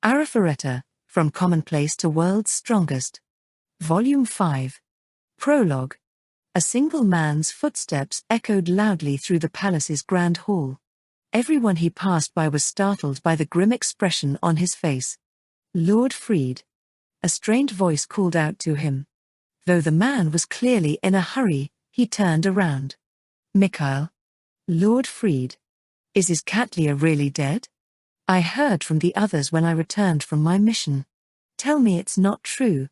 Arifureta, From Commonplace to World's Strongest. Volume 5. Prologue. A single man's footsteps echoed loudly through the palace's grand hall. Everyone he passed by was startled by the grim expression on his face. "Lord Fried." A strained voice called out to him. Though the man was clearly in a hurry, he turned around. "Mikhail." "Lord Fried. Is Katlia really dead? I heard from the others when I returned from my mission. Tell me it's not true.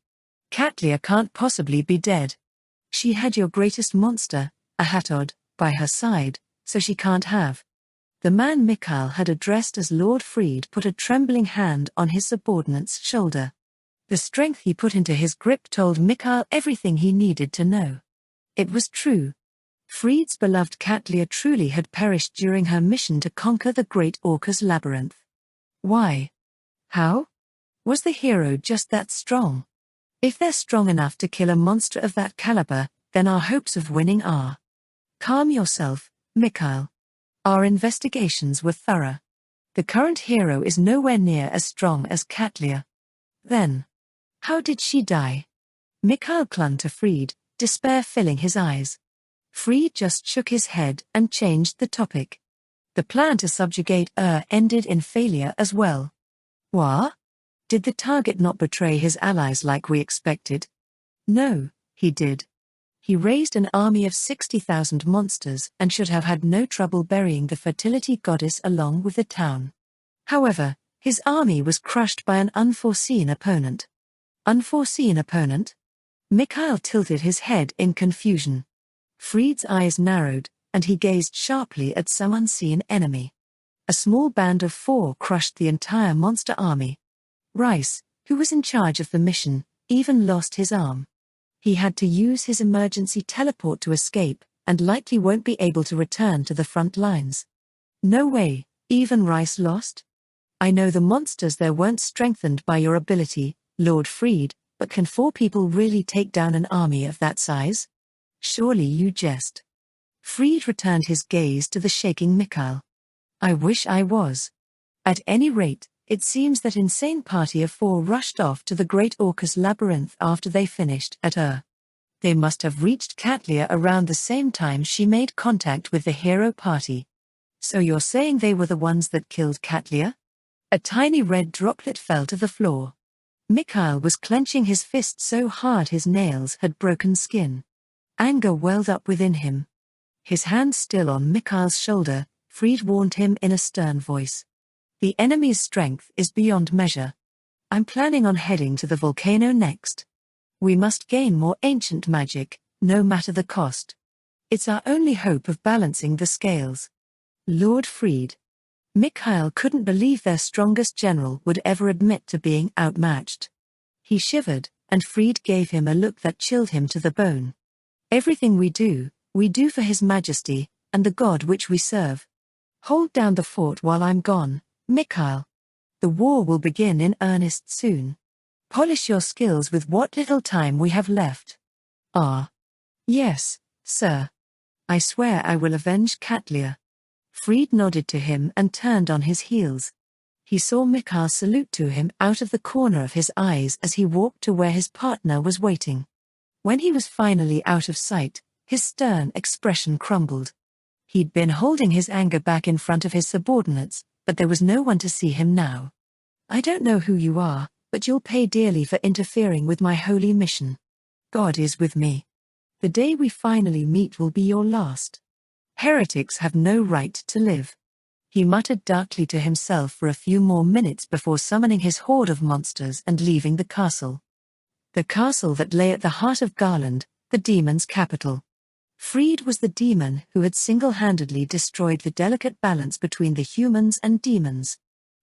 Katlia can't possibly be dead. She had your greatest monster, a Hatod, by her side, so she can't have." The man Mikhail had addressed as Lord Fried put a trembling hand on his subordinate's shoulder. The strength he put into his grip told Mikhail everything he needed to know. It was true. Fried's beloved Katlia truly had perished during her mission to conquer the great Orca's labyrinth. Why? How? Was the hero just that strong? If they're strong enough to kill a monster of that caliber, then our hopes of winning are. Calm yourself, Mikhail. Our investigations were thorough. The current hero is nowhere near as strong as Katlia. Then, how did she die? Mikhail clung to Fried, despair filling his eyes. Fried just shook his head and changed the topic. The plan to subjugate ended in failure as well. What? Did the target not betray his allies like we expected? No, he did. He raised an army of 60,000 monsters and should have had no trouble burying the fertility goddess along with the town. However, his army was crushed by an unforeseen opponent. Unforeseen opponent? Mikhail tilted his head in confusion. Fried's eyes narrowed, and he gazed sharply at some unseen enemy. A small band of 4 crushed the entire monster army. Rice, who was in charge of the mission, even lost his arm. He had to use his emergency teleport to escape, and likely won't be able to return to the front lines. No way, even Rice lost? I know the monsters there weren't strengthened by your ability, Lord Fried, but can 4 people really take down an army of that size? Surely you jest. Fried returned his gaze to the shaking Mikhail. I wish I was. At any rate, it seems that insane party of 4 rushed off to the Great Orca's labyrinth after they finished at They must have reached Katlia around the same time she made contact with the hero party. So you're saying they were the ones that killed Katlia? A tiny red droplet fell to the floor. Mikhail was clenching his fist so hard his nails had broken skin. Anger welled up within him. His hand still on Mikhail's shoulder, Fried warned him in a stern voice. The enemy's strength is beyond measure. I'm planning on heading to the volcano next. We must gain more ancient magic, no matter the cost. It's our only hope of balancing the scales. Lord Fried. Mikhail couldn't believe their strongest general would ever admit to being outmatched. He shivered, and Fried gave him a look that chilled him to the bone. Everything we do for His Majesty, and the God which we serve. Hold down the fort while I'm gone, Mikhail. The war will begin in earnest soon. Polish your skills with what little time we have left. Yes, sir. I swear I will avenge Katlia. Fried nodded to him and turned on his heels. He saw Mikhail salute to him out of the corner of his eyes as he walked to where his partner was waiting. When he was finally out of sight, his stern expression crumbled. He'd been holding his anger back in front of his subordinates, but there was no one to see him now. I don't know who you are, but you'll pay dearly for interfering with my holy mission. God is with me. The day we finally meet will be your last. Heretics have no right to live. He muttered darkly to himself for a few more minutes before summoning his horde of monsters and leaving the castle. The castle that lay at the heart of Garland, the demon's capital. Fried was the demon who had single-handedly destroyed the delicate balance between the humans and demons.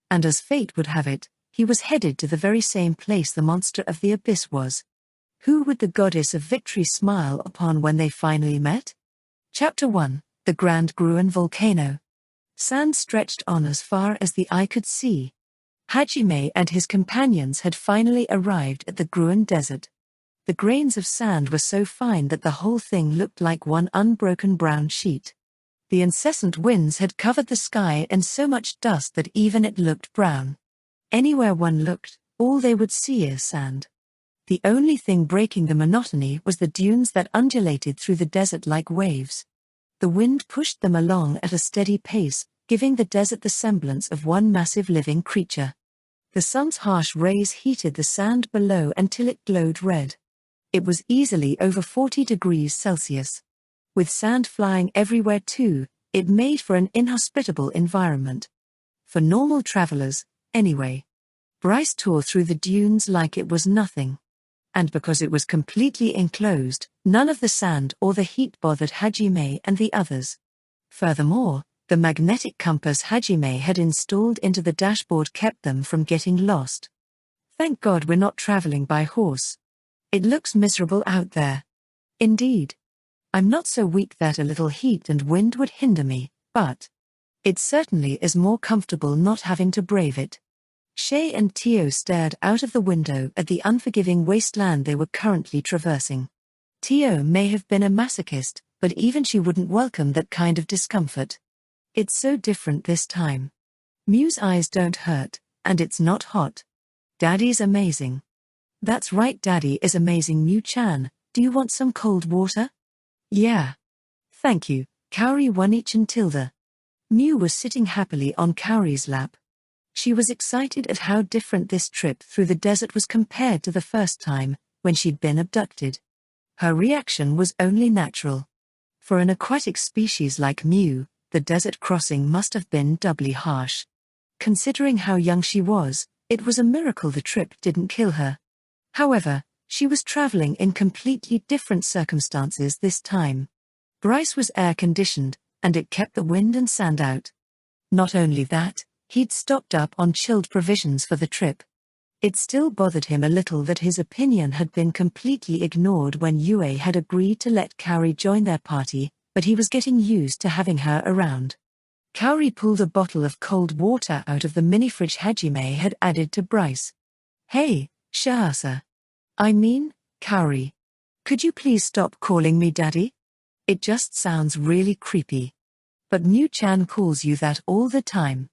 And as fate would have it, he was headed to the very same place the monster of the abyss was. Who would the goddess of victory smile upon when they finally met? Chapter 1, The Grand Gruen Volcano. Sand stretched on as far as the eye could see. Hajime and his companions had finally arrived at the Gruen Desert. The grains of sand were so fine that the whole thing looked like one unbroken brown sheet. The incessant winds had covered the sky in so much dust that even it looked brown. Anywhere one looked, all they would see is sand. The only thing breaking the monotony was the dunes that undulated through the desert like waves. The wind pushed them along at a steady pace, giving the desert the semblance of one massive living creature. The sun's harsh rays heated the sand below until it glowed red. It was easily over 40 degrees Celsius. With sand flying everywhere too, it made for an inhospitable environment. For normal travelers, anyway. Bryce tore through the dunes like it was nothing. And because it was completely enclosed, none of the sand or the heat bothered Hajime and the others. Furthermore, the magnetic compass Hajime had installed into the dashboard kept them from getting lost. Thank God we're not traveling by horse. It looks miserable out there. Indeed. I'm not so weak that a little heat and wind would hinder me, but it certainly is more comfortable not having to brave it. Shay and Tio stared out of the window at the unforgiving wasteland they were currently traversing. Tio may have been a masochist, but even she wouldn't welcome that kind of discomfort. It's so different this time. Mew's eyes don't hurt, and it's not hot. Daddy's amazing. That's right, Daddy is amazing. Mew-chan, do you want some cold water? Yeah. Thank you, Kaori One-ich and Tilda. Mew was sitting happily on Kaori's lap. She was excited at how different this trip through the desert was compared to the first time, when she'd been abducted. Her reaction was only natural. For an aquatic species like Mew, the desert crossing must have been doubly harsh. Considering how young she was, it was a miracle the trip didn't kill her. However, she was traveling in completely different circumstances this time. Bryce was air-conditioned, and it kept the wind and sand out. Not only that, he'd stocked up on chilled provisions for the trip. It still bothered him a little that his opinion had been completely ignored when Yue had agreed to let Kaori join their party, but he was getting used to having her around. Kaori pulled a bottle of cold water out of the mini-fridge Hajime had added to Bryce. Hey, Shahasa. I mean, Kaori. Could you please stop calling me Daddy? It just sounds really creepy. But Mew-chan calls you that all the time.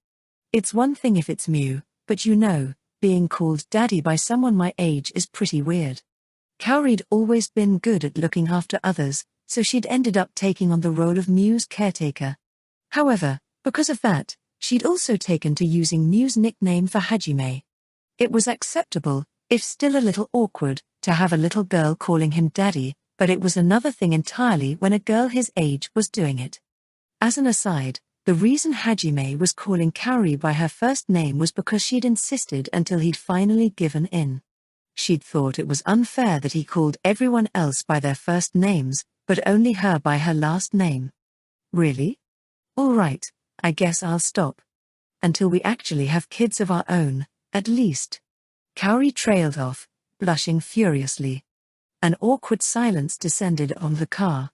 It's one thing if it's Mew, but you know, being called Daddy by someone my age is pretty weird. Kaori'd always been good at looking after others, so she'd ended up taking on the role of Mew's caretaker. However, because of that, she'd also taken to using Mew's nickname for Hajime. It was acceptable, if still a little awkward, to have a little girl calling him Daddy, but it was another thing entirely when a girl his age was doing it. As an aside, the reason Hajime was calling Kaori by her first name was because she'd insisted until he'd finally given in. She'd thought it was unfair that he called everyone else by their first names, but only her by her last name. Really? All right, I guess I'll stop. Until we actually have kids of our own, at least. Kaori trailed off, blushing furiously. An awkward silence descended on the car.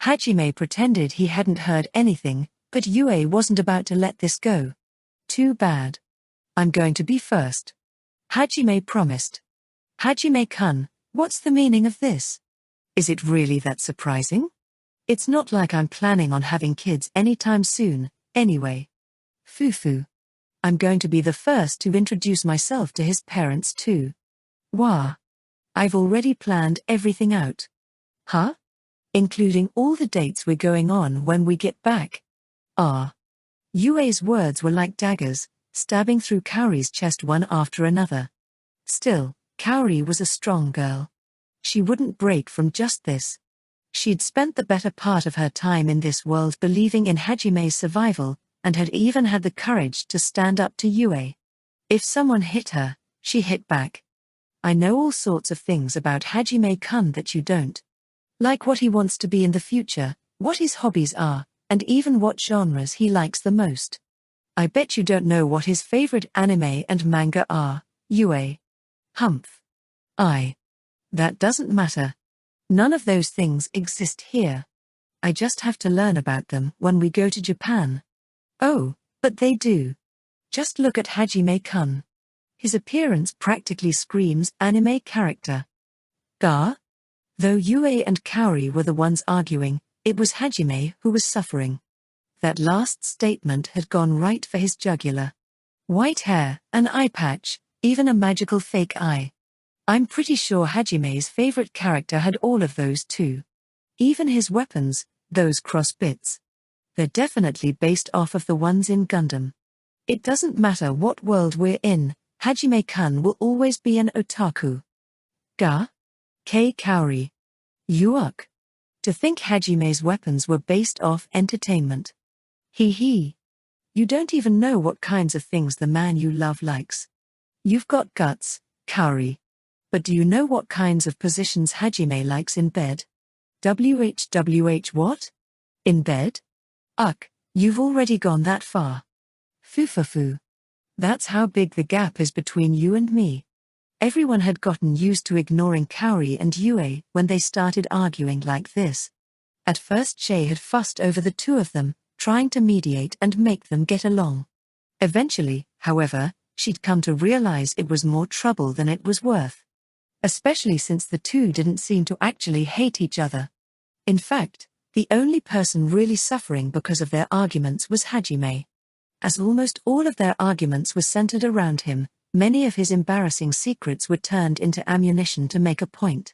Hajime pretended he hadn't heard anything, but Yue wasn't about to let this go. Too bad. I'm going to be first. Hajime promised. Hajime-kun, what's the meaning of this? Is it really that surprising? It's not like I'm planning on having kids anytime soon, anyway. Fufu. I'm going to be the first to introduce myself to his parents too. Wah. I've already planned everything out. Huh? Including all the dates we're going on when we get back. Ah. Yue's words were like daggers, stabbing through Kaori's chest one after another. Still, Kaori was a strong girl. She wouldn't break from just this. She'd spent the better part of her time in this world believing in Hajime's survival, and had even had the courage to stand up to Yue. If someone hit her, she hit back. I know all sorts of things about Hajime-kun that you don't. Like what he wants to be in the future, what his hobbies are, and even what genres he likes the most. I bet you don't know what his favorite anime and manga are, Yue. Humph. That doesn't matter. None of those things exist here. I just have to learn about them when we go to Japan. Oh, but they do. Just look at Hajime-kun. His appearance practically screams anime character. Ga? Though Yue and Kaori were the ones arguing, it was Hajime who was suffering. That last statement had gone right for his jugular. White hair, an eye patch, even a magical fake eye. I'm pretty sure Hajime's favorite character had all of those too. Even his weapons, those cross bits. They're definitely based off of the ones in Gundam. It doesn't matter what world we're in, Hajime-kun will always be an otaku. Ga? K. Kaori. Yuck. To think Hajime's weapons were based off entertainment. Hee hee. You don't even know what kinds of things the man you love likes. You've got guts, Kaori. But do you know what kinds of positions Hajime likes in bed? WHWH what? In bed? Ugh, you've already gone that far. Foo. That's how big the gap is between you and me. Everyone had gotten used to ignoring Kaori and Yue when they started arguing like this. At first Shay had fussed over the two of them, trying to mediate and make them get along. Eventually, however, she'd come to realize it was more trouble than it was worth. Especially since the two didn't seem to actually hate each other. In fact, the only person really suffering because of their arguments was Hajime. As almost all of their arguments were centered around him, many of his embarrassing secrets were turned into ammunition to make a point.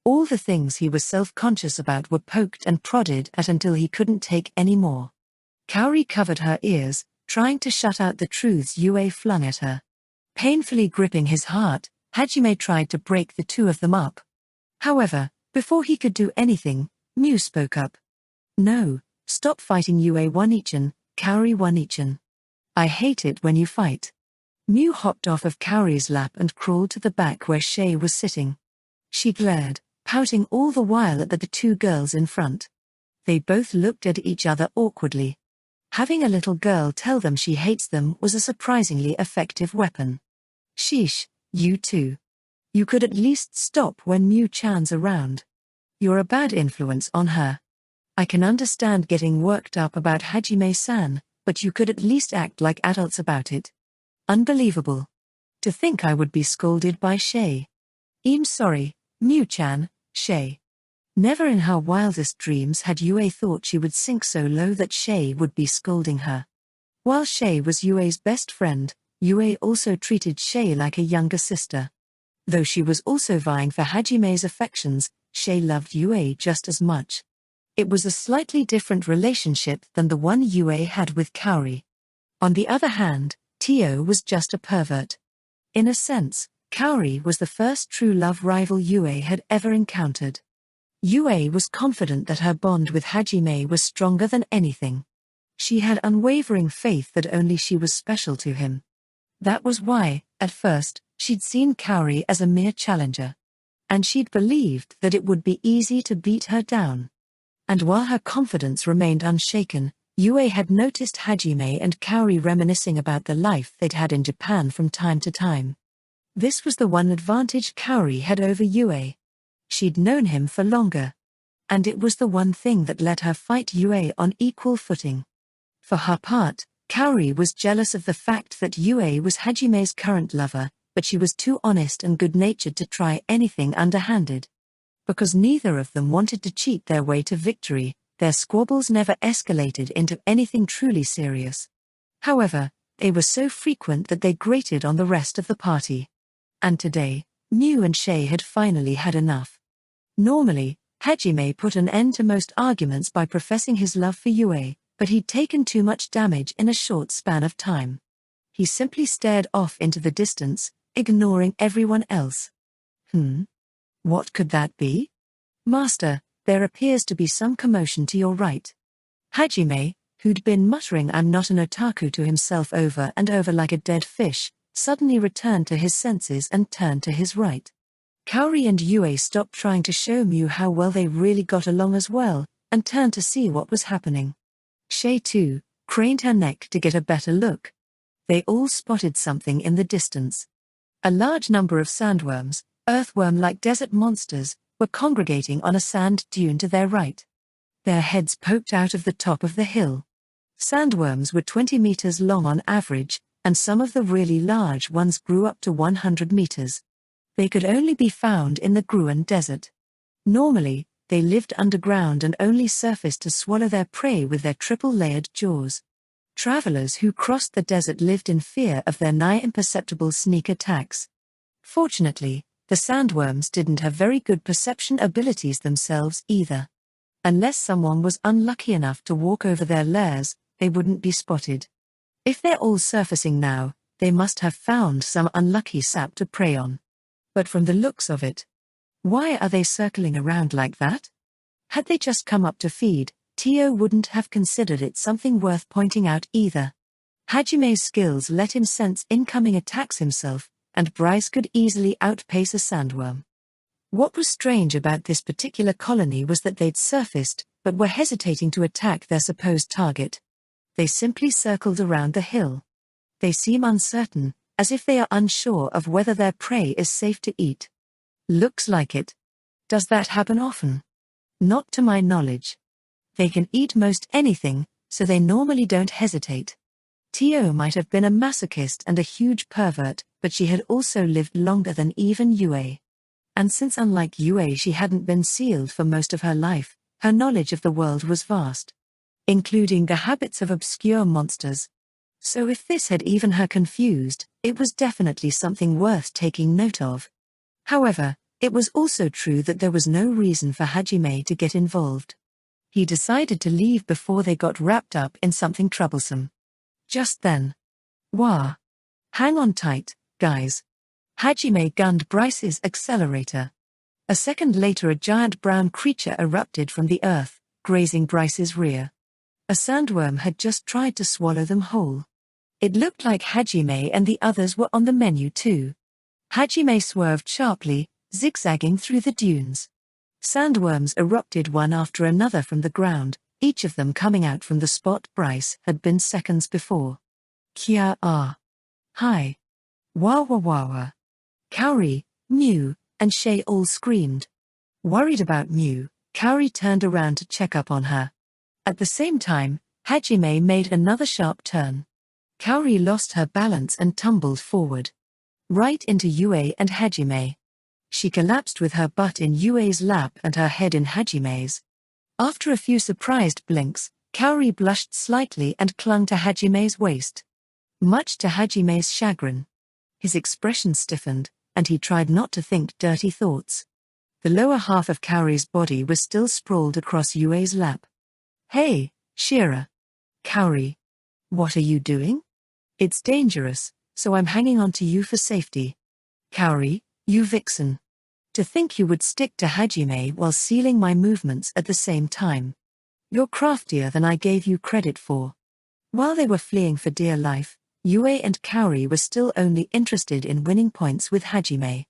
All the things he was self-conscious about were poked and prodded at until he couldn't take any more. Kaori covered her ears, trying to shut out the truths Yue flung at her. Painfully gripping his heart, Hajime tried to break the two of them up. However, before he could do anything, Mew spoke up. No, stop fighting Yue One-ichan, Kaori One-ichan. I hate it when you fight. Mew hopped off of Kaori's lap and crawled to the back where Shay was sitting. She glared, pouting all the while at the two girls in front. They both looked at each other awkwardly. Having a little girl tell them she hates them was a surprisingly effective weapon. Sheesh, you two. You could at least stop when Mew-chan's around. You're a bad influence on her. I can understand getting worked up about Hajime-san, but you could at least act like adults about it. Unbelievable. To think I would be scolded by Shay. I'm sorry, Mew-chan, Shay. Never in her wildest dreams had Yue thought she would sink so low that Shay would be scolding her. While Shay was Yue's best friend, Yue also treated Shay like a younger sister. Though she was also vying for Hajime's affections, Shay loved Yue just as much. It was a slightly different relationship than the one Yue had with Kaori. On the other hand, Tio was just a pervert. In a sense, Kaori was the first true love rival Yue had ever encountered. Yue was confident that her bond with Hajime was stronger than anything. She had unwavering faith that only she was special to him. That was why, at first, she'd seen Kaori as a mere challenger. And she'd believed that it would be easy to beat her down. And while her confidence remained unshaken, Yue had noticed Hajime and Kaori reminiscing about the life they'd had in Japan from time to time. This was the one advantage Kaori had over Yue. She'd known him for longer. And it was the one thing that let her fight Yue on equal footing. For her part, Kaori was jealous of the fact that Yue was Hajime's current lover, but she was too honest and good-natured to try anything underhanded. Because neither of them wanted to cheat their way to victory, their squabbles never escalated into anything truly serious. However, they were so frequent that they grated on the rest of the party. And today, Mew and Shay had finally had enough. Normally, Hajime put an end to most arguments by professing his love for Yue, but he'd taken too much damage in a short span of time. He simply stared off into the distance, ignoring everyone else. What could that be? Master, there appears to be some commotion to your right. Hajime, who'd been muttering I'm not an otaku to himself over and over like a dead fish, suddenly returned to his senses and turned to his right. Kaori and Yue stopped trying to show Mew how well they really got along as well, and turned to see what was happening. Shay too craned her neck to get a better look. They all spotted something in the distance. A large number of sandworms, earthworm-like desert monsters, were congregating on a sand dune to their right. Their heads poked out of the top of the hill. Sandworms were 20 meters long on average, and some of the really large ones grew up to 100 meters. They could only be found in the Gruen Desert. Normally, they lived underground and only surfaced to swallow their prey with their triple-layered jaws. Travelers who crossed the desert lived in fear of their nigh imperceptible sneak attacks. Fortunately, the sandworms didn't have very good perception abilities themselves either. Unless someone was unlucky enough to walk over their lairs, they wouldn't be spotted. If they're all surfacing now, they must have found some unlucky sap to prey on. But from the looks of it, why are they circling around like that? Had they just come up to feed, Tio wouldn't have considered it something worth pointing out either. Hajime's skills let him sense incoming attacks himself, and Bize could easily outpace a sandworm. What was strange about this particular colony was that they'd surfaced, but were hesitating to attack their supposed target. They simply circled around the hill. They seem uncertain, as if they are unsure of whether their prey is safe to eat. Looks like it. Does that happen often? Not to my knowledge. They can eat most anything, so they normally don't hesitate. Tio might have been a masochist and a huge pervert, but she had also lived longer than even Yue. And since unlike Yue she hadn't been sealed for most of her life, her knowledge of the world was vast, including the habits of obscure monsters. So if this had even her confused, it was definitely something worth taking note of. However, it was also true that there was no reason for Hajime to get involved. He decided to leave before they got wrapped up in something troublesome. Just then. Wah! Hang on tight, guys. Hajime gunned Bize's accelerator. A second later a giant brown creature erupted from the earth, grazing Bize's rear. A sandworm had just tried to swallow them whole. It looked like Hajime and the others were on the menu too. Hajime swerved sharply, zigzagging through the dunes. Sandworms erupted one after another from the ground, each of them coming out from the spot Bize had been seconds before. Kia ah. Hi. Wah wah wah wah. Kaori, Mew, and Shay all screamed. Worried about Mew, Kaori turned around to check up on her. At the same time, Hajime made another sharp turn. Kaori lost her balance and tumbled forward. Right into Yue and Hajime. She collapsed with her butt in Yue's lap and her head in Hajime's. After a few surprised blinks, Kaori blushed slightly and clung to Hajime's waist. Much to Hajime's chagrin. His expression stiffened, and he tried not to think dirty thoughts. The lower half of Kaori's body was still sprawled across Yue's lap. Hey, Shira. Kaori. What are you doing? It's dangerous, so I'm hanging on to you for safety. Kaori, you vixen. To think you would stick to Hajime while sealing my movements at the same time. You're craftier than I gave you credit for. While they were fleeing for dear life, Yue and Kaori were still only interested in winning points with Hajime.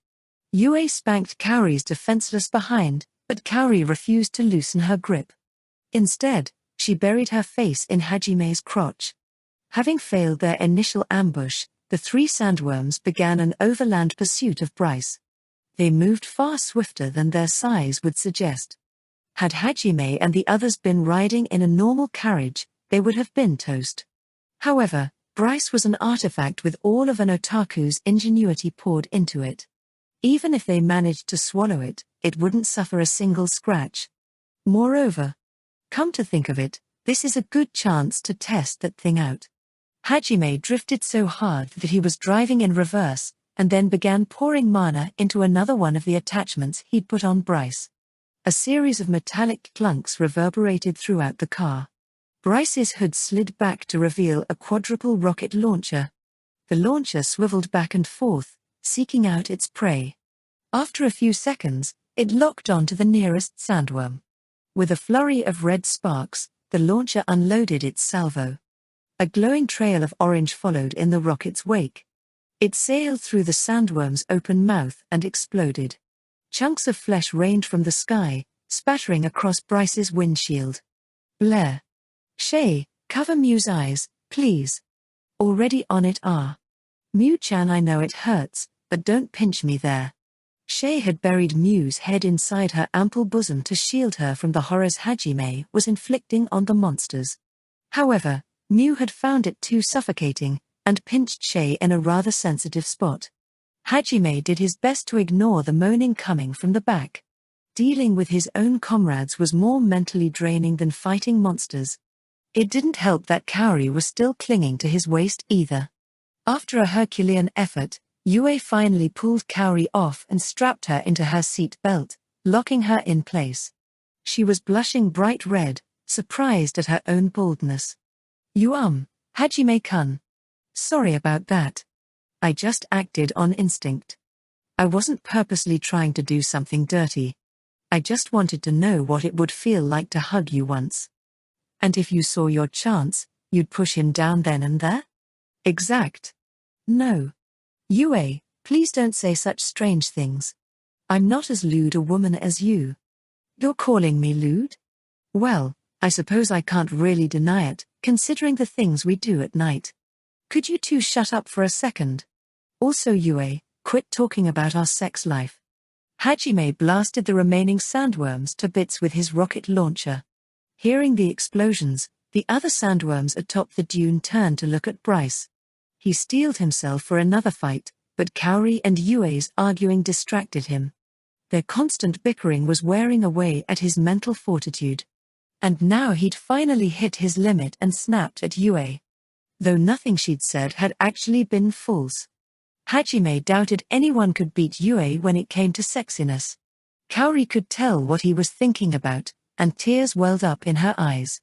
Yue spanked Kaori's defenseless behind, but Kaori refused to loosen her grip. Instead, she buried her face in Hajime's crotch. Having failed their initial ambush, the three sandworms began an overland pursuit of Bize. They moved far swifter than their size would suggest. Had Hajime and the others been riding in a normal carriage, they would have been toast. However, Bize was an artifact with all of an otaku's ingenuity poured into it. Even if they managed to swallow it, it wouldn't suffer a single scratch. Moreover, come to think of it, this is a good chance to test that thing out. Hajime drifted so hard that he was driving in reverse, and then began pouring mana into another one of the attachments he'd put on Bize. A series of metallic clunks reverberated throughout the car. Bize's hood slid back to reveal a quadruple rocket launcher. The launcher swiveled back and forth, seeking out its prey. After a few seconds, it locked onto the nearest sandworm. With a flurry of red sparks, the launcher unloaded its salvo. A glowing trail of orange followed in the rocket's wake. It sailed through the sandworm's open mouth and exploded. Chunks of flesh rained from the sky, spattering across Bize's windshield. Blair. Shay, cover Mew's eyes, please. Already on it are. Mew-chan, I know it hurts, but don't pinch me there. Shay had buried Mew's head inside her ample bosom to shield her from the horrors Hajime was inflicting on the monsters. However, Mew had found it too suffocating, and pinched Shay in a rather sensitive spot. Hajime did his best to ignore the moaning coming from the back. Dealing with his own comrades was more mentally draining than fighting monsters. It didn't help that Kaori was still clinging to his waist either. After a Herculean effort, Yue finally pulled Kaori off and strapped her into her seat belt, locking her in place. She was blushing bright red, surprised at her own boldness. Hajime-kun. Sorry about that. I just acted on instinct. I wasn't purposely trying to do something dirty. I just wanted to know what it would feel like to hug you once. And if you saw your chance, you'd push him down then and there? Exact. No. Yue, please don't say such strange things. I'm not as lewd a woman as you. You're calling me lewd? Well, I suppose I can't really deny it, considering the things we do at night. Could you two shut up for a second? Also Yue, quit talking about our sex life. Hajime blasted the remaining sandworms to bits with his rocket launcher. Hearing the explosions, the other sandworms atop the dune turned to look at Bryce. He steeled himself for another fight, but Kaori and Yue's arguing distracted him. Their constant bickering was wearing away at his mental fortitude. And now he'd finally hit his limit and snapped at Yue. Though nothing she'd said had actually been false. Hajime doubted anyone could beat Yue when it came to sexiness. Kaori could tell what he was thinking about, and tears welled up in her eyes.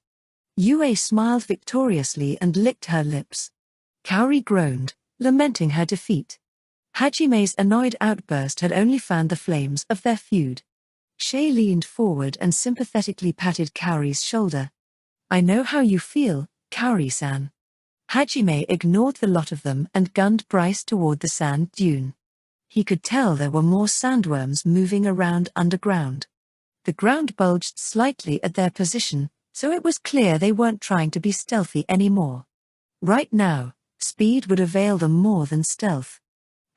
Yue smiled victoriously and licked her lips. Kaori groaned, lamenting her defeat. Hajime's annoyed outburst had only fanned the flames of their feud. Shay leaned forward and sympathetically patted Kaori's shoulder. I know how you feel, Kaori-san. Hajime ignored the lot of them and gunned Bryce toward the sand dune. He could tell there were more sandworms moving around underground. The ground bulged slightly at their position, so it was clear they weren't trying to be stealthy anymore. Right now, speed would avail them more than stealth.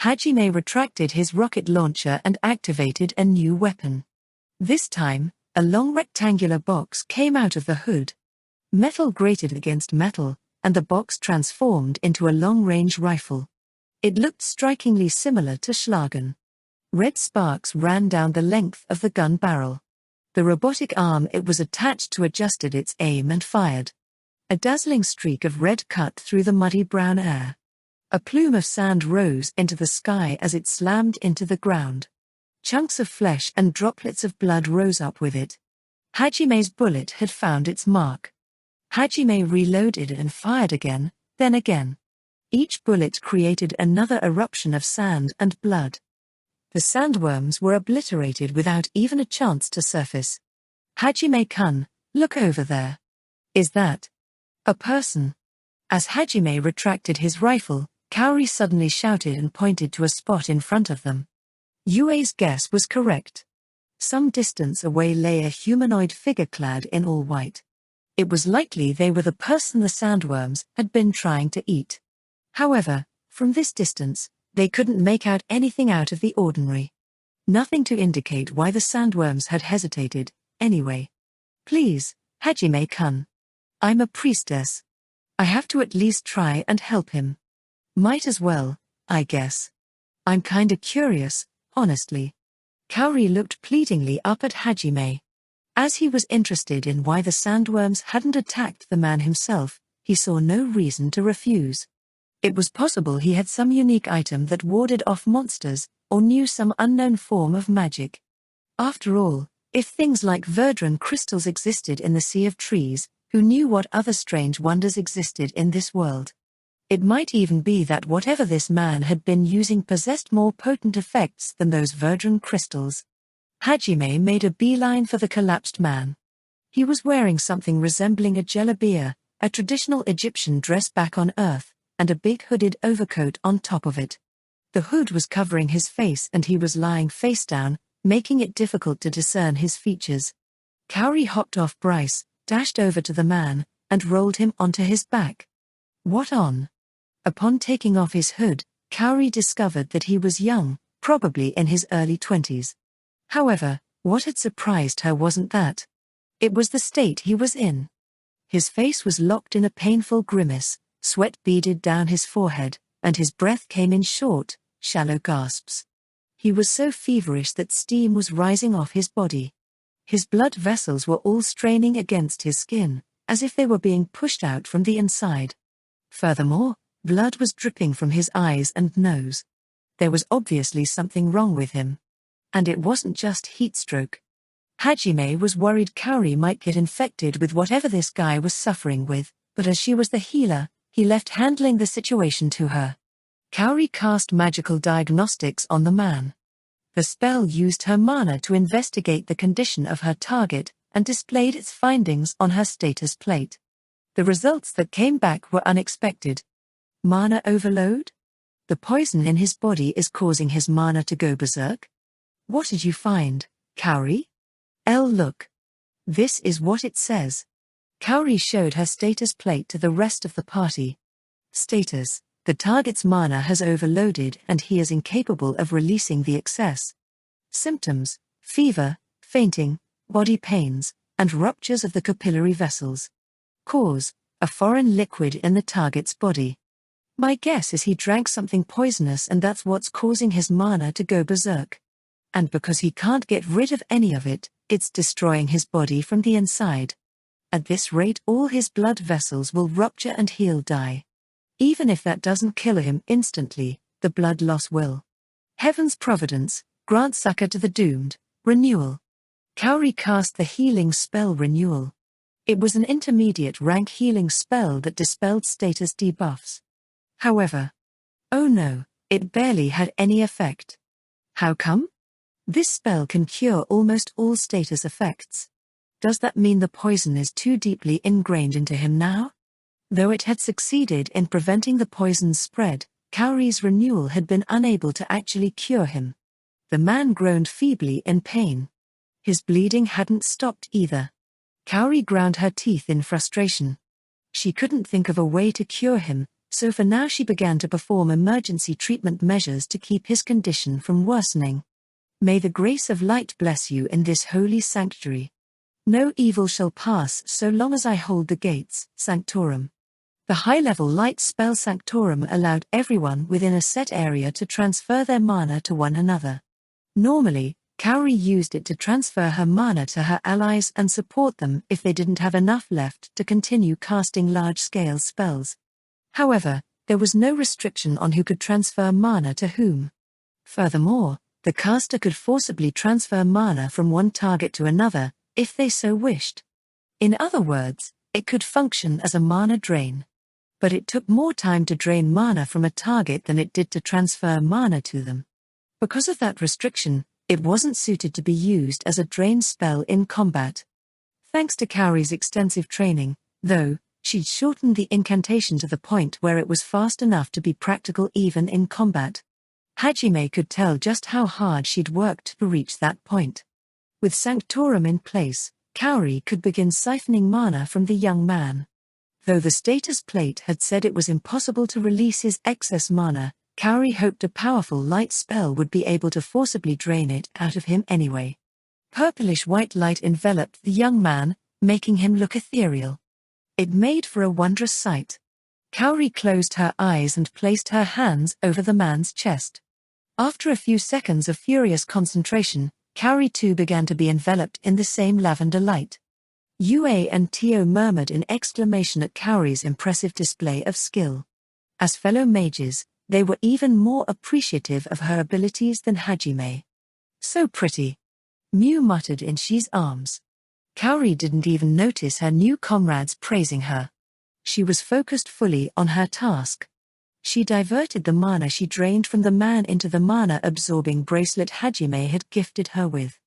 Hajime retracted his rocket launcher and activated a new weapon. This time, a long rectangular box came out of the hood. Metal grated against metal, and the box transformed into a long-range rifle. It looked strikingly similar to Schlagen. Red sparks ran down the length of the gun barrel. The robotic arm it was attached to adjusted its aim and fired. A dazzling streak of red cut through the muddy brown air. A plume of sand rose into the sky as it slammed into the ground. Chunks of flesh and droplets of blood rose up with it. Hajime's bullet had found its mark. Hajime reloaded and fired again, then again. Each bullet created another eruption of sand and blood. The sandworms were obliterated without even a chance to surface. Hajime-kun, look over there. Is that a person? As Hajime retracted his rifle, Kaori suddenly shouted and pointed to a spot in front of them. Yue's guess was correct. Some distance away lay a humanoid figure clad in all white. It was likely they were the person the sandworms had been trying to eat. However, from this distance, they couldn't make out anything out of the ordinary. Nothing to indicate why the sandworms had hesitated, anyway. Please, Hajime-kun. I'm a priestess. I have to at least try and help him. Might as well, I guess. I'm kinda curious, honestly. Kaori looked pleadingly up at Hajime. As he was interested in why the sandworms hadn't attacked the man himself, he saw no reason to refuse. It was possible he had some unique item that warded off monsters, or knew some unknown form of magic. After all, if things like verdran crystals existed in the sea of trees, who knew what other strange wonders existed in this world? It might even be that whatever this man had been using possessed more potent effects than those verdran crystals. Hajime made a beeline for the collapsed man. He was wearing something resembling a jalabiya, a traditional Egyptian dress back on Earth, and a big hooded overcoat on top of it. The hood was covering his face and he was lying face down, making it difficult to discern his features. Kaori hopped off Bryce, dashed over to the man, and rolled him onto his back. What on? Upon taking off his hood, Kaori discovered that he was young, probably in his early 20s. However, what had surprised her wasn't that. It was the state he was in. His face was locked in a painful grimace, sweat beaded down his forehead, and his breath came in short, shallow gasps. He was so feverish that steam was rising off his body. His blood vessels were all straining against his skin, as if they were being pushed out from the inside. Furthermore, blood was dripping from his eyes and nose. There was obviously something wrong with him. And it wasn't just heatstroke. Hajime was worried Kaori might get infected with whatever this guy was suffering with, but as she was the healer, he left handling the situation to her. Kaori cast magical diagnostics on the man. The spell used her mana to investigate the condition of her target and displayed its findings on her status plate. The results that came back were unexpected. Mana overload? The poison in his body is causing his mana to go berserk? What did you find, Kaori? Look. This is what it says. Kaori showed her status plate to the rest of the party. Status: the target's mana has overloaded and he is incapable of releasing the excess. Symptoms: fever, fainting, body pains, and ruptures of the capillary vessels. Cause: a foreign liquid in the target's body. My guess is he drank something poisonous and that's what's causing his mana to go berserk. And because he can't get rid of any of it, it's destroying his body from the inside. At this rate all his blood vessels will rupture and he'll die. Even if that doesn't kill him instantly, the blood loss will. Heaven's providence, grant succor to the doomed. Renewal. Kaori cast the healing spell Renewal. It was an intermediate rank healing spell that dispelled status debuffs. However, oh no, it barely had any effect. How come? This spell can cure almost all status effects. Does that mean the poison is too deeply ingrained into him now? Though it had succeeded in preventing the poison's spread, Kaori's renewal had been unable to actually cure him. The man groaned feebly in pain. His bleeding hadn't stopped either. Kaori ground her teeth in frustration. She couldn't think of a way to cure him, so for now she began to perform emergency treatment measures to keep his condition from worsening. May the grace of light bless you in this holy sanctuary. No evil shall pass so long as I hold the gates, Sanctorum. The high-level light spell Sanctorum allowed everyone within a set area to transfer their mana to one another. Normally, Kaori used it to transfer her mana to her allies and support them if they didn't have enough left to continue casting large-scale spells. However, there was no restriction on who could transfer mana to whom. Furthermore, the caster could forcibly transfer mana from one target to another, if they so wished. In other words, it could function as a mana drain. But it took more time to drain mana from a target than it did to transfer mana to them. Because of that restriction, it wasn't suited to be used as a drain spell in combat. Thanks to Kaori's extensive training, though, she'd shortened the incantation to the point where it was fast enough to be practical even in combat. Hajime could tell just how hard she'd worked to reach that point. With Sanctorum in place, Kaori could begin siphoning mana from the young man. Though the status plate had said it was impossible to release his excess mana, Kaori hoped a powerful light spell would be able to forcibly drain it out of him anyway. Purplish-white light enveloped the young man, making him look ethereal. It made for a wondrous sight. Kaori closed her eyes and placed her hands over the man's chest. After a few seconds of furious concentration, Kaori too began to be enveloped in the same lavender light. Yue and Tio murmured in exclamation at Kaori's impressive display of skill. As fellow mages, they were even more appreciative of her abilities than Hajime. So pretty. Mew muttered in Shi's arms. Kaori didn't even notice her new comrades praising her. She was focused fully on her task. She diverted the mana she drained from the man into the mana-absorbing bracelet Hajime had gifted her with.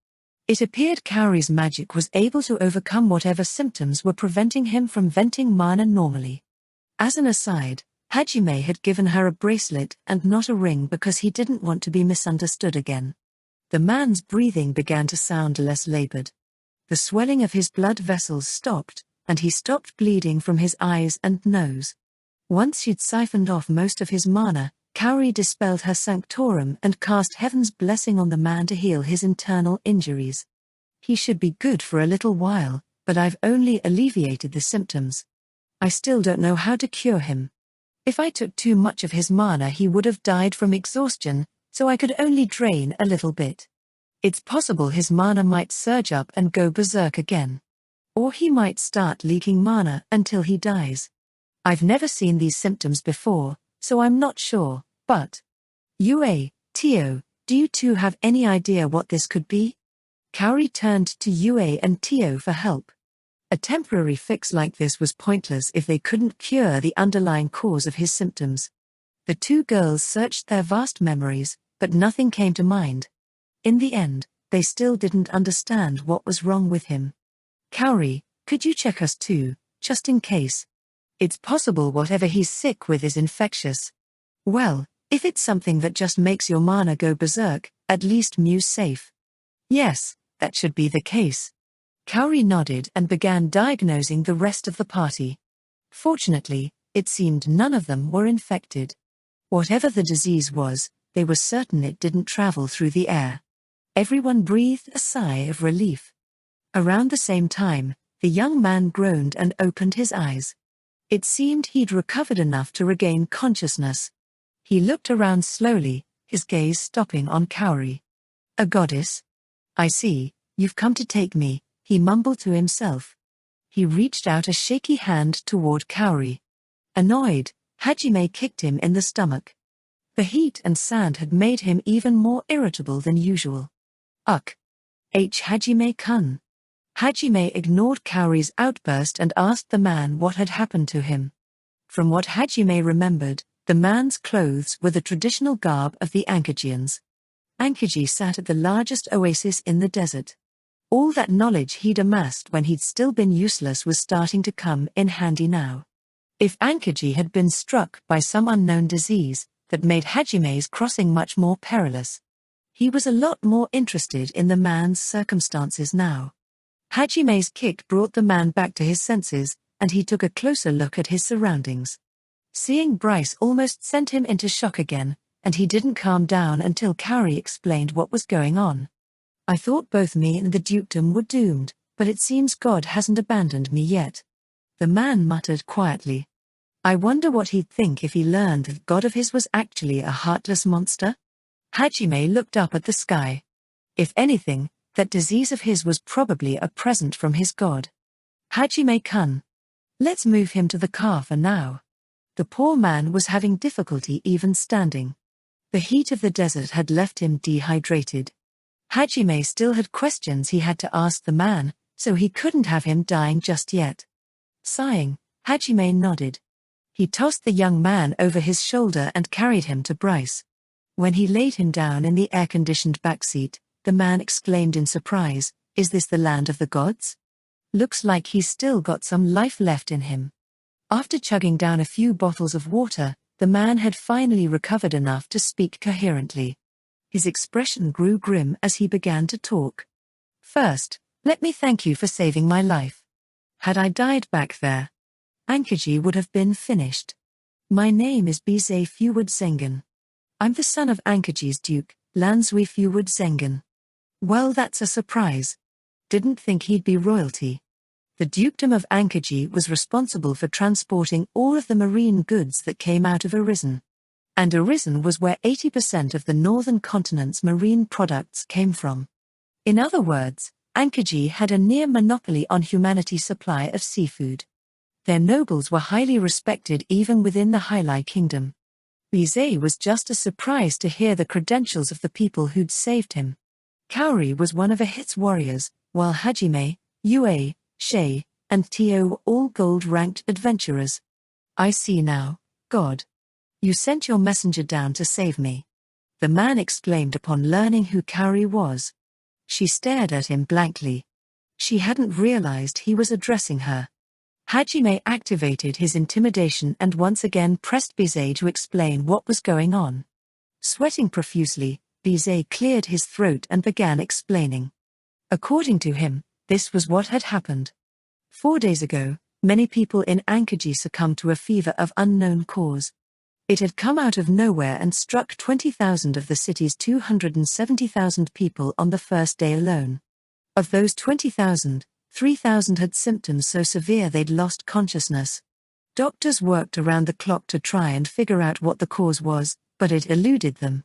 It appeared Kaori's magic was able to overcome whatever symptoms were preventing him from venting mana normally. As an aside, Hajime had given her a bracelet and not a ring because he didn't want to be misunderstood again. The man's breathing began to sound less labored. The swelling of his blood vessels stopped, and he stopped bleeding from his eyes and nose. Once she'd siphoned off most of his mana, Kaori dispelled her Sanctorum and cast Heaven's blessing on the man to heal his internal injuries. He should be good for a little while, but I've only alleviated the symptoms. I still don't know how to cure him. If I took too much of his mana he would have died from exhaustion, so I could only drain a little bit. It's possible his mana might surge up and go berserk again. Or he might start leaking mana until he dies. I've never seen these symptoms before, so I'm not sure, but… Yue, Tio, do you two have any idea what this could be? Kaori turned to Yue and Tio for help. A temporary fix like this was pointless if they couldn't cure the underlying cause of his symptoms. The two girls searched their vast memories, but nothing came to mind. In the end, they still didn't understand what was wrong with him. Kaori, could you check us too, just in case? It's possible whatever he's sick with is infectious. Well, if it's something that just makes your mana go berserk, at least Mew's safe. Yes, that should be the case. Kaori nodded and began diagnosing the rest of the party. Fortunately, it seemed none of them were infected. Whatever the disease was, they were certain it didn't travel through the air. Everyone breathed a sigh of relief. Around the same time, the young man groaned and opened his eyes. It seemed he'd recovered enough to regain consciousness. He looked around slowly, his gaze stopping on Kaori. A goddess? I see, you've come to take me, he mumbled to himself. He reached out a shaky hand toward Kaori. Annoyed, Hajime kicked him in the stomach. The heat and sand had made him even more irritable than usual. Ugh. Hajime-kun. Hajime ignored Kaori's outburst and asked the man what had happened to him. From what Hajime remembered, the man's clothes were the traditional garb of the Ankajians. Ankaji sat at the largest oasis in the desert. All that knowledge he'd amassed when he'd still been useless was starting to come in handy now. If Ankaji had been struck by some unknown disease that made Hajime's crossing much more perilous, he was a lot more interested in the man's circumstances now. Hajime's kick brought the man back to his senses, and he took a closer look at his surroundings. Seeing Bryce almost sent him into shock again, and he didn't calm down until Kaori explained what was going on. I thought both me and the dukedom were doomed, but it seems God hasn't abandoned me yet. The man muttered quietly. I wonder what he'd think if he learned that God of his was actually a heartless monster? Hajime looked up at the sky. If anything, that disease of his was probably a present from his god. Hajime-kun. Let's move him to the car for now. The poor man was having difficulty even standing. The heat of the desert had left him dehydrated. Hajime still had questions he had to ask the man, so he couldn't have him dying just yet. Sighing, Hajime nodded. He tossed the young man over his shoulder and carried him to Bryce. When he laid him down in the air-conditioned backseat, the man exclaimed in surprise, "Is this the land of the gods? Looks like he's still got some life left in him." After chugging down a few bottles of water, the man had finally recovered enough to speak coherently. His expression grew grim as he began to talk. First, let me thank you for saving my life. Had I died back there, Ankaji would have been finished. My name is Bize Fuwood Zengen. I'm the son of Ankaji's duke, Lansui Fuwood Zengen. Well, that's a surprise. Didn't think he'd be royalty. The dukedom of Ankaji was responsible for transporting all of the marine goods that came out of Erisen. And Erisen was where 80% of the northern continent's marine products came from. In other words, Ankaji had a near monopoly on humanity's supply of seafood. Their nobles were highly respected even within the Hyli kingdom. Bize was just as surprised to hear the credentials of the people who'd saved him. Kaori was one of Ahit's warriors, while Hajime, Yue, Shay, and Tio were all gold-ranked adventurers. I see now, God. You sent your messenger down to save me. The man exclaimed upon learning who Kaori was. She stared at him blankly. She hadn't realized he was addressing her. Hajime activated his intimidation and once again pressed Bize to explain what was going on. Sweating profusely, Bize cleared his throat and began explaining. According to him, this was what had happened. 4 days ago, many people in Ankaji succumbed to a fever of unknown cause. It had come out of nowhere and struck 20,000 of the city's 270,000 people on the first day alone. Of those 20,000, 3,000 had symptoms so severe they'd lost consciousness. Doctors worked around the clock to try and figure out what the cause was, but it eluded them.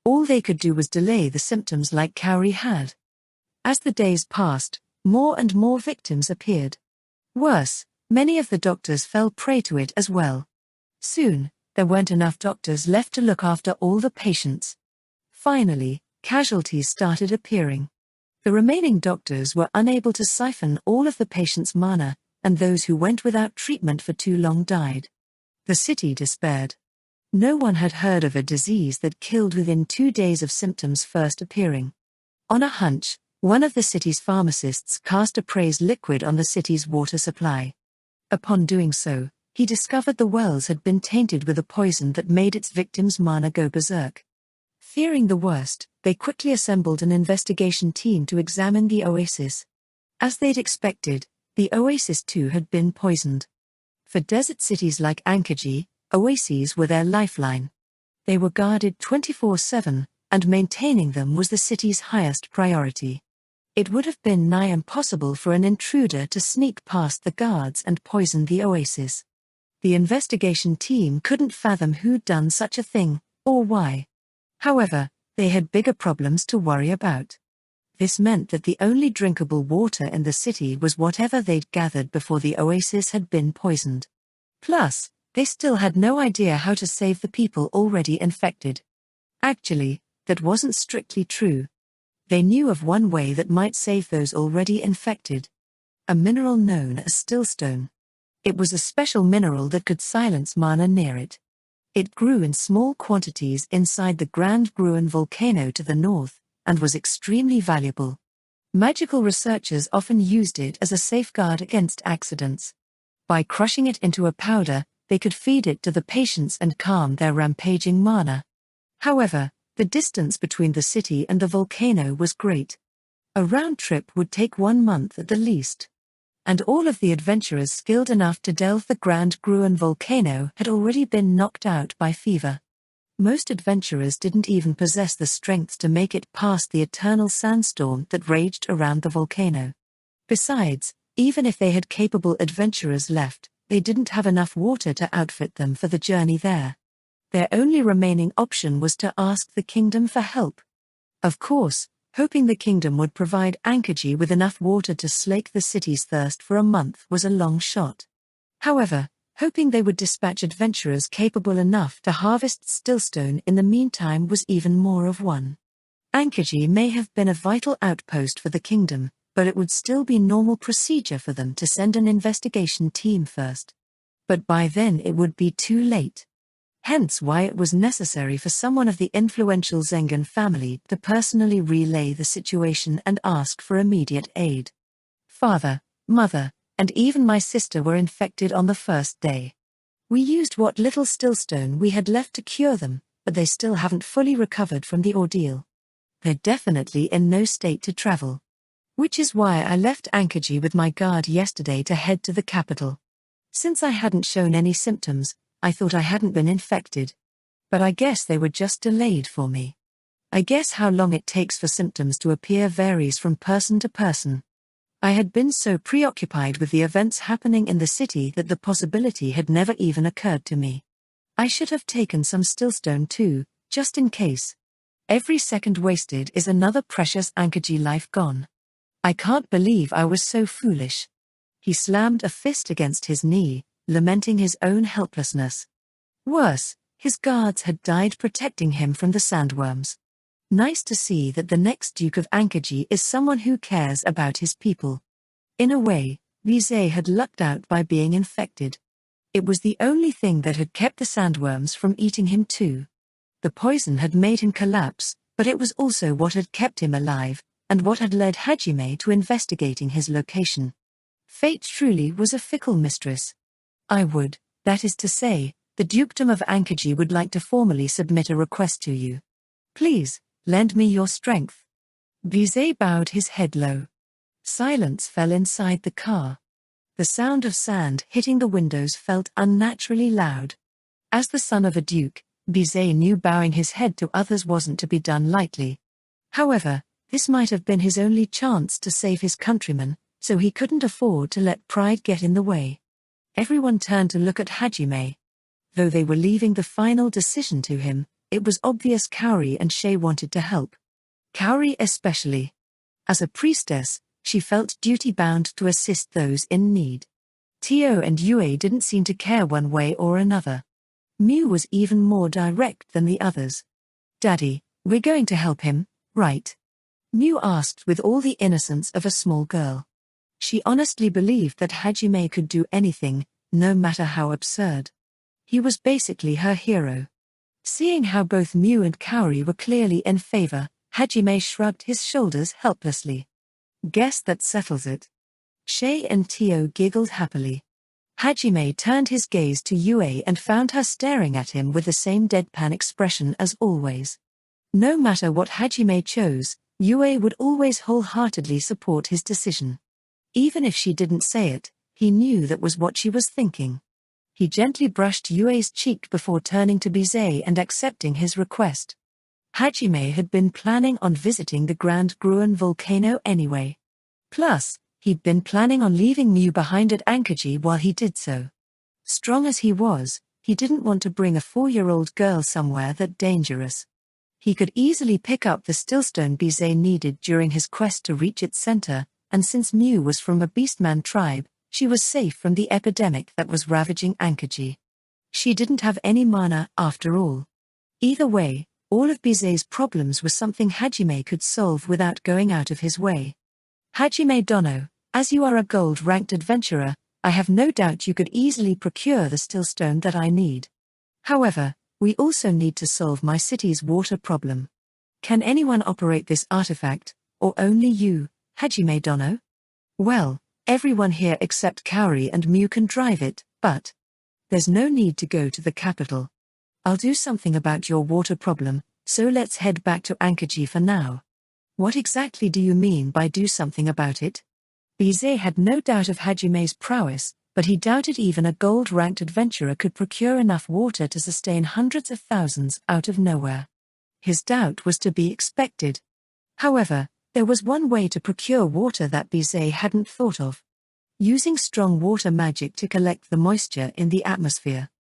All they could do was delay the symptoms like Kaori had. As the days passed, more and more victims appeared. Worse, many of the doctors fell prey to it as well. Soon, there weren't enough doctors left to look after all the patients. Finally, casualties started appearing. The remaining doctors were unable to siphon all of the patients' mana, and those who went without treatment for too long died. The city despaired. No one had heard of a disease that killed within 2 days of symptoms first appearing. On a hunch, one of the city's pharmacists cast a praise liquid on the city's water supply. Upon doing so, he discovered the wells had been tainted with a poison that made its victims' mana go berserk. Fearing the worst, they quickly assembled an investigation team to examine the oasis. As they'd expected, the oasis too had been poisoned. For desert cities like Ankajian, oases were their lifeline. They were guarded 24/7, and maintaining them was the city's highest priority. It would have been nigh impossible for an intruder to sneak past the guards and poison the oasis. The investigation team couldn't fathom who'd done such a thing, or why. However, they had bigger problems to worry about. This meant that the only drinkable water in the city was whatever they'd gathered before the oasis had been poisoned. Plus, they still had no idea how to save the people already infected. Actually, that wasn't strictly true. They knew of one way that might save those already infected. A mineral known as stillstone. It was a special mineral that could silence mana near it. It grew in small quantities inside the Grand Gruen Volcano to the north, and was extremely valuable. Magical researchers often used it as a safeguard against accidents. By crushing it into a powder, they could feed it to the patients and calm their rampaging mana. However, the distance between the city and the volcano was great. A round trip would take 1 month at the least. And all of the adventurers skilled enough to delve the Grand Gruen Volcano had already been knocked out by fever. Most adventurers didn't even possess the strength to make it past the eternal sandstorm that raged around the volcano. Besides, even if they had capable adventurers left, they didn't have enough water to outfit them for the journey there. Their only remaining option was to ask the kingdom for help. Of course, hoping the kingdom would provide Ankajian with enough water to slake the city's thirst for a month was a long shot. However, hoping they would dispatch adventurers capable enough to harvest stillstone in the meantime was even more of one. Ankajian may have been a vital outpost for the kingdom, but it would still be normal procedure for them to send an investigation team first. But by then it would be too late. Hence why it was necessary for someone of the influential Zengan family to personally relay the situation and ask for immediate aid. Father, mother, and even my sister were infected on the first day. We used what little stillstone we had left to cure them, but they still haven't fully recovered from the ordeal. They're definitely in no state to travel. Which is why I left Ankajian with my guard yesterday to head to the capital. Since I hadn't shown any symptoms, I thought I hadn't been infected. But I guess they were just delayed for me. I guess how long it takes for symptoms to appear varies from person to person. I had been so preoccupied with the events happening in the city that the possibility had never even occurred to me. I should have taken some stillstone too, just in case. Every second wasted is another precious Ankajian life gone. I can't believe I was so foolish. He slammed a fist against his knee, lamenting his own helplessness. Worse, his guards had died protecting him from the sandworms. Nice to see that the next Duke of Ankajian is someone who cares about his people. In a way, Bize had lucked out by being infected. It was the only thing that had kept the sandworms from eating him too. The poison had made him collapse, but it was also what had kept him alive, and what had led Hajime to investigating his location. Fate truly was a fickle mistress. That is to say, the Dukedom of Ankajian would like to formally submit a request to you. Please, lend me your strength. Bize bowed his head low. Silence fell inside the car. The sound of sand hitting the windows felt unnaturally loud. As the son of a duke, Bize knew bowing his head to others wasn't to be done lightly. However, this might have been his only chance to save his countrymen, so he couldn't afford to let pride get in the way. Everyone turned to look at Hajime. Though they were leaving the final decision to him, it was obvious Kaori and Shay wanted to help. Kaori especially. As a priestess, she felt duty-bound to assist those in need. Tio and Yue didn't seem to care one way or another. Miu was even more direct than the others. "Daddy, we're going to help him, right?" Miu asked with all the innocence of a small girl. She honestly believed that Hajime could do anything, no matter how absurd. He was basically her hero. Seeing how both Miu and Kaori were clearly in favor, Hajime shrugged his shoulders helplessly. "Guess that settles it." Shay and Tio giggled happily. Hajime turned his gaze to Yue and found her staring at him with the same deadpan expression as always. No matter what Hajime chose, Yue would always wholeheartedly support his decision. Even if she didn't say it, he knew that was what she was thinking. He gently brushed Yue's cheek before turning to Bize and accepting his request. Hajime had been planning on visiting the Grand Gruen Volcano anyway. Plus, he'd been planning on leaving Miu behind at Ankajian while he did so. Strong as he was, he didn't want to bring a 4-year-old girl somewhere that dangerous. He could easily pick up the stillstone Bize needed during his quest to reach its center, and since Miu was from a beastman tribe, she was safe from the epidemic that was ravaging Ankajian. She didn't have any mana after all. Either way, all of Bize's problems were something Hajime could solve without going out of his way. "Hajime Dono, as you are a gold-ranked adventurer, I have no doubt you could easily procure the stillstone that I need. However, we also need to solve my city's water problem. Can anyone operate this artifact, or only you, Hajime Dono?" "Well, everyone here except Kaori and Miu can drive it, but there's no need to go to the capital. I'll do something about your water problem, so let's head back to Ankajian for now." "What exactly do you mean by do something about it?" Bize had no doubt of Hajime's prowess, but he doubted even a gold-ranked adventurer could procure enough water to sustain hundreds of thousands out of nowhere. His doubt was to be expected. However, there was one way to procure water that Bize hadn't thought of. Using strong water magic to collect the moisture in the atmosphere.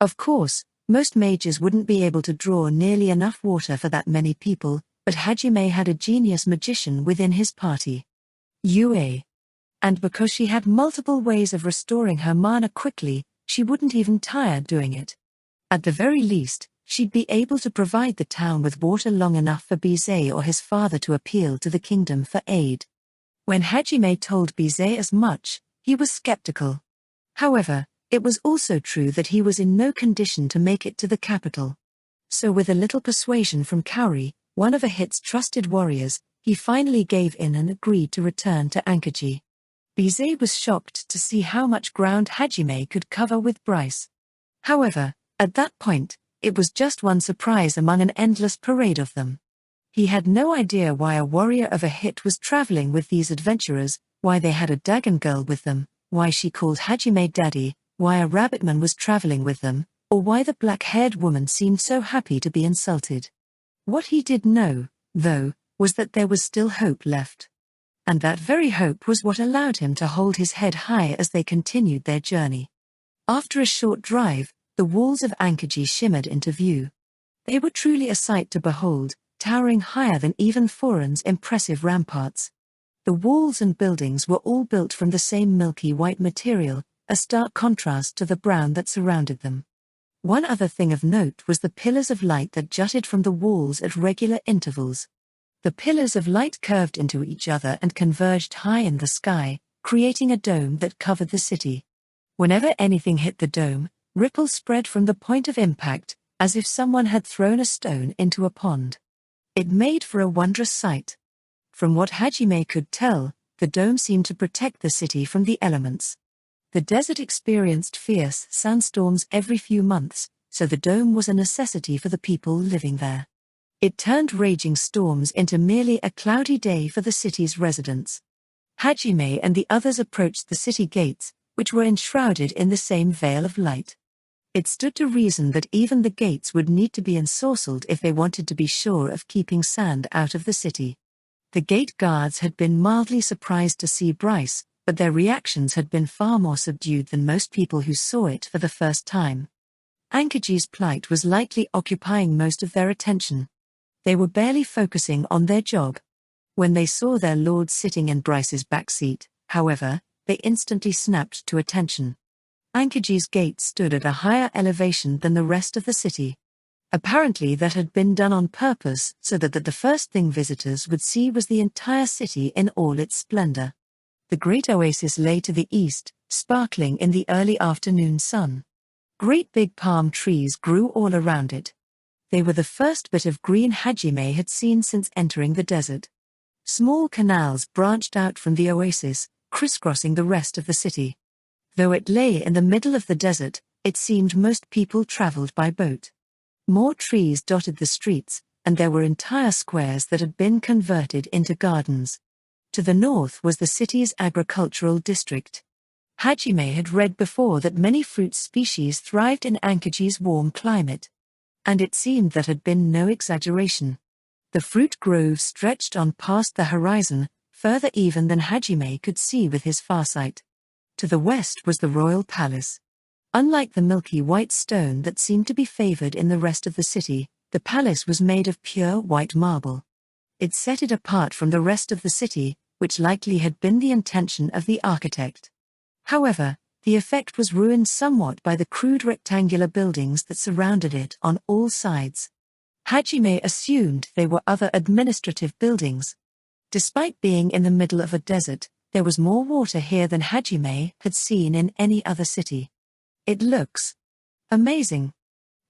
Of course, most mages wouldn't be able to draw nearly enough water for that many people, but Hajime had a genius magician within his party. Yue. And because she had multiple ways of restoring her mana quickly, she wouldn't even tire doing it. At the very least, she'd be able to provide the town with water long enough for Bize or his father to appeal to the kingdom for aid. When Hajime told Bize as much, he was skeptical. However, it was also true that he was in no condition to make it to the capital. So with a little persuasion from Kaori, one of Ahit's trusted warriors, he finally gave in and agreed to return to Ankajian. Bize was shocked to see how much ground Hajime could cover with Bryce. However, at that point, it was just one surprise among an endless parade of them. He had no idea why a warrior of Ahit was traveling with these adventurers, why they had a Dagon girl with them, why she called Hajime daddy, why a rabbitman was traveling with them, or why the black-haired woman seemed so happy to be insulted. What he did know, though, was that there was still hope left. And that very hope was what allowed him to hold his head high as they continued their journey. After a short drive, the walls of Ankajian shimmered into view. They were truly a sight to behold, towering higher than even Foran's impressive ramparts. The walls and buildings were all built from the same milky white material, a stark contrast to the brown that surrounded them. One other thing of note was the pillars of light that jutted from the walls at regular intervals. The pillars of light curved into each other and converged high in the sky, creating a dome that covered the city. Whenever anything hit the dome, ripples spread from the point of impact, as if someone had thrown a stone into a pond. It made for a wondrous sight. From what Hajime could tell, the dome seemed to protect the city from the elements. The desert experienced fierce sandstorms every few months, so the dome was a necessity for the people living there. It turned raging storms into merely a cloudy day for the city's residents. Hajime and the others approached the city gates, which were enshrouded in the same veil of light. It stood to reason that even the gates would need to be ensorcelled if they wanted to be sure of keeping sand out of the city. The gate guards had been mildly surprised to see Bryce, but their reactions had been far more subdued than most people who saw it for the first time. Ankaji's plight was likely occupying most of their attention. They were barely focusing on their job. When they saw their lord sitting in Bryce's backseat, however, they instantly snapped to attention. Ankaji's gate stood at a higher elevation than the rest of the city. Apparently that had been done on purpose so that the first thing visitors would see was the entire city in all its splendor. The great oasis lay to the east, sparkling in the early afternoon sun. Great big palm trees grew all around it. They were the first bit of green Hajime had seen since entering the desert. Small canals branched out from the oasis, crisscrossing the rest of the city. Though it lay in the middle of the desert, it seemed most people traveled by boat. More trees dotted the streets, and there were entire squares that had been converted into gardens. To the north was the city's agricultural district. Hajime had read before that many fruit species thrived in Ankaji's warm climate. And it seemed that had been no exaggeration. The fruit groves stretched on past the horizon, further even than Hajime could see with his farsight. To the west was the royal palace. Unlike the milky white stone that seemed to be favored in the rest of the city, the palace was made of pure white marble. It set it apart from the rest of the city, which likely had been the intention of the architect. However, the effect was ruined somewhat by the crude rectangular buildings that surrounded it on all sides. Hajime assumed they were other administrative buildings. Despite being in the middle of a desert, there was more water here than Hajime had seen in any other city. It looks amazing.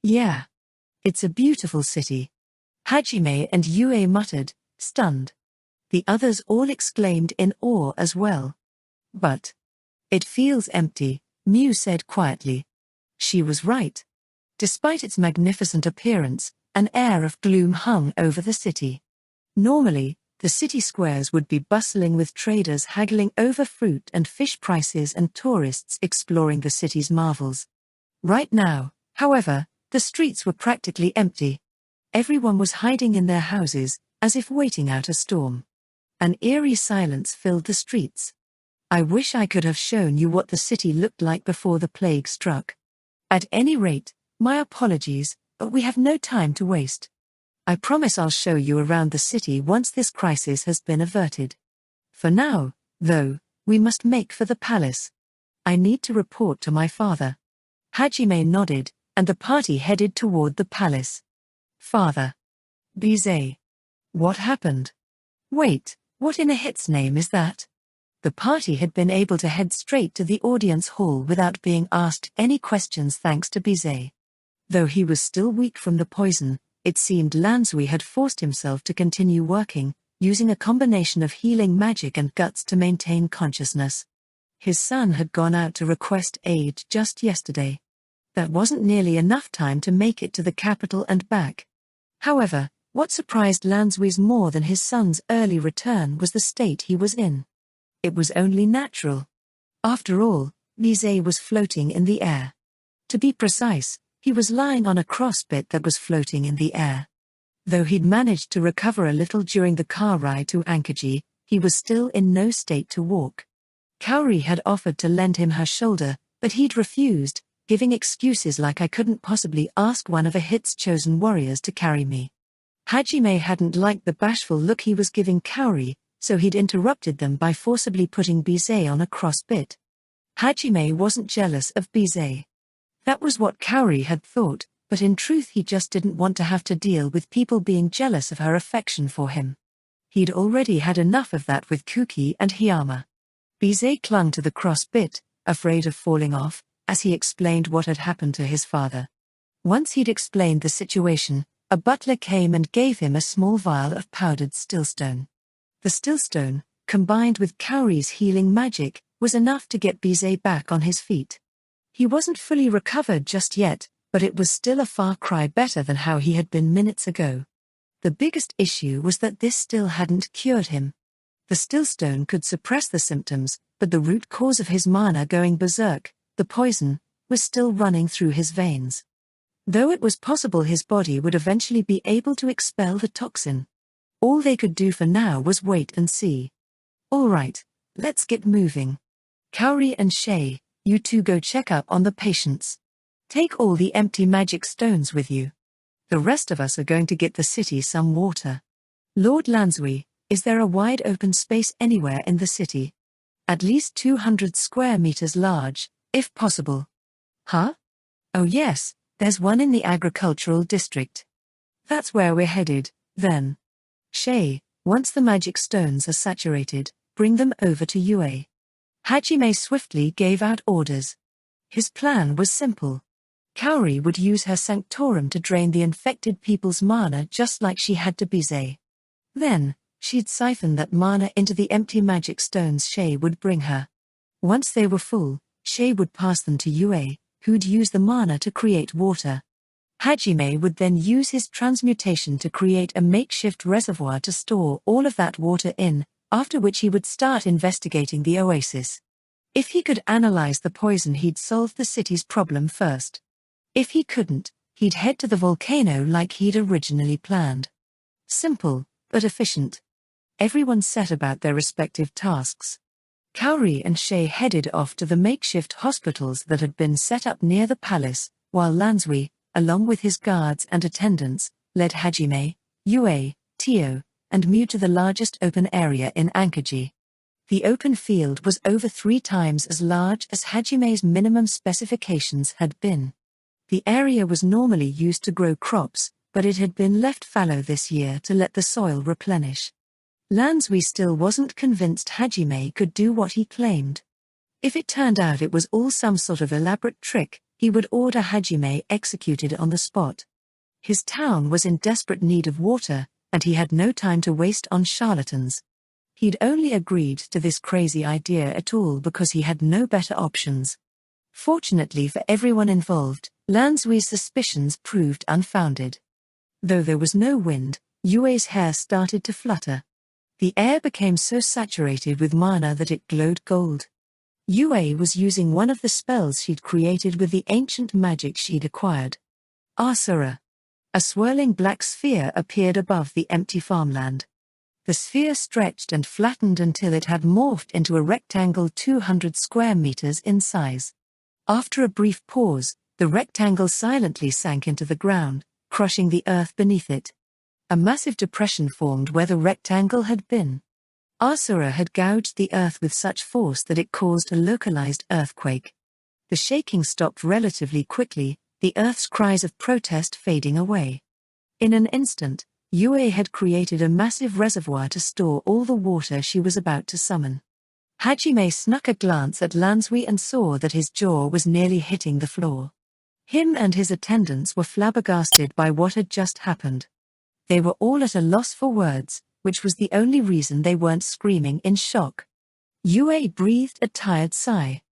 Yeah. It's a beautiful city. Hajime and Yue muttered, stunned. The others all exclaimed in awe as well. But it feels empty, Miu said quietly. She was right. Despite its magnificent appearance, an air of gloom hung over the city. Normally, the city squares would be bustling with traders haggling over fruit and fish prices and tourists exploring the city's marvels. Right now, however, the streets were practically empty. Everyone was hiding in their houses, as if waiting out a storm. An eerie silence filled the streets. I wish I could have shown you what the city looked like before the plague struck. At any rate, my apologies, but we have no time to waste. I promise I'll show you around the city once this crisis has been averted. For now, though, we must make for the palace. I need to report to my father. Hajime nodded, and the party headed toward the palace. Father. Bize. What happened? Wait, what in a hit's name is that? The party had been able to head straight to the audience hall without being asked any questions thanks to Bize. Though he was still weak from the poison, it seemed Lansui had forced himself to continue working, using a combination of healing magic and guts to maintain consciousness. His son had gone out to request aid just yesterday. That wasn't nearly enough time to make it to the capital and back. However, what surprised Lansui's more than his son's early return was the state he was in. It was only natural. After all, Bize was floating in the air. To be precise, he was lying on a crossbit that was floating in the air. Though he'd managed to recover a little during the car ride to Ankaji, he was still in no state to walk. Kaori had offered to lend him her shoulder, but he'd refused, giving excuses like I couldn't possibly ask one of Ahit's chosen warriors to carry me. Hajime hadn't liked the bashful look he was giving Kaori, so he'd interrupted them by forcibly putting Bize on a crossbit. Hajime wasn't jealous of Bize. That was what Kaori had thought, but in truth he just didn't want to have to deal with people being jealous of her affection for him. He'd already had enough of that with Kuki and Hiyama. Bize clung to the crossbit, afraid of falling off, as he explained what had happened to his father. Once he'd explained the situation, a butler came and gave him a small vial of powdered stillstone. The stillstone, combined with Kaori's healing magic, was enough to get Bize back on his feet. He wasn't fully recovered just yet, but it was still a far cry better than how he had been minutes ago. The biggest issue was that this still hadn't cured him. The stillstone could suppress the symptoms, but the root cause of his mana going berserk, the poison, was still running through his veins. Though it was possible his body would eventually be able to expel the toxin. All they could do for now was wait and see. All right, let's get moving. Kaori and Shay, you two go check up on the patients. Take all the empty magic stones with you. The rest of us are going to get the city some water. Lord Lansui, is there a wide open space anywhere in the city? At least 200 square meters large, if possible. Huh? Oh yes, there's one in the agricultural district. That's where we're headed, then. Shay, once the magic stones are saturated, bring them over to Yue. Hajime swiftly gave out orders. His plan was simple. Kaori would use her sanctorum to drain the infected people's mana just like she had to Bize. Then, she'd siphon that mana into the empty magic stones Shay would bring her. Once they were full, Shay would pass them to Yue, who'd use the mana to create water. Hajime would then use his transmutation to create a makeshift reservoir to store all of that water in, after which he would start investigating the oasis. If he could analyze the poison, he'd solve the city's problem first. If he couldn't, he'd head to the volcano like he'd originally planned. Simple, but efficient. Everyone set about their respective tasks. Kaori and Shay headed off to the makeshift hospitals that had been set up near the palace, while Lansui, along with his guards and attendants, led Hajime, Yue, Tio, and Mew to the largest open area in Ankaji. The open field was over 3 times as large as Hajime's minimum specifications had been. The area was normally used to grow crops, but it had been left fallow this year to let the soil replenish. Lansui still wasn't convinced Hajime could do what he claimed. If it turned out it was all some sort of elaborate trick, he would order Hajime executed on the spot. His town was in desperate need of water, and he had no time to waste on charlatans. He'd only agreed to this crazy idea at all because he had no better options. Fortunately for everyone involved, Lansui's suspicions proved unfounded. Though there was no wind, Yue's hair started to flutter. The air became so saturated with mana that it glowed gold. Yue was using one of the spells she'd created with the ancient magic she'd acquired. Asura. A swirling black sphere appeared above the empty farmland. The sphere stretched and flattened until it had morphed into a rectangle 200 square meters in size. After a brief pause, the rectangle silently sank into the ground, crushing the earth beneath it. A massive depression formed where the rectangle had been. Asura had gouged the earth with such force that it caused a localized earthquake. The shaking stopped relatively quickly, the earth's cries of protest fading away. In an instant, Yue had created a massive reservoir to store all the water she was about to summon. Hajime snuck a glance at Lansui and saw that his jaw was nearly hitting the floor. Him and his attendants were flabbergasted by what had just happened. They were all at a loss for words, which was the only reason they weren't screaming in shock. Yue breathed a tired sigh.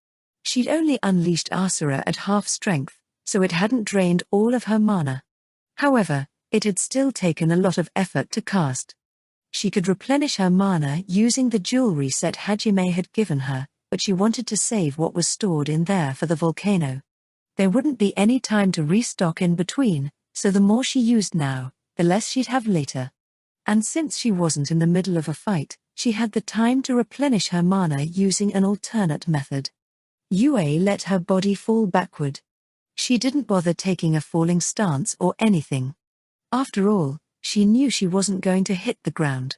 She'd only unleashed Asura at half strength, so it hadn't drained all of her mana. However, it had still taken a lot of effort to cast. She could replenish her mana using the jewelry set Hajime had given her, but she wanted to save what was stored in there for the volcano. There wouldn't be any time to restock in between, so the more she used now, the less she'd have later. And since she wasn't in the middle of a fight, she had the time to replenish her mana using an alternate method. Yue let her body fall backward. She didn't bother taking a falling stance or anything. After all, she knew she wasn't going to hit the ground.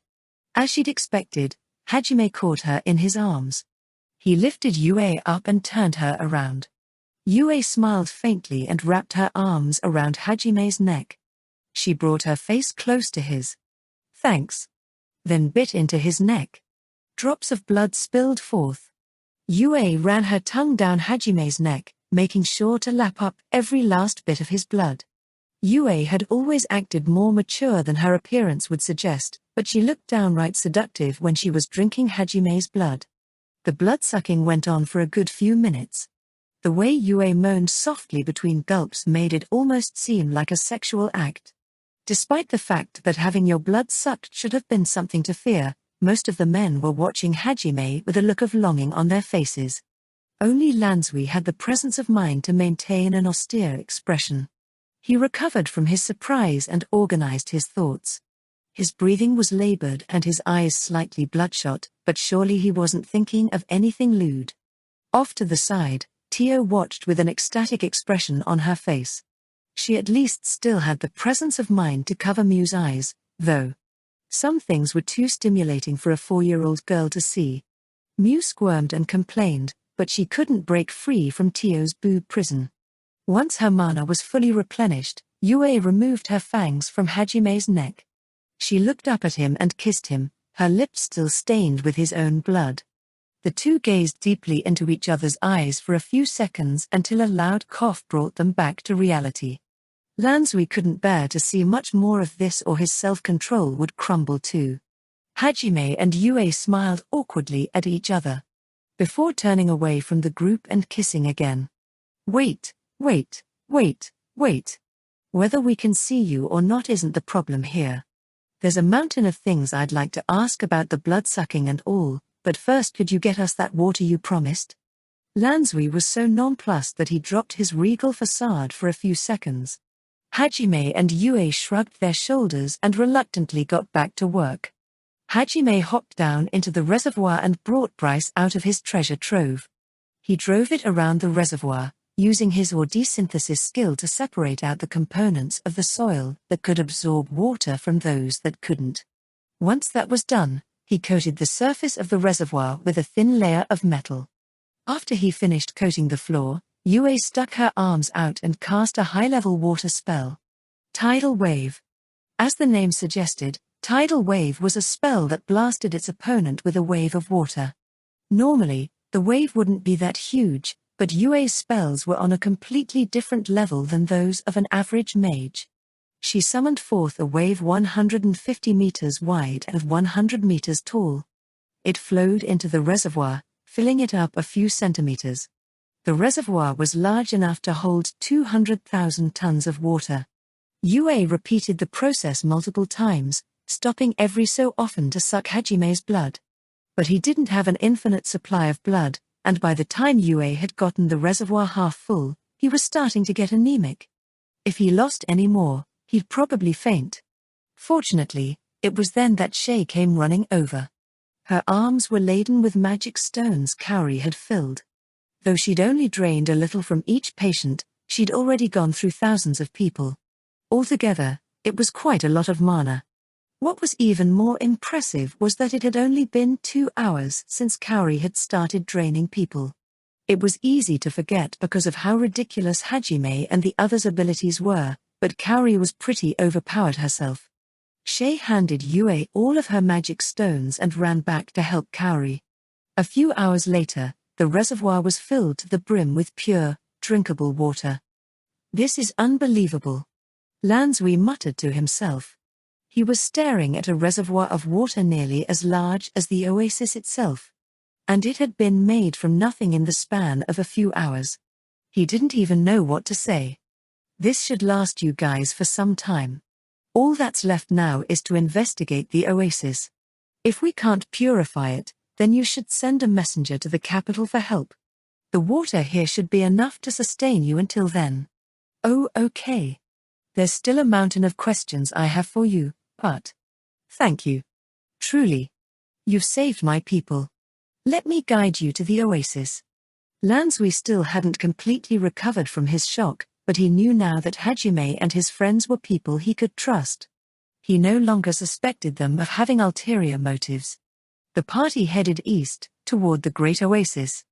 As she'd expected, Hajime caught her in his arms. He lifted Yue up and turned her around. Yue smiled faintly and wrapped her arms around Hajime's neck. She brought her face close to his. Thanks. Then bit into his neck. Drops of blood spilled forth. Yue ran her tongue down Hajime's neck, making sure to lap up every last bit of his blood. Yue had always acted more mature than her appearance would suggest, but she looked downright seductive when she was drinking Hajime's blood. The blood-sucking went on for a good few minutes. The way Yue moaned softly between gulps made it almost seem like a sexual act. Despite the fact that having your blood sucked should have been something to fear, most of the men were watching Hajime with a look of longing on their faces. Only Lansui had the presence of mind to maintain an austere expression. He recovered from his surprise and organized his thoughts. His breathing was labored and his eyes slightly bloodshot, but surely he wasn't thinking of anything lewd. Off to the side, Tio watched with an ecstatic expression on her face. She at least still had the presence of mind to cover Mew's eyes, though. Some things were too stimulating for a 4-year-old girl to see. Mew squirmed and complained, but she couldn't break free from Tio's boob prison. Once her mana was fully replenished, Yue removed her fangs from Hajime's neck. She looked up at him and kissed him, her lips still stained with his own blood. The two gazed deeply into each other's eyes for a few seconds until a loud cough brought them back to reality. Lansui couldn't bear to see much more of this, or his self-control would crumble too. Hajime and Yue smiled awkwardly at each other, before turning away from the group and kissing again. Wait. Whether we can see you or not isn't the problem here. There's a mountain of things I'd like to ask about the blood-sucking and all, but first could you get us that water you promised? Lansui was so nonplussed that he dropped his regal facade for a few seconds. Hajime and Yue shrugged their shoulders and reluctantly got back to work. Hajime hopped down into the reservoir and brought Bryce out of his treasure trove. He drove it around the reservoir, using his synthesis skill to separate out the components of the soil that could absorb water from those that couldn't. Once that was done, he coated the surface of the reservoir with a thin layer of metal. After he finished coating the floor, Yue stuck her arms out and cast a high-level water spell. Tidal Wave. As the name suggested, Tidal Wave was a spell that blasted its opponent with a wave of water. Normally, the wave wouldn't be that huge, but Yue's spells were on a completely different level than those of an average mage. She summoned forth a wave 150 meters wide and 100 meters tall. It flowed into the reservoir, filling it up a few centimeters. The reservoir was large enough to hold 200,000 tons of water. Yue repeated the process multiple times, stopping every so often to suck Hajime's blood. But he didn't have an infinite supply of blood, and by the time Yue had gotten the reservoir half full, he was starting to get anemic. If he lost any more, he'd probably faint. Fortunately, it was then that Shay came running over. Her arms were laden with magic stones Kaori had filled. Though she'd only drained a little from each patient, she'd already gone through thousands of people. Altogether, it was quite a lot of mana. What was even more impressive was that it had only been 2 hours since Kaori had started draining people. It was easy to forget because of how ridiculous Hajime and the others' abilities were, but Kaori was pretty overpowered herself. Shay handed Yue all of her magic stones and ran back to help Kaori. A few hours later, the reservoir was filled to the brim with pure, drinkable water. This is unbelievable. Lansui muttered to himself. He was staring at a reservoir of water nearly as large as the oasis itself. And it had been made from nothing in the span of a few hours. He didn't even know what to say. This should last you guys for some time. All that's left now is to investigate the oasis. If we can't purify it, then you should send a messenger to the capital for help. The water here should be enough to sustain you until then. Oh, okay. There's still a mountain of questions I have for you, but thank you. Truly. You've saved my people. Let me guide you to the oasis. Lansui still hadn't completely recovered from his shock, but he knew now that Hajime and his friends were people he could trust. He no longer suspected them of having ulterior motives. The party headed east, toward the great oasis.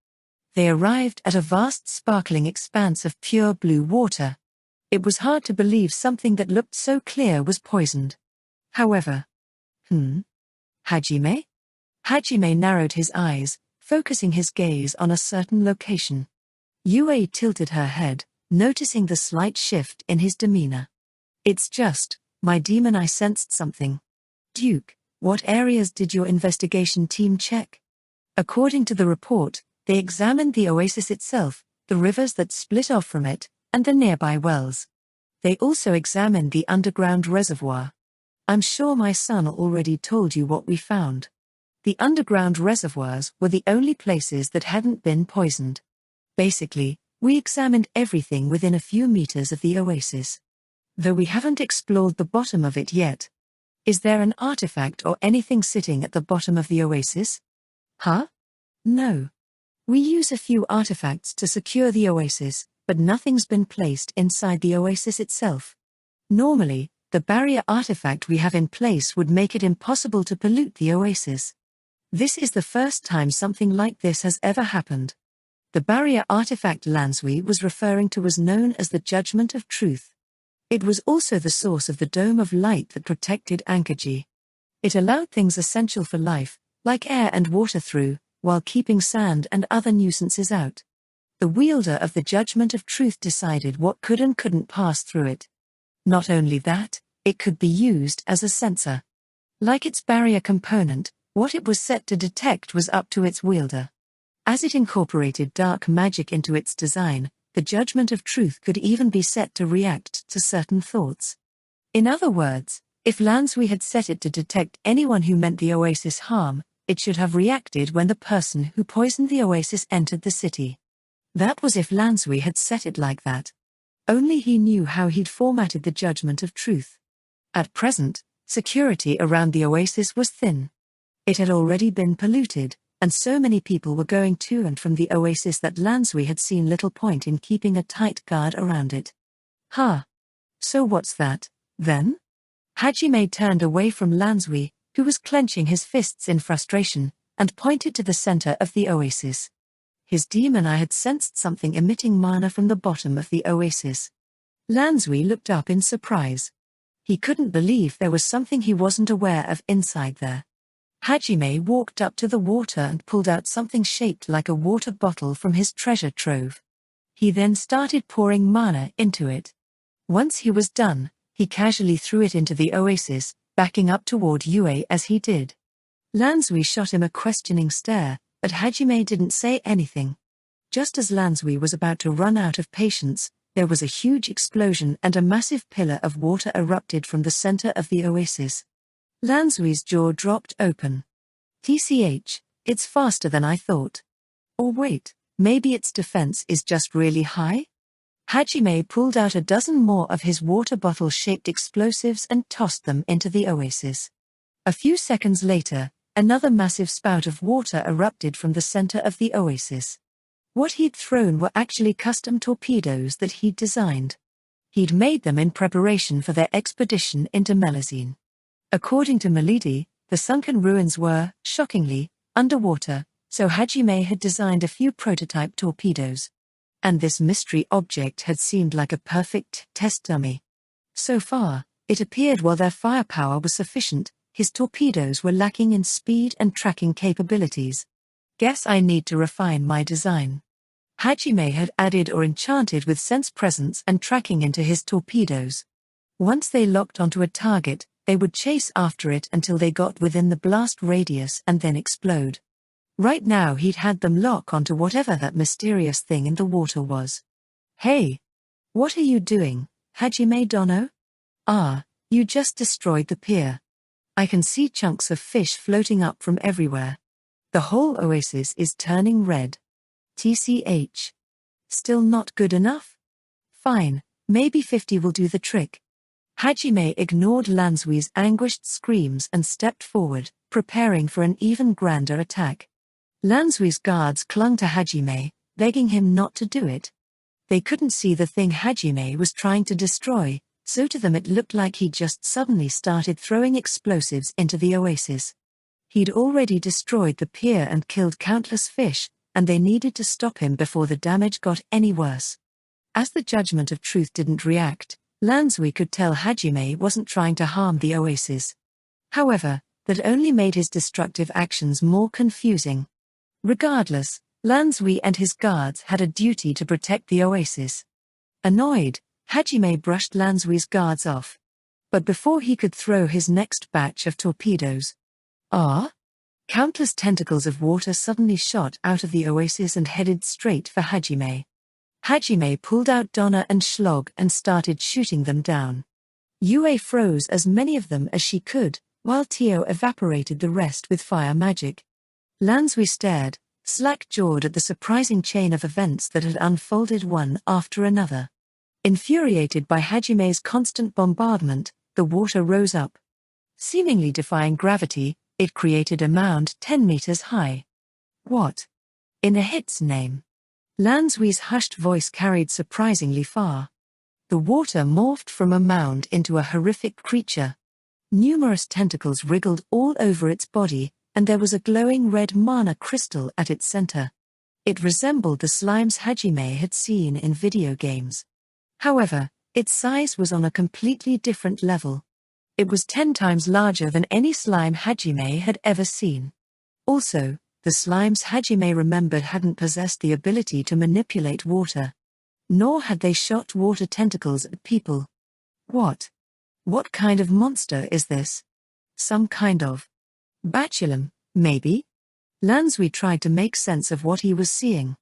They arrived at a vast sparkling expanse of pure blue water. It was hard to believe something that looked so clear was poisoned. However. Hajime? Hajime narrowed his eyes, focusing his gaze on a certain location. Yue tilted her head, noticing the slight shift in his demeanor. It's just, my demon, I sensed something. Duke, what areas did your investigation team check? According to the report, they examined the oasis itself, the rivers that split off from it, and the nearby wells. They also examined the underground reservoir. I'm sure my son already told you what we found. The underground reservoirs were the only places that hadn't been poisoned. Basically, we examined everything within a few meters of the oasis. Though we haven't explored the bottom of it yet. Is there an artifact or anything sitting at the bottom of the oasis? Huh? No. We use a few artifacts to secure the oasis, but nothing's been placed inside the oasis itself. Normally, the barrier artifact we have in place would make it impossible to pollute the oasis. This is the first time something like this has ever happened. The barrier artifact Lansui was referring to was known as the Judgment of Truth. It was also the source of the dome of light that protected Ankaji. It allowed things essential for life, like air and water through, while keeping sand and other nuisances out. The wielder of the Judgment of Truth decided what could and couldn't pass through it. Not only that, it could be used as a sensor. Like its barrier component, what it was set to detect was up to its wielder. As it incorporated dark magic into its design, the Judgment of Truth could even be set to react to certain thoughts. In other words, if Lansui had set it to detect anyone who meant the oasis harm, it should have reacted when the person who poisoned the oasis entered the city. That was if Lansui had set it like that. Only he knew how he'd formatted the Judgment of Truth. At present, security around the oasis was thin. It had already been polluted, and so many people were going to and from the oasis that Lansui had seen little point in keeping a tight guard around it. So what's that, then? Hajime turned away from Lansui, who was clenching his fists in frustration, and pointed to the center of the oasis. His demon eye had sensed something emitting mana from the bottom of the oasis. Lansui looked up in surprise. He couldn't believe there was something he wasn't aware of inside there. Hajime walked up to the water and pulled out something shaped like a water bottle from his treasure trove. He then started pouring mana into it. Once he was done, he casually threw it into the oasis, backing up toward Yue as he did. Lansui shot him a questioning stare, but Hajime didn't say anything. Just as Lansui was about to run out of patience, there was a huge explosion and a massive pillar of water erupted from the center of the oasis. Lansui's jaw dropped open. TCH, it's faster than I thought. Or wait, maybe its defense is just really high? Hajime pulled out a dozen more of his water bottle-shaped explosives and tossed them into the oasis. A few seconds later, another massive spout of water erupted from the center of the oasis. What he'd thrown were actually custom torpedoes that he'd designed. He'd made them in preparation for their expedition into Melazine. According to Melidi, the sunken ruins were, shockingly, underwater, so Hajime had designed a few prototype torpedoes. And this mystery object had seemed like a perfect test dummy. So far, it appeared while their firepower was sufficient, his torpedoes were lacking in speed and tracking capabilities. Guess I need to refine my design. Hajime had added or enchanted with sense presence and tracking into his torpedoes. Once they locked onto a target, they would chase after it until they got within the blast radius and then explode. Right now he'd had them lock onto whatever that mysterious thing in the water was. Hey! What are you doing, Hajime Dono? You just destroyed the pier. I can see chunks of fish floating up from everywhere. The whole oasis is turning red. TCH. Still not good enough? Fine, maybe 50 will do the trick. Hajime ignored Lansui's anguished screams and stepped forward, preparing for an even grander attack. Lansui's guards clung to Hajime, begging him not to do it. They couldn't see the thing Hajime was trying to destroy, so to them it looked like he just suddenly started throwing explosives into the oasis. He'd already destroyed the pier and killed countless fish, and they needed to stop him before the damage got any worse. As the Judgment of Truth didn't react, Lansui could tell Hajime wasn't trying to harm the oasis. However, that only made his destructive actions more confusing. Regardless, Lansui and his guards had a duty to protect the oasis. Annoyed, Hajime brushed Lansui's guards off. But before he could throw his next batch of torpedoes, countless tentacles of water suddenly shot out of the oasis and headed straight for Hajime. Hajime pulled out Donna and Schlog and started shooting them down. Yue froze as many of them as she could, while Tio evaporated the rest with fire magic. Lansui stared, slack-jawed at the surprising chain of events that had unfolded one after another. Infuriated by Hajime's constant bombardment, the water rose up. Seemingly defying gravity, it created a mound 10 meters high. What? In a hit's name? Lansui's hushed voice carried surprisingly far. The water morphed from a mound into a horrific creature. Numerous tentacles wriggled all over its body, and there was a glowing red mana crystal at its center. It resembled the slimes Hajime had seen in video games. However, its size was on a completely different level. It was 10 times larger than any slime Hajime had ever seen. Also, the slimes Hajime remembered hadn't possessed the ability to manipulate water. Nor had they shot water tentacles at people. What kind of monster is this? Some kind of Bacillum, maybe? Lansui tried to make sense of what he was seeing.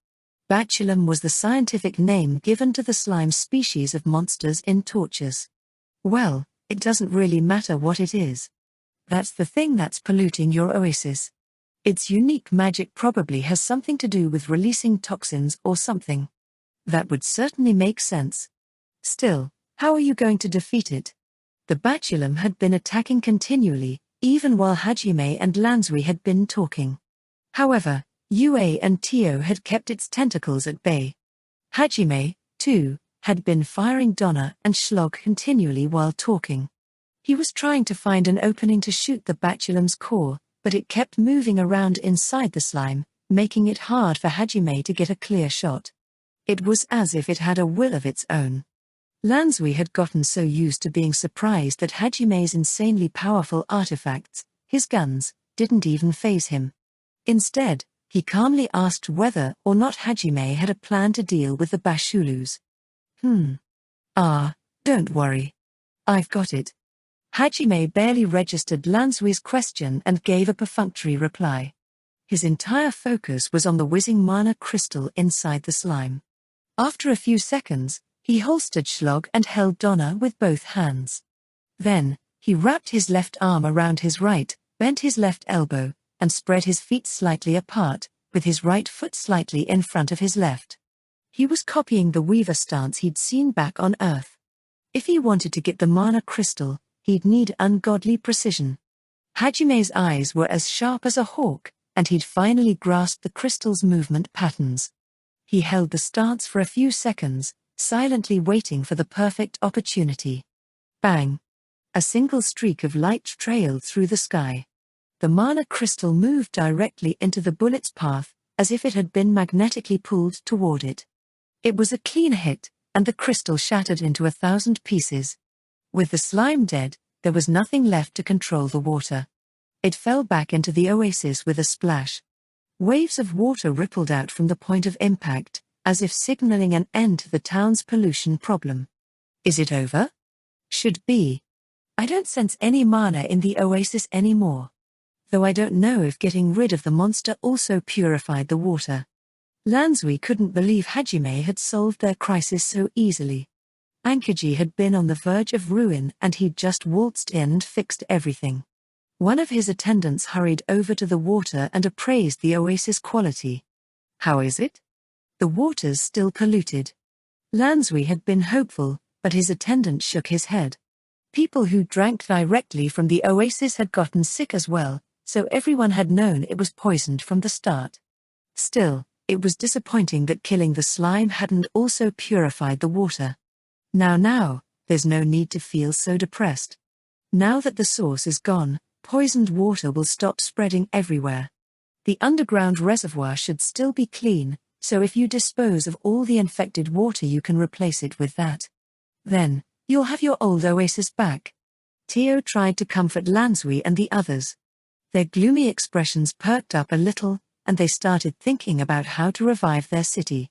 Bacillum was the scientific name given to the slime species of monsters in tortures. Well, it doesn't really matter what it is. That's the thing that's polluting your oasis. Its unique magic probably has something to do with releasing toxins or something. That would certainly make sense. Still, how are you going to defeat it? The Bacillum had been attacking continually, even while Hajime and Lansui had been talking. However, Yue and Tio had kept its tentacles at bay. Hajime, too, had been firing Donna and Schlog continually while talking. He was trying to find an opening to shoot the Bacillum's core, but it kept moving around inside the slime, making it hard for Hajime to get a clear shot. It was as if it had a will of its own. Lansui had gotten so used to being surprised that Hajime's insanely powerful artifacts, his guns, didn't even faze him. Instead, he calmly asked whether or not Hajime had a plan to deal with the Bashulus. Don't worry. I've got it. Hajime barely registered Lansui's question and gave a perfunctory reply. His entire focus was on the whizzing mana crystal inside the slime. After a few seconds, he holstered Schlog and held Donna with both hands. Then, he wrapped his left arm around his right, bent his left elbow, and spread his feet slightly apart, with his right foot slightly in front of his left. He was copying the Weaver stance he'd seen back on Earth. If he wanted to get the mana crystal, he'd need ungodly precision. Hajime's eyes were as sharp as a hawk, and he'd finally grasped the crystal's movement patterns. He held the stance for a few seconds, silently waiting for the perfect opportunity. Bang! A single streak of light trailed through the sky. The mana crystal moved directly into the bullet's path, as if it had been magnetically pulled toward it. It was a clean hit, and the crystal shattered into 1,000 pieces. With the slime dead, there was nothing left to control the water. It fell back into the oasis with a splash. Waves of water rippled out from the point of impact, as if signaling an end to the town's pollution problem. Is it over? Should be. I don't sense any mana in the oasis anymore. Though I don't know if getting rid of the monster also purified the water. Lansui couldn't believe Hajime had solved their crisis so easily. Ankajian had been on the verge of ruin and he'd just waltzed in and fixed everything. One of his attendants hurried over to the water and appraised the oasis quality. How is it? The water's still polluted. Lansui had been hopeful, but his attendant shook his head. People who drank directly from the oasis had gotten sick as well, so everyone had known it was poisoned from the start. Still, it was disappointing that killing the slime hadn't also purified the water. Now, there's no need to feel so depressed. Now that the source is gone, poisoned water will stop spreading everywhere. The underground reservoir should still be clean, so if you dispose of all the infected water you can replace it with that. Then, you'll have your old oasis back. Tio tried to comfort Lansui and the others. Their gloomy expressions perked up a little, and they started thinking about how to revive their city.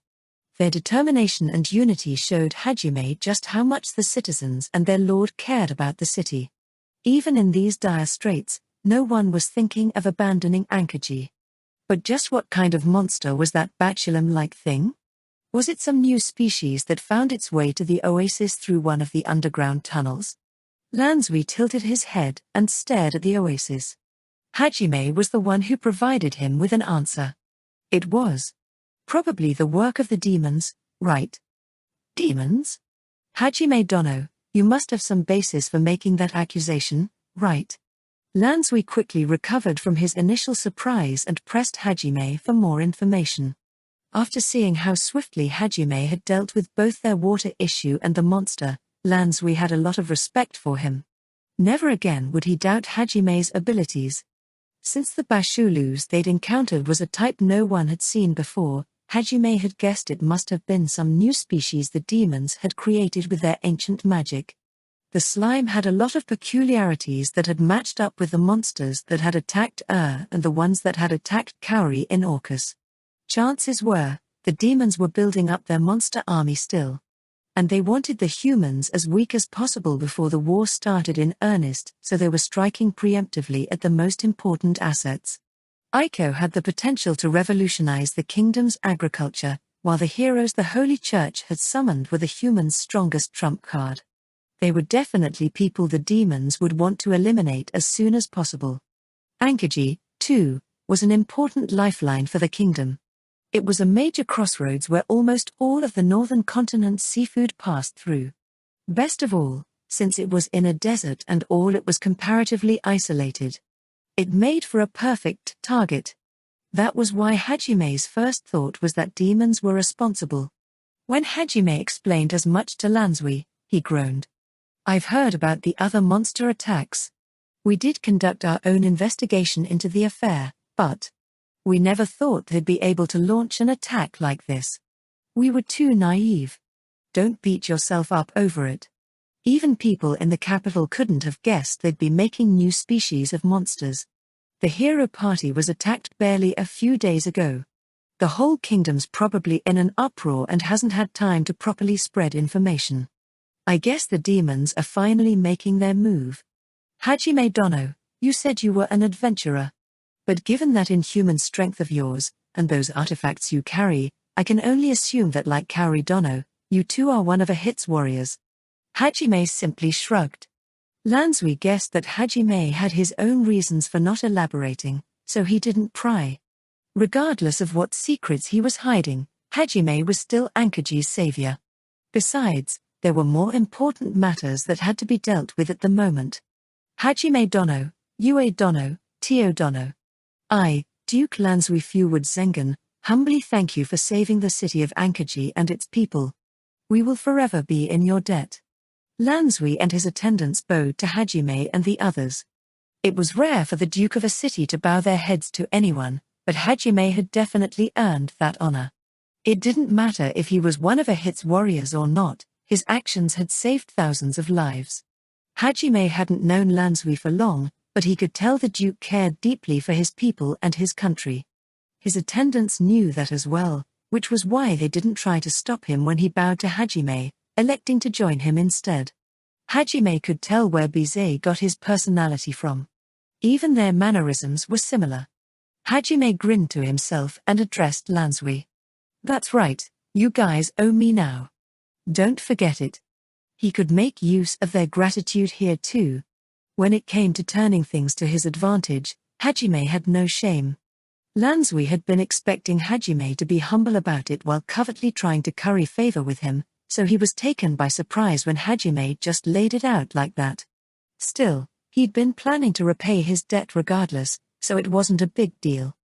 Their determination and unity showed Hajime just how much the citizens and their lord cared about the city. Even in these dire straits, no one was thinking of abandoning Ankajian. But just what kind of monster was that Bacillum-like thing? Was it some new species that found its way to the oasis through one of the underground tunnels? Lansui tilted his head and stared at the oasis. Hajime was the one who provided him with an answer. It was probably the work of the demons, right? Demons? Hajime Dono, you must have some basis for making that accusation, right? Lansui quickly recovered from his initial surprise and pressed Hajime for more information. After seeing how swiftly Hajime had dealt with both their water issue and the monster, Lansui had a lot of respect for him. Never again would he doubt Hajime's abilities. Since the Bashulus they'd encountered was a type no one had seen before, Hajime had guessed it must have been some new species the demons had created with their ancient magic. The slime had a lot of peculiarities that had matched up with the monsters that had attacked and the ones that had attacked Kaori in Orcus. Chances were, the demons were building up their monster army still. And they wanted the humans as weak as possible before the war started in earnest, so they were striking preemptively at the most important assets. Aiko had the potential to revolutionize the kingdom's agriculture, while the heroes the Holy Church had summoned were the humans' strongest trump card. They were definitely people the demons would want to eliminate as soon as possible. Ankajian, too, was an important lifeline for the kingdom. It was a major crossroads where almost all of the northern continent's seafood passed through. Best of all, since it was in a desert and all it was comparatively isolated. It made for a perfect target. That was why Hajime's first thought was that demons were responsible. When Hajime explained as much to Lansui, he groaned. "I've heard about the other monster attacks. We did conduct our own investigation into the affair, but we never thought they'd be able to launch an attack like this. We were too naive. Don't beat yourself up over it. Even people in the capital couldn't have guessed they'd be making new species of monsters. The hero party was attacked barely a few days ago. The whole kingdom's probably in an uproar and hasn't had time to properly spread information. I guess the demons are finally making their move. Hajime Dono, you said you were an adventurer. But given that inhuman strength of yours, and those artifacts you carry, I can only assume that like Kaori Dono, you too are one of a hit's warriors." Hajime simply shrugged. Lansui guessed that Hajime had his own reasons for not elaborating, so he didn't pry. Regardless of what secrets he was hiding, Hajime was still Ankaji's savior. Besides, there were more important matters that had to be dealt with at the moment. "Hajime Dono, Yue Dono, Tio Dono. I, Duke Lansui Fuwood Zengen, humbly thank you for saving the city of Ankaji and its people. We will forever be in your debt." Lansui and his attendants bowed to Hajime and the others. It was rare for the Duke of a city to bow their heads to anyone, but Hajime had definitely earned that honor. It didn't matter if he was one of a hit's warriors or not, his actions had saved thousands of lives. Hajime hadn't known Lansui for long, but he could tell the Duke cared deeply for his people and his country. His attendants knew that as well, which was why they didn't try to stop him when he bowed to Hajime, electing to join him instead. Hajime could tell where Bize got his personality from. Even their mannerisms were similar. Hajime grinned to himself and addressed Lansui. "That's right, you guys owe me now. Don't forget it." He could make use of their gratitude here too. When it came to turning things to his advantage, Hajime had no shame. Lansui had been expecting Hajime to be humble about it while covertly trying to curry favor with him, so he was taken by surprise when Hajime just laid it out like that. Still, he'd been planning to repay his debt regardless, so it wasn't a big deal.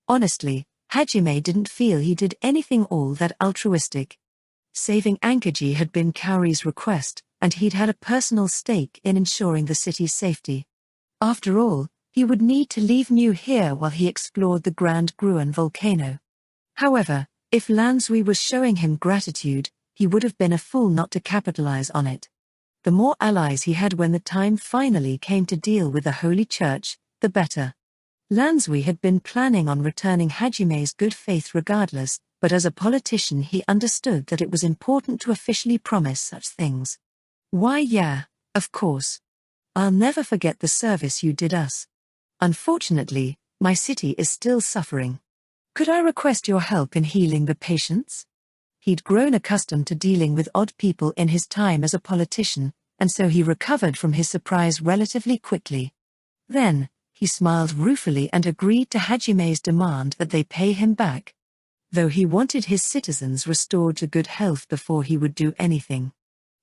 Honestly, Hajime didn't feel he did anything all that altruistic. Saving Ankaji had been Kaori's request, and he'd had a personal stake in ensuring the city's safety. After all, he would need to leave Mu here while he explored the Grand Gruen Volcano. However, if Lansui was showing him gratitude, he would have been a fool not to capitalize on it. The more allies he had when the time finally came to deal with the Holy Church, the better. Lansui had been planning on returning Hajime's good faith regardless, but as a politician he understood that it was important to officially promise such things. "Why yeah, of course. I'll never forget the service you did us. Unfortunately, my city is still suffering. Could I request your help in healing the patients?" He'd grown accustomed to dealing with odd people in his time as a politician, and so he recovered from his surprise relatively quickly. Then, he smiled ruefully and agreed to Hajime's demand that they pay him back. Though he wanted his citizens restored to good health before he would do anything.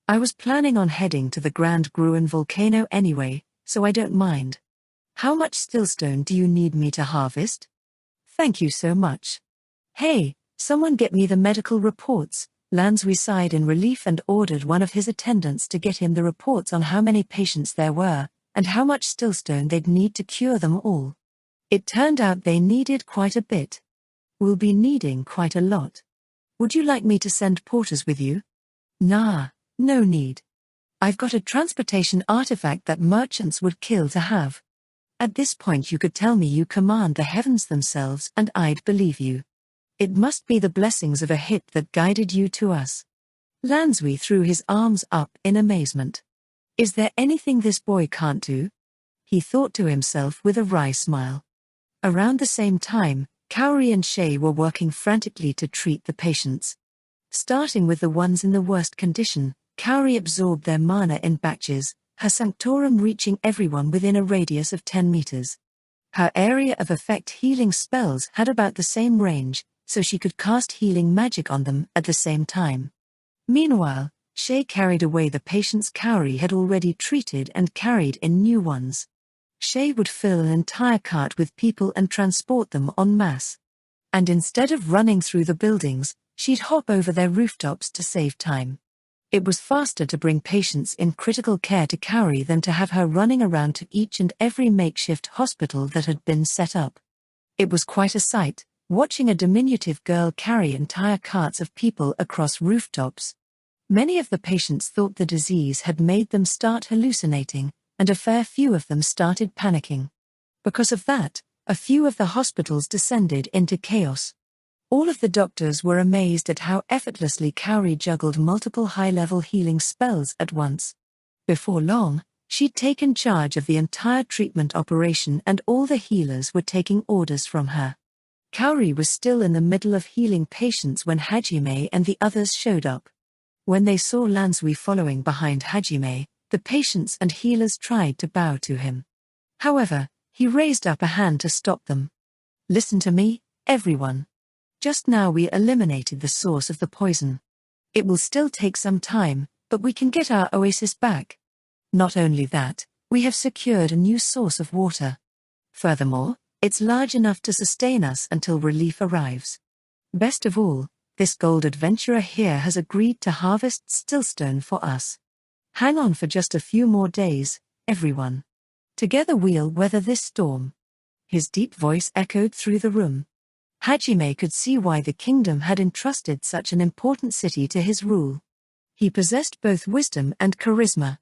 "I was planning on heading to the Grand Gruen Volcano anyway, so I don't mind. How much stillstone do you need me to harvest?" "Thank you so much." "Hey, someone get me the medical reports." Lansui sighed in relief and ordered one of his attendants to get him the reports on how many patients there were, and how much stillstone they'd need to cure them all. It turned out they needed quite a bit. We'll be needing quite a lot. Would you like me to send porters with you? Nah, no need. I've got a transportation artifact that merchants would kill to have. At this point you could tell me you command the heavens themselves and I'd believe you. It must be the blessings of a hit that guided you to us. Lansui threw his arms up in amazement. Is there anything this boy can't do? He thought to himself with a wry smile. Around the same time, Kaori and Shay were working frantically to treat the patients. Starting with the ones in the worst condition, Kaori absorbed their mana in batches, her sanctorum reaching everyone within a radius of 10 meters. Her area of effect healing spells had about the same range, so she could cast healing magic on them at the same time. Meanwhile, Shay carried away the patients Kaori had already treated and carried in new ones. Shay would fill an entire cart with people and transport them en masse. And instead of running through the buildings, she'd hop over their rooftops to save time. It was faster to bring patients in critical care to Kaori than to have her running around to each and every makeshift hospital that had been set up. It was quite a sight, watching a diminutive girl carry entire carts of people across rooftops. Many of the patients thought the disease had made them start hallucinating, and a fair few of them started panicking. Because of that, a few of the hospitals descended into chaos. All of the doctors were amazed at how effortlessly Kaori juggled multiple high-level healing spells at once. Before long, she'd taken charge of the entire treatment operation and all the healers were taking orders from her. Kaori was still in the middle of healing patients when Hajime and the others showed up. When they saw Lansui following behind Hajime, the patients and healers tried to bow to him. However, he raised up a hand to stop them. Listen to me, everyone. Just now we eliminated the source of the poison. It will still take some time, but we can get our oasis back. Not only that, we have secured a new source of water. Furthermore, it's large enough to sustain us until relief arrives. Best of all, this gold adventurer here has agreed to harvest stillstone for us. Hang on for just a few more days, everyone. Together we'll weather this storm. His deep voice echoed through the room. Hajime could see why the kingdom had entrusted such an important city to his rule. He possessed both wisdom and charisma.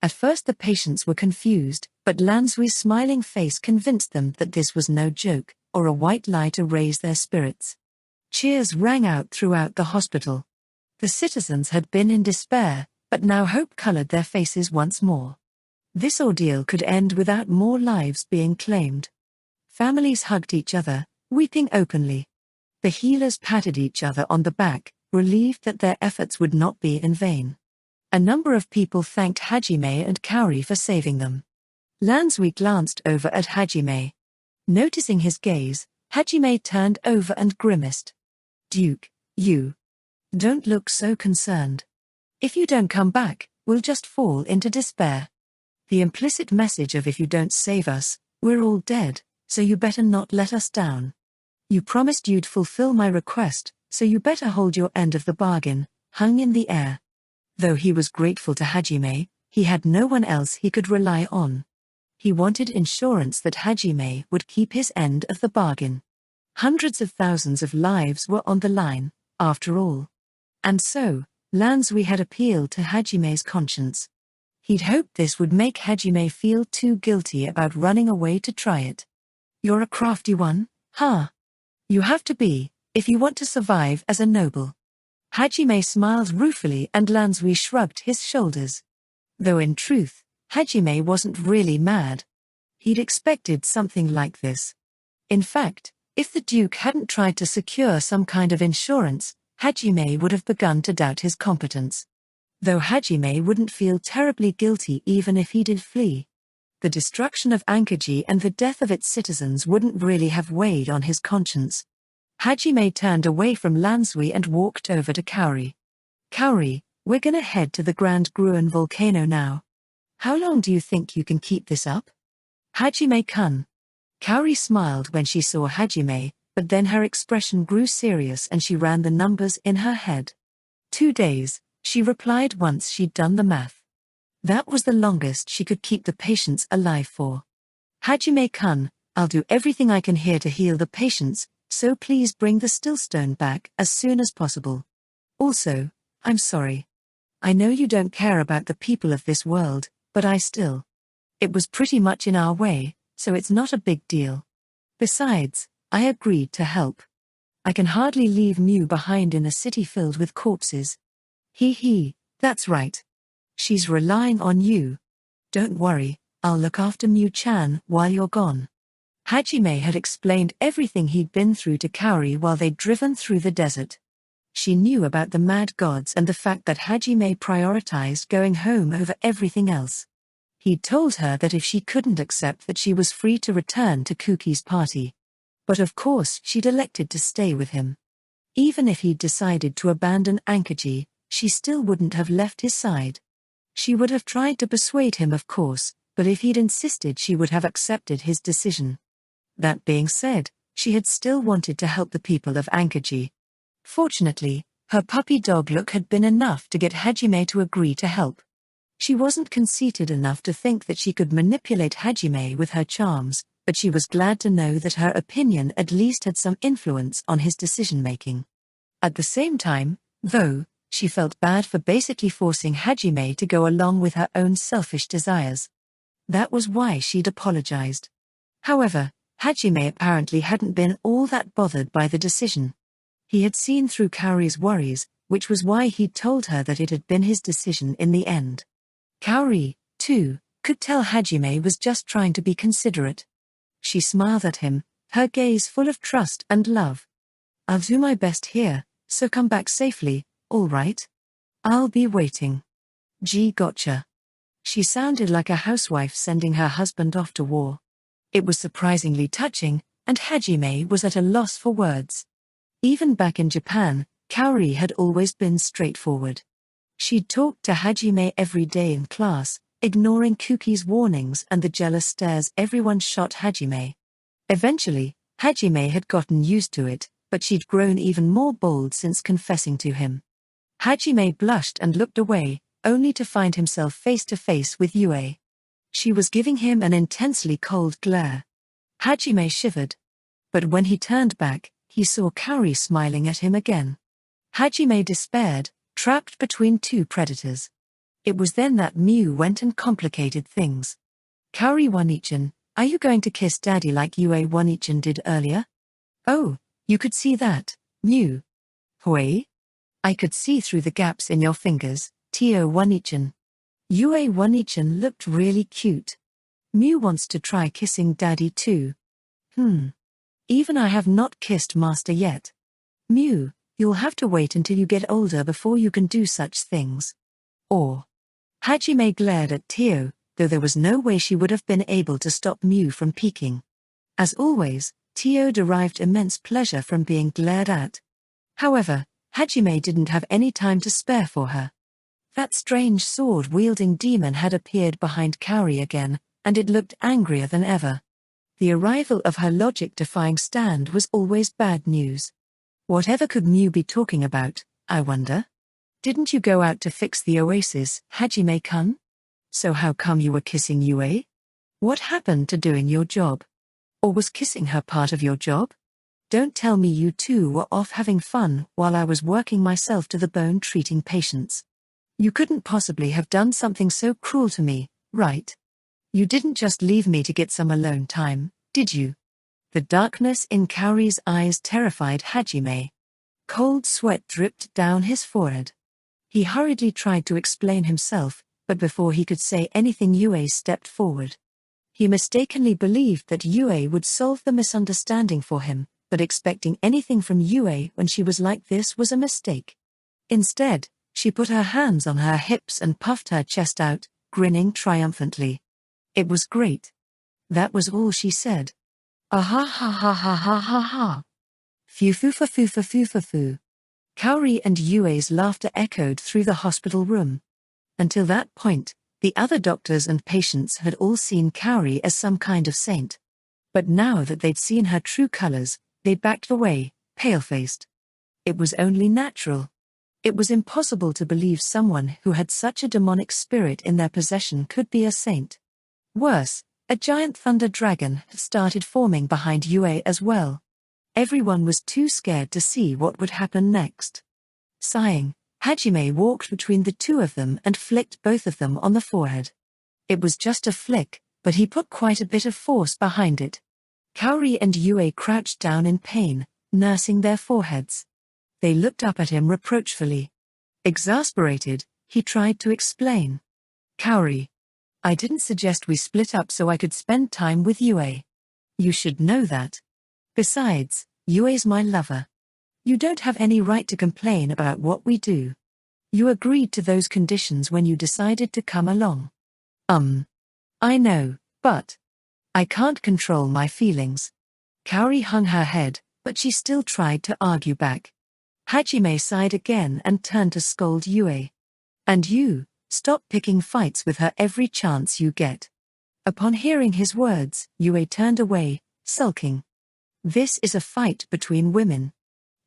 At first the patients were confused, but Lansui's smiling face convinced them that this was no joke, or a white lie to raise their spirits. Cheers rang out throughout the hospital. The citizens had been in despair, but now hope colored their faces once more. This ordeal could end without more lives being claimed. Families hugged each other, weeping openly. The healers patted each other on the back, relieved that their efforts would not be in vain. A number of people thanked Hajime and Kaori for saving them. Lansui glanced over at Hajime. Noticing his gaze, Hajime turned over and grimaced. Duke, you don't look so concerned. If you don't come back, we'll just fall into despair. The implicit message of if you don't save us, we're all dead, so you better not let us down. You promised you'd fulfill my request, so you better hold your end of the bargain, hung in the air. Though he was grateful to Hajime, he had no one else he could rely on. He wanted insurance that Hajime would keep his end of the bargain. Hundreds of thousands of lives were on the line, after all. And so, Lansui had appealed to Hajime's conscience. He'd hoped this would make Hajime feel too guilty about running away to try it. You're a crafty one, huh? You have to be, if you want to survive as a noble. Hajime smiled ruefully and Lansui shrugged his shoulders. Though in truth, Hajime wasn't really mad. He'd expected something like this. In fact, if the Duke hadn't tried to secure some kind of insurance, Hajime would have begun to doubt his competence. Though Hajime wouldn't feel terribly guilty even if he did flee. The destruction of Ankajian and the death of its citizens wouldn't really have weighed on his conscience. Hajime turned away from Lansui and walked over to Kaori. Kaori, we're gonna head to the Grand Gruen Volcano now. How long do you think you can keep this up? Hajime-kun. Kaori smiled when she saw Hajime, but then her expression grew serious and she ran the numbers in her head. 2 days, she replied once she'd done the math. That was the longest she could keep the patients alive for. Hajime-kun, I'll do everything I can here to heal the patients, so please bring the stillstone back as soon as possible. Also, I'm sorry. I know you don't care about the people of this world, but I still. It was pretty much in our way, so it's not a big deal. Besides, I agreed to help. I can hardly leave Mew behind in a city filled with corpses. That's right. She's relying on you. Don't worry, I'll look after Mew-chan while you're gone. Hajime had explained everything he'd been through to Kaori while they'd driven through the desert. She knew about the mad gods and the fact that Hajime prioritized going home over everything else. He'd told her that if she couldn't accept that she was free to return to Kuki's party. But of course she'd elected to stay with him. Even if he'd decided to abandon Ankaji, she still wouldn't have left his side. She would have tried to persuade him, of course, but if he'd insisted, she would have accepted his decision. That being said, she had still wanted to help the people of Ankaji. Fortunately, her puppy dog look had been enough to get Hajime to agree to help. She wasn't conceited enough to think that she could manipulate Hajime with her charms, but she was glad to know that her opinion at least had some influence on his decision-making. At the same time, though, she felt bad for basically forcing Hajime to go along with her own selfish desires. That was why she'd apologized. However, Hajime apparently hadn't been all that bothered by the decision. He had seen through Kaori's worries, which was why he'd told her that it had been his decision in the end. Kaori, too, could tell Hajime was just trying to be considerate. She smiled at him, her gaze full of trust and love. I'll do my best here, so come back safely, all right? I'll be waiting. Gotcha. She sounded like a housewife sending her husband off to war. It was surprisingly touching, and Hajime was at a loss for words. Even back in Japan, Kaori had always been straightforward. She'd talked to Hajime every day in class, ignoring Kuki's warnings and the jealous stares everyone shot Hajime. Eventually, Hajime had gotten used to it, but she'd grown even more bold since confessing to him. Hajime blushed and looked away, only to find himself face to face with Yue. She was giving him an intensely cold glare. Hajime shivered. But when he turned back, he saw Kaori smiling at him again. Hajime despaired, trapped between two predators. It was then that Mew went and complicated things. Kaori One-chan, are you going to kiss Daddy like Yue One-chan did earlier? Oh, you could see that, Mew. Hui? I could see through the gaps in your fingers, Tio One-chan. Yue One-chan looked really cute. Mew wants to try kissing Daddy too. Even I have not kissed Master yet. Mew, you'll have to wait until you get older before you can do such things. Or. Hajime glared at Tio, though there was no way she would have been able to stop Mew from peeking. As always, Tio derived immense pleasure from being glared at. However, Hajime didn't have any time to spare for her. That strange sword-wielding demon had appeared behind Kaori again, and it looked angrier than ever. The arrival of her logic-defying stand was always bad news. Whatever could Mew be talking about, I wonder? Didn't you go out to fix the oasis, Hajime-kun? So how come you were kissing Yue? What happened to doing your job? Or was kissing her part of your job? Don't tell me you two were off having fun while I was working myself to the bone treating patients. You couldn't possibly have done something so cruel to me, right? You didn't just leave me to get some alone time, did you? The darkness in Kaori's eyes terrified Hajime. Cold sweat dripped down his forehead. He hurriedly tried to explain himself, but before he could say anything, Yue stepped forward. He mistakenly believed that Yue would solve the misunderstanding for him, but expecting anything from Yue when she was like this was a mistake. Instead, she put her hands on her hips and puffed her chest out, grinning triumphantly. It was great. That was all she said. Ah ha ha ha ha ha ha ha. Phew foo fa foo fa foo fa foo. Kaori and Yue's laughter echoed through the hospital room. Until that point, the other doctors and patients had all seen Kaori as some kind of saint. But now that they'd seen her true colors, they backed away, pale-faced. It was only natural. It was impossible to believe someone who had such a demonic spirit in their possession could be a saint. Worse, A giant thunder dragon had started forming behind Yue as well. Everyone was too scared to see what would happen next. Sighing, Hajime walked between the two of them and flicked both of them on the forehead. It was just a flick, but he put quite a bit of force behind it. Kaori and Yue crouched down in pain, nursing their foreheads. They looked up at him reproachfully. Exasperated, he tried to explain. Kaori, I didn't suggest we split up so I could spend time with Yue. You should know that. Besides, Yue's my lover. You don't have any right to complain about what we do. You agreed to those conditions when you decided to come along. I know, but I can't control my feelings. Kaori hung her head, but she still tried to argue back. Hajime sighed again and turned to scold Yue. And you, stop picking fights with her every chance you get. Upon hearing his words, Yue turned away, sulking. This is a fight between women.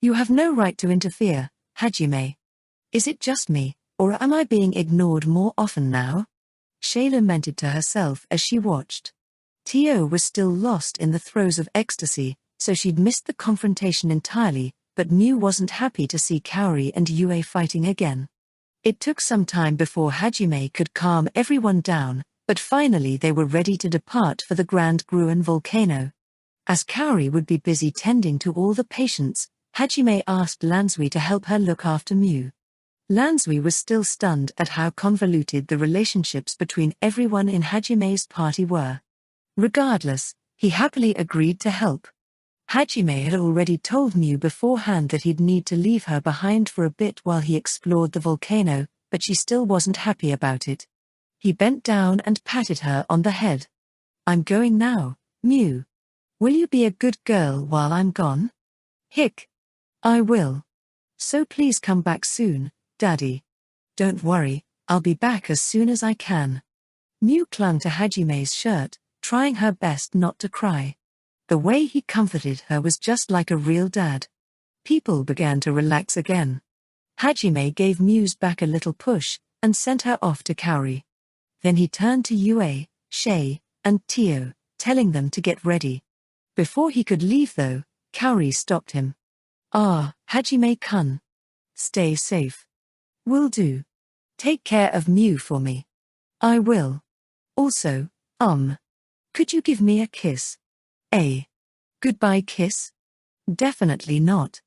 You have no right to interfere, Hajime. Is it just me, or am I being ignored more often now? Shay lamented to herself as she watched. Tio was still lost in the throes of ecstasy, so she'd missed the confrontation entirely, but Mew wasn't happy to see Kaori and Yue fighting again. It took some time before Hajime could calm everyone down, but finally they were ready to depart for the Grand Gruen Volcano. As Kaori would be busy tending to all the patients, Hajime asked Lansui to help her look after Mew. Lansui was still stunned at how convoluted the relationships between everyone in Hajime's party were. Regardless, he happily agreed to help. Hajime had already told Mew beforehand that he'd need to leave her behind for a bit while he explored the volcano, but she still wasn't happy about it. He bent down and patted her on the head. I'm going now, Mew. Will you be a good girl while I'm gone? Hick. I will. So please come back soon, Daddy. Don't worry, I'll be back as soon as I can. Mew clung to Hajime's shirt, trying her best not to cry. The way he comforted her was just like a real dad. People began to relax again. Hajime gave Mew's back a little push, and sent her off to Kaori. Then he turned to Yue, Shay, and Tio, telling them to get ready. Before he could leave though, Kaori stopped him. Hajime-kun. Stay safe. Will do. Take care of Mew for me. I will. Also, could you give me a kiss? A goodbye kiss? Definitely not.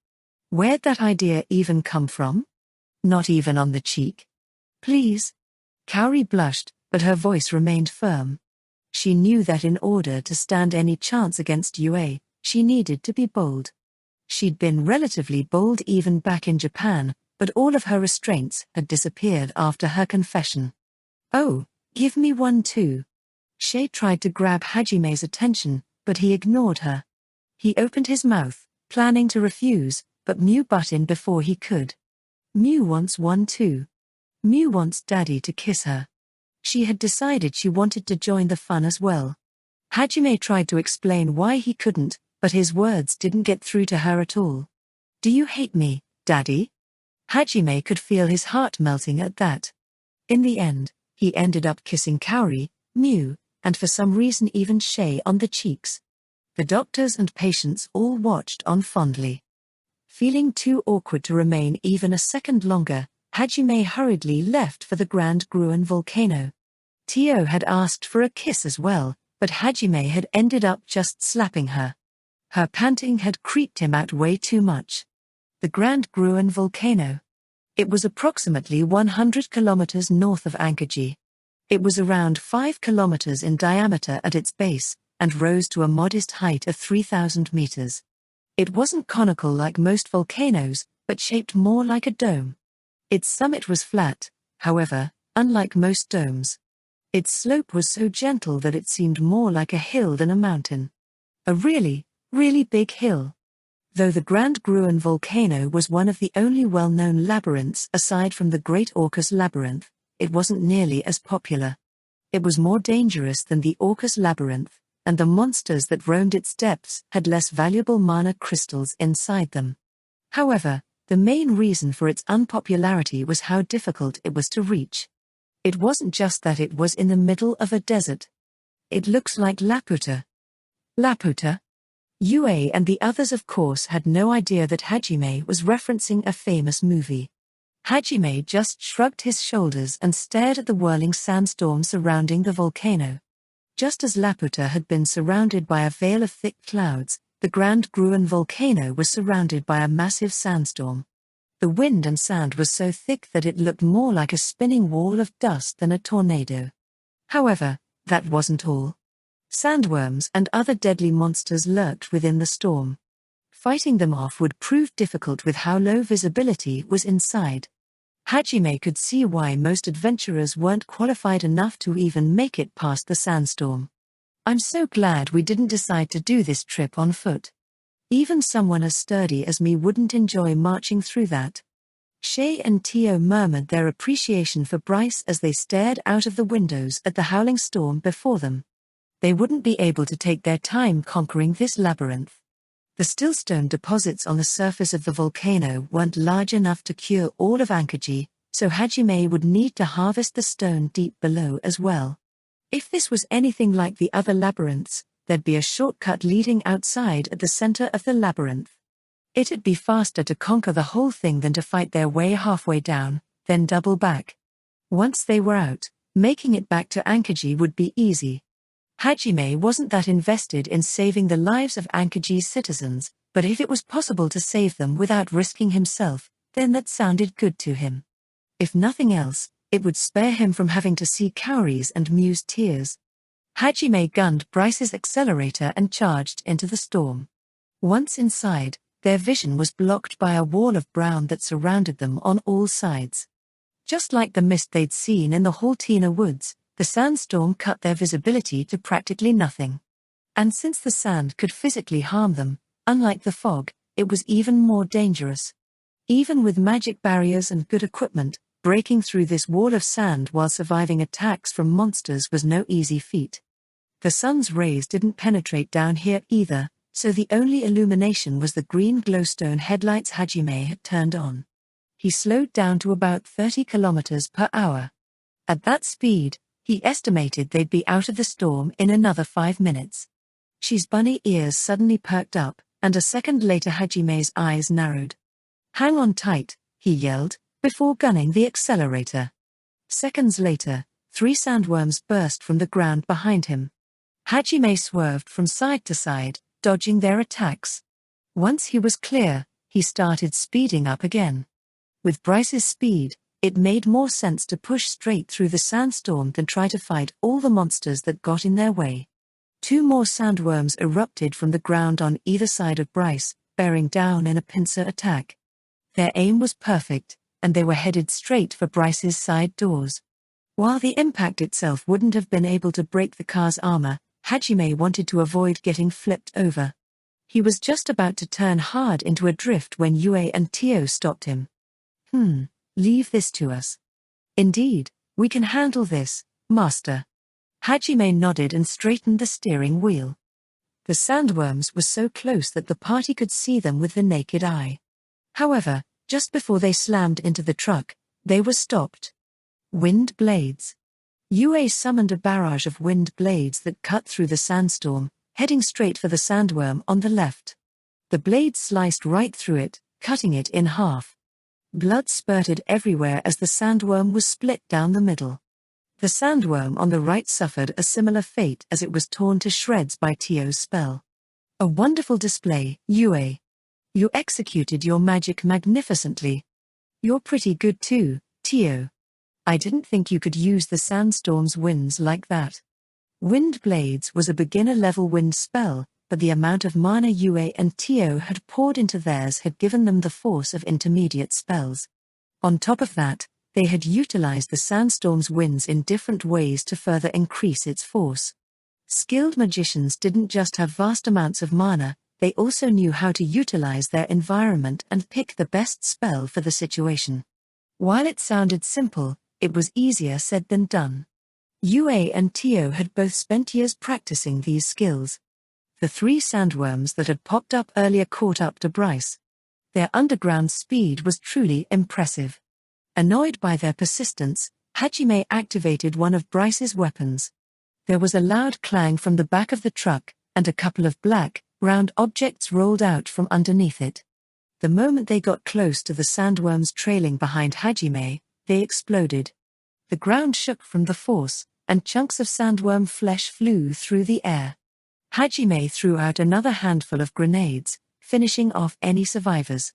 Where'd that idea even come from? Not even on the cheek? Please? Kaori blushed, but her voice remained firm. She knew that in order to stand any chance against Yue, she needed to be bold. She'd been relatively bold even back in Japan, but all of her restraints had disappeared after her confession. Oh, give me one too. Shay tried to grab Hajime's attention, but he ignored her. He opened his mouth, planning to refuse, but Mew butt in before he could. Mew wants one too. Mew wants Daddy to kiss her. She had decided she wanted to join the fun as well. Hajime tried to explain why he couldn't, but his words didn't get through to her at all. Do you hate me, Daddy? Hajime could feel his heart melting at that. In the end, he ended up kissing Kaori, Mew, and for some reason even Shay on the cheeks. The doctors and patients all watched on fondly. Feeling too awkward to remain even a second longer, Hajime hurriedly left for the Grand Gruen Volcano. Tio had asked for a kiss as well, but Hajime had ended up just slapping her. Her panting had creeped him out way too much. The Grand Gruen Volcano. It was approximately 100 kilometers north of Ankajian. It was around 5 kilometers in diameter at its base, and rose to a modest height of 3,000 meters. It wasn't conical like most volcanoes, but shaped more like a dome. Its summit was flat, however, unlike most domes. Its slope was so gentle that it seemed more like a hill than a mountain. A really, really big hill. Though the Grand Gruen Volcano was one of the only well-known labyrinths aside from the Great Orcus Labyrinth, it wasn't nearly as popular. It was more dangerous than the Orcus Labyrinth, and the monsters that roamed its depths had less valuable mana crystals inside them. However, the main reason for its unpopularity was how difficult it was to reach. It wasn't just that it was in the middle of a desert. It looks like Laputa. Laputa? Yue and the others of course had no idea that Hajime was referencing a famous movie. Hajime just shrugged his shoulders and stared at the whirling sandstorm surrounding the volcano. Just as Laputa had been surrounded by a veil of thick clouds, the Grand Gruen Volcano was surrounded by a massive sandstorm. The wind and sand was so thick that it looked more like a spinning wall of dust than a tornado. However, that wasn't all. Sandworms and other deadly monsters lurked within the storm. Fighting them off would prove difficult with how low visibility was inside. Hajime could see why most adventurers weren't qualified enough to even make it past the sandstorm. I'm so glad we didn't decide to do this trip on foot. Even someone as sturdy as me wouldn't enjoy marching through that. Shay and Tio murmured their appreciation for Bryce as they stared out of the windows at the howling storm before them. They wouldn't be able to take their time conquering this labyrinth. The stillstone deposits on the surface of the volcano weren't large enough to cure all of Ankajian, so Hajime would need to harvest the stone deep below as well. If this was anything like the other labyrinths, there'd be a shortcut leading outside at the center of the labyrinth. It'd be faster to conquer the whole thing than to fight their way halfway down, then double back. Once they were out, making it back to Ankajian would be easy. Hajime wasn't that invested in saving the lives of Ankaji's citizens, but if it was possible to save them without risking himself, then that sounded good to him. If nothing else, it would spare him from having to see Kaori's and Miu's tears. Hajime gunned Bryce's accelerator and charged into the storm. Once inside, their vision was blocked by a wall of brown that surrounded them on all sides. Just like the mist they'd seen in the Haltina woods, the sandstorm cut their visibility to practically nothing. And since the sand could physically harm them, unlike the fog, it was even more dangerous. Even with magic barriers and good equipment, breaking through this wall of sand while surviving attacks from monsters was no easy feat. The sun's rays didn't penetrate down here either, so the only illumination was the green glowstone headlights Hajime had turned on. He slowed down to about 30 kilometers per hour. At that speed, he estimated they'd be out of the storm in another 5 minutes. She's bunny ears suddenly perked up, and a second later Hajime's eyes narrowed. "Hang on tight," he yelled, before gunning the accelerator. Seconds later, 3 sandworms burst from the ground behind him. Hajime swerved from side to side, dodging their attacks. Once he was clear, he started speeding up again. With Bryce's speed, it made more sense to push straight through the sandstorm than try to fight all the monsters that got in their way. 2 more sandworms erupted from the ground on either side of Bryce, bearing down in a pincer attack. Their aim was perfect, and they were headed straight for Bryce's side doors. While the impact itself wouldn't have been able to break the car's armor, Hajime wanted to avoid getting flipped over. He was just about to turn hard into a drift when Yue and Tio stopped him. Leave this to us. Indeed, we can handle this, Master. Hajime nodded and straightened the steering wheel. The sandworms were so close that the party could see them with the naked eye. However, just before they slammed into the truck, they were stopped. Wind blades. Yue summoned a barrage of wind blades that cut through the sandstorm, heading straight for the sandworm on the left. The blades sliced right through it, cutting it in half. Blood spurted everywhere as the sandworm was split down the middle. The sandworm on the right suffered a similar fate as it was torn to shreds by Tio's spell. A wonderful display, Yue. You executed your magic magnificently. You're pretty good too, Tio. I didn't think you could use the sandstorm's winds like that. Wind Blades was a beginner-level wind spell, but the amount of mana Yue and Tio had poured into theirs had given them the force of intermediate spells. On top of that, they had utilized the sandstorm's winds in different ways to further increase its force. Skilled magicians didn't just have vast amounts of mana, they also knew how to utilize their environment and pick the best spell for the situation. While it sounded simple, it was easier said than done. Yue and Tio had both spent years practicing these skills. The 3 sandworms that had popped up earlier caught up to Bryce. Their underground speed was truly impressive. Annoyed by their persistence, Hajime activated one of Bryce's weapons. There was a loud clang from the back of the truck, and a couple of black, round objects rolled out from underneath it. The moment they got close to the sandworms trailing behind Hajime, they exploded. The ground shook from the force, and chunks of sandworm flesh flew through the air. Hajime threw out another handful of grenades, finishing off any survivors.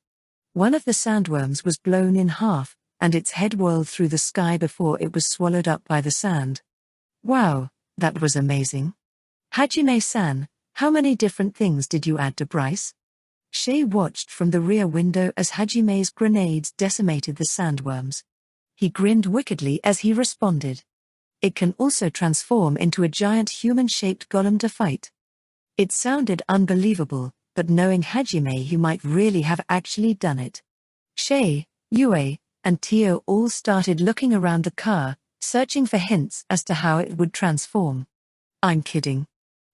One of the sandworms was blown in half, and its head whirled through the sky before it was swallowed up by the sand. Wow, that was amazing. Hajime-san, how many different things did you add to Bryce? Shay watched from the rear window as Hajime's grenades decimated the sandworms. He grinned wickedly as he responded. It can also transform into a giant human-shaped golem to fight. It sounded unbelievable, but knowing Hajime, he might really have actually done it. Shay, Yue, and Tio all started looking around the car, searching for hints as to how it would transform. I'm kidding.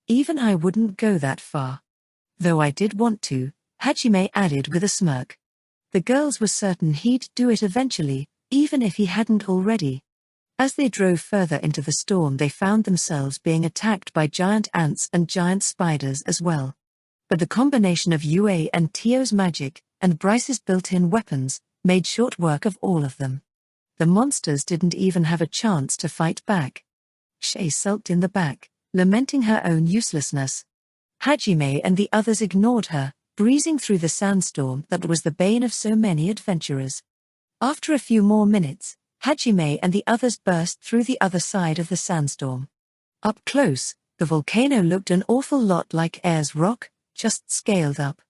Even I wouldn't go that far. Though I did want to, Hajime added with a smirk. The girls were certain he'd do it eventually, even if he hadn't already. As they drove further into the storm, they found themselves being attacked by giant ants and giant spiders as well. But the combination of Yue and Tio's magic, and Bryce's built-in weapons, made short work of all of them. The monsters didn't even have a chance to fight back. Shay sulked in the back, lamenting her own uselessness. Hajime and the others ignored her, breezing through the sandstorm that was the bane of so many adventurers. After a few more minutes, Hajime and the others burst through the other side of the sandstorm. Up close, the volcano looked an awful lot like Ayers Rock, just scaled up.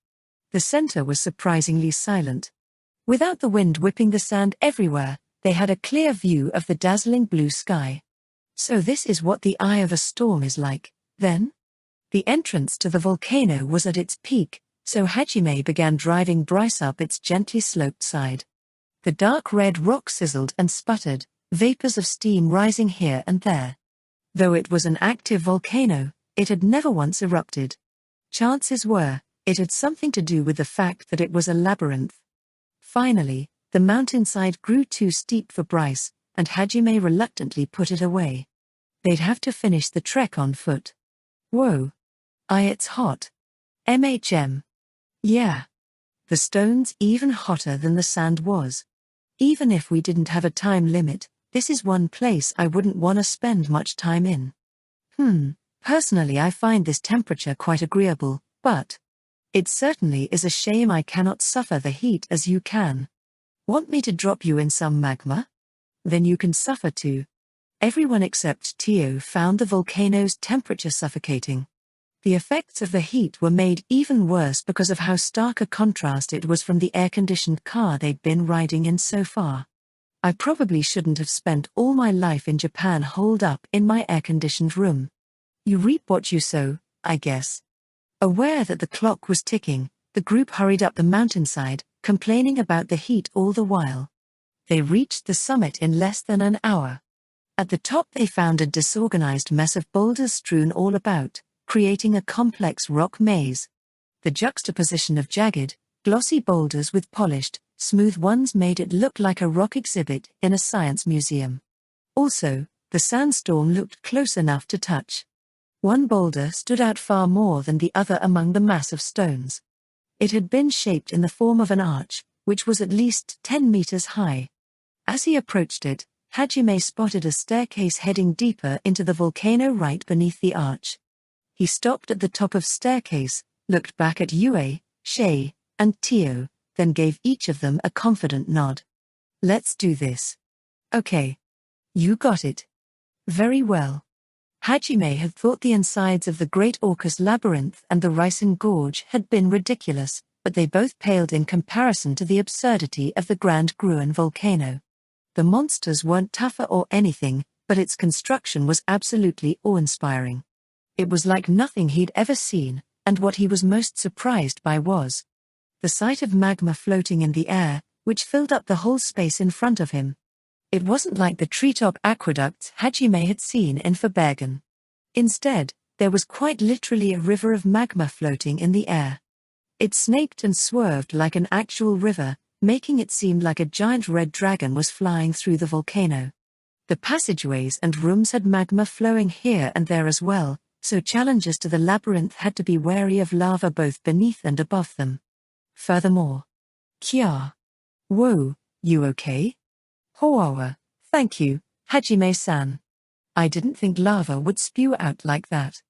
The center was surprisingly silent. Without the wind whipping the sand everywhere, they had a clear view of the dazzling blue sky. So this is what the eye of a storm is like, then? The entrance to the volcano was at its peak, so Hajime began driving Bryce up its gently sloped side. The dark red rock sizzled and sputtered, vapors of steam rising here and there. Though it was an active volcano, it had never once erupted. Chances were, it had something to do with the fact that it was a labyrinth. Finally, the mountainside grew too steep for Bryce, and Hajime reluctantly put it away. They'd have to finish the trek on foot. Whoa. It's hot. Yeah. The stone's even hotter than the sand was. Even if we didn't have a time limit, this is one place I wouldn't want to spend much time in. Personally I find this temperature quite agreeable, but it certainly is a shame I cannot suffer the heat as you can. Want me to drop you in some magma? Then you can suffer too. Everyone except Tio found the volcano's temperature suffocating. The effects of the heat were made even worse because of how stark a contrast it was from the air-conditioned car they'd been riding in so far. I probably shouldn't have spent all my life in Japan holed up in my air-conditioned room. You reap what you sow, I guess. Aware that the clock was ticking, the group hurried up the mountainside, complaining about the heat all the while. They reached the summit in less than an hour. At the top they found a disorganized mess of boulders strewn all about, creating a complex rock maze. The juxtaposition of jagged, glossy boulders with polished, smooth ones made it look like a rock exhibit in a science museum. Also, the sandstorm looked close enough to touch. One boulder stood out far more than the other among the mass of stones. It had been shaped in the form of an arch, which was at least 10 meters high. As he approached it, Hajime spotted a staircase heading deeper into the volcano right beneath the arch. He stopped at the top of staircase, looked back at Yue, Shay, and Tio, then gave each of them a confident nod. Let's do this. Okay. You got it. Very well. Hajime had thought the insides of the Great Orcus Labyrinth and the Ricin Gorge had been ridiculous, but they both paled in comparison to the absurdity of the Grand Gruen Volcano. The monsters weren't tougher or anything, but its construction was absolutely awe-inspiring. It was like nothing he'd ever seen, and what he was most surprised by was the sight of magma floating in the air, which filled up the whole space in front of him. It wasn't like the treetop aqueducts Hajime had seen in Verbergen. Instead, there was quite literally a river of magma floating in the air. It snaked and swerved like an actual river, making it seem like a giant red dragon was flying through the volcano. The passageways and rooms had magma flowing here and there as well, so challengers to the labyrinth had to be wary of lava both beneath and above them. Furthermore, Kya. Whoa, you okay? Hoawa, thank you, Hajime-san. I didn't think lava would spew out like that.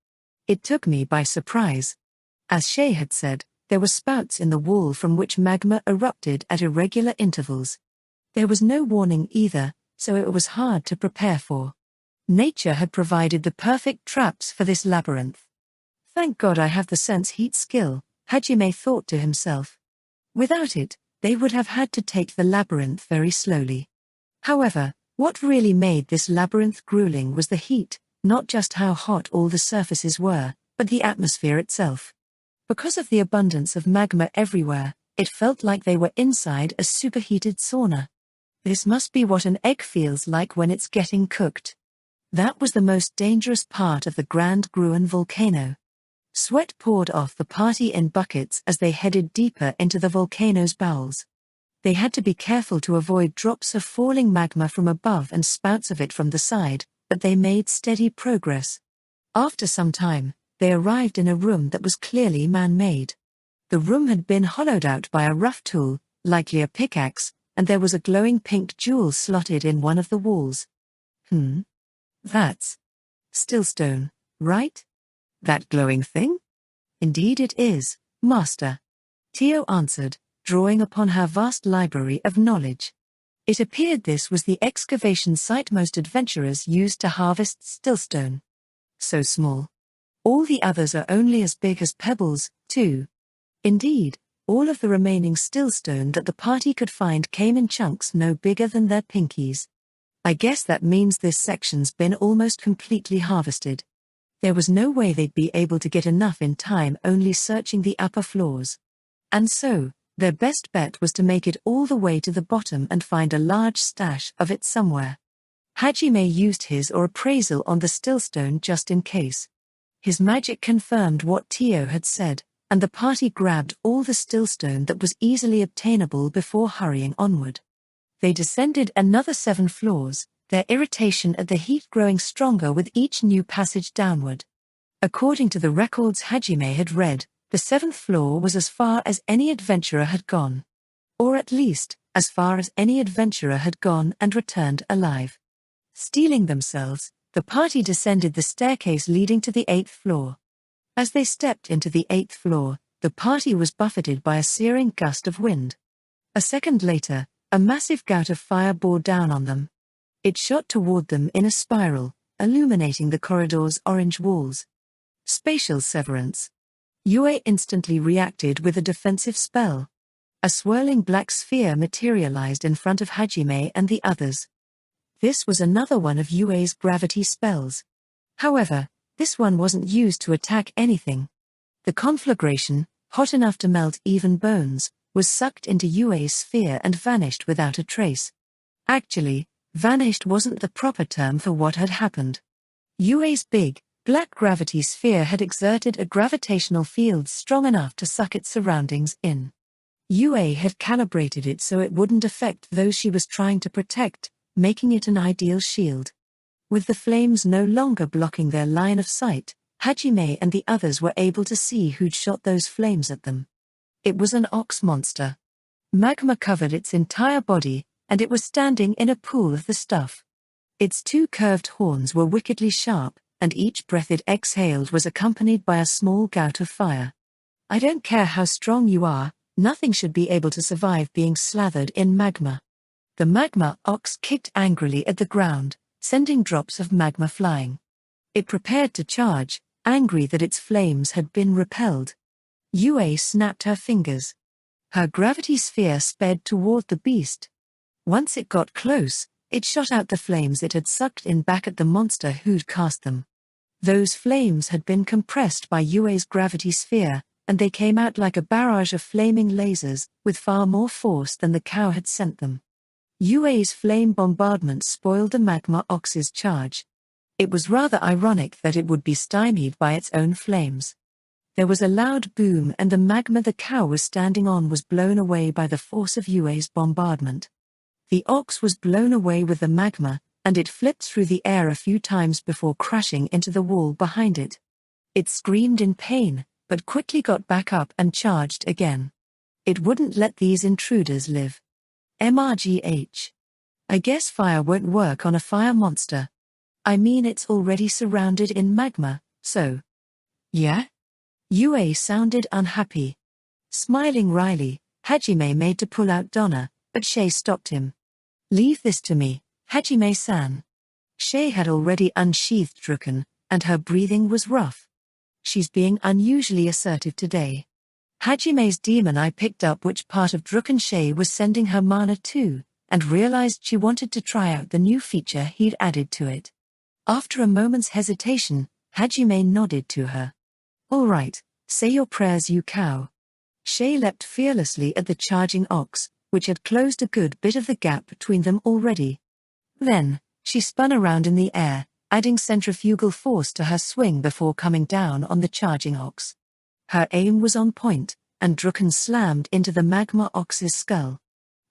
It took me by surprise. As Shay had said, there were spouts in the wall from which magma erupted at irregular intervals. There was no warning either, so it was hard to prepare for. Nature had provided the perfect traps for this labyrinth. Thank God I have the sense heat skill, Hajime thought to himself. Without it, they would have had to take the labyrinth very slowly. However, what really made this labyrinth grueling was the heat, not just how hot all the surfaces were, but the atmosphere itself. Because of the abundance of magma everywhere, it felt like they were inside a superheated sauna. This must be what an egg feels like when it's getting cooked. That was the most dangerous part of the Grand Gruen Volcano. Sweat poured off the party in buckets as they headed deeper into the volcano's bowels. They had to be careful to avoid drops of falling magma from above and spouts of it from the side, but they made steady progress. After some time, they arrived in a room that was clearly man-made. The room had been hollowed out by a rough tool, likely a pickaxe, and there was a glowing pink jewel slotted in one of the walls. That's stillstone, right? That glowing thing? Indeed it is, Master. Tio answered, drawing upon her vast library of knowledge. It appeared this was the excavation site most adventurers used to harvest stillstone. So small. All the others are only as big as pebbles, too. Indeed, all of the remaining stillstone that the party could find came in chunks no bigger than their pinkies. I guess that means this section's been almost completely harvested. There was no way they'd be able to get enough in time only searching the upper floors. And so, their best bet was to make it all the way to the bottom and find a large stash of it somewhere. Hajime used his appraisal on the stillstone just in case. His magic confirmed what Tio had said, and the party grabbed all the stillstone that was easily obtainable before hurrying onward. They descended another 7 floors, their irritation at the heat growing stronger with each new passage downward. According to the records Hajime had read, the 7th floor was as far as any adventurer had gone. Or at least, as far as any adventurer had gone and returned alive. Steeling themselves, the party descended the staircase leading to the 8th floor. As they stepped into the 8th floor, the party was buffeted by a searing gust of wind. A second later, a massive gout of fire bore down on them. It shot toward them in a spiral, illuminating the corridor's orange walls. Spatial severance. Yue instantly reacted with a defensive spell. A swirling black sphere materialized in front of Hajime and the others. This was another one of Yue's gravity spells. However, this one wasn't used to attack anything. The conflagration, hot enough to melt even bones, was sucked into Yue's sphere and vanished without a trace. Actually, vanished wasn't the proper term for what had happened. Yue's big, black gravity sphere had exerted a gravitational field strong enough to suck its surroundings in. Yue had calibrated it so it wouldn't affect those she was trying to protect, making it an ideal shield. With the flames no longer blocking their line of sight, Hajime and the others were able to see who'd shot those flames at them. It was an ox monster. Magma covered its entire body, and it was standing in a pool of the stuff. Its 2 curved horns were wickedly sharp, and each breath it exhaled was accompanied by a small gout of fire. I don't care how strong you are, nothing should be able to survive being slathered in magma. The magma ox kicked angrily at the ground, sending drops of magma flying. It prepared to charge, angry that its flames had been repelled. Yue snapped her fingers. Her gravity sphere sped toward the beast. Once it got close, it shot out the flames it had sucked in back at the monster who'd cast them. Those flames had been compressed by Yue's gravity sphere, and they came out like a barrage of flaming lasers, with far more force than the cow had sent them. Yue's flame bombardment spoiled the magma ox's charge. It was rather ironic that it would be stymied by its own flames. There was a loud boom and the magma the cow was standing on was blown away by the force of Yue's bombardment. The ox was blown away with the magma, and it flipped through the air a few times before crashing into the wall behind it. It screamed in pain, but quickly got back up and charged again. It wouldn't let these intruders live. MRGH. I guess fire won't work on a fire monster. I mean, it's already surrounded in magma, so. Yeah? Yue sounded unhappy. Smiling wryly, Hajime made to pull out Donna, but Shay stopped him. Leave this to me, Hajime-san. Shay had already unsheathed Druken, and her breathing was rough. She's being unusually assertive today. Hajime's demon eye picked up which part of Druken Shay was sending her mana to, and realized she wanted to try out the new feature he'd added to it. After a moment's hesitation, Hajime nodded to her. All right, say your prayers, you cow. Shay leapt fearlessly at the charging ox, which had closed a good bit of the gap between them already. Then, she spun around in the air, adding centrifugal force to her swing before coming down on the charging ox. Her aim was on point, and Druken slammed into the magma ox's skull.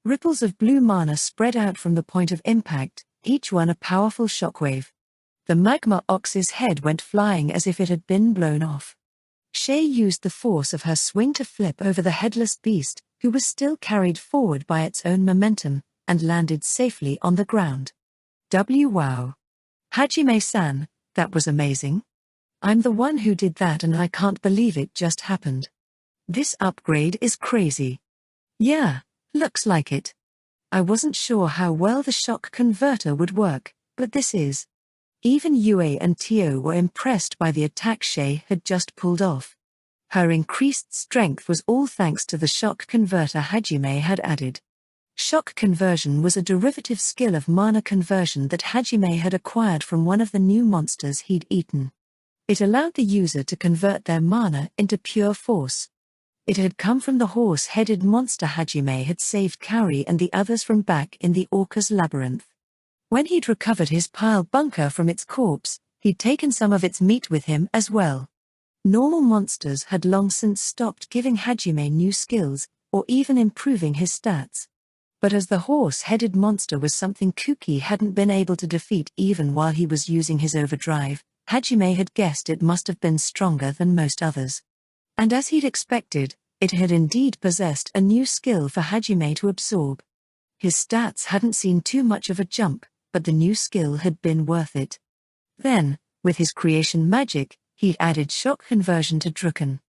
Ripples of blue mana spread out from the point of impact, each one a powerful shockwave. The magma ox's head went flying as if it had been blown off. Shay used the force of her swing to flip over the headless beast, who was still carried forward by its own momentum, and landed safely on the ground. Wow. Hajime-san, that was amazing. I'm the one who did that and I can't believe it just happened. This upgrade is crazy. Yeah, looks like it. I wasn't sure how well the shock converter would work, but this is. Even Yue and Tio were impressed by the attack Shay had just pulled off. Her increased strength was all thanks to the shock converter Hajime had added. Shock conversion was a derivative skill of mana conversion that Hajime had acquired from one of the new monsters he'd eaten. It allowed the user to convert their mana into pure force. It had come from the horse-headed monster Hajime had saved Kaori and the others from back in the Orca's labyrinth. When he'd recovered his pile bunker from its corpse, he'd taken some of its meat with him as well. Normal monsters had long since stopped giving Hajime new skills, or even improving his stats. But as the horse-headed monster was something Kuki hadn't been able to defeat even while he was using his overdrive, Hajime had guessed it must have been stronger than most others. And as he'd expected, it had indeed possessed a new skill for Hajime to absorb. His stats hadn't seen too much of a jump, but the new skill had been worth it. Then, with his creation magic, he'd added shock conversion to Druken.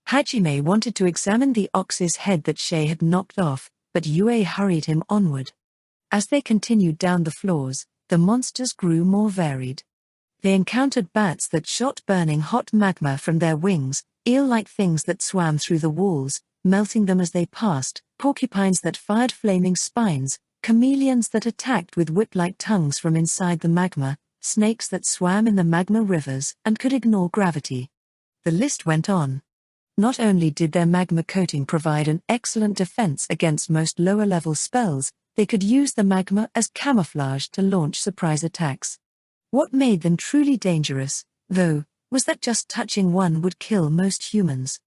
Hajime wanted to examine the ox's head that Shay had knocked off, but Yue hurried him onward. As they continued down the floors, the monsters grew more varied. They encountered bats that shot burning hot magma from their wings, eel-like things that swam through the walls, melting them as they passed, porcupines that fired flaming spines, chameleons that attacked with whip-like tongues from inside the magma, snakes that swam in the magma rivers and could ignore gravity. The list went on. Not only did their magma coating provide an excellent defense against most lower-level spells, they could use the magma as camouflage to launch surprise attacks. What made them truly dangerous, though, was that just touching one would kill most humans.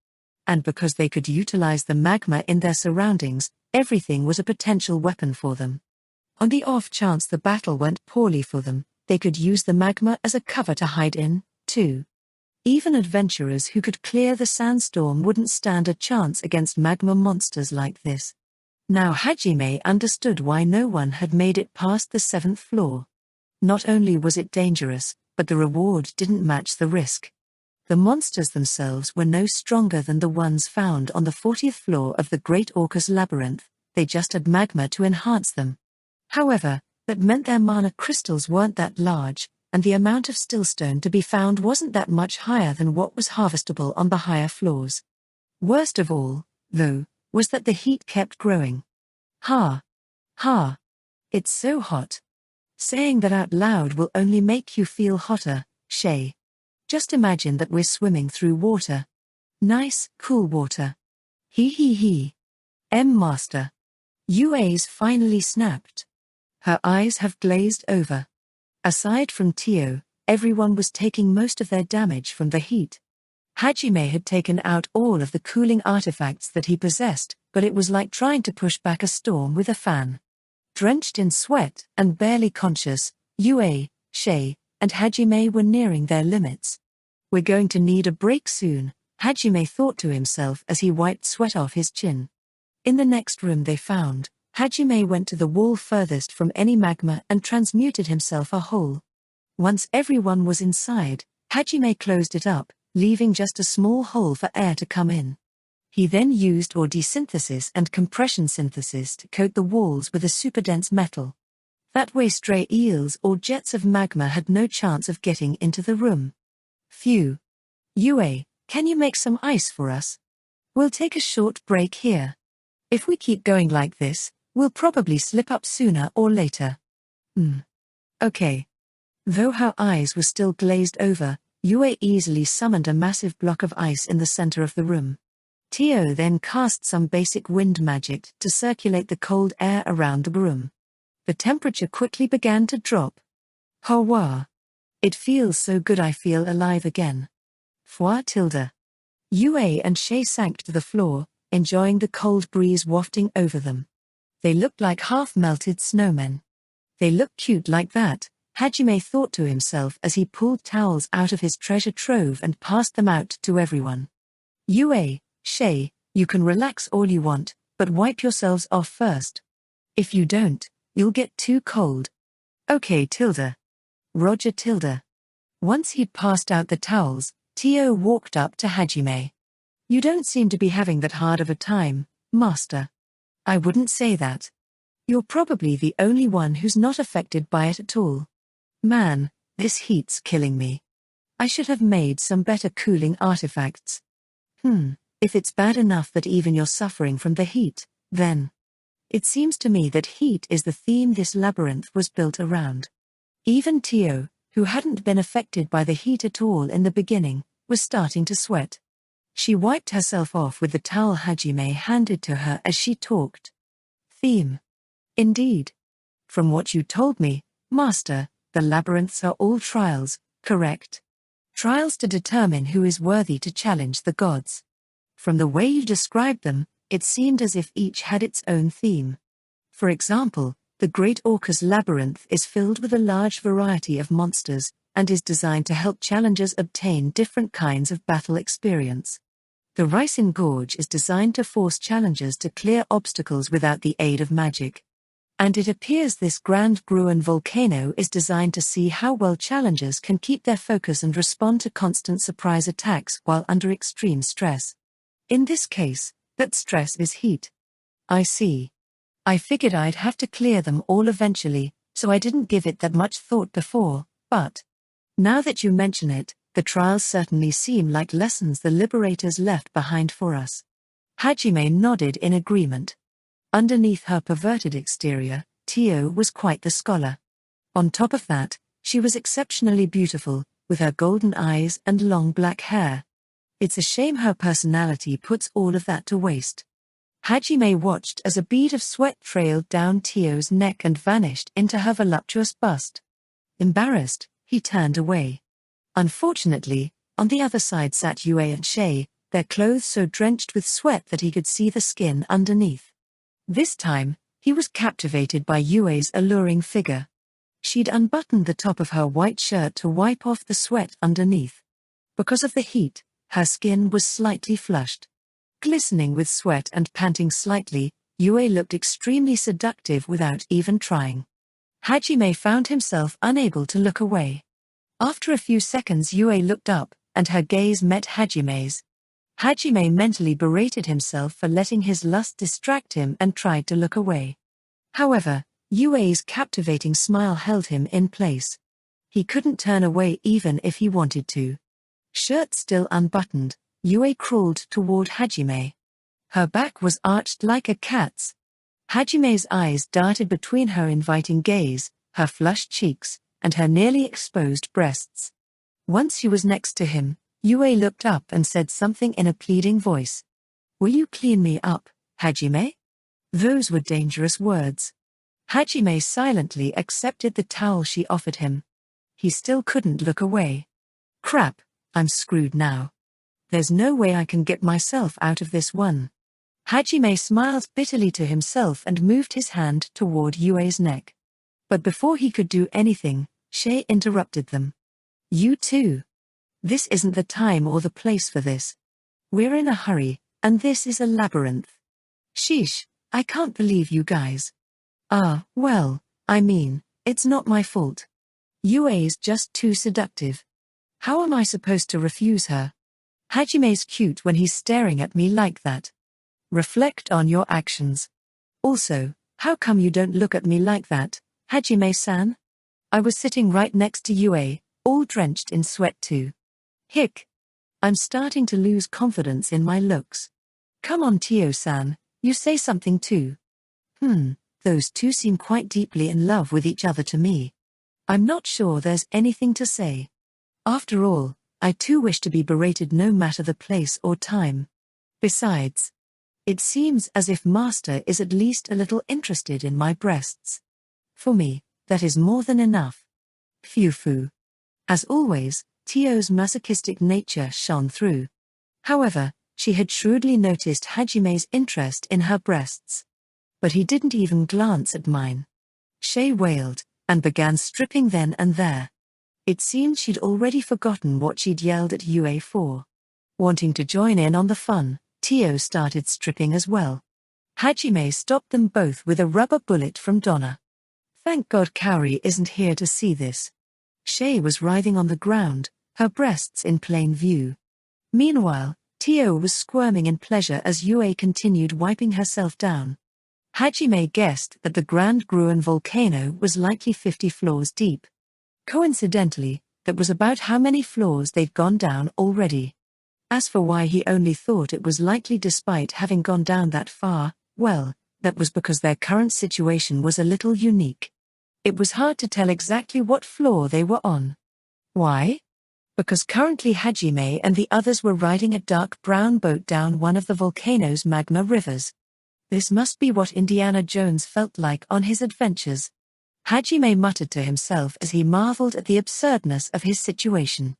And because they could utilize the magma in their surroundings, everything was a potential weapon for them. On the off chance the battle went poorly for them, they could use the magma as a cover to hide in, too. Even adventurers who could clear the sandstorm wouldn't stand a chance against magma monsters like this. Now Hajime understood why no one had made it past the 7th floor. Not only was it dangerous, but the reward didn't match the risk. The monsters themselves were no stronger than the ones found on the 40th floor of the Great Orca's labyrinth, they just had magma to enhance them. However, that meant their mana crystals weren't that large, and the amount of stillstone to be found wasn't that much higher than what was harvestable on the higher floors. Worst of all, though, was that the heat kept growing. Ha! Ha! It's so hot. Saying that out loud will only make you feel hotter, Shay. Just imagine that we're swimming through water. Nice, cool water. He. Master. Yue's finally snapped. Her eyes have glazed over. Aside from Tio, everyone was taking most of their damage from the heat. Hajime had taken out all of the cooling artifacts that he possessed, but it was like trying to push back a storm with a fan. Drenched in sweat and barely conscious, Yue, Shay, and Hajime were nearing their limits. We're going to need a break soon, Hajime thought to himself as he wiped sweat off his chin. In the next room they found, Hajime went to the wall furthest from any magma and transmuted himself a hole. Once everyone was inside, Hajime closed it up, leaving just a small hole for air to come in. He then used desynthesis and compression synthesis to coat the walls with a superdense metal. That way stray eels or jets of magma had no chance of getting into the room. Phew. Yue, can you make some ice for us? We'll take a short break here. If we keep going like this, we'll probably slip up sooner or later. Okay. Though her eyes were still glazed over, Yue easily summoned a massive block of ice in the center of the room. Tio then cast some basic wind magic to circulate the cold air around the room. The temperature quickly began to drop. Hurrah! It feels so good, I feel alive again. Foi tilde. Yue and Shay sank to the floor, enjoying the cold breeze wafting over them. They looked like half-melted snowmen. They look cute like that, Hajime thought to himself as he pulled towels out of his treasure trove and passed them out to everyone. Yue, Shay, you can relax all you want, but wipe yourselves off first. If you don't, you'll get too cold. Okay tilde. Roger tilde. Once he'd passed out the towels, Tio walked up to Hajime. You don't seem to be having that hard of a time, master. I wouldn't say that. You're probably the only one who's not affected by it at all. Man, this heat's killing me. I should have made some better cooling artifacts. If it's bad enough that even you're suffering from the heat, then it seems to me that heat is the theme this labyrinth was built around. Even Tio, who hadn't been affected by the heat at all in the beginning, was starting to sweat. She wiped herself off with the towel Hajime handed to her as she talked. Theme. Indeed. From what you told me, Master, the labyrinths are all trials, correct? Trials to determine who is worthy to challenge the gods. From the way you described them, it seemed as if each had its own theme. For example, the Great Orca's labyrinth is filled with a large variety of monsters, and is designed to help challengers obtain different kinds of battle experience. The Ricin Gorge is designed to force challengers to clear obstacles without the aid of magic. And it appears this Grand Gruen Volcano is designed to see how well challengers can keep their focus and respond to constant surprise attacks while under extreme stress. In this case, that stress is heat. I see. I figured I'd have to clear them all eventually, so I didn't give it that much thought before, but now that you mention it, the trials certainly seem like lessons the liberators left behind for us. Hajime nodded in agreement. Underneath her perverted exterior, Tio was quite the scholar. On top of that, she was exceptionally beautiful, with her golden eyes and long black hair. It's a shame her personality puts all of that to waste. Hajime watched as a bead of sweat trailed down Tio's neck and vanished into her voluptuous bust. Embarrassed, he turned away. Unfortunately, on the other side sat Yue and Shay, their clothes so drenched with sweat that he could see the skin underneath. This time, he was captivated by Yue's alluring figure. She'd unbuttoned the top of her white shirt to wipe off the sweat underneath. Because of the heat, her skin was slightly flushed. Glistening with sweat and panting slightly, Yue looked extremely seductive without even trying. Hajime found himself unable to look away. After a few seconds Yue looked up, and her gaze met Hajime's. Hajime mentally berated himself for letting his lust distract him and tried to look away. However, Yue's captivating smile held him in place. He couldn't turn away even if he wanted to. Shirt still unbuttoned, Yue crawled toward Hajime. Her back was arched like a cat's. Hajime's eyes darted between her inviting gaze, her flushed cheeks, and her nearly exposed breasts. Once she was next to him, Yue looked up and said something in a pleading voice. "Will you clean me up, Hajime?" Those were dangerous words. Hajime silently accepted the towel she offered him. He still couldn't look away. Crap, I'm screwed now. There's no way I can get myself out of this one. Hajime smiled bitterly to himself and moved his hand toward Yue's neck. But before he could do anything, Shay interrupted them. You too. This isn't the time or the place for this. We're in a hurry, and this is a labyrinth. Sheesh, I can't believe you guys. Well, I mean, it's not my fault. Yue's just too seductive. How am I supposed to refuse her? Hajime's cute when he's staring at me like that. Reflect on your actions. Also, how come you don't look at me like that, Hajime-san? I was sitting right next to Yue, all drenched in sweat too. Hick. I'm starting to lose confidence in my looks. Come on Tio-san, you say something too. Those two seem quite deeply in love with each other to me. I'm not sure there's anything to say. After all, I too wish to be berated no matter the place or time. Besides, it seems as if Master is at least a little interested in my breasts. For me, that is more than enough. Phew. As always, Tio's masochistic nature shone through. However, she had shrewdly noticed Hajime's interest in her breasts. But he didn't even glance at mine. Shay wailed, and began stripping then and there. It seemed she'd already forgotten what she'd yelled at Yue for. Wanting to join in on the fun, Tio started stripping as well. Hajime stopped them both with a rubber bullet from Donna. Thank God Kaori isn't here to see this. Shay was writhing on the ground, her breasts in plain view. Meanwhile, Tio was squirming in pleasure as Yue continued wiping herself down. Hajime guessed that the Grand Gruen Volcano was likely 50 floors deep. Coincidentally, that was about how many floors they'd gone down already. As for why he only thought it was likely despite having gone down that far, well, that was because their current situation was a little unique. It was hard to tell exactly what floor they were on. Why? Because currently Hajime and the others were riding a dark brown boat down one of the volcano's magma rivers. This must be what Indiana Jones felt like on his adventures. Hajime muttered to himself as he marveled at the absurdness of his situation.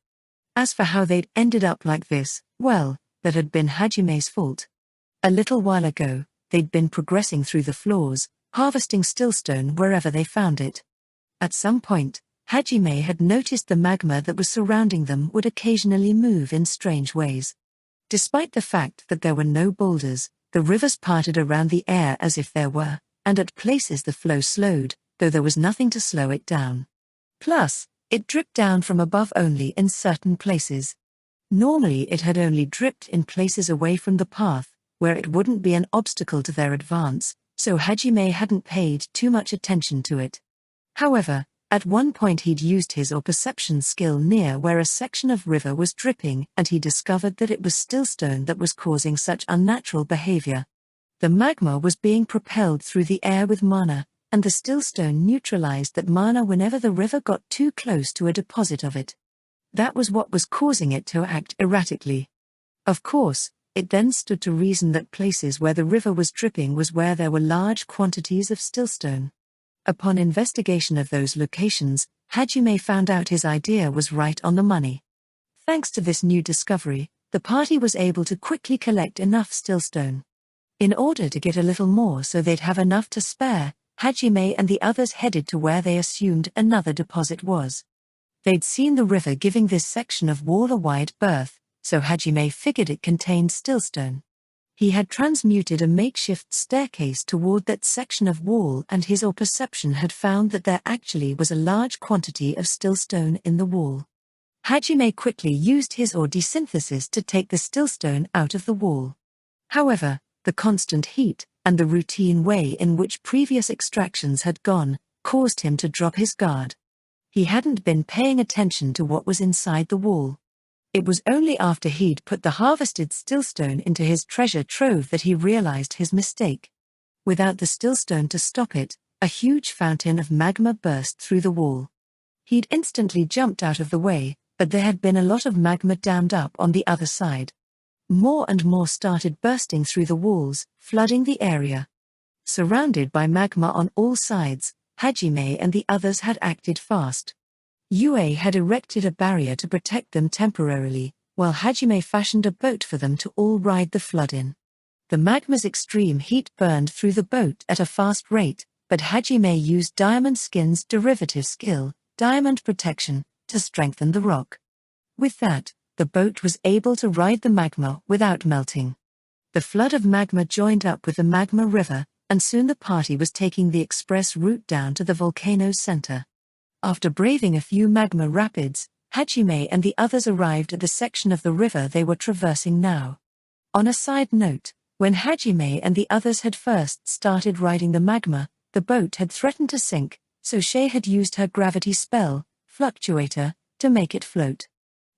As for how they'd ended up like this, well, that had been Hajime's fault. A little while ago, they'd been progressing through the floors, harvesting stillstone wherever they found it. At some point, Hajime had noticed the magma that was surrounding them would occasionally move in strange ways. Despite the fact that there were no boulders, the rivers parted around the air as if there were, and at places the flow slowed, though there was nothing to slow it down. Plus, it dripped down from above only in certain places. Normally it had only dripped in places away from the path, where it wouldn't be an obstacle to their advance, so Hajime hadn't paid too much attention to it. However, at one point he'd used his perception skill near where a section of river was dripping and he discovered that it was stillstone that was causing such unnatural behavior. The magma was being propelled through the air with mana, and the stillstone neutralized that mana whenever the river got too close to a deposit of it. That was what was causing it to act erratically. Of course, it then stood to reason that places where the river was dripping was where there were large quantities of stillstone. Upon investigation of those locations, Hajime found out his idea was right on the money. Thanks to this new discovery, the party was able to quickly collect enough stillstone. In order to get a little more so they'd have enough to spare, Hajime and the others headed to where they assumed another deposit was. They'd seen the river giving this section of wall a wide berth, so Hajime figured it contained stillstone. He had transmuted a makeshift staircase toward that section of wall and his perception had found that there actually was a large quantity of stillstone in the wall. Hajime quickly used his desynthesis to take the stillstone out of the wall. However, the constant heat, and the routine way in which previous extractions had gone, caused him to drop his guard. He hadn't been paying attention to what was inside the wall. It was only after he'd put the harvested stillstone into his treasure trove that he realized his mistake. Without the stillstone to stop it, a huge fountain of magma burst through the wall. He'd instantly jumped out of the way, but there had been a lot of magma dammed up on the other side. More and more started bursting through the walls, flooding the area. Surrounded by magma on all sides, Hajime and the others had acted fast. Yue had erected a barrier to protect them temporarily, while Hajime fashioned a boat for them to all ride the flood in. The magma's extreme heat burned through the boat at a fast rate, but Hajime used Diamond Skin's derivative skill, Diamond Protection, to strengthen the rock. With that, the boat was able to ride the magma without melting. The flood of magma joined up with the magma river, and soon the party was taking the express route down to the volcano's center. After braving a few magma rapids, Hajime and the others arrived at the section of the river they were traversing now. On a side note, when Hajime and the others had first started riding the magma, the boat had threatened to sink, so Shay had used her gravity spell, Fluctuator, to make it float.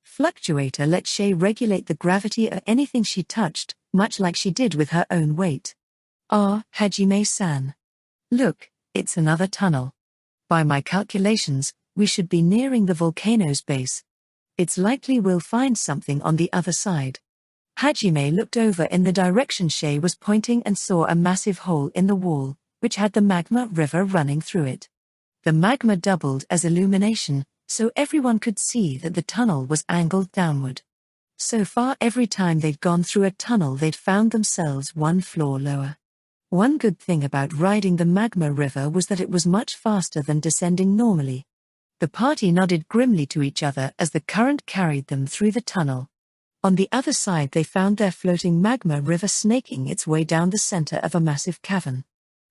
Fluctuator let Shay regulate the gravity of anything she touched, much like she did with her own weight. Ah, Hajime-san. Look, it's another tunnel. By my calculations, we should be nearing the volcano's base. It's likely we'll find something on the other side. Hajime looked over in the direction Shay was pointing and saw a massive hole in the wall, which had the magma river running through it. The magma doubled as illumination, so everyone could see that the tunnel was angled downward. So far every time they'd gone through a tunnel they'd found themselves one floor lower. One good thing about riding the magma river was that it was much faster than descending normally. The party nodded grimly to each other as the current carried them through the tunnel. On the other side they found their floating magma river snaking its way down the center of a massive cavern.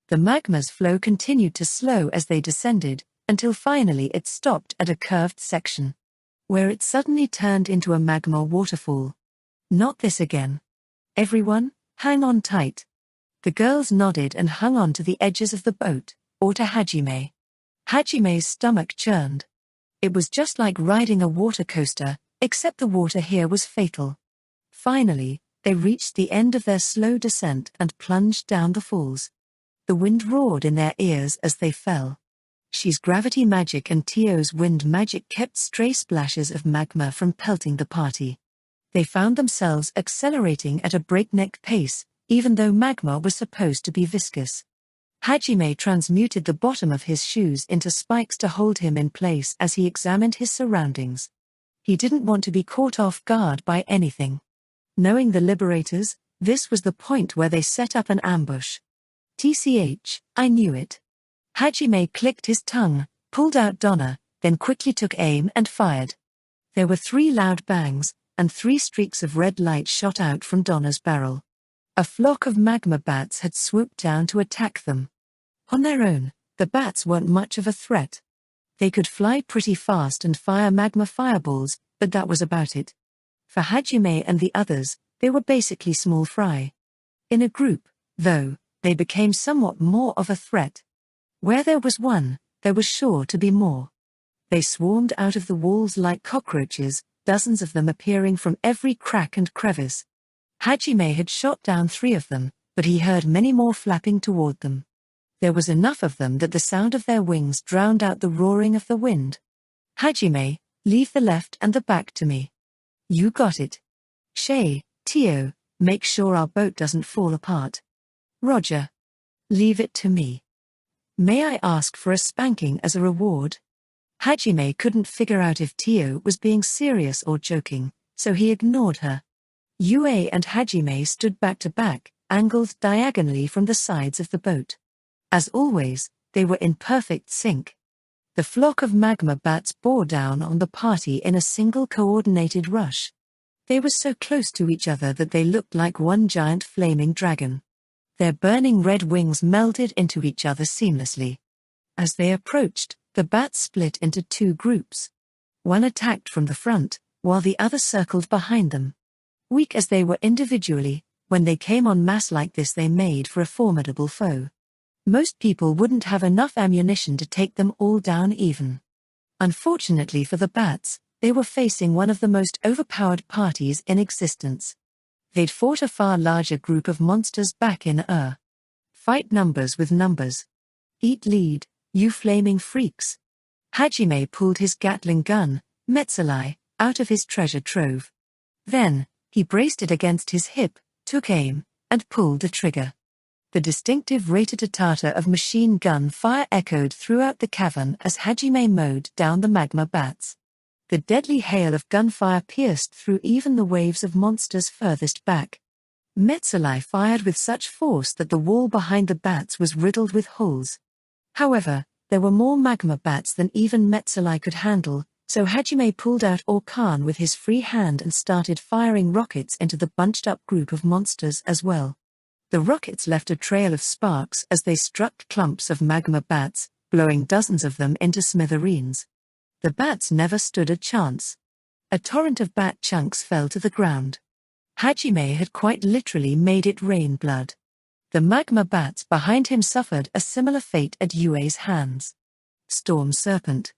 The magma's flow continued to slow as they descended, until finally it stopped at a curved section, where it suddenly turned into a magma waterfall. Not this again. Everyone, hang on tight. The girls nodded and hung on to the edges of the boat, or to Hajime. Hajime's stomach churned. It was just like riding a water coaster, except the water here was fatal. Finally, they reached the end of their slow descent and plunged down the falls. The wind roared in their ears as they fell. She's gravity magic and Tio's wind magic kept stray splashes of magma from pelting the party. They found themselves accelerating at a breakneck pace, even though magma was supposed to be viscous. Hajime transmuted the bottom of his shoes into spikes to hold him in place as he examined his surroundings. He didn't want to be caught off guard by anything. Knowing the liberators, this was the point where they set up an ambush. TCH, I knew it. Hajime clicked his tongue, pulled out Donna, then quickly took aim and fired. There were 3 loud bangs, and 3 streaks of red light shot out from Donna's barrel. A flock of magma bats had swooped down to attack them. On their own, the bats weren't much of a threat. They could fly pretty fast and fire magma fireballs, but that was about it. For Hajime and the others, they were basically small fry. In a group, though, they became somewhat more of a threat. Where there was one, there was sure to be more. They swarmed out of the walls like cockroaches, dozens of them appearing from every crack and crevice. Hajime had shot down 3 of them, but he heard many more flapping toward them. There was enough of them that the sound of their wings drowned out the roaring of the wind. Hajime, leave the left and the back to me. You got it. Shay, Tio, make sure our boat doesn't fall apart. Roger. Leave it to me. May I ask for a spanking as a reward? Hajime couldn't figure out if Tio was being serious or joking, so he ignored her. Yue and Hajime stood back to back, angled diagonally from the sides of the boat. As always, they were in perfect sync. The flock of magma bats bore down on the party in a single coordinated rush. They were so close to each other that they looked like one giant flaming dragon. Their burning red wings melded into each other seamlessly. As they approached, the bats split into 2 groups. One attacked from the front, while the other circled behind them. Weak as they were individually, when they came en masse like this they made for a formidable foe. Most people wouldn't have enough ammunition to take them all down even. Unfortunately for the bats, they were facing one of the most overpowered parties in existence. They'd fought a far larger group of monsters back in Fight numbers with numbers. Eat lead, you flaming freaks. Hajime pulled his Gatling gun, Metzelai, out of his treasure trove. Then, he braced it against his hip, took aim, and pulled the trigger. The distinctive rat-a-tat-tat of machine gun fire echoed throughout the cavern as Hajime mowed down the magma bats. The deadly hail of gunfire pierced through even the waves of monsters furthest back. Metzelai fired with such force that the wall behind the bats was riddled with holes. However, there were more magma bats than even Metzelai could handle, so Hajime pulled out Orkan with his free hand and started firing rockets into the bunched-up group of monsters as well. The rockets left a trail of sparks as they struck clumps of magma bats, blowing dozens of them into smithereens. The bats never stood a chance. A torrent of bat chunks fell to the ground. Hajime had quite literally made it rain blood. The magma bats behind him suffered a similar fate at Yue's hands. Storm Serpent.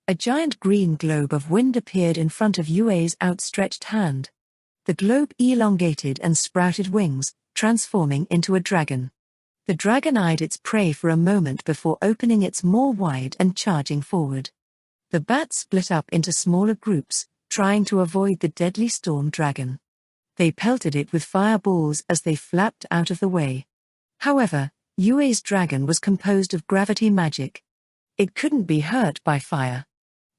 A giant green globe of wind appeared in front of Yue's outstretched hand. The globe elongated and sprouted wings, transforming into a dragon. The dragon eyed its prey for a moment before opening its maw wide and charging forward. The bats split up into smaller groups, trying to avoid the deadly storm dragon. They pelted it with fireballs as they flapped out of the way. However, Yue's dragon was composed of gravity magic. It couldn't be hurt by fire.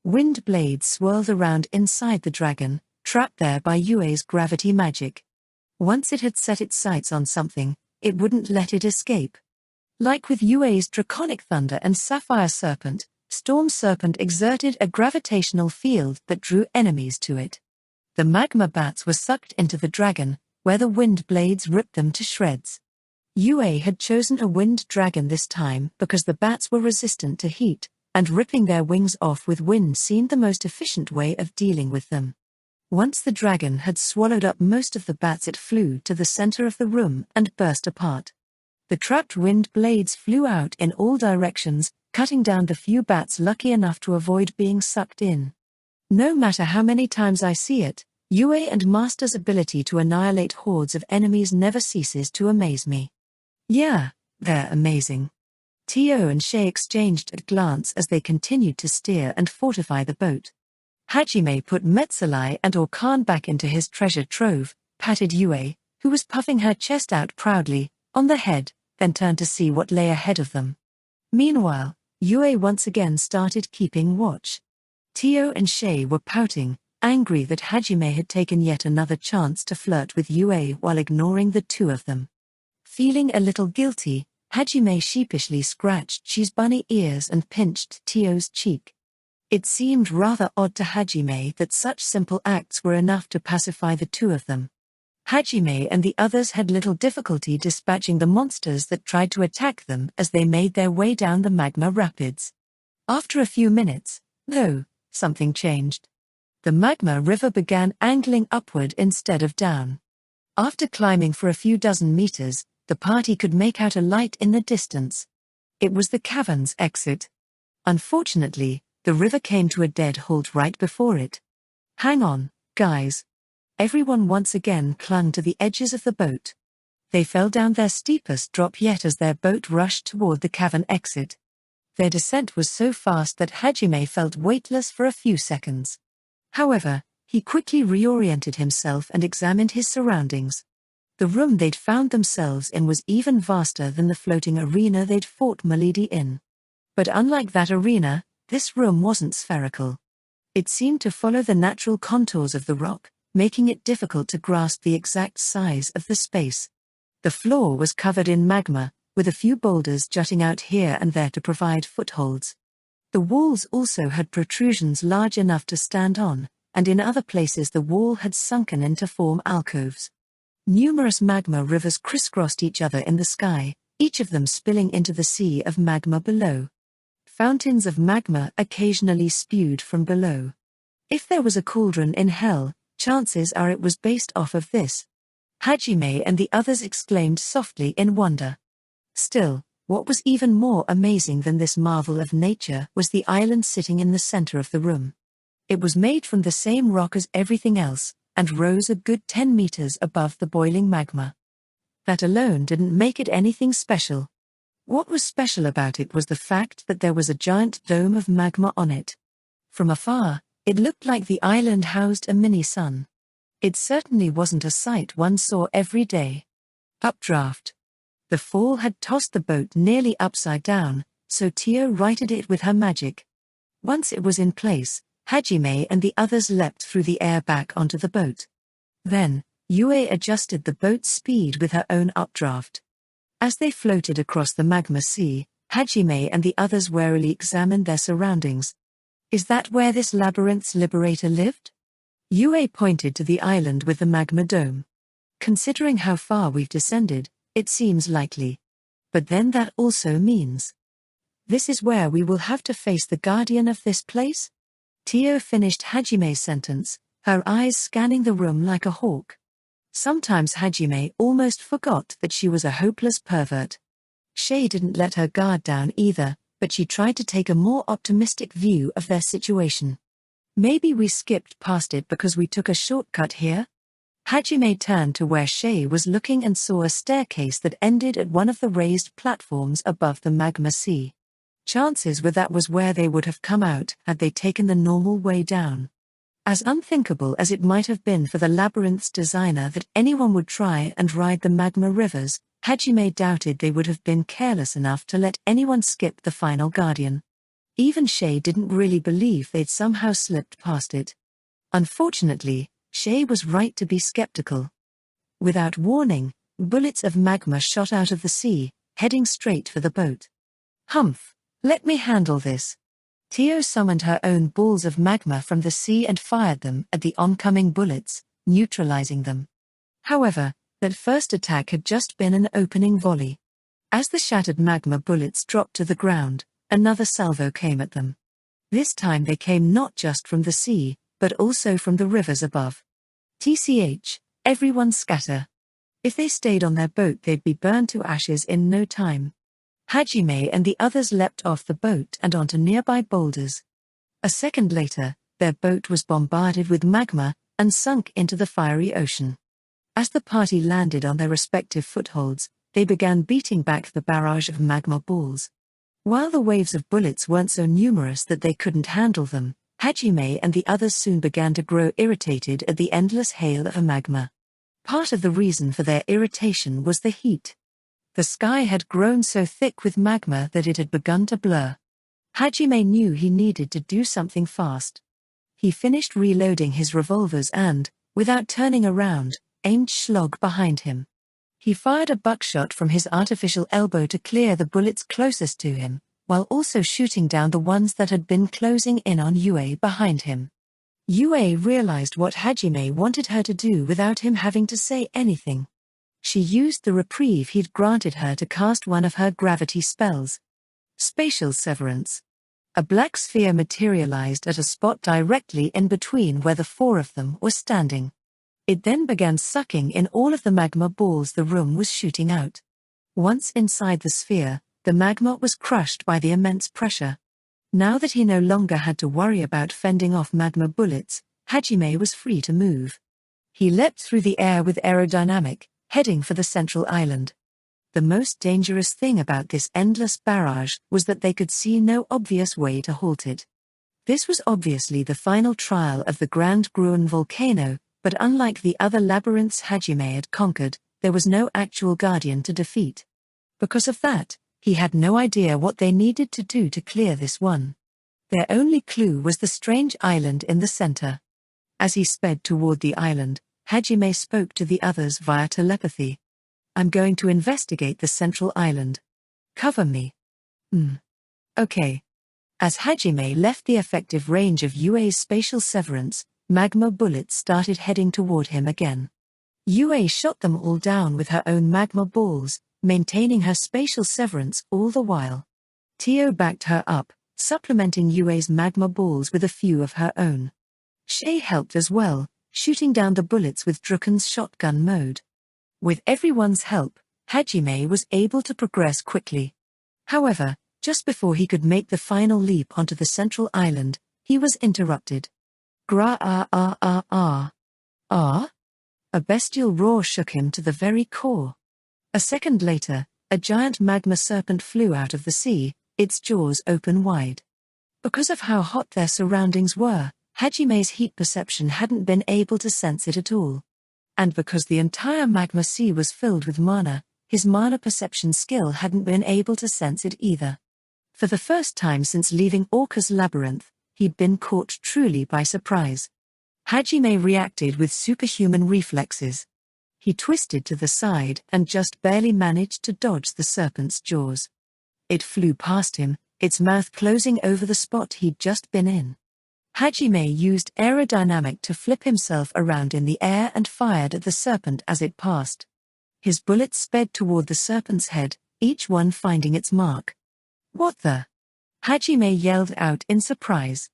Wind blades swirled around inside the dragon, trapped there by Yue's gravity magic. Once it had set its sights on something, it wouldn't let it escape. Like with Yue's draconic thunder and sapphire serpent, Storm Serpent exerted a gravitational field that drew enemies to it. The magma bats were sucked into the dragon, where the wind blades ripped them to shreds. Yue had chosen a wind dragon this time because the bats were resistant to heat, and ripping their wings off with wind seemed the most efficient way of dealing with them. Once the dragon had swallowed up most of the bats, it flew to the center of the room and burst apart. The trapped wind blades flew out in all directions, cutting down the few bats lucky enough to avoid being sucked in. No matter how many times I see it, Yue and Master's ability to annihilate hordes of enemies never ceases to amaze me. Yeah, they're amazing. Tio and Shay exchanged a glance as they continued to steer and fortify the boat. Hajime put Metzelai and Orkan back into his treasure trove, patted Yue, who was puffing her chest out proudly, on the head, then turned to see what lay ahead of them. Meanwhile, Yue once again started keeping watch. Tio and Shay were pouting, angry that Hajime had taken yet another chance to flirt with Yue while ignoring the two of them. Feeling a little guilty, Hajime sheepishly scratched Shay's bunny ears and pinched Tio's cheek. It seemed rather odd to Hajime that such simple acts were enough to pacify the two of them. Hajime and the others had little difficulty dispatching the monsters that tried to attack them as they made their way down the magma rapids. After a few minutes, though, something changed. The magma river began angling upward instead of down. After climbing for a few dozen meters, the party could make out a light in the distance. It was the cavern's exit. Unfortunately, the river came to a dead halt right before it. Hang on, guys. Everyone once again clung to the edges of the boat. They fell down their steepest drop yet as their boat rushed toward the cavern exit. Their descent was so fast that Hajime felt weightless for a few seconds. However, he quickly reoriented himself and examined his surroundings. The room they'd found themselves in was even vaster than the floating arena they'd fought Malidi in. But unlike that arena, this room wasn't spherical. It seemed to follow the natural contours of the rock, making it difficult to grasp the exact size of the space. The floor was covered in magma, with a few boulders jutting out here and there to provide footholds. The walls also had protrusions large enough to stand on, and in other places the wall had sunken in to form alcoves. Numerous magma rivers crisscrossed each other in the sky, each of them spilling into the sea of magma below. Fountains of magma occasionally spewed from below. If there was a cauldron in hell, chances are it was based off of this. Hajime and the others exclaimed softly in wonder. Still, what was even more amazing than this marvel of nature was the island sitting in the center of the room. It was made from the same rock as everything else, and rose a good 10 meters above the boiling magma. That alone didn't make it anything special. What was special about it was the fact that there was a giant dome of magma on it. From afar, it looked like the island housed a mini-sun. It certainly wasn't a sight one saw every day. Updraft. The fall had tossed the boat nearly upside down, so Tio righted it with her magic. Once it was in place, Hajime and the others leapt through the air back onto the boat. Then, Yue adjusted the boat's speed with her own updraft. As they floated across the magma sea, Hajime and the others warily examined their surroundings. Is that where this labyrinth's liberator lived? Yue pointed to the island with the magma dome. Considering how far we've descended, it seems likely. But then that also means this is where we will have to face the guardian of this place? Tio finished Hajime's sentence, her eyes scanning the room like a hawk. Sometimes Hajime almost forgot that she was a hopeless pervert. Shay didn't let her guard down either, but she tried to take a more optimistic view of their situation. Maybe we skipped past it because we took a shortcut here? Hajime turned to where Shay was looking and saw a staircase that ended at one of the raised platforms above the magma sea. Chances were that was where they would have come out had they taken the normal way down. As unthinkable as it might have been for the labyrinth's designer that anyone would try and ride the magma rivers, Hajime doubted they would have been careless enough to let anyone skip the final guardian. Even Shay didn't really believe they'd somehow slipped past it. Unfortunately, Shay was right to be skeptical. Without warning, bullets of magma shot out of the sea, heading straight for the boat. Humph, let me handle this. Tio summoned her own balls of magma from the sea and fired them at the oncoming bullets, neutralizing them. However, that first attack had just been an opening volley. As the shattered magma bullets dropped to the ground, another salvo came at them. This time they came not just from the sea, but also from the rivers above. TCH, everyone scatter. If they stayed on their boat they'd be burned to ashes in no time. Hajime and the others leapt off the boat and onto nearby boulders. A second later, their boat was bombarded with magma and sunk into the fiery ocean. As the party landed on their respective footholds, they began beating back the barrage of magma balls. While the waves of bullets weren't so numerous that they couldn't handle them, Hajime and the others soon began to grow irritated at the endless hail of magma. Part of the reason for their irritation was the heat. The sky had grown so thick with magma that it had begun to blur. Hajime knew he needed to do something fast. He finished reloading his revolvers and, without turning around, aimed Schlog behind him. He fired a buckshot from his artificial elbow to clear the bullets closest to him, while also shooting down the ones that had been closing in on Yue behind him. Yue realized what Hajime wanted her to do without him having to say anything. She used the reprieve he'd granted her to cast one of her gravity spells. Spatial Severance. A black sphere materialized at a spot directly in between where the four of them were standing. It then began sucking in all of the magma balls the room was shooting out. Once inside the sphere, the magma was crushed by the immense pressure. Now that he no longer had to worry about fending off magma bullets, Hajime was free to move. He leapt through the air with aerodynamic, heading for the central island. The most dangerous thing about this endless barrage was that they could see no obvious way to halt it. This was obviously the final trial of the Grand Gruen Volcano, but unlike the other labyrinths Hajime had conquered, there was no actual guardian to defeat. Because of that, he had no idea what they needed to do to clear this one. Their only clue was the strange island in the center. As he sped toward the island, Hajime spoke to the others via telepathy. I'm going to investigate the central island. Cover me. Okay. As Hajime left the effective range of Yue's spatial severance, magma bullets started heading toward him again. Yue shot them all down with her own magma balls, maintaining her spatial severance all the while. Tio backed her up, supplementing Yue's magma balls with a few of her own. Shay helped as well, shooting down the bullets with Drucken's shotgun mode. With everyone's help, Hajime was able to progress quickly. However, just before he could make the final leap onto the central island, he was interrupted. Gra-ah-ah-ah-ah. Ah? A bestial roar shook him to the very core. A second later, a giant magma serpent flew out of the sea, its jaws open wide. Because of how hot their surroundings were, Hajime's heat perception hadn't been able to sense it at all. And because the entire magma sea was filled with mana, his mana perception skill hadn't been able to sense it either. For the first time since leaving Orca's labyrinth, he'd been caught truly by surprise. Hajime reacted with superhuman reflexes. He twisted to the side and just barely managed to dodge the serpent's jaws. It flew past him, its mouth closing over the spot he'd just been in. Hajime used aerodynamic to flip himself around in the air and fired at the serpent as it passed. His bullets sped toward the serpent's head, each one finding its mark. "What the?" Hajime yelled out in surprise.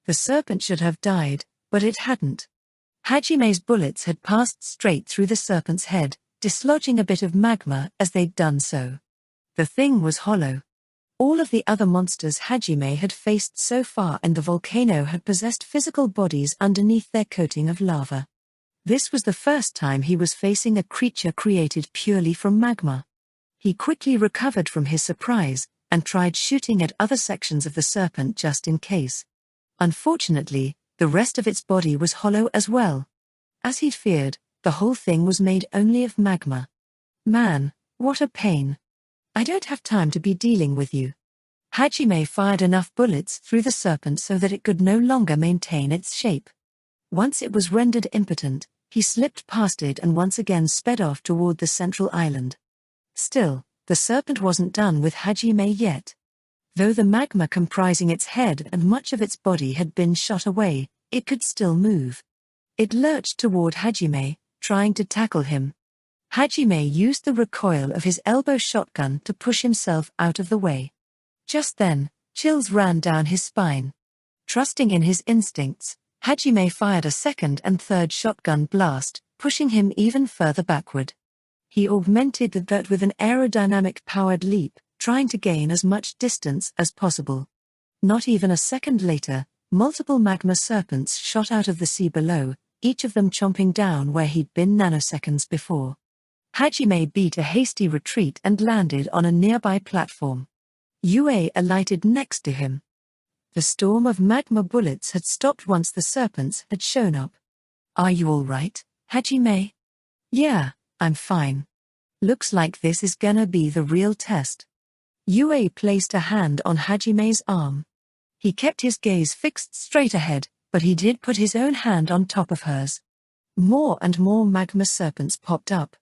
The serpent should have died, but it hadn't. Hajime's bullets had passed straight through the serpent's head, dislodging a bit of magma as they'd done so. The thing was hollow. All of the other monsters Hajime had faced so far in the volcano had possessed physical bodies underneath their coating of lava. This was the first time he was facing a creature created purely from magma. He quickly recovered from his surprise, and tried shooting at other sections of the serpent just in case. Unfortunately, the rest of its body was hollow as well. As he'd feared, the whole thing was made only of magma. Man, what a pain. I don't have time to be dealing with you. Hajime fired enough bullets through the serpent so that it could no longer maintain its shape. Once it was rendered impotent, he slipped past it and once again sped off toward the central island. Still, the serpent wasn't done with Hajime yet. Though the magma comprising its head and much of its body had been shot away, it could still move. It lurched toward Hajime, trying to tackle him. Hajime used the recoil of his elbow shotgun to push himself out of the way. Just then, chills ran down his spine. Trusting in his instincts, Hajime fired a second and third shotgun blast, pushing him even further backward. He augmented that with an aerodynamic-powered leap, trying to gain as much distance as possible. Not even a second later, multiple magma serpents shot out of the sea below, each of them chomping down where he'd been nanoseconds before. Hajime beat a hasty retreat and landed on a nearby platform. Yue alighted next to him. The storm of magma bullets had stopped once the serpents had shown up. "Are you all right, Hajime?" "Yeah, I'm fine. Looks like this is gonna be the real test." Yue placed a hand on Hajime's arm. He kept his gaze fixed straight ahead, but he did put his own hand on top of hers. More and more magma serpents popped up.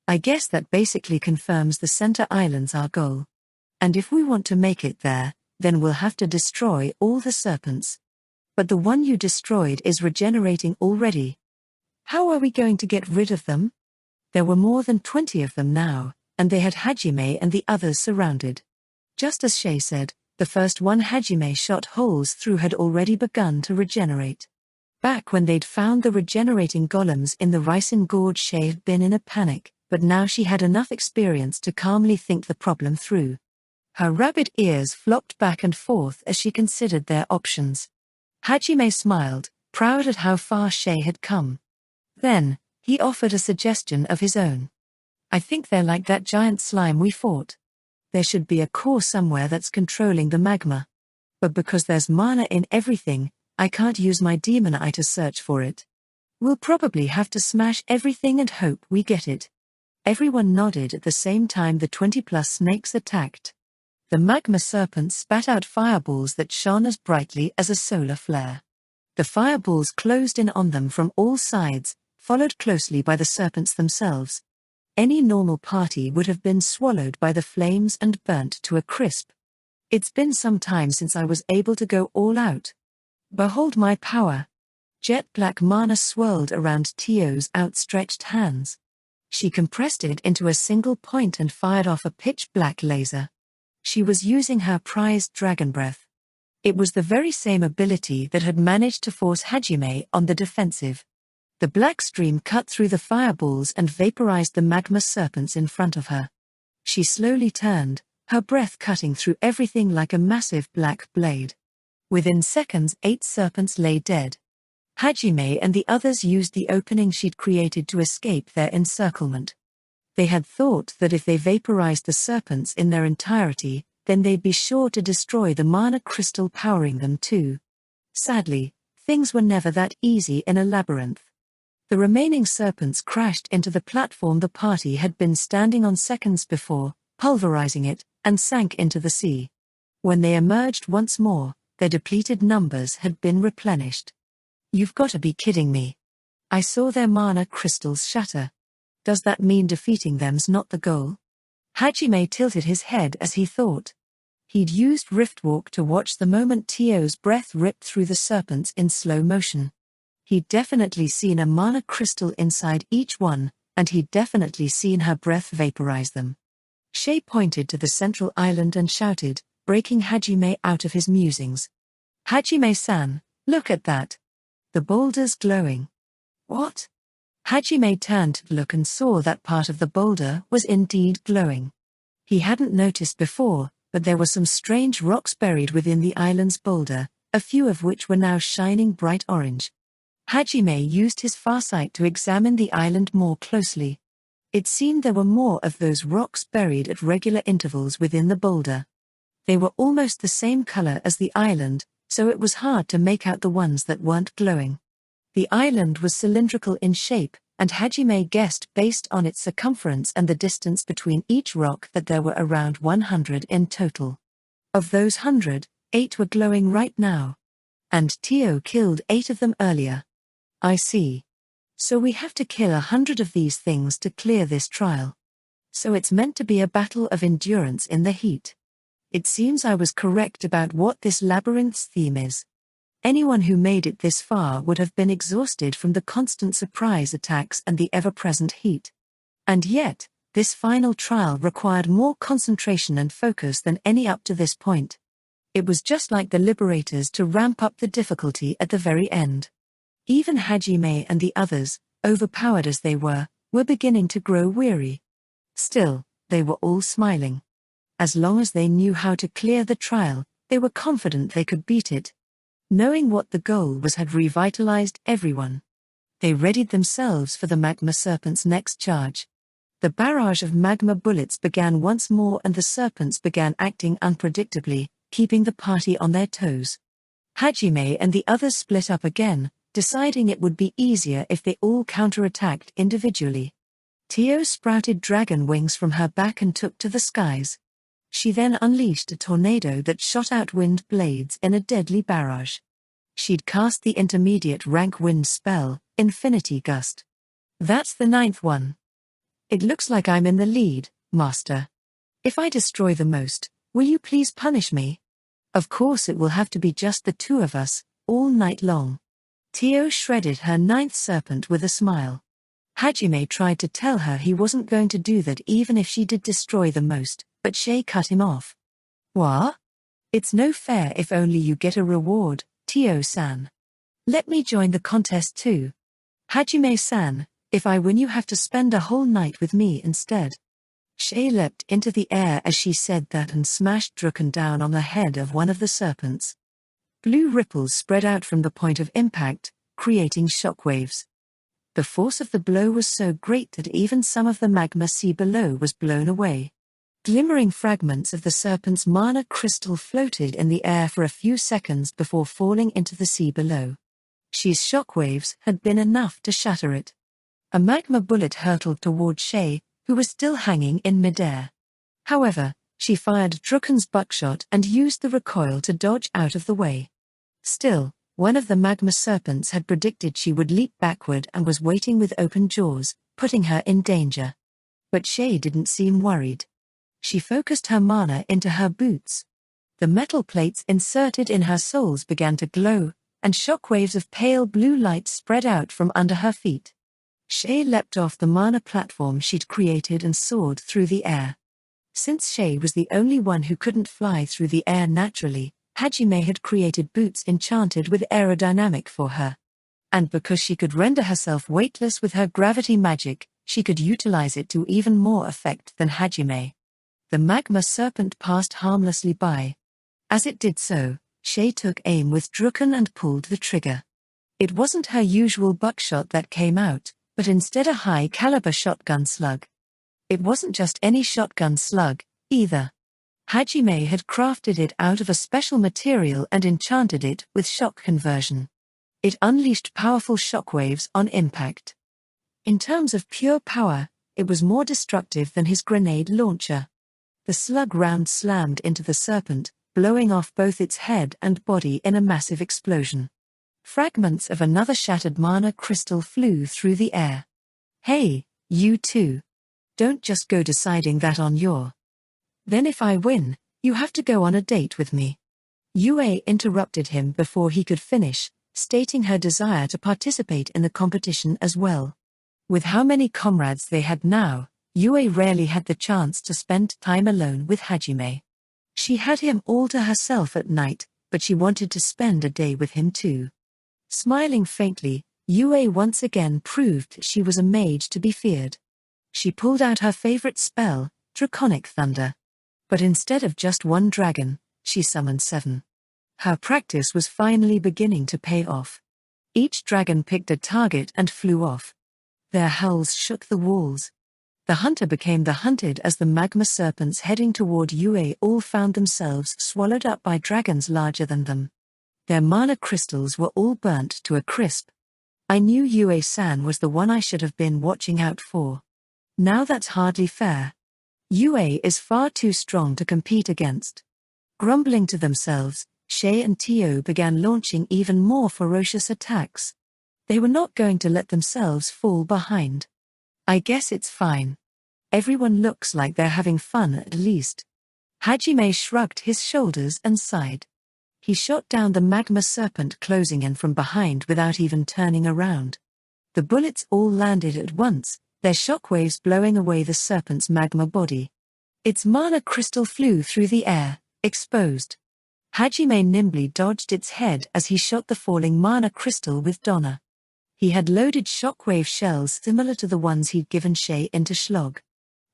"I guess that basically confirms the center island's our goal. And if we want to make it there, then we'll have to destroy all the serpents. But the one you destroyed is regenerating already. How are we going to get rid of them?" There were more than 20 of them now, and they had Hajime and the others surrounded. Just as Shay said, the first one Hajime shot holes through had already begun to regenerate. Back when they'd found the regenerating golems in the Ricin Gorge, Shay had been in a panic, but now she had enough experience to calmly think the problem through. Her rabbit ears flopped back and forth as she considered their options. Hajime smiled, proud at how far Shay had come. Then, he offered a suggestion of his own. "I think they're like that giant slime we fought. There should be a core somewhere that's controlling the magma. But because there's mana in everything, I can't use my demon eye to search for it. We'll probably have to smash everything and hope we get it." Everyone nodded at the same time the 20+ snakes attacked. The magma serpents spat out fireballs that shone as brightly as a solar flare. The fireballs closed in on them from all sides, followed closely by the serpents themselves. Any normal party would have been swallowed by the flames and burnt to a crisp. "It's been some time since I was able to go all out. Behold my power." Jet black mana swirled around Tio's outstretched hands. She compressed it into a single point and fired off a pitch-black laser. She was using her prized dragon breath. It was the very same ability that had managed to force Hajime on the defensive. The black stream cut through the fireballs and vaporized the magma serpents in front of her. She slowly turned, her breath cutting through everything like a massive black blade. Within seconds 8 serpents lay dead. Hajime and the others used the opening she'd created to escape their encirclement. They had thought that if they vaporized the serpents in their entirety, then they'd be sure to destroy the mana crystal powering them too. Sadly, things were never that easy in a labyrinth. The remaining serpents crashed into the platform the party had been standing on seconds before, pulverizing it, and sank into the sea. When they emerged once more, their depleted numbers had been replenished. "You've got to be kidding me. I saw their mana crystals shatter. Does that mean defeating them's not the goal?" Hajime tilted his head as he thought. He'd used Riftwalk to watch the moment Tio's breath ripped through the serpents in slow motion. He'd definitely seen a mana crystal inside each one, and he'd definitely seen her breath vaporize them. Shay pointed to the central island and shouted, breaking Hajime out of his musings. "Hajime-san, look at that. The boulder's glowing." "What?" Hajime turned to look and saw that part of the boulder was indeed glowing. He hadn't noticed before, but there were some strange rocks buried within the island's boulder, a few of which were now shining bright orange. Hajime used his farsight to examine the island more closely. It seemed there were more of those rocks buried at regular intervals within the boulder. They were almost the same color as the island, so it was hard to make out the ones that weren't glowing. The island was cylindrical in shape, and Hajime guessed based on its circumference and the distance between each rock that there were around 100 in total. Of those 100, 8 were glowing right now. And Tio killed 8 of them earlier. I see. So we have to kill 100 of these things to clear this trial. So it's meant to be a battle of endurance in the heat. It seems I was correct about what this labyrinth's theme is. Anyone who made it this far would have been exhausted from the constant surprise attacks and the ever-present heat. And yet, this final trial required more concentration and focus than any up to this point. It was just like the liberators to ramp up the difficulty at the very end. Even Hajime and the others, overpowered as they were beginning to grow weary. Still, they were all smiling. As long as they knew how to clear the trial, they were confident they could beat it. Knowing what the goal was had revitalized everyone. They readied themselves for the magma serpent's next charge. The barrage of magma bullets began once more and the serpents began acting unpredictably, keeping the party on their toes. Hajime and the others split up again, deciding it would be easier if they all counterattacked individually. Tio sprouted dragon wings from her back and took to the skies. She then unleashed a tornado that shot out wind blades in a deadly barrage. She'd cast the intermediate rank wind spell, Infinity Gust. That's the 9th one. It looks like I'm in the lead, Master. If I destroy the most, will you please punish me? Of course it will have to be just the 2 of us, all night long. Tio shredded her 9th serpent with a smile. Hajime tried to tell her he wasn't going to do that even if she did destroy the most, but Shay cut him off. What? It's no fair if only you get a reward, Tio-san. Let me join the contest too. Hajime-san, if I win you have to spend a whole night with me instead. Shay leapt into the air as she said that and smashed Drucken down on the head of one of the serpents. Blue ripples spread out from the point of impact, creating shockwaves. The force of the blow was so great that even some of the magma sea below was blown away. Glimmering fragments of the serpent's mana crystal floated in the air for a few seconds before falling into the sea below. She's shockwaves had been enough to shatter it. A magma bullet hurtled toward Shay, who was still hanging in midair. However, she fired Drucken's buckshot and used the recoil to dodge out of the way. Still, one of the magma serpents had predicted she would leap backward and was waiting with open jaws, putting her in danger. But Shay didn't seem worried. She focused her mana into her boots. The metal plates inserted in her soles began to glow, and shockwaves of pale blue light spread out from under her feet. Shay leapt off the mana platform she'd created and soared through the air. Since Shay was the only one who couldn't fly through the air naturally, Hajime had created boots enchanted with aerodynamic for her. And because she could render herself weightless with her gravity magic, she could utilize it to even more effect than Hajime. The magma serpent passed harmlessly by. As it did so, Shay took aim with Drucken and pulled the trigger. It wasn't her usual buckshot that came out, but instead a high-caliber shotgun slug. It wasn't just any shotgun slug, either. Hajime had crafted it out of a special material and enchanted it with shock conversion. It unleashed powerful shockwaves on impact. In terms of pure power, it was more destructive than his grenade launcher. The slug round slammed into the serpent, blowing off both its head and body in a massive explosion. Fragments of another shattered mana crystal flew through the air. Hey, you two. Don't just go deciding that on your. Then if I win, You have to go on a date with me. Yue interrupted him before he could finish, stating her desire to participate in the competition as well. With how many comrades they had now, Yue rarely had the chance to spend time alone with Hajime. She had him all to herself at night, but she wanted to spend a day with him too. Smiling faintly, Yue once again proved she was a mage to be feared. She pulled out her favorite spell, Draconic Thunder. But instead of just one dragon, she summoned 7. Her practice was finally beginning to pay off. Each dragon picked a target and flew off. Their howls shook the walls. The hunter became the hunted as the magma serpents heading toward Yue all found themselves swallowed up by dragons larger than them. Their mana crystals were all burnt to a crisp. I knew Yue-san was the one I should have been watching out for. Now that's hardly fair. Yue is far too strong to compete against. Grumbling to themselves, Shay and Tio began launching even more ferocious attacks. They were not going to let themselves fall behind. I guess it's fine. Everyone looks like they're having fun at least. Hajime shrugged his shoulders and sighed. He shot down the magma serpent closing in from behind without even turning around. The bullets all landed at once, their shockwaves blowing away the serpent's magma body. Its mana crystal flew through the air, exposed. Hajime nimbly dodged its head as he shot the falling mana crystal with Donna. He had loaded shockwave shells similar to the ones he'd given Shay into Schlog.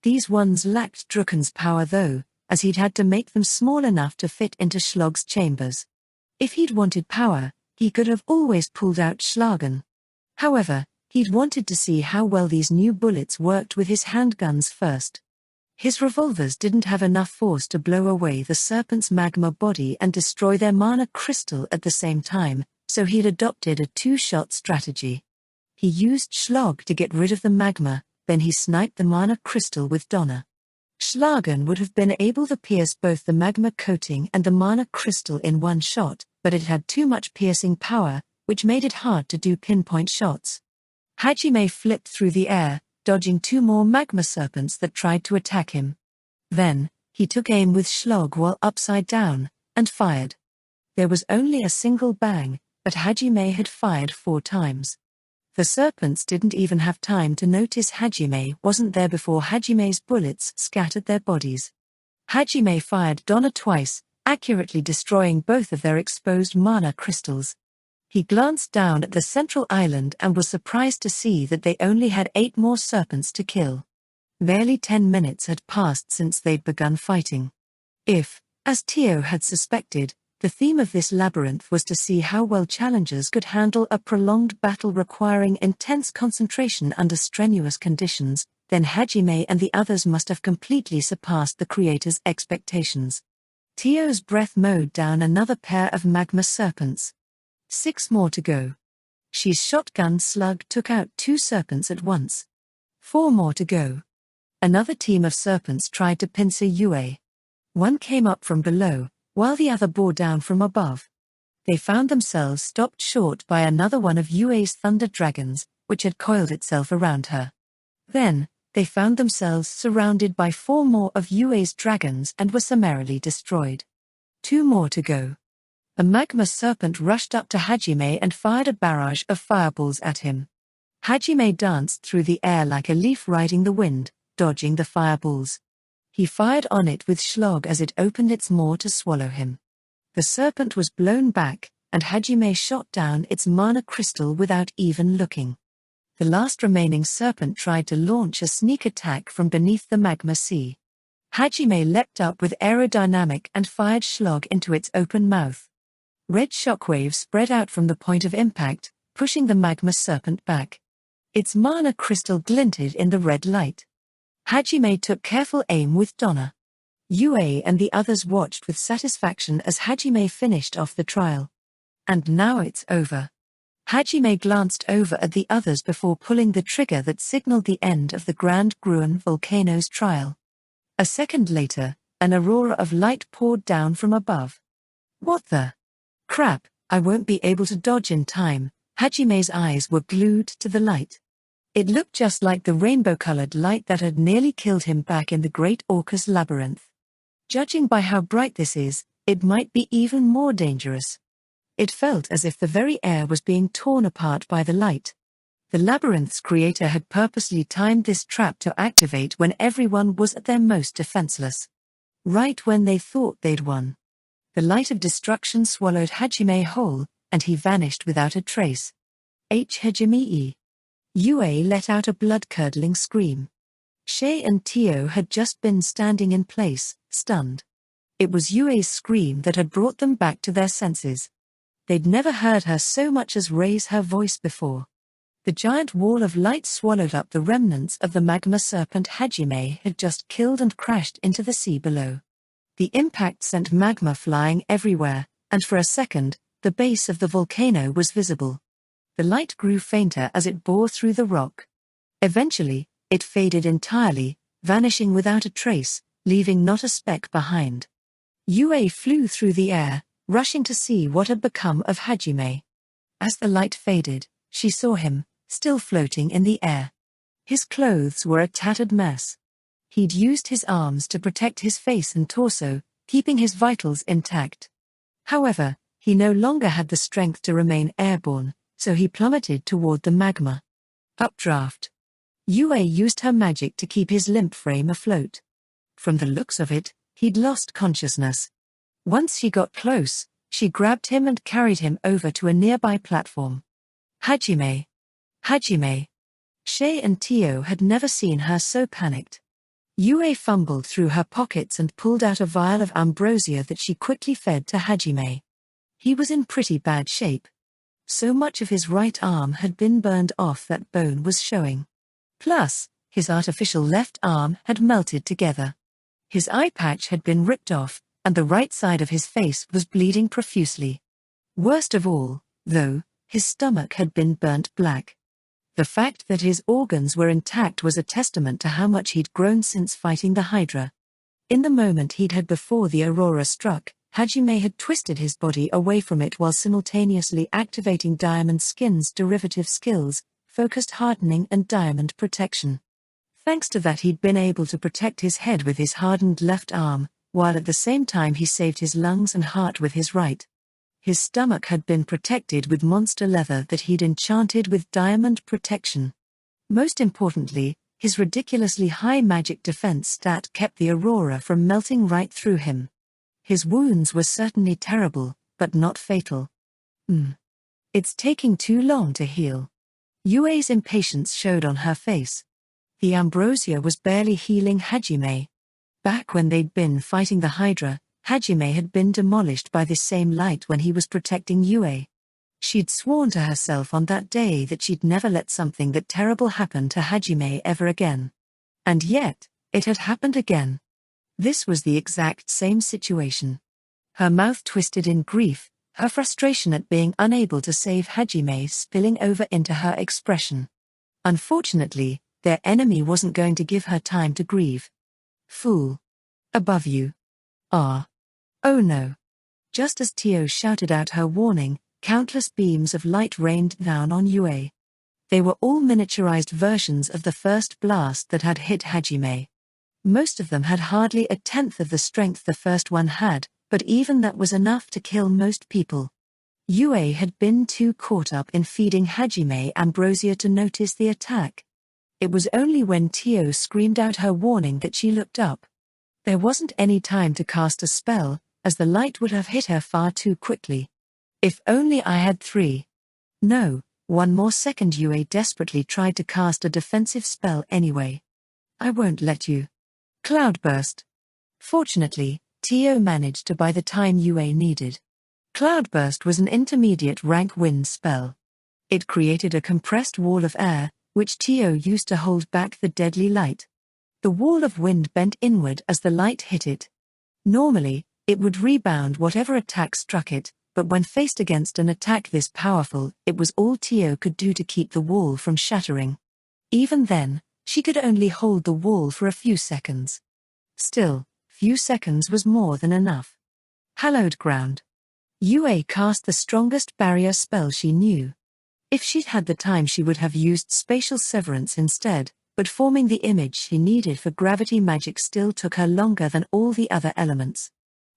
These ones lacked Drucken's power though, as he'd had to make them small enough to fit into Schlog's chambers. If he'd wanted power, he could have always pulled out Schlagen. However, he'd wanted to see how well these new bullets worked with his handguns first. His revolvers didn't have enough force to blow away the serpent's magma body and destroy their mana crystal at the same time, so he'd adopted a 2-shot strategy. He used Schlog to get rid of the magma, then he sniped the mana crystal with Donna. Schlagen would have been able to pierce both the magma coating and the mana crystal in one shot, but it had too much piercing power, which made it hard to do pinpoint shots. Hajime flipped through the air, dodging 2 more magma serpents that tried to attack him. Then, he took aim with Schlog while upside down, and fired. There was only a single bang, but Hajime had fired 4 times. The serpents didn't even have time to notice Hajime wasn't there before Hajime's bullets scattered their bodies. Hajime fired Donna twice, accurately destroying both of their exposed mana crystals. He glanced down at the central island and was surprised to see that they only had 8 more serpents to kill. Barely 10 minutes had passed since they'd begun fighting. If, as Tio had suspected, the theme of this labyrinth was to see how well challengers could handle a prolonged battle requiring intense concentration under strenuous conditions, then Hajime and the others must have completely surpassed the creator's expectations. Tio's breath mowed down another pair of magma serpents. 6 more to go. She's shotgun slug took out 2 serpents at once. 4 more to go. Another team of serpents tried to pincer Yue. One came up from below, while the other bore down from above. They found themselves stopped short by another one of Yue's thunder dragons, which had coiled itself around her. Then, they found themselves surrounded by 4 more of Yue's dragons and were summarily destroyed. 2 more to go. A magma serpent rushed up to Hajime and fired a barrage of fireballs at him. Hajime danced through the air like a leaf riding the wind, dodging the fireballs. He fired on it with Schlog as it opened its maw to swallow him. The serpent was blown back, and Hajime shot down its mana crystal without even looking. The last remaining serpent tried to launch a sneak attack from beneath the magma sea. Hajime leapt up with aerodynamic and fired Schlog into its open mouth. Red shockwaves spread out from the point of impact, pushing the magma serpent back. Its mana crystal glinted in the red light. Hajime took careful aim with Donna. Yue and the others watched with satisfaction as Hajime finished off the trial. And now it's over. Hajime glanced over at the others before pulling the trigger that signaled the end of the Grand Gruen Volcano's trial. A second later, an aurora of light poured down from above. What the? Crap, I won't be able to dodge in time. Hajime's eyes were glued to the light. It looked just like the rainbow-colored light that had nearly killed him back in the Great Orcus Labyrinth. Judging by how bright this is, it might be even more dangerous. It felt as if the very air was being torn apart by the light. The labyrinth's creator had purposely timed this trap to activate when everyone was at their most defenseless. Right when they thought they'd won. The light of destruction swallowed Hajime whole, and he vanished without a trace. Hajime. Yue let out a blood-curdling scream. Shay and Tio had just been standing in place, stunned. It was Yue's scream that had brought them back to their senses. They'd never heard her so much as raise her voice before. The giant wall of light swallowed up the remnants of the magma serpent Hajime had just killed and crashed into the sea below. The impact sent magma flying everywhere, and for a second, the base of the volcano was visible. The light grew fainter as it bore through the rock. Eventually, it faded entirely, vanishing without a trace, leaving not a speck behind. Yue flew through the air, rushing to see what had become of Hajime. As the light faded, she saw him, still floating in the air. His clothes were a tattered mess. He'd used his arms to protect his face and torso, keeping his vitals intact. However, he no longer had the strength to remain airborne, so he plummeted toward the magma. Updraft. Yue used her magic to keep his limp frame afloat. From the looks of it, he'd lost consciousness. Once she got close, she grabbed him and carried him over to a nearby platform. Hajime. Hajime. Shay and Tio had never seen her so panicked. Yue fumbled through her pockets and pulled out a vial of ambrosia that she quickly fed to Hajime. He was in pretty bad shape. So much of his right arm had been burned off that bone was showing. Plus, his artificial left arm had melted together. His eye patch had been ripped off, and the right side of his face was bleeding profusely. Worst of all, though, his stomach had been burnt black. The fact that his organs were intact was a testament to how much he'd grown since fighting the Hydra. In the moment he'd had before the Aurora struck, Hajime had twisted his body away from it while simultaneously activating Diamond Skin's derivative skills, focused hardening and diamond protection. Thanks to that he'd been able to protect his head with his hardened left arm, while at the same time he saved his lungs and heart with his right. His stomach had been protected with monster leather that he'd enchanted with diamond protection. Most importantly, his ridiculously high magic defense stat kept the Aurora from melting right through him. His wounds were certainly terrible, but not fatal. It's taking too long to heal. Yue's impatience showed on her face. The ambrosia was barely healing Hajime. Back when they'd been fighting the Hydra, Hajime had been demolished by this same light when he was protecting Yue. She'd sworn to herself on that day that she'd never let something that terrible happen to Hajime ever again. And yet, it had happened again. This was the exact same situation. Her mouth twisted in grief, her frustration at being unable to save Hajime spilling over into her expression. Unfortunately, their enemy wasn't going to give her time to grieve. Fool. Above you. Ah. Oh no. Just as Tio shouted out her warning, countless beams of light rained down on Yue. They were all miniaturized versions of the first blast that had hit Hajime. Most of them had hardly a tenth of the strength the first one had, but even that was enough to kill most people. Yue had been too caught up in feeding Hajime ambrosia to notice the attack. It was only when Tio screamed out her warning that she looked up. There wasn't any time to cast a spell, as the light would have hit her far too quickly. If only I had 3. No, 1 more second. Yue desperately tried to cast a defensive spell anyway. I won't let you. Cloudburst. Fortunately, Tio managed to buy the time Yue needed. Cloudburst was an intermediate rank wind spell. It created a compressed wall of air, which Tio used to hold back the deadly light. The wall of wind bent inward as the light hit it. Normally, it would rebound whatever attack struck it, but when faced against an attack this powerful, it was all Tio could do to keep the wall from shattering. Even then, she could only hold the wall for a few seconds. Still, few seconds was more than enough. Hallowed Ground. Yue cast the strongest barrier spell she knew. If she'd had the time she would have used Spatial Severance instead, but forming the image she needed for gravity magic still took her longer than all the other elements.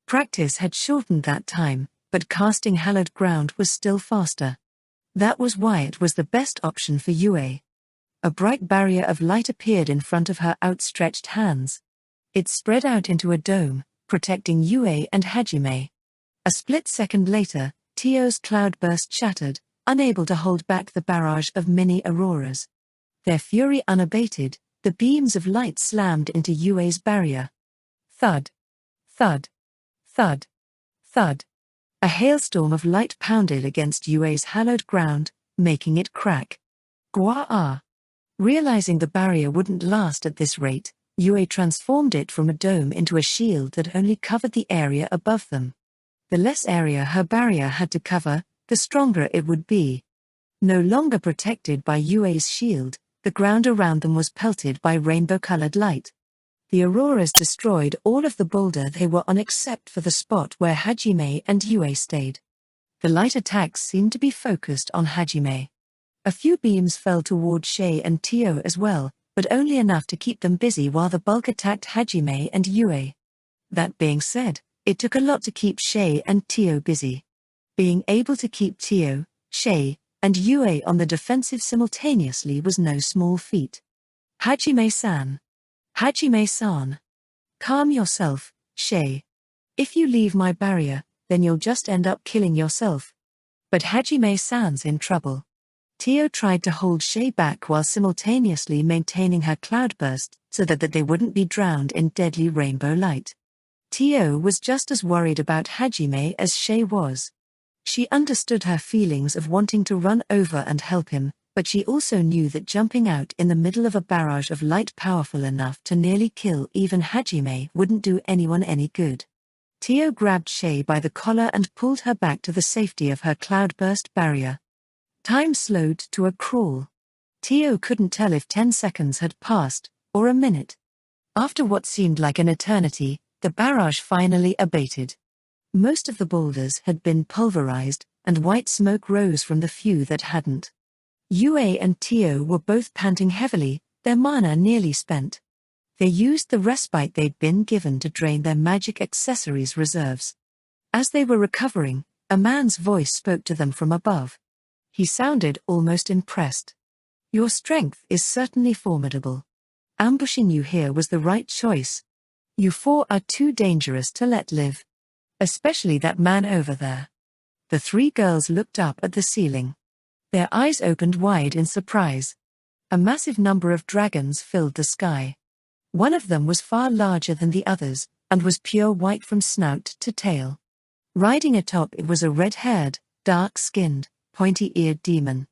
Practice had shortened that time, but casting hallowed ground was still faster. That was why it was the best option for Yue. A bright barrier of light appeared in front of her outstretched hands. It spread out into a dome, protecting Yue and Hajime. A split second later, Tio's cloudburst shattered, unable to hold back the barrage of mini auroras. Their fury unabated, the beams of light slammed into Yue's barrier. Thud. Thud. Thud. Thud. A hailstorm of light pounded against Yue's hallowed ground, making it crack. Gua-ah. Realizing the barrier wouldn't last at this rate, Yue transformed it from a dome into a shield that only covered the area above them. The less area her barrier had to cover, the stronger it would be. No longer protected by Yue's shield, the ground around them was pelted by rainbow-colored light. The auroras destroyed all of the boulder they were on except for the spot where Hajime and Yue stayed. The light attacks seemed to be focused on Hajime. A few beams fell toward Shay and Tio as well, but only enough to keep them busy while the bulk attacked Hajime and Yue. That being said, it took a lot to keep Shay and Tio busy. Being able to keep Tio, Shay, and Yue on the defensive simultaneously was no small feat. Hajime-san. Hajime-san. Calm yourself, Shay. If you leave my barrier, then you'll just end up killing yourself. But Hajime-san's in trouble. Tio tried to hold Shay back while simultaneously maintaining her cloudburst so that they wouldn't be drowned in deadly rainbow light. Tio was just as worried about Hajime as Shay was. She understood her feelings of wanting to run over and help him, but she also knew that jumping out in the middle of a barrage of light powerful enough to nearly kill even Hajime wouldn't do anyone any good. Tio grabbed Shay by the collar and pulled her back to the safety of her cloudburst barrier. Time slowed to a crawl. Tio couldn't tell if 10 seconds had passed, or a minute. After what seemed like an eternity, the barrage finally abated. Most of the boulders had been pulverized, and white smoke rose from the few that hadn't. Yue and Tio were both panting heavily, their mana nearly spent. They used the respite they'd been given to drain their magic accessories reserves. As they were recovering, a man's voice spoke to them from above. He sounded almost impressed. Your strength is certainly formidable. Ambushing you here was the right choice. You four are too dangerous to let live. Especially that man over there. The three girls looked up at the ceiling. Their eyes opened wide in surprise. A massive number of dragons filled the sky. One of them was far larger than the others, and was pure white from snout to tail. Riding atop it was a red-haired, dark-skinned, pointy-eared demon.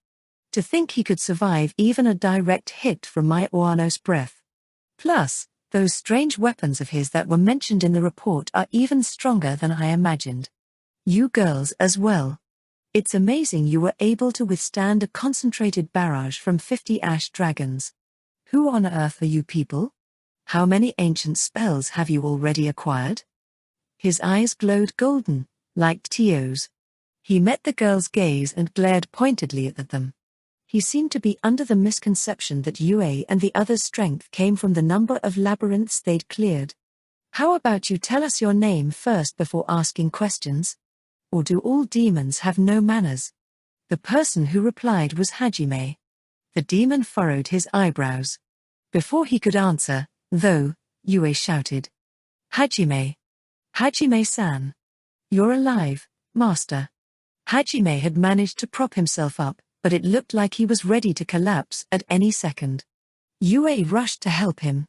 To think he could survive even a direct hit from my Oanos breath. Plus, those strange weapons of his that were mentioned in the report are even stronger than I imagined. You girls as well. It's amazing you were able to withstand a concentrated barrage from 50 ash dragons. Who on earth are you people? How many ancient spells have you already acquired? His eyes glowed golden, like Tio's. He met the girl's gaze and glared pointedly at them. He seemed to be under the misconception that Yue and the others' strength came from the number of labyrinths they'd cleared. How about you tell us your name first before asking questions? Or do all demons have no manners? The person who replied was Hajime. The demon furrowed his eyebrows. Before he could answer, though, Yue shouted. Hajime. Hajime-san. You're alive, master. Hajime had managed to prop himself up, but it looked like he was ready to collapse at any second. Yue rushed to help him.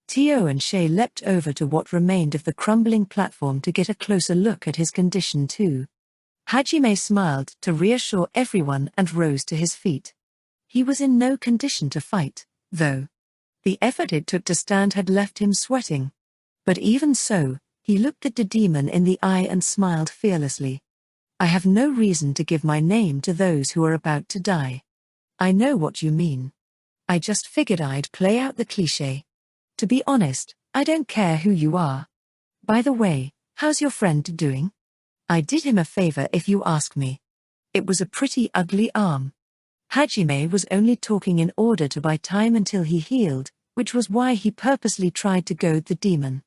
Tio and Shay leapt over to what remained of the crumbling platform to get a closer look at his condition too. Hajime smiled to reassure everyone and rose to his feet. He was in no condition to fight, though. The effort it took to stand had left him sweating. But even so, he looked at the demon in the eye and smiled fearlessly. I have no reason to give my name to those who are about to die. I know what you mean. I just figured I'd play out the cliché. To be honest, I don't care who you are. By the way, how's your friend doing? I did him a favor if you ask me. It was a pretty ugly arm. Hajime was only talking in order to buy time until he healed, which was why he purposely tried to goad the demon.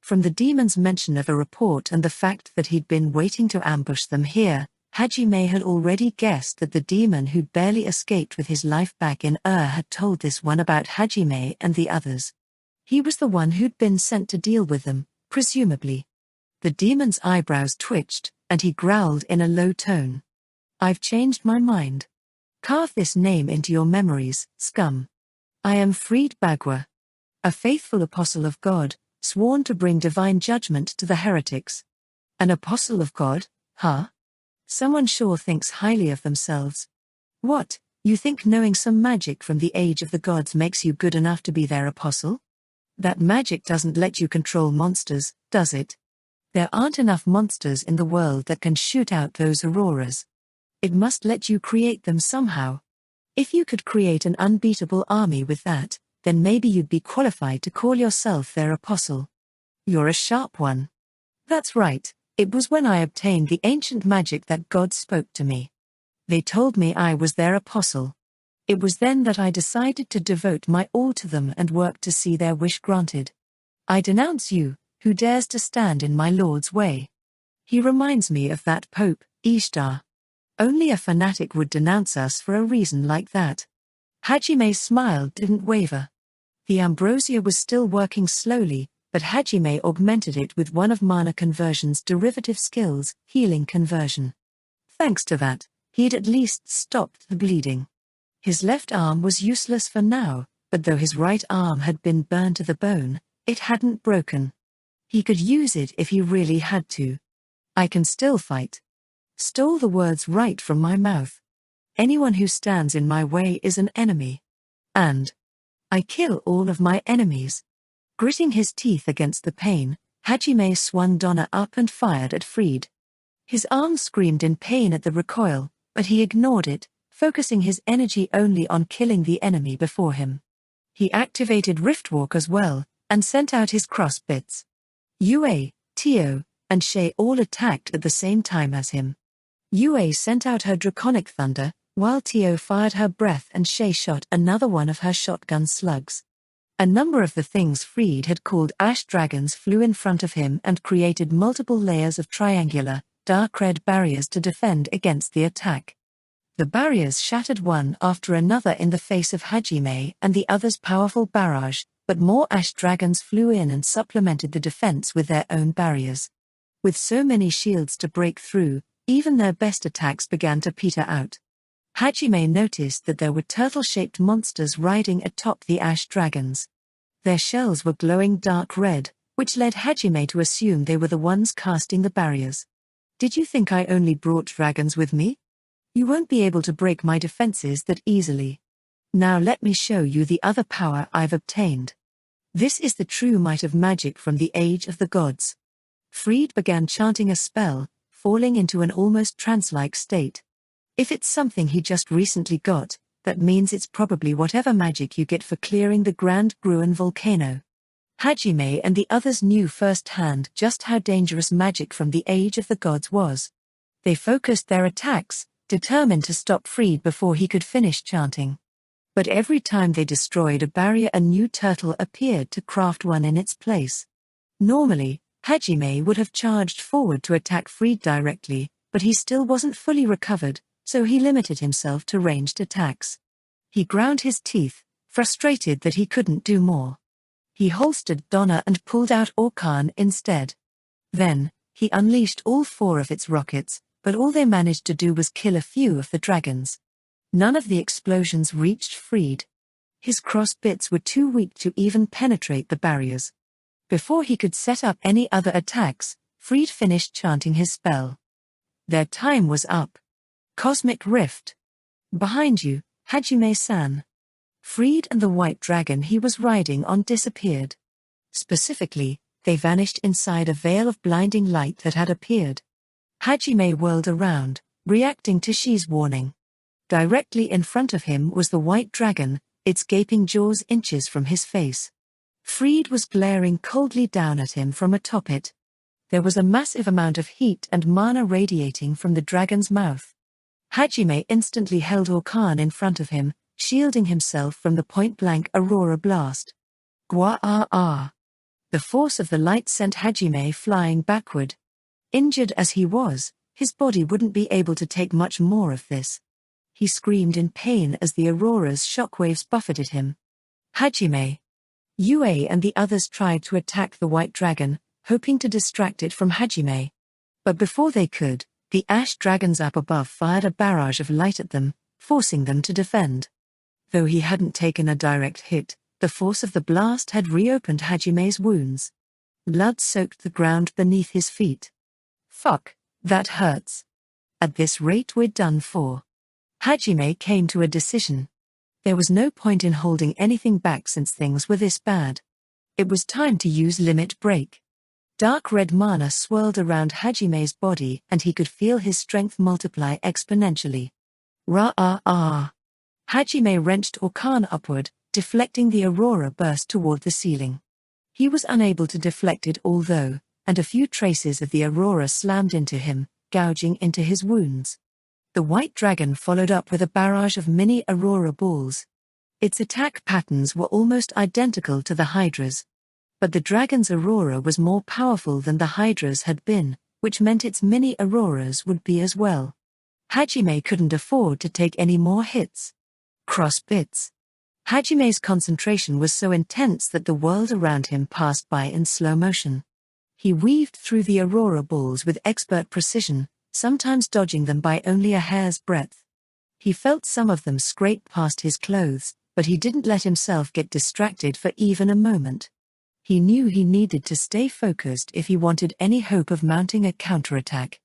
From the demon's mention of a report and the fact that he'd been waiting to ambush them here, Hajime had already guessed that the demon who'd barely escaped with his life back in had told this one about Hajime and the others. He was the one who'd been sent to deal with them, presumably. The demon's eyebrows twitched, and he growled in a low tone. "I've changed my mind. Carve this name into your memories, scum. I am Freed Bagua, a faithful apostle of God, sworn to bring divine judgment to the heretics." An apostle of God, huh? Someone sure thinks highly of themselves. What, you think knowing some magic from the age of the gods makes you good enough to be their apostle? That magic doesn't let you control monsters, does it? There aren't enough monsters in the world that can shoot out those auroras. It must let you create them somehow. If you could create an unbeatable army with that, then maybe you'd be qualified to call yourself their apostle. You're a sharp one. That's right, it was when I obtained the ancient magic that God spoke to me. They told me I was their apostle. It was then that I decided to devote my all to them and work to see their wish granted. I denounce you, who dares to stand in my Lord's way. He reminds me of that Pope, Ishtar. Only a fanatic would denounce us for a reason like that. Hajime's smile didn't waver. The ambrosia was still working slowly, but Hajime augmented it with one of mana conversion's derivative skills, healing conversion. Thanks to that, he'd at least stopped the bleeding. His left arm was useless for now, but though his right arm had been burned to the bone, it hadn't broken. He could use it if he really had to. I can still fight. Stole the words right from my mouth. Anyone who stands in my way is an enemy. And I kill all of my enemies. Gritting his teeth against the pain, Hajime swung Donna up and fired at Freed. His arm screamed in pain at the recoil, but he ignored it, focusing his energy only on killing the enemy before him. He activated Riftwalk as well, and sent out his cross bits. Yue, Tio, and Shay all attacked at the same time as him. Yue sent out her draconic thunder, while Tio fired her breath and Shay shot another one of her shotgun slugs. A number of the things Freed had called ash dragons flew in front of him and created multiple layers of triangular, dark red barriers to defend against the attack. The barriers shattered one after another in the face of Hajime and the other's powerful barrage, but more ash dragons flew in and supplemented the defense with their own barriers. With so many shields to break through, even their best attacks began to peter out. Hajime noticed that there were turtle-shaped monsters riding atop the ash dragons. Their shells were glowing dark red, which led Hajime to assume they were the ones casting the barriers. "Did you think I only brought dragons with me? You won't be able to break my defenses that easily. Now let me show you the other power I've obtained. This is the true might of magic from the age of the gods." Freed began chanting a spell, falling into an almost trance-like state. If it's something he just recently got, that means it's probably whatever magic you get for clearing the Grand Gruen Volcano. Hajime and the others knew firsthand just how dangerous magic from the age of the gods was. They focused their attacks, determined to stop Freed before he could finish chanting. But every time they destroyed a barrier, a new turtle appeared to craft one in its place. Normally, Hajime would have charged forward to attack Freed directly, but he still wasn't fully recovered, so he limited himself to ranged attacks. He ground his teeth, frustrated that he couldn't do more. He holstered Donna and pulled out Orkan instead. Then, he unleashed all 4 of its rockets, but all they managed to do was kill a few of the dragons. None of the explosions reached Freed. His cross bits were too weak to even penetrate the barriers. Before he could set up any other attacks, Freed finished chanting his spell. Their time was up. Cosmic Rift. Behind you, Hajime-san. Freed and the white dragon he was riding on disappeared. Specifically, they vanished inside a veil of blinding light that had appeared. Hajime whirled around, reacting to Shi's warning. Directly in front of him was the white dragon, its gaping jaws inches from his face. Freed was glaring coldly down at him from atop it. There was a massive amount of heat and mana radiating from the dragon's mouth. Hajime instantly held Orkan in front of him, shielding himself from the point-blank Aurora blast. Gwa-ah-ah. The force of the light sent Hajime flying backward. Injured as he was, his body wouldn't be able to take much more of this. He screamed in pain as the Aurora's shockwaves buffeted him. Hajime. Yue and the others tried to attack the white dragon, hoping to distract it from Hajime. But before they could, the ash dragons up above fired a barrage of light at them, forcing them to defend. Though he hadn't taken a direct hit, the force of the blast had reopened Hajime's wounds. Blood soaked the ground beneath his feet. Fuck, that hurts. At this rate we're done for. Hajime came to a decision. There was no point in holding anything back since things were this bad. It was time to use Limit Break. Dark red mana swirled around Hajime's body and he could feel his strength multiply exponentially. Ra-ah-ah. Hajime wrenched Orkan upward, deflecting the Aurora burst toward the ceiling. He was unable to deflect it although, and a few traces of the Aurora slammed into him, gouging into his wounds. The white dragon followed up with a barrage of mini Aurora balls. Its attack patterns were almost identical to the Hydra's. But the dragon's Aurora was more powerful than the Hydra's had been, which meant its mini Auroras would be as well. Hajime couldn't afford to take any more hits. Cross bits. Hajime's concentration was so intense that the world around him passed by in slow motion. He weaved through the Aurora balls with expert precision, sometimes dodging them by only a hair's breadth. He felt some of them scrape past his clothes, but he didn't let himself get distracted for even a moment. He knew he needed to stay focused if he wanted any hope of mounting a counterattack.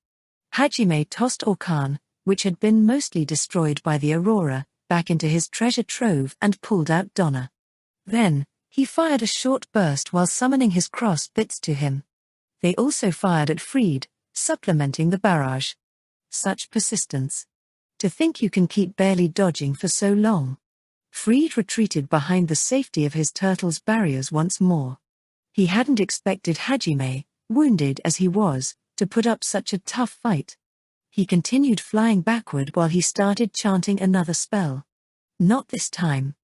Hajime tossed Orkan, which had been mostly destroyed by the Aurora, back into his treasure trove and pulled out Donna. Then, he fired a short burst while summoning his cross bits to him. They also fired at Freed, supplementing the barrage. Such persistence. To think you can keep barely dodging for so long. Freed retreated behind the safety of his turtle's barriers once more. He hadn't expected Hajime, wounded as he was, to put up such a tough fight. He continued flying backward while he started chanting another spell. Not this time.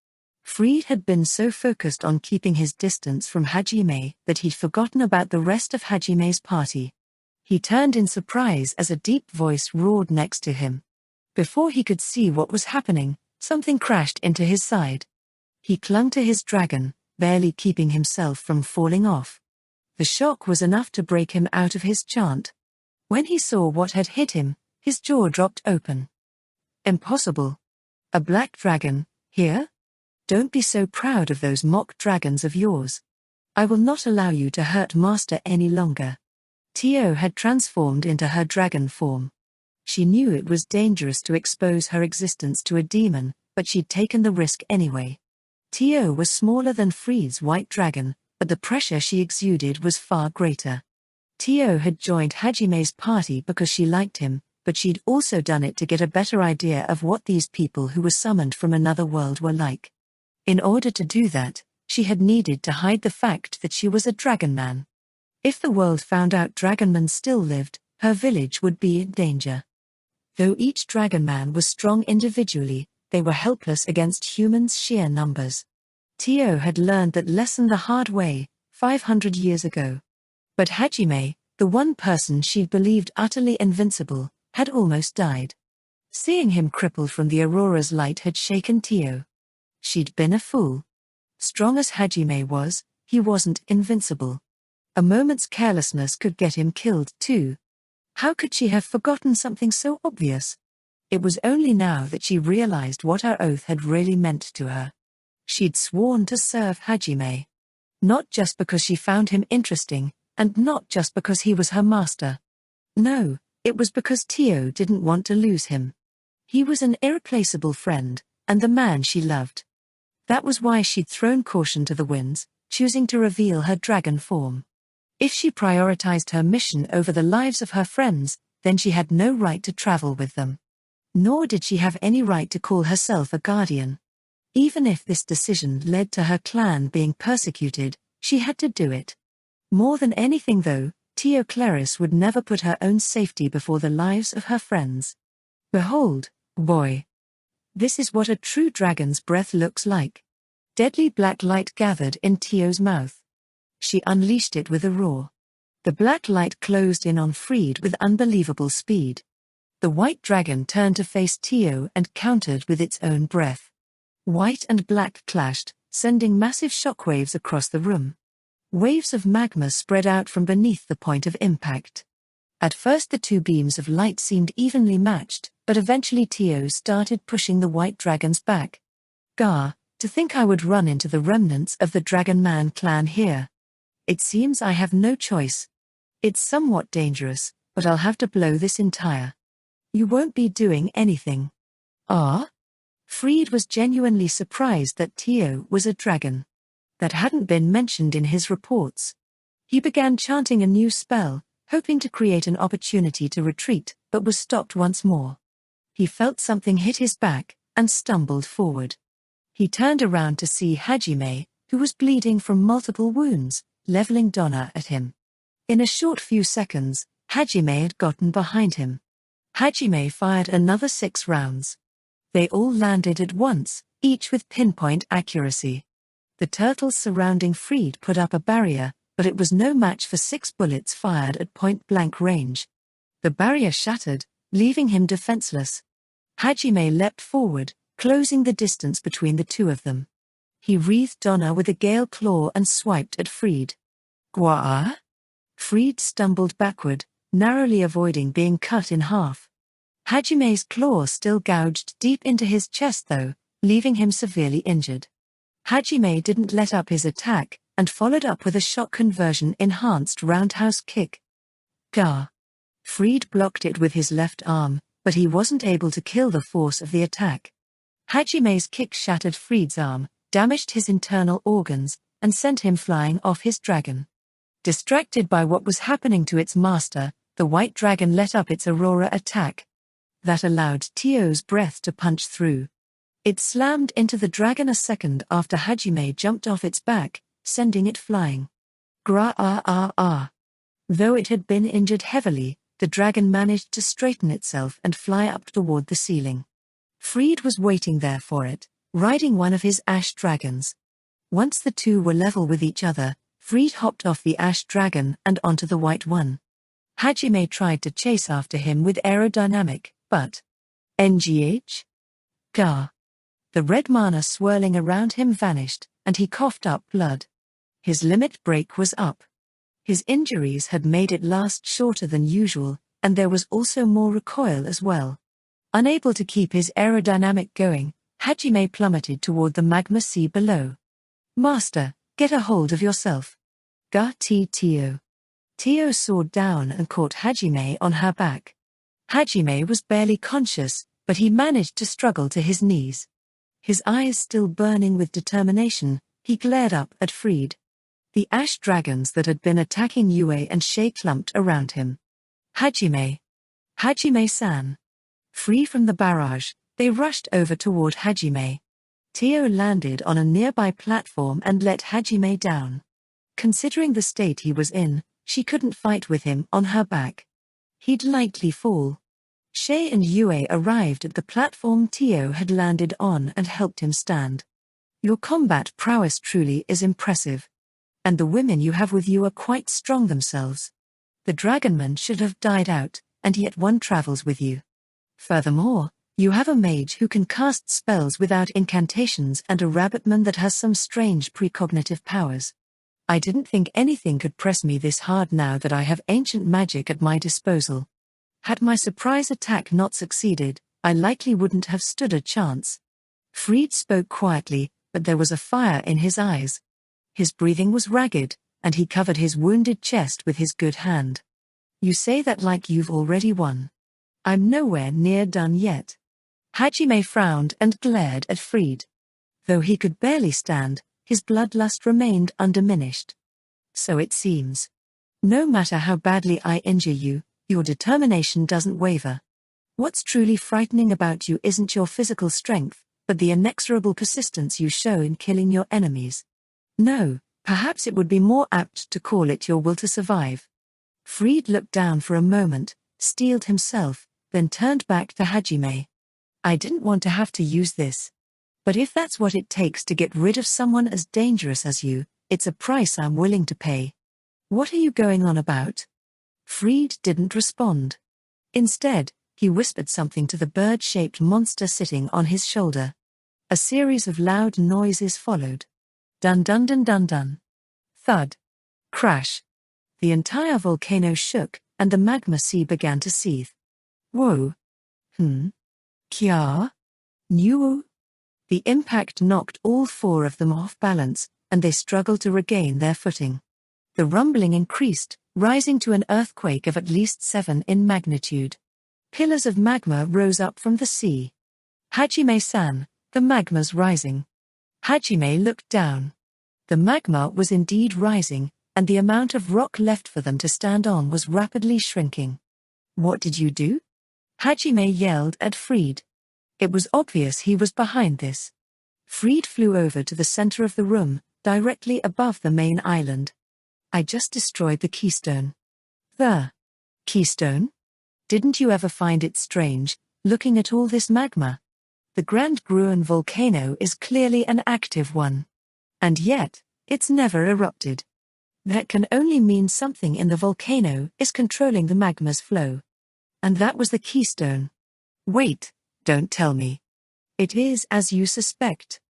Freed had been so focused on keeping his distance from Hajime that he'd forgotten about the rest of Hajime's party. He turned in surprise as a deep voice roared next to him. Before he could see what was happening, something crashed into his side. He clung to his dragon, barely keeping himself from falling off. The shock was enough to break him out of his chant. When he saw what had hit him, his jaw dropped open. Impossible. A black dragon, here? Don't be so proud of those mock dragons of yours. I will not allow you to hurt Master any longer. Tio had transformed into her dragon form. She knew it was dangerous to expose her existence to a demon, but she'd taken the risk anyway. Tio was smaller than Freed's white dragon, but the pressure she exuded was far greater. Tio had joined Hajime's party because she liked him, but she'd also done it to get a better idea of what these people who were summoned from another world were like. In order to do that, she had needed to hide the fact that she was a dragonman. If the world found out dragonmen still lived, her village would be in danger. Though each dragonman was strong individually, they were helpless against humans' sheer numbers. Tio had learned that lesson the hard way, 500 years ago. But Hajime, the one person she'd believed utterly invincible, had almost died. Seeing him crippled from the Aurora's light had shaken Tio. She'd been a fool. Strong as Hajime was, he wasn't invincible. A moment's carelessness could get him killed too. How could she have forgotten something so obvious? It was only now that she realized what her oath had really meant to her. She'd sworn to serve Hajime. Not just because she found him interesting, and not just because he was her master. No, it was because Tio didn't want to lose him. He was an irreplaceable friend, and the man she loved. That was why she'd thrown caution to the winds, choosing to reveal her dragon form. If she prioritized her mission over the lives of her friends, then she had no right to travel with them. Nor did she have any right to call herself a guardian. Even if this decision led to her clan being persecuted, she had to do it. More than anything though, Tio Claris would never put her own safety before the lives of her friends. Behold, Boy. This is what a true dragon's breath looks like. Deadly black light gathered in Tio's mouth. She unleashed it with a roar. The black light closed in on Fried with unbelievable speed. The white dragon turned to face Tio and countered with its own breath. White and black clashed, sending massive shockwaves across the room. Waves of magma spread out from beneath the point of impact. At first the two beams of light seemed evenly matched, but eventually Tio started pushing the white dragons back. Gah, to think I would run into the remnants of the Dragon Man clan here. It seems I have no choice. It's somewhat dangerous, but I'll have to blow this entire. You won't be doing anything. Ah? Fried was genuinely surprised that Tio was a dragon. That hadn't been mentioned in his reports. He began chanting a new spell, hoping to create an opportunity to retreat, but was stopped once more. He felt something hit his back, and stumbled forward. He turned around to see Hajime, who was bleeding from multiple wounds, leveling Donna at him. In a short few seconds, Hajime had gotten behind him. Hajime fired another 6 rounds. They all landed at once, each with pinpoint accuracy. The turtles surrounding Fried put up a barrier, but it was no match for 6 bullets fired at point-blank range. The barrier shattered, leaving him defenseless. Hajime leapt forward, closing the distance between the two of them. He wreathed Donna with a gale claw and swiped at Fried. Gwaa? Fried stumbled backward, narrowly avoiding being cut in half. Hajime's claw still gouged deep into his chest though, leaving him severely injured. Hajime didn't let up his attack, and followed up with a shock conversion enhanced roundhouse kick. Gah! Fried blocked it with his left arm, but he wasn't able to kill the force of the attack. Hajime's kick shattered Fried's arm, damaged his internal organs, and sent him flying off his dragon. Distracted by what was happening to its master, the white dragon let up its aurora attack. That allowed Tio's breath to punch through. It slammed into the dragon a second after Hajime jumped off its back, sending it flying. Gra-ah-ah-ah. Though it had been injured heavily, the dragon managed to straighten itself and fly up toward the ceiling. Fried was waiting there for it, riding one of his ash dragons. Once the two were level with each other, Fried hopped off the ash dragon and onto the white one. Hajime tried to chase after him with aerodynamic, but NGH? Gah! The red mana swirling around him vanished, and he coughed up blood. His limit break was up. His injuries had made it last shorter than usual, and there was also more recoil as well. Unable to keep his aerodynamic going, Hajime plummeted toward the magma sea below. Master, get a hold of yourself. Gah Tio. Tio soared down and caught Hajime on her back. Hajime was barely conscious, but he managed to struggle to his knees. His eyes still burning with determination, he glared up at Fried. The ash dragons that had been attacking Yue and Shay clumped around him. Hajime. Hajime-san. Free from the barrage, they rushed over toward Hajime. Tio landed on a nearby platform and let Hajime down. Considering the state he was in, she couldn't fight with him on her back. He'd likely fall. Shay and Yue arrived at the platform Tio had landed on and helped him stand. Your combat prowess truly is impressive. And the women you have with you are quite strong themselves. The dragonman should have died out, and yet one travels with you. Furthermore, you have a mage who can cast spells without incantations and a rabbitman that has some strange precognitive powers. I didn't think anything could press me this hard now that I have ancient magic at my disposal. Had my surprise attack not succeeded, I likely wouldn't have stood a chance. Fried spoke quietly, but there was a fire in his eyes. His breathing was ragged, and he covered his wounded chest with his good hand. You say that like you've already won. I'm nowhere near done yet. Hajime frowned and glared at Fried. Though he could barely stand, his bloodlust remained undiminished. So it seems. No matter how badly I injure you, your determination doesn't waver. What's truly frightening about you isn't your physical strength, but the inexorable persistence you show in killing your enemies. No, perhaps it would be more apt to call it your will to survive. Fried looked down for a moment, steeled himself, then turned back to Hajime. I didn't want to have to use this. But if that's what it takes to get rid of someone as dangerous as you, it's a price I'm willing to pay. What are you going on about? Fried didn't respond. Instead, he whispered something to the bird-shaped monster sitting on his shoulder. A series of loud noises followed. Dun dun dun dun dun. Thud. Crash. The entire volcano shook, and the magma sea began to seethe. Whoa. Kya? Nuo? The impact knocked all four of them off balance, and they struggled to regain their footing. The rumbling increased, rising to an earthquake of at least 7 in magnitude. Pillars of magma rose up from the sea. Hajime-san, the magma's rising. Hajime looked down. The magma was indeed rising, and the amount of rock left for them to stand on was rapidly shrinking. What did you do? Hajime yelled at Fried. It was obvious he was behind this. Fried flew over to the center of the room, directly above the main island. I just destroyed the keystone. The keystone? Didn't you ever find it strange, looking at all this magma? The Grand Gruen Volcano is clearly an active one. And yet, it's never erupted. That can only mean something in the volcano is controlling the magma's flow. And that was the keystone. Wait, don't tell me. It is as you suspect.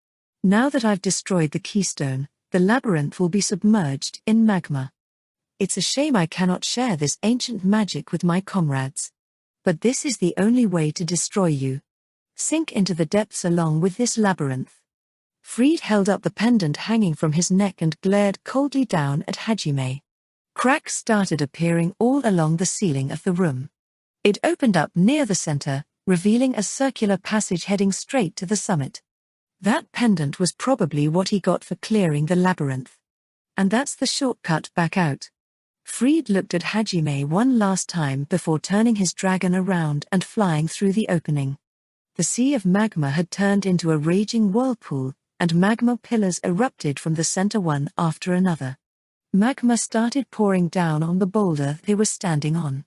Now that I've destroyed the keystone, the labyrinth will be submerged in magma. It's a shame I cannot share this ancient magic with my comrades. But this is the only way to destroy you. Sink into the depths along with this labyrinth. Fried held up the pendant hanging from his neck and glared coldly down at Hajime. Cracks started appearing all along the ceiling of the room. It opened up near the center, revealing a circular passage heading straight to the summit. That pendant was probably what he got for clearing the labyrinth. And that's the shortcut back out. Fried looked at Hajime one last time before turning his dragon around and flying through the opening. The sea of magma had turned into a raging whirlpool, and magma pillars erupted from the center one after another. Magma started pouring down on the boulder they were standing on.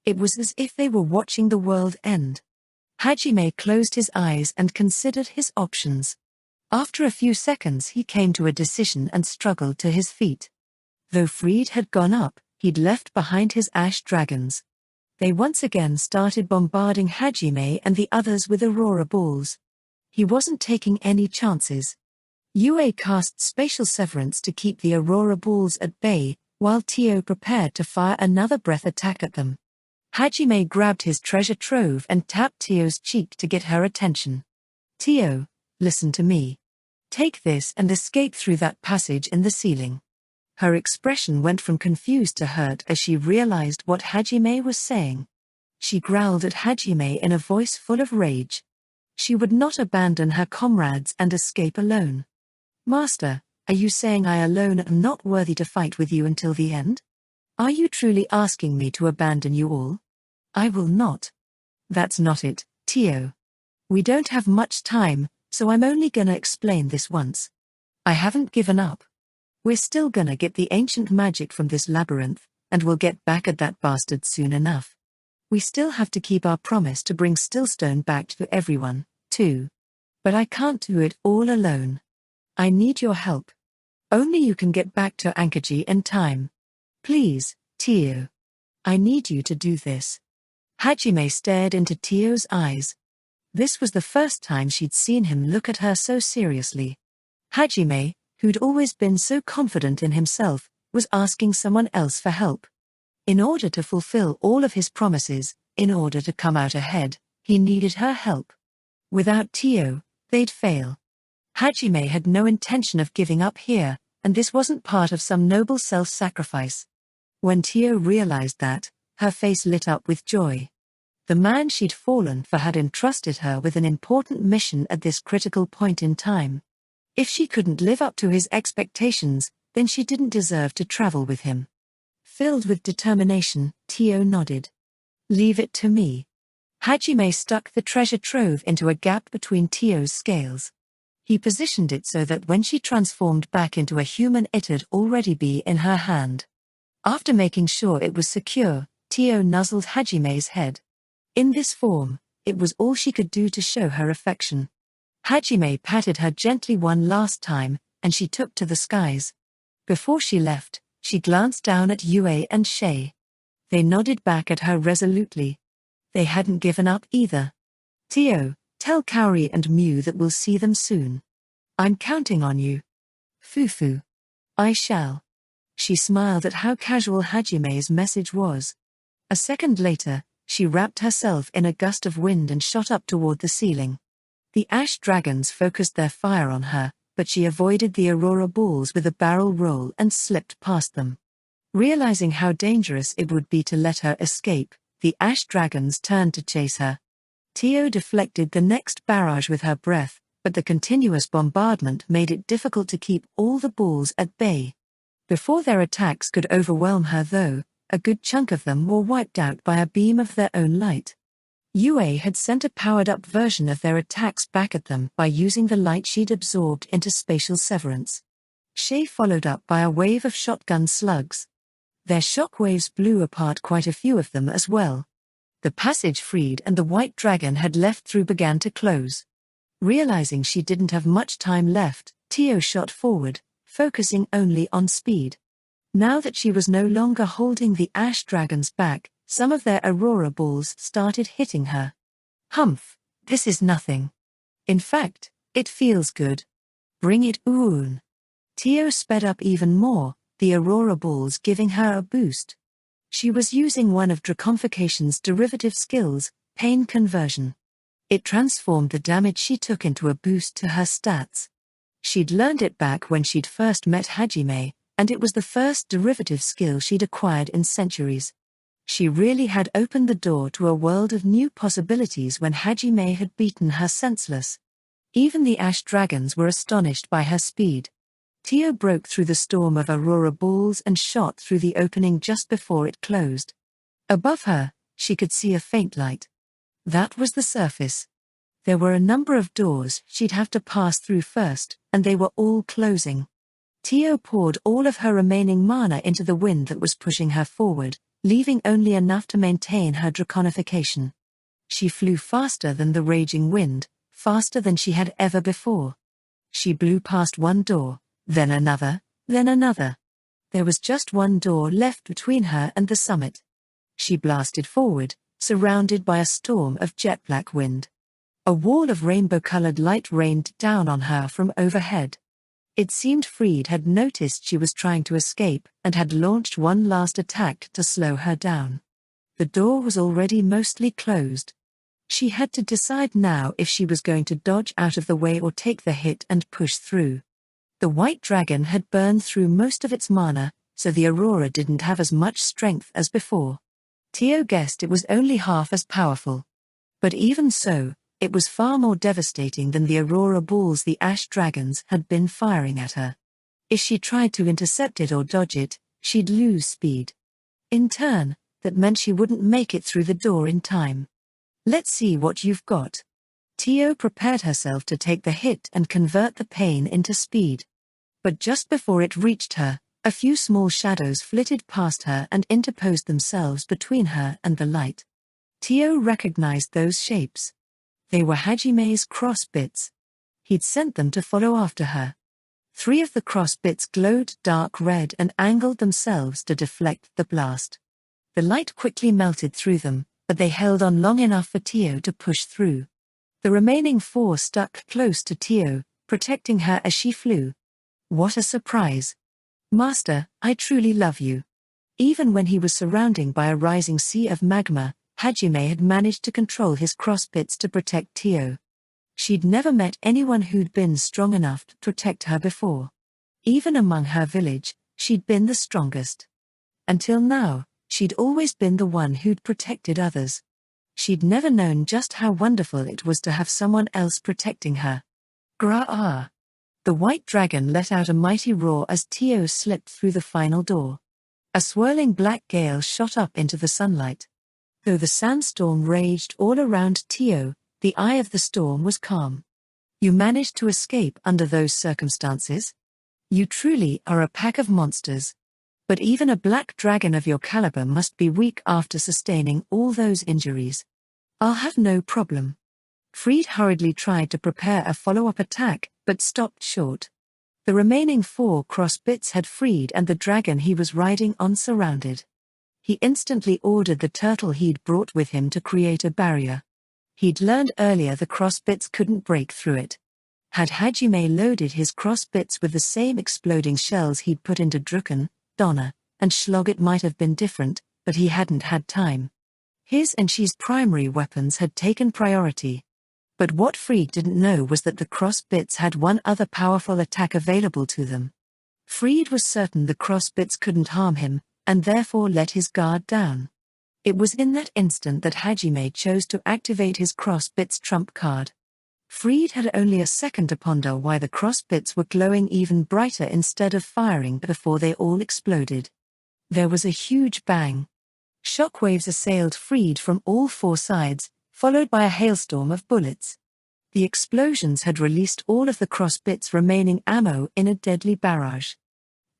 It was as if they were watching the world end. Hajime closed his eyes and considered his options. After a few seconds he came to a decision and struggled to his feet. Though Fried had gone up, he'd left behind his ash dragons. They once again started bombarding Hajime and the others with aurora balls. He wasn't taking any chances. Yue cast spatial severance to keep the aurora balls at bay, while Tio prepared to fire another breath attack at them. Hajime grabbed his treasure trove and tapped Tio's cheek to get her attention. Tio, listen to me. Take this and escape through that passage in the ceiling. Her expression went from confused to hurt as she realized what Hajime was saying. She growled at Hajime in a voice full of rage. She would not abandon her comrades and escape alone. Master, are you saying I alone am not worthy to fight with you until the end? Are you truly asking me to abandon you all? I will not. That's not it, Tio. We don't have much time, so I'm only gonna explain this once. I haven't given up. We're still gonna get the ancient magic from this labyrinth, and we'll get back at that bastard soon enough. We still have to keep our promise to bring Stillstone back to everyone, too. But I can't do it all alone. I need your help. Only you can get back to Ankajian in time. Please, Tio. I need you to do this. Hajime stared into Tio's eyes. This was the first time she'd seen him look at her so seriously. Hajime, who'd always been so confident in himself, was asking someone else for help. In order to fulfill all of his promises, in order to come out ahead, he needed her help. Without Tio, they'd fail. Hajime had no intention of giving up here, and this wasn't part of some noble self-sacrifice. When Tio realized that, her face lit up with joy. The man she'd fallen for had entrusted her with an important mission at this critical point in time. If she couldn't live up to his expectations, then she didn't deserve to travel with him. Filled with determination, Tio nodded. Leave it to me. Hajime stuck the treasure trove into a gap between Tio's scales. He positioned it so that when she transformed back into a human it'd already be in her hand. After making sure it was secure, Tio nuzzled Hajime's head. In this form, It was all she could do to show her affection. Hajime patted her gently one last time, and she took to the skies. Before she left, she glanced down at Yue and Shay. They nodded back at her resolutely. They hadn't given up either. Tio, tell Kaori and Mew that we'll see them soon. I'm counting on you. Fufu. I shall. She smiled at how casual Hajime's message was. A second later, she wrapped herself in a gust of wind and shot up toward the ceiling. The ash dragons focused their fire on her, but she avoided the aurora balls with a barrel roll and slipped past them. Realizing how dangerous it would be to let her escape, the ash dragons turned to chase her. Tio deflected the next barrage with her breath, but the continuous bombardment made it difficult to keep all the balls at bay. Before their attacks could overwhelm her though, a good chunk of them were wiped out by a beam of their own light. Yue had sent a powered-up version of their attacks back at them by using the light she'd absorbed into spatial severance. Shay followed up by a wave of shotgun slugs. Their shockwaves blew apart quite a few of them as well. The passage freed and the white dragon had left through began to close. Realizing she didn't have much time left, Tio shot forward, focusing only on speed. Now that she was no longer holding the ash dragons back, some of their aurora balls started hitting her. Humph, this is nothing. In fact, it feels good. Bring it on. Tio sped up even more, the aurora balls giving her a boost. She was using one of Draconfication's derivative skills, pain conversion. It transformed the damage she took into a boost to her stats. She'd learned it back when she'd first met Hajime, and it was the first derivative skill she'd acquired in centuries. She really had opened the door to a world of new possibilities when Hajime had beaten her senseless. Even the ash dragons were astonished by her speed. Tio broke through the storm of aurora balls and shot through the opening just before it closed. Above her, she could see a faint light. That was the surface. There were a number of doors she'd have to pass through first, and they were all closing. Tio poured all of her remaining mana into the wind that was pushing her forward, leaving only enough to maintain her draconification. She flew faster than the raging wind, faster than she had ever before. She blew past one door, then another, then another. There was just one door left between her and the summit. She blasted forward, surrounded by a storm of jet-black wind. A wall of rainbow-colored light rained down on her from overhead. It seemed Freed had noticed she was trying to escape and had launched one last attack to slow her down. The door was already mostly closed. She had to decide now if she was going to dodge out of the way or take the hit and push through. The white dragon had burned through most of its mana, so the aurora didn't have as much strength as before. Tio guessed it was only half as powerful. But even so, it was far more devastating than the aurora balls the ash dragons had been firing at her. If she tried to intercept it or dodge it, she'd lose speed. In turn, that meant she wouldn't make it through the door in time. Let's see what you've got. Tio prepared herself to take the hit and convert the pain into speed. But just before it reached her, a few small shadows flitted past her and interposed themselves between her and the light. Tio recognized those shapes. They were Hajime's cross bits. He'd sent them to follow after her. 3 of the cross bits glowed dark red and angled themselves to deflect the blast. The light quickly melted through them, but they held on long enough for Tio to push through. The remaining 4 stuck close to Tio, protecting her as she flew. What a surprise! Master, I truly love you. Even when he was surrounded by a rising sea of magma, Hajime had managed to control his crossbits to protect Tio. She'd never met anyone who'd been strong enough to protect her before. Even among her village, she'd been the strongest. Until now, she'd always been the one who'd protected others. She'd never known just how wonderful it was to have someone else protecting her. Gra-ah! The white dragon let out a mighty roar as Tio slipped through the final door. A swirling black gale shot up into the sunlight. Though the sandstorm raged all around Tio, the eye of the storm was calm. You managed to escape under those circumstances? You truly are a pack of monsters. But even a black dragon of your caliber must be weak after sustaining all those injuries. I'll have no problem. Fried hurriedly tried to prepare a follow-up attack, but stopped short. The remaining 4 cross bits had freed and the dragon he was riding on surrounded. He instantly ordered the turtle he'd brought with him to create a barrier. He'd learned earlier the cross bits couldn't break through it. Had Hajime loaded his cross bits with the same exploding shells he'd put into Drucken, Donna, and Schlog, it might have been different, but he hadn't had time. His and she's primary weapons had taken priority. But what Fried didn't know was that the cross bits had one other powerful attack available to them. Fried was certain the cross bits couldn't harm him, and therefore let his guard down. It was in that instant that Hajime chose to activate his cross bits trump card. Fried had only a second to ponder why the cross bits were glowing even brighter instead of firing before they all exploded. There was a huge bang. Shockwaves assailed Fried from all 4 sides, followed by a hailstorm of bullets. The explosions had released all of the cross bits' remaining ammo in a deadly barrage.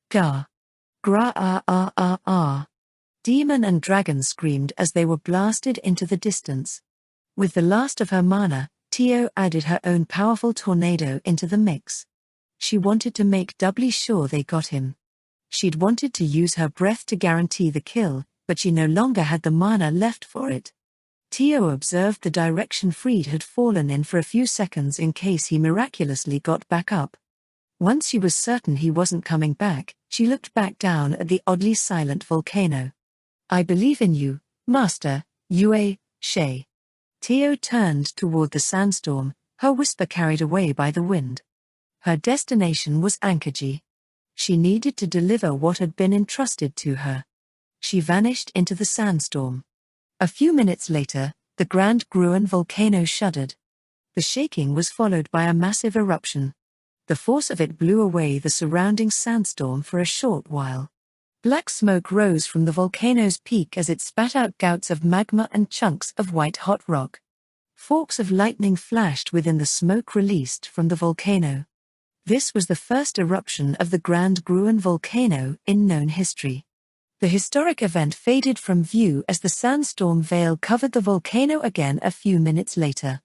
Gah! Gra-ah-ah-ah-ah! Demon and dragon screamed as they were blasted into the distance. With the last of her mana, Tio added her own powerful tornado into the mix. She wanted to make doubly sure they got him. She'd wanted to use her breath to guarantee the kill, but she no longer had the mana left for it. Tio observed the direction Fried had fallen in for a few seconds in case he miraculously got back up. Once she was certain he wasn't coming back, she looked back down at the oddly silent volcano. I believe in you, Master, Yue, Shay. Tio turned toward the sandstorm, her whisper carried away by the wind. Her destination was Ankajian. She needed to deliver what had been entrusted to her. She vanished into the sandstorm. A few minutes later, the Grand Gruen Volcano shuddered. The shaking was followed by a massive eruption. The force of it blew away the surrounding sandstorm for a short while. Black smoke rose from the volcano's peak as it spat out gouts of magma and chunks of white-hot rock. Forks of lightning flashed within the smoke released from the volcano. This was the first eruption of the Grand Gruen Volcano in known history. The historic event faded from view as the sandstorm veil covered the volcano again a few minutes later.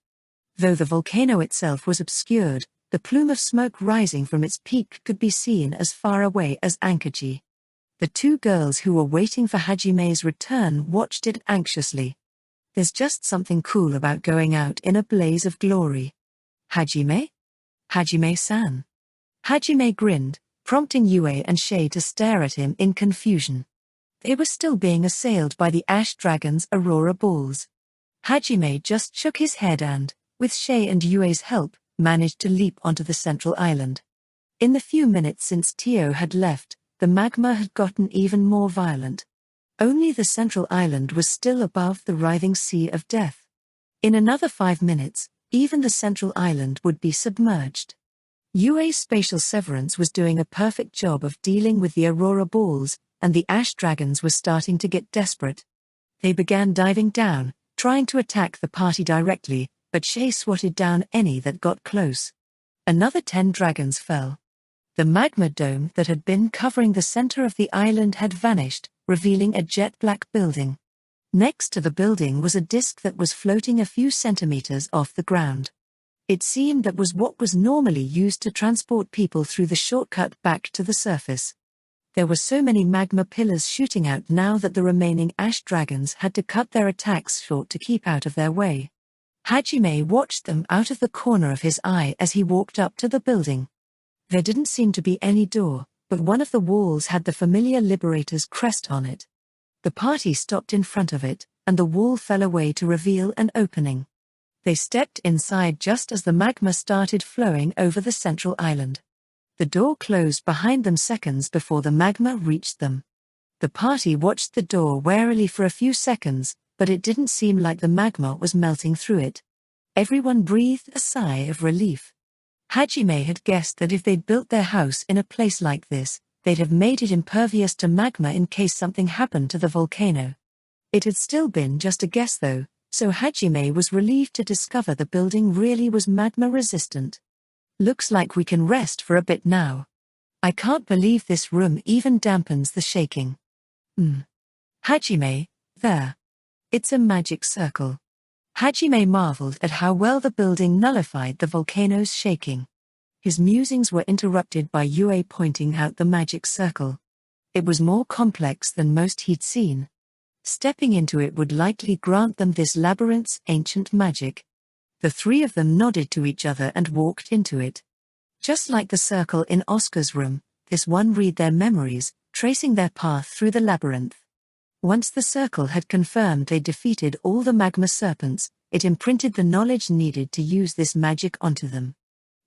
Though the volcano itself was obscured, the plume of smoke rising from its peak could be seen as far away as Ankajian. The 2 girls who were waiting for Hajime's return watched it anxiously. There's just something cool about going out in a blaze of glory. Hajime? Hajime-san. Hajime grinned, prompting Yue and Shay to stare at him in confusion. They were still being assailed by the ash dragon's aurora balls. Hajime just shook his head and, with Shay and Yue's help, managed to leap onto the central island. In the few minutes since Tio had left, the magma had gotten even more violent. Only the central island was still above the writhing sea of death. In another 5 minutes, even the central island would be submerged. Yue's spatial severance was doing a perfect job of dealing with the aurora balls, and the ash dragons were starting to get desperate. They began diving down, trying to attack the party directly, but Shay swatted down any that got close. Another 10 dragons fell. The magma dome that had been covering the center of the island had vanished, revealing a jet-black building. Next to the building was a disk that was floating a few centimeters off the ground. It seemed that was what was normally used to transport people through the shortcut back to the surface. There were so many magma pillars shooting out now that the remaining ash dragons had to cut their attacks short to keep out of their way. Hajime watched them out of the corner of his eye as he walked up to the building. There didn't seem to be any door, but one of the walls had the familiar Liberator's crest on it. The party stopped in front of it, and the wall fell away to reveal an opening. They stepped inside just as the magma started flowing over the central island. The door closed behind them seconds before the magma reached them. The party watched the door warily for a few seconds, but it didn't seem like the magma was melting through it. Everyone breathed a sigh of relief. Hajime had guessed that if they'd built their house in a place like this, they'd have made it impervious to magma in case something happened to the volcano. It had still been just a guess though, so Hajime was relieved to discover the building really was magma-resistant. Looks like we can rest for a bit now. I can't believe this room even dampens the shaking. Hajime, there. It's a magic circle. Hajime marveled at how well the building nullified the volcano's shaking. His musings were interrupted by Yue pointing out the magic circle. It was more complex than most he'd seen. Stepping into it would likely grant them this labyrinth's ancient magic. The three of them nodded to each other and walked into it. Just like the circle in Oscar's room, this one read their memories, tracing their path through the labyrinth. Once the circle had confirmed they defeated all the magma serpents, it imprinted the knowledge needed to use this magic onto them.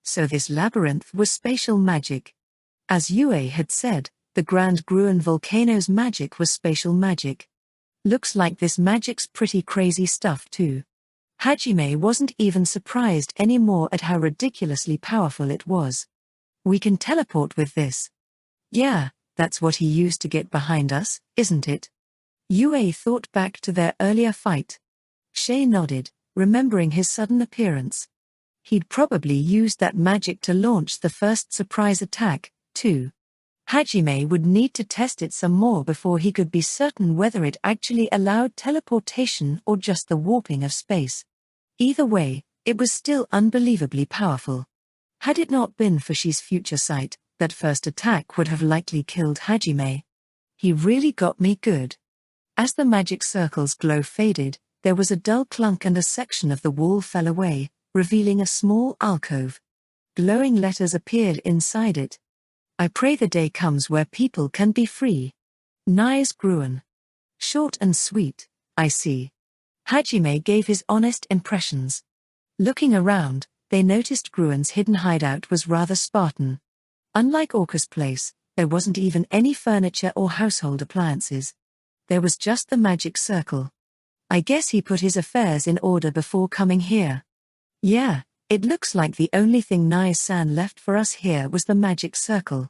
So this labyrinth was spatial magic. As Yue had said, the Grand Gruen Volcano's magic was spatial magic. Looks like this magic's pretty crazy stuff too. Hajime wasn't even surprised anymore at how ridiculously powerful it was. We can teleport with this. Yeah, that's what he used to get behind us, isn't it? Yue thought back to their earlier fight. Shay nodded, remembering his sudden appearance. He'd probably used that magic to launch the first surprise attack, too. Hajime would need to test it some more before he could be certain whether it actually allowed teleportation or just the warping of space. Either way, it was still unbelievably powerful. Had it not been for Shay's future sight, that first attack would have likely killed Hajime. He really got me good. As the magic circle's glow faded, there was a dull clunk and a section of the wall fell away, revealing a small alcove. Glowing letters appeared inside it. I pray the day comes where people can be free. Nice Gruen. Short and sweet, I see. Hajime gave his honest impressions. Looking around, they noticed Gruen's hidden hideout was rather Spartan. Unlike Orca's place, there wasn't even any furniture or household appliances. There was just the magic circle. I guess he put his affairs in order before coming here. Yeah, it looks like the only thing Nai-san left for us here was the magic circle.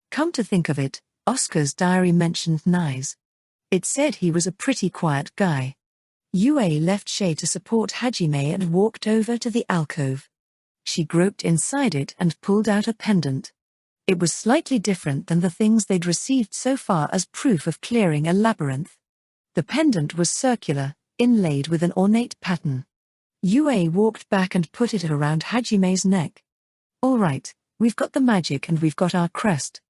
Come to think of it, Oscar's diary mentioned Nai's. It said he was a pretty quiet guy. Yue left Shay to support Hajime and walked over to the alcove. She groped inside it and pulled out a pendant. It was slightly different than the things they'd received so far as proof of clearing a labyrinth. The pendant was circular, inlaid with an ornate pattern. Yue walked back and put it around Hajime's neck. All right, we've got the magic and we've got our crest.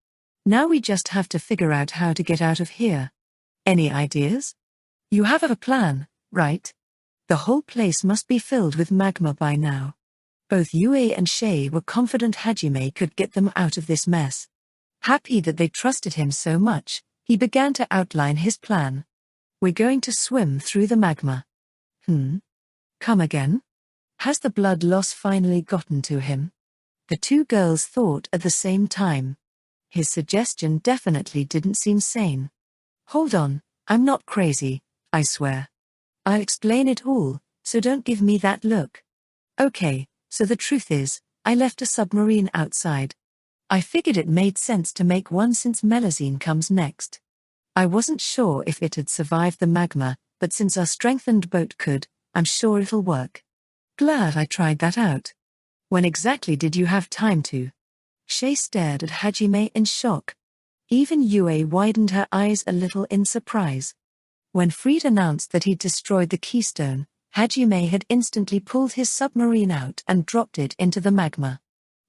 Now we just have to figure out how to get out of here. Any ideas? You have a plan, right? The whole place must be filled with magma by now. Both Yue and Shay were confident Hajime could get them out of this mess. Happy that they trusted him so much, he began to outline his plan. We're going to swim through the magma. Come again? Has the blood loss finally gotten to him? The two girls thought at the same time. His suggestion definitely didn't seem sane. Hold on, I'm not crazy, I swear. I'll explain it all, so don't give me that look. Okay, so the truth is, I left a submarine outside. I figured it made sense to make one since Melazine comes next. I wasn't sure if it had survived the magma, but since our strengthened boat could, I'm sure it'll work. Glad I tried that out. When exactly did you have time to? Shay stared at Hajime in shock. Even Yue widened her eyes a little in surprise. When Fried announced that he'd destroyed the keystone, Hajime had instantly pulled his submarine out and dropped it into the magma.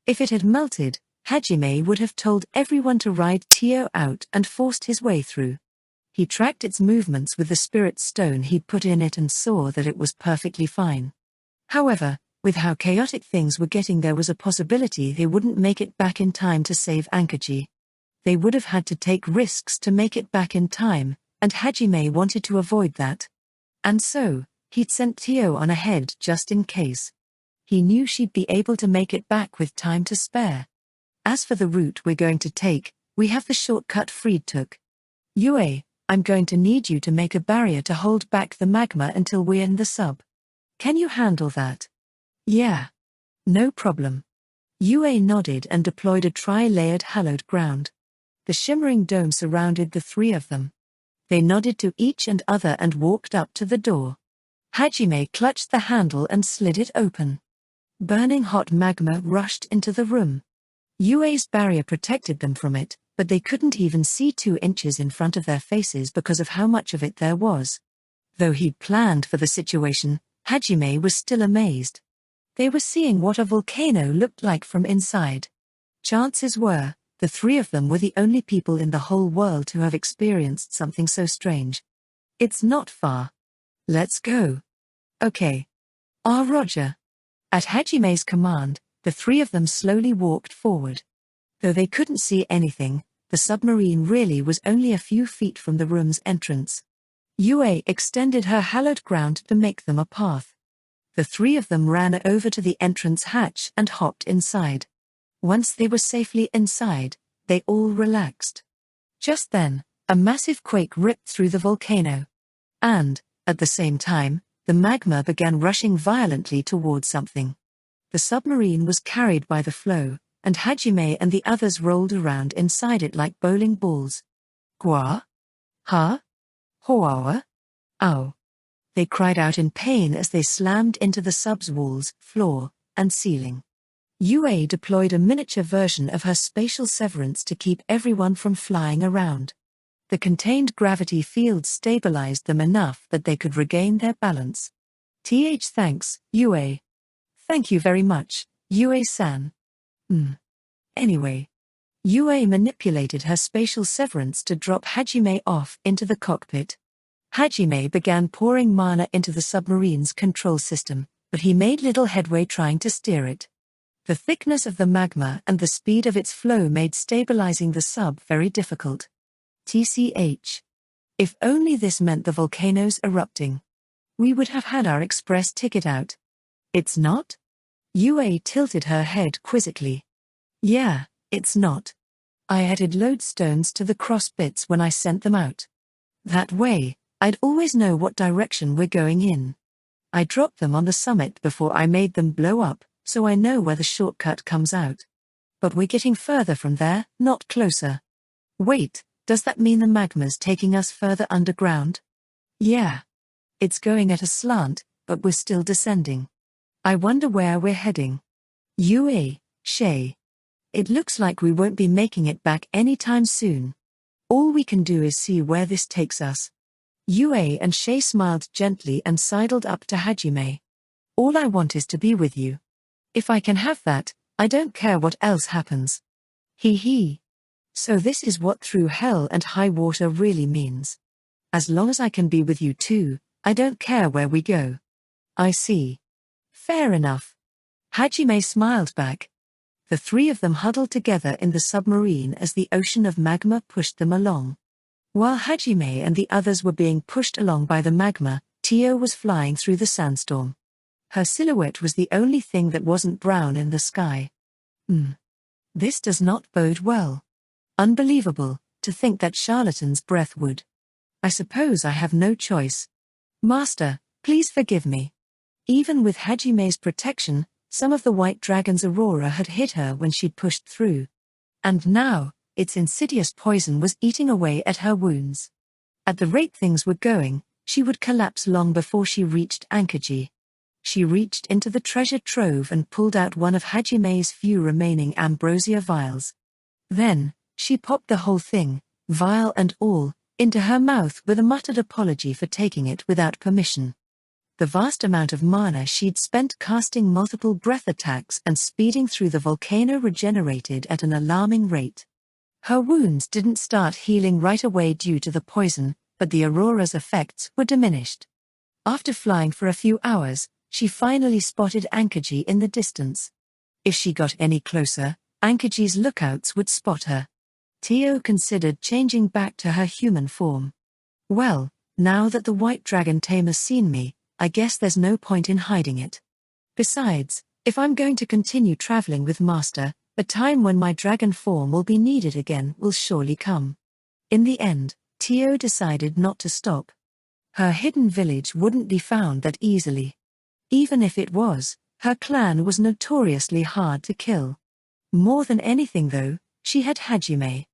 If it had melted, Hajime would have told everyone to ride Tio out and forced his way through. He tracked its movements with the spirit stone he'd put in it and saw that it was perfectly fine. However, with how chaotic things were getting, there was a possibility they wouldn't make it back in time to save Ankaji. They would have had to take risks to make it back in time, and Hajime wanted to avoid that. And so, he'd sent Tio on ahead just in case. He knew she'd be able to make it back with time to spare. As for the route we're going to take, we have the shortcut Fried took. Yue, I'm going to need you to make a barrier to hold back the magma until we're in the sub. Can you handle that? Yeah. No problem. Yue nodded and deployed a tri-layered hallowed ground. The shimmering dome surrounded the three of them. They nodded to each and other and walked up to the door. Hajime clutched the handle and slid it open. Burning hot magma rushed into the room. Yue's barrier protected them from it, but they couldn't even see 2 inches in front of their faces because of how much of it there was. Though he'd planned for the situation, Hajime was still amazed. They were seeing what a volcano looked like from inside. Chances were, the three of them were the only people in the whole world to have experienced something so strange. It's not far. Let's go. Okay. Roger. At Hajime's command, the three of them slowly walked forward. Though they couldn't see anything, the submarine really was only a few feet from the room's entrance. Yue extended her hallowed ground to make them a path. The three of them ran over to the entrance hatch and hopped inside. Once they were safely inside, they all relaxed. Just then, a massive quake ripped through the volcano. And, at the same time, the magma began rushing violently towards something. The submarine was carried by the flow, and Hajime and the others rolled around inside it like bowling balls. Gua? Ha? Hoawa? Ow! They cried out in pain as they slammed into the sub's walls, floor, and ceiling. Yue deployed a miniature version of her spatial severance to keep everyone from flying around. The contained gravity field stabilized them enough that they could regain their balance. Thanks, Yue. Thank you very much, Yue-san. Anyway. Yue manipulated her spatial severance to drop Hajime off into the cockpit. Hajime began pouring mana into the submarine's control system, but he made little headway trying to steer it. The thickness of the magma and the speed of its flow made stabilizing the sub very difficult. If only this meant the volcano's erupting. We would have had our express ticket out. It's not? Yue tilted her head quizzically. Yeah, it's not. I added lodestones to the cross bits when I sent them out. That way, I'd always know what direction we're going in. I dropped them on the summit before I made them blow up, so I know where the shortcut comes out. But we're getting further from there, not closer. Wait, does that mean the magma's taking us further underground? Yeah. It's going at a slant, but we're still descending. I wonder where we're heading. Yue, Shay. It looks like we won't be making it back anytime soon. All we can do is see where this takes us. Yue and Shay smiled gently and sidled up to Hajime. All I want is to be with you. If I can have that, I don't care what else happens. Hee. So this is what through hell and high water really means. As long as I can be with you too, I don't care where we go. I see. Fair enough. Hajime smiled back. The three of them huddled together in the submarine as the ocean of magma pushed them along. While Hajime and the others were being pushed along by the magma, Tio was flying through the sandstorm. Her silhouette was the only thing that wasn't brown in the sky. This does not bode well. Unbelievable, to think that charlatan's breath would. I suppose I have no choice. Master, please forgive me. Even with Hajime's protection, some of the white dragon's aurora had hit her when she'd pushed through. And now, its insidious poison was eating away at her wounds. At the rate things were going, she would collapse long before she reached Ankajian. She reached into the treasure trove and pulled out one of Hajime's few remaining ambrosia vials. Then, she popped the whole thing, vial and all, into her mouth with a muttered apology for taking it without permission. The vast amount of mana she'd spent casting multiple breath attacks and speeding through the volcano regenerated at an alarming rate. Her wounds didn't start healing right away due to the poison, but the aurora's effects were diminished. After flying for a few hours, she finally spotted Ankajian in the distance. If she got any closer, Ankaji's lookouts would spot her. Tio considered changing back to her human form. Well, now that the white dragon tamer's seen me, I guess there's no point in hiding it. Besides, if I'm going to continue traveling with Master, a time when my dragon form will be needed again will surely come. In the end, Tio decided not to stop. Her hidden village wouldn't be found that easily. Even if it was, her clan was notoriously hard to kill. More than anything though, she had Hajime.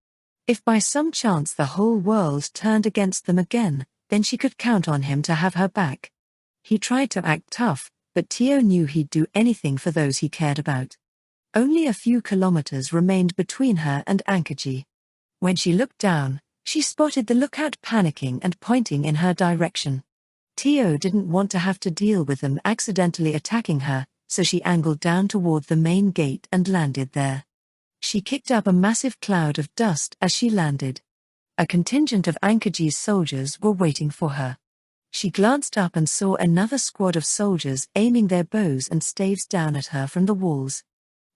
If by some chance the whole world turned against them again, then she could count on him to have her back. He tried to act tough, but Tio knew he'd do anything for those he cared about. Only a few kilometers remained between her and Ankajian. When she looked down, she spotted the lookout panicking and pointing in her direction. Tio didn't want to have to deal with them accidentally attacking her, so she angled down toward the main gate and landed there. She kicked up a massive cloud of dust as she landed. A contingent of Ankaji's soldiers were waiting for her. She glanced up and saw another squad of soldiers aiming their bows and staves down at her from the walls.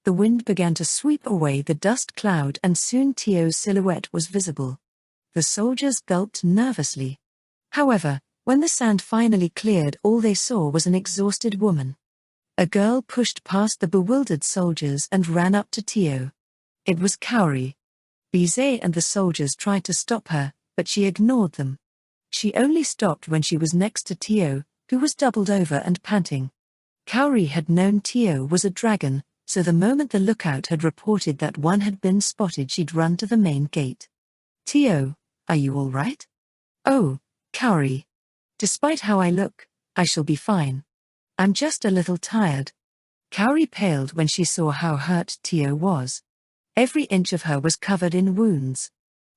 The wind began to sweep away the dust cloud and soon Tio's silhouette was visible. The soldiers gulped nervously. However, when the sand finally cleared, all they saw was an exhausted woman. A girl pushed past the bewildered soldiers and ran up to Tio. It was Kaori. Bize and the soldiers tried to stop her, but she ignored them. She only stopped when she was next to Tio, who was doubled over and panting. Kaori had known Tio was a dragon, so the moment the lookout had reported that one had been spotted, she'd run to the main gate. "Tio, are you all right?" "Oh, Kaori. Despite how I look, I shall be fine. I'm just a little tired." Kaori paled when she saw how hurt Tio was. Every inch of her was covered in wounds.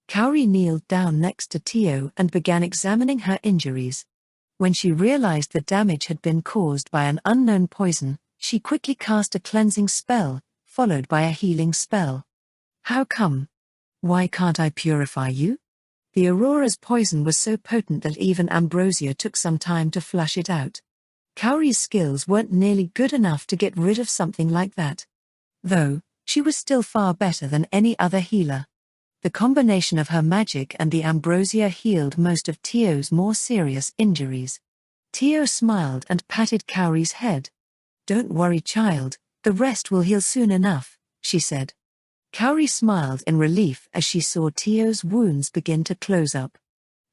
Kaori kneeled down next to Tio and began examining her injuries. When she realized the damage had been caused by an unknown poison, she quickly cast a cleansing spell, followed by a healing spell. "How come? Why can't I purify you?" The Aurora's poison was so potent that even Ambrosia took some time to flush it out. Kaori's skills weren't nearly good enough to get rid of something like that. Though, she was still far better than any other healer. The combination of her magic and the ambrosia healed most of Tio's more serious injuries. Tio smiled and patted Kaori's head. "Don't worry, child, the rest will heal soon enough," she said. Kaori smiled in relief as she saw Tio's wounds begin to close up.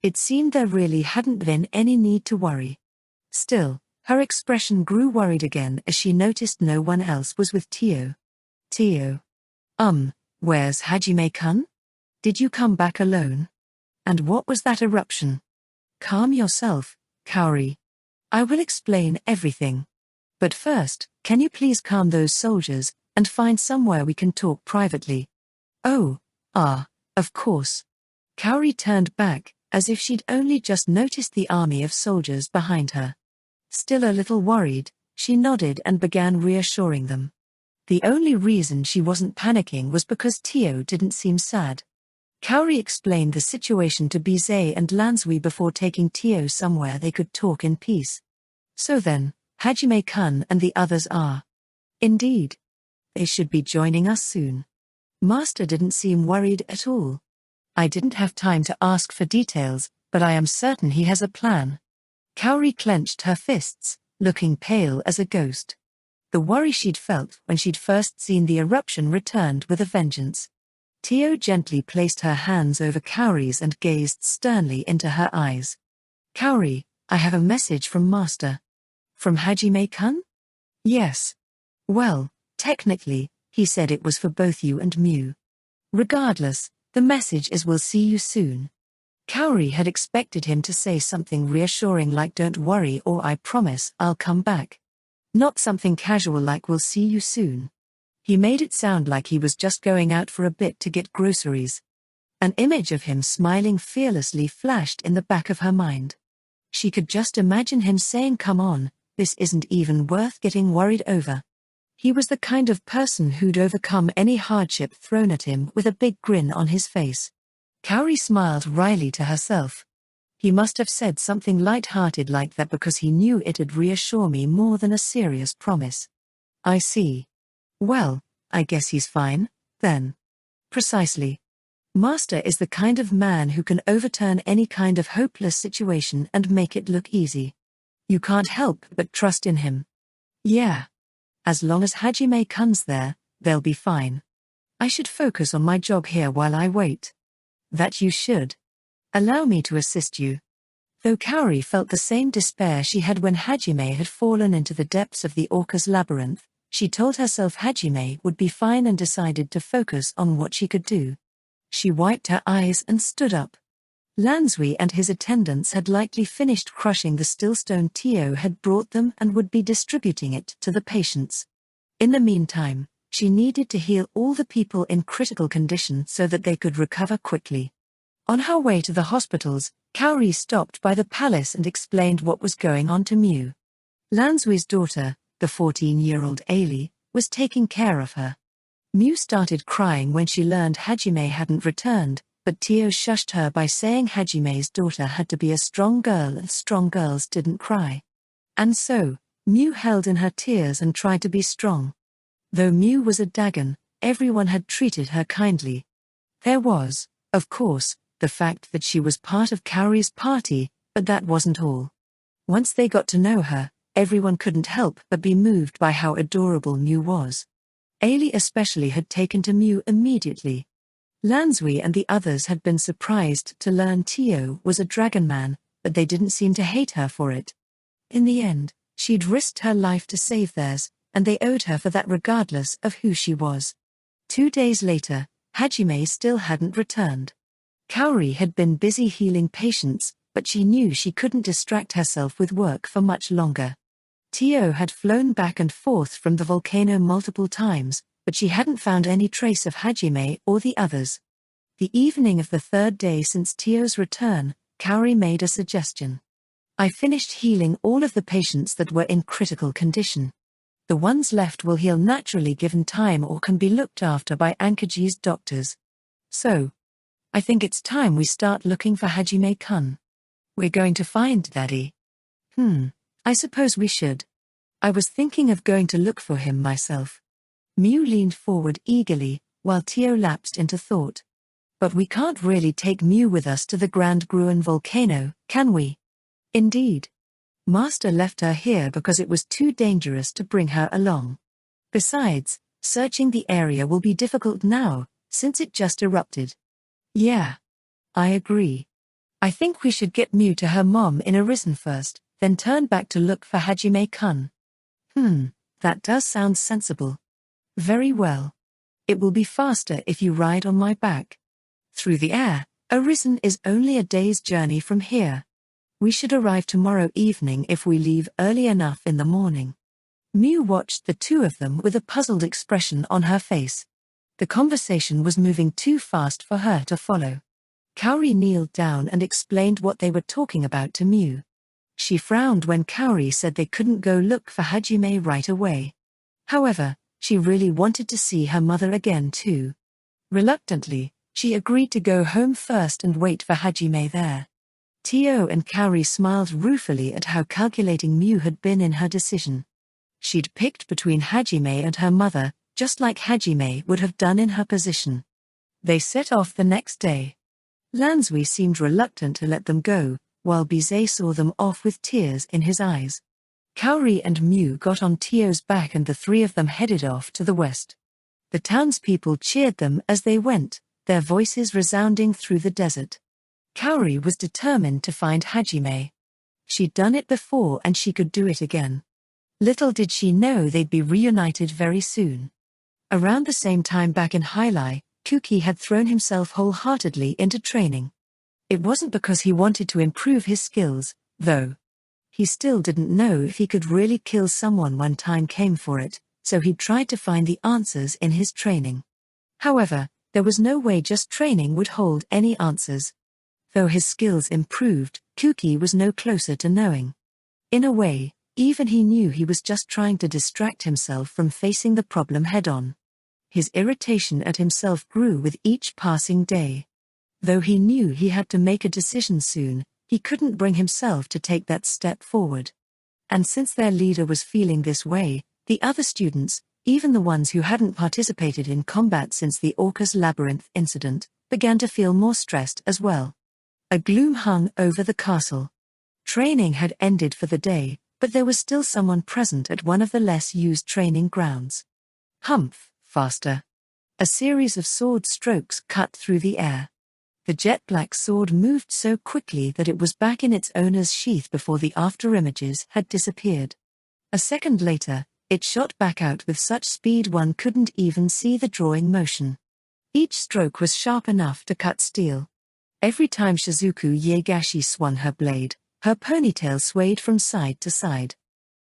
It seemed there really hadn't been any need to worry. Still, her expression grew worried again as she noticed no one else was with Tio. "Tio. Where's Hajime-kun? Did you come back alone? And what was that eruption?" "Calm yourself, Kaori. I will explain everything. But first, can you please calm those soldiers, and find somewhere we can talk privately?" "Oh, of course." Kaori turned back, as if she'd only just noticed the army of soldiers behind her. Still a little worried, she nodded and began reassuring them. The only reason she wasn't panicking was because Tio didn't seem sad. Kaori explained the situation to Bize and Lansui before taking Tio somewhere they could talk in peace. "So then, Hajime-kun and the others are." "Indeed. They should be joining us soon." Master didn't seem worried at all. "I didn't have time to ask for details, but I am certain he has a plan." Kaori clenched her fists, looking pale as a ghost. The worry she'd felt when she'd first seen the eruption returned with a vengeance. Tio gently placed her hands over Kaori's and gazed sternly into her eyes. "Kaori, I have a message from Master." "From Hajime-kun?" "Yes. Well, technically, he said it was for both you and Mew. Regardless, the message is we'll see you soon." Kaori had expected him to say something reassuring like "don't worry" or "I promise I'll come back." Not something casual like "we'll see you soon." He made it sound like he was just going out for a bit to get groceries. An image of him smiling fearlessly flashed in the back of her mind. She could just imagine him saying, "Come on, this isn't even worth getting worried over." He was the kind of person who'd overcome any hardship thrown at him with a big grin on his face. Kaori smiled wryly to herself. He must have said something light-hearted like that because he knew it'd reassure me more than a serious promise. "I see. Well, I guess he's fine, then." "Precisely. Master is the kind of man who can overturn any kind of hopeless situation and make it look easy. You can't help but trust in him." "Yeah. As long as Hajime-kun's there, they'll be fine. I should focus on my job here while I wait." "That you should. Allow me to assist you." Though Kaori felt the same despair she had when Hajime had fallen into the depths of the Orca's labyrinth, she told herself Hajime would be fine and decided to focus on what she could do. She wiped her eyes and stood up. Lansui and his attendants had likely finished crushing the stillstone Tio had brought them and would be distributing it to the patients. In the meantime, she needed to heal all the people in critical condition so that they could recover quickly. On her way to the hospitals, Kaori stopped by the palace and explained what was going on to Miu. Lanzui's daughter, the 14-year-old Ailey, was taking care of her. Miu started crying when she learned Hajime hadn't returned, but Tio shushed her by saying Hajime's daughter had to be a strong girl and strong girls didn't cry. And so, Miu held in her tears and tried to be strong. Though Miu was a Dagon, everyone had treated her kindly. There was, of course, the fact that she was part of Kaori's party, but that wasn't all. Once they got to know her, everyone couldn't help but be moved by how adorable Miu was. Ailey especially had taken to Miu immediately. Lanzui and the others had been surprised to learn Tio was a dragon man, but they didn't seem to hate her for it. In the end, she'd risked her life to save theirs, and they owed her for that regardless of who she was. 2 days later, Hajime still hadn't returned. Kaori had been busy healing patients, but she knew she couldn't distract herself with work for much longer. Tio had flown back and forth from the volcano multiple times, but she hadn't found any trace of Hajime or the others. The evening of the 3rd day since Tio's return, Kaori made a suggestion. I finished healing all of the patients that were in critical condition. The ones left will heal naturally given time or can be looked after by Ankaji's doctors. So, I think it's time we start looking for Hajime-kun. We're going to find Daddy. I suppose we should. I was thinking of going to look for him myself. Miu leaned forward eagerly, while Tio lapsed into thought. But we can't really take Miu with us to the Grand Gruen Volcano, can we? Indeed. Master left her here because it was too dangerous to bring her along. Besides, searching the area will be difficult now, since it just erupted. Yeah. I agree. I think we should get Miu to her mom in Arisen first, then turn back to look for Hajime-kun. That does sound sensible. Very well. It will be faster if you ride on my back. Through the air, Arisen is only a day's journey from here. We should arrive tomorrow evening if we leave early enough in the morning. Miu watched the two of them with a puzzled expression on her face. The conversation was moving too fast for her to follow. Kaori kneeled down and explained what they were talking about to Miu. She frowned when Kaori said they couldn't go look for Hajime right away. However, she really wanted to see her mother again too. Reluctantly, she agreed to go home first and wait for Hajime there. Tio and Kaori smiled ruefully at how calculating Miu had been in her decision. She'd picked between Hajime and her mother, just like Hajime would have done in her position. They set off the next day. Lanzui seemed reluctant to let them go, while Bize saw them off with tears in his eyes. Kaori and Miu got on Tio's back and the three of them headed off to the west. The townspeople cheered them as they went, their voices resounding through the desert. Kaori was determined to find Hajime. She'd done it before and she could do it again. Little did she know they'd be reunited very soon. Around the same time back in Hylai, Kuki had thrown himself wholeheartedly into training. It wasn't because he wanted to improve his skills, though. He still didn't know if he could really kill someone when time came for it, so he tried to find the answers in his training. However, there was no way just training would hold any answers. Though his skills improved, Kuki was no closer to knowing. In a way, even he knew he was just trying to distract himself from facing the problem head-on. His irritation at himself grew with each passing day. Though he knew he had to make a decision soon, he couldn't bring himself to take that step forward. And since their leader was feeling this way, the other students, even the ones who hadn't participated in combat since the Orcus Labyrinth incident, began to feel more stressed as well. A gloom hung over the castle. Training had ended for the day, but there was still someone present at one of the less used training grounds. Humph, faster. A series of sword strokes cut through the air. The jet-black sword moved so quickly that it was back in its owner's sheath before the after-images had disappeared. A second later, it shot back out with such speed one couldn't even see the drawing motion. Each stroke was sharp enough to cut steel. Every time Shizuku Yegashi swung her blade, her ponytail swayed from side to side.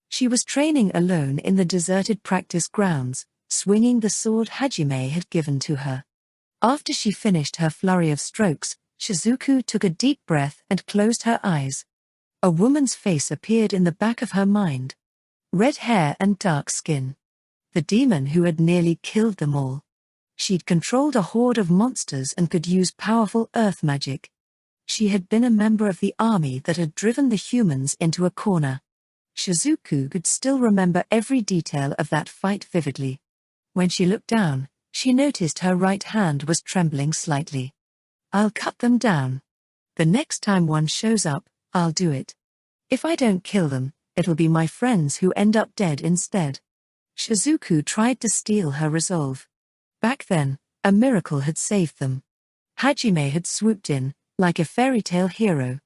She was training alone in the deserted practice grounds, swinging the sword Hajime had given to her. After she finished her flurry of strokes, Shizuku took a deep breath and closed her eyes. A woman's face appeared in the back of her mind. Red hair and dark skin. The demon who had nearly killed them all. She'd controlled a horde of monsters and could use powerful earth magic. She had been a member of the army that had driven the humans into a corner. Shizuku could still remember every detail of that fight vividly. When she looked down, she noticed her right hand was trembling slightly. I'll cut them down. The next time one shows up, I'll do it. If I don't kill them, it'll be my friends who end up dead instead. Shizuku tried to steel her resolve. Back then, a miracle had saved them. Hajime had swooped in, like a fairy tale hero.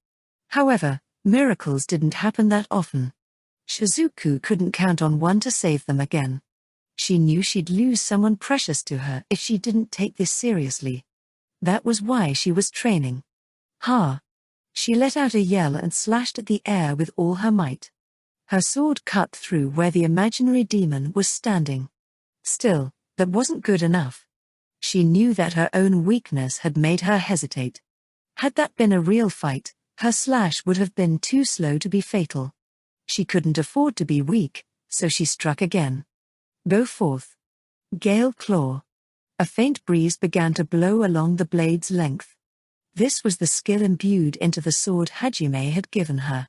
However, miracles didn't happen that often. Shizuku couldn't count on one to save them again. She knew she'd lose someone precious to her if she didn't take this seriously. That was why she was training. Ha! She let out a yell and slashed at the air with all her might. Her sword cut through where the imaginary demon was standing. Still, that wasn't good enough. She knew that her own weakness had made her hesitate. Had that been a real fight, her slash would have been too slow to be fatal. She couldn't afford to be weak, so she struck again. Go forth. Gale Claw. A faint breeze began to blow along the blade's length. This was the skill imbued into the sword Hajime had given her.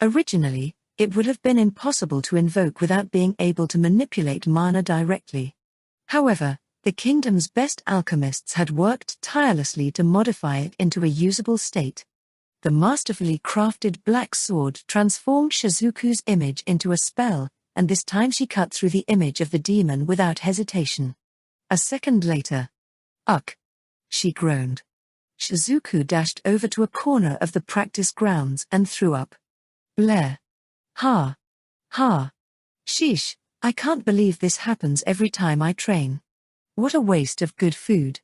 Originally, it would have been impossible to invoke without being able to manipulate mana directly. However, the kingdom's best alchemists had worked tirelessly to modify it into a usable state. The masterfully crafted black sword transformed Shizuku's image into a spell, and this time she cut through the image of the demon without hesitation. A second later. Ugh! She groaned. Shizuku dashed over to a corner of the practice grounds and threw up. Blair. Ha! Ha! Sheesh, I can't believe this happens every time I train. What a waste of good food.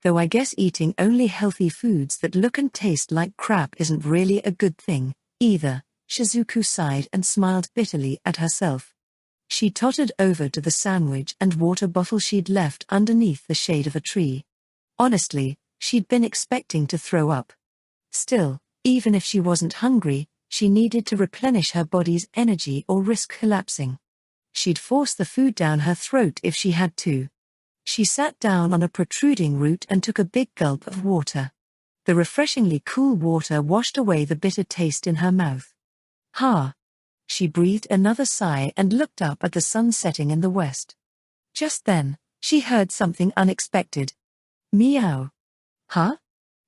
Though I guess eating only healthy foods that look and taste like crap isn't really a good thing, either. Shizuku sighed and smiled bitterly at herself. She tottered over to the sandwich and water bottle she'd left underneath the shade of a tree. Honestly, she'd been expecting to throw up. Still, even if she wasn't hungry, she needed to replenish her body's energy or risk collapsing. She'd force the food down her throat if she had to. She sat down on a protruding root and took a big gulp of water. The refreshingly cool water washed away the bitter taste in her mouth. Ha! She breathed another sigh and looked up at the sun setting in the west. Just then, she heard something unexpected. Meow. Huh?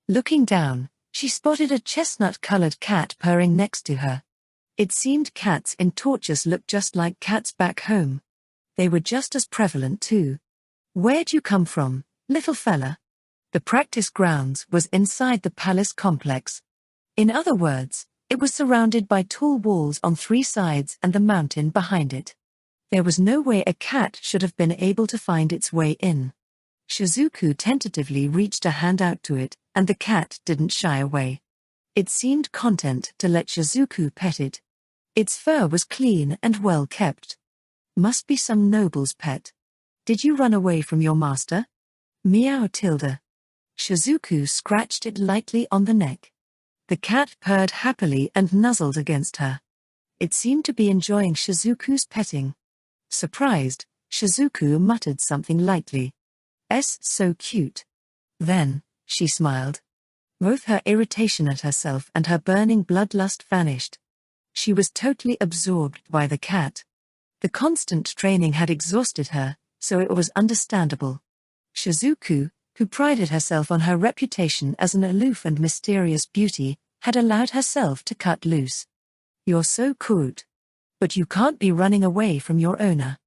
Looking down, she spotted a chestnut-colored cat purring next to her. It seemed cats in torches looked just like cats back home. They were just as prevalent too. Where'd you come from, little fella? The practice grounds was inside the palace complex. In other words, it was surrounded by tall walls on 3 sides and the mountain behind it. There was no way a cat should have been able to find its way in. Shizuku tentatively reached a hand out to it, and the cat didn't shy away. It seemed content to let Shizuku pet it. Its fur was clean and well kept. Must be some noble's pet. Did you run away from your master? Meow tilde. Shizuku scratched it lightly on the neck. The cat purred happily and nuzzled against her. It seemed to be enjoying Shizuku's petting. Surprised, Shizuku muttered something lightly. So cute. Then, she smiled. Both her irritation at herself and her burning bloodlust vanished. She was totally absorbed by the cat. The constant training had exhausted her, so it was understandable. Shizuku, who prided herself on her reputation as an aloof and mysterious beauty, had allowed herself to cut loose. You're so cute. But you can't be running away from your owner.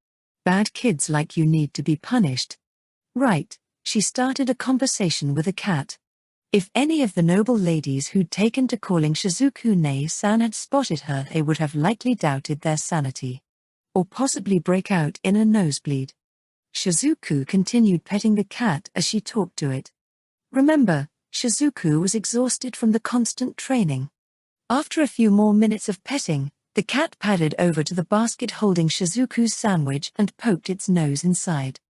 Bad kids like you need to be punished. Right, she started a conversation with the cat. If any of the noble ladies who'd taken to calling Shizuku Nei-san had spotted her, they would have likely doubted their sanity. Or possibly break out in a nosebleed. Shizuku continued petting the cat as she talked to it. Remember, Shizuku was exhausted from the constant training. After a few more minutes of petting, the cat padded over to the basket holding Shizuku's sandwich and poked its nose inside.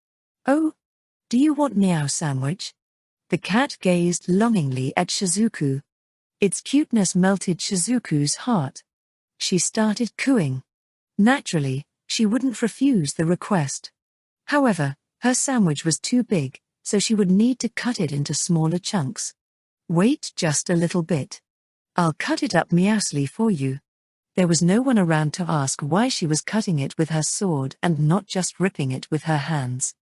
Oh? Do you want meow sandwich? The cat gazed longingly at Shizuku. Its cuteness melted Shizuku's heart. She started cooing. Naturally, she wouldn't refuse the request. However, her sandwich was too big, so she would need to cut it into smaller chunks. Wait just a little bit. I'll cut it up meowsly for you. There was no one around to ask why she was cutting it with her sword and not just ripping it with her hands.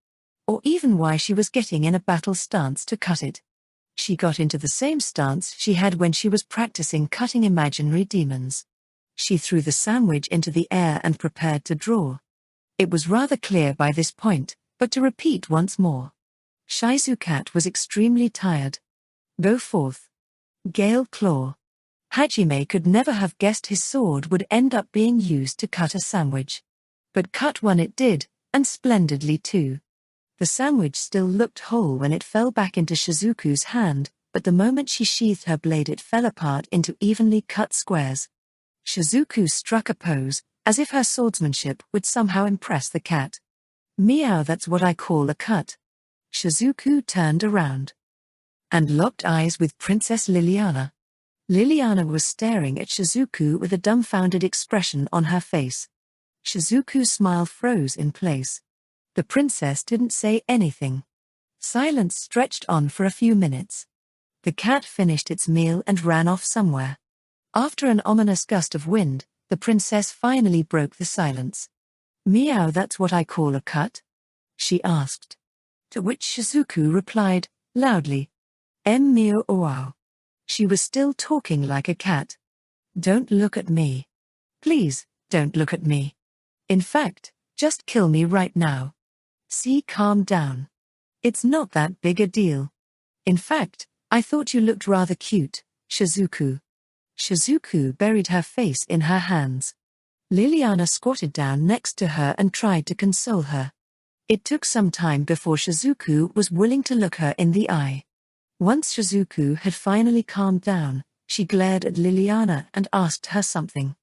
Or even why she was getting in a battle stance to cut it. She got into the same stance she had when she was practicing cutting imaginary demons. She threw the sandwich into the air and prepared to draw. It was rather clear by this point, but to repeat once more. Shizukat was extremely tired. Go forth. Gale Claw. Hajime could never have guessed his sword would end up being used to cut a sandwich. But cut one it did, and splendidly too. The sandwich still looked whole when it fell back into Shizuku's hand, but the moment she sheathed her blade it fell apart into evenly cut squares. Shizuku struck a pose, as if her swordsmanship would somehow impress the cat. Meow, that's what I call a cut. Shizuku turned around and locked eyes with Princess Liliana. Liliana was staring at Shizuku with a dumbfounded expression on her face. Shizuku's smile froze in place. The princess didn't say anything. Silence stretched on for a few minutes. The cat finished its meal and ran off somewhere. After an ominous gust of wind, the princess finally broke the silence. Meow, that's what I call a cut? She asked. To which Shizuku replied, loudly. Meow wow. She was still talking like a cat. Don't look at me. Please, don't look at me. In fact, just kill me right now. See, calm down. It's not that big a deal. In fact, I thought you looked rather cute, Shizuku. Shizuku buried her face in her hands. Liliana squatted down next to her and tried to console her. It took some time before Shizuku was willing to look her in the eye. Once Shizuku had finally calmed down, she glared at Liliana and asked her something.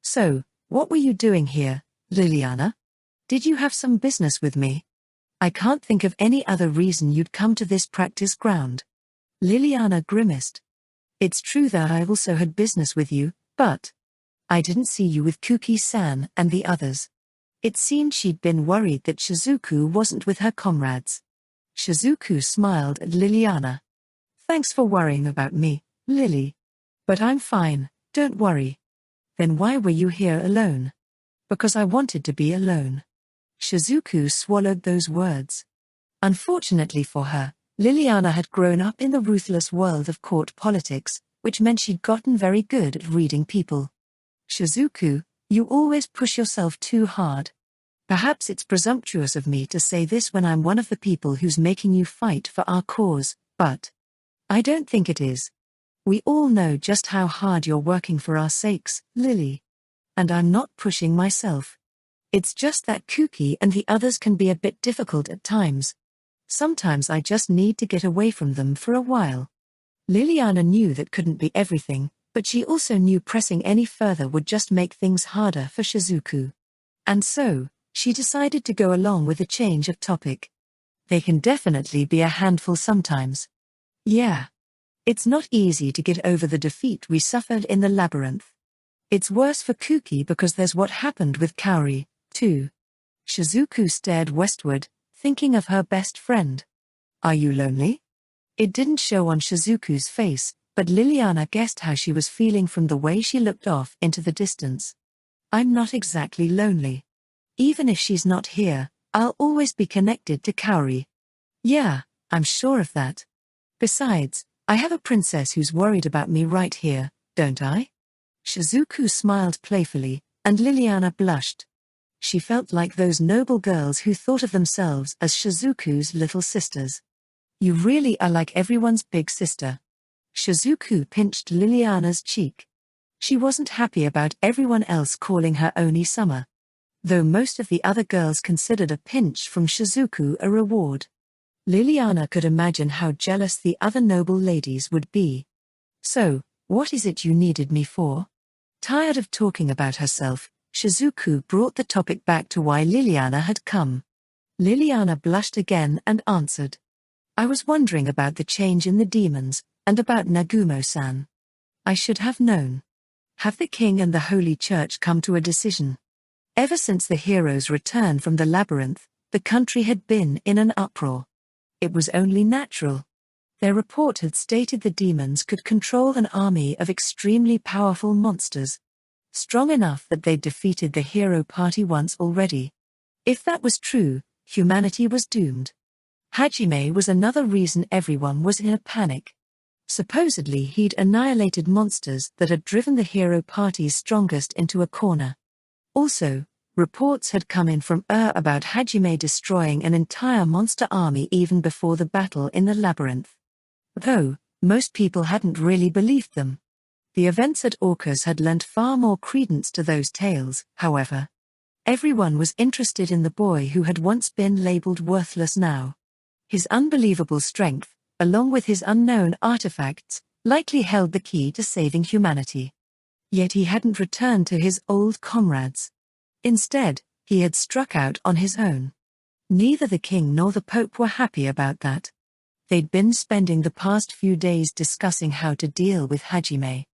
So, what were you doing here, Liliana? Did you have some business with me? I can't think of any other reason you'd come to this practice ground. Liliana grimaced. It's true that I also had business with you, but I didn't see you with Kuki-san and the others. It seemed she'd been worried that Shizuku wasn't with her comrades. Shizuku smiled at Liliana. Thanks for worrying about me, Lily. But I'm fine, don't worry. Then why were you here alone? Because I wanted to be alone. Shizuku swallowed those words. Unfortunately for her, Liliana had grown up in the ruthless world of court politics, which meant she'd gotten very good at reading people. Shizuku, you always push yourself too hard. Perhaps it's presumptuous of me to say this when I'm one of the people who's making you fight for our cause, but I don't think it is. We all know just how hard you're working for our sakes, Lily. And I'm not pushing myself. It's just that Kuki and the others can be a bit difficult at times. Sometimes I just need to get away from them for a while. Liliana knew that couldn't be everything, but she also knew pressing any further would just make things harder for Shizuku. And so, she decided to go along with a change of topic. They can definitely be a handful sometimes. Yeah. It's not easy to get over the defeat we suffered in the labyrinth. It's worse for Kuki because there's what happened with Kaori, too. Shizuku stared westward, thinking of her best friend. Are you lonely? It didn't show on Shizuku's face, but Liliana guessed how she was feeling from the way she looked off into the distance. I'm not exactly lonely. Even if she's not here, I'll always be connected to Kaori. Yeah, I'm sure of that. Besides, I have a princess who's worried about me right here, don't I? Shizuku smiled playfully, and Liliana blushed. She felt like those noble girls who thought of themselves as Shizuku's little sisters. You really are like everyone's big sister. Shizuku pinched Liliana's cheek. She wasn't happy about everyone else calling her Oni-sama. Though most of the other girls considered a pinch from Shizuku a reward. Liliana could imagine how jealous the other noble ladies would be. So, what is it you needed me for? Tired of talking about herself, Shizuku brought the topic back to why Liliana had come. Liliana blushed again and answered. I was wondering about the change in the demons, and about Nagumo-san. I should have known. Have the king and the Holy Church come to a decision? Ever since the heroes returned from the labyrinth, the country had been in an uproar. It was only natural. Their report had stated the demons could control an army of extremely powerful monsters, strong enough that they'd defeated the hero party once already. If that was true, humanity was doomed. Hajime was another reason everyone was in a panic. Supposedly he'd annihilated monsters that had driven the hero party's strongest into a corner. Also, reports had come in from about Hajime destroying an entire monster army even before the battle in the labyrinth. Though, most people hadn't really believed them. The events at Orcus had lent far more credence to those tales, however. Everyone was interested in the boy who had once been labeled worthless now. His unbelievable strength, along with his unknown artifacts, likely held the key to saving humanity. Yet he hadn't returned to his old comrades. Instead, he had struck out on his own. Neither the king nor the pope were happy about that. They'd been spending the past few days discussing how to deal with Hajime.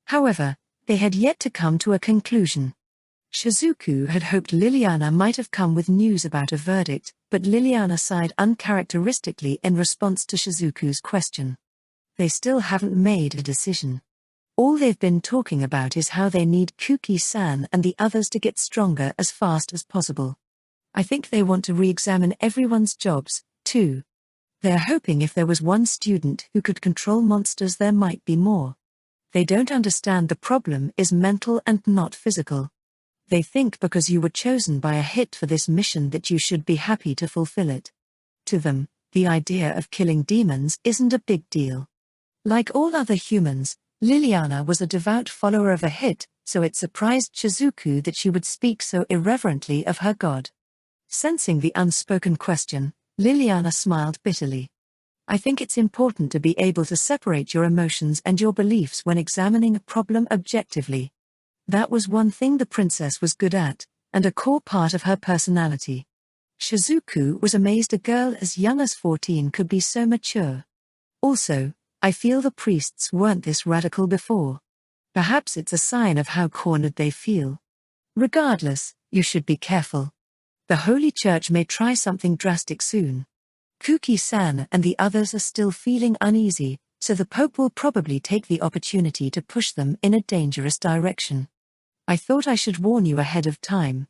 However, they had yet to come to a conclusion. Shizuku had hoped Liliana might have come with news about a verdict, but Liliana sighed uncharacteristically in response to Shizuku's question. They still haven't made a decision. All they've been talking about is how they need Kuki-san and the others to get stronger as fast as possible. I think they want to re-examine everyone's jobs, too. They're hoping if there was one student who could control monsters there might be more. They don't understand the problem is mental and not physical. They think because you were chosen by a hit for this mission that you should be happy to fulfill it. To them, the idea of killing demons isn't a big deal. Like all other humans, Liliana was a devout follower of a hit, so it surprised Shizuku that she would speak so irreverently of her god. Sensing the unspoken question, Liliana smiled bitterly. I think it's important to be able to separate your emotions and your beliefs when examining a problem objectively. That was one thing the princess was good at, and a core part of her personality. Shizuku was amazed a girl as young as 14 could be so mature. Also, I feel the priests weren't this radical before. Perhaps it's a sign of how cornered they feel. Regardless, you should be careful. The Holy Church may try something drastic soon. Kuki-san and the others are still feeling uneasy, so the Pope will probably take the opportunity to push them in a dangerous direction. I thought I should warn you ahead of time.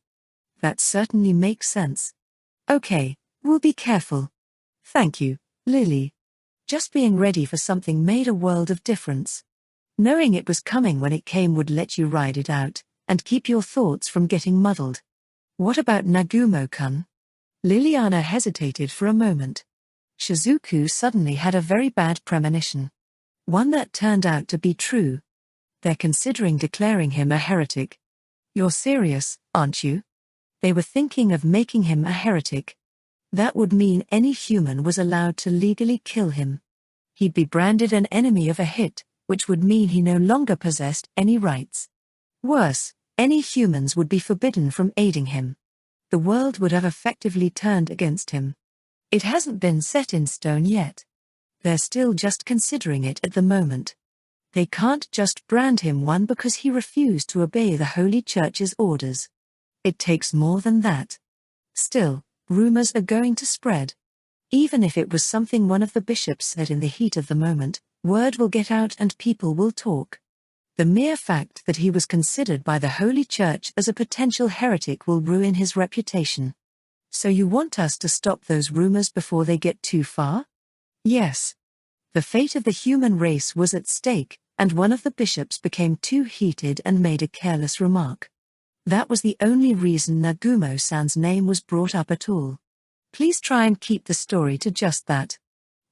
That certainly makes sense. Okay, we'll be careful. Thank you, Lily. Just being ready for something made a world of difference. Knowing it was coming when it came would let you ride it out, and keep your thoughts from getting muddled. What about Nagumo-kun? Liliana hesitated for a moment. Shizuku suddenly had a very bad premonition. One that turned out to be true. They're considering declaring him a heretic. You're serious, aren't you? They were thinking of making him a heretic. That would mean any human was allowed to legally kill him. He'd be branded an enemy of a hit, which would mean he no longer possessed any rights. Worse, any humans would be forbidden from aiding him. The world would have effectively turned against him. It hasn't been set in stone yet. They're still just considering it at the moment. They can't just brand him one because he refused to obey the Holy Church's orders. It takes more than that. Still, rumors are going to spread. Even if it was something one of the bishops said in the heat of the moment, word will get out and people will talk. The mere fact that he was considered by the Holy Church as a potential heretic will ruin his reputation. So you want us to stop those rumors before they get too far? Yes. The fate of the human race was at stake, and one of the bishops became too heated and made a careless remark. That was the only reason Nagumo-san's name was brought up at all. Please try and keep the story to just that.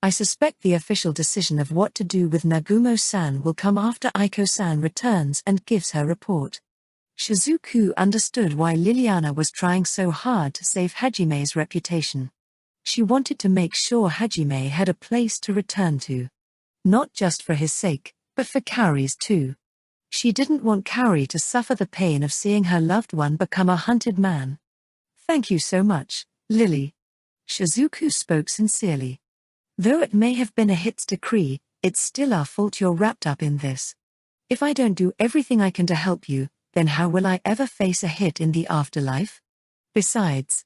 I suspect the official decision of what to do with Nagumo-san will come after Aiko-san returns and gives her report. Shizuku understood why Liliana was trying so hard to save Hajime's reputation. She wanted to make sure Hajime had a place to return to. Not just for his sake, but for Kaori's too. She didn't want Kaori to suffer the pain of seeing her loved one become a hunted man. Thank you so much, Lily. Shizuku spoke sincerely. Though it may have been a hit's decree, it's still our fault you're wrapped up in this. If I don't do everything I can to help you, then how will I ever face a hit in the afterlife? Besides,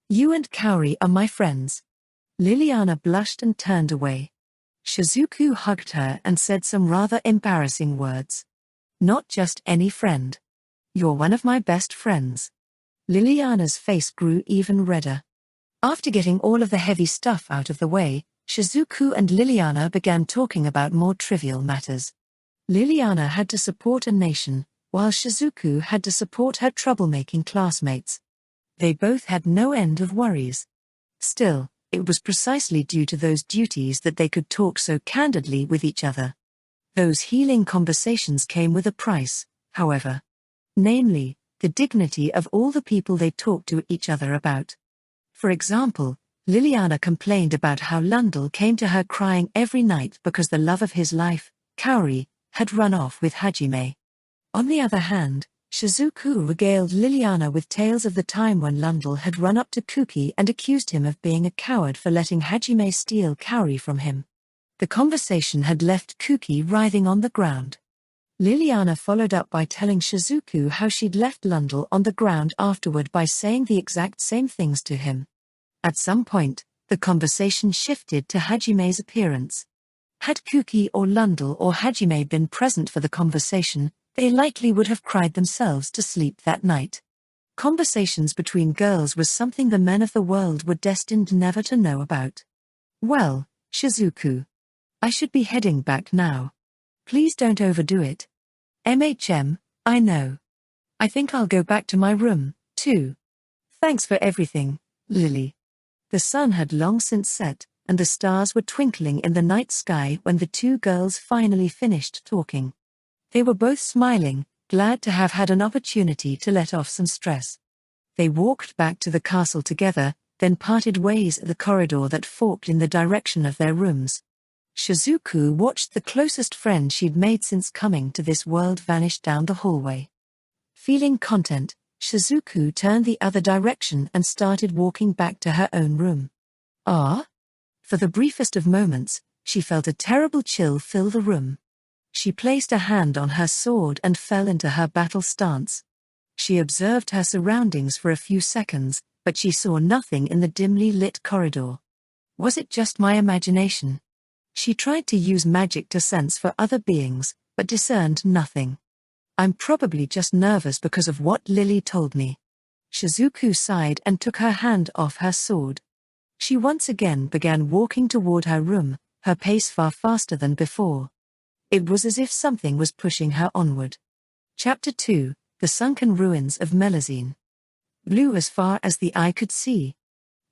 you and Kaori are my friends. Liliana blushed and turned away. Shizuku hugged her and said some rather embarrassing words. Not just any friend. You're one of my best friends. Liliana's face grew even redder. After getting all of the heavy stuff out of the way, Shizuku and Liliana began talking about more trivial matters. Liliana had to support a nation, while Shizuku had to support her troublemaking classmates. They both had no end of worries. Still, it was precisely due to those duties that they could talk so candidly with each other. Those healing conversations came with a price, however. Namely, the dignity of all the people they talked to each other about. For example, Liliana complained about how Lundell came to her crying every night because the love of his life, Kaori, had run off with Hajime. On the other hand, Shizuku regaled Liliana with tales of the time when Lundell had run up to Kuki and accused him of being a coward for letting Hajime steal Kaori from him. The conversation had left Kuki writhing on the ground. Liliana followed up by telling Shizuku how she'd left Lundell on the ground afterward by saying the exact same things to him. At some point, the conversation shifted to Hajime's appearance. Had Kuki or Lundell or Hajime been present for the conversation, they likely would have cried themselves to sleep that night. Conversations between girls was something the men of the world were destined never to know about. Well, Shizuku. I should be heading back now. Please don't overdo it. I know. I think I'll go back to my room, too. Thanks for everything, Lily. The sun had long since set, and the stars were twinkling in the night sky when the two girls finally finished talking. They were both smiling, glad to have had an opportunity to let off some stress. They walked back to the castle together, then parted ways at the corridor that forked in the direction of their rooms. Shizuku watched the closest friend she'd made since coming to this world vanish down the hallway. Feeling content, Shizuku turned the other direction and started walking back to her own room. For the briefest of moments, she felt a terrible chill fill the room. She placed a hand on her sword and fell into her battle stance. She observed her surroundings for a few seconds, but she saw nothing in the dimly lit corridor. Was it just my imagination? She tried to use magic to sense for other beings, but discerned nothing. I'm probably just nervous because of what Lily told me. Shizuku sighed and took her hand off her sword. She once again began walking toward her room, her pace far faster than before. It was as if something was pushing her onward. Chapter 2, The Sunken Ruins of Melazine. Blue as far as the eye could see.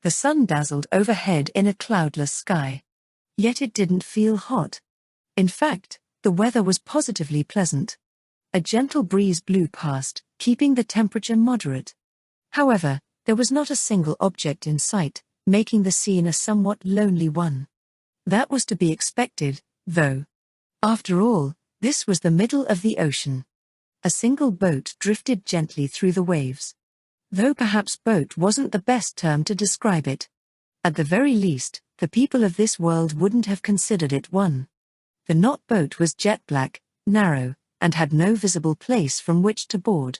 The sun dazzled overhead in a cloudless sky. Yet it didn't feel hot. In fact, the weather was positively pleasant. A gentle breeze blew past, keeping the temperature moderate. However, there was not a single object in sight, making the scene a somewhat lonely one. That was to be expected, though. After all, this was the middle of the ocean. A single boat drifted gently through the waves. Though perhaps boat wasn't the best term to describe it. At the very least, the people of this world wouldn't have considered it one. The knot boat was jet black, narrow, and had no visible place from which to board.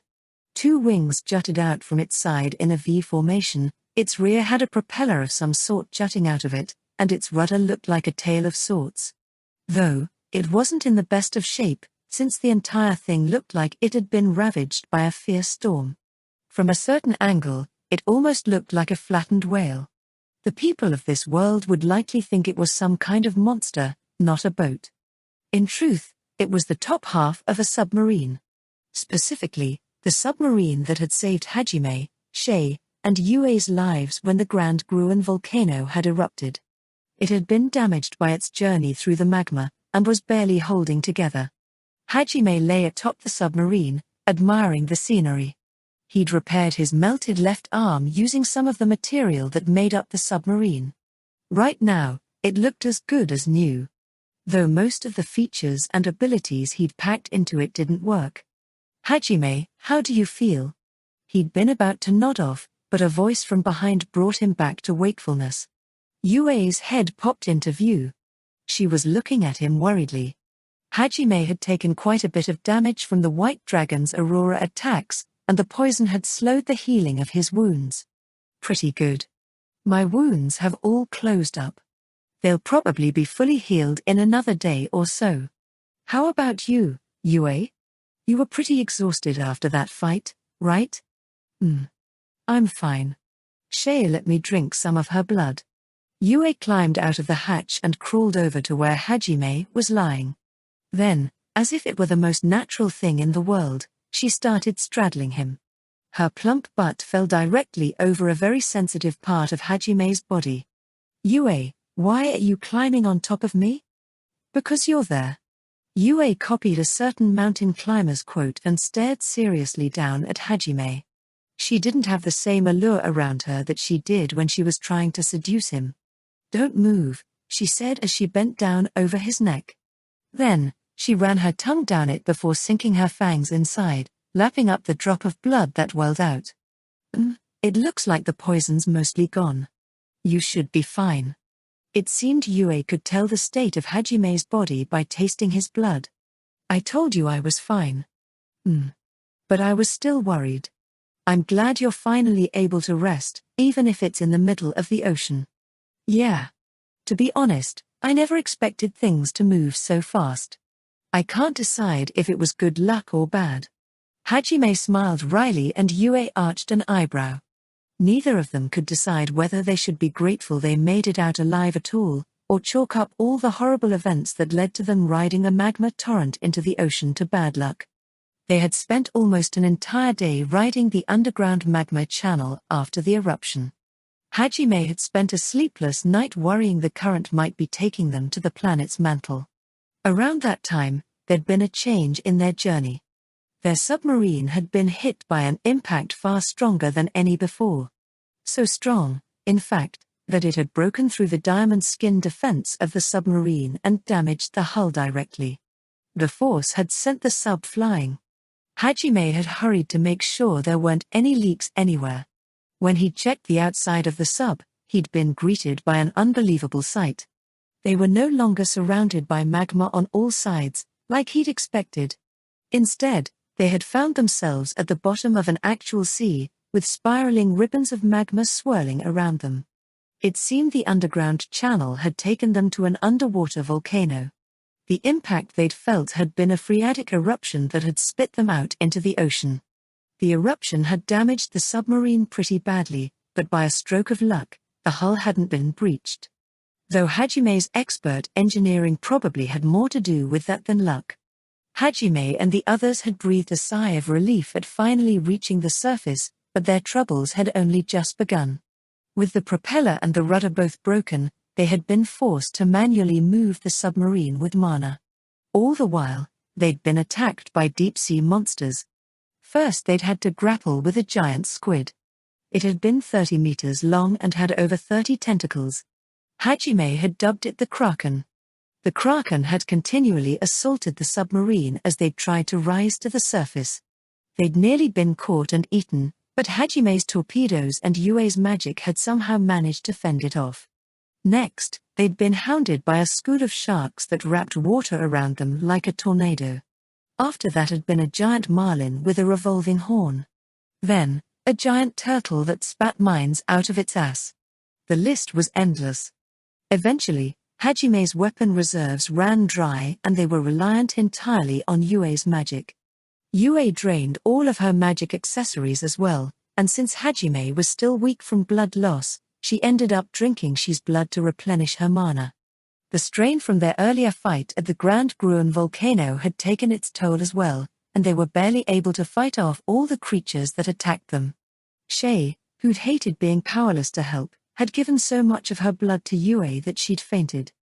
Two wings jutted out from its side in a V formation, its rear had a propeller of some sort jutting out of it, and its rudder looked like a tail of sorts. Though, it wasn't in the best of shape, since the entire thing looked like it had been ravaged by a fierce storm. From a certain angle, it almost looked like a flattened whale. The people of this world would likely think it was some kind of monster, not a boat. In truth, it was the top half of a submarine. Specifically, the submarine that had saved Hajime, Shay, and Yue's lives when the Grand Gruen Volcano had erupted. It had been damaged by its journey through the magma, and was barely holding together. Hajime lay atop the submarine, admiring the scenery. He'd repaired his melted left arm using some of the material that made up the submarine. Right now, it looked as good as new. Though most of the features and abilities he'd packed into it didn't work. Hajime, how do you feel? He'd been about to nod off, but a voice from behind brought him back to wakefulness. Yue's head popped into view. She was looking at him worriedly. Hajime had taken quite a bit of damage from the White Dragon's Aurora attacks, and the poison had slowed the healing of his wounds. Pretty good. My wounds have all closed up. They'll probably be fully healed in another day or so. How about you, Yue? You were pretty exhausted after that fight, right? I'm fine. Shay let me drink some of her blood. Yue climbed out of the hatch and crawled over to where Hajime was lying. Then, as if it were the most natural thing in the world, she started straddling him. Her plump butt fell directly over a very sensitive part of Hajime's body. Yue, why are you climbing on top of me? Because you're there. Yue copied a certain mountain climber's quote and stared seriously down at Hajime. She didn't have the same allure around her that she did when she was trying to seduce him. Don't move, she said as she bent down over his neck. Then, she ran her tongue down it before sinking her fangs inside, lapping up the drop of blood that welled out. It looks like the poison's mostly gone. You should be fine. It seemed Yue could tell the state of Hajime's body by tasting his blood. I told you I was fine. But I was still worried. I'm glad you're finally able to rest, even if it's in the middle of the ocean. Yeah. To be honest, I never expected things to move so fast. I can't decide if it was good luck or bad. Hajime smiled wryly and Yue arched an eyebrow. Neither of them could decide whether they should be grateful they made it out alive at all, or chalk up all the horrible events that led to them riding a magma torrent into the ocean to bad luck. They had spent almost an entire day riding the underground magma channel after the eruption. Hajime had spent a sleepless night worrying the current might be taking them to the planet's mantle. Around that time, there'd been a change in their journey. Their submarine had been hit by an impact far stronger than any before. So strong, in fact, that it had broken through the diamond skin defense of the submarine and damaged the hull directly. The force had sent the sub flying. Hajime had hurried to make sure there weren't any leaks anywhere. When he checked the outside of the sub, he'd been greeted by an unbelievable sight. They were no longer surrounded by magma on all sides, like he'd expected. Instead, they had found themselves at the bottom of an actual sea, with spiraling ribbons of magma swirling around them. It seemed the underground channel had taken them to an underwater volcano. The impact they'd felt had been a phreatic eruption that had spit them out into the ocean. The eruption had damaged the submarine pretty badly, but by a stroke of luck, the hull hadn't been breached. Though Hajime's expert engineering probably had more to do with that than luck. Hajime and the others had breathed a sigh of relief at finally reaching the surface, but their troubles had only just begun. With the propeller and the rudder both broken, they had been forced to manually move the submarine with mana. All the while, they'd been attacked by deep-sea monsters. First they'd had to grapple with a giant squid. It had been 30 meters long and had over 30 tentacles. Hajime had dubbed it the Kraken. The Kraken had continually assaulted the submarine as they'd tried to rise to the surface. They'd nearly been caught and eaten, but Hajime's torpedoes and Yue's magic had somehow managed to fend it off. Next, they'd been hounded by a school of sharks that wrapped water around them like a tornado. After that had been a giant marlin with a revolving horn. Then, a giant turtle that spat mines out of its ass. The list was endless. Eventually, Hajime's weapon reserves ran dry and they were reliant entirely on Yue's magic. Yue drained all of her magic accessories as well, and since Hajime was still weak from blood loss, she ended up drinking Shi's blood to replenish her mana. The strain from their earlier fight at the Grand Gruen Volcano had taken its toll as well, and they were barely able to fight off all the creatures that attacked them. Shay, who'd hated being powerless to help, had given so much of her blood to Yue that she'd fainted.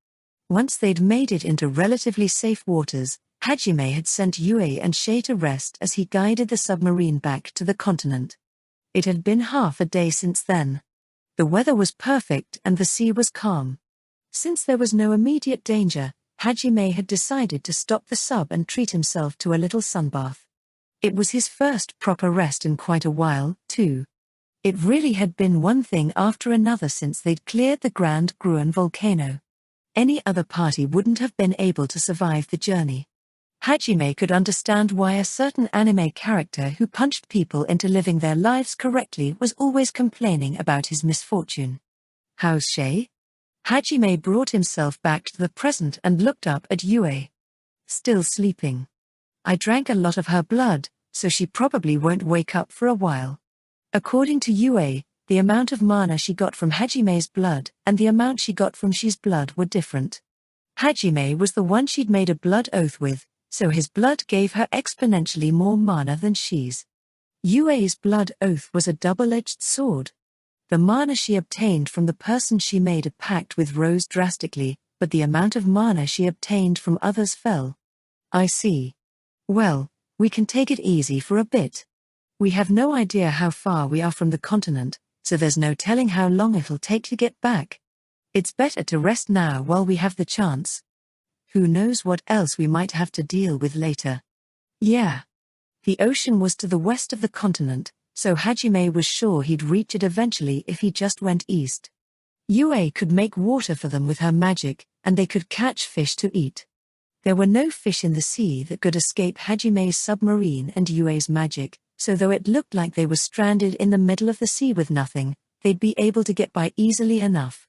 Once they'd made it into relatively safe waters, Hajime had sent Yue and Shay to rest as he guided the submarine back to the continent. It had been half a day since then. The weather was perfect and the sea was calm. Since there was no immediate danger, Hajime had decided to stop the sub and treat himself to a little sunbath. It was his first proper rest in quite a while, too. It really had been one thing after another since they'd cleared the Grand Gruen Volcano. Any other party wouldn't have been able to survive the journey. Hajime could understand why a certain anime character who punched people into living their lives correctly was always complaining about his misfortune. How's Shay? Hajime brought himself back to the present and looked up at Yue. Still sleeping. I drank a lot of her blood, so she probably won't wake up for a while. According to Yue, the amount of mana she got from Hajime's blood and the amount she got from Shi's blood were different. Hajime was the one she'd made a blood oath with, so his blood gave her exponentially more mana than Shi's. Yue's blood oath was a double-edged sword. The mana she obtained from the person she made a pact with rose drastically, but the amount of mana she obtained from others fell. I see. Well, we can take it easy for a bit. We have no idea how far we are from the continent, so there's no telling how long it'll take to get back. It's better to rest now while we have the chance. Who knows what else we might have to deal with later. Yeah. The ocean was to the west of the continent, so Hajime was sure he'd reach it eventually if he just went east. Yue could make water for them with her magic, and they could catch fish to eat. There were no fish in the sea that could escape Hajime's submarine and Yue's magic, so though it looked like they were stranded in the middle of the sea with nothing, they'd be able to get by easily enough.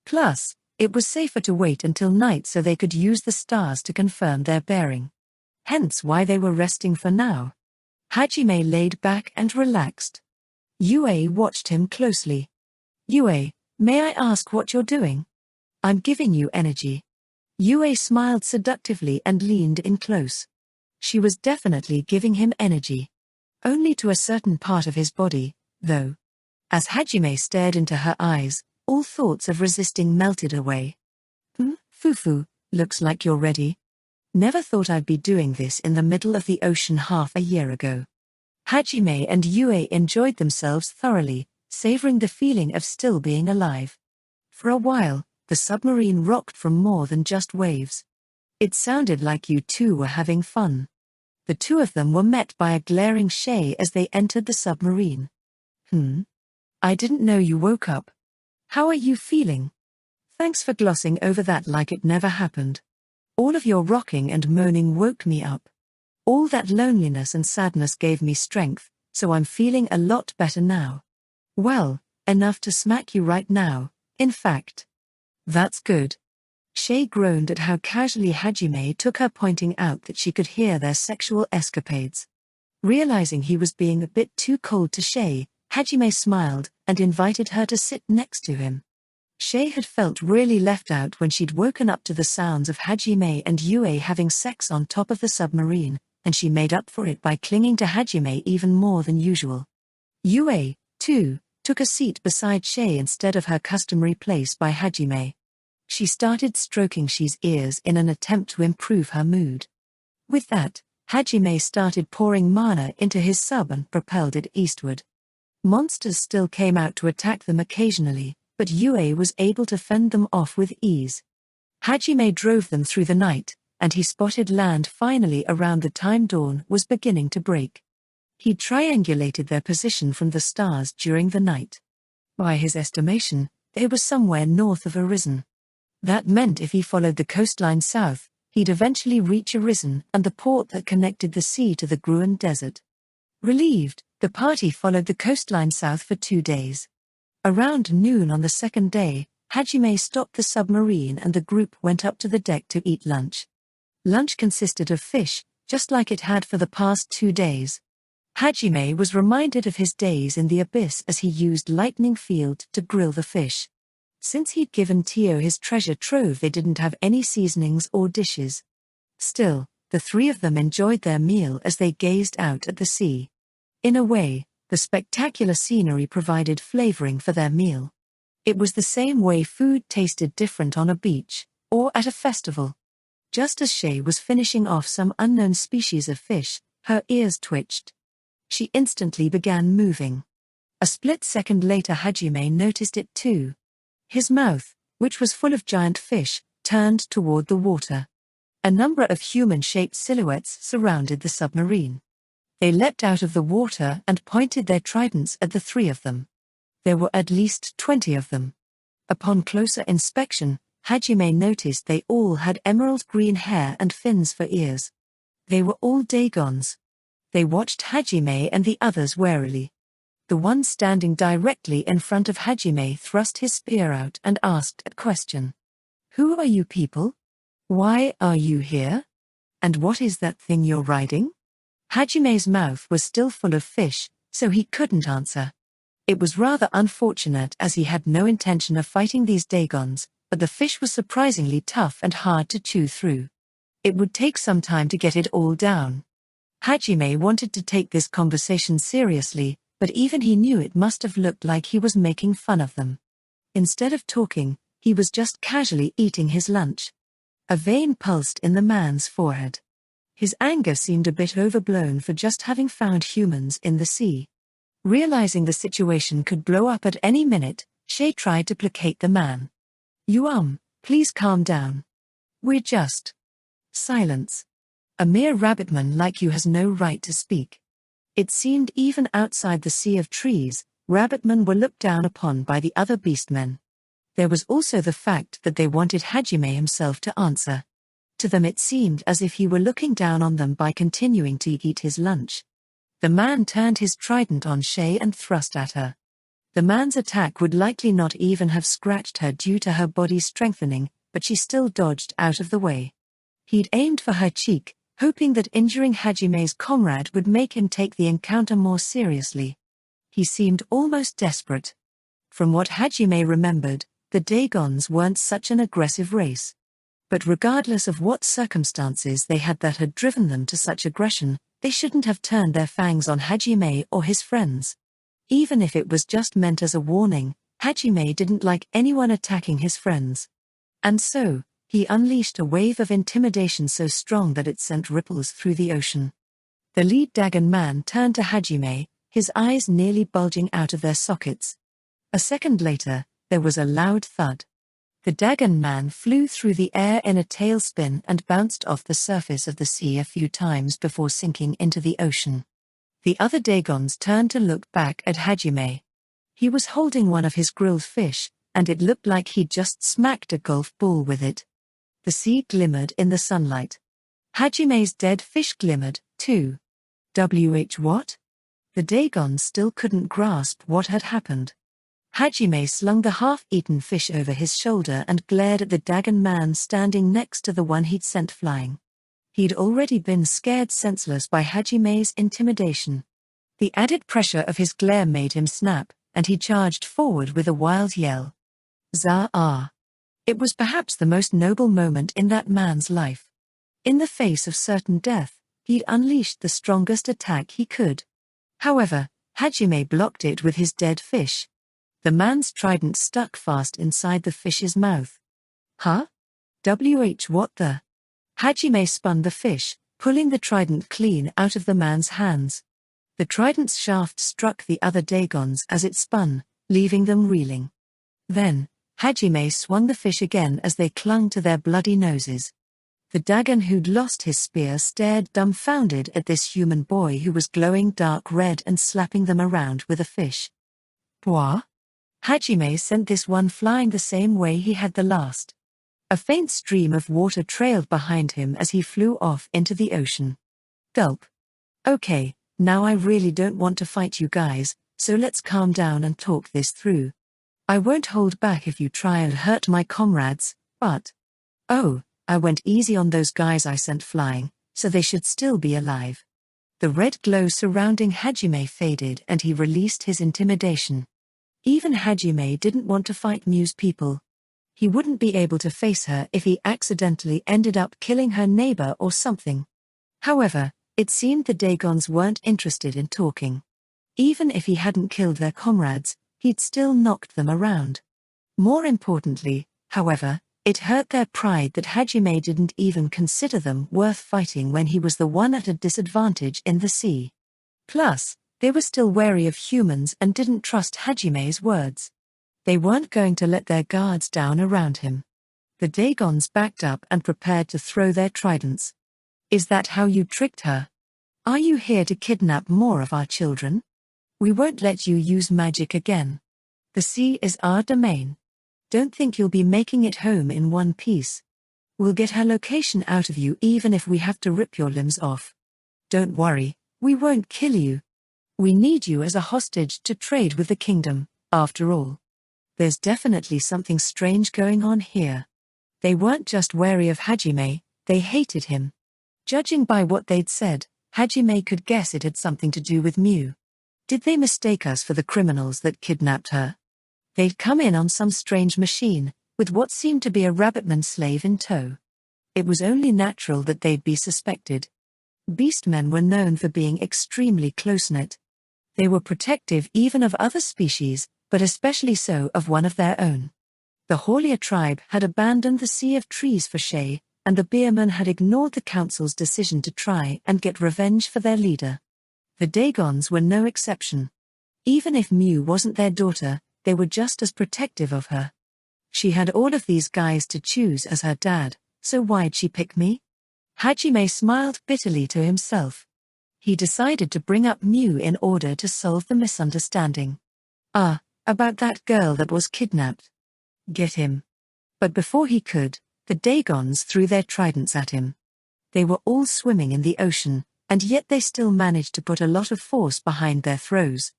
Plus, it was safer to wait until night so they could use the stars to confirm their bearing. Hence why they were resting for now. Hajime laid back and relaxed. Yue watched him closely. Yue, may I ask what you're doing? I'm giving you energy. Yue smiled seductively and leaned in close. She was definitely giving him energy. Only to a certain part of his body, though. As Hajime stared into her eyes, all thoughts of resisting melted away. Fufu, looks like you're ready. Never thought I'd be doing this in the middle of the ocean half a year ago. Hajime and Yue enjoyed themselves thoroughly, savoring the feeling of still being alive. For a while, the submarine rocked from more than just waves. It sounded like you two were having fun. The two of them were met by a glaring Shay as they entered the submarine. I didn't know you woke up. How are you feeling? Thanks for glossing over that like it never happened. All of your rocking and moaning woke me up. All that loneliness and sadness gave me strength, so I'm feeling a lot better now. Well, enough to smack you right now, in fact. That's good. Shay groaned at how casually Hajime took her, pointing out that she could hear their sexual escapades. Realizing he was being a bit too cold to Shay, Hajime smiled and invited her to sit next to him. Shay had felt really left out when she'd woken up to the sounds of Hajime and Yue having sex on top of the submarine, and she made up for it by clinging to Hajime even more than usual. Yue, too, took a seat beside Shay instead of her customary place by Hajime. She started stroking Shay's ears in an attempt to improve her mood. With that, Hajime started pouring mana into his sub and propelled it eastward. Monsters still came out to attack them occasionally, but Yue was able to fend them off with ease. Hajime drove them through the night, and he spotted land finally around the time dawn was beginning to break. He triangulated their position from the stars during the night. By his estimation, they were somewhere north of Erisen. That meant if he followed the coastline south, he'd eventually reach Erisen and the port that connected the sea to the Gruen Desert. Relieved, the party followed the coastline south for 2 days. Around noon on the second day, Hajime stopped the submarine and the group went up to the deck to eat lunch. Lunch consisted of fish, just like it had for the past 2 days. Hajime was reminded of his days in the abyss as he used lightning field to grill the fish. Since he'd given Tio his treasure trove, they didn't have any seasonings or dishes. Still, the three of them enjoyed their meal as they gazed out at the sea. In a way, the spectacular scenery provided flavoring for their meal. It was the same way food tasted different on a beach, or at a festival. Just as Shay was finishing off some unknown species of fish, her ears twitched. She instantly began moving. A split second later Hajime noticed it too. His mouth, which was full of giant fish, turned toward the water. A number of human-shaped silhouettes surrounded the submarine. They leapt out of the water and pointed their tridents at the three of them. There were at least 20 of them. Upon closer inspection, Hajime noticed they all had emerald green hair and fins for ears. They were all Dagons. They watched Hajime and the others warily. The one standing directly in front of Hajime thrust his spear out and asked a question. "Who are you people? Why are you here? And what is that thing you're riding?" Hajime's mouth was still full of fish, so he couldn't answer. It was rather unfortunate as he had no intention of fighting these Dagons, but the fish was surprisingly tough and hard to chew through. It would take some time to get it all down. Hajime wanted to take this conversation seriously, but even he knew it must have looked like he was making fun of them. Instead of talking, he was just casually eating his lunch. A vein pulsed in the man's forehead. His anger seemed a bit overblown for just having found humans in the sea. Realizing the situation could blow up at any minute, Shay tried to placate the man. Please calm down. We're just... Silence. A mere rabbitman like you has no right to speak. It seemed even outside the sea of trees, rabbitmen were looked down upon by the other beastmen. There was also the fact that they wanted Hajime himself to answer. To them it seemed as if he were looking down on them by continuing to eat his lunch. The man turned his trident on Shay and thrust at her. The man's attack would likely not even have scratched her due to her body strengthening, but she still dodged out of the way. He'd aimed for her cheek, hoping that injuring Hajime's comrade would make him take the encounter more seriously. He seemed almost desperate. From what Hajime remembered, the Dagons weren't such an aggressive race. But regardless of what circumstances they had that had driven them to such aggression, they shouldn't have turned their fangs on Hajime or his friends. Even if it was just meant as a warning, Hajime didn't like anyone attacking his friends. And so, he unleashed a wave of intimidation so strong that it sent ripples through the ocean. The lead Dagon man turned to Hajime, his eyes nearly bulging out of their sockets. A second later, there was a loud thud. The Dagon man flew through the air in a tailspin and bounced off the surface of the sea a few times before sinking into the ocean. The other Dagons turned to look back at Hajime. He was holding one of his grilled fish, and it looked like he'd just smacked a golf ball with it. The sea glimmered in the sunlight. Hajime's dead fish glimmered, too. What? The Dagons still couldn't grasp what had happened. Hajime slung the half-eaten fish over his shoulder and glared at the Dagon man standing next to the one he'd sent flying. He'd already been scared senseless by Hajime's intimidation. The added pressure of his glare made him snap, and he charged forward with a wild yell. Zah-ah! It was perhaps the most noble moment in that man's life. In the face of certain death, he'd unleashed the strongest attack he could. However, Hajime blocked it with his dead fish. The man's trident stuck fast inside the fish's mouth. Huh? What the? Hajime spun the fish, pulling the trident clean out of the man's hands. The trident's shaft struck the other Dagons as it spun, leaving them reeling. Then, Hajime swung the fish again as they clung to their bloody noses. The Dagon who'd lost his spear stared dumbfounded at this human boy who was glowing dark red and slapping them around with a fish. Bois? Hajime sent this one flying the same way he had the last. A faint stream of water trailed behind him as he flew off into the ocean. Gulp. Okay, now I really don't want to fight you guys, so let's calm down and talk this through. I won't hold back if you try and hurt my comrades, but... Oh, I went easy on those guys I sent flying, so they should still be alive. The red glow surrounding Hajime faded and he released his intimidation. Even Hajime didn't want to fight Muse people. He wouldn't be able to face her if he accidentally ended up killing her neighbor or something. However, it seemed the Dagons weren't interested in talking. Even if he hadn't killed their comrades, he'd still knocked them around. More importantly, however, it hurt their pride that Hajime didn't even consider them worth fighting when he was the one at a disadvantage in the sea. Plus, they were still wary of humans and didn't trust Hajime's words. They weren't going to let their guards down around him. The Dagons backed up and prepared to throw their tridents. Is that how you tricked her? Are you here to kidnap more of our children? We won't let you use magic again. The sea is our domain. Don't think you'll be making it home in one piece. We'll get her location out of you even if we have to rip your limbs off. Don't worry, we won't kill you. We need you as a hostage to trade with the kingdom, after all. There's definitely something strange going on here. They weren't just wary of Hajime, they hated him. Judging by what they'd said, Hajime could guess it had something to do with Mew. Did they mistake us for the criminals that kidnapped her? They'd come in on some strange machine, with what seemed to be a rabbitman slave in tow. It was only natural that they'd be suspected. Beastmen were known for being extremely close-knit. They were protective even of other species, but especially so of one of their own. The Haulier tribe had abandoned the Sea of Trees for Shay, and the Beermen had ignored the council's decision to try and get revenge for their leader. The Dagons were no exception. Even if Mew wasn't their daughter, they were just as protective of her. She had all of these guys to choose as her dad, so why'd she pick me? Hajime smiled bitterly to himself. He decided to bring up Mew in order to solve the misunderstanding. About that girl that was kidnapped. Get him. But before he could, the Dagons threw their tridents at him. They were all swimming in the ocean, and yet they still managed to put a lot of force behind their throws.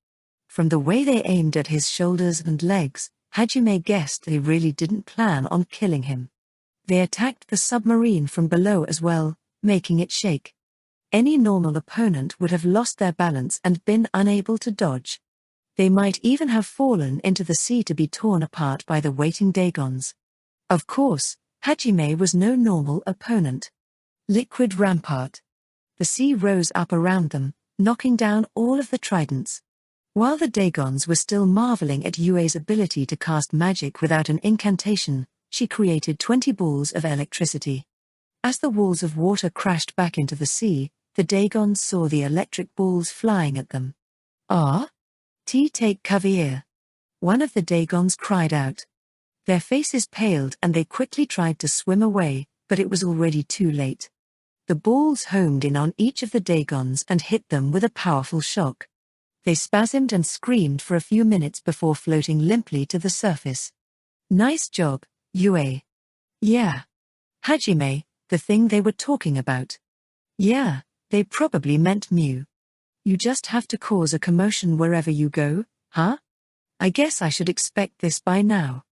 From the way they aimed at his shoulders and legs, Hajime guessed they really didn't plan on killing him. They attacked the submarine from below as well, making it shake. Any normal opponent would have lost their balance and been unable to dodge. They might even have fallen into the sea to be torn apart by the waiting Dagons. Of course, Hajime was no normal opponent. Liquid rampart. The sea rose up around them, knocking down all of the tridents. While the Dagons were still marveling at Yue's ability to cast magic without an incantation, she created 20 balls of electricity. As the walls of water crashed back into the sea, the Dagons saw the electric balls flying at them. Take cover. One of the Dagons cried out. Their faces paled and they quickly tried to swim away, but it was already too late. The balls homed in on each of the Dagons and hit them with a powerful shock. They spasmed and screamed for a few minutes before floating limply to the surface. Nice job, Yue. Yeah. Hajime, the thing they were talking about. Yeah, they probably meant Mew. You just have to cause a commotion wherever you go, huh? I guess I should expect this by now.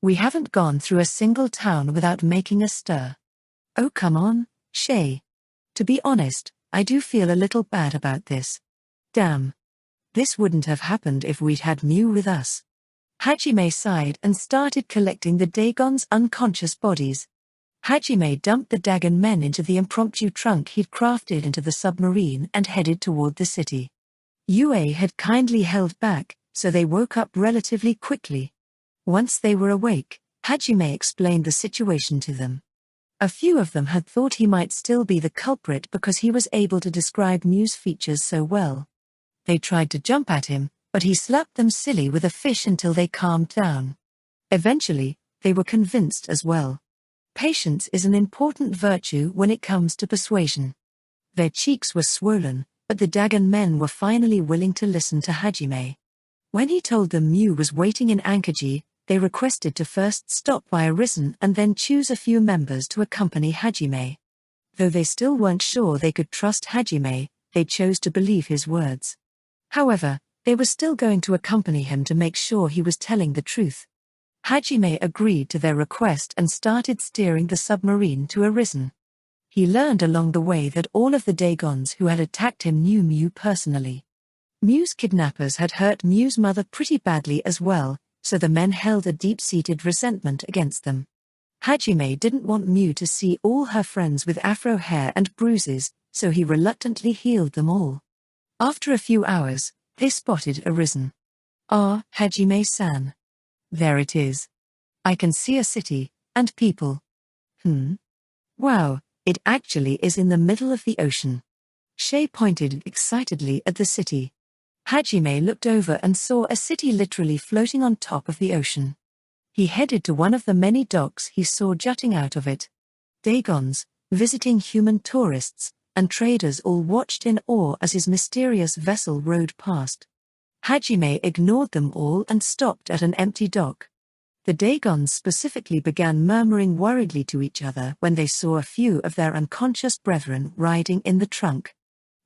We haven't gone through a single town without making a stir. Oh come on, Shay. To be honest, I do feel a little bad about this. Damn. This wouldn't have happened if we'd had Mew with us. Hajime sighed and started collecting the Dagon's unconscious bodies. Hajime dumped the Dagon men into the impromptu trunk he'd crafted into the submarine and headed toward the city. Yue had kindly held back, so they woke up relatively quickly. Once they were awake, Hajime explained the situation to them. A few of them had thought he might still be the culprit because he was able to describe Mew's features so well. They tried to jump at him, but he slapped them silly with a fish until they calmed down. Eventually, they were convinced as well. Patience is an important virtue when it comes to persuasion. Their cheeks were swollen, but the Dagon men were finally willing to listen to Hajime. When he told them Mew was waiting in Ankajian, they requested to first stop by Erisen and then choose a few members to accompany Hajime. Though they still weren't sure they could trust Hajime, they chose to believe his words. However, they were still going to accompany him to make sure he was telling the truth. Hajime agreed to their request and started steering the submarine to Erisen. He learned along the way that all of the Dagons who had attacked him knew Mew personally. Mew's kidnappers had hurt Mew's mother pretty badly as well, so the men held a deep-seated resentment against them. Hajime didn't want Mew to see all her friends with afro hair and bruises, so he reluctantly healed them all. After a few hours, they spotted Erisen. Hajime-san. There it is. I can see a city, and people. Wow, it actually is in the middle of the ocean. Shay pointed excitedly at the city. Hajime looked over and saw a city literally floating on top of the ocean. He headed to one of the many docks he saw jutting out of it. Dagons, visiting human tourists, and traders all watched in awe as his mysterious vessel rode past. Hajime ignored them all and stopped at an empty dock. The Dagons specifically began murmuring worriedly to each other when they saw a few of their unconscious brethren riding in the trunk.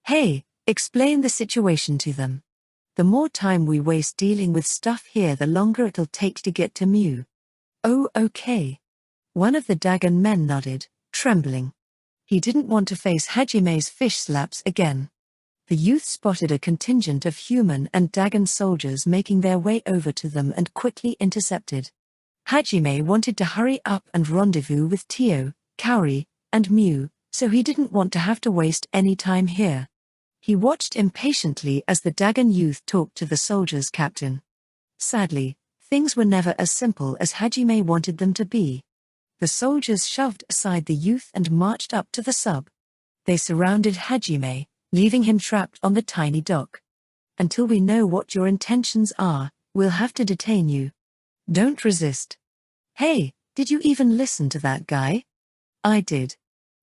Hey, explain the situation to them. The more time we waste dealing with stuff here, the longer it'll take to get to Mew. Oh, okay. One of the Dagon men nodded, trembling. He didn't want to face Hajime's fish slaps again. The youth spotted a contingent of human and Dagon soldiers making their way over to them and quickly intercepted. Hajime wanted to hurry up and rendezvous with Tio, Kaori, and Mew, so he didn't want to have to waste any time here. He watched impatiently as the Dagon youth talked to the soldier's captain. Sadly, things were never as simple as Hajime wanted them to be. The soldiers shoved aside the youth and marched up to the sub. They surrounded Hajime, leaving him trapped on the tiny dock. Until we know what your intentions are, we'll have to detain you. Don't resist. Hey, did you even listen to that guy? I did.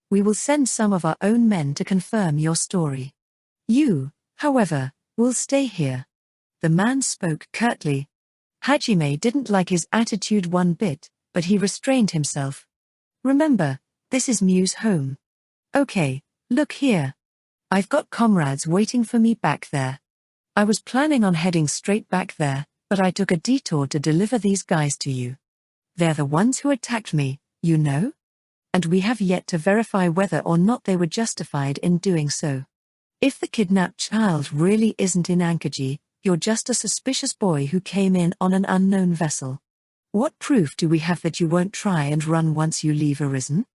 We will send some of our own men to confirm your story. You, however, will stay here. The man spoke curtly. Hajime didn't like his attitude one bit, but he restrained himself. Remember, this is Mew's home. Okay, look here. I've got comrades waiting for me back there. I was planning on heading straight back there, but I took a detour to deliver these guys to you. They're the ones who attacked me, you know? And we have yet to verify whether or not they were justified in doing so. If the kidnapped child really isn't in Ankaji, you're just a suspicious boy who came in on an unknown vessel. What proof do we have that you won't try and run once you leave Arisen?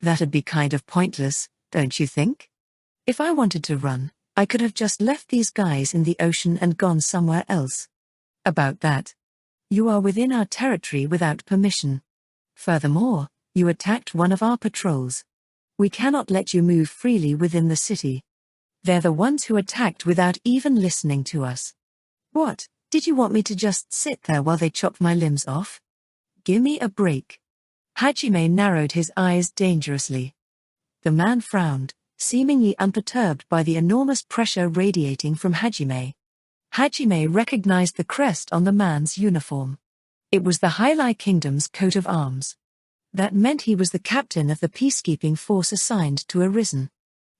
That'd be kind of pointless, don't you think? If I wanted to run, I could have just left these guys in the ocean and gone somewhere else. About that. You are within our territory without permission. Furthermore, you attacked one of our patrols. We cannot let you move freely within the city. They're the ones who attacked without even listening to us. What, did you want me to just sit there while they chopped my limbs off? Gimme a break. Hajime narrowed his eyes dangerously. The man frowned, seemingly unperturbed by the enormous pressure radiating from Hajime. Hajime recognized the crest on the man's uniform. It was the Hyli Kingdom's coat of arms. That meant he was the captain of the peacekeeping force assigned to Arisen.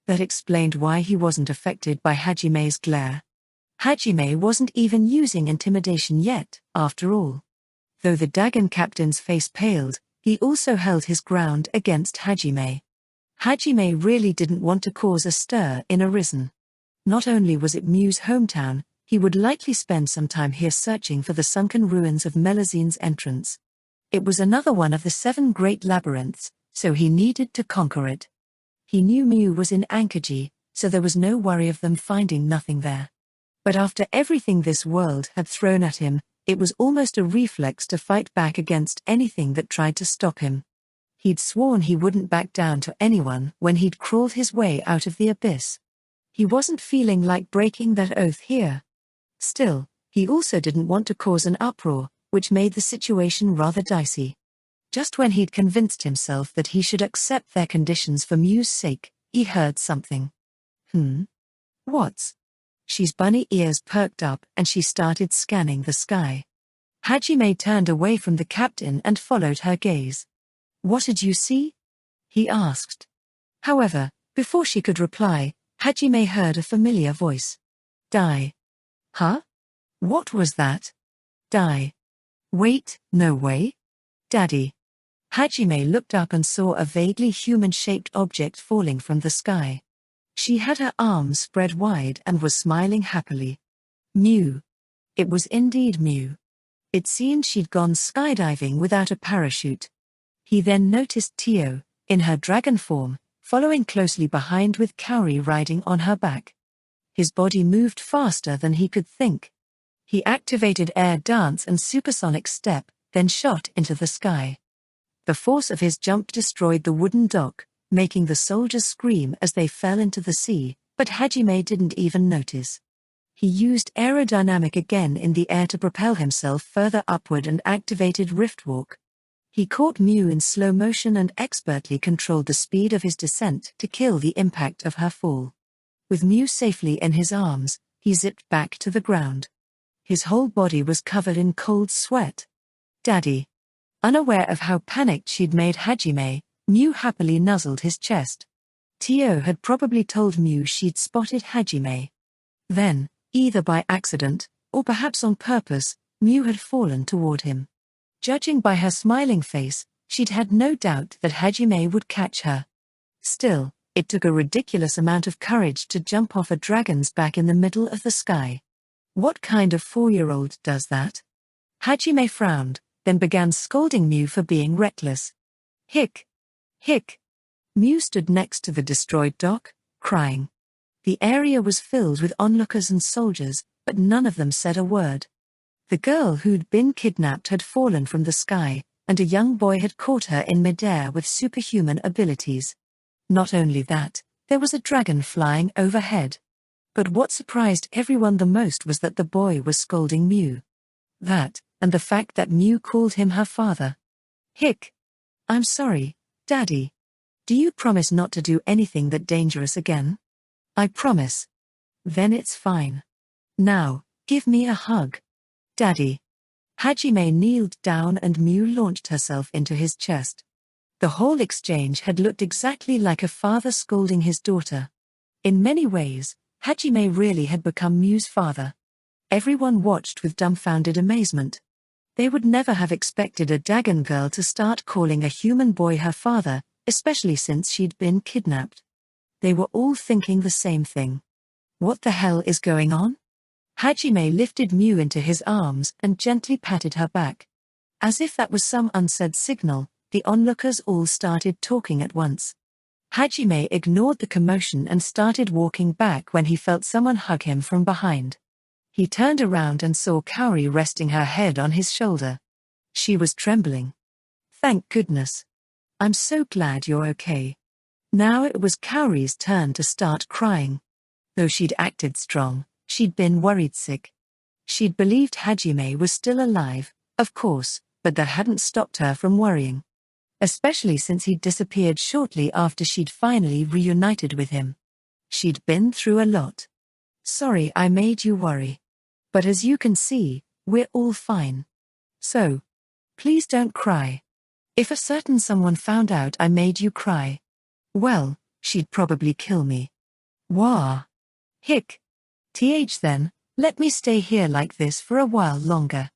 That explained why he wasn't affected by Hajime's glare. Hajime wasn't even using intimidation yet, after all. Though the Dagon captain's face paled, he also held his ground against Hajime. Hajime really didn't want to cause a stir in Arisen. Not only was it Mew's hometown, he would likely spend some time here searching for the sunken ruins of Melazine's entrance. It was another one of the 7 great labyrinths, so he needed to conquer it. He knew Mew was in Ankaji, so there was no worry of them finding nothing there. But after everything this world had thrown at him, it was almost a reflex to fight back against anything that tried to stop him. He'd sworn he wouldn't back down to anyone when he'd crawled his way out of the abyss. He wasn't feeling like breaking that oath here. Still, he also didn't want to cause an uproar, which made the situation rather dicey. Just when he'd convinced himself that he should accept their conditions for Mew's sake, he heard something. What's? She's bunny ears perked up and she started scanning the sky. Hajime turned away from the captain and followed her gaze. What did you see? He asked. However, before she could reply, Hajime heard a familiar voice. Die. Huh? What was that? Die. Wait, no way? Daddy. Hajime looked up and saw a vaguely human-shaped object falling from the sky. She had her arms spread wide and was smiling happily. Mew. It was indeed Mew. It seemed she'd gone skydiving without a parachute. He then noticed Tio, in her dragon form, following closely behind with Kaori riding on her back. His body moved faster than he could think. He activated air dance and supersonic step, then shot into the sky. The force of his jump destroyed the wooden dock, making the soldiers scream as they fell into the sea, but Hajime didn't even notice. He used aerodynamic again in the air to propel himself further upward and activated Riftwalk. He caught Mew in slow motion and expertly controlled the speed of his descent to kill the impact of her fall. With Mew safely in his arms, he zipped back to the ground. His whole body was covered in cold sweat. "Daddy." Unaware of how panicked she'd made Hajime, Mew happily nuzzled his chest. Tio had probably told Mew she'd spotted Hajime. Then, either by accident, or perhaps on purpose, Mew had fallen toward him. Judging by her smiling face, she'd had no doubt that Hajime would catch her. Still, it took a ridiculous amount of courage to jump off a dragon's back in the middle of the sky. What kind of 4-year-old does that? Hajime frowned, then began scolding Mew for being reckless. Hick! Hick! Mew stood next to the destroyed dock, crying. The area was filled with onlookers and soldiers, but none of them said a word. The girl who'd been kidnapped had fallen from the sky, and a young boy had caught her in midair with superhuman abilities. Not only that, there was a dragon flying overhead. But what surprised everyone the most was that the boy was scolding Mew. That, and the fact that Mew called him her father. Hick! I'm sorry, Daddy. Do you promise not to do anything that dangerous again? I promise. Then it's fine. Now, give me a hug. Daddy. Hajime kneeled down and Mew launched herself into his chest. The whole exchange had looked exactly like a father scolding his daughter. In many ways, Hajime really had become Mew's father. Everyone watched with dumbfounded amazement. They would never have expected a dragon girl to start calling a human boy her father, especially since she'd been kidnapped. They were all thinking the same thing. What the hell is going on? Hajime lifted Mew into his arms and gently patted her back. As if that was some unsaid signal, the onlookers all started talking at once. Hajime ignored the commotion and started walking back when he felt someone hug him from behind. He turned around and saw Kaori resting her head on his shoulder. She was trembling. Thank goodness. I'm so glad you're okay. Now it was Kaori's turn to start crying. Though she'd acted strong, she'd been worried sick. She'd believed Hajime was still alive, of course, but that hadn't stopped her from worrying. Especially since he'd disappeared shortly after she'd finally reunited with him. She'd been through a lot. Sorry I made you worry. But as you can see, we're all fine. So, please don't cry. If a certain someone found out I made you cry, well, she'd probably kill me. Wah. Hick. Then, let me stay here like this for a while longer.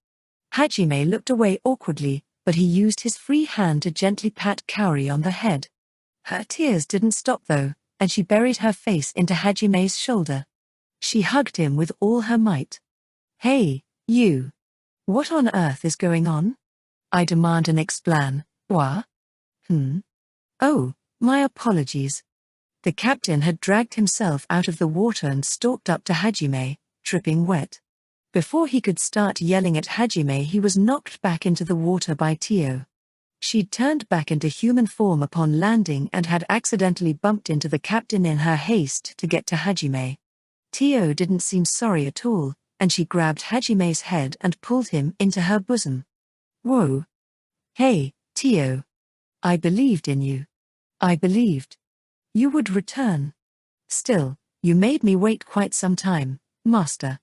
Hajime looked away awkwardly, but he used his free hand to gently pat Kaori on the head. Her tears didn't stop though, and she buried her face into Hajime's shoulder. She hugged him with all her might. Hey, you. What on earth is going on? I demand an explan. What? Oh, my apologies. The captain had dragged himself out of the water and stalked up to Hajime, dripping wet. Before he could start yelling at Hajime, he was knocked back into the water by Tio. She'd turned back into human form upon landing and had accidentally bumped into the captain in her haste to get to Hajime. Tio didn't seem sorry at all, and she grabbed Hajime's head and pulled him into her bosom. Whoa. Hey, Tio. I believed in you. I believed you would return. Still, you made me wait quite some time, master.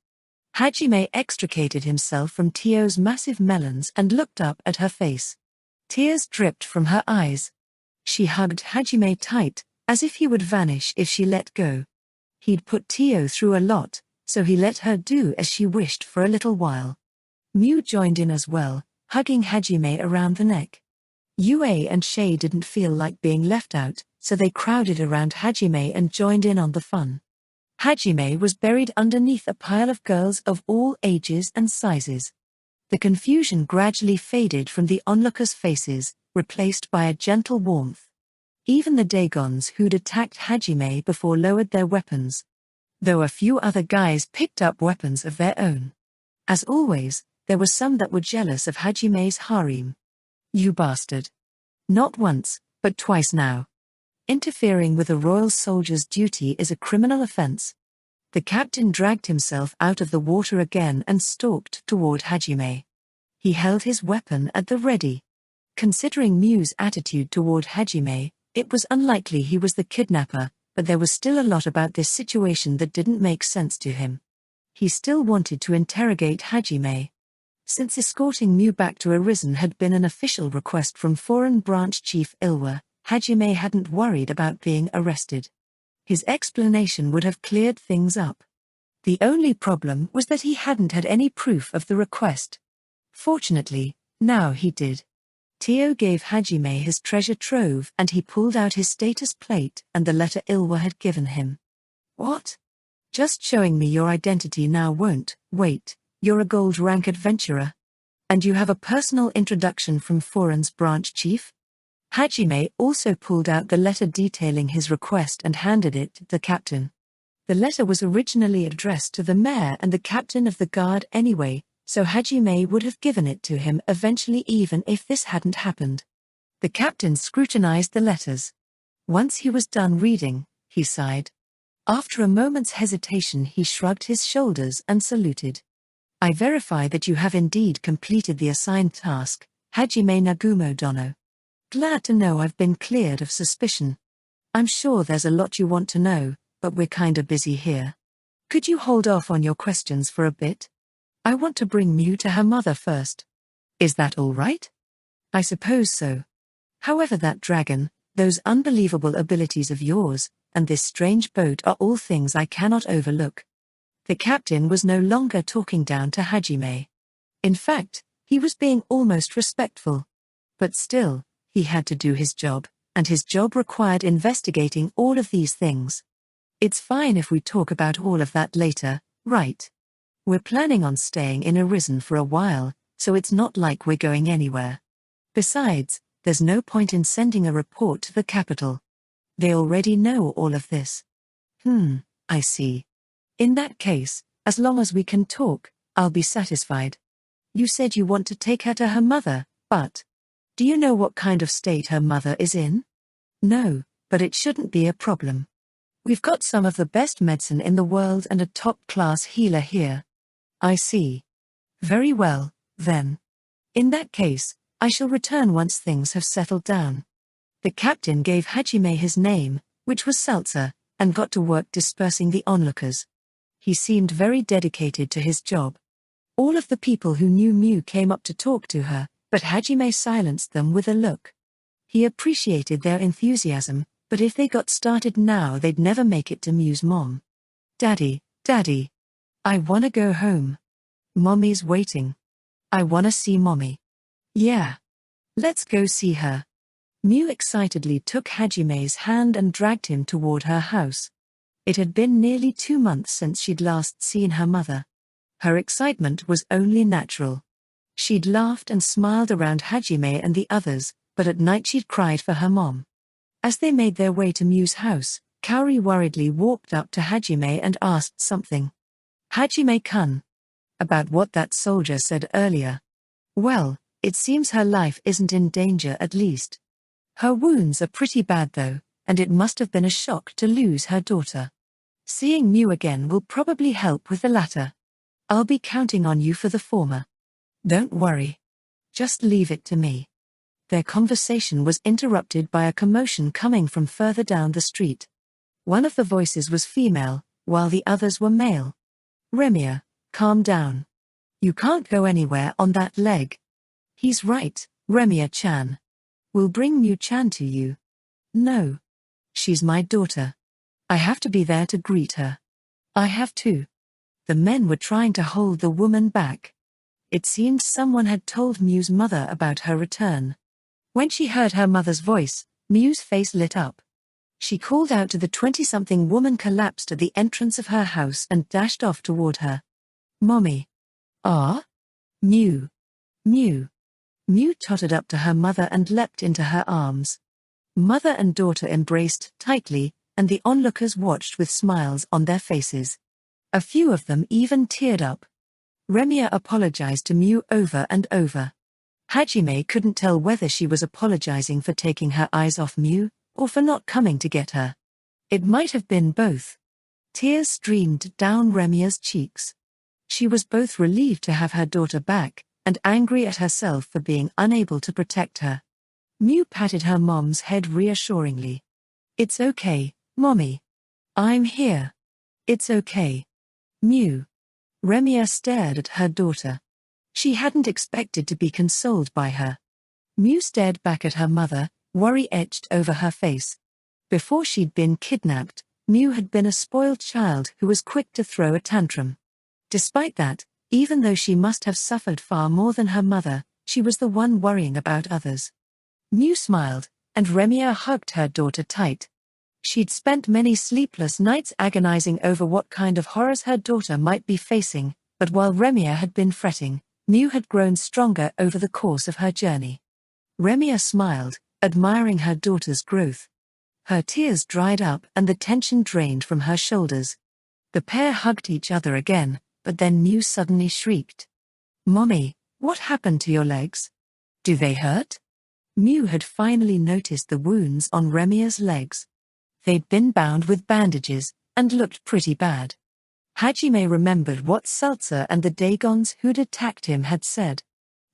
Hajime extricated himself from Tio's massive melons and looked up at her face. Tears dripped from her eyes. She hugged Hajime tight, as if he would vanish if she let go. He'd put Tio through a lot, so he let her do as she wished for a little while. Mew joined in as well, hugging Hajime around the neck. Yue and Shay didn't feel like being left out, so they crowded around Hajime and joined in on the fun. Hajime was buried underneath a pile of girls of all ages and sizes. The confusion gradually faded from the onlookers' faces, replaced by a gentle warmth. Even the Dagons who'd attacked Hajime before lowered their weapons. Though a few other guys picked up weapons of their own. As always, there were some that were jealous of Hajime's harem. You bastard. Not once, but twice now. Interfering with a royal soldier's duty is a criminal offense. The captain dragged himself out of the water again and stalked toward Hajime. He held his weapon at the ready. Considering Mew's attitude toward Hajime, it was unlikely he was the kidnapper, but there was still a lot about this situation that didn't make sense to him. He still wanted to interrogate Hajime. Since escorting Mew back to Arisen had been an official request from Foreign Branch Chief Ilwa, Hajime hadn't worried about being arrested. His explanation would have cleared things up. The only problem was that he hadn't had any proof of the request. Fortunately, now he did. Tio gave Hajime his treasure trove and he pulled out his status plate and the letter Ilwa had given him. What? Just showing me your identity now won't. Wait, you're a gold rank adventurer. And you have a personal introduction from Foreign's branch chief? Hajime also pulled out the letter detailing his request and handed it to the captain. The letter was originally addressed to the mayor and the captain of the guard anyway, so Hajime would have given it to him eventually even if this hadn't happened. The captain scrutinized the letters. Once he was done reading, he sighed. After a moment's hesitation he shrugged his shoulders and saluted. I verify that you have indeed completed the assigned task, Hajime Nagumo Dono. Glad to know I've been cleared of suspicion. I'm sure there's a lot you want to know, but we're kinda busy here. Could you hold off on your questions for a bit? I want to bring Mew to her mother first. Is that all right? I suppose so. However, that dragon, those unbelievable abilities of yours, and this strange boat are all things I cannot overlook. The captain was no longer talking down to Hajime. In fact, he was being almost respectful. But still, he had to do his job, and his job required investigating all of these things. It's fine if we talk about all of that later, right? We're planning on staying in Arisen for a while, so it's not like we're going anywhere. Besides, there's no point in sending a report to the capital. They already know all of this. I see. In that case, as long as we can talk, I'll be satisfied. You said you want to take her to her mother, but do you know what kind of state her mother is in? No, but it shouldn't be a problem. We've got some of the best medicine in the world and a top-class healer here. I see. Very well, then. In that case, I shall return once things have settled down. The captain gave Hajime his name, which was Seltzer, and got to work dispersing the onlookers. He seemed very dedicated to his job. All of the people who knew Mew came up to talk to her, but Hajime silenced them with a look. He appreciated their enthusiasm, but if they got started now they'd never make it to Mew's mom. Daddy, I wanna go home. Mommy's waiting. I wanna see Mommy. Yeah. Let's go see her. Mew excitedly took Hajime's hand and dragged him toward her house. It had been nearly 2 months since she'd last seen her mother. Her excitement was only natural. She'd laughed and smiled around Hajime and the others, but at night she'd cried for her mom. As they made their way to Mew's house, Kaori worriedly walked up to Hajime and asked something. Hajime-kun. About what that soldier said earlier. Well, it seems her life isn't in danger at least. Her wounds are pretty bad though, and it must have been a shock to lose her daughter. Seeing Mew again will probably help with the latter. I'll be counting on you for the former. Don't worry. Just leave it to me. Their conversation was interrupted by a commotion coming from further down the street. One of the voices was female, while the others were male. Remia, calm down. You can't go anywhere on that leg. He's right, Remia-chan. We'll bring Mew-chan to you. No. She's my daughter. I have to be there to greet her. I have to. The men were trying to hold the woman back. It seemed someone had told Mew's mother about her return. When she heard her mother's voice, Mew's face lit up. She called out to the 20-something woman, collapsed at the entrance of her house and dashed off toward her. Mommy. Ah? Mew. Mew. Mew tottered up to her mother and leapt into her arms. Mother and daughter embraced tightly, and the onlookers watched with smiles on their faces. A few of them even teared up. Remia apologized to Mew over and over. Hajime couldn't tell whether she was apologizing for taking her eyes off Mew, or for not coming to get her. It might have been both. Tears streamed down Remia's cheeks. She was both relieved to have her daughter back, and angry at herself for being unable to protect her. Mew patted her mom's head reassuringly. It's okay, Mommy. I'm here. It's okay. Mew. Remiya stared at her daughter. She hadn't expected to be consoled by her. Miu stared back at her mother, worry etched over her face. Before she'd been kidnapped, Miu had been a spoiled child who was quick to throw a tantrum. Despite that, even though she must have suffered far more than her mother, she was the one worrying about others. Miu smiled, and Remiya hugged her daughter tight. She'd spent many sleepless nights agonizing over what kind of horrors her daughter might be facing, but while Remiya had been fretting, Miu had grown stronger over the course of her journey. Remiya smiled, admiring her daughter's growth. Her tears dried up and the tension drained from her shoulders. The pair hugged each other again, but then Miu suddenly shrieked. "Mommy, what happened to your legs? Do they hurt?" Miu had finally noticed the wounds on Remiya's legs. They'd been bound with bandages, and looked pretty bad. Hajime remembered what Seltzer and the Dagons who'd attacked him had said.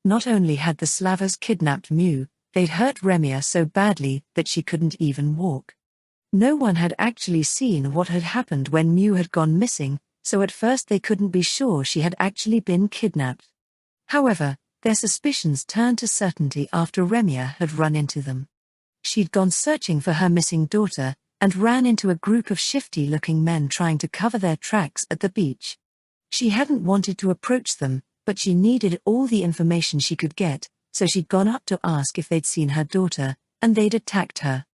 Not only had the Slavers kidnapped Miu, they'd hurt Remiya so badly that she couldn't even walk. No one had actually seen what had happened when Miu had gone missing, so at first they couldn't be sure she had actually been kidnapped. However, their suspicions turned to certainty after Remiya had run into them. She'd gone searching for her missing daughter, and ran into a group of shifty-looking men trying to cover their tracks at the beach. She hadn't wanted to approach them, but she needed all the information she could get, so she'd gone up to ask if they'd seen her daughter, and they'd attacked her.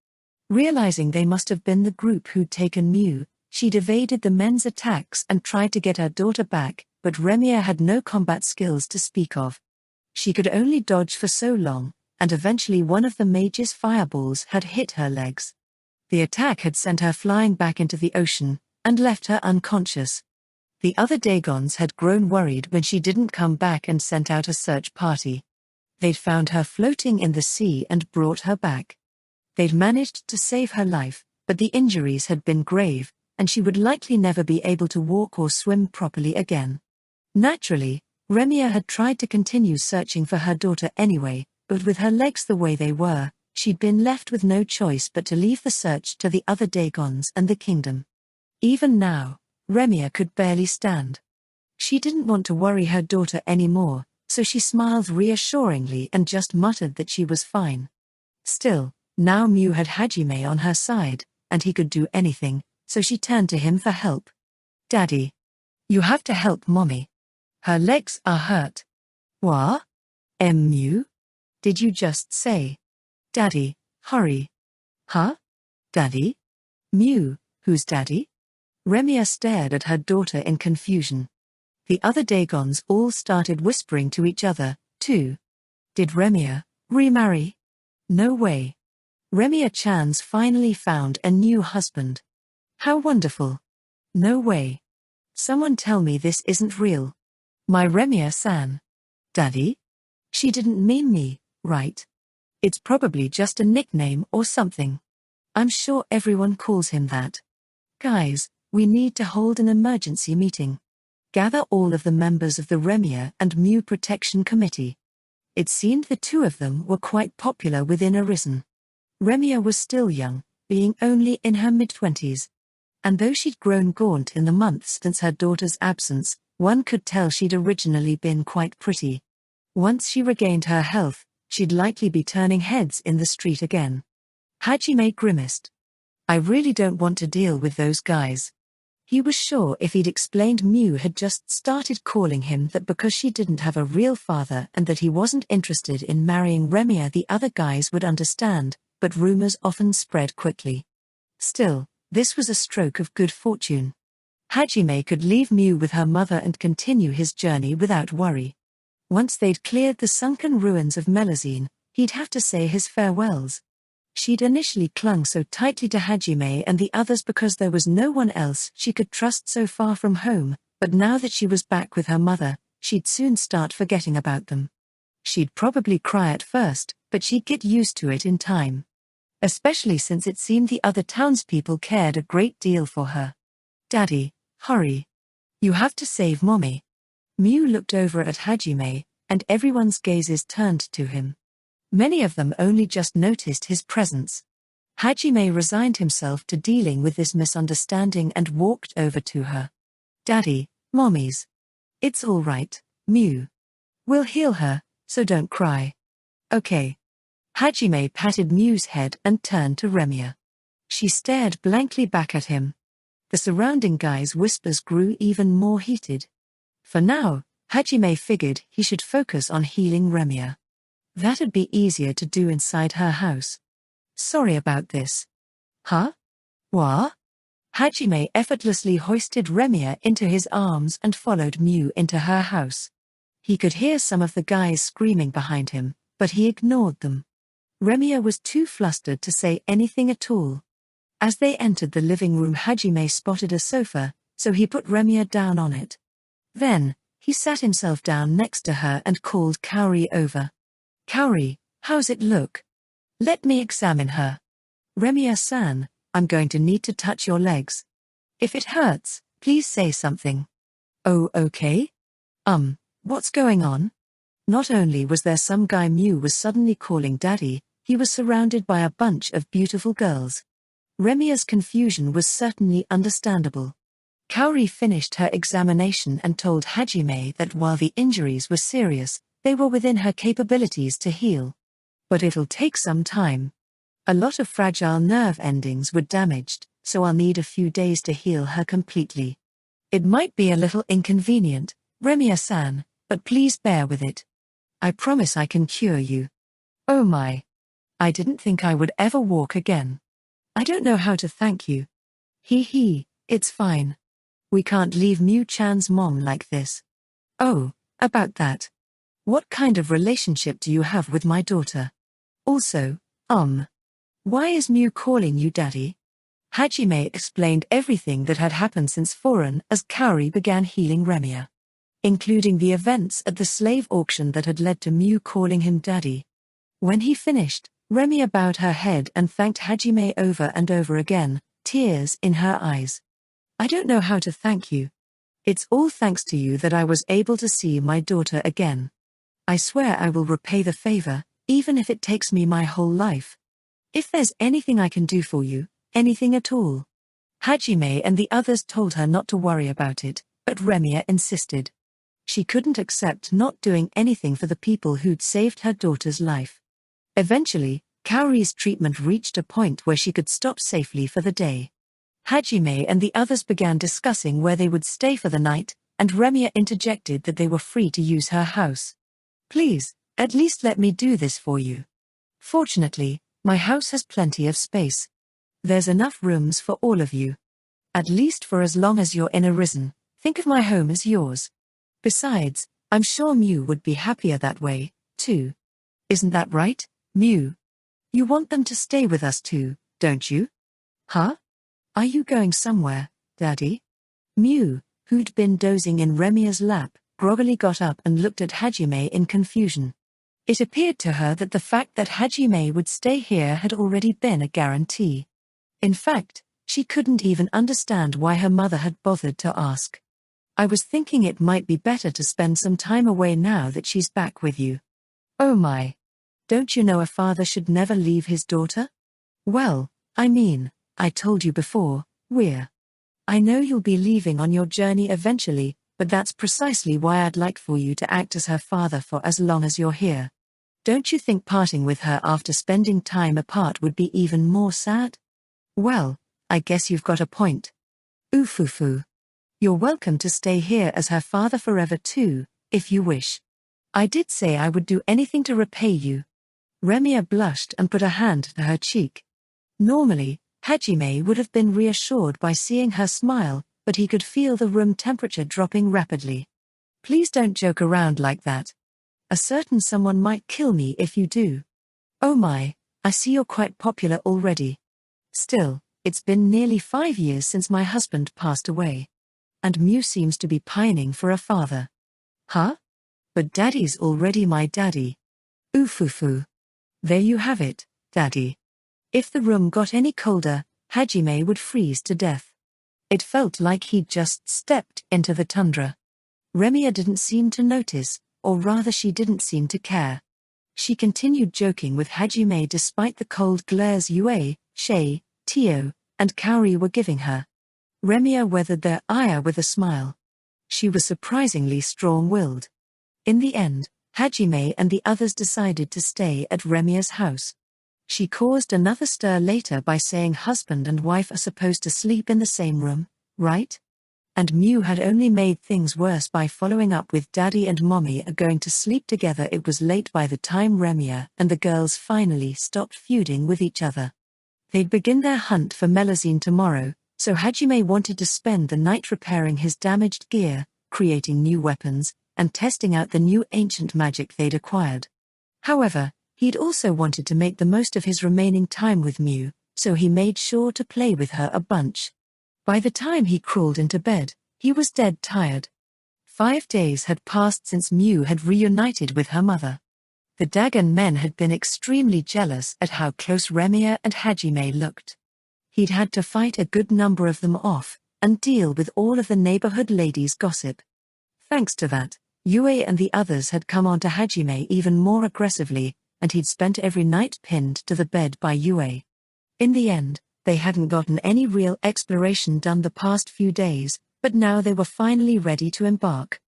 Realizing they must have been the group who'd taken Miu, she'd evaded the men's attacks and tried to get her daughter back, but Remiya had no combat skills to speak of. She could only dodge for so long, and eventually one of the mage's fireballs had hit her legs. The attack had sent her flying back into the ocean, and left her unconscious. The other Dagons had grown worried when she didn't come back and sent out a search party. They'd found her floating in the sea and brought her back. They'd managed to save her life, but the injuries had been grave, and she would likely never be able to walk or swim properly again. Naturally, Remiya had tried to continue searching for her daughter anyway, but with her legs the way they were, she'd been left with no choice but to leave the search to the other Dagons and the kingdom. Even now, Remiya could barely stand. She didn't want to worry her daughter anymore, so she smiled reassuringly and just muttered that she was fine. Still, now Miu had Hajime on her side, and he could do anything, so she turned to him for help. "Daddy. You have to help Mommy. Her legs are hurt." "What? Miu? Did you just say?" "Daddy, hurry." "Huh? Daddy? Miu, who's Daddy?" Remiya stared at her daughter in confusion. The other Dagons all started whispering to each other, too. Did Remiya remarry? No way. Remiya-chan's finally found a new husband. How wonderful. No way. Someone tell me this isn't real. My Remiya-san. Daddy? She didn't mean me, right? It's probably just a nickname or something. I'm sure everyone calls him that. Guys, we need to hold an emergency meeting. Gather all of the members of the Remiya and Miu Protection Committee. It seemed the two of them were quite popular within Arisen. Remiya was still young, being only in her mid-20s. And though she'd grown gaunt in the months since her daughter's absence, one could tell she'd originally been quite pretty. Once she regained her health, she'd likely be turning heads in the street again. Hajime grimaced. I really don't want to deal with those guys. He was sure if he'd explained Miu had just started calling him that because she didn't have a real father and that he wasn't interested in marrying Remiya, the other guys would understand, but rumors often spread quickly. Still, this was a stroke of good fortune. Hajime could leave Miu with her mother and continue his journey without worry. Once they'd cleared the sunken ruins of Melazine, he'd have to say his farewells. She'd initially clung so tightly to Hajime and the others because there was no one else she could trust so far from home, but now that she was back with her mother, she'd soon start forgetting about them. She'd probably cry at first, but she'd get used to it in time. Especially since it seemed the other townspeople cared a great deal for her. Daddy, hurry. You have to save Mommy. Miu looked over at Hajime, and everyone's gazes turned to him. Many of them only just noticed his presence. Hajime resigned himself to dealing with this misunderstanding and walked over to her. Daddy, Mommy's. It's all right, Mew. We'll heal her, so don't cry. Okay. Hajime patted Mew's head and turned to Remiya. She stared blankly back at him. The surrounding guy's whispers grew even more heated. For now, Hajime figured he should focus on healing Remiya. That'd be easier to do inside her house. Sorry about this. Huh? What? Hajime effortlessly hoisted Remiya into his arms and followed Mew into her house. He could hear some of the guys screaming behind him, but he ignored them. Remiya was too flustered to say anything at all. As they entered the living room, Hajime spotted a sofa, so he put Remiya down on it. Then, he sat himself down next to her and called Kaori over. Kaori, how's it look? Let me examine her. Remiya-san, I'm going to need to touch your legs. If it hurts, please say something. Oh, okay? What's going on? Not only was there some guy Mew was suddenly calling daddy, he was surrounded by a bunch of beautiful girls. Remiya's confusion was certainly understandable. Kaori finished her examination and told Hajime that while the injuries were serious, they were within her capabilities to heal. But it'll take some time. A lot of fragile nerve endings were damaged, so I'll need a few days to heal her completely. It might be a little inconvenient, Remiya-san, but please bear with it. I promise I can cure you. Oh my. I didn't think I would ever walk again. I don't know how to thank you. It's fine. We can't leave Mew-chan's mom like this. Oh, about that. What kind of relationship do you have with my daughter? Also, why is Mew calling you daddy? Hajime explained everything that had happened since Foreign as Kaori began healing Remiya, including the events at the slave auction that had led to Mew calling him daddy. When he finished, Remiya bowed her head and thanked Hajime over and over again, tears in her eyes. I don't know how to thank you. It's all thanks to you that I was able to see my daughter again. I swear I will repay the favor, even if it takes me my whole life. If there's anything I can do for you, anything at all. Hajime and the others told her not to worry about it, but Remiya insisted. She couldn't accept not doing anything for the people who'd saved her daughter's life. Eventually, Kaori's treatment reached a point where she could stop safely for the day. Hajime and the others began discussing where they would stay for the night, and Remiya interjected that they were free to use her house. Please, at least let me do this for you. Fortunately, my house has plenty of space. There's enough rooms for all of you. At least for as long as you're in Arisen, think of my home as yours. Besides, I'm sure Mew would be happier that way, too. Isn't that right, Mew? You want them to stay with us too, don't you? Huh? Are you going somewhere, Daddy? Mew, who'd been dozing in Remiya's lap, groggily got up and looked at Hajime in confusion. It appeared to her that the fact that Hajime would stay here had already been a guarantee. In fact, she couldn't even understand why her mother had bothered to ask. I was thinking it might be better to spend some time away now that she's back with you. Oh my. Don't you know a father should never leave his daughter? Well, I told you before, I know you'll be leaving on your journey eventually, but that's precisely why I'd like for you to act as her father for as long as you're here. Don't you think parting with her after spending time apart would be even more sad? Well, I guess you've got a point. Oofufu. You're welcome to stay here as her father forever too, if you wish. I did say I would do anything to repay you. Remiya blushed and put a hand to her cheek. Normally, Hajime would have been reassured by seeing her smile, but he could feel the room temperature dropping rapidly. Please don't joke around like that. A certain someone might kill me if you do. Oh my, I see you're quite popular already. Still, it's been nearly 5 years since my husband passed away. And Mew seems to be pining for a father. Huh? But Daddy's already my daddy. Oofufu. There you have it, Daddy. If the room got any colder, Hajime would freeze to death. It felt like he'd just stepped into the tundra. Remiya didn't seem to notice, or rather she didn't seem to care. She continued joking with Hajime despite the cold glares Yue, Shay, Tio, and Kaori were giving her. Remiya weathered their ire with a smile. She was surprisingly strong-willed. In the end, Hajime and the others decided to stay at Remia's house. She caused another stir later by saying husband and wife are supposed to sleep in the same room, right? And Mew had only made things worse by following up with Daddy and Mommy are going to sleep together. It was late by the time Remia and the girls finally stopped feuding with each other. They'd begin their hunt for Melusine tomorrow, so Hajime wanted to spend the night repairing his damaged gear, creating new weapons, and testing out the new ancient magic they'd acquired. However, he'd also wanted to make the most of his remaining time with Mew, so he made sure to play with her a bunch. By the time he crawled into bed, he was dead tired. 5 days had passed since Mew had reunited with her mother. The Dagon men had been extremely jealous at how close Remia and Hajime looked. He'd had to fight a good number of them off, and deal with all of the neighborhood ladies' gossip. Thanks to that, Yue and the others had come on to Hajime even more aggressively, and he'd spent every night pinned to the bed by Yue. In the end, they hadn't gotten any real exploration done the past few days, but now they were finally ready to embark.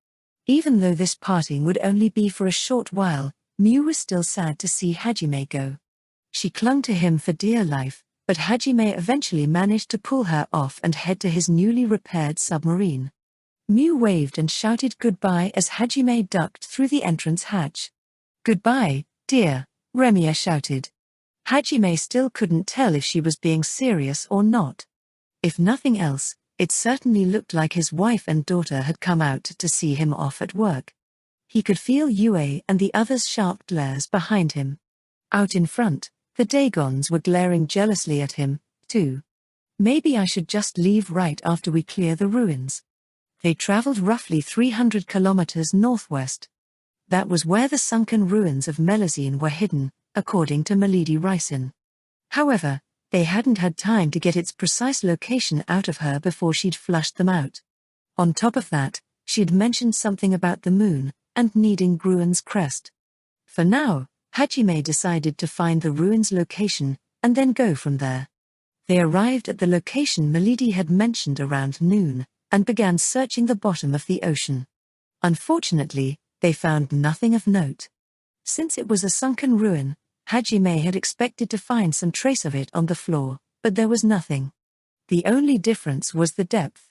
Even though this parting would only be for a short while, Mew was still sad to see Hajime go. She clung to him for dear life, but Hajime eventually managed to pull her off and head to his newly repaired submarine. Mew waved and shouted goodbye as Hajime ducked through the entrance hatch. "Goodbye, dear," Remia shouted. Hajime still couldn't tell if she was being serious or not. If nothing else, it certainly looked like his wife and daughter had come out to see him off at work. He could feel Yue and the others' sharp glares behind him. Out in front, the Dagons were glaring jealously at him, too. Maybe I should just leave right after we clear the ruins. They traveled roughly 300 kilometers northwest. That was where the sunken ruins of Melusine were hidden, according to Milady Ricin. However, they hadn't had time to get its precise location out of her before she'd flushed them out. On top of that, she'd mentioned something about the moon, and needing Gruen's crest. For now, Hajime decided to find the ruins' location, and then go from there. They arrived at the location Milady had mentioned around noon, and began searching the bottom of the ocean. Unfortunately, they found nothing of note. Since it was a sunken ruin, Hajime had expected to find some trace of it on the floor, but there was nothing. The only difference was the depth.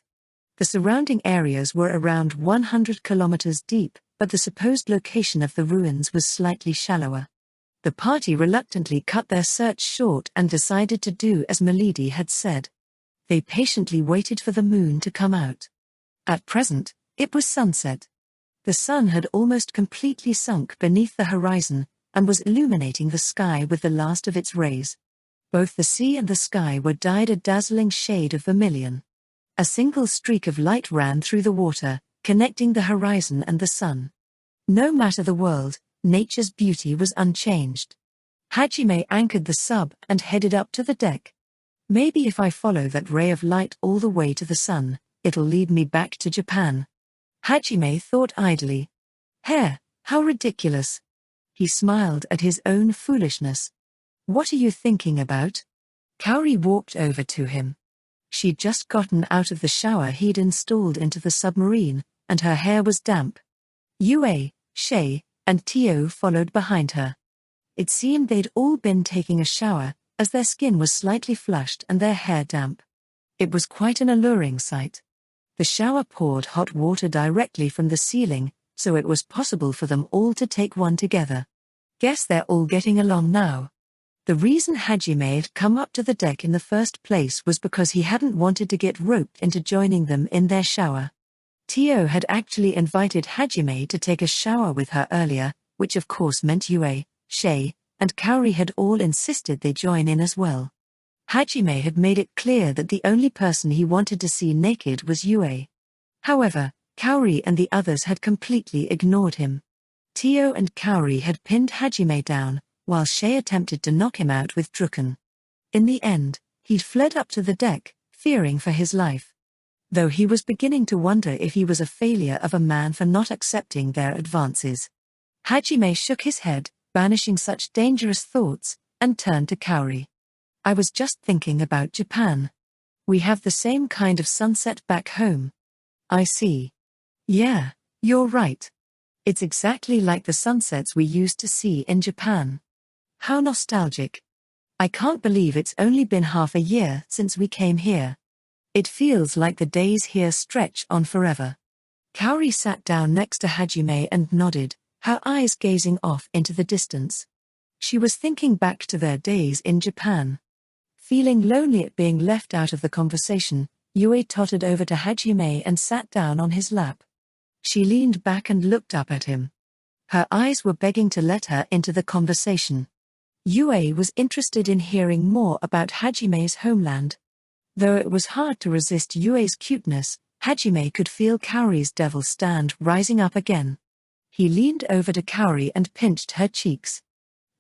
The surrounding areas were around 100 kilometers deep, but the supposed location of the ruins was slightly shallower. The party reluctantly cut their search short and decided to do as Milady had said. They patiently waited for the moon to come out. At present, it was sunset. The sun had almost completely sunk beneath the horizon, and was illuminating the sky with the last of its rays. Both the sea and the sky were dyed a dazzling shade of vermilion. A single streak of light ran through the water, connecting the horizon and the sun. No matter the world, nature's beauty was unchanged. Hajime anchored the sub and headed up to the deck. Maybe if I follow that ray of light all the way to the sun, it'll lead me back to Japan. Hajime thought idly. How ridiculous. He smiled at his own foolishness. What are you thinking about? Kaori walked over to him. She'd just gotten out of the shower he'd installed into the submarine, and her hair was damp. Yue, Shay, and Tio followed behind her. It seemed they'd all been taking a shower, as their skin was slightly flushed and their hair damp. It was quite an alluring sight. The shower poured hot water directly from the ceiling, so it was possible for them all to take one together. Guess they're all getting along now. The reason Hajime had come up to the deck in the first place was because he hadn't wanted to get roped into joining them in their shower. Tio had actually invited Hajime to take a shower with her earlier, which of course meant Yue, Shay, and Kaori had all insisted they join in as well. Hajime had made it clear that the only person he wanted to see naked was Yue. However, Kaori and the others had completely ignored him. Tio and Kaori had pinned Hajime down, while Shay attempted to knock him out with Drucken. In the end, he'd fled up to the deck, fearing for his life. Though he was beginning to wonder if he was a failure of a man for not accepting their advances. Hajime shook his head, banishing such dangerous thoughts, and turned to Kaori. I was just thinking about Japan. We have the same kind of sunset back home. I see. Yeah, you're right. It's exactly like the sunsets we used to see in Japan. How nostalgic. I can't believe it's only been half a year since we came here. It feels like the days here stretch on forever. Kaori sat down next to Hajime and nodded, her eyes gazing off into the distance. She was thinking back to their days in Japan. Feeling lonely at being left out of the conversation, Yue tottered over to Hajime and sat down on his lap. She leaned back and looked up at him. Her eyes were begging to let her into the conversation. Yue was interested in hearing more about Hajime's homeland. Though it was hard to resist Yue's cuteness, Hajime could feel Kaori's devil stand rising up again. He leaned over to Kaori and pinched her cheeks.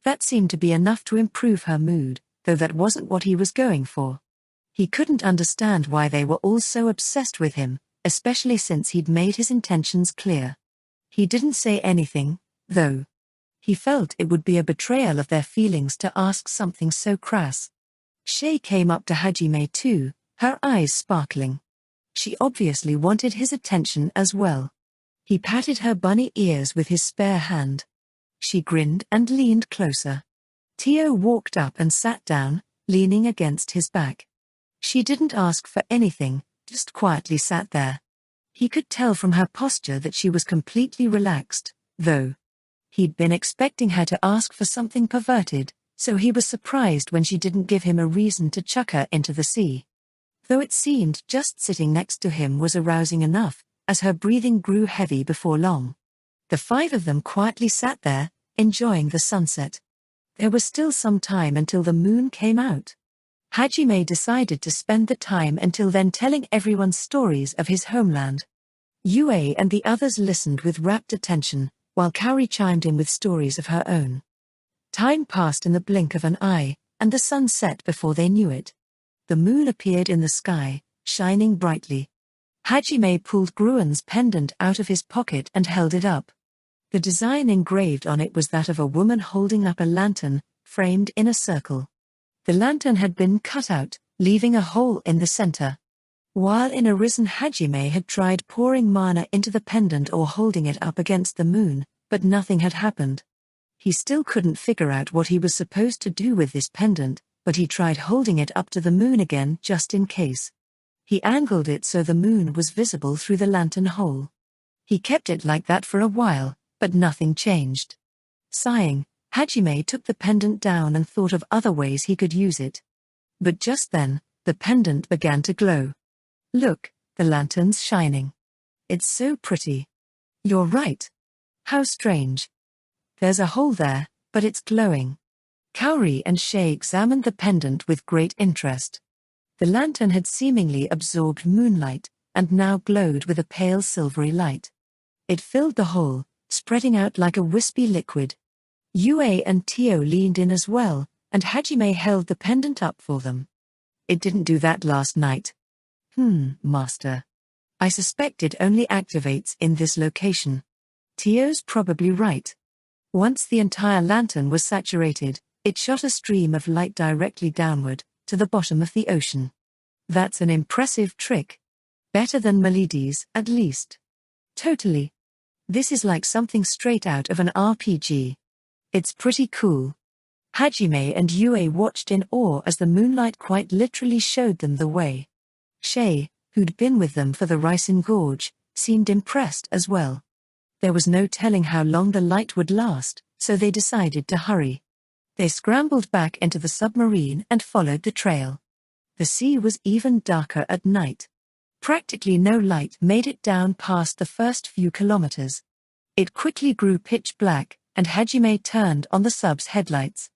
That seemed to be enough to improve her mood, though that wasn't what he was going for. He couldn't understand why they were all so obsessed with him, especially since he'd made his intentions clear. He didn't say anything, though. He felt it would be a betrayal of their feelings to ask something so crass. Shay came up to Hajime too, her eyes sparkling. She obviously wanted his attention as well. He patted her bunny ears with his spare hand. She grinned and leaned closer. Tio walked up and sat down, leaning against his back. She didn't ask for anything, just quietly sat there. He could tell from her posture that she was completely relaxed, though. He'd been expecting her to ask for something perverted, so he was surprised when she didn't give him a reason to chuck her into the sea. Though it seemed just sitting next to him was arousing enough, as her breathing grew heavy before long. The five of them quietly sat there, enjoying the sunset. There was still some time until the moon came out. Hajime decided to spend the time until then telling everyone stories of his homeland. Yue and the others listened with rapt attention, while Kaori chimed in with stories of her own. Time passed in the blink of an eye, and the sun set before they knew it. The moon appeared in the sky, shining brightly. Hajime pulled Gruen's pendant out of his pocket and held it up. The design engraved on it was that of a woman holding up a lantern, framed in a circle. The lantern had been cut out, leaving a hole in the center. While in Erisen, Hajime had tried pouring mana into the pendant or holding it up against the moon, but nothing had happened. He still couldn't figure out what he was supposed to do with this pendant, but he tried holding it up to the moon again just in case. He angled it so the moon was visible through the lantern hole. He kept it like that for a while, but nothing changed. Sighing, Hajime took the pendant down and thought of other ways he could use it. But just then, the pendant began to glow. Look, the lantern's shining. It's so pretty. You're right. How strange. There's a hole there, but it's glowing. Kaori and Shay examined the pendant with great interest. The lantern had seemingly absorbed moonlight, and now glowed with a pale silvery light. It filled the hole, spreading out like a wispy liquid. Yue and Tio leaned in as well, and Hajime held the pendant up for them. It didn't do that last night. Master. I suspect it only activates in this location. Tio's probably right. Once the entire lantern was saturated, it shot a stream of light directly downward, to the bottom of the ocean. That's an impressive trick. Better than Mileidi's, at least. Totally. This is like something straight out of an RPG. It's pretty cool. Hajime and Yue watched in awe as the moonlight quite literally showed them the way. Shay, who'd been with them for the Ricin Gorge, seemed impressed as well. There was no telling how long the light would last, so they decided to hurry. They scrambled back into the submarine and followed the trail. The sea was even darker at night. Practically no light made it down past the first few kilometers. It quickly grew pitch black, and Hajime turned on the sub's headlights.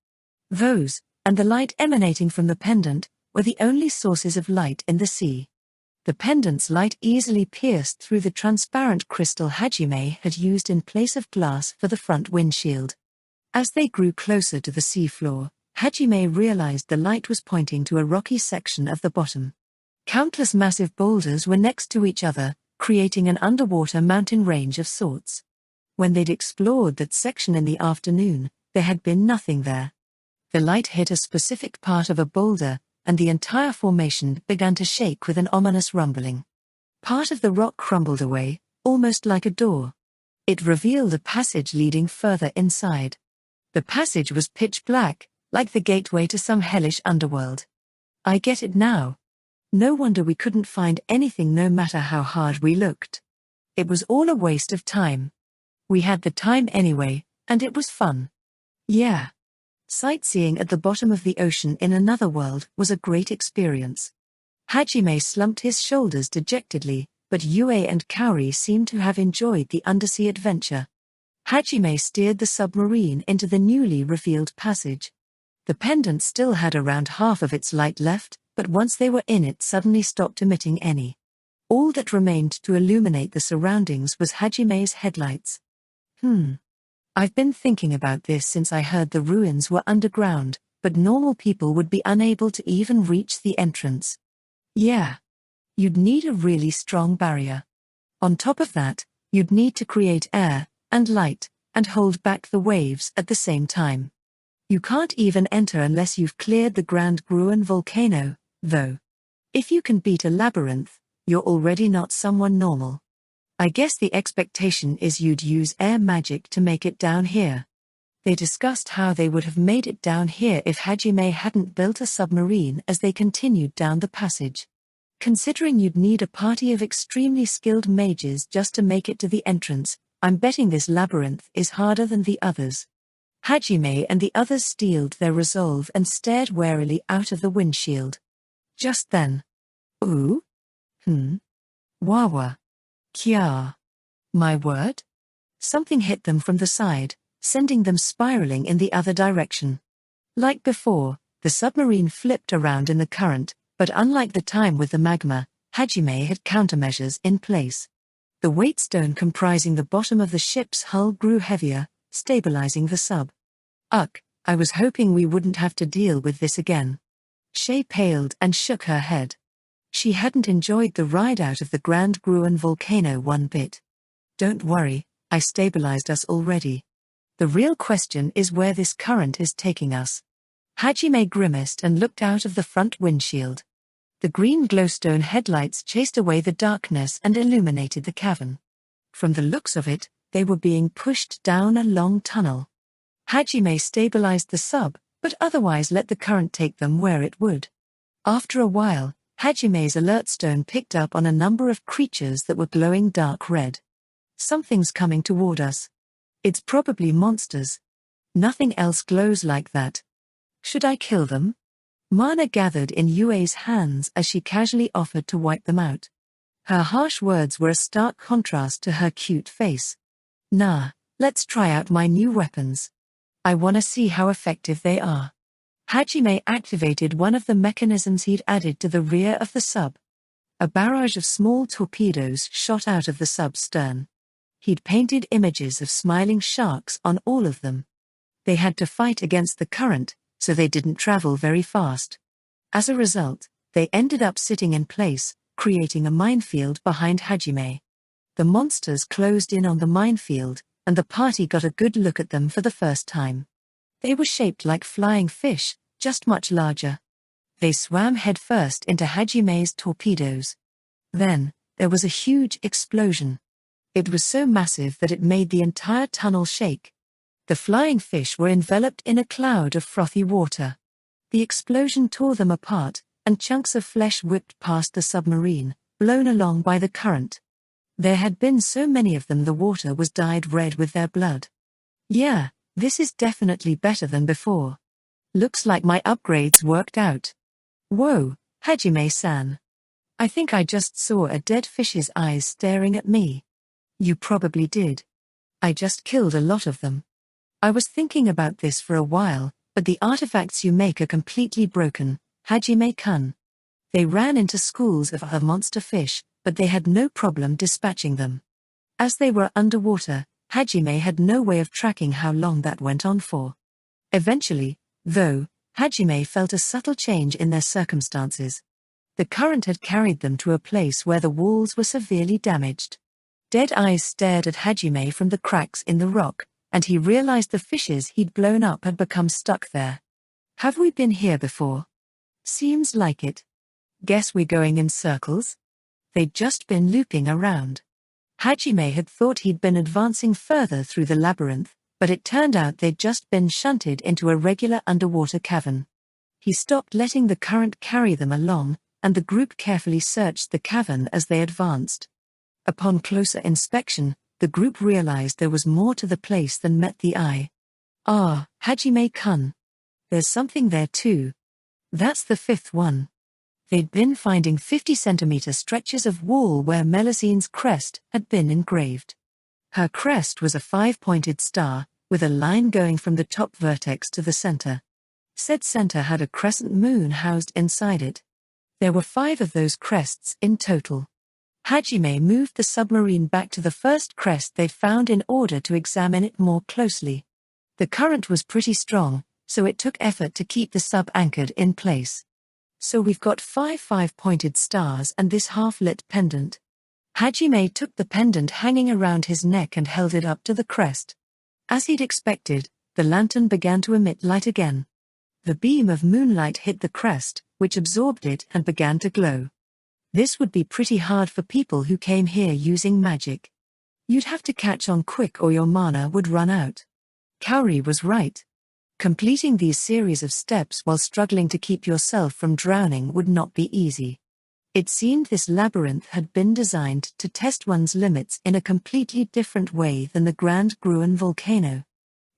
Those, and the light emanating from the pendant, were the only sources of light in the sea. The pendant's light easily pierced through the transparent crystal Hajime had used in place of glass for the front windshield. As they grew closer to the seafloor, Hajime realized the light was pointing to a rocky section of the bottom. Countless massive boulders were next to each other, creating an underwater mountain range of sorts. When they'd explored that section in the afternoon, there had been nothing there. The light hit a specific part of a boulder, and the entire formation began to shake with an ominous rumbling. Part of the rock crumbled away, almost like a door. It revealed a passage leading further inside. The passage was pitch black, like the gateway to some hellish underworld. I get it now. No wonder we couldn't find anything no matter how hard we looked. It was all a waste of time. We had the time anyway, and it was fun. Yeah. Sightseeing at the bottom of the ocean in another world was a great experience. Hajime slumped his shoulders dejectedly, but Yue and Kaori seemed to have enjoyed the undersea adventure. Hajime steered the submarine into the newly revealed passage. The pendant still had around half of its light left, but once they were in it suddenly stopped emitting any. All that remained to illuminate the surroundings was Hajime's headlights. I've been thinking about this since I heard the ruins were underground, but normal people would be unable to even reach the entrance. Yeah. You'd need a really strong barrier. On top of that, you'd need to create air and light and hold back the waves at the same time. You can't even enter unless you've cleared the Grand Gruen Volcano, though. If you can beat a labyrinth, you're already not someone normal. I guess the expectation is you'd use air magic to make it down here. They discussed how they would have made it down here if Hajime hadn't built a submarine as they continued down the passage. Considering you'd need a party of extremely skilled mages just to make it to the entrance, I'm betting this labyrinth is harder than the others. Hajime and the others steeled their resolve and stared warily out of the windshield. Just then. Ooh? Wawa. Kya. My word? Something hit them from the side, sending them spiraling in the other direction. Like before, the submarine flipped around in the current, but unlike the time with the magma, Hajime had countermeasures in place. The weight stone comprising the bottom of the ship's hull grew heavier, stabilizing the sub. I was hoping we wouldn't have to deal with this again. Shay paled and shook her head. She hadn't enjoyed the ride out of the Grand Gruen Volcano one bit. Don't worry, I stabilized us already. The real question is where this current is taking us. Hajime grimaced and looked out of the front windshield. The green glowstone headlights chased away the darkness and illuminated the cavern. From the looks of it, they were being pushed down a long tunnel. Hajime stabilized the sub, but otherwise let the current take them where it would. After a while, Hajime's alert stone picked up on a number of creatures that were glowing dark red. Something's coming toward us. It's probably monsters. Nothing else glows like that. Should I kill them? Mana gathered in Yue's hands as she casually offered to wipe them out. Her harsh words were a stark contrast to her cute face. Nah, let's try out my new weapons. I wanna see how effective they are. Hajime activated one of the mechanisms he'd added to the rear of the sub. A barrage of small torpedoes shot out of the sub's stern. He'd painted images of smiling sharks on all of them. They had to fight against the current, so they didn't travel very fast. As a result, they ended up sitting in place, creating a minefield behind Hajime. The monsters closed in on the minefield, and the party got a good look at them for the first time. They were shaped like flying fish, just much larger. They swam headfirst into Hajime's torpedoes. Then, there was a huge explosion. It was so massive that it made the entire tunnel shake. The flying fish were enveloped in a cloud of frothy water. The explosion tore them apart, and chunks of flesh whipped past the submarine, blown along by the current. There had been so many of them the water was dyed red with their blood. Yeah, this is definitely better than before. Looks like my upgrades worked out. Whoa, Hajime-san. I think I just saw a dead fish's eyes staring at me. You probably did. I just killed a lot of them. I was thinking about this for a while, but the artifacts you make are completely broken, Hajime-kun. They ran into schools of other monster fish, but they had no problem dispatching them. As they were underwater, Hajime had no way of tracking how long that went on for. Eventually, though, Hajime felt a subtle change in their circumstances. The current had carried them to a place where the walls were severely damaged. Dead eyes stared at Hajime from the cracks in the rock, and he realized the fishes he'd blown up had become stuck there. Have we been here before? Seems like it. Guess we're going in circles? They'd just been looping around. Hajime had thought he'd been advancing further through the labyrinth, but it turned out they'd just been shunted into a regular underwater cavern. He stopped letting the current carry them along, and the group carefully searched the cavern as they advanced. Upon closer inspection, the group realized there was more to the place than met the eye. Ah, Hajime-kun. There's something there too. That's the fifth one. They'd been finding 50-centimeter stretches of wall where Melusine's crest had been engraved. Her crest was a 5-pointed star, with a line going from the top vertex to the center. Said center had a crescent moon housed inside it. There were 5 of those crests in total. Hajime moved the submarine back to the first crest they'd found in order to examine it more closely. The current was pretty strong, so it took effort to keep the sub anchored in place. So we've got 5 5-pointed stars and this half-lit pendant. Hajime took the pendant hanging around his neck and held it up to the crest. As he'd expected, the lantern began to emit light again. The beam of moonlight hit the crest, which absorbed it and began to glow. This would be pretty hard for people who came here using magic. You'd have to catch on quick or your mana would run out. Kaori was right. Completing these series of steps while struggling to keep yourself from drowning would not be easy. It seemed this labyrinth had been designed to test one's limits in a completely different way than the Grand Gruen Volcano.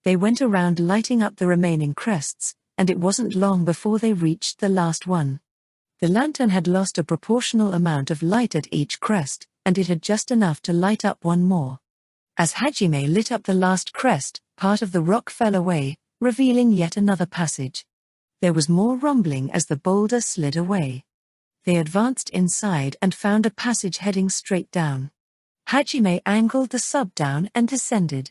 They went around lighting up the remaining crests, and it wasn't long before they reached the last one. The lantern had lost a proportional amount of light at each crest, and it had just enough to light up one more. As Hajime lit up the last crest, part of the rock fell away, revealing yet another passage. There was more rumbling as the boulder slid away. They advanced inside and found a passage heading straight down. Hajime angled the sub down and descended.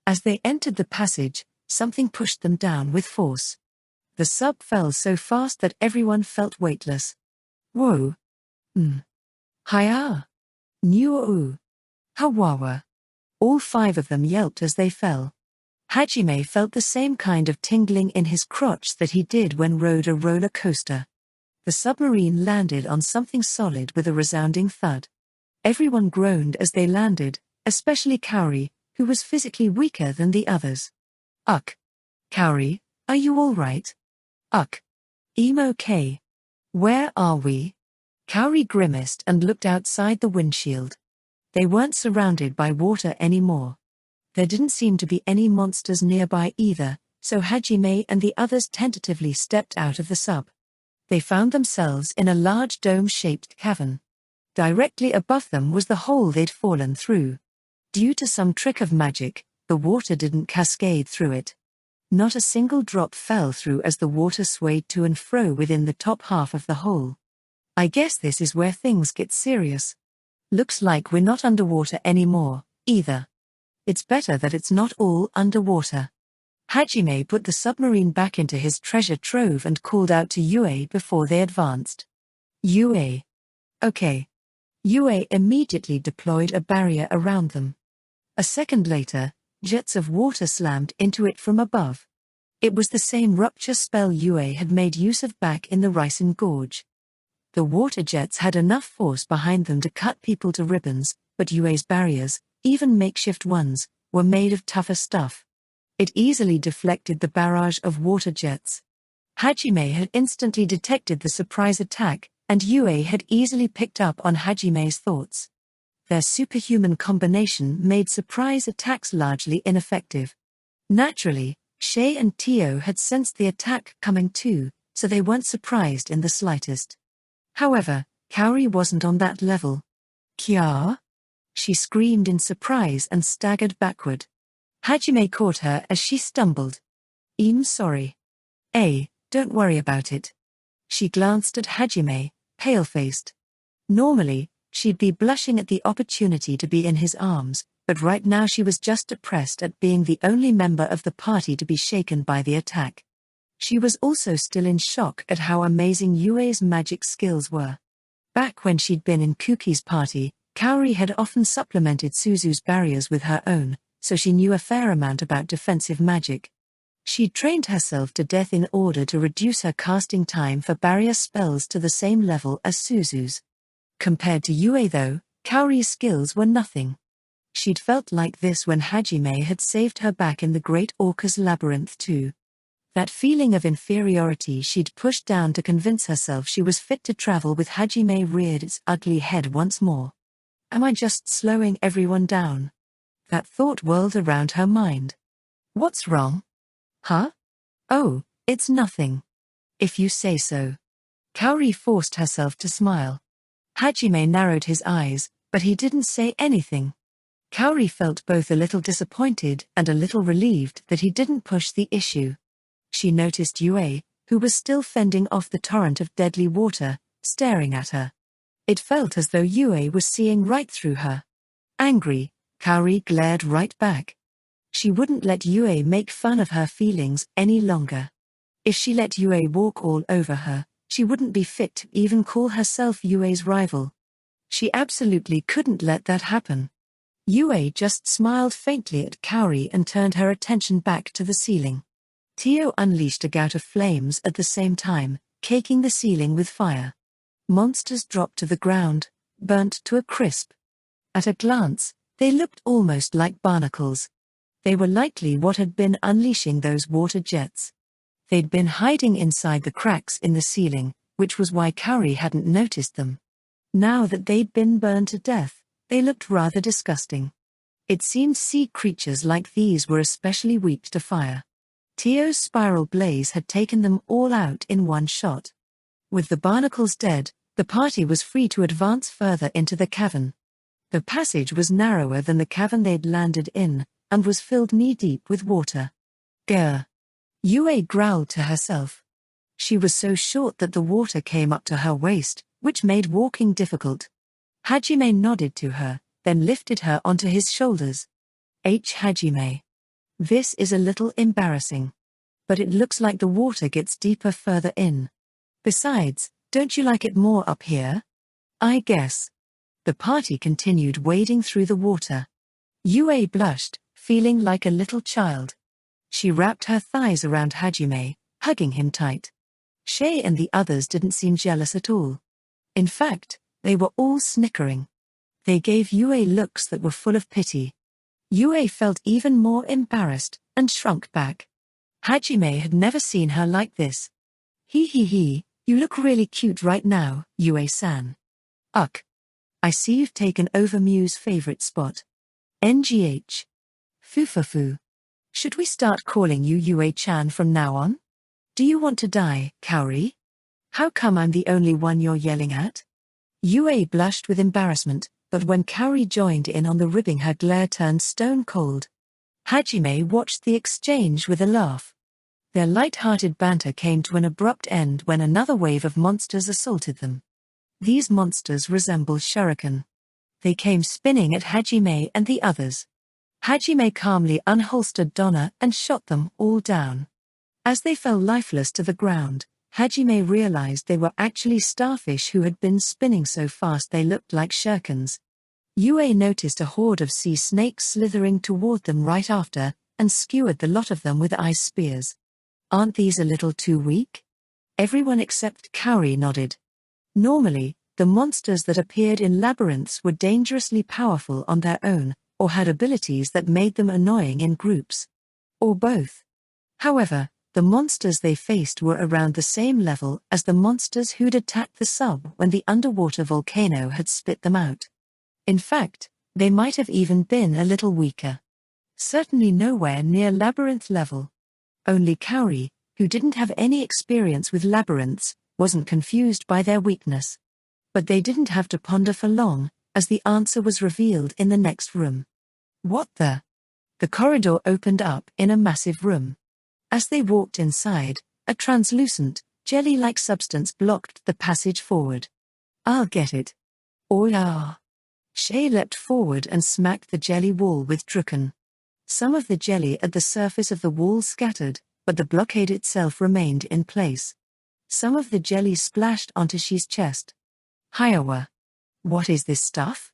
As they entered the passage, something pushed them down with force. The sub fell so fast that everyone felt weightless. Whoa. Hiya. Nuo. Hawawa. All 5 of them yelped as they fell. Hajime felt the same kind of tingling in his crotch that he did when rode a roller coaster. The submarine landed on something solid with a resounding thud. Everyone groaned as they landed, especially Kaori, who was physically weaker than the others. Kaori, are you all right? I'm okay. Where are we? Kaori grimaced and looked outside the windshield. They weren't surrounded by water anymore. There didn't seem to be any monsters nearby either, so Hajime and the others tentatively stepped out of the sub. They found themselves in a large dome-shaped cavern. Directly above them was the hole they'd fallen through. Due to some trick of magic, the water didn't cascade through it. Not a single drop fell through as the water swayed to and fro within the top half of the hole. I guess this is where things get serious. Looks like we're not underwater anymore, either. It's better that it's not all underwater. Hajime put the submarine back into his treasure trove and called out to Yue before they advanced. Yue. Okay. Yue immediately deployed a barrier around them. A second later, jets of water slammed into it from above. It was the same rupture spell Yue had made use of back in the Risen Gorge. The water jets had enough force behind them to cut people to ribbons, but Yue's barriers, even makeshift ones, were made of tougher stuff. It easily deflected the barrage of water jets. Hajime had instantly detected the surprise attack, and Yue had easily picked up on Hajime's thoughts. Their superhuman combination made surprise attacks largely ineffective. Naturally, Shay and Tio had sensed the attack coming too, so they weren't surprised in the slightest. However, Kaori wasn't on that level. Kya? She screamed in surprise and staggered backward. Hajime caught her as she stumbled. I'm sorry. Don't worry about it. She glanced at Hajime, pale-faced. Normally, she'd be blushing at the opportunity to be in his arms, but right now she was just depressed at being the only member of the party to be shaken by the attack. She was also still in shock at how amazing Yue's magic skills were. Back when she'd been in Kuki's party, Kaori had often supplemented Suzu's barriers with her own, so she knew a fair amount about defensive magic. She'd trained herself to death in order to reduce her casting time for barrier spells to the same level as Suzu's. Compared to Yue though, Kaori's skills were nothing. She'd felt like this when Hajime had saved her back in the Great Orca's labyrinth too. That feeling of inferiority she'd pushed down to convince herself she was fit to travel with Hajime reared its ugly head once more. Am I just slowing everyone down? That thought whirled around her mind. What's wrong? Huh? Oh, it's nothing. If you say so. Kaori forced herself to smile. Hajime narrowed his eyes, but he didn't say anything. Kaori felt both a little disappointed and a little relieved that he didn't push the issue. She noticed Yue, who was still fending off the torrent of deadly water, staring at her. It felt as though Yue was seeing right through her. Angry, Kaori glared right back. She wouldn't let Yue make fun of her feelings any longer. If she let Yue walk all over her, she wouldn't be fit to even call herself Yue's rival. She absolutely couldn't let that happen. Yue just smiled faintly at Kaori and turned her attention back to the ceiling. Tio unleashed a gout of flames at the same time, caking the ceiling with fire. Monsters dropped to the ground, burnt to a crisp. At a glance, they looked almost like barnacles. They were likely what had been unleashing those water jets. They'd been hiding inside the cracks in the ceiling, which was why Kaori hadn't noticed them. Now that they'd been burned to death, they looked rather disgusting. It seemed sea creatures like these were especially weak to fire. Tio's spiral blaze had taken them all out in one shot. With the barnacles dead, the party was free to advance further into the cavern. The passage was narrower than the cavern they'd landed in, and was filled knee-deep with water. Grr! Yue growled to herself. She was so short that the water came up to her waist, which made walking difficult. Hajime nodded to her, then lifted her onto his shoulders. Hajime. This is a little embarrassing. But it looks like the water gets deeper further in. Besides, don't you like it more up here? I guess. The party continued wading through the water. Yue blushed, feeling like a little child. She wrapped her thighs around Hajime, hugging him tight. Shay and the others didn't seem jealous at all. In fact, they were all snickering. They gave Yue looks that were full of pity. Yue felt even more embarrassed, and shrunk back. Hajime had never seen her like this. He, you look really cute right now, Yue-san. Uck. I see you've taken over Miu's favorite spot. NGH. Fufafu. Should we start calling you Yue-chan from now on? Do you want to die, Kaori? How come I'm the only one you're yelling at? Yue blushed with embarrassment, but when Kaori joined in on the ribbing, her glare turned stone cold. Hajime watched the exchange with a laugh. Their light-hearted banter came to an abrupt end when another wave of monsters assaulted them. These monsters resembled shuriken. They came spinning at Hajime and the others. Hajime calmly unholstered Donna and shot them all down. As they fell lifeless to the ground, Hajime realized they were actually starfish who had been spinning so fast they looked like shurikens. Yue noticed a horde of sea snakes slithering toward them right after, and skewered the lot of them with ice spears. Aren't these a little too weak? Everyone except Kaori nodded. Normally, the monsters that appeared in labyrinths were dangerously powerful on their own, or had abilities that made them annoying in groups. Or both. However, the monsters they faced were around the same level as the monsters who'd attacked the sub when the underwater volcano had spit them out. In fact, they might have even been a little weaker. Certainly nowhere near labyrinth level. Only Kaori, who didn't have any experience with labyrinths, wasn't confused by their weakness. But they didn't have to ponder for long, as the answer was revealed in the next room. What the? The corridor opened up in a massive room. As they walked inside, a translucent, jelly-like substance blocked the passage forward. I'll get it. Oh yeah. Shay leapt forward and smacked the jelly wall with Drucken. Some of the jelly at the surface of the wall scattered, but the blockade itself remained in place. Some of the jelly splashed onto Shay's chest. Hiowa. What is this stuff?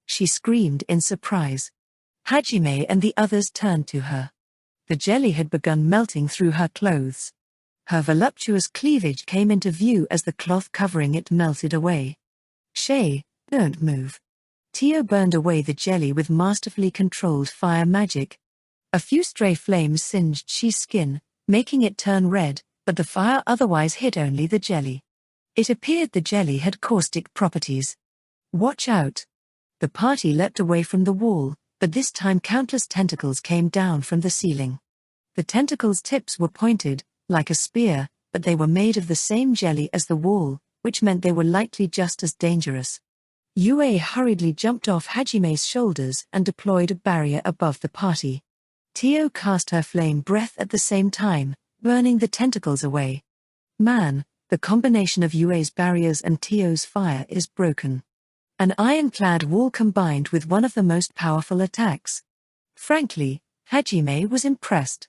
She screamed in surprise. Hajime and the others turned to her. The jelly had begun melting through her clothes. Her voluptuous cleavage came into view as the cloth covering it melted away. Shay, don't move. Tio burned away the jelly with masterfully controlled fire magic. A few stray flames singed She's skin, making it turn red, but the fire otherwise hit only the jelly. It appeared the jelly had caustic properties. Watch out! The party leapt away from the wall, but this time countless tentacles came down from the ceiling. The tentacles' tips were pointed, like a spear, but they were made of the same jelly as the wall, which meant they were likely just as dangerous. Yue hurriedly jumped off Hajime's shoulders and deployed a barrier above the party. Tio cast her flame breath at the same time, burning the tentacles away. Man, the combination of Yue's barriers and Tio's fire is broken. An ironclad wall combined with one of the most powerful attacks. Frankly, Hajime was impressed.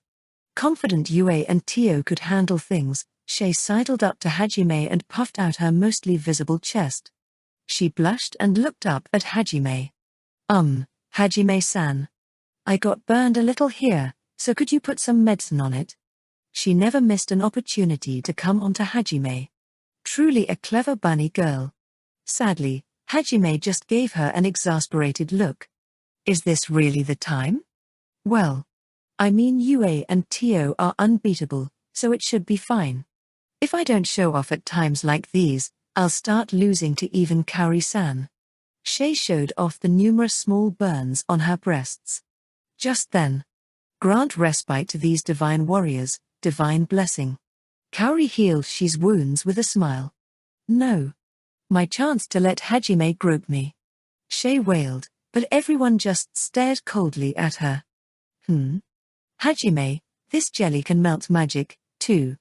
Confident Yue and Tio could handle things, Shay sidled up to Hajime and puffed out her mostly visible chest. She blushed and looked up at Hajime. Hajime-san. I got burned a little here, so could you put some medicine on it? She never missed an opportunity to come onto Hajime. Truly a clever bunny girl. Sadly, Hajime just gave her an exasperated look. Is this really the time? Well, I mean Yue and Tio are unbeatable, so it should be fine. If I don't show off at times like these, I'll start losing to even Kaori-san. Shay showed off the numerous small burns on her breasts. Just then. Grant respite to these divine warriors, divine blessing. Kaori healed She's wounds with a smile. No. My chance to let Hajime grope me. Shay wailed, but everyone just stared coldly at her. Hajime, this jelly can melt magic, too.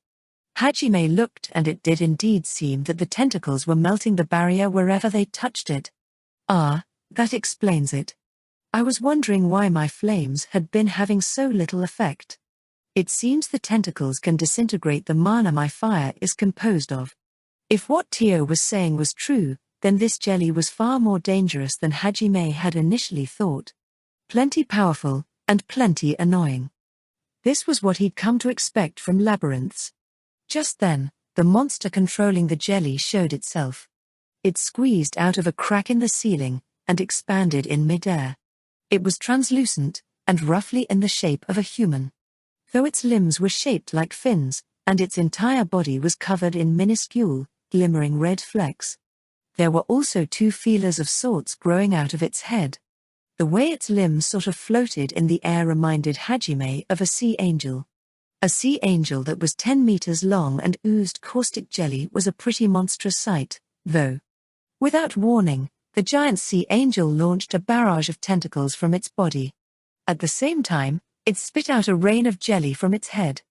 Hajime looked and it did indeed seem that the tentacles were melting the barrier wherever they touched it. Ah, that explains it. I was wondering why my flames had been having so little effect. It seems the tentacles can disintegrate the mana my fire is composed of. If what Tio was saying was true, then this jelly was far more dangerous than Hajime had initially thought. Plenty powerful, and plenty annoying. This was what he'd come to expect from labyrinths. Just then, the monster controlling the jelly showed itself. It squeezed out of a crack in the ceiling, and expanded in midair. It was translucent, and roughly in the shape of a human. Though its limbs were shaped like fins, and its entire body was covered in minuscule, glimmering red flecks. There were also two feelers of sorts growing out of its head. The way its limbs sort of floated in the air reminded Hajime of a sea angel. A sea angel that was 10 meters long and oozed caustic jelly was a pretty monstrous sight, though. Without warning, the giant sea angel launched a barrage of tentacles from its body. At the same time, it spit out a rain of jelly from its head.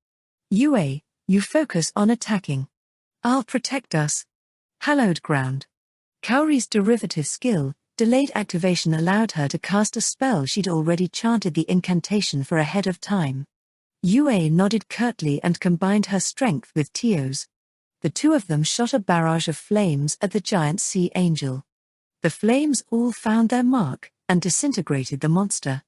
Yue, you focus on attacking. I'll protect us. Hallowed ground. Kaori's derivative skill, delayed activation, allowed her to cast a spell she'd already chanted the incantation for ahead of time. Yue nodded curtly and combined her strength with Tio's. The two of them shot a barrage of flames at the giant sea angel. The flames all found their mark, and disintegrated the monster.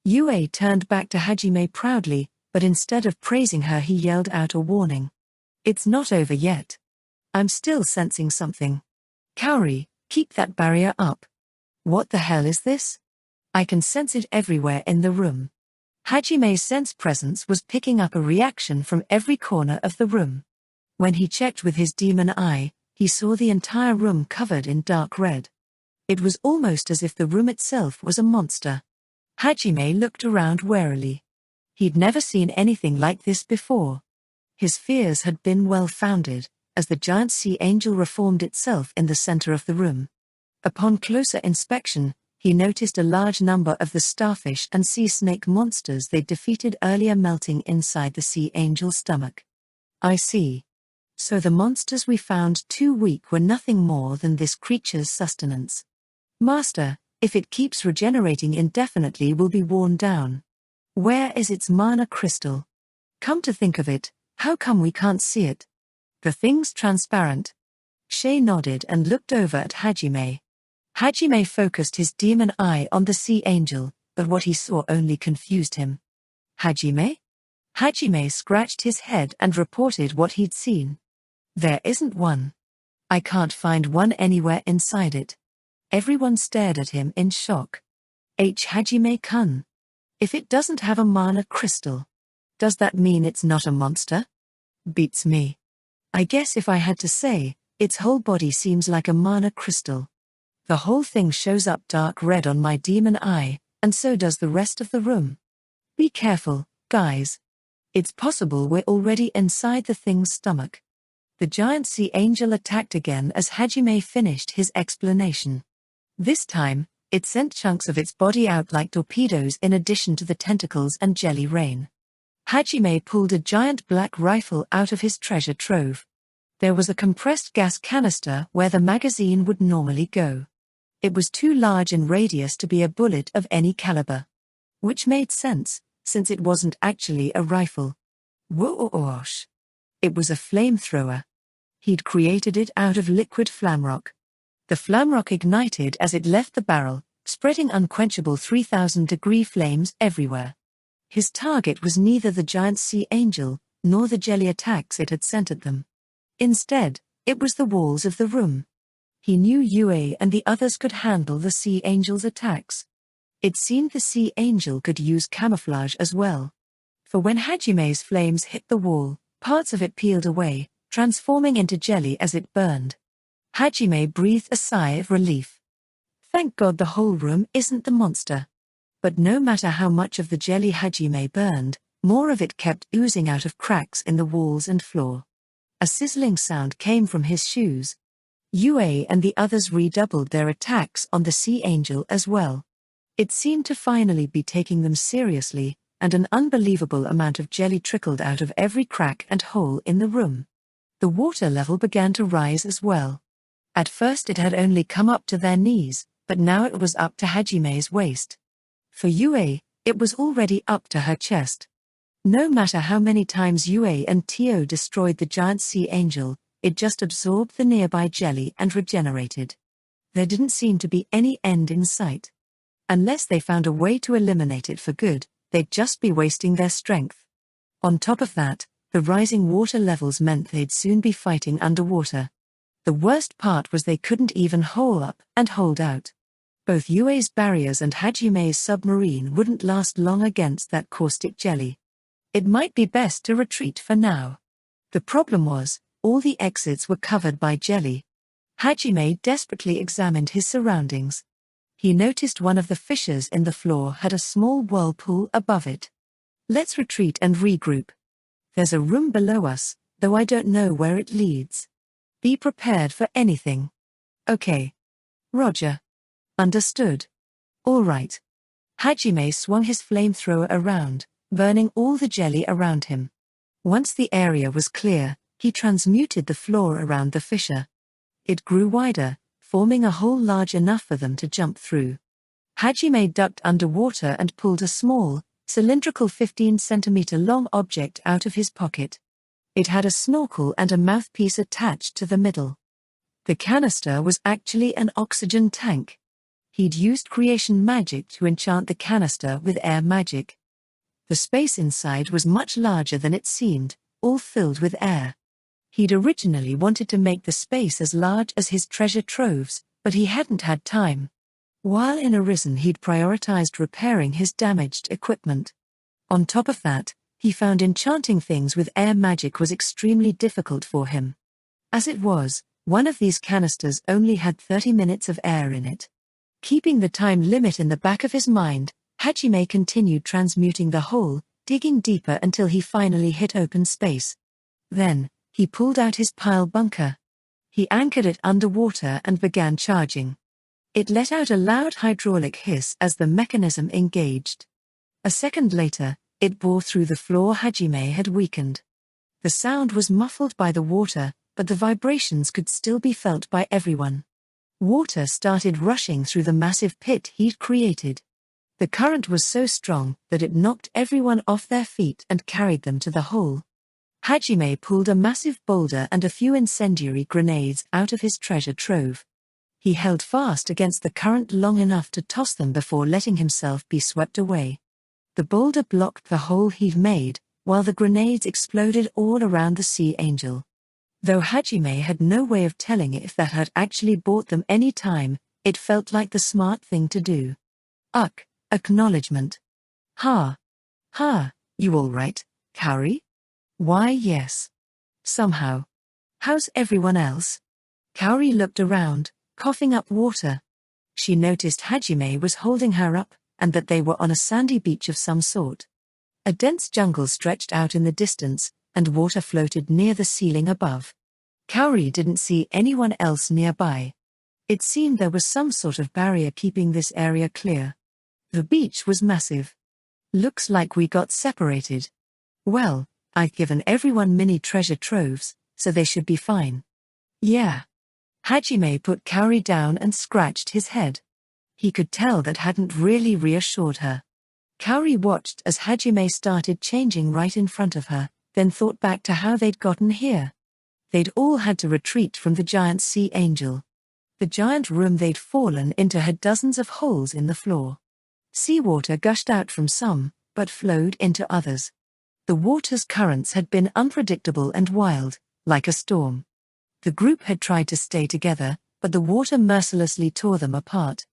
Yue turned back to Hajime proudly, but instead of praising her he yelled out a warning. It's not over yet. I'm still sensing something. Kaori, keep that barrier up. What the hell is this? I can sense it everywhere in the room. Hajime's sense presence was picking up a reaction from every corner of the room. When he checked with his demon eye, he saw the entire room covered in dark red. It was almost as if the room itself was a monster. Hajime looked around warily. He'd never seen anything like this before. His fears had been well-founded, as the giant sea angel reformed itself in the center of the room. Upon closer inspection, he noticed a large number of the starfish and sea snake monsters they'd defeated earlier melting inside the sea angel's stomach. I see. So the monsters we found too weak were nothing more than this creature's sustenance. Master, if it keeps regenerating indefinitely, will be worn down. Where is its mana crystal? Come to think of it, how come we can't see it? The thing's transparent. Shay nodded and looked over at Hajime. Hajime focused his demon eye on the sea angel, but what he saw only confused him. Hajime? Hajime scratched his head and reported what he'd seen. There isn't one. I can't find one anywhere inside it. Everyone stared at him in shock. Hajime-kun. If it doesn't have a mana crystal, does that mean it's not a monster? Beats me. I guess if I had to say, its whole body seems like a mana crystal. The whole thing shows up dark red on my demon eye, and so does the rest of the room. Be careful, guys. It's possible we're already inside the thing's stomach. The giant sea angel attacked again as Hajime finished his explanation. This time, it sent chunks of its body out like torpedoes in addition to the tentacles and jelly rain. Hajime pulled a giant black rifle out of his treasure trove. There was a compressed gas canister where the magazine would normally go. It was too large in radius to be a bullet of any caliber. Which made sense, since it wasn't actually a rifle. Whoosh! It was a flamethrower. He'd created it out of liquid flamrock. The flamrock ignited as it left the barrel, spreading unquenchable 3,000-degree flames everywhere. His target was neither the giant sea angel, nor the jelly attacks it had sent at them. Instead, it was the walls of the room. He knew Yue and the others could handle the sea angel's attacks. It seemed the sea angel could use camouflage as well. For when Hajime's flames hit the wall, parts of it peeled away, transforming into jelly as it burned. Hajime breathed a sigh of relief. Thank God the whole room isn't the monster. But no matter how much of the jelly Hajime burned, more of it kept oozing out of cracks in the walls and floor. A sizzling sound came from his shoes. Yue and the others redoubled their attacks on the sea angel as well. It seemed to finally be taking them seriously, and an unbelievable amount of jelly trickled out of every crack and hole in the room. The water level began to rise as well. At first it had only come up to their knees, but now it was up to Hajime's waist. For Yue, it was already up to her chest. No matter how many times Yue and Tio destroyed the giant sea angel, it just absorbed the nearby jelly and regenerated. There didn't seem to be any end in sight. Unless they found a way to eliminate it for good, they'd just be wasting their strength. On top of that, the rising water levels meant they'd soon be fighting underwater. The worst part was they couldn't even hole up and hold out. Both Yue's barriers and Hajime's submarine wouldn't last long against that caustic jelly. It might be best to retreat for now. The problem was, all the exits were covered by jelly. Hajime desperately examined his surroundings. He noticed one of the fissures in the floor had a small whirlpool above it. Let's retreat and regroup. There's a room below us, though I don't know where it leads. Be prepared for anything. Okay. Roger. Understood. All right. Hajime swung his flamethrower around, burning all the jelly around him. Once the area was clear, he transmuted the floor around the fissure. It grew wider, forming a hole large enough for them to jump through. Hajime ducked underwater and pulled a small, cylindrical 15-centimeter-long object out of his pocket. It had a snorkel and a mouthpiece attached to the middle. The canister was actually an oxygen tank. He'd used creation magic to enchant the canister with air magic. The space inside was much larger than it seemed, all filled with air. He'd originally wanted to make the space as large as his treasure troves, but he hadn't had time. While in Arisen he'd prioritized repairing his damaged equipment. On top of that, he found enchanting things with air magic was extremely difficult for him. As it was, one of these canisters only had 30 minutes of air in it. Keeping the time limit in the back of his mind, Hajime continued transmuting the hole, digging deeper until he finally hit open space. Then, he pulled out his pile bunker. He anchored it underwater and began charging. It let out a loud hydraulic hiss as the mechanism engaged. A second later, it bore through the floor Hajime had weakened. The sound was muffled by the water, but the vibrations could still be felt by everyone. Water started rushing through the massive pit he'd created. The current was so strong that it knocked everyone off their feet and carried them to the hole. Hajime pulled a massive boulder and a few incendiary grenades out of his treasure trove. He held fast against the current long enough to toss them before letting himself be swept away. The boulder blocked the hole he'd made, while the grenades exploded all around the sea angel. Though Hajime had no way of telling if that had actually bought them any time, It felt like the smart thing to do. Acknowledgement. Ha. Ha, you all right, Kaori? Why yes. Somehow. How's everyone else? Kaori looked around, coughing up water. She noticed Hajime was holding her up, and that they were on a sandy beach of some sort. A dense jungle stretched out in the distance, and water floated near the ceiling above. Kaori didn't see anyone else nearby. It seemed there was some sort of barrier keeping this area clear. The beach was massive. Looks like we got separated. Well, I've given everyone mini treasure troves, so they should be fine. Yeah. Hajime put Kaori down and scratched his head. He could tell that hadn't really reassured her. Kaori watched as Hajime started changing right in front of her, then thought back to how they'd gotten here. They'd all had to retreat from the giant sea angel. The giant room they'd fallen into had dozens of holes in the floor. Seawater gushed out from some, but flowed into others. The water's currents had been unpredictable and wild, like a storm. The group had tried to stay together, but the water mercilessly tore them apart.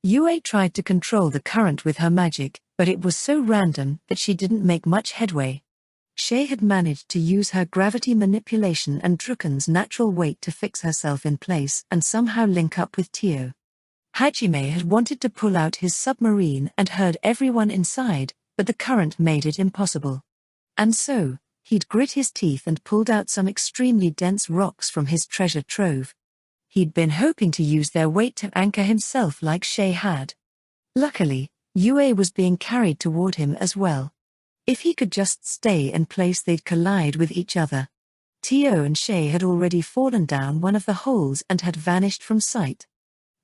Yue tried to control the current with her magic, but it was so random that she didn't make much headway. Shay had managed to use her gravity manipulation and Druken's natural weight to fix herself in place and somehow link up with Tio. Hajime had wanted to pull out his submarine and herd everyone inside, but the current made it impossible. And so, he'd grit his teeth and pulled out some extremely dense rocks from his treasure trove. He'd been hoping to use their weight to anchor himself like Shay had. Luckily, Yue was being carried toward him as well. If he could just stay in place, they'd collide with each other. Tio and Shay had already fallen down one of the holes and had vanished from sight.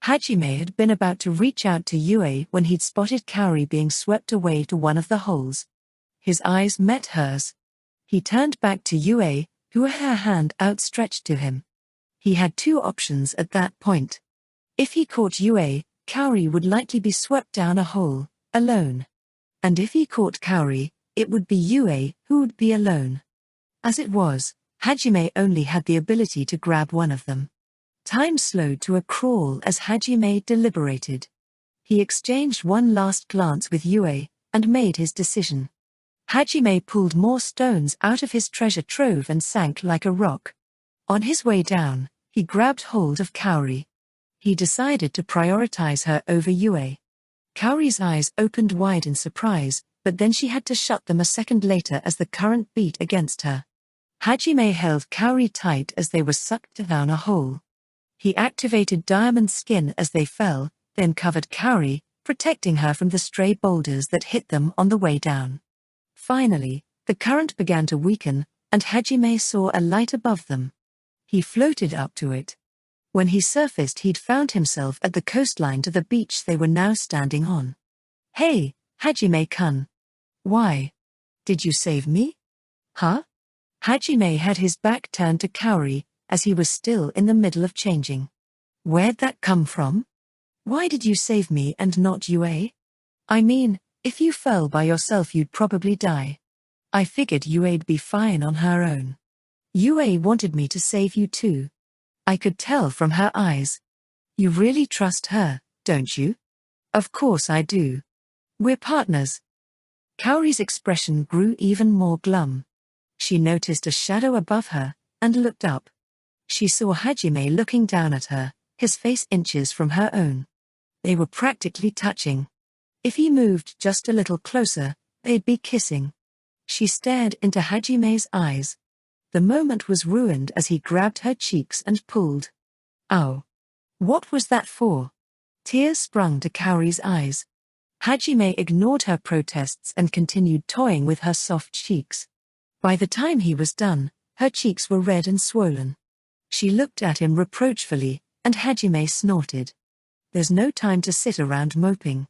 Hajime had been about to reach out to Yue when he'd spotted Kaori being swept away to one of the holes. His eyes met hers. He turned back to Yue, who had her hand outstretched to him. He had two options at that point. If he caught Yue, Kaori would likely be swept down a hole, alone. And if he caught Kaori, it would be Yue who would be alone. As it was, Hajime only had the ability to grab one of them. Time slowed to a crawl as Hajime deliberated. He exchanged one last glance with Yue, and made his decision. Hajime pulled more stones out of his treasure trove and sank like a rock. On his way down, he grabbed hold of Kaori. He decided to prioritize her over Yue. Kaori's eyes opened wide in surprise, but then she had to shut them a second later as the current beat against her. Hajime held Kaori tight as they were sucked down a hole. He activated diamond skin as they fell, then covered Kaori, protecting her from the stray boulders that hit them on the way down. Finally, the current began to weaken, and Hajime saw a light above them. He floated up to it. When he surfaced, he'd found himself at the coastline to the beach they were now standing on. Hey, Hajime-kun. Why? Did you save me? Huh? Hajime had his back turned to Kaori, as he was still in the middle of changing. Where'd that come from? Why did you save me and not Yue? I mean, if you fell by yourself you'd probably die. I figured Yue'd be fine on her own. Yue wanted me to save you too. I could tell from her eyes. You really trust her, don't you? Of course I do. We're partners. Kaori's expression grew even more glum. She noticed a shadow above her, and looked up. She saw Hajime looking down at her, his face inches from her own. They were practically touching. If he moved just a little closer, they'd be kissing. She stared into Hajime's eyes. The moment was ruined as he grabbed her cheeks and pulled. Ow. What was that for? Tears sprung to Kaori's eyes. Hajime ignored her protests and continued toying with her soft cheeks. By the time he was done, her cheeks were red and swollen. She looked at him reproachfully, and Hajime snorted. There's no time to sit around moping.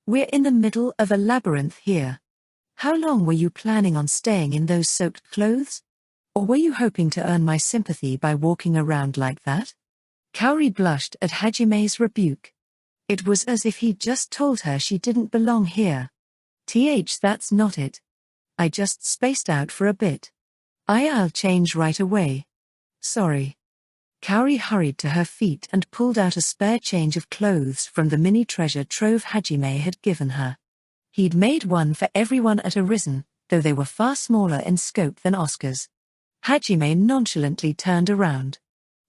We're in the middle of a labyrinth here. How long were you planning on staying in those soaked clothes? Or were you hoping to earn my sympathy by walking around like that? Kaori blushed at Hajime's rebuke. It was as if he'd just told her she didn't belong here. That's not it. I just spaced out for a bit. I'll change right away. Sorry. Kaori hurried to her feet and pulled out a spare change of clothes from the mini treasure trove Hajime had given her. He'd made one for everyone at Arisen, though they were far smaller in scope than Oscar's. Hajime nonchalantly turned around.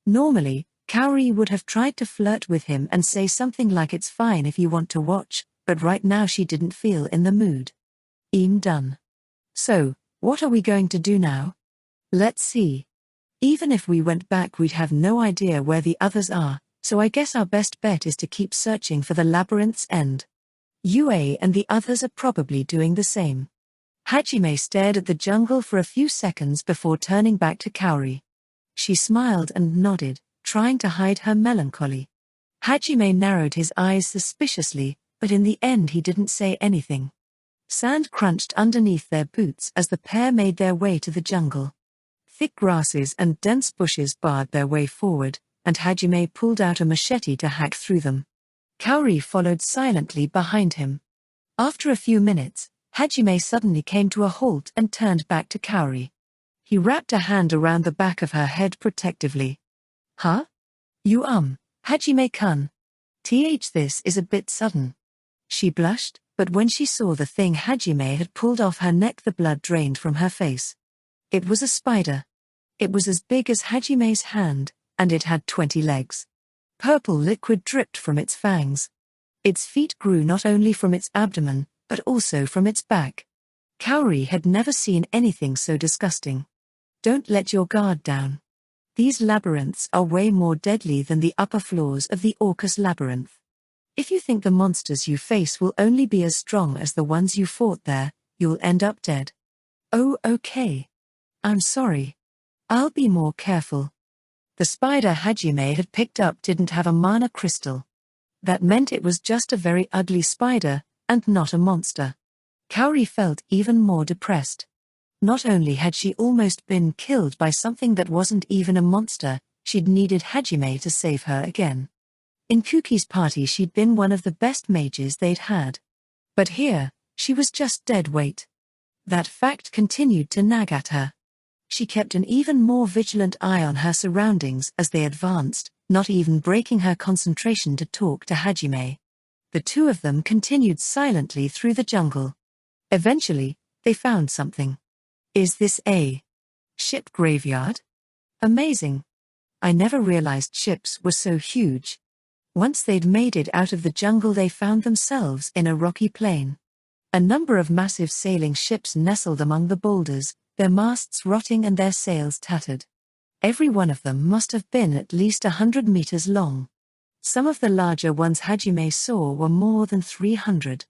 Normally, Kaori would have tried to flirt with him and say something like "it's fine if you want to watch," but right now she didn't feel in the mood. "I'm done. So, what are we going to do now?" "Let's see. Even if we went back we'd have no idea where the others are, so I guess our best bet is to keep searching for the labyrinth's end. UA and the others are probably doing the same." Hajime stared at the jungle for a few seconds before turning back to Kaori. She smiled and nodded, trying to hide her melancholy. Hajime narrowed his eyes suspiciously, but in the end he didn't say anything. Sand crunched underneath their boots as the pair made their way to the jungle. Thick grasses and dense bushes barred their way forward, and Hajime pulled out a machete to hack through them. Kaori followed silently behind him. After a few minutes, Hajime suddenly came to a halt and turned back to Kaori. He wrapped a hand around the back of her head protectively. "Huh? You Hajime-kun. This is a bit sudden." She blushed, but when she saw the thing Hajime had pulled off her neck the blood drained from her face. It was a spider. It was as big as Hajime's hand, and it had 20 legs. Purple liquid dripped from its fangs. Its feet grew not only from its abdomen, but also from its back. Kaori had never seen anything so disgusting. Don't let your guard down. These labyrinths are way more deadly than the upper floors of the Orcus labyrinth. If you think the monsters you face will only be as strong as the ones you fought there, you'll end up dead. Oh, okay. I'm sorry. I'll be more careful. The spider Hajime had picked up didn't have a mana crystal. That meant it was just a very ugly spider, and not a monster. Kaori felt even more depressed. Not only had she almost been killed by something that wasn't even a monster, she'd needed Hajime to save her again. In Kuki's party she'd been one of the best mages they'd had. But here, she was just dead weight. That fact continued to nag at her. She kept an even more vigilant eye on her surroundings as they advanced, not even breaking her concentration to talk to Hajime. The two of them continued silently through the jungle. Eventually, they found something. "Is this a ship graveyard? Amazing. I never realized ships were so huge." Once they'd made it out of the jungle they found themselves in a rocky plain. A number of massive sailing ships nestled among the boulders, their masts rotting and their sails tattered. Every one of them must have been at least 100 meters long. Some of the larger ones Hajime saw were more than 300.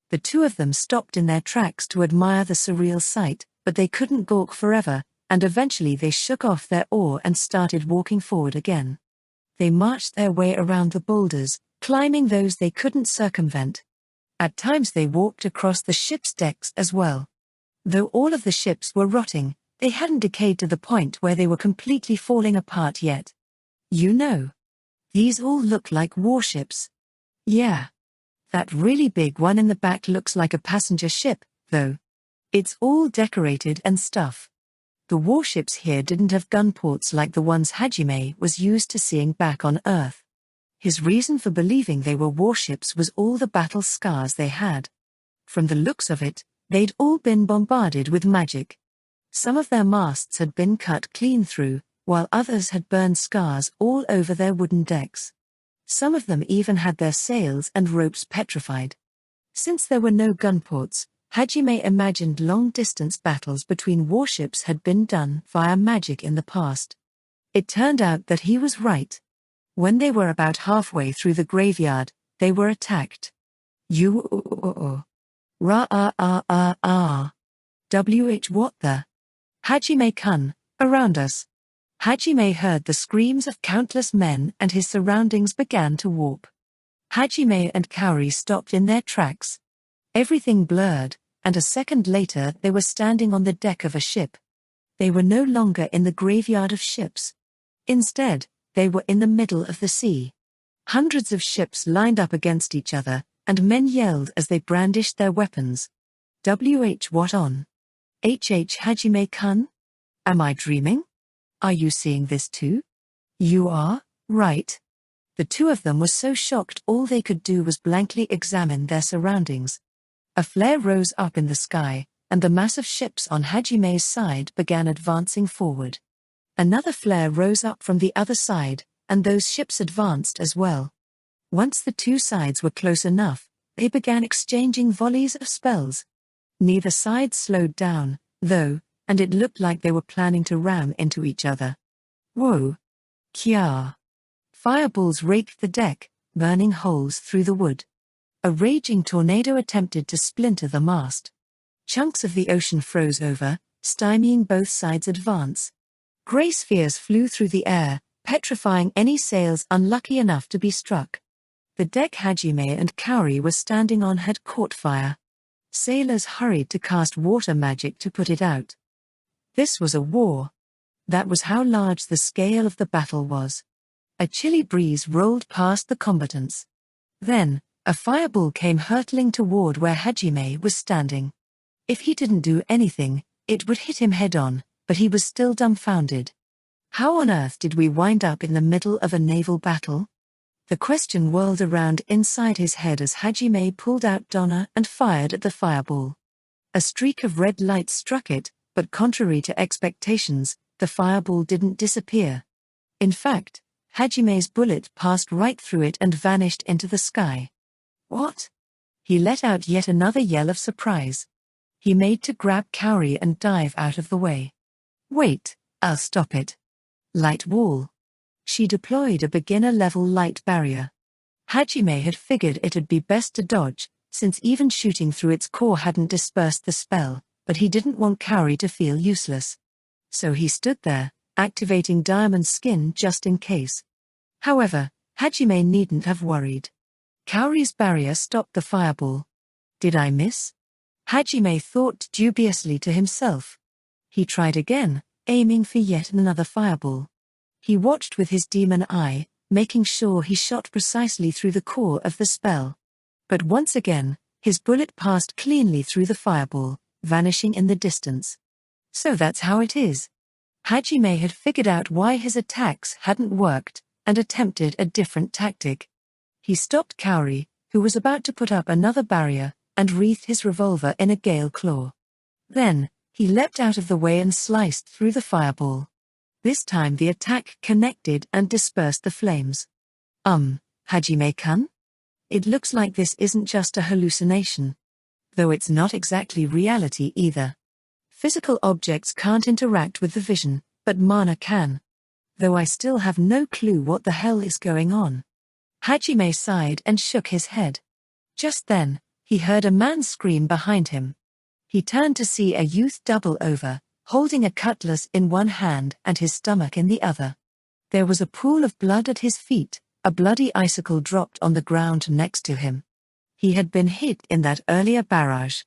The two of them stopped in their tracks to admire the surreal sight, but they couldn't gawk forever, and eventually they shook off their awe and started walking forward again. They marched their way around the boulders, climbing those they couldn't circumvent. At times they walked across the ship's decks as well. Though all of the ships were rotting, they hadn't decayed to the point where they were completely falling apart yet. These all look like warships. Yeah. That really big one in the back looks like a passenger ship, though. It's all decorated and stuff. The warships here didn't have gunports like the ones Hajime was used to seeing back on Earth. His reason for believing they were warships was all the battle scars they had. From the looks of it, they'd all been bombarded with magic. Some of their masts had been cut clean through, while others had burned scars all over their wooden decks. Some of them even had their sails and ropes petrified. Since there were no gunports, Hajime imagined long-distance battles between warships had been done via magic in the past. It turned out that he was right. When they were about halfway through the graveyard, they were attacked. What the? Hajime-kun, around us. Hajime heard the screams of countless men and his surroundings began to warp. Hajime and Kaori stopped in their tracks. Everything blurred, and a second later they were standing on the deck of a ship. They were no longer in the graveyard of ships. Instead, they were in the middle of the sea. Hundreds of ships lined up against each other, and men yelled as they brandished their weapons. What on? Hajime-kun? Am I dreaming? Are you seeing this too? You are right. The two of them were so shocked all they could do was blankly examine their surroundings. A flare rose up in the sky, and the mass of ships on Hajime's side began advancing forward. Another flare rose up from the other side, and those ships advanced as well. Once the two sides were close enough, they began exchanging volleys of spells. Neither side slowed down, though, and it looked like they were planning to ram into each other. Whoa! Kya! Fireballs raked the deck, burning holes through the wood. A raging tornado attempted to splinter the mast. Chunks of the ocean froze over, stymieing both sides' advance. Grey spheres flew through the air, petrifying any sails unlucky enough to be struck. The deck Hajime and Kaori were standing on had caught fire. Sailors hurried to cast water magic to put it out. This was a war. That was how large the scale of the battle was. A chilly breeze rolled past the combatants. Then, a fireball came hurtling toward where Hajime was standing. If he didn't do anything, it would hit him head-on, but he was still dumbfounded. How on earth did we wind up in the middle of a naval battle? The question whirled around inside his head as Hajime pulled out Donna and fired at the fireball. A streak of red light struck it, but contrary to expectations, the fireball didn't disappear. In fact, Hajime's bullet passed right through it and vanished into the sky. What? He let out yet another yell of surprise. He made to grab Kaori and dive out of the way. Wait, I'll stop it. Light wall. She deployed a beginner-level light barrier. Hajime had figured it'd be best to dodge, since even shooting through its core hadn't dispersed the spell, but he didn't want Kaori to feel useless. So he stood there, activating Diamond's skin just in case. However, Hajime needn't have worried. Kaori's barrier stopped the fireball. Did I miss? Hajime thought dubiously to himself. He tried again, aiming for yet another fireball. He watched with his demon eye, making sure he shot precisely through the core of the spell. But once again, his bullet passed cleanly through the fireball, vanishing in the distance. So that's how it is. Hajime had figured out why his attacks hadn't worked, and attempted a different tactic. He stopped Kaori, who was about to put up another barrier, and wreathed his revolver in a gale claw. Then, he leapt out of the way and sliced through the fireball. This time the attack connected and dispersed the flames. Hajime-kun? It looks like this isn't just a hallucination. Though it's not exactly reality either. Physical objects can't interact with the vision, but mana can. Though I still have no clue what the hell is going on. Hajime sighed and shook his head. Just then, he heard a man scream behind him. He turned to see a youth double over, holding a cutlass in one hand and his stomach in the other. There was a pool of blood at his feet, a bloody icicle dropped on the ground next to him. He had been hit in that earlier barrage.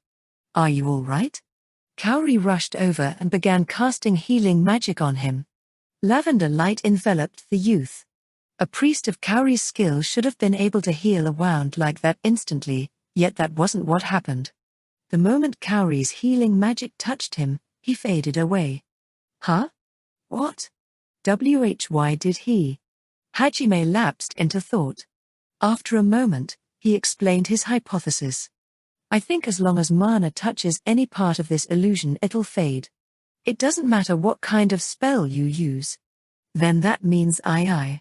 Are you all right? Kaori rushed over and began casting healing magic on him. Lavender light enveloped the youth. A priest of Kaori's skill should have been able to heal a wound like that instantly, yet that wasn't what happened. The moment Kaori's healing magic touched him, he faded away. Huh? What? Why did he? Hajime lapsed into thought. After a moment, he explained his hypothesis. I think as long as mana touches any part of this illusion it'll fade. It doesn't matter what kind of spell you use. Then that means I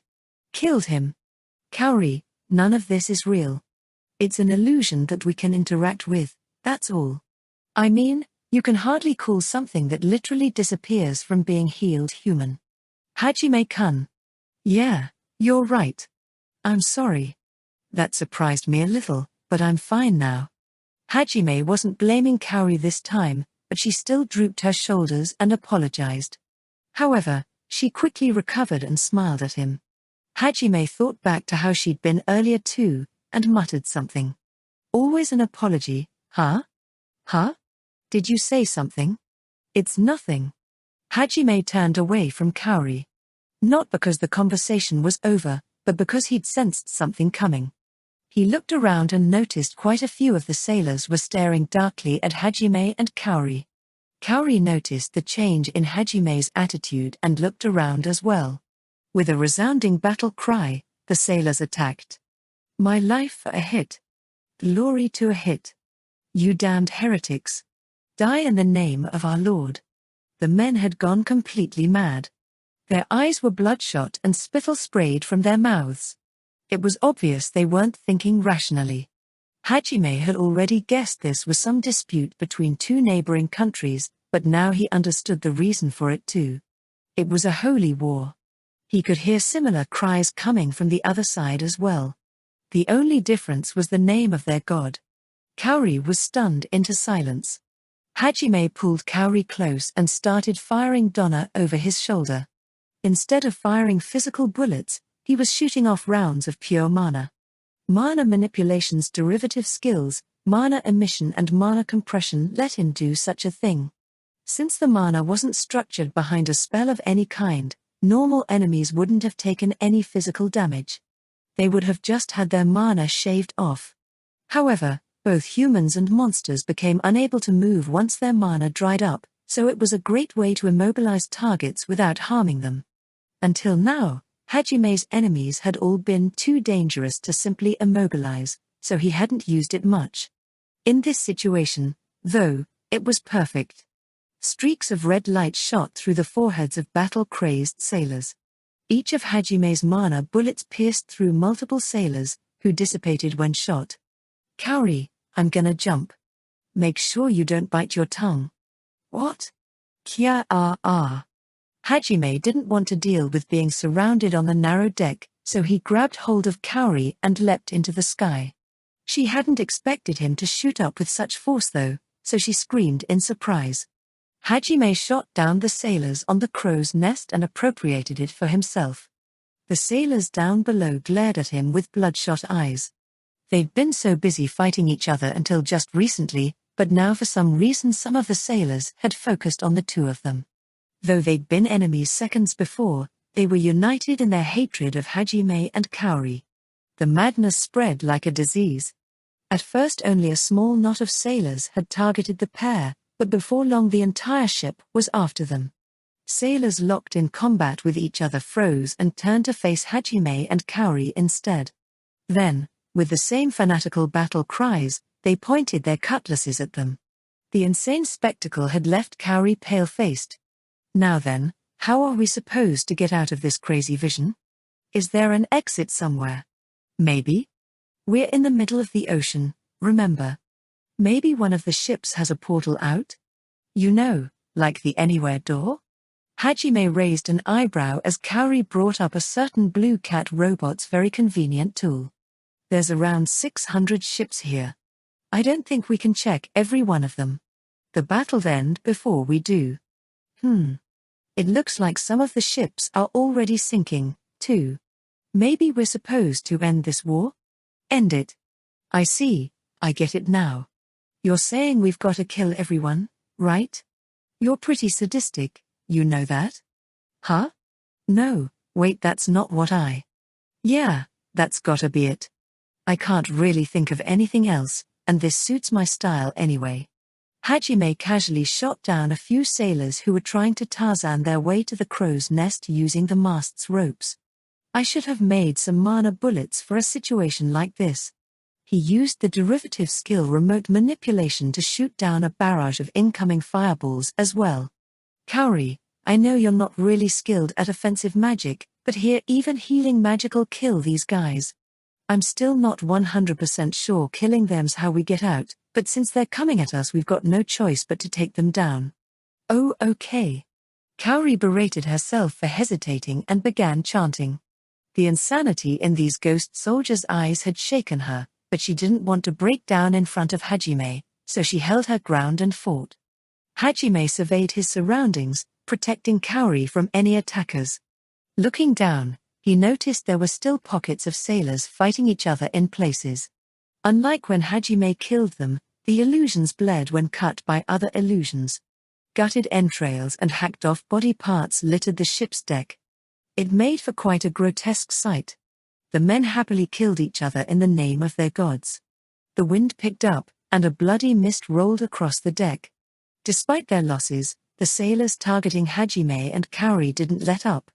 killed him. Kaori, none of this is real. It's an illusion that we can interact with, that's all. I mean, you can hardly call something that literally disappears from being healed human. Hajime-kun. Yeah, you're right. I'm sorry. That surprised me a little, but I'm fine now. Hajime wasn't blaming Kaori this time, but she still drooped her shoulders and apologized. However, she quickly recovered and smiled at him. Hajime thought back to how she'd been earlier too, and muttered something. Always an apology, huh? Huh? Did you say something? It's nothing. Hajime turned away from Kaori. Not because the conversation was over, but because he'd sensed something coming. He looked around and noticed quite a few of the sailors were staring darkly at Hajime and Kaori. Kaori noticed the change in Hajime's attitude and looked around as well. With a resounding battle cry, the sailors attacked. My life for a hit. Glory to a hit. You damned heretics. Die in the name of our Lord. The men had gone completely mad. Their eyes were bloodshot and spittle sprayed from their mouths. It was obvious they weren't thinking rationally. Hajime had already guessed this was some dispute between two neighboring countries, but now he understood the reason for it too. It was a holy war. He could hear similar cries coming from the other side as well. The only difference was the name of their god. Kaori was stunned into silence. Hajime pulled Kaori close and started firing Donna over his shoulder. Instead of firing physical bullets, he was shooting off rounds of pure mana. Mana manipulation's derivative skills, mana emission and mana compression, let him do such a thing. Since the mana wasn't structured behind a spell of any kind, normal enemies wouldn't have taken any physical damage. They would have just had their mana shaved off. However, both humans and monsters became unable to move once their mana dried up, so it was a great way to immobilize targets without harming them. Until now, Hajime's enemies had all been too dangerous to simply immobilize, so he hadn't used it much. In this situation, though, it was perfect. Streaks of red light shot through the foreheads of battle-crazed sailors. Each of Hajime's mana bullets pierced through multiple sailors, who dissipated when shot. Kaori, I'm gonna jump. Make sure you don't bite your tongue. What? Kya ah. Hajime didn't want to deal with being surrounded on the narrow deck, so he grabbed hold of Kaori and leapt into the sky. She hadn't expected him to shoot up with such force though, so she screamed in surprise. Hajime shot down the sailors on the crow's nest and appropriated it for himself. The sailors down below glared at him with bloodshot eyes. They'd been so busy fighting each other until just recently, but now for some reason some of the sailors had focused on the two of them. Though they'd been enemies seconds before, they were united in their hatred of Hajime and Kaori. The madness spread like a disease. At first only a small knot of sailors had targeted the pair, but before long the entire ship was after them. Sailors locked in combat with each other froze and turned to face Hajime and Kaori instead. Then, with the same fanatical battle cries, they pointed their cutlasses at them. The insane spectacle had left Kaori pale-faced. Now then, how are we supposed to get out of this crazy vision? Is there an exit somewhere? Maybe? We're in the middle of the ocean, remember? Maybe one of the ships has a portal out? You know, like the Anywhere door? Hajime raised an eyebrow as Kaori brought up a certain blue cat robot's very convenient tool. There's around 600 ships here. I don't think we can check every one of them. The battle'll end before we do. It looks like some of the ships are already sinking, too. Maybe we're supposed to end this war? End it. I see, I get it now. You're saying we've got to kill everyone, right? You're pretty sadistic, you know that? Huh? No, wait, that's not what Yeah, that's gotta be it. I can't really think of anything else, and this suits my style anyway. Hajime casually shot down a few sailors who were trying to Tarzan their way to the crow's nest using the mast's ropes. I should have made some mana bullets for a situation like this. He used the derivative skill remote manipulation to shoot down a barrage of incoming fireballs as well. Kaori, I know you're not really skilled at offensive magic, but here even healing magic'll kill these guys. I'm still not 100% sure killing them's how we get out, but since they're coming at us we've got no choice but to take them down. Oh, okay. Kaori berated herself for hesitating and began chanting. The insanity in these ghost soldiers' eyes had shaken her, but she didn't want to break down in front of Hajime, so she held her ground and fought. Hajime surveyed his surroundings, protecting Kaori from any attackers. Looking down, he noticed there were still pockets of sailors fighting each other in places. Unlike when Hajime killed them, the illusions bled when cut by other illusions. Gutted entrails and hacked-off body parts littered the ship's deck. It made for quite a grotesque sight. The men happily killed each other in the name of their gods. The wind picked up, and a bloody mist rolled across the deck. Despite their losses, the sailors targeting Hajime and Kaori didn't let up.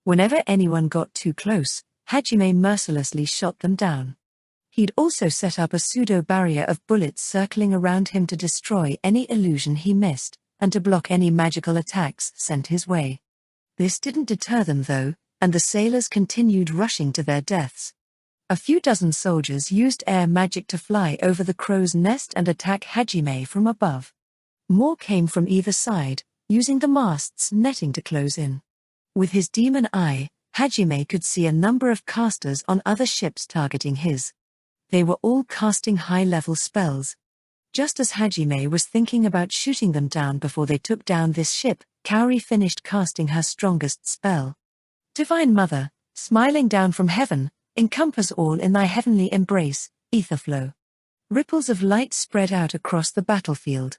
Whenever anyone got too close, Hajime mercilessly shot them down. He'd also set up a pseudo-barrier of bullets circling around him to destroy any illusion he missed, and to block any magical attacks sent his way. This didn't deter them though, and the sailors continued rushing to their deaths. A few dozen soldiers used air magic to fly over the crow's nest and attack Hajime from above. More came from either side, using the mast's netting to close in. With his demon eye, Hajime could see a number of casters on other ships targeting his. They were all casting high-level spells. Just as Hajime was thinking about shooting them down before they took down this ship, Kaori finished casting her strongest spell. Divine Mother, smiling down from heaven, encompass all in thy heavenly embrace, etherflow. Ripples of light spread out across the battlefield.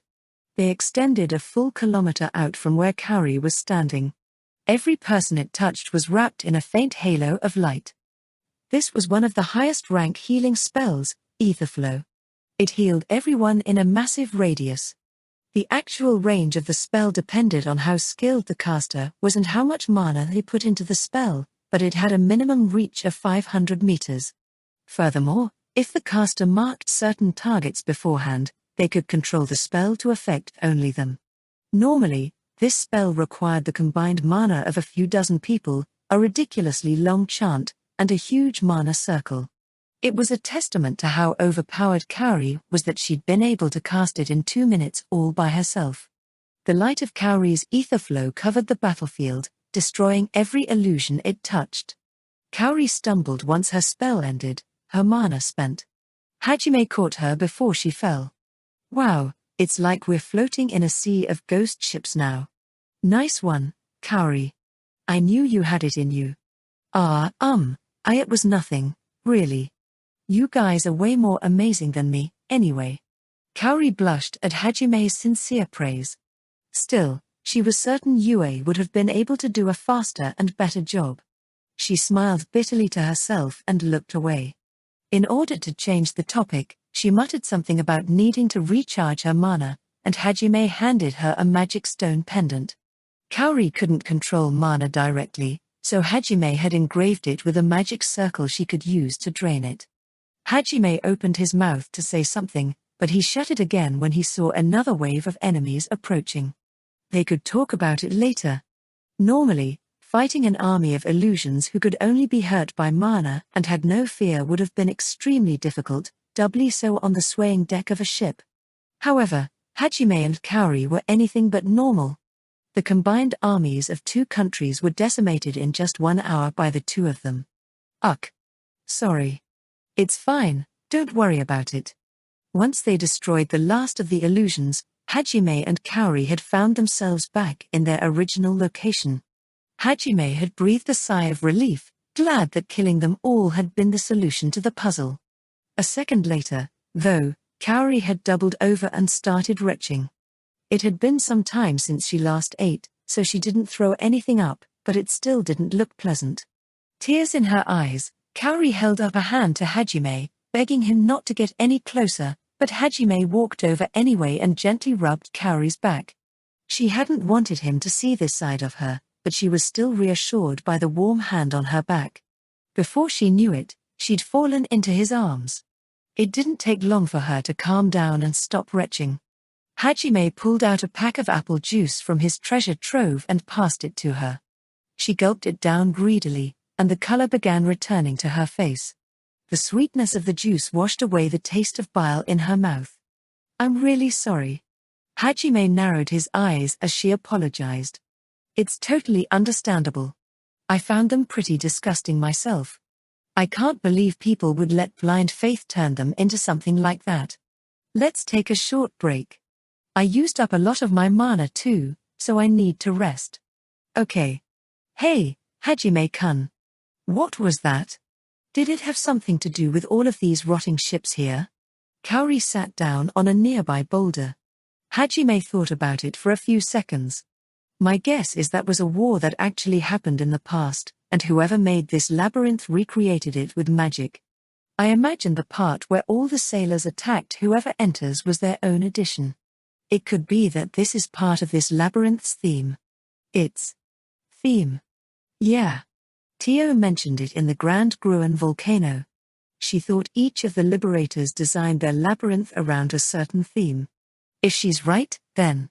They extended a full kilometer out from where Kaori was standing. Every person it touched was wrapped in a faint halo of light. This was one of the highest rank healing spells, etherflow. It healed everyone in a massive radius. The actual range of the spell depended on how skilled the caster was and how much mana they put into the spell, but it had a minimum reach of 500 meters. Furthermore, if the caster marked certain targets beforehand, they could control the spell to affect only them. Normally, this spell required the combined mana of a few dozen people, a ridiculously long chant, and a huge mana circle. It was a testament to how overpowered Kaori was that she'd been able to cast it in 2 minutes all by herself. The light of Kaori's etherflow covered the battlefield, destroying every illusion it touched. Kaori stumbled once her spell ended, her mana spent. Hajime caught her before she fell. Wow, it's like we're floating in a sea of ghost ships now. Nice one, Kaori. I knew you had it in you. It was nothing, really. You guys are way more amazing than me, anyway. Kaori blushed at Hajime's sincere praise. Still, she was certain Yue would have been able to do a faster and better job. She smiled bitterly to herself and looked away. In order to change the topic, she muttered something about needing to recharge her mana, and Hajime handed her a magic stone pendant. Kaori couldn't control mana directly, so Hajime had engraved it with a magic circle she could use to drain it. Hajime opened his mouth to say something, but he shut it again when he saw another wave of enemies approaching. They could talk about it later. Normally, fighting an army of illusions who could only be hurt by mana and had no fear would have been extremely difficult, doubly so on the swaying deck of a ship. However, Hajime and Kaori were anything but normal. The combined armies of 2 countries were decimated in just 1 hour by the 2 of them. Sorry. It's fine, don't worry about it. Once they destroyed the last of the illusions, Hajime and Kaori had found themselves back in their original location. Hajime had breathed a sigh of relief, glad that killing them all had been the solution to the puzzle. A second later, though, Kaori had doubled over and started retching. It had been some time since she last ate, so she didn't throw anything up, but it still didn't look pleasant. Tears in her eyes, Kaori held up a hand to Hajime, begging him not to get any closer, but Hajime walked over anyway and gently rubbed Kaori's back. She hadn't wanted him to see this side of her, but she was still reassured by the warm hand on her back. Before she knew it, she'd fallen into his arms. It didn't take long for her to calm down and stop retching. Hajime pulled out a pack of apple juice from his treasure trove and passed it to her. She gulped it down greedily, and the color began returning to her face. The sweetness of the juice washed away the taste of bile in her mouth. I'm really sorry. Hajime narrowed his eyes as she apologized. It's totally understandable. I found them pretty disgusting myself. I can't believe people would let blind faith turn them into something like that. Let's take a short break. I used up a lot of my mana too, so I need to rest. Okay. Hey, Hajime-kun. What was that? Did it have something to do with all of these rotting ships here? Kaori sat down on a nearby boulder. Hajime thought about it for a few seconds. My guess is that was a war that actually happened in the past, and whoever made this labyrinth recreated it with magic. I imagine the part where all the sailors attacked whoever enters was their own addition. It could be that this is part of this labyrinth's theme. Its theme. Yeah, Tio mentioned it in the Grand Gruen Volcano. She thought each of the liberators designed their labyrinth around a certain theme. If she's right, then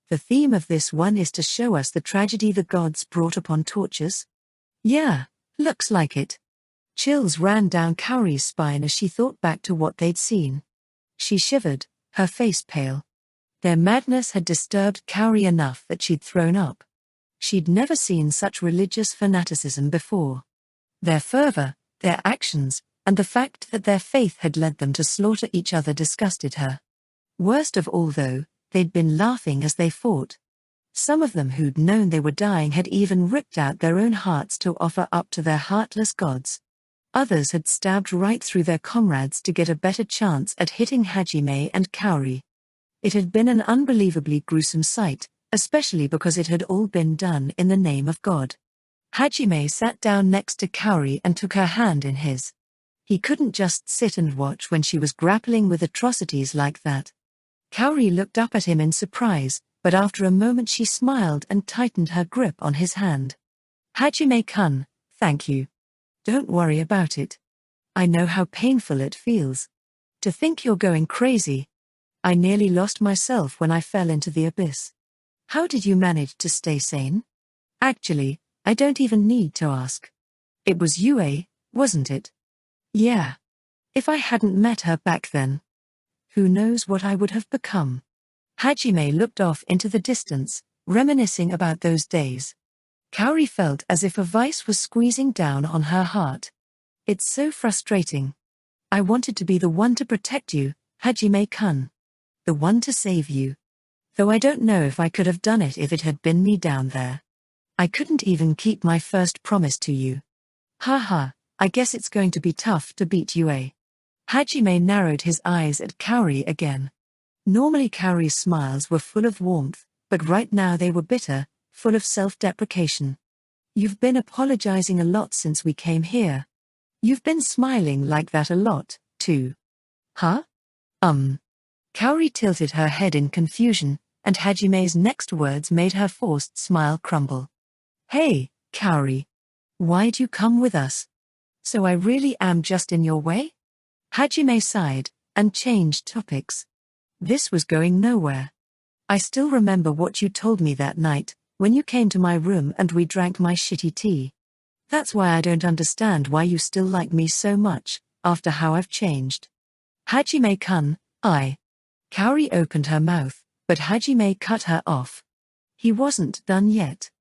the theme of this one is to show us the tragedy the gods brought upon tortures? Yeah, looks like it. Chills ran down Kaori's spine as she thought back to what they'd seen. She shivered, her face pale. Their madness had disturbed Kaori enough that she'd thrown up. She'd never seen such religious fanaticism before. Their fervor, their actions, and the fact that their faith had led them to slaughter each other disgusted her. Worst of all though, they'd been laughing as they fought. Some of them who'd known they were dying had even ripped out their own hearts to offer up to their heartless gods. Others had stabbed right through their comrades to get a better chance at hitting Hajime and Kaori. It had been an unbelievably gruesome sight, especially because it had all been done in the name of God. Hajime sat down next to Kaori and took her hand in his. He couldn't just sit and watch when she was grappling with atrocities like that. Kaori looked up at him in surprise, but after a moment she smiled and tightened her grip on his hand. Hajime-kun, thank you. Don't worry about it. I know how painful it feels. To think you're going crazy. I nearly lost myself when I fell into the abyss. How did you manage to stay sane? Actually, I don't even need to ask. It was Yue, wasn't it? Yeah. If I hadn't met her back then, who knows what I would have become. Hajime looked off into the distance, reminiscing about those days. Kaori felt as if a vice was squeezing down on her heart. It's so frustrating. I wanted to be the one to protect you, Hajime-kun. The one to save you. Though I don't know if I could have done it if it had been me down there. I couldn't even keep my first promise to you. Haha, I guess it's going to be tough to beat Yue. Hajime narrowed his eyes at Kaori again. Normally Kaori's smiles were full of warmth, but right now they were bitter, full of self-deprecation. You've been apologizing a lot since we came here. You've been smiling like that a lot, too. Huh? Kaori tilted her head in confusion, and Hajime's next words made her forced smile crumble. Hey, Kaori. Why'd you come with us? So I really am just in your way? Hajime sighed, and changed topics. This was going nowhere. I still remember what you told me that night, when you came to my room and we drank my shitty tea. That's why I don't understand why you still like me so much, after how I've changed. Hajime-kun, Kaori opened her mouth, but Hajime cut her off. He wasn't done yet.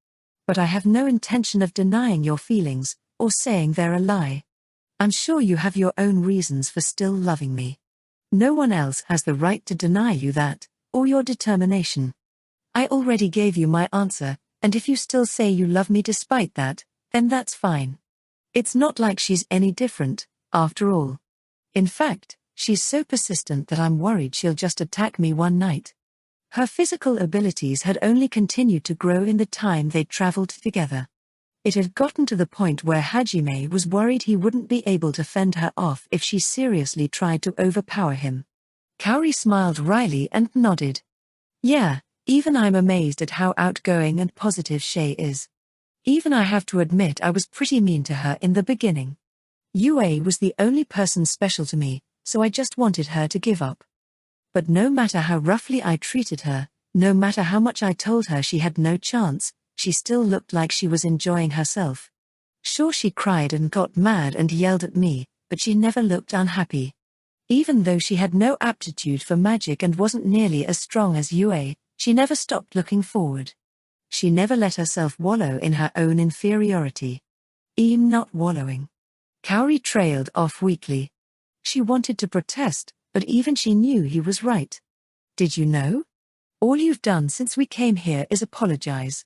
But I have no intention of denying your feelings, or saying they're a lie. I'm sure you have your own reasons for still loving me. No one else has the right to deny you that, or your determination. I already gave you my answer, and if you still say you love me despite that, then that's fine. It's not like she's any different, after all. In fact, she's so persistent that I'm worried she'll just attack me one night. Her physical abilities had only continued to grow in the time they'd traveled together. It had gotten to the point where Hajime was worried he wouldn't be able to fend her off if she seriously tried to overpower him. Kaori smiled wryly and nodded. Yeah, even I'm amazed at how outgoing and positive Shay is. Even I have to admit I was pretty mean to her in the beginning. Yue was the only person special to me, so I just wanted her to give up. But no matter how roughly I treated her, no matter how much I told her she had no chance, she still looked like she was enjoying herself. Sure, she cried and got mad and yelled at me, but she never looked unhappy. Even though she had no aptitude for magic and wasn't nearly as strong as Yue, she never stopped looking forward. She never let herself wallow in her own inferiority. Not wallowing. Kaori trailed off weakly. She wanted to protest, but even she knew he was right. Did you know? All you've done since we came here is apologize.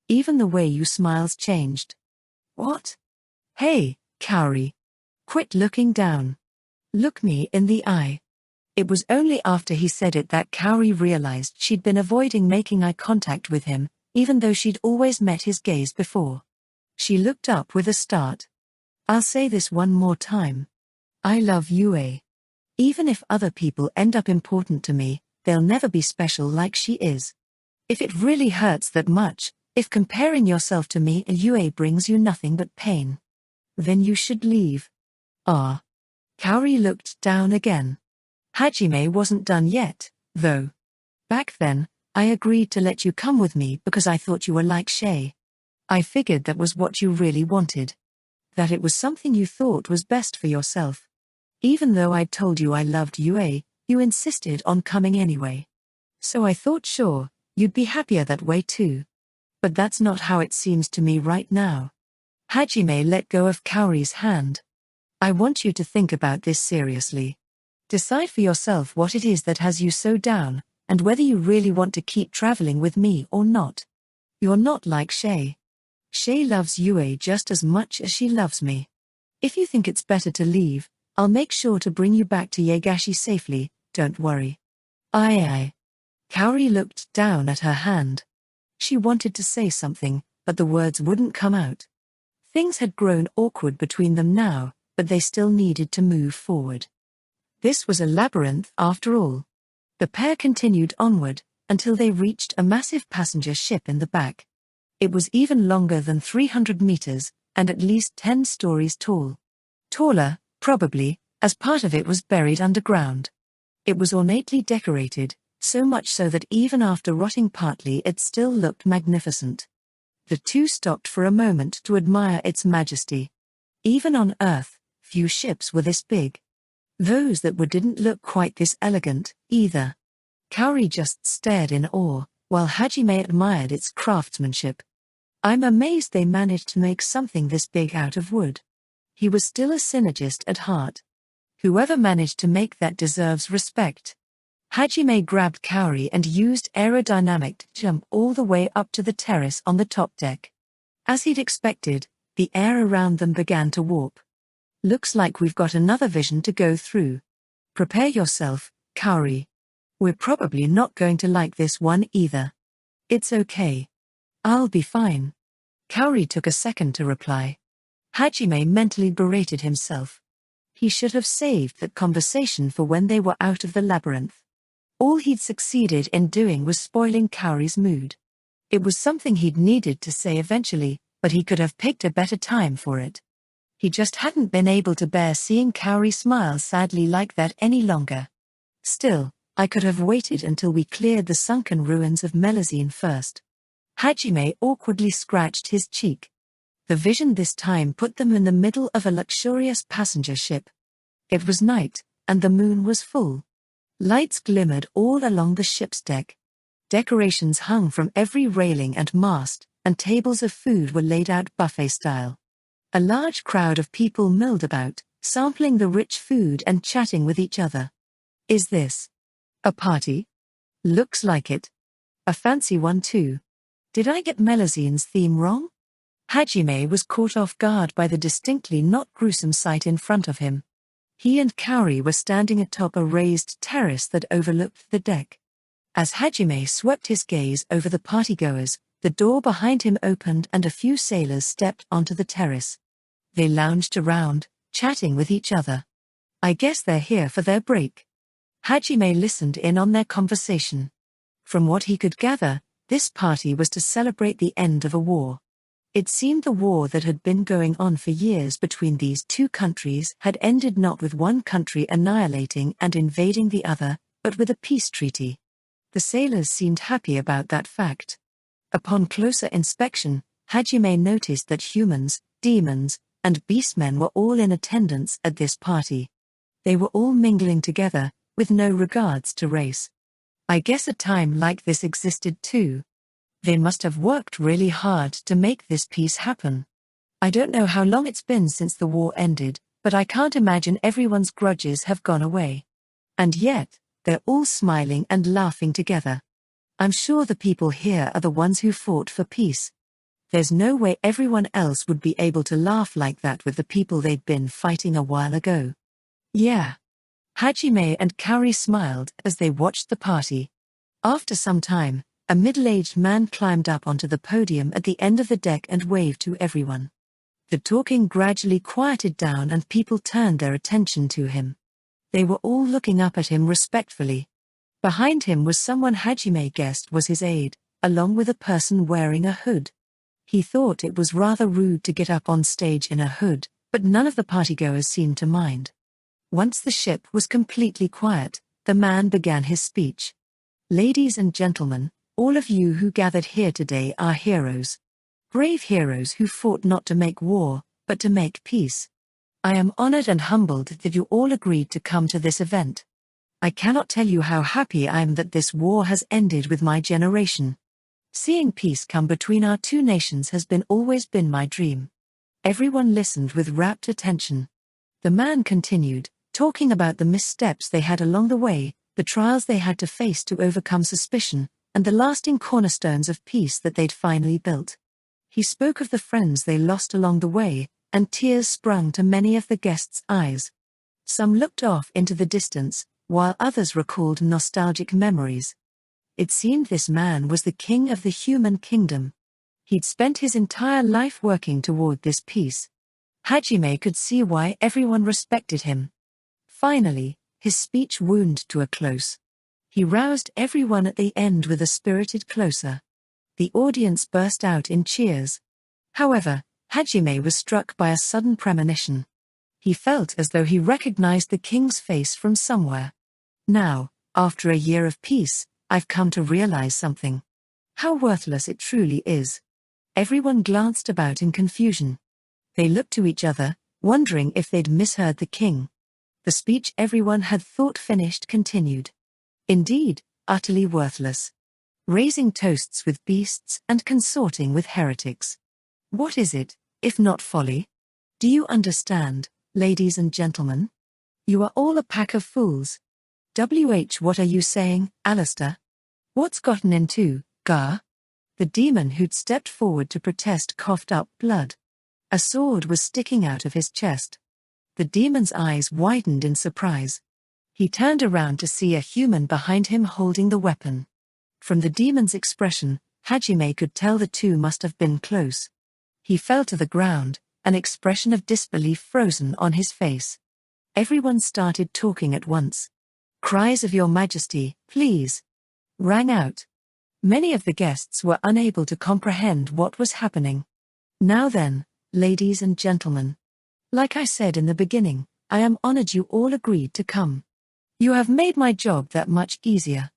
Even the way you smiles changed. What? Hey, Kaori. Quit looking down. Look me in the eye. It was only after he said it that Kaori realized she'd been avoiding making eye contact with him, even though she'd always met his gaze before. She looked up with a start. I'll say this one more time. I love Yue. Even if other people end up important to me, they'll never be special like she is. If it really hurts that much, If comparing yourself to me and Yue brings you nothing but pain, then you should leave. Ah. Kaori looked down again. Hajime wasn't done yet, though. Back then, I agreed to let you come with me because I thought you were like Shay. I figured that was what you really wanted. That it was something you thought was best for yourself. Even though I'd told you I loved Yue, you insisted on coming anyway. So I thought sure, you'd be happier that way too. But that's not how it seems to me right now. Hajime let go of Kaori's hand. I want you to think about this seriously. Decide for yourself what it is that has you so down, and whether you really want to keep traveling with me or not. You're not like Shay. Shay loves Yue just as much as she loves me. If you think it's better to leave, I'll make sure to bring you back to Yagashi safely, don't worry. Aye. Kaori looked down at her hand. She wanted to say something, but the words wouldn't come out. Things had grown awkward between them now, but they still needed to move forward. This was a labyrinth after all. The pair continued onward, until they reached a massive passenger ship in the back. It was even longer than 300 meters, and at least 10 stories tall. Taller, probably, as part of it was buried underground. It was ornately decorated, so much so that even after rotting partly it still looked magnificent. The two stopped for a moment to admire its majesty. Even on Earth, few ships were this big. Those that were didn't look quite this elegant, either. Kaori just stared in awe, while Hajime admired its craftsmanship. I'm amazed they managed to make something this big out of wood. He was still a synergist at heart. Whoever managed to make that deserves respect. Hajime grabbed Kaori and used aerodynamic to jump all the way up to the terrace on the top deck. As he'd expected, the air around them began to warp. Looks like we've got another vision to go through. Prepare yourself, Kaori. We're probably not going to like this one either. It's okay. I'll be fine. Kaori took a second to reply. Hajime mentally berated himself. He should have saved that conversation for when they were out of the labyrinth. All he'd succeeded in doing was spoiling Kaori's mood. It was something he'd needed to say eventually, but he could have picked a better time for it. He just hadn't been able to bear seeing Kaori smile sadly like that any longer. Still, I could have waited until we cleared the sunken ruins of Melazine first. Hajime awkwardly scratched his cheek. The vision this time put them in the middle of a luxurious passenger ship. It was night, and the moon was full. Lights glimmered all along the ship's deck. Decorations hung from every railing and mast, and tables of food were laid out buffet style. A large crowd of people milled about, sampling the rich food and chatting with each other. Is this a party? Looks like it. A fancy one too. Did I get Melazine's theme wrong? Hajime was caught off guard by the distinctly not gruesome sight in front of him. He and Kaori were standing atop a raised terrace that overlooked the deck. As Hajime swept his gaze over the partygoers, the door behind him opened and a few sailors stepped onto the terrace. They lounged around, chatting with each other. I guess they're here for their break. Hajime listened in on their conversation. From what he could gather, this party was to celebrate the end of a war. It seemed the war that had been going on for years between these two countries had ended not with one country annihilating and invading the other, but with a peace treaty. The sailors seemed happy about that fact. Upon closer inspection, Hajime noticed that humans, demons, and beastmen were all in attendance at this party. They were all mingling together, with no regards to race. I guess a time like this existed too. They must have worked really hard to make this peace happen. I don't know how long it's been since the war ended, but I can't imagine everyone's grudges have gone away. And yet, they're all smiling and laughing together. I'm sure the people here are the ones who fought for peace. There's no way everyone else would be able to laugh like that with the people they'd been fighting a while ago. Yeah. Hajime and Kaori smiled as they watched the party. After some time, a middle-aged man climbed up onto the podium at the end of the deck and waved to everyone. The talking gradually quieted down and people turned their attention to him. They were all looking up at him respectfully. Behind him was someone Hajime guessed was his aide, along with a person wearing a hood. He thought it was rather rude to get up on stage in a hood, but none of the partygoers seemed to mind. Once the ship was completely quiet, the man began his speech. Ladies and gentlemen, all of you who gathered here today are heroes. Brave heroes who fought not to make war, but to make peace. I am honored and humbled that you all agreed to come to this event. I cannot tell you how happy I am that this war has ended with my generation. Seeing peace come between our two nations has always been my dream. Everyone listened with rapt attention. The man continued, talking about the missteps they had along the way, the trials they had to face to overcome suspicion, and the lasting cornerstones of peace that they'd finally built. He spoke of the friends they lost along the way, and tears sprung to many of the guests' eyes. Some looked off into the distance, while others recalled nostalgic memories. It seemed this man was the king of the human kingdom. He'd spent his entire life working toward this peace. Hajime could see why everyone respected him. Finally, his speech wound to a close. He roused everyone at the end with a spirited closer. The audience burst out in cheers. However, Hajime was struck by a sudden premonition. He felt as though he recognized the king's face from somewhere. Now, after a year of peace, I've come to realize something. How worthless it truly is. Everyone glanced about in confusion. They looked to each other, wondering if they'd misheard the king. The speech everyone had thought finished continued. Indeed, utterly worthless. Raising toasts with beasts and consorting with heretics. What is it, if not folly? Do you understand, ladies and gentlemen? You are all a pack of fools. What are you saying, Alistair? What's gotten into, Gar? The demon who'd stepped forward to protest coughed up blood. A sword was sticking out of his chest. The demon's eyes widened in surprise. He turned around to see a human behind him holding the weapon. From the demon's expression, Hajime could tell the two must have been close. He fell to the ground, an expression of disbelief frozen on his face. Everyone started talking at once. Cries of "Your Majesty, please!" rang out. Many of the guests were unable to comprehend what was happening. Now then, ladies and gentlemen. Like I said in the beginning, I am honored you all agreed to come. You have made my job that much easier.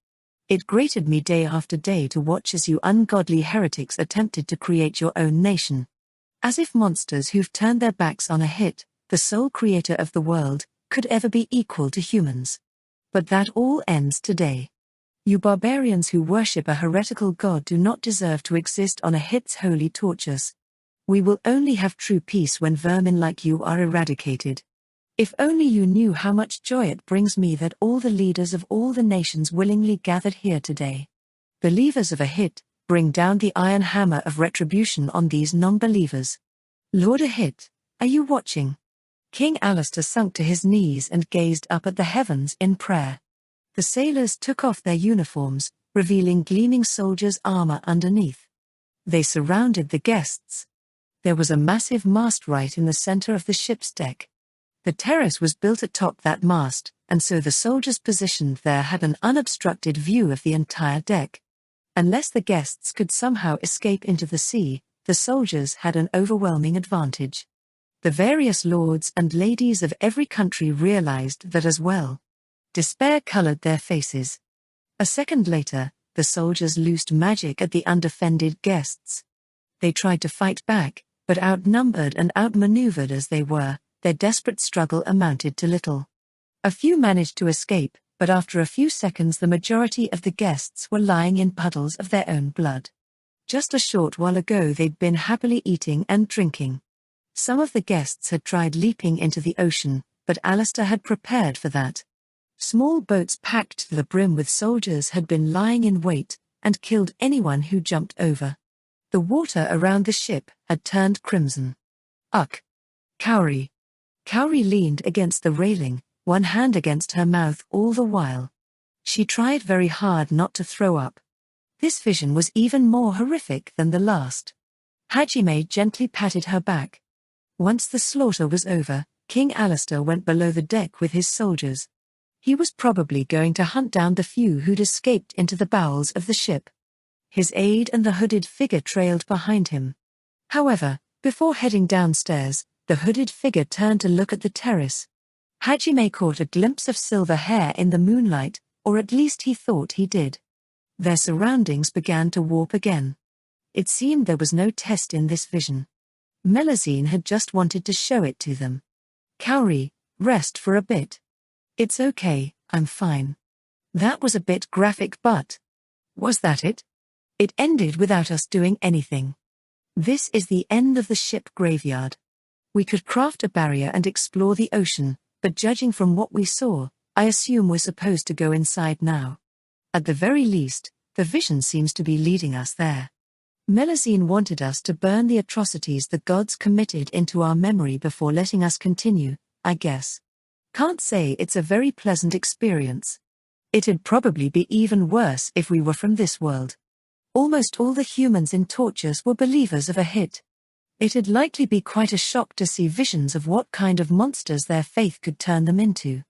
It grated me day after day to watch as you ungodly heretics attempted to create your own nation. As if monsters who've turned their backs on a hit, the sole creator of the world, could ever be equal to humans. But that all ends today. You barbarians who worship a heretical god do not deserve to exist on a hit's holy torches. We will only have true peace when vermin like you are eradicated. If only you knew how much joy it brings me that all the leaders of all the nations willingly gathered here today. Believers of a hit, bring down the iron hammer of retribution on these non-believers. Lord Ahit, are you watching? King Alistair sunk to his knees and gazed up at the heavens in prayer. The sailors took off their uniforms, revealing gleaming soldiers' armor underneath. They surrounded the guests. There was a massive mast right in the center of the ship's deck. The terrace was built atop that mast, and so the soldiers positioned there had an unobstructed view of the entire deck. Unless the guests could somehow escape into the sea, the soldiers had an overwhelming advantage. The various lords and ladies of every country realized that as well. Despair colored their faces. A second later, the soldiers loosed magic at the undefended guests. They tried to fight back, but outnumbered and outmaneuvered as they were, their desperate struggle amounted to little. A few managed to escape, but after a few seconds the majority of the guests were lying in puddles of their own blood. Just a short while ago they'd been happily eating and drinking. Some of the guests had tried leaping into the ocean, but Alistair had prepared for that. Small boats packed to the brim with soldiers had been lying in wait, and killed anyone who jumped over. The water around the ship had turned crimson. Ugh! Kaori. Kaori leaned against the railing, one hand against her mouth all the while. She tried very hard not to throw up. This vision was even more horrific than the last. Hajime gently patted her back. Once the slaughter was over, King Alistair went below the deck with his soldiers. He was probably going to hunt down the few who'd escaped into the bowels of the ship. His aide and the hooded figure trailed behind him. However, before heading downstairs, the hooded figure turned to look at the terrace. Hajime caught a glimpse of silver hair in the moonlight, or at least he thought he did. Their surroundings began to warp again. It seemed there was no test in this vision. Melusine had just wanted to show it to them. Kaori, rest for a bit. It's okay, I'm fine. That was a bit graphic, but... was that it? It ended without us doing anything. This is the end of the ship graveyard. We could craft a barrier and explore the ocean, but judging from what we saw, I assume we're supposed to go inside now. At the very least, the vision seems to be leading us there. Melusine wanted us to burn the atrocities the gods committed into our memory before letting us continue, I guess. Can't say it's a very pleasant experience. It'd probably be even worse if we were from this world. Almost all the humans in Tortures were believers of a hit. It'd likely be quite a shock to see visions of what kind of monsters their faith could turn them into.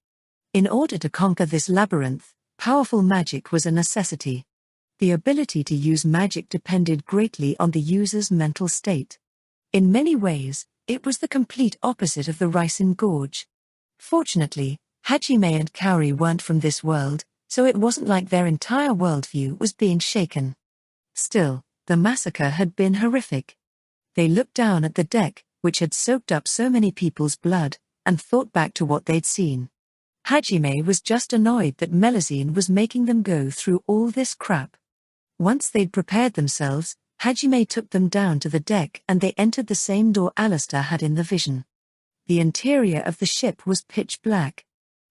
In order to conquer this labyrinth, powerful magic was a necessity. The ability to use magic depended greatly on the user's mental state. In many ways, it was the complete opposite of the Ricin Gorge. Fortunately, Hajime and Kaori weren't from this world, so it wasn't like their entire worldview was being shaken. Still, the massacre had been horrific. They looked down at the deck, which had soaked up so many people's blood, and thought back to what they'd seen. Hajime was just annoyed that Melusine was making them go through all this crap. Once they'd prepared themselves, Hajime took them down to the deck and they entered the same door Alistair had in the vision. The interior of the ship was pitch black.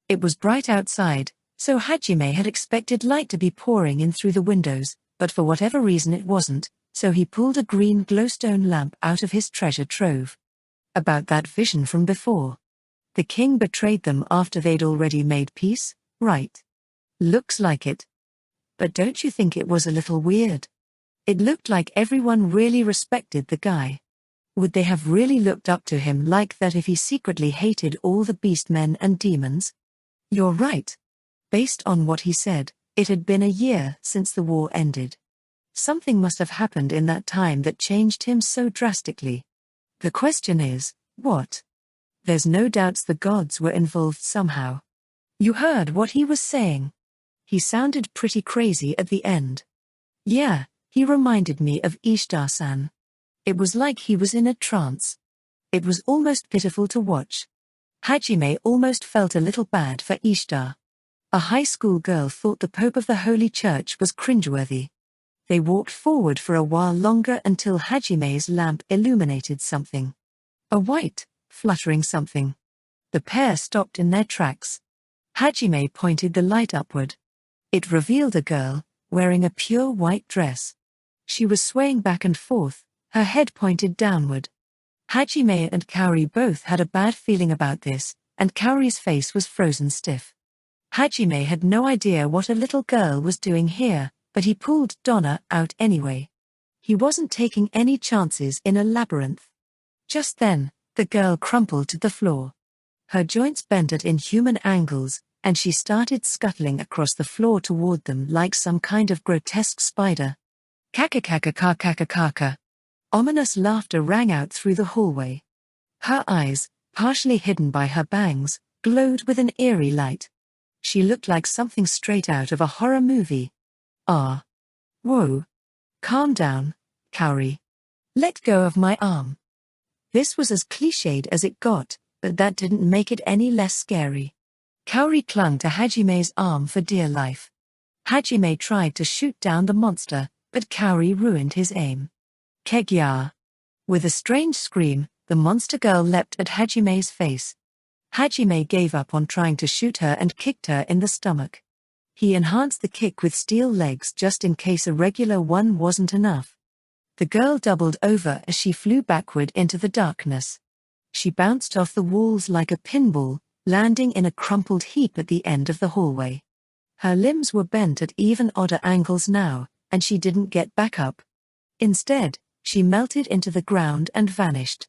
It was bright outside, so Hajime had expected light to be pouring in through the windows, but for whatever reason it wasn't, so he pulled a green glowstone lamp out of his treasure trove. About that vision from before. The king betrayed them after they'd already made peace, right? Looks like it. But don't you think it was a little weird? It looked like everyone really respected the guy. Would they have really looked up to him like that if he secretly hated all the beastmen and demons? You're right. Based on what he said, it had been a year since the war ended. Something must have happened in that time that changed him so drastically. The question is, what? There's no doubts the gods were involved somehow. You heard what he was saying. He sounded pretty crazy at the end. Yeah, he reminded me of Ishtar-san. It was like he was in a trance. It was almost pitiful to watch. Hajime almost felt a little bad for Ishtar. A high school girl thought the Pope of the Holy Church was cringeworthy. They walked forward for a while longer until Hajime's lamp illuminated something. A white, fluttering something. The pair stopped in their tracks. Hajime pointed the light upward. It revealed a girl, wearing a pure white dress. She was swaying back and forth, her head pointed downward. Hajime and Kaori both had a bad feeling about this, and Kaori's face was frozen stiff. Hajime had no idea what a little girl was doing here, but he pulled Donna out anyway. He wasn't taking any chances in a labyrinth. Just then, the girl crumpled to the floor. Her joints bent at inhuman angles, and she started scuttling across the floor toward them like some kind of grotesque spider. Kaka. Ominous laughter rang out through the hallway. Her eyes, partially hidden by her bangs, glowed with an eerie light. She looked like something straight out of a horror movie. Ah. Whoa. Calm down, Kaori. Let go of my arm. This was as cliched as it got, but that didn't make it any less scary. Kaori clung to Hajime's arm for dear life. Hajime tried to shoot down the monster, but Kaori ruined his aim. Kegya. With a strange scream, the monster girl leapt at Hajime's face. Hajime gave up on trying to shoot her and kicked her in the stomach. He enhanced the kick with steel legs just in case a regular one wasn't enough. The girl doubled over as she flew backward into the darkness. She bounced off the walls like a pinball, landing in a crumpled heap at the end of the hallway. Her limbs were bent at even odder angles now, and she didn't get back up. Instead, she melted into the ground and vanished.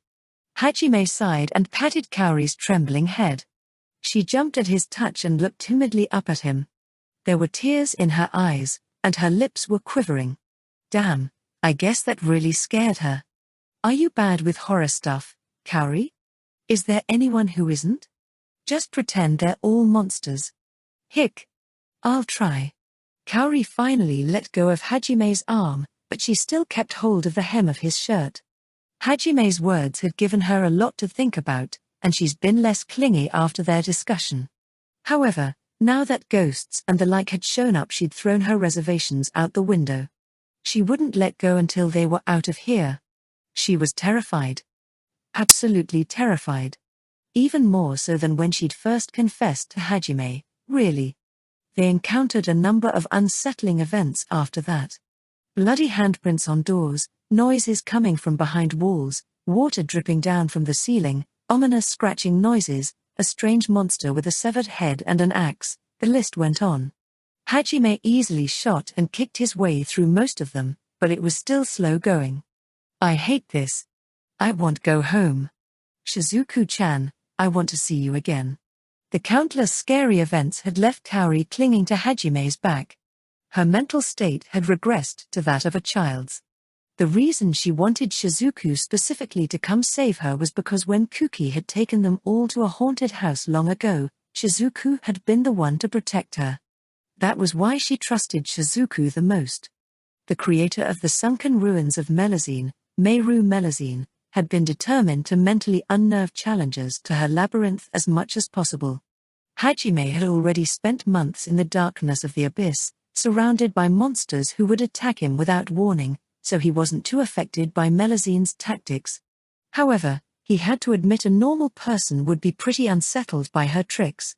Hajime sighed and patted Kaori's trembling head. She jumped at his touch and looked timidly up at him. There were tears in her eyes, and her lips were quivering. Damn, I guess that really scared her. Are you bad with horror stuff, Kaori? Is there anyone who isn't? Just pretend they're all monsters. Hick. I'll try. Kaori finally let go of Hajime's arm, but she still kept hold of the hem of his shirt. Hajime's words had given her a lot to think about, and she's been less clingy after their discussion. However, now that ghosts and the like had shown up, she'd thrown her reservations out the window. She wouldn't let go until they were out of here. She was terrified. Absolutely terrified. Even more so than when she'd first confessed to Hajime, really. They encountered a number of unsettling events after that. Bloody handprints on doors, noises coming from behind walls, water dripping down from the ceiling, ominous scratching noises, a strange monster with a severed head and an axe, the list went on. Hajime easily shot and kicked his way through most of them, but it was still slow going. I hate this. I want go home. Shizuku-chan, I want to see you again. The countless scary events had left Kaori clinging to Hajime's back. Her mental state had regressed to that of a child's. The reason she wanted Shizuku specifically to come save her was because when Kuki had taken them all to a haunted house long ago, Shizuku had been the one to protect her. That was why she trusted Shizuku the most. The creator of the sunken ruins of Melazine, Meru Melazine, had been determined to mentally unnerve challengers to her labyrinth as much as possible. Hajime had already spent months in the darkness of the abyss, surrounded by monsters who would attack him without warning, so he wasn't too affected by Melazine's tactics. However, he had to admit a normal person would be pretty unsettled by her tricks.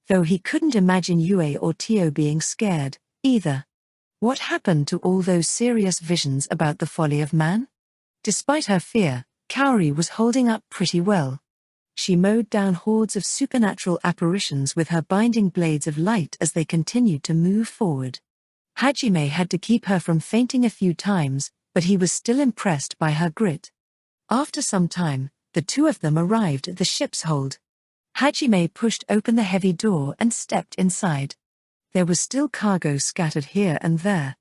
Though he couldn't imagine Yue or Tio being scared, either. What happened to all those serious visions about the folly of man? Despite her fear, Kaori was holding up pretty well. She mowed down hordes of supernatural apparitions with her binding blades of light as they continued to move forward. Hajime had to keep her from fainting a few times, but he was still impressed by her grit. After some time, the two of them arrived at the ship's hold. Hajime pushed open the heavy door and stepped inside. There was still cargo scattered here and there.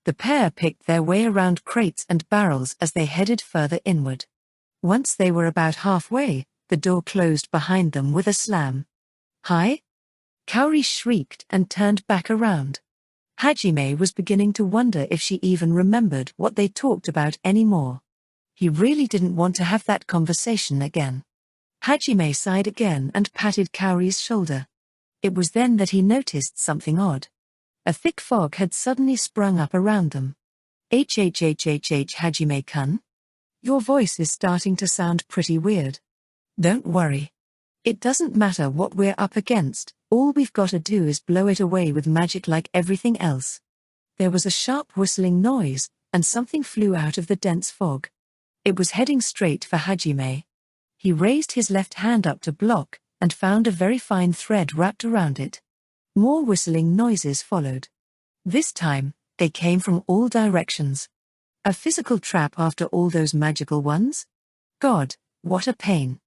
The pair picked their way around crates and barrels as they headed further inward. Once they were about halfway, the door closed behind them with a slam. Hi? Kaori shrieked and turned back around. Hajime was beginning to wonder if she even remembered what they talked about anymore. He really didn't want to have that conversation again. Hajime sighed again and patted Kaori's shoulder. It was then that he noticed something odd. A thick fog had suddenly sprung up around them. Hajime-kun? Your voice is starting to sound pretty weird. Don't worry. It doesn't matter what we're up against, all we've got to do is blow it away with magic like everything else. There was a sharp whistling noise, and something flew out of the dense fog. It was heading straight for Hajime. He raised his left hand up to block, and found a very fine thread wrapped around it. More whistling noises followed. This time, they came from all directions. A physical trap after all those magical ones? God, what a pain.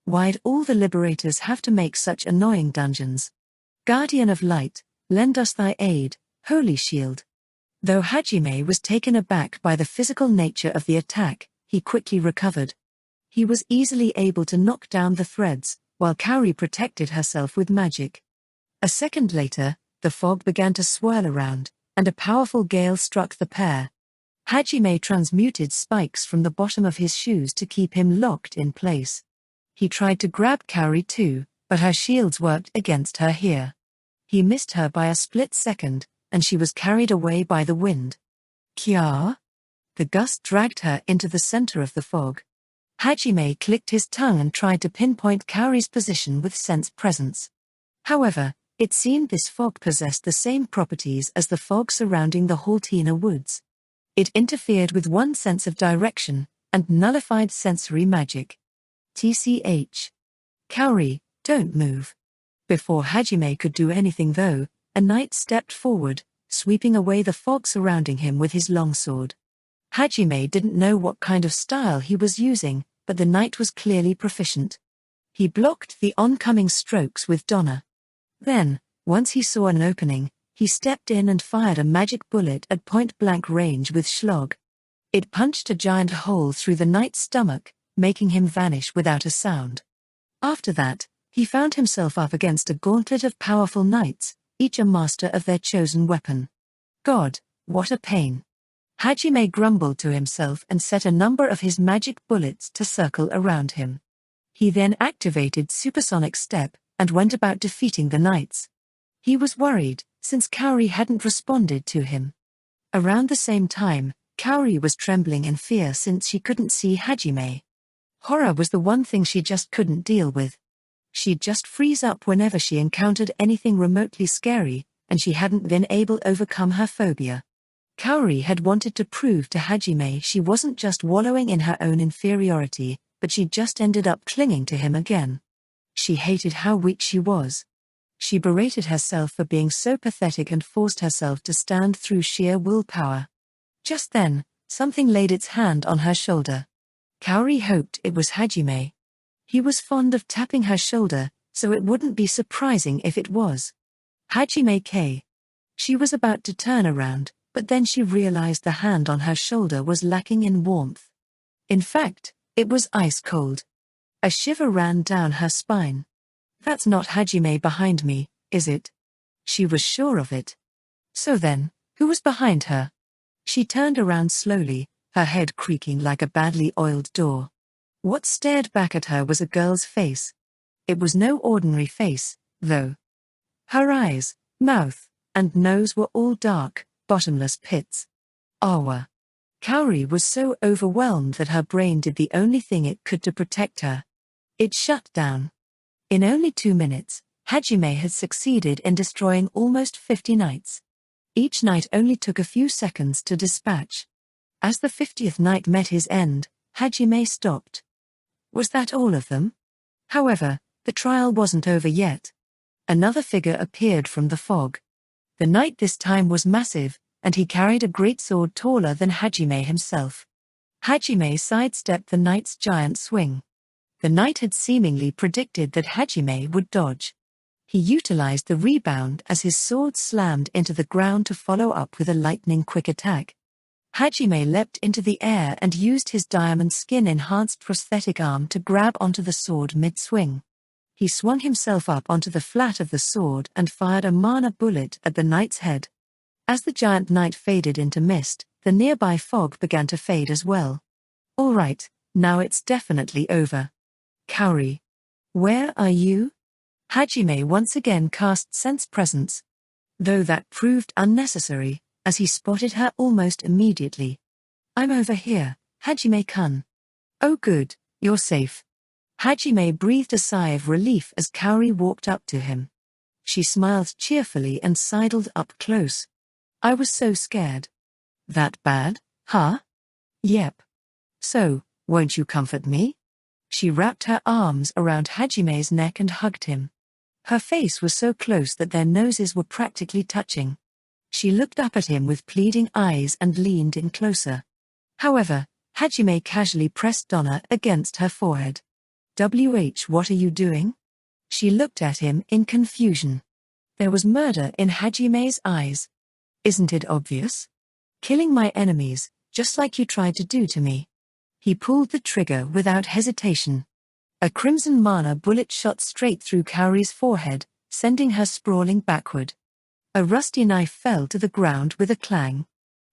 Why'd all the liberators have to make such annoying dungeons? Guardian of Light, lend us thy aid, Holy Shield. Though Hajime was taken aback by the physical nature of the attack, he quickly recovered. He was easily able to knock down the threads, while Kaori protected herself with magic. A second later, the fog began to swirl around, and a powerful gale struck the pair. Hajime transmuted spikes from the bottom of his shoes to keep him locked in place. He tried to grab Kaori too, but her shields worked against her here. He missed her by a split second, and she was carried away by the wind. Kya? The gust dragged her into the center of the fog. Hajime clicked his tongue and tried to pinpoint Kaori's position with sense presence. However, it seemed this fog possessed the same properties as the fog surrounding the Haltina woods. It interfered with one's sense of direction, and nullified sensory magic. TCH. Kaori, don't move. Before Hajime could do anything though, a knight stepped forward, sweeping away the fog surrounding him with his longsword. Hajime didn't know what kind of style he was using, but the knight was clearly proficient. He blocked the oncoming strokes with Donna. Then, once he saw an opening, He stepped in and fired a magic bullet at point-blank range with Schlog. It punched a giant hole through the knight's stomach, making him vanish without a sound. After that, he found himself up against a gauntlet of powerful knights, each a master of their chosen weapon. God, what a pain. Hajime grumbled to himself and set a number of his magic bullets to circle around him. He then activated Supersonic Step and went about defeating the knights. He was worried, since Kaori hadn't responded to him. Around the same time, Kaori was trembling in fear since she couldn't see Hajime. Horror was the one thing she just couldn't deal with. She'd just freeze up whenever she encountered anything remotely scary, and she hadn't been able to overcome her phobia. Kaori had wanted to prove to Hajime she wasn't just wallowing in her own inferiority, but she'd just ended up clinging to him again. She hated how weak she was. She berated herself for being so pathetic and forced herself to stand through sheer willpower. Just then, something laid its hand on her shoulder. Kaori hoped it was Hajime. He was fond of tapping her shoulder, so it wouldn't be surprising if it was Hajime K. She was about to turn around, but then she realized the hand on her shoulder was lacking in warmth. In fact, it was ice cold. A shiver ran down her spine. That's not Hajime behind me, is it? She was sure of it. So then, who was behind her? She turned around slowly, her head creaking like a badly oiled door. What stared back at her was a girl's face. It was no ordinary face, though. Her eyes, mouth, and nose were all dark, bottomless pits. Awa. Kaori was so overwhelmed that her brain did the only thing it could to protect her. It shut down. In only 2 minutes, Hajime had succeeded in destroying almost 50 knights. Each knight only took a few seconds to dispatch. As the 50th knight met his end, Hajime stopped. Was that all of them? However, the trial wasn't over yet. Another figure appeared from the fog. The knight this time was massive, and he carried a great sword taller than Hajime himself. Hajime sidestepped the knight's giant swing. The knight had seemingly predicted that Hajime would dodge. He utilized the rebound as his sword slammed into the ground to follow up with a lightning-quick attack. Hajime leapt into the air and used his diamond skin-enhanced prosthetic arm to grab onto the sword mid-swing. He swung himself up onto the flat of the sword and fired a mana bullet at the knight's head. As the giant knight faded into mist, the nearby fog began to fade as well. All right, now it's definitely over. Kaori. Where are you? Hajime once again cast Sense Presence. Though that proved unnecessary, as he spotted her almost immediately. I'm over here, Hajime-kun. Oh good, you're safe. Hajime breathed a sigh of relief as Kaori walked up to him. She smiled cheerfully and sidled up close. I was so scared. That bad, huh? Yep. So, won't you comfort me? She wrapped her arms around Hajime's neck and hugged him. Her face was so close that their noses were practically touching. She looked up at him with pleading eyes and leaned in closer. However, Hajime casually pressed Donna against her forehead. What are you doing? She looked at him in confusion. There was murder in Hajime's eyes. Isn't it obvious? Killing my enemies, just like you tried to do to me. He pulled the trigger without hesitation. A crimson mana bullet shot straight through Kaori's forehead, sending her sprawling backward. A rusty knife fell to the ground with a clang.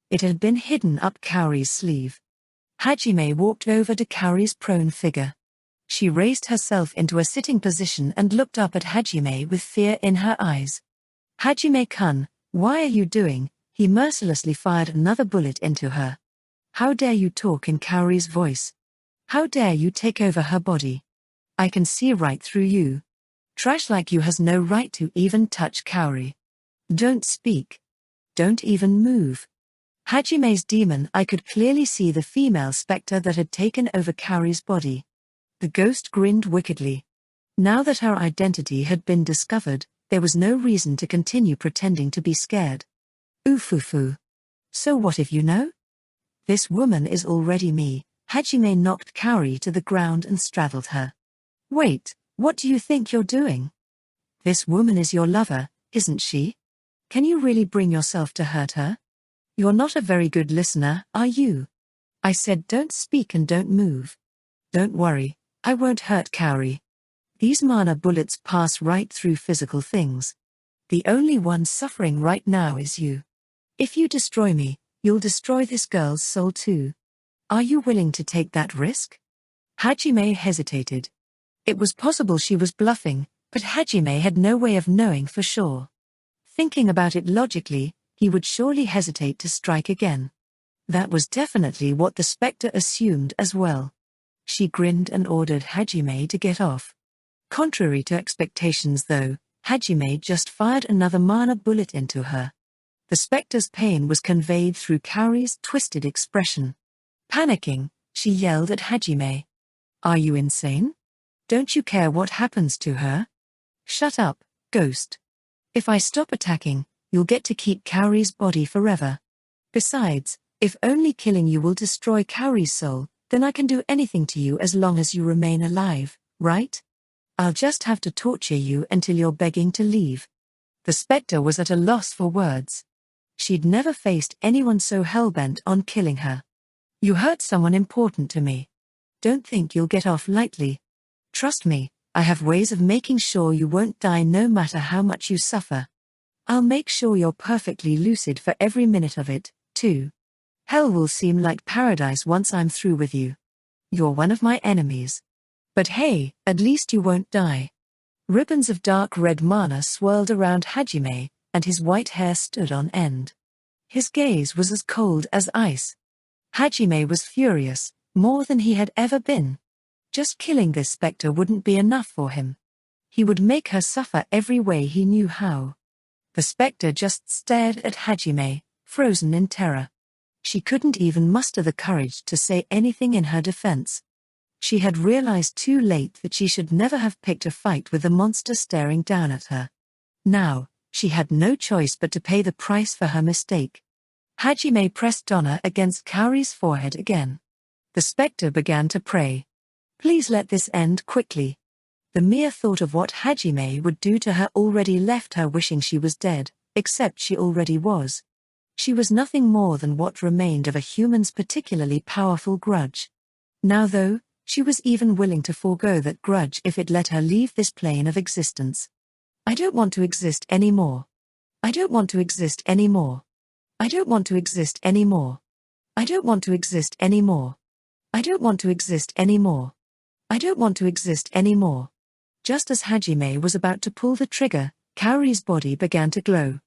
It had been hidden up Kaori's sleeve. Hajime walked over to Kaori's prone figure. She raised herself into a sitting position and looked up at Hajime with fear in her eyes. Hajime-kun, why are you doing? He mercilessly fired another bullet into her. How dare you talk in Kaori's voice? How dare you take over her body? I can see right through you. Trash like you has no right to even touch Kaori. Don't speak. Don't even move. Hajime's demon eye could clearly see the female specter that had taken over Kaori's body. The ghost grinned wickedly. Now that her identity had been discovered, there was no reason to continue pretending to be scared. Oofufu. So what if you know? This woman is already me. Hajime knocked Kaori to the ground and straddled her. Wait, what do you think you're doing? This woman is your lover, isn't she? Can you really bring yourself to hurt her? You're not a very good listener, are you? I said don't speak and don't move. Don't worry, I won't hurt Kaori. These mana bullets pass right through physical things. The only one suffering right now is you. If you destroy me, you'll destroy this girl's soul too. Are you willing to take that risk? Hajime hesitated. It was possible she was bluffing, but Hajime had no way of knowing for sure. Thinking about it logically, he would surely hesitate to strike again. That was definitely what the spectre assumed as well. She grinned and ordered Hajime to get off. Contrary to expectations though, Hajime just fired another mana bullet into her. The spectre's pain was conveyed through Kaori's twisted expression. Panicking, she yelled at Hajime. Are you insane? Don't you care what happens to her? Shut up, ghost. If I stop attacking, you'll get to keep Kaori's body forever. Besides, if only killing you will destroy Kaori's soul, then I can do anything to you as long as you remain alive, right? I'll just have to torture you until you're begging to leave. The spectre was at a loss for words. She'd never faced anyone so hellbent on killing her. You hurt someone important to me. Don't think you'll get off lightly. Trust me, I have ways of making sure you won't die no matter how much you suffer. I'll make sure you're perfectly lucid for every minute of it, too. Hell will seem like paradise once I'm through with you. You're one of my enemies. But hey, at least you won't die. Ribbons of dark red mana swirled around Hajime, and his white hair stood on end. His gaze was as cold as ice. Hajime was furious, more than he had ever been. Just killing this spectre wouldn't be enough for him. He would make her suffer every way he knew how. The spectre just stared at Hajime, frozen in terror. She couldn't even muster the courage to say anything in her defense. She had realized too late that she should never have picked a fight with the monster staring down at her. Now, she had no choice but to pay the price for her mistake. Hajime pressed Donna against Kaori's forehead again. The spectre began to pray. Please let this end quickly. The mere thought of what Hajime would do to her already left her wishing she was dead, except she already was. She was nothing more than what remained of a human's particularly powerful grudge. Now though, she was even willing to forego that grudge if it let her leave this plane of existence. I don't want to exist anymore. I don't want to exist anymore. I don't want to exist anymore. I don't want to exist anymore. I don't want to exist anymore. I don't want to exist anymore. Just as Hajime was about to pull the trigger, Kaori's body began to glow.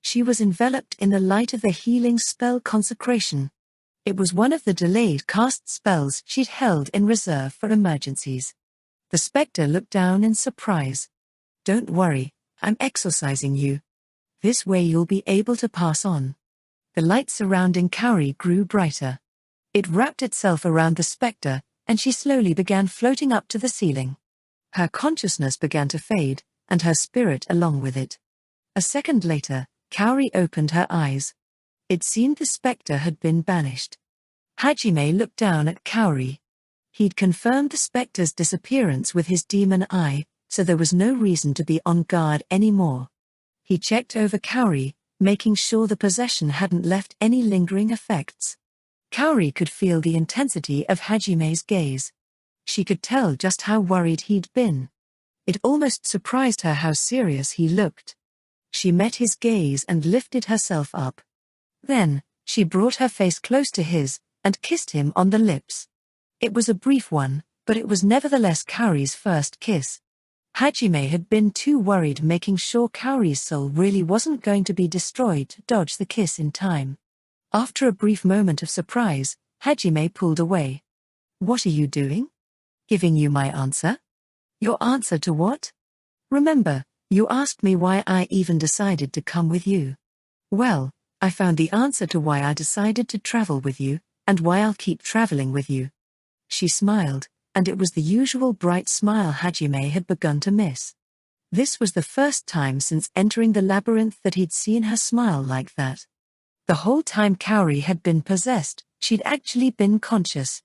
She was enveloped in the light of the healing spell consecration. It was one of the delayed cast spells she'd held in reserve for emergencies. The spectre looked down in surprise. Don't worry, I'm exorcising you. This way you'll be able to pass on. The light surrounding Kaori grew brighter. It wrapped itself around the spectre, and she slowly began floating up to the ceiling. Her consciousness began to fade, and her spirit along with it. A second later, Kaori opened her eyes. It seemed the spectre had been banished. Hajime looked down at Kaori. He'd confirmed the spectre's disappearance with his demon eye, so there was no reason to be on guard anymore. He checked over Kaori, making sure the possession hadn't left any lingering effects. Kaori could feel the intensity of Hajime's gaze. She could tell just how worried he'd been. It almost surprised her how serious he looked. She met his gaze and lifted herself up. Then, she brought her face close to his, and kissed him on the lips. It was a brief one, but it was nevertheless Kaori's first kiss. Hajime had been too worried making sure Kaori's soul really wasn't going to be destroyed to dodge the kiss in time. After a brief moment of surprise, Hajime pulled away. What are you doing? Giving you my answer? Your answer to what? Remember, you asked me why I even decided to come with you. Well, I found the answer to why I decided to travel with you, and why I'll keep traveling with you. She smiled, and it was the usual bright smile Hajime had begun to miss. This was the first time since entering the labyrinth that he'd seen her smile like that. The whole time Kaori had been possessed, she'd actually been conscious.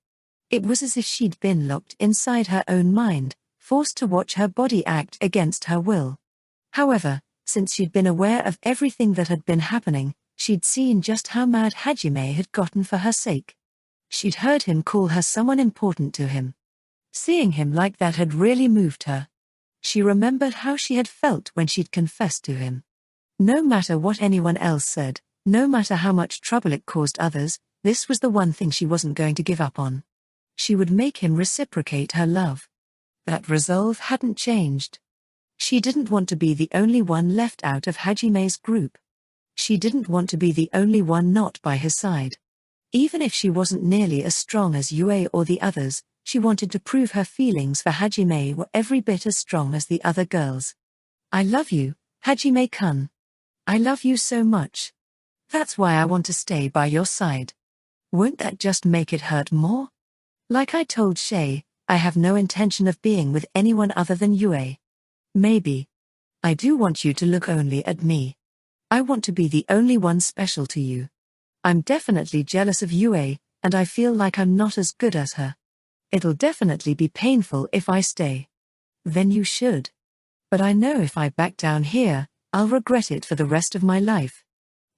It was as if she'd been locked inside her own mind, forced to watch her body act against her will. However, Since she'd been aware of everything that had been happening, she'd seen just how mad Hajime had gotten for her sake. She'd heard him call her someone important to him. Seeing him like that had really moved her. She remembered how she had felt when she'd confessed to him. No matter what anyone else said, no matter how much trouble it caused others, this was the one thing she wasn't going to give up on. She would make him reciprocate her love. That resolve hadn't changed. She didn't want to be the only one left out of Hajime's group. She didn't want to be the only one not by his side. Even if she wasn't nearly as strong as Yue or the others, she wanted to prove her feelings for Hajime were every bit as strong as the other girls. I love you, Hajime-kun. I love you so much. That's why I want to stay by your side. Won't that just make it hurt more? Like I told Shay, I have no intention of being with anyone other than Yue. Maybe. I do want you to look only at me. I want to be the only one special to you. I'm definitely jealous of Yue, and I feel like I'm not as good as her. It'll definitely be painful if I stay. Then you should. But I know if I back down here, I'll regret it for the rest of my life.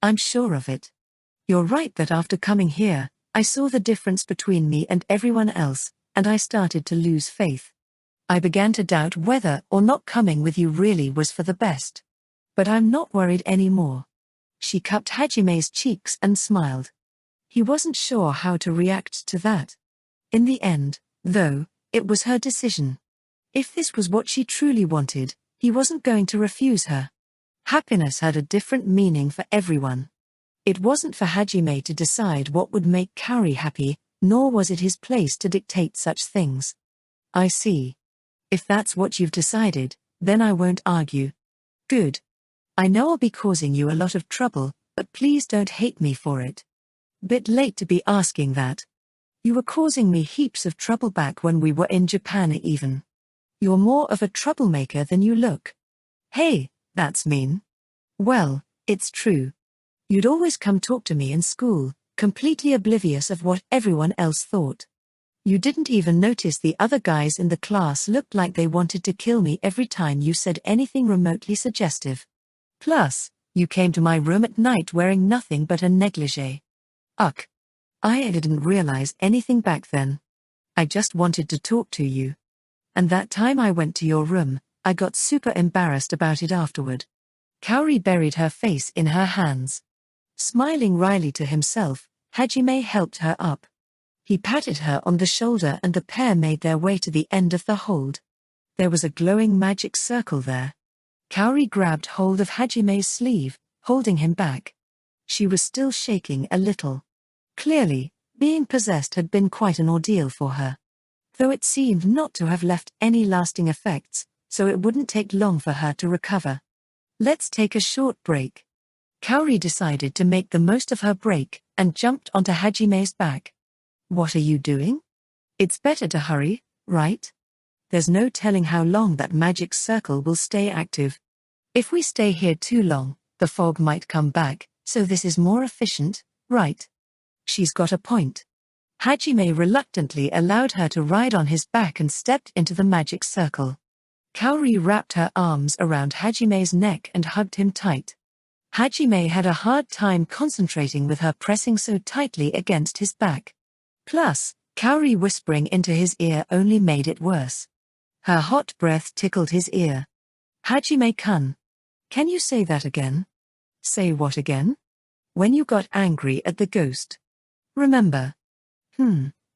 I'm sure of it. You're right that after coming here, I saw the difference between me and everyone else, and I started to lose faith. I began to doubt whether or not coming with you really was for the best. But I'm not worried anymore. She cupped Hajime's cheeks and smiled. He wasn't sure how to react to that. In the end, though, it was her decision. If this was what she truly wanted, he wasn't going to refuse her. Happiness had a different meaning for everyone. It wasn't for Hajime to decide what would make Kaori happy, nor was it his place to dictate such things. I see. If that's what you've decided, then I won't argue. Good. I know I'll be causing you a lot of trouble, but please don't hate me for it. Bit late to be asking that. You were causing me heaps of trouble back when we were in Japan even. You're more of a troublemaker than you look. Hey, that's mean. Well, it's true. You'd always come talk to me in school, completely oblivious of what everyone else thought. You didn't even notice the other guys in the class looked like they wanted to kill me every time you said anything remotely suggestive. Plus, you came to my room at night wearing nothing but a negligee. Ugh. I didn't realize anything back then. I just wanted to talk to you. And that time I went to your room, I got super embarrassed about it afterward. Kaori buried her face in her hands. Smiling wryly to himself, Hajime helped her up. He patted her on the shoulder and the pair made their way to the end of the hold. There was a glowing magic circle there. Kaori grabbed hold of Hajime's sleeve, holding him back. She was still shaking a little. Clearly, being possessed had been quite an ordeal for her. Though it seemed not to have left any lasting effects, so it wouldn't take long for her to recover. Let's take a short break. Kaori decided to make the most of her break, and jumped onto Hajime's back. What are you doing? It's better to hurry, right? There's no telling how long that magic circle will stay active. If we stay here too long, the fog might come back, so this is more efficient, right? She's got a point. Hajime reluctantly allowed her to ride on his back and stepped into the magic circle. Kaori wrapped her arms around Hajime's neck and hugged him tight. Hajime had a hard time concentrating with her pressing so tightly against his back. Plus, Kaori whispering into his ear only made it worse. Her hot breath tickled his ear. Hajime-kun. Can you say that again? Say what again? When you got angry at the ghost. Remember?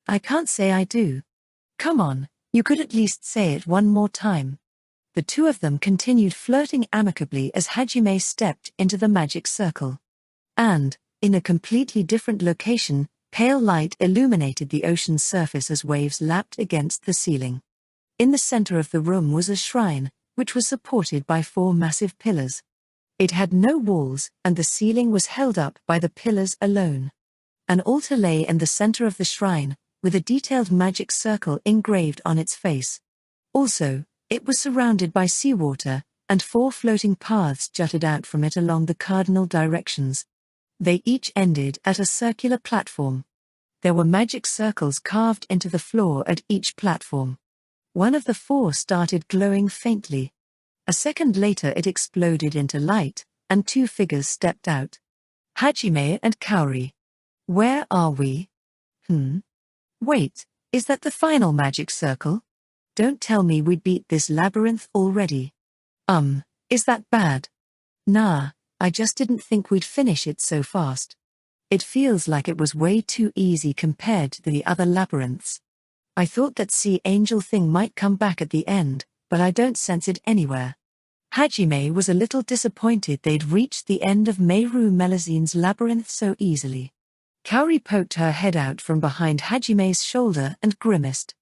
I can't say I do. Come on, you could at least say it one more time. The two of them continued flirting amicably as Hajime stepped into the magic circle. And, in a completely different location, pale light illuminated the ocean's surface as waves lapped against the ceiling. In the center of the room was a shrine, which was supported by 4 massive pillars. It had no walls, and the ceiling was held up by the pillars alone. An altar lay in the center of the shrine, with a detailed magic circle engraved on its face. Also, it was surrounded by seawater, and 4 floating paths jutted out from it along the cardinal directions. They each ended at a circular platform. There were magic circles carved into the floor at each platform. One of the 4 started glowing faintly. A second later it exploded into light, and two figures stepped out. Hajime and Kaori. Where are we? Wait, is that the final magic circle? Don't tell me we'd beat this labyrinth already. Is that bad? Nah, I just didn't think we'd finish it so fast. It feels like it was way too easy compared to the other labyrinths. I thought that sea angel thing might come back at the end, but I don't sense it anywhere. Hajime was a little disappointed they'd reached the end of Meru Melazine's labyrinth so easily. Kaori poked her head out from behind Hajime's shoulder and grimaced.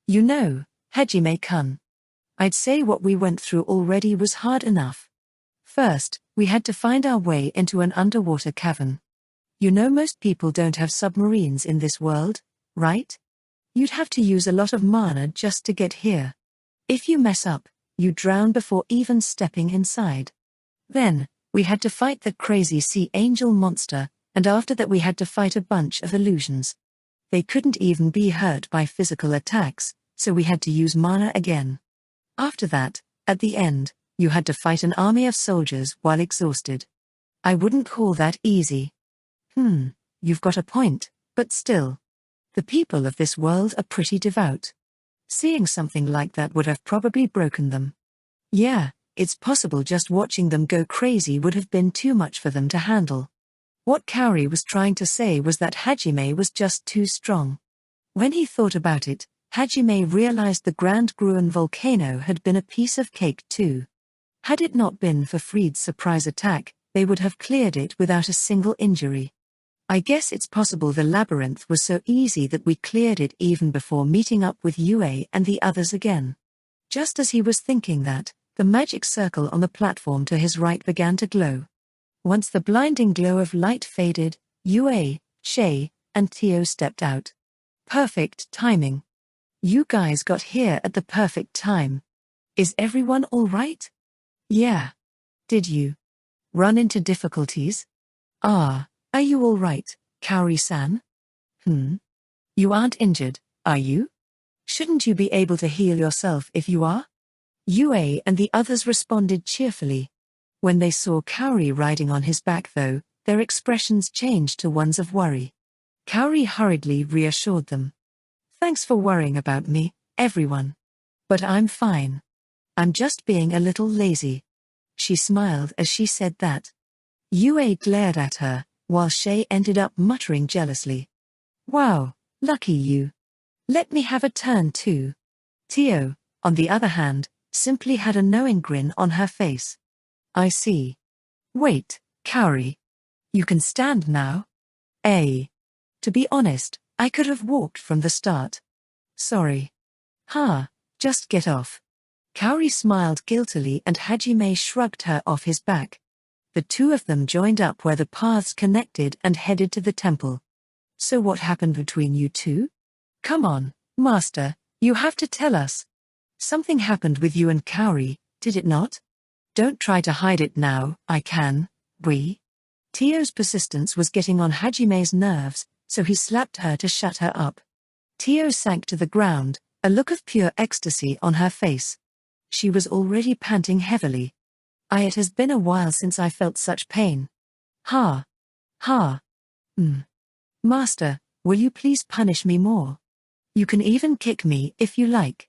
You know, Hajime-kun, I'd say what we went through already was hard enough. First, we had to find our way into an underwater cavern. You know most people don't have submarines in this world, right? You'd have to use a lot of mana just to get here. If you mess up, you drown before even stepping inside. Then, we had to fight the crazy sea angel monster, and after that we had to fight a bunch of illusions. They couldn't even be hurt by physical attacks, so we had to use mana again. After that, at the end, you had to fight an army of soldiers while exhausted. I wouldn't call that easy. You've got a point, but still. The people of this world are pretty devout. Seeing something like that would have probably broken them. Yeah, it's possible just watching them go crazy would have been too much for them to handle. What Kaori was trying to say was that Hajime was just too strong. When he thought about it, Hajime realized the Grand Gruen Volcano had been a piece of cake too. Had it not been for Fried's surprise attack, they would have cleared it without a single injury. I guess it's possible the labyrinth was so easy that we cleared it even before meeting up with Yue and the others again. Just as he was thinking that, the magic circle on the platform to his right began to glow. Once the blinding glow of light faded, Yue, Shay, and Tio stepped out. Perfect timing. You guys got here at the perfect time. Is everyone all right? Yeah. Did you run into difficulties? Are you all right, Kaori-san? You aren't injured, are you? Shouldn't you be able to heal yourself if you are? Yue and the others responded cheerfully. When they saw Kaori riding on his back though, their expressions changed to ones of worry. Kaori hurriedly reassured them. Thanks for worrying about me, everyone. But I'm fine. I'm just being a little lazy. She smiled as she said that. Yue glared at her, while Shay ended up muttering jealously. Wow, lucky you. Let me have a turn too. Tio, on the other hand, simply had a knowing grin on her face. I see. Wait, Kaori. You can stand now? To be honest, I could have walked from the start. Sorry. Just get off. Kaori smiled guiltily and Hajime shrugged her off his back. The two of them joined up where the paths connected and headed to the temple. So what happened between you two? Come on, Master, you have to tell us. Something happened with you and Kaori, did it not? Don't try to hide it now, I can, Tio's persistence was getting on Hajime's nerves, so he slapped her to shut her up. Tio sank to the ground, a look of pure ecstasy on her face. She was already panting heavily. It has been a while since I felt such pain. Master, will you please punish me more? You can even kick me if you like.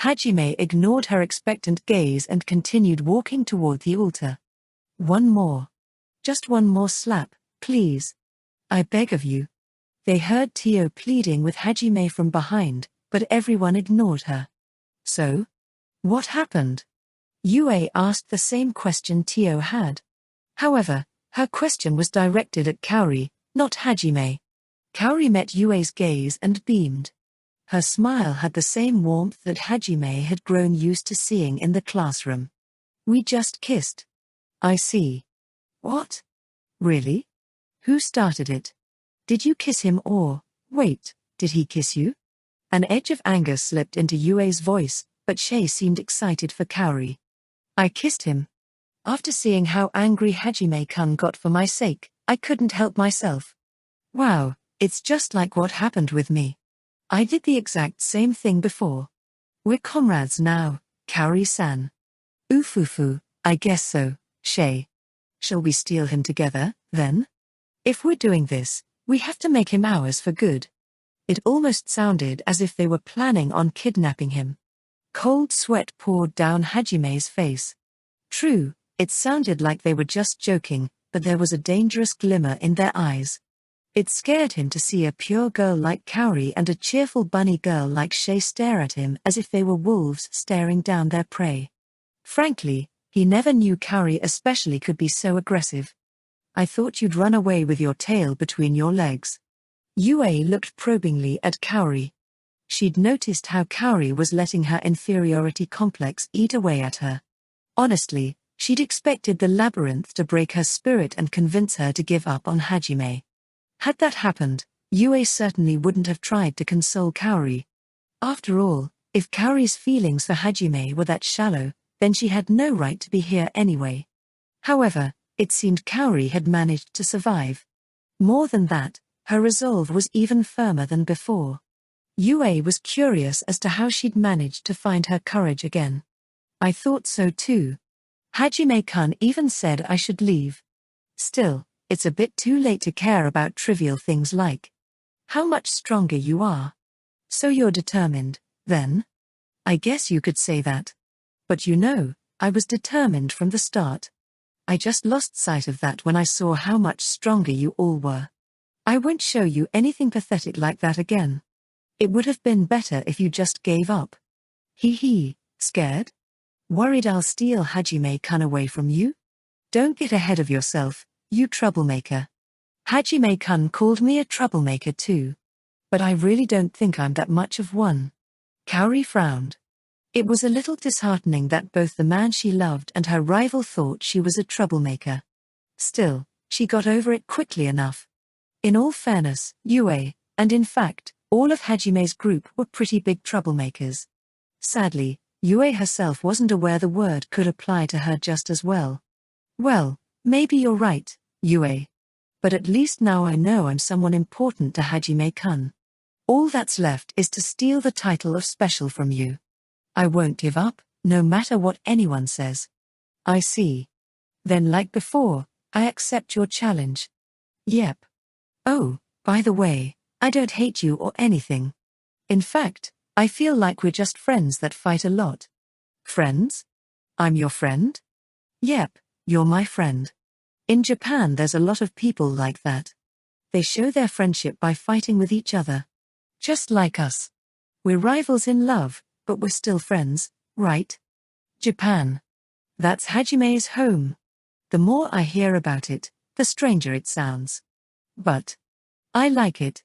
Hajime ignored her expectant gaze and continued walking toward the altar. One more. Just one more slap, please. I beg of you. They heard Tio pleading with Hajime from behind, but everyone ignored her. So? What happened? Yue asked the same question Tio had. However, her question was directed at Kaori, not Hajime. Kaori met Yue's gaze and beamed. Her smile had the same warmth that Hajime had grown used to seeing in the classroom. We just kissed. I see. What? Really? Who started it? Did you kiss him or, wait, did he kiss you? An edge of anger slipped into Yue's voice, but Shay seemed excited for Kaori. I kissed him. After seeing how angry Hajime-kun got for my sake, I couldn't help myself. Wow, it's just like what happened with me. I did the exact same thing before. We're comrades now, Kaori-san. Oofufu, I guess so, Shay. Shall we steal him together, then? If we're doing this, we have to make him ours for good. It almost sounded as if they were planning on kidnapping him. Cold sweat poured down Hajime's face. True, it sounded like they were just joking, but there was a dangerous glimmer in their eyes. It scared him to see a pure girl like Kaori and a cheerful bunny girl like Shay stare at him as if they were wolves staring down their prey. Frankly, he never knew Kaori especially could be so aggressive. I thought you'd run away with your tail between your legs. Yue looked probingly at Kaori. She'd noticed how Kaori was letting her inferiority complex eat away at her. Honestly, she'd expected the labyrinth to break her spirit and convince her to give up on Hajime. Had that happened, Yue certainly wouldn't have tried to console Kaori. After all, if Kaori's feelings for Hajime were that shallow, then she had no right to be here anyway. However, it seemed Kaori had managed to survive. More than that, her resolve was even firmer than before. Yue was curious as to how she'd managed to find her courage again. I thought so too. Hajime-kun even said I should leave. Still, it's a bit too late to care about trivial things like how much stronger you are. So you're determined, then? I guess you could say that. But you know, I was determined from the start. I just lost sight of that when I saw how much stronger you all were. I won't show you anything pathetic like that again. It would have been better if you just gave up. Hee, scared? Worried I'll steal Hajime-kun away from you? Don't get ahead of yourself, you troublemaker. Hajime-kun called me a troublemaker too. But I really don't think I'm that much of one. Kaori frowned. It was a little disheartening that both the man she loved and her rival thought she was a troublemaker. Still, she got over it quickly enough. In all fairness, Yue, and in fact, all of Hajime's group were pretty big troublemakers. Sadly, Yue herself wasn't aware the word could apply to her just as well. Well, maybe you're right, Yue. But at least now I know I'm someone important to Hajime-kun. All that's left is to steal the title of special from you. I won't give up, no matter what anyone says. I see. Then like before, I accept your challenge. Yep. Oh, by the way, I don't hate you or anything. In fact, I feel like we're just friends that fight a lot. Friends? I'm your friend? Yep, you're my friend. In Japan there's a lot of people like that. They show their friendship by fighting with each other. Just like us. We're rivals in love, but we're still friends, right? Japan. That's Hajime's home. The more I hear about it, the stranger it sounds. But I like it.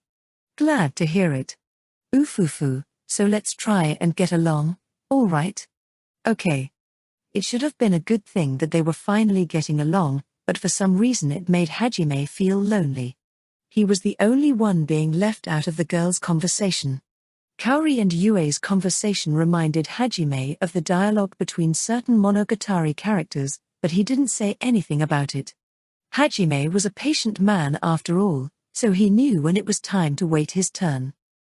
Glad to hear it. Oofufu, so let's try and get along, all right? Okay. It should have been a good thing that they were finally getting along, but for some reason it made Hajime feel lonely. He was the only one being left out of the girls' conversation. Kaori and Yue's conversation reminded Hajime of the dialogue between certain Monogatari characters, but he didn't say anything about it. Hajime was a patient man after all, so he knew when it was time to wait his turn.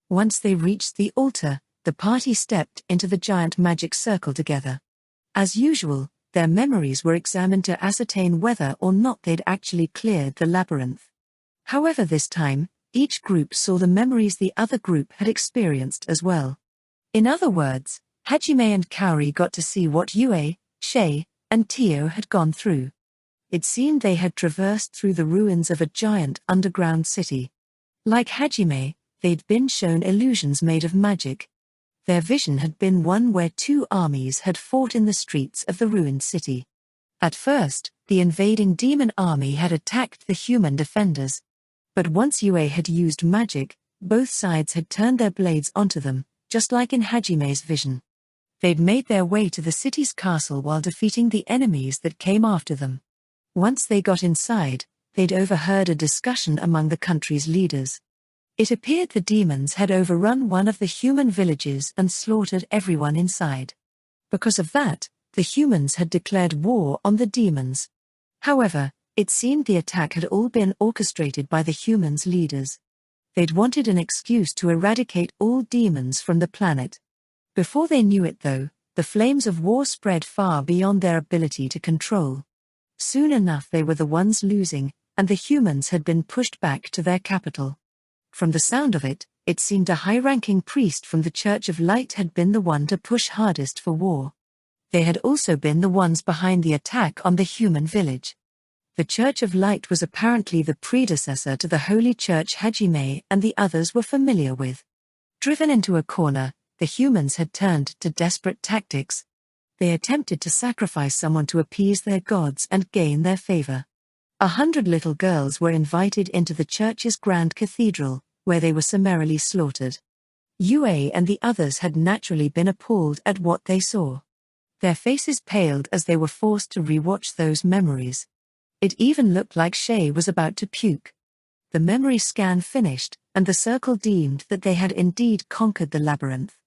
Once they reached the altar, the party stepped into the giant magic circle together. As usual, their memories were examined to ascertain whether or not they'd actually cleared the labyrinth. However, this time, each group saw the memories the other group had experienced as well. In other words, Hajime and Kaori got to see what Yue, Shay, and Tio had gone through. It seemed they had traversed through the ruins of a giant underground city. Like Hajime, they'd been shown illusions made of magic. Their vision had been one where two armies had fought in the streets of the ruined city. At first, the invading demon army had attacked the human defenders. But once Yue had used magic, both sides had turned their blades onto them, just like in Hajime's vision. They'd made their way to the city's castle while defeating the enemies that came after them. Once they got inside, they'd overheard a discussion among the country's leaders. It appeared the demons had overrun one of the human villages and slaughtered everyone inside. Because of that, the humans had declared war on the demons. However, it seemed the attack had all been orchestrated by the humans' leaders. They'd wanted an excuse to eradicate all demons from the planet. Before they knew it though, The flames of war spread far beyond their ability to control. Soon enough they were the ones losing, and the humans had been pushed back to their capital. From the sound of it, it seemed a high-ranking priest from the Church of Light had been the one to push hardest for war. They had also been the ones behind the attack on the human village. The Church of Light was apparently the predecessor to the Holy Church Hajime, and the others were familiar with. Driven into a corner, the humans had turned to desperate tactics. They attempted to sacrifice someone to appease their gods and gain their favor. 100 little girls were invited into the church's grand cathedral, where they were summarily slaughtered. Yue and the others had naturally been appalled at what they saw. Their faces paled as they were forced to rewatch those memories. It even looked like Shay was about to puke. The memory scan finished, and the circle deemed that they had indeed conquered the labyrinth.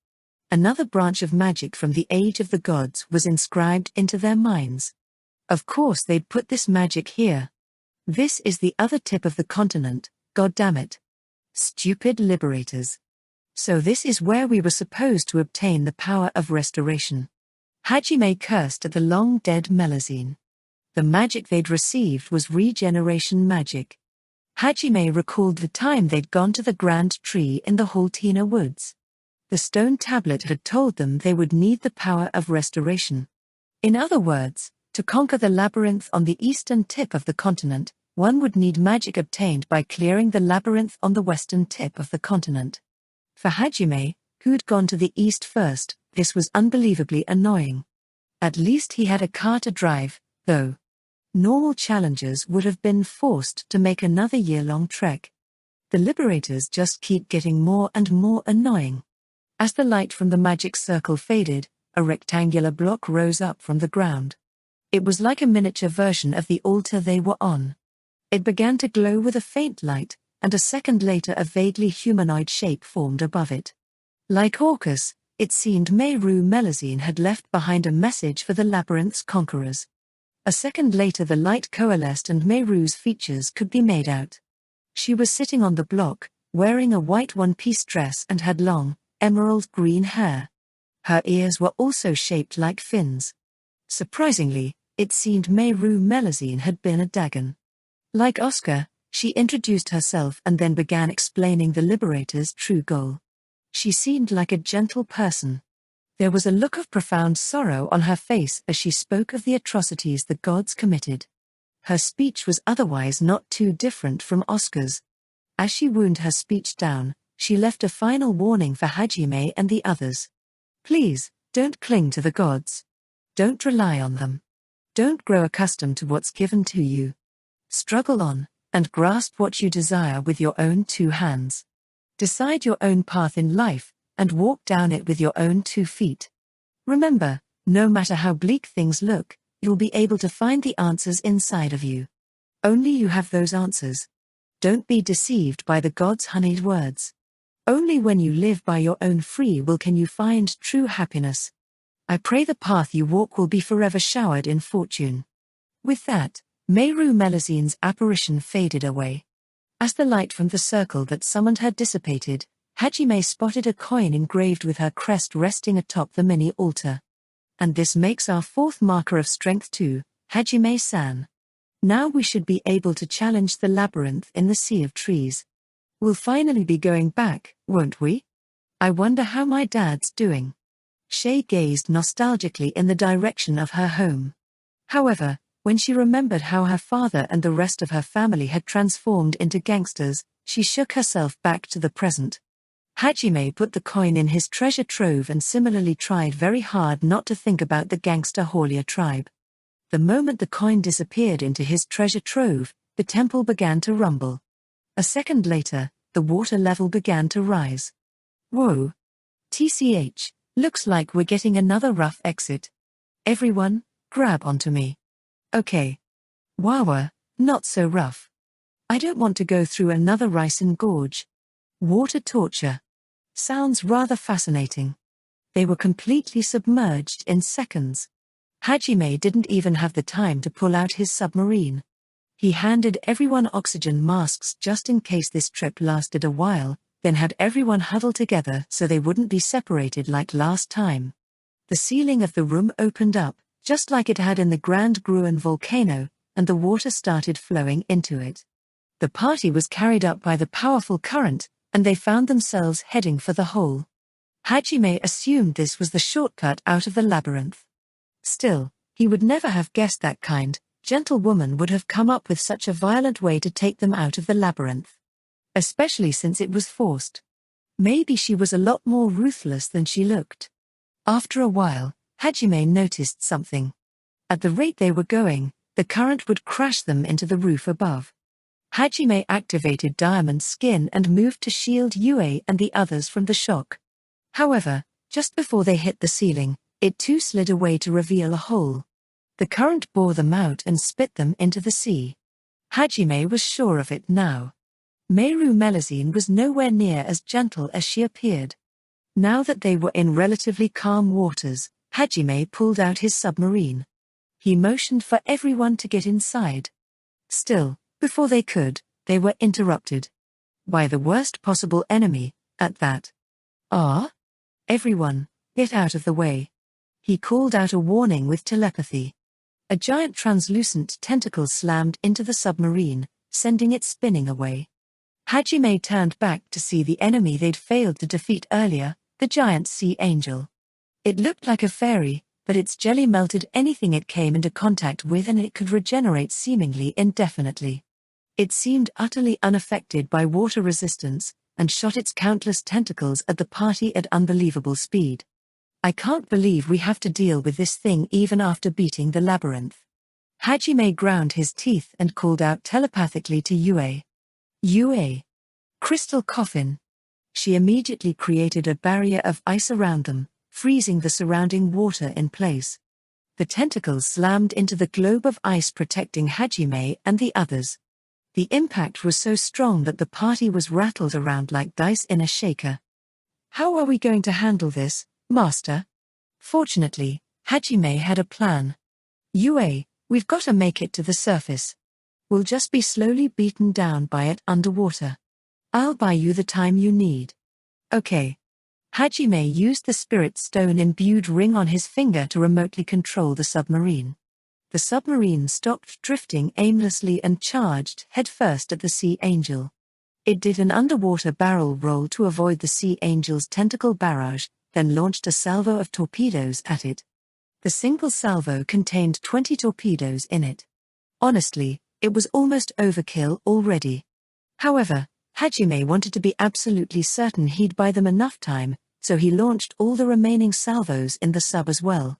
Another branch of magic from the Age of the Gods was inscribed into their minds. Of course they'd put this magic here. This is the other tip of the continent, goddammit. Stupid liberators. So this is where we were supposed to obtain the power of restoration. Hajime cursed at the long-dead Melusine. The magic they'd received was regeneration magic. Hajime recalled the time they'd gone to the grand tree in the Haltina woods. The stone tablet had told them they would need the power of restoration. In other words, to conquer the labyrinth on the eastern tip of the continent, one would need magic obtained by clearing the labyrinth on the western tip of the continent. For Hajime, who'd gone to the east first, this was unbelievably annoying. At least he had a car to drive, though. Normal challengers would have been forced to make another year-long trek. The liberators just keep getting more and more annoying. As the light from the magic circle faded, a rectangular block rose up from the ground. It was like a miniature version of the altar they were on. It began to glow with a faint light, and a second later a vaguely humanoid shape formed above it. Like Orcus, it seemed Meru Melusine had left behind a message for the labyrinth's conquerors. A second later the light coalesced and Meru's features could be made out. She was sitting on the block, wearing a white one-piece dress and had long, emerald green hair. Her ears were also shaped like fins. Surprisingly, it seemed Meru Melusine had been a Dagon. Like Oscar, she introduced herself and then began explaining the Liberator's true goal. She seemed like a gentle person. There was a look of profound sorrow on her face as she spoke of the atrocities the gods committed. Her speech was otherwise not too different from Oscar's. As she wound her speech down, she left a final warning for Hajime and the others. Please, don't cling to the gods. Don't rely on them. Don't grow accustomed to what's given to you. Struggle on, and grasp what you desire with your own two hands. Decide your own path in life, and walk down it with your own 2 feet. Remember, no matter how bleak things look, you'll be able to find the answers inside of you. Only you have those answers. Don't be deceived by the gods' honeyed words. Only when you live by your own free will can you find true happiness. I pray the path you walk will be forever showered in fortune. With that, Meru Melusine's apparition faded away. As the light from the circle that summoned her dissipated, Hajime spotted a coin engraved with her crest resting atop the mini altar. And this makes our 4th marker of strength too, Hajime-san. Now we should be able to challenge the labyrinth in the sea of trees. We'll finally be going back, won't we? I wonder how my dad's doing. Shay gazed nostalgically in the direction of her home. However, when she remembered how her father and the rest of her family had transformed into gangsters, she shook herself back to the present. Hajime put the coin in his treasure trove and similarly tried very hard not to think about the gangster Haulia tribe. The moment the coin disappeared into his treasure trove, the temple began to rumble. A second later, the water level began to rise. Whoa. TCH, looks like we're getting another rough exit. Everyone, grab onto me. Okay. Wawa, not so rough. I don't want to go through another Ricin Gorge. Water torture. Sounds rather fascinating. They were completely submerged in seconds. Hajime didn't even have the time to pull out his submarine. He handed everyone oxygen masks just in case this trip lasted a while, then had everyone huddle together so they wouldn't be separated like last time. The ceiling of the room opened up, just like it had in the Grand Gruen Volcano, and the water started flowing into it. The party was carried up by the powerful current, and they found themselves heading for the hole. Hajime assumed this was the shortcut out of the labyrinth. Still, he would never have guessed that kind, gentle woman would have come up with such a violent way to take them out of the labyrinth. Especially since it was forced. Maybe she was a lot more ruthless than she looked. After a while, Hajime noticed something. At the rate they were going, the current would crash them into the roof above. Hajime activated Diamond Skin and moved to shield Yue and the others from the shock. However, just before they hit the ceiling, it too slid away to reveal a hole. The current bore them out and spit them into the sea. Hajime was sure of it now. Meru Melusine was nowhere near as gentle as she appeared. Now that they were in relatively calm waters, Hajime pulled out his submarine. He motioned for everyone to get inside. Still, before they could, they were interrupted. By the worst possible enemy, at that. Ah? Everyone, get out of the way. He called out a warning with telepathy. A giant translucent tentacle slammed into the submarine, sending it spinning away. Hajime turned back to see the enemy they'd failed to defeat earlier, the giant sea angel. It looked like a fairy, but its jelly melted anything it came into contact with and it could regenerate seemingly indefinitely. It seemed utterly unaffected by water resistance, and shot its countless tentacles at the party at unbelievable speed. I can't believe we have to deal with this thing even after beating the labyrinth. Hajime ground his teeth and called out telepathically to Yue. Yue. Crystal coffin. She immediately created a barrier of ice around them, freezing the surrounding water in place. The tentacles slammed into the globe of ice protecting Hajime and the others. The impact was so strong that the party was rattled around like dice in a shaker. How are we going to handle this, Master? Fortunately, Hajime had a plan. Yue, we've got to make it to the surface. We'll just be slowly beaten down by it underwater. I'll buy you the time you need. Okay. Hajime used the spirit stone-imbued ring on his finger to remotely control the submarine. The submarine stopped drifting aimlessly and charged headfirst at the sea angel. It did an underwater barrel roll to avoid the sea angel's tentacle barrage, then launched a salvo of torpedoes at it. The single salvo contained 20 torpedoes in it. Honestly, it was almost overkill already. However, Hajime wanted to be absolutely certain he'd buy them enough time, so he launched all the remaining salvos in the sub as well.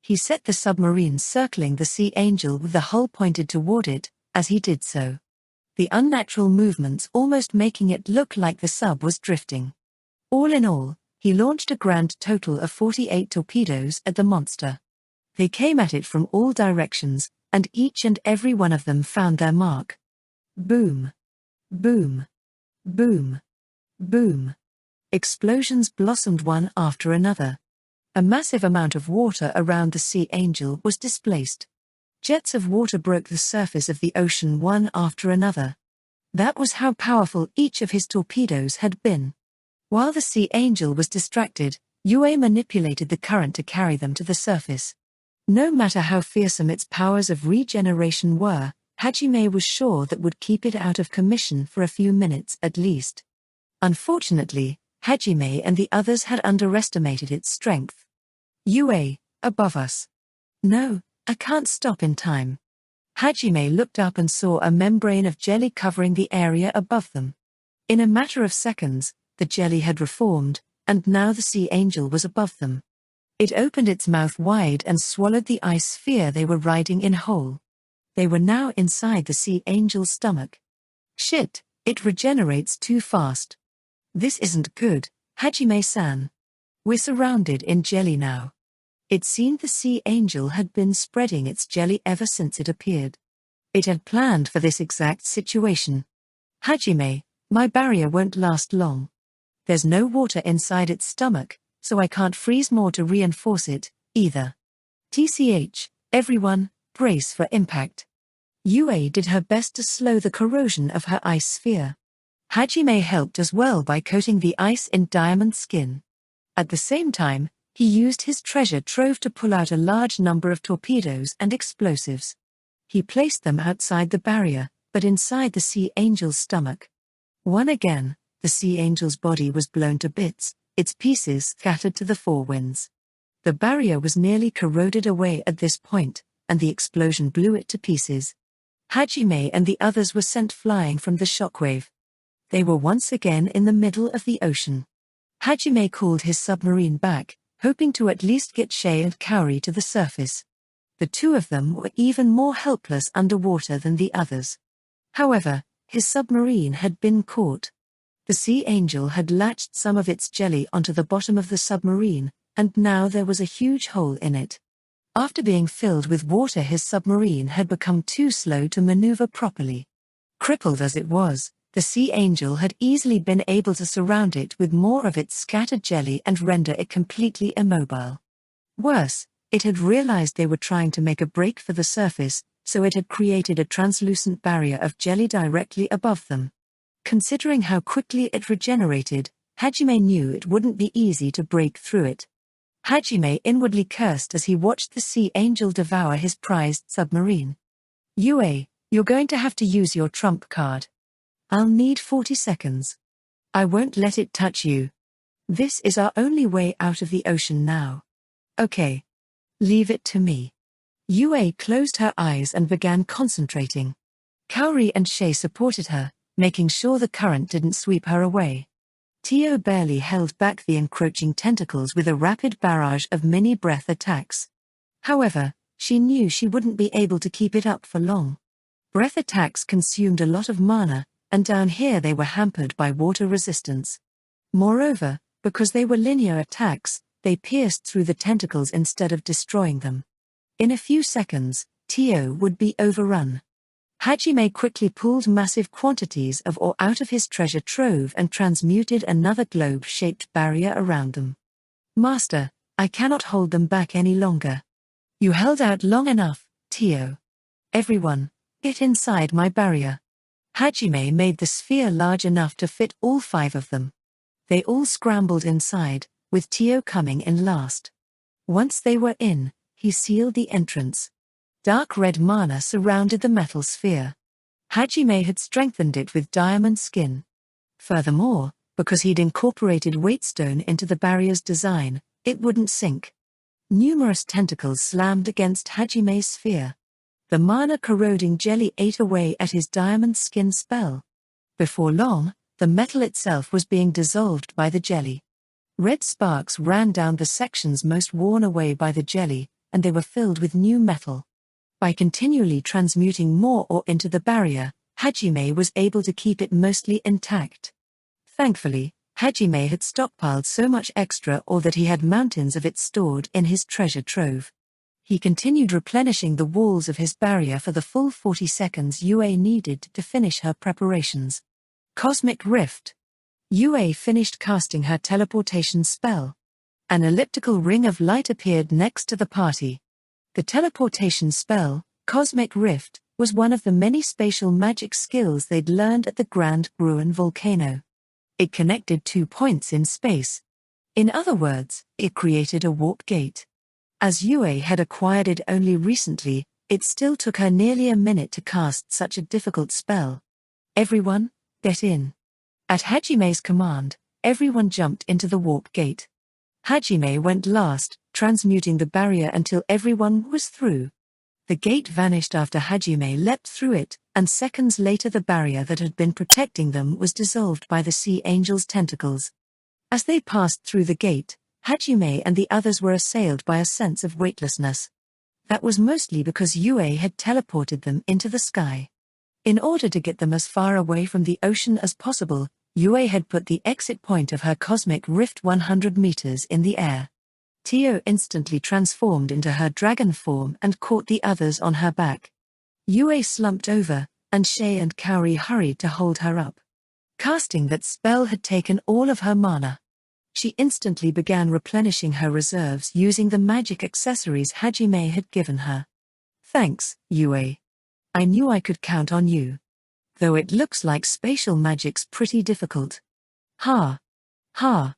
He set the submarine circling the sea angel with the hull pointed toward it, as he did so. The unnatural movements almost making it look like the sub was drifting. All in all, he launched a grand total of 48 torpedoes at the monster. They came at it from all directions, and each and every one of them found their mark. Boom. Boom. Boom. Boom. Explosions blossomed one after another. A massive amount of water around the sea angel was displaced. Jets of water broke the surface of the ocean one after another. That was how powerful each of his torpedoes had been. While the sea angel was distracted, Yue manipulated the current to carry them to the surface. No matter how fearsome its powers of regeneration were, Hajime was sure that would keep it out of commission for a few minutes at least. Unfortunately, Hajime and the others had underestimated its strength. Yue, above us. No, I can't stop in time. Hajime looked up and saw a membrane of jelly covering the area above them. In a matter of seconds, the jelly had reformed, and now the sea angel was above them. It opened its mouth wide and swallowed the ice sphere they were riding in whole. They were now inside the sea angel's stomach. Shit, it regenerates too fast. This isn't good, Hajime-san. We're surrounded in jelly now. It seemed the sea angel had been spreading its jelly ever since it appeared. It had planned for this exact situation. Hajime, my barrier won't last long. There's no water inside its stomach, so I can't freeze more to reinforce it, either. TCH, everyone, brace for impact. Yue did her best to slow the corrosion of her ice sphere. Hajime helped as well by coating the ice in diamond skin. At the same time, He used his treasure trove to pull out a large number of torpedoes and explosives. He placed them outside the barrier, but inside the sea angel's stomach. Once again, the sea angel's body was blown to bits, its pieces scattered to the four winds. The barrier was nearly corroded away at this point, and the explosion blew it to pieces. Hajime and the others were sent flying from the shockwave. They were once again in the middle of the ocean. Hajime called his submarine back, hoping to at least get Shay and Kaori to the surface. The two of them were even more helpless underwater than the others. However, his submarine had been caught. The sea angel had latched some of its jelly onto the bottom of the submarine, and now there was a huge hole in it. After being filled with water, his submarine had become too slow to maneuver properly. Crippled as it was, the sea angel had easily been able to surround it with more of its scattered jelly and render it completely immobile. Worse, it had realized they were trying to make a break for the surface, so it had created a translucent barrier of jelly directly above them. Considering how quickly it regenerated, Hajime knew it wouldn't be easy to break through it. Hajime inwardly cursed as he watched the sea angel devour his prized submarine. "Yue, you're going to have to use your trump card. I'll need 40 seconds. I won't let it touch you. This is our only way out of the ocean now. Okay. Leave it to me." Yue closed her eyes and began concentrating. Kaori and Shay supported her, making sure the current didn't sweep her away. Tio barely held back the encroaching tentacles with a rapid barrage of mini-breath attacks. However, she knew she wouldn't be able to keep it up for long. Breath attacks consumed a lot of mana, and down here they were hampered by water resistance. Moreover, because they were linear attacks, they pierced through the tentacles instead of destroying them. In a few seconds, Tio would be overrun. Hajime quickly pulled massive quantities of ore out of his treasure trove and transmuted another globe-shaped barrier around them. "Master, I cannot hold them back any longer. You held out long enough, Tio. Everyone, get inside my barrier." Hajime made the sphere large enough to fit all 5 of them. They all scrambled inside, with Tio coming in last. Once they were in, he sealed the entrance. Dark red mana surrounded the metal sphere. Hajime had strengthened it with diamond skin. Furthermore, because he'd incorporated weightstone into the barrier's design, it wouldn't sink. Numerous tentacles slammed against Hajime's sphere. The mana-corroding jelly ate away at his diamond skin spell. Before long, the metal itself was being dissolved by the jelly. Red sparks ran down the sections most worn away by the jelly, and they were filled with new metal. By continually transmuting more ore into the barrier, Hajime was able to keep it mostly intact. Thankfully, Hajime had stockpiled so much extra ore that he had mountains of it stored in his treasure trove. He continued replenishing the walls of his barrier for the full 40 seconds Yue needed to finish her preparations. Cosmic Rift. Yue finished casting her teleportation spell. An elliptical ring of light appeared next to the party. The teleportation spell, Cosmic Rift, was one of the many spatial magic skills they'd learned at the Grand Gruen Volcano. It connected 2 points in space. In other words, it created a warp gate. As Yue had acquired it only recently, it still took her nearly a minute to cast such a difficult spell. "Everyone, get in." At Hajime's command, everyone jumped into the warp gate. Hajime went last, transmuting the barrier until everyone was through. The gate vanished after Hajime leapt through it, and seconds later the barrier that had been protecting them was dissolved by the sea angel's tentacles. As they passed through the gate, Hajime and the others were assailed by a sense of weightlessness. That was mostly because Yue had teleported them into the sky. In order to get them as far away from the ocean as possible, Yue had put the exit point of her cosmic rift 100 meters in the air. Tio instantly transformed into her dragon form and caught the others on her back. Yue slumped over, and Shay and Kaori hurried to hold her up. Casting that spell had taken all of her mana. She instantly began replenishing her reserves using the magic accessories Hajime had given her. "Thanks, Yue. I knew I could count on you. Though it looks like spatial magic's pretty difficult." Ha. Ha.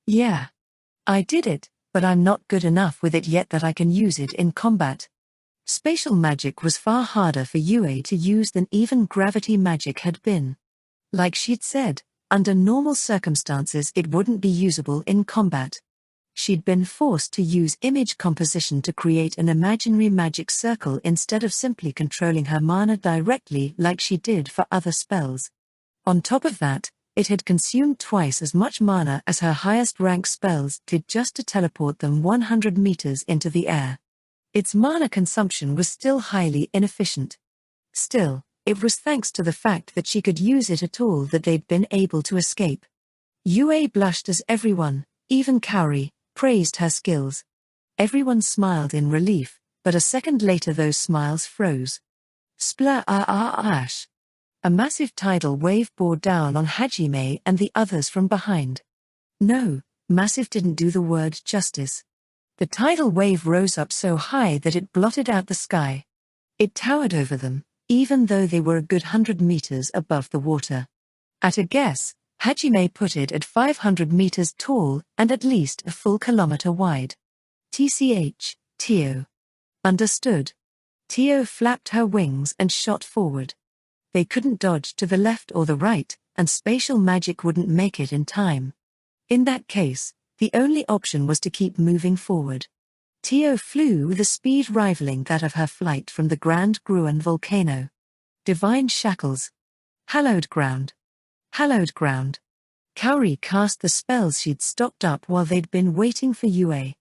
Yeah. I did it, But I'm not good enough with it yet that I can use it in combat. Spatial magic was far harder for Yue to use than even gravity magic had been. Like she'd said, under normal circumstances it wouldn't be usable in combat. She'd been forced to use image composition to create an imaginary magic circle instead of simply controlling her mana directly like she did for other spells. On top of that, it had consumed twice as much mana as her highest rank spells did just to teleport them 100 meters into the air. Its mana consumption was still highly inefficient. Still, it was thanks to the fact that she could use it at all that they'd been able to escape. Yue blushed as everyone, even Kaori, praised her skills. Everyone smiled in relief, but a second later those smiles froze. Splash! A massive tidal wave bore down on Hajime and the others from behind. No, massive didn't do the word justice. The tidal wave rose up so high that it blotted out the sky. It towered over them, even though they were a good 100 meters above the water. At a guess, Hajime put it at 500 meters tall and at least a full kilometer wide. TCH, Tio. Understood. Tio flapped her wings and shot forward. They couldn't dodge to the left or the right, and spatial magic wouldn't make it in time. In that case, the only option was to keep moving forward. Tio flew with a speed rivaling that of her flight from the Grand Gruen Volcano. Divine shackles. Hallowed ground. Hallowed ground. Kaori cast the spells she'd stocked up while they'd been waiting for Yue.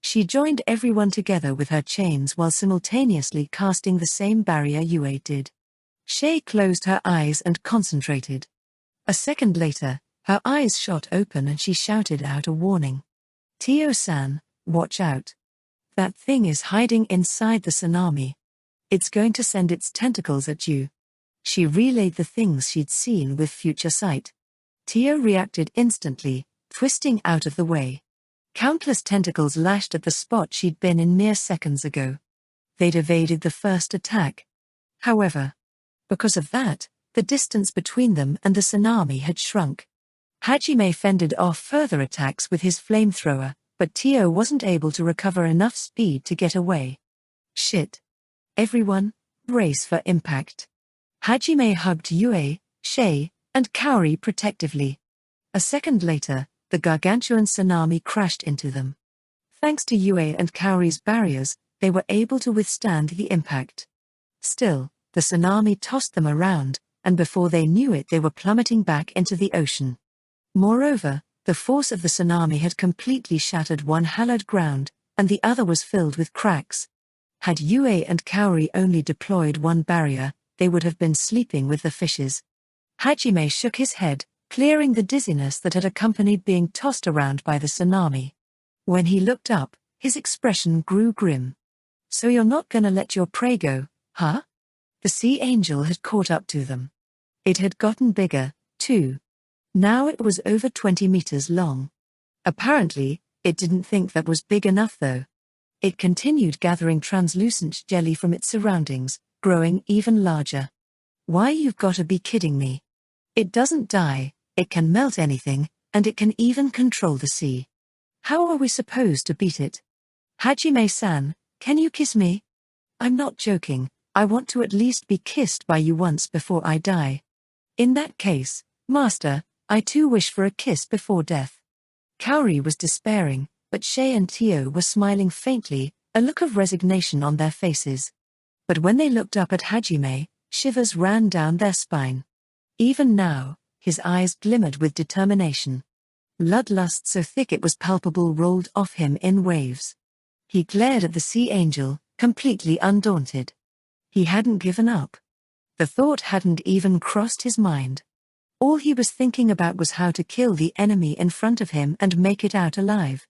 She joined everyone together with her chains while simultaneously casting the same barrier Yue did. Shay closed her eyes and concentrated. A second later, her eyes shot open and she shouted out a warning. Tio-san, watch out. That thing is hiding inside the tsunami. It's going to send its tentacles at you. She relayed the things she'd seen with future sight. Tio reacted instantly, twisting out of the way. Countless tentacles lashed at the spot she'd been in mere seconds ago. They'd evaded the first attack. However, because of that, the distance between them and the tsunami had shrunk. Hajime fended off further attacks with his flamethrower, but Tio wasn't able to recover enough speed to get away. Shit. Everyone, brace for impact. Hajime hugged Yue, Shay, and Kaori protectively. A second later, the gargantuan tsunami crashed into them. Thanks to Yue and Kaori's barriers, they were able to withstand the impact. Still, the tsunami tossed them around, and before they knew it they were plummeting back into the ocean. Moreover, the force of the tsunami had completely shattered one hallowed ground, and the other was filled with cracks. Had Yue and Kaori only deployed one barrier, they would have been sleeping with the fishes. Hajime shook his head, clearing the dizziness that had accompanied being tossed around by the tsunami. When he looked up, his expression grew grim. So you're not gonna let your prey go, huh? The sea angel had caught up to them. It had gotten bigger, too. Now it was over 20 meters long. Apparently, it didn't think that was big enough though. It continued gathering translucent jelly from its surroundings, growing even larger. Why, you've gotta be kidding me. It doesn't die, it can melt anything, and it can even control the sea. How are we supposed to beat it? Hajime-san, can you kiss me? I'm not joking, I want to at least be kissed by you once before I die. In that case, Master, I too wish for a kiss before death. Kaori was despairing, but Shay and Tio were smiling faintly, a look of resignation on their faces. But when they looked up at Hajime, shivers ran down their spine. Even now, his eyes glimmered with determination. Bloodlust so thick it was palpable rolled off him in waves. He glared at the sea angel, completely undaunted. He hadn't given up. The thought hadn't even crossed his mind. All he was thinking about was how to kill the enemy in front of him and make it out alive.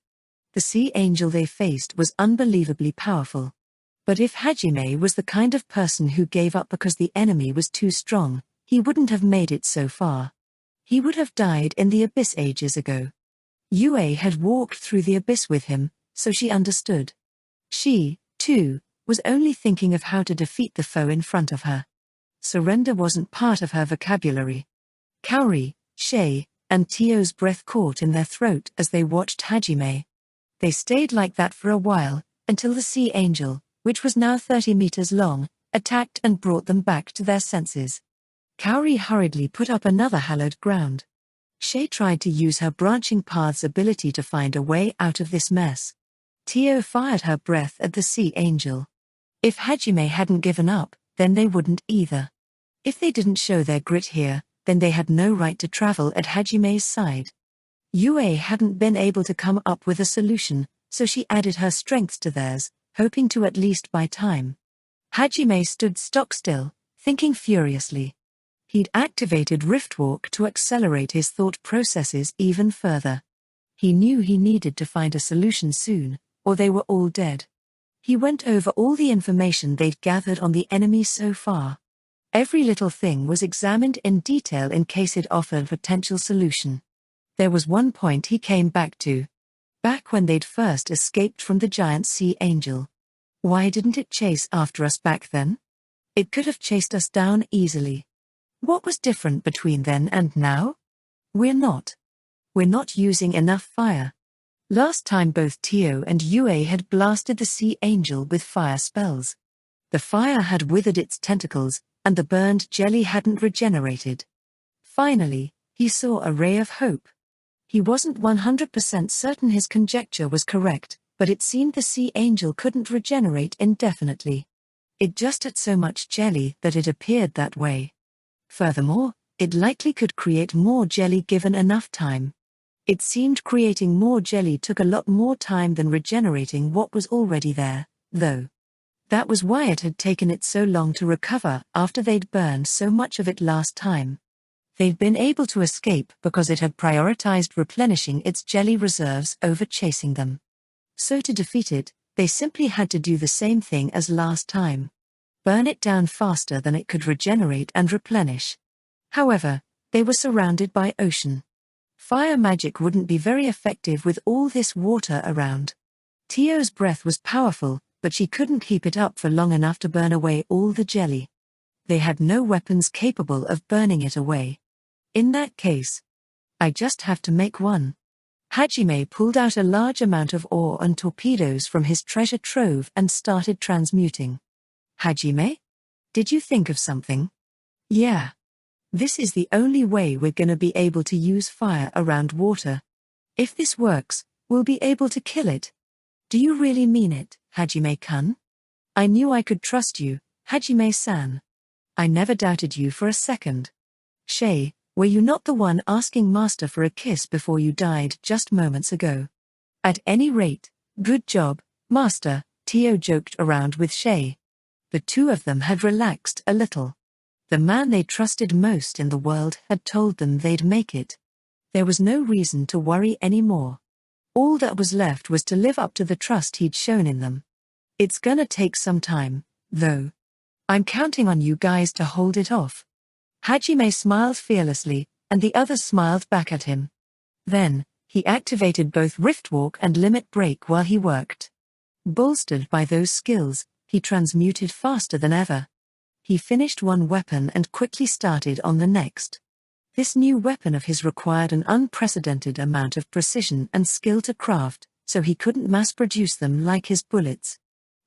The sea angel they faced was unbelievably powerful. But if Hajime was the kind of person who gave up because the enemy was too strong, he wouldn't have made it so far. He would have died in the abyss ages ago. Yue had walked through the abyss with him, so she understood. She, too, was only thinking of how to defeat the foe in front of her. Surrender wasn't part of her vocabulary. Kaori, Shay, and Tio's breath caught in their throat as they watched Hajime. They stayed like that for a while, until the sea angel, which was now 30 meters long, attacked and brought them back to their senses. Kaori hurriedly put up another hallowed ground. Shay tried to use her branching path's ability to find a way out of this mess. Tio fired her breath at the sea angel. If Hajime hadn't given up, then they wouldn't either. If they didn't show their grit here, then they had no right to travel at Hajime's side. Yue hadn't been able to come up with a solution, so she added her strength to theirs, hoping to at least buy time. Hajime stood stock still, thinking furiously. He'd activated Riftwalk to accelerate his thought processes even further. He knew he needed to find a solution soon, or they were all dead. He went over all the information they'd gathered on the enemy so far. Every little thing was examined in detail in case it offered a potential solution. There was one point he came back to. Back when they'd first escaped from the giant sea angel. Why didn't it chase after us back then? It could have chased us down easily. What was different between then and now? We're not using enough fire. Last time both Tio and Yue had blasted the sea angel with fire spells. The fire had withered its tentacles, and the burned jelly hadn't regenerated. Finally, he saw a ray of hope. He wasn't 100% certain his conjecture was correct, but it seemed the sea angel couldn't regenerate indefinitely. It just had so much jelly that it appeared that way. Furthermore, it likely could create more jelly given enough time. It seemed creating more jelly took a lot more time than regenerating what was already there, though. That was why it had taken it so long to recover after they'd burned so much of it last time. They'd been able to escape because it had prioritized replenishing its jelly reserves over chasing them. So to defeat it, they simply had to do the same thing as last time. Burn it down faster than it could regenerate and replenish. However, they were surrounded by ocean. Fire magic wouldn't be very effective with all this water around. Tio's breath was powerful, but she couldn't keep it up for long enough to burn away all the jelly. They had no weapons capable of burning it away. In that case, I just have to make one. Hajime pulled out a large amount of ore and torpedoes from his treasure trove and started transmuting. Hajime? Did you think of something? Yeah. This is the only way we're gonna be able to use fire around water. If this works, we'll be able to kill it. Do you really mean it, Hajime-kun? I knew I could trust you, Hajime-san. I never doubted you for a second. Shay, were you not the one asking Master for a kiss before you died just moments ago? At any rate, good job, Master, Tio joked around with Shay. The two of them had relaxed a little. The man they trusted most in the world had told them they'd make it. There was no reason to worry anymore. All that was left was to live up to the trust he'd shown in them. It's gonna take some time, though. I'm counting on you guys to hold it off. Hajime smiled fearlessly, and the others smiled back at him. Then, he activated both Riftwalk and Limit Break while he worked. Bolstered by those skills, he transmuted faster than ever. He finished one weapon and quickly started on the next. This new weapon of his required an unprecedented amount of precision and skill to craft, so he couldn't mass-produce them like his bullets.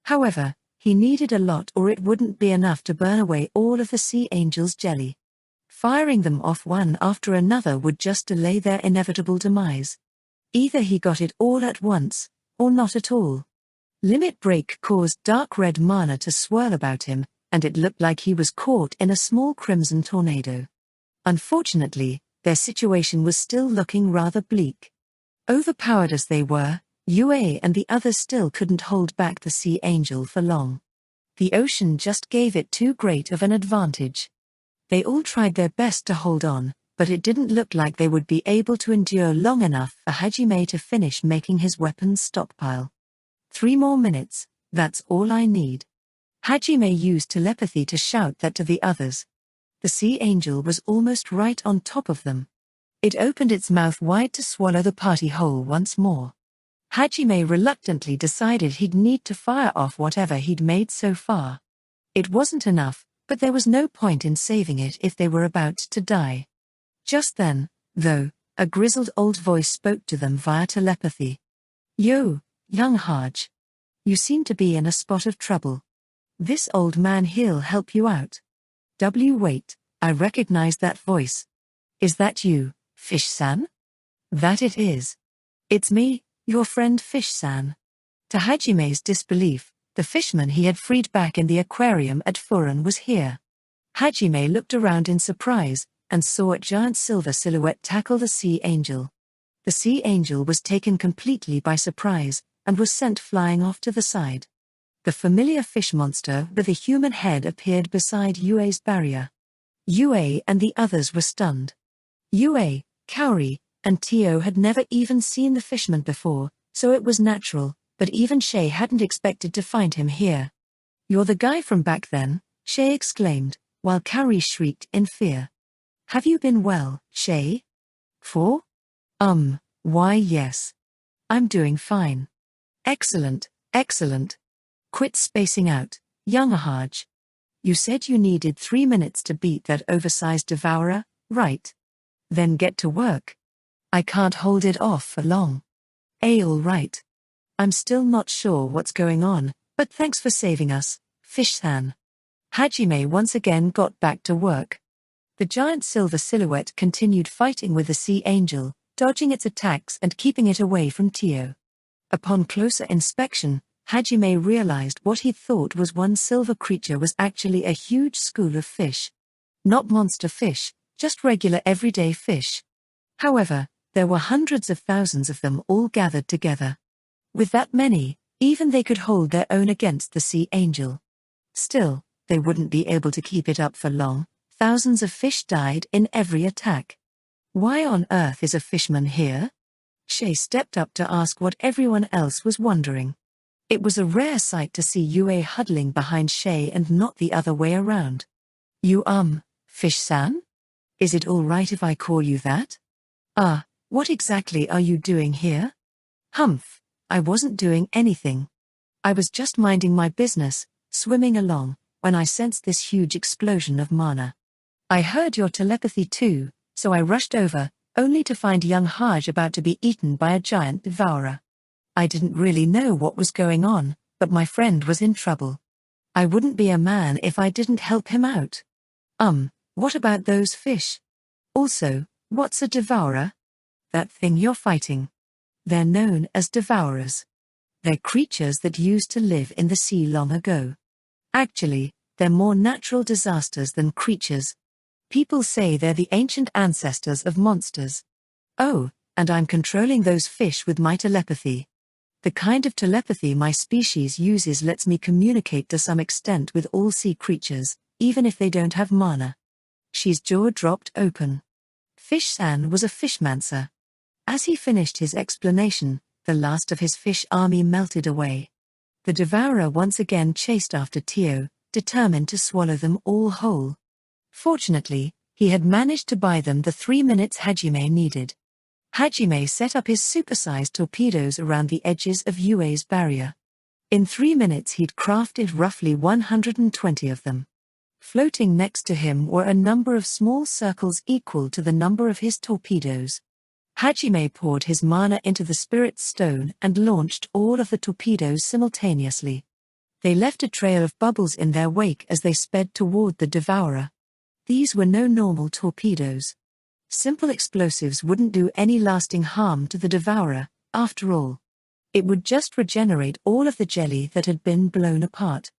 However, he needed a lot or it wouldn't be enough to burn away all of the sea angel's jelly. Firing them off one after another would just delay their inevitable demise. Either he got it all at once, or not at all. Limit Break caused dark red mana to swirl about him, and it looked like he was caught in a small crimson tornado. Unfortunately, their situation was still looking rather bleak. Overpowered as they were, Yue and the others still couldn't hold back the sea angel for long. The ocean just gave it too great of an advantage. They all tried their best to hold on, but it didn't look like they would be able to endure long enough for Hajime to finish making his weapons stockpile. 3 more minutes, that's all I need. Hajime used telepathy to shout that to the others. The sea angel was almost right on top of them. It opened its mouth wide to swallow the party whole once more. Hajime reluctantly decided he'd need to fire off whatever he'd made so far. It wasn't enough, but there was no point in saving it if they were about to die. Just then, though, a grizzled old voice spoke to them via telepathy. Yo, young Haj. You seem to be in a spot of trouble. This old man he'll help you out. Wait, I recognize that voice. Is that you, Fish-san? That it is. It's me, your friend Fish-san. To Hajime's disbelief, the fishman he had freed back in the aquarium at Furan was here. Hajime looked around in surprise, and saw a giant silver silhouette tackle the sea angel. The sea angel was taken completely by surprise, and was sent flying off to the side. The familiar fish monster with a human head appeared beside Yue's barrier. Yue and the others were stunned. Yue, Kaori, and Tio had never even seen the fishman before, so it was natural, but even Shay hadn't expected to find him here. You're the guy from back then, Shay exclaimed, while Kaori shrieked in fear. Have you been well, Shay? For? Why yes. I'm doing fine. Excellent, excellent. Quit spacing out, young Haj. You said you needed 3 minutes to beat that oversized devourer, right? Then get to work. I can't hold it off for long. All right. I'm still not sure what's going on, but thanks for saving us, Fish-san. Hajime once again got back to work. The giant silver silhouette continued fighting with the sea angel, dodging its attacks and keeping it away from Tio. Upon closer inspection, Hajime realized what he thought was one silver creature was actually a huge school of fish. Not monster fish, just regular everyday fish. However, there were hundreds of thousands of them all gathered together. With that many, even they could hold their own against the sea angel. Still, they wouldn't be able to keep it up for long. Thousands of fish died in every attack. Why on earth is a fishman here? Shay stepped up to ask what everyone else was wondering. It was a rare sight to see Yue huddling behind Shay and not the other way around. You Fish-san? Is it all right if I call you that? What exactly are you doing here? Humph, I wasn't doing anything. I was just minding my business, swimming along, when I sensed this huge explosion of mana. I heard your telepathy too, so I rushed over, only to find young Haj about to be eaten by a giant devourer. I didn't really know what was going on, but my friend was in trouble. I wouldn't be a man if I didn't help him out. What about those fish? Also, what's a devourer? That thing you're fighting. They're known as devourers. They're creatures that used to live in the sea long ago. Actually, they're more natural disasters than creatures. People say they're the ancient ancestors of monsters. Oh, and I'm controlling those fish with my telepathy. The kind of telepathy my species uses lets me communicate to some extent with all sea creatures, even if they don't have mana. She's jaw dropped open. Fish-san was a fishmancer. As he finished his explanation, the last of his fish army melted away. The devourer once again chased after Tio, determined to swallow them all whole. Fortunately, he had managed to buy them the 3 minutes Hajime needed. Hajime set up his supersized torpedoes around the edges of Yue's barrier. In 3 minutes he'd crafted roughly 120 of them. Floating next to him were a number of small circles equal to the number of his torpedoes. Hajime poured his mana into the spirit stone and launched all of the torpedoes simultaneously. They left a trail of bubbles in their wake as they sped toward the devourer. These were no normal torpedoes. Simple explosives wouldn't do any lasting harm to the devourer, after all. It would just regenerate all of the jelly that had been blown apart.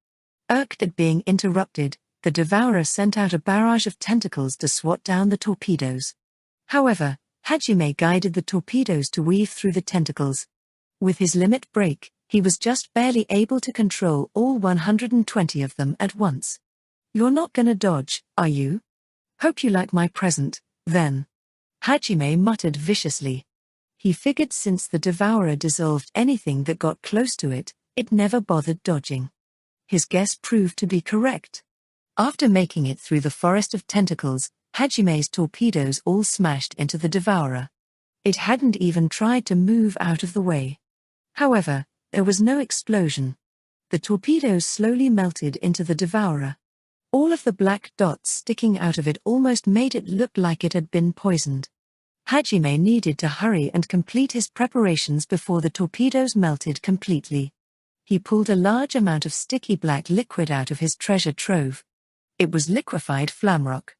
Irked at being interrupted, the devourer sent out a barrage of tentacles to swat down the torpedoes. However, Hajime guided the torpedoes to weave through the tentacles. With his limit break, he was just barely able to control all 120 of them at once. You're not gonna dodge, are you? Hope you like my present, then. Hajime muttered viciously. He figured since the devourer dissolved anything that got close to it, it never bothered dodging. His guess proved to be correct. After making it through the forest of tentacles, Hajime's torpedoes all smashed into the devourer. It hadn't even tried to move out of the way. However, there was no explosion. The torpedoes slowly melted into the devourer. All of the black dots sticking out of it almost made it look like it had been poisoned. Hajime needed to hurry and complete his preparations before the torpedoes melted completely. He pulled a large amount of sticky black liquid out of his treasure trove. It was liquefied flamrock.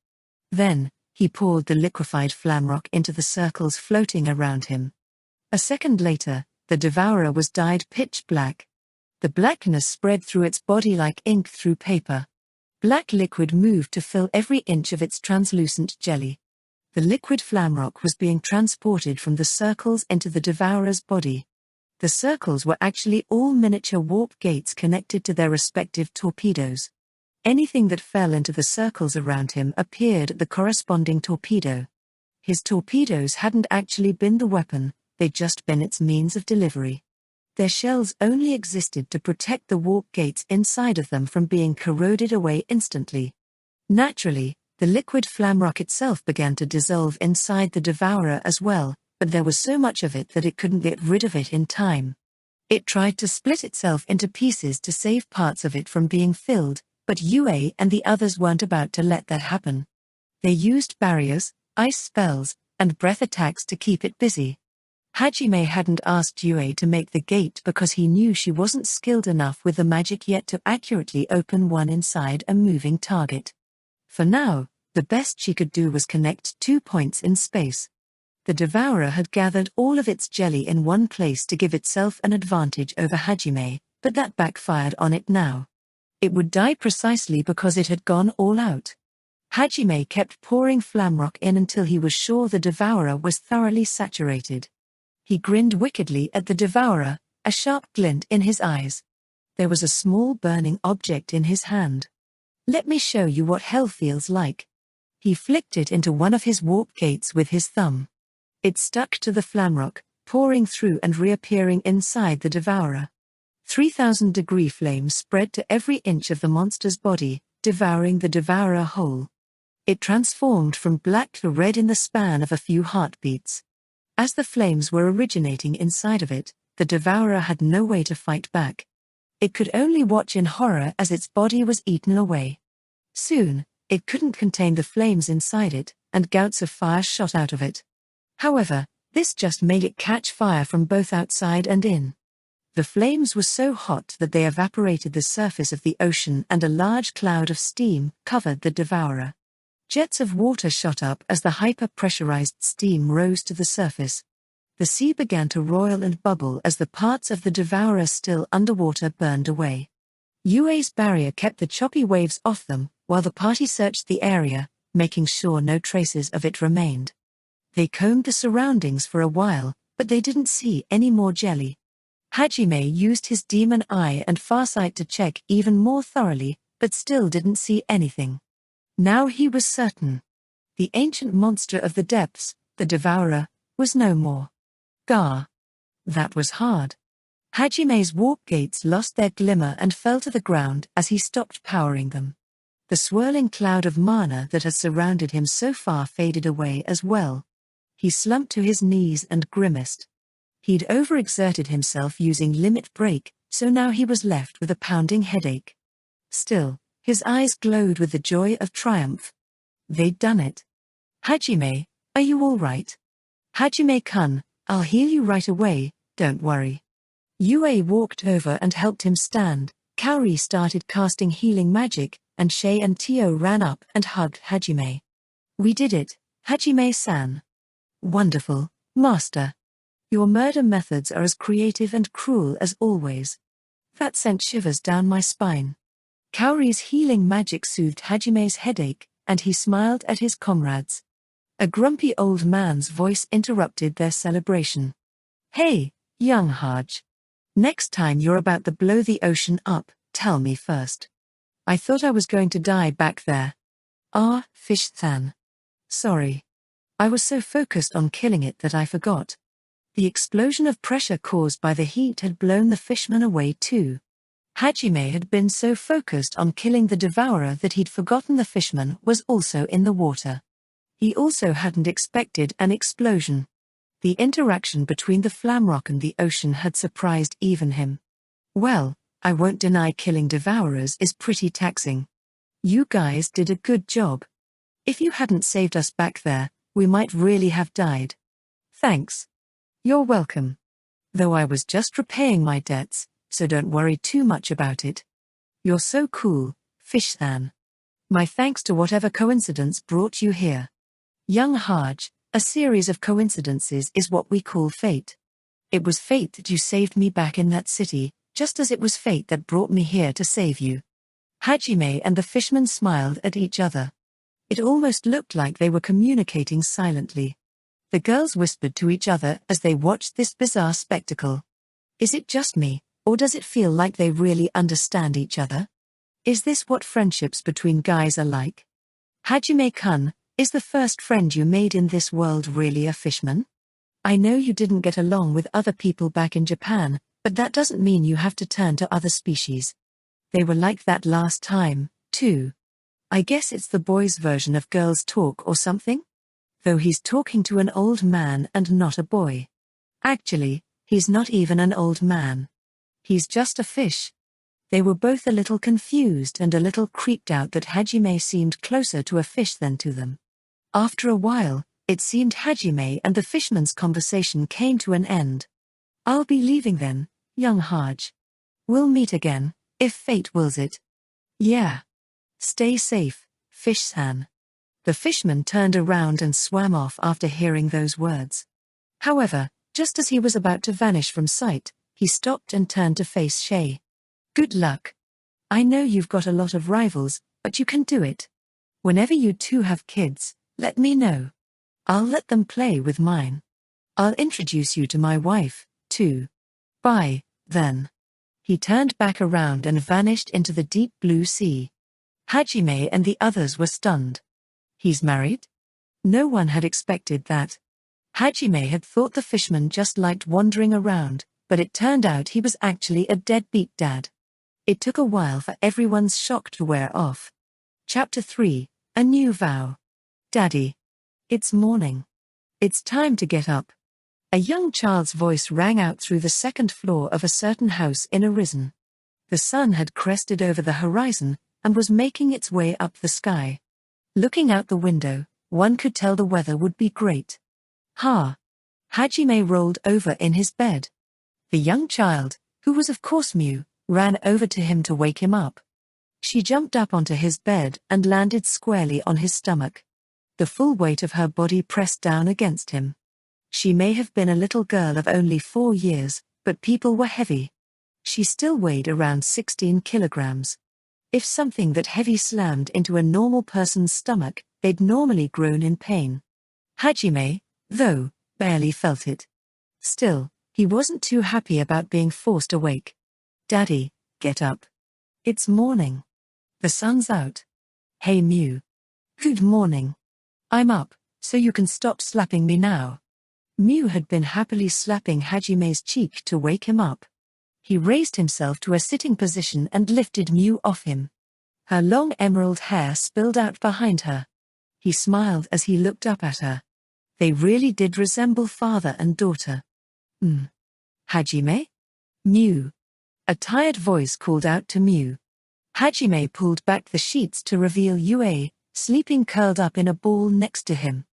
Then, he poured the liquefied flamrock into the circles floating around him. A second later, the devourer was dyed pitch black. The blackness spread through its body like ink through paper. Black liquid moved to fill every inch of its translucent jelly. The liquid flamrock was being transported from the circles into the devourer's body. The circles were actually all miniature warp gates connected to their respective torpedoes. Anything that fell into the circles around him appeared at the corresponding torpedo. His torpedoes hadn't actually been the weapon, they'd just been its means of delivery. Their shells only existed to protect the warp gates inside of them from being corroded away instantly. Naturally, the liquid flamrock itself began to dissolve inside the devourer as well, but there was so much of it that it couldn't get rid of it in time. It tried to split itself into pieces to save parts of it from being filled, but Yue and the others weren't about to let that happen. They used barriers, ice spells, and breath attacks to keep it busy. Hajime hadn't asked Yue to make the gate because he knew she wasn't skilled enough with the magic yet to accurately open one inside a moving target. For now, the best she could do was connect 2 points in space. The devourer had gathered all of its jelly in one place to give itself an advantage over Hajime, but that backfired on it now. It would die precisely because it had gone all out. Hajime kept pouring flamrock in until he was sure the devourer was thoroughly saturated. He grinned wickedly at the devourer, a sharp glint in his eyes. There was a small burning object in his hand. "Let me show you what hell feels like." He flicked it into one of his warp gates with his thumb. It stuck to the flamrock, pouring through and reappearing inside the devourer. 3,000-degree flames spread to every inch of the monster's body, devouring the devourer whole. It transformed from black to red in the span of a few heartbeats. As the flames were originating inside of it, the devourer had no way to fight back. It could only watch in horror as its body was eaten away. Soon, it couldn't contain the flames inside it, and gouts of fire shot out of it. However, this just made it catch fire from both outside and in. The flames were so hot that they evaporated the surface of the ocean and a large cloud of steam covered the devourer. Jets of water shot up as the hyper-pressurized steam rose to the surface. The sea began to roil and bubble as the parts of the devourer still underwater burned away. Yue's barrier kept the choppy waves off them, while the party searched the area, making sure no traces of it remained. They combed the surroundings for a while, but they didn't see any more jelly. Hajime used his demon eye and farsight to check even more thoroughly, but still didn't see anything. Now he was certain. The ancient monster of the depths, the devourer, was no more. Gah! That was hard. Hajime's warp gates lost their glimmer and fell to the ground as he stopped powering them. The swirling cloud of mana that had surrounded him so far faded away as well. He slumped to his knees and grimaced. He'd overexerted himself using limit break, so now he was left with a pounding headache. Still, his eyes glowed with the joy of triumph. They'd done it. "Hajime, are you all right?" "Hajime-kun, I'll heal you right away, don't worry." Yue walked over and helped him stand. Kaori started casting healing magic, and Shay and Tio ran up and hugged Hajime. "We did it, Hajime-san." "Wonderful, Master. Your murder methods are as creative and cruel as always." That sent shivers down my spine. Kaori's healing magic soothed Hajime's headache, and he smiled at his comrades. A grumpy old man's voice interrupted their celebration. "Hey, young Haj. Next time you're about to blow the ocean up, tell me first. I thought I was going to die back there." "Ah, fish-than. Sorry. I was so focused on killing it that I forgot." The explosion of pressure caused by the heat had blown the fishman away too. Hajime had been so focused on killing the devourer that he'd forgotten the fishman was also in the water. He also hadn't expected an explosion. The interaction between the flamrock and the ocean had surprised even him. "Well, I won't deny killing devourers is pretty taxing. You guys did a good job. If you hadn't saved us back there, we might really have died." Thanks. You're welcome. Though I was just repaying my debts, so don't worry too much about it. You're so cool, Fish-san. My thanks to whatever coincidence brought you here. Young Haj, a series of coincidences is what we call fate. It was fate that you saved me back in that city, just as it was fate that brought me here to save you. Hajime and the fisherman smiled at each other. It almost looked like they were communicating silently. The girls whispered to each other as they watched this bizarre spectacle. Is it just me, or does it feel like they really understand each other? Is this what friendships between guys are like? Hajime-kun, is the first friend you made in this world really a fishman? I know you didn't get along with other people back in Japan, but that doesn't mean you have to turn to other species. They were like that last time, too. I guess it's the boys' version of girls' talk or something? Though he's talking to an old man and not a boy. Actually, he's not even an old man. He's just a fish. They were both a little confused and a little creeped out that Hajime seemed closer to a fish than to them. After a while, it seemed Hajime and the fishman's conversation came to an end. I'll be leaving then, young Haj. We'll meet again, if fate wills it. Yeah. Stay safe, Fish-san. The fishman turned around and swam off after hearing those words. However, just as he was about to vanish from sight, he stopped and turned to face Shay. Good luck. I know you've got a lot of rivals, but you can do it. Whenever you two have kids, let me know. I'll let them play with mine. I'll introduce you to my wife, too. Bye, then. He turned back around and vanished into the deep blue sea. Hajime and the others were stunned. He's married? No one had expected that. Hajime had thought the fishman just liked wandering around, but it turned out he was actually a deadbeat dad. It took a while for everyone's shock to wear off. Chapter 3, A New Vow. Daddy. It's morning. It's time to get up. A young child's voice rang out through the second floor of a certain house in Arisen. The sun had crested over the horizon and was making its way up the sky. Looking out the window, one could tell the weather would be great. Ha! Hajime rolled over in his bed. The young child, who was of course Mew, ran over to him to wake him up. She jumped up onto his bed and landed squarely on his stomach. The full weight of her body pressed down against him. She may have been a little girl of only 4 years, but people were heavy. She still weighed around 16 kilograms. If something that heavy slammed into a normal person's stomach, they'd normally groan in pain. Hajime, though, barely felt it. Still, he wasn't too happy about being forced awake. Daddy, get up. It's morning. The sun's out. Hey Mew. Good morning. I'm up, so you can stop slapping me now. Mew had been happily slapping Hajime's cheek to wake him up. He raised himself to a sitting position and lifted Mew off him. Her long emerald hair spilled out behind her. He smiled as he looked up at her. They really did resemble father and daughter. Hajime? Mew. A tired voice called out to Mew. Hajime pulled back the sheets to reveal Yue, sleeping curled up in a ball next to him.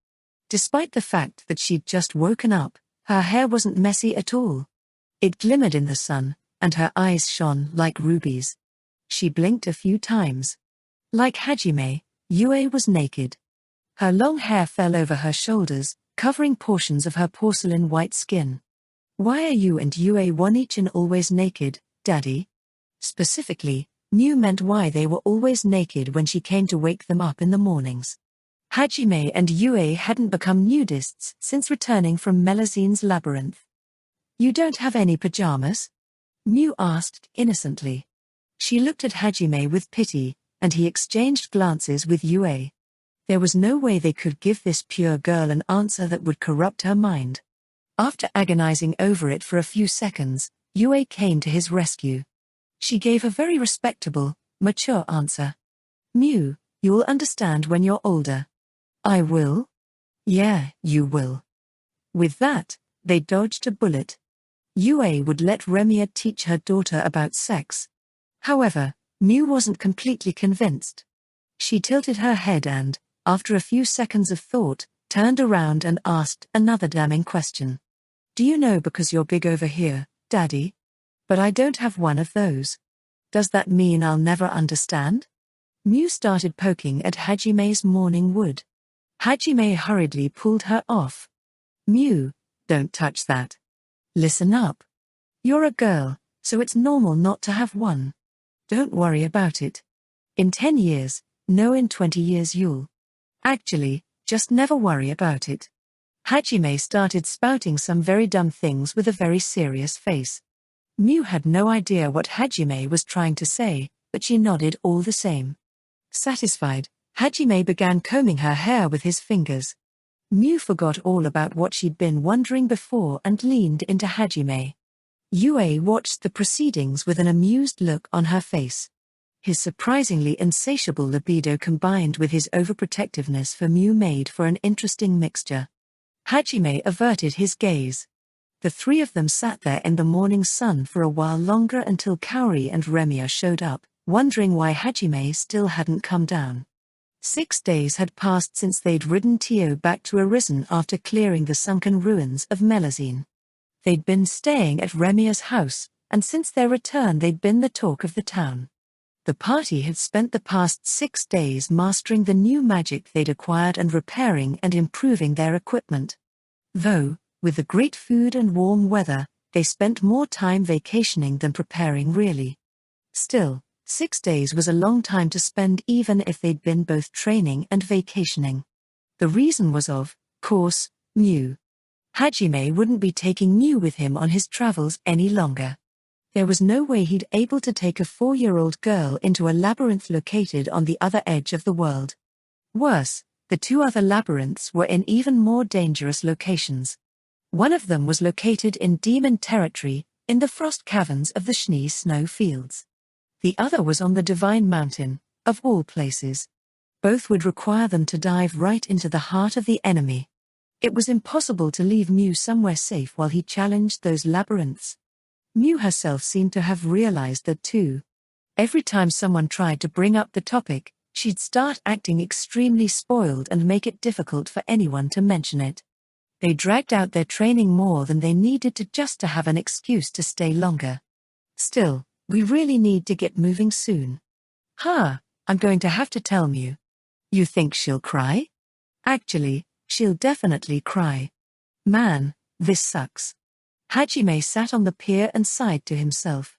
Despite the fact that she'd just woken up, her hair wasn't messy at all. It glimmered in the sun, and her eyes shone like rubies. She blinked a few times. Like Hajime, Yue was naked. Her long hair fell over her shoulders, covering portions of her porcelain white skin. Why are you and Yue one each and always naked, Daddy? Specifically, Mew meant why they were always naked when she came to wake them up in the mornings. Hajime and Yue hadn't become nudists since returning from Melazine's labyrinth. You don't have any pajamas? Mew asked innocently. She looked at Hajime with pity, and he exchanged glances with Yue. There was no way they could give this pure girl an answer that would corrupt her mind. After agonizing over it for a few seconds, Yue came to his rescue. She gave a very respectable, mature answer. Mew, you'll understand when you're older. I will? Yeah, you will. With that, they dodged a bullet. Yue would let Remia teach her daughter about sex. However, Mew wasn't completely convinced. She tilted her head and, after a few seconds of thought, turned around and asked another damning question. Do you know because you're big over here, Daddy? But I don't have one of those. Does that mean I'll never understand? Mew started poking at Hajime's morning wood. Hajime hurriedly pulled her off. Mew, don't touch that. Listen up. You're a girl, so it's normal not to have one. Don't worry about it. In 10 years, no, in 20 years you'll. Actually, just never worry about it. Hajime started spouting some very dumb things with a very serious face. Mew had no idea what Hajime was trying to say, but she nodded all the same. Satisfied, Hajime began combing her hair with his fingers. Mew forgot all about what she'd been wondering before and leaned into Hajime. Yue watched the proceedings with an amused look on her face. His surprisingly insatiable libido combined with his overprotectiveness for Mew made for an interesting mixture. Hajime averted his gaze. The three of them sat there in the morning sun for a while longer until Kaori and Remia showed up, wondering why Hajime still hadn't come down. 6 days had passed since they'd ridden Tio back to Arisen after clearing the sunken ruins of Melazine. They'd been staying at Remia's house, and since their return they'd been the talk of the town. The party had spent the past 6 days mastering the new magic they'd acquired and repairing and improving their equipment. Though, with the great food and warm weather, they spent more time vacationing than preparing really. Still, 6 days was a long time to spend even if they'd been both training and vacationing. The reason was of course, Mew. Hajime wouldn't be taking Mew with him on his travels any longer. There was no way he'd able to take a 4-year-old girl into a labyrinth located on the other edge of the world. Worse, the 2 other labyrinths were in even more dangerous locations. One of them was located in Demon Territory, in the frost caverns of the Schnee snow fields. The other was on the Divine Mountain, of all places. Both would require them to dive right into the heart of the enemy. It was impossible to leave Mew somewhere safe while he challenged those labyrinths. Mew herself seemed to have realized that too. Every time someone tried to bring up the topic, she'd start acting extremely spoiled and make it difficult for anyone to mention it. They dragged out their training more than they needed to have an excuse to stay longer. Still, we really need to get moving soon. I'm going to have to tell Mew. You think she'll cry? Actually, she'll definitely cry. Man, this sucks. Hajime sat on the pier and sighed to himself.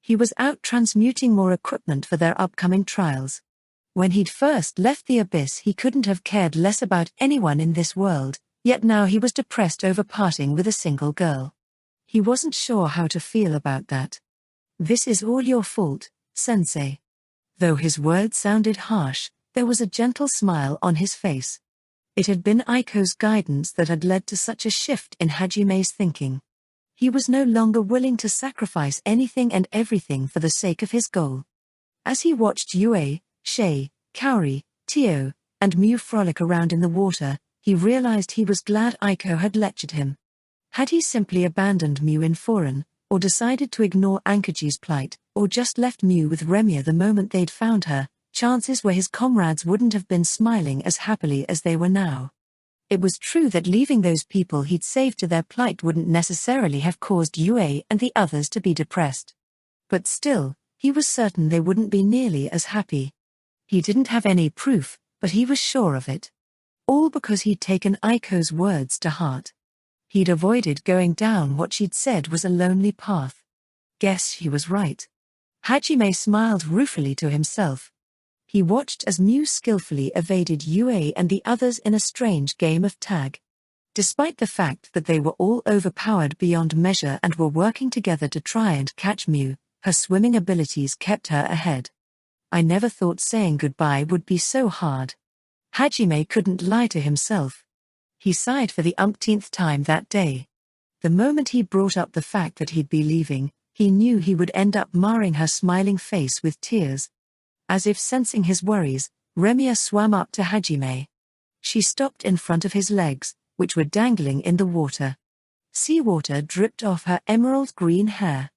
He was out transmuting more equipment for their upcoming trials. When he'd first left the abyss he couldn't have cared less about anyone in this world, yet now he was depressed over parting with a single girl. He wasn't sure how to feel about that. This is all your fault, sensei. Though his words sounded harsh, there was a gentle smile on his face. It had been Aiko's guidance that had led to such a shift in Hajime's thinking. He was no longer willing to sacrifice anything and everything for the sake of his goal. As he watched Yue, Shay, Kaori, Tio, and Mew frolic around in the water, he realized he was glad Aiko had lectured him. Had he simply abandoned Mew in Foreign, or decided to ignore Ankaji's plight, or just left Mew with Remia the moment they'd found her, chances were his comrades wouldn't have been smiling as happily as they were now. It was true that leaving those people he'd saved to their plight wouldn't necessarily have caused Yue and the others to be depressed. But still, he was certain they wouldn't be nearly as happy. He didn't have any proof, but he was sure of it. All because he'd taken Aiko's words to heart. He'd avoided going down what she'd said was a lonely path. Guess he was right. Hajime smiled ruefully to himself. He watched as Mew skillfully evaded Yue and the others in a strange game of tag. Despite the fact that they were all overpowered beyond measure and were working together to try and catch Mew, her swimming abilities kept her ahead. I never thought saying goodbye would be so hard. Hajime couldn't lie to himself. He sighed for the umpteenth time that day. The moment he brought up the fact that he'd be leaving, he knew he would end up marring her smiling face with tears. As if sensing his worries, Remia swam up to Hajime. She stopped in front of his legs, which were dangling in the water. Seawater dripped off her emerald green hair.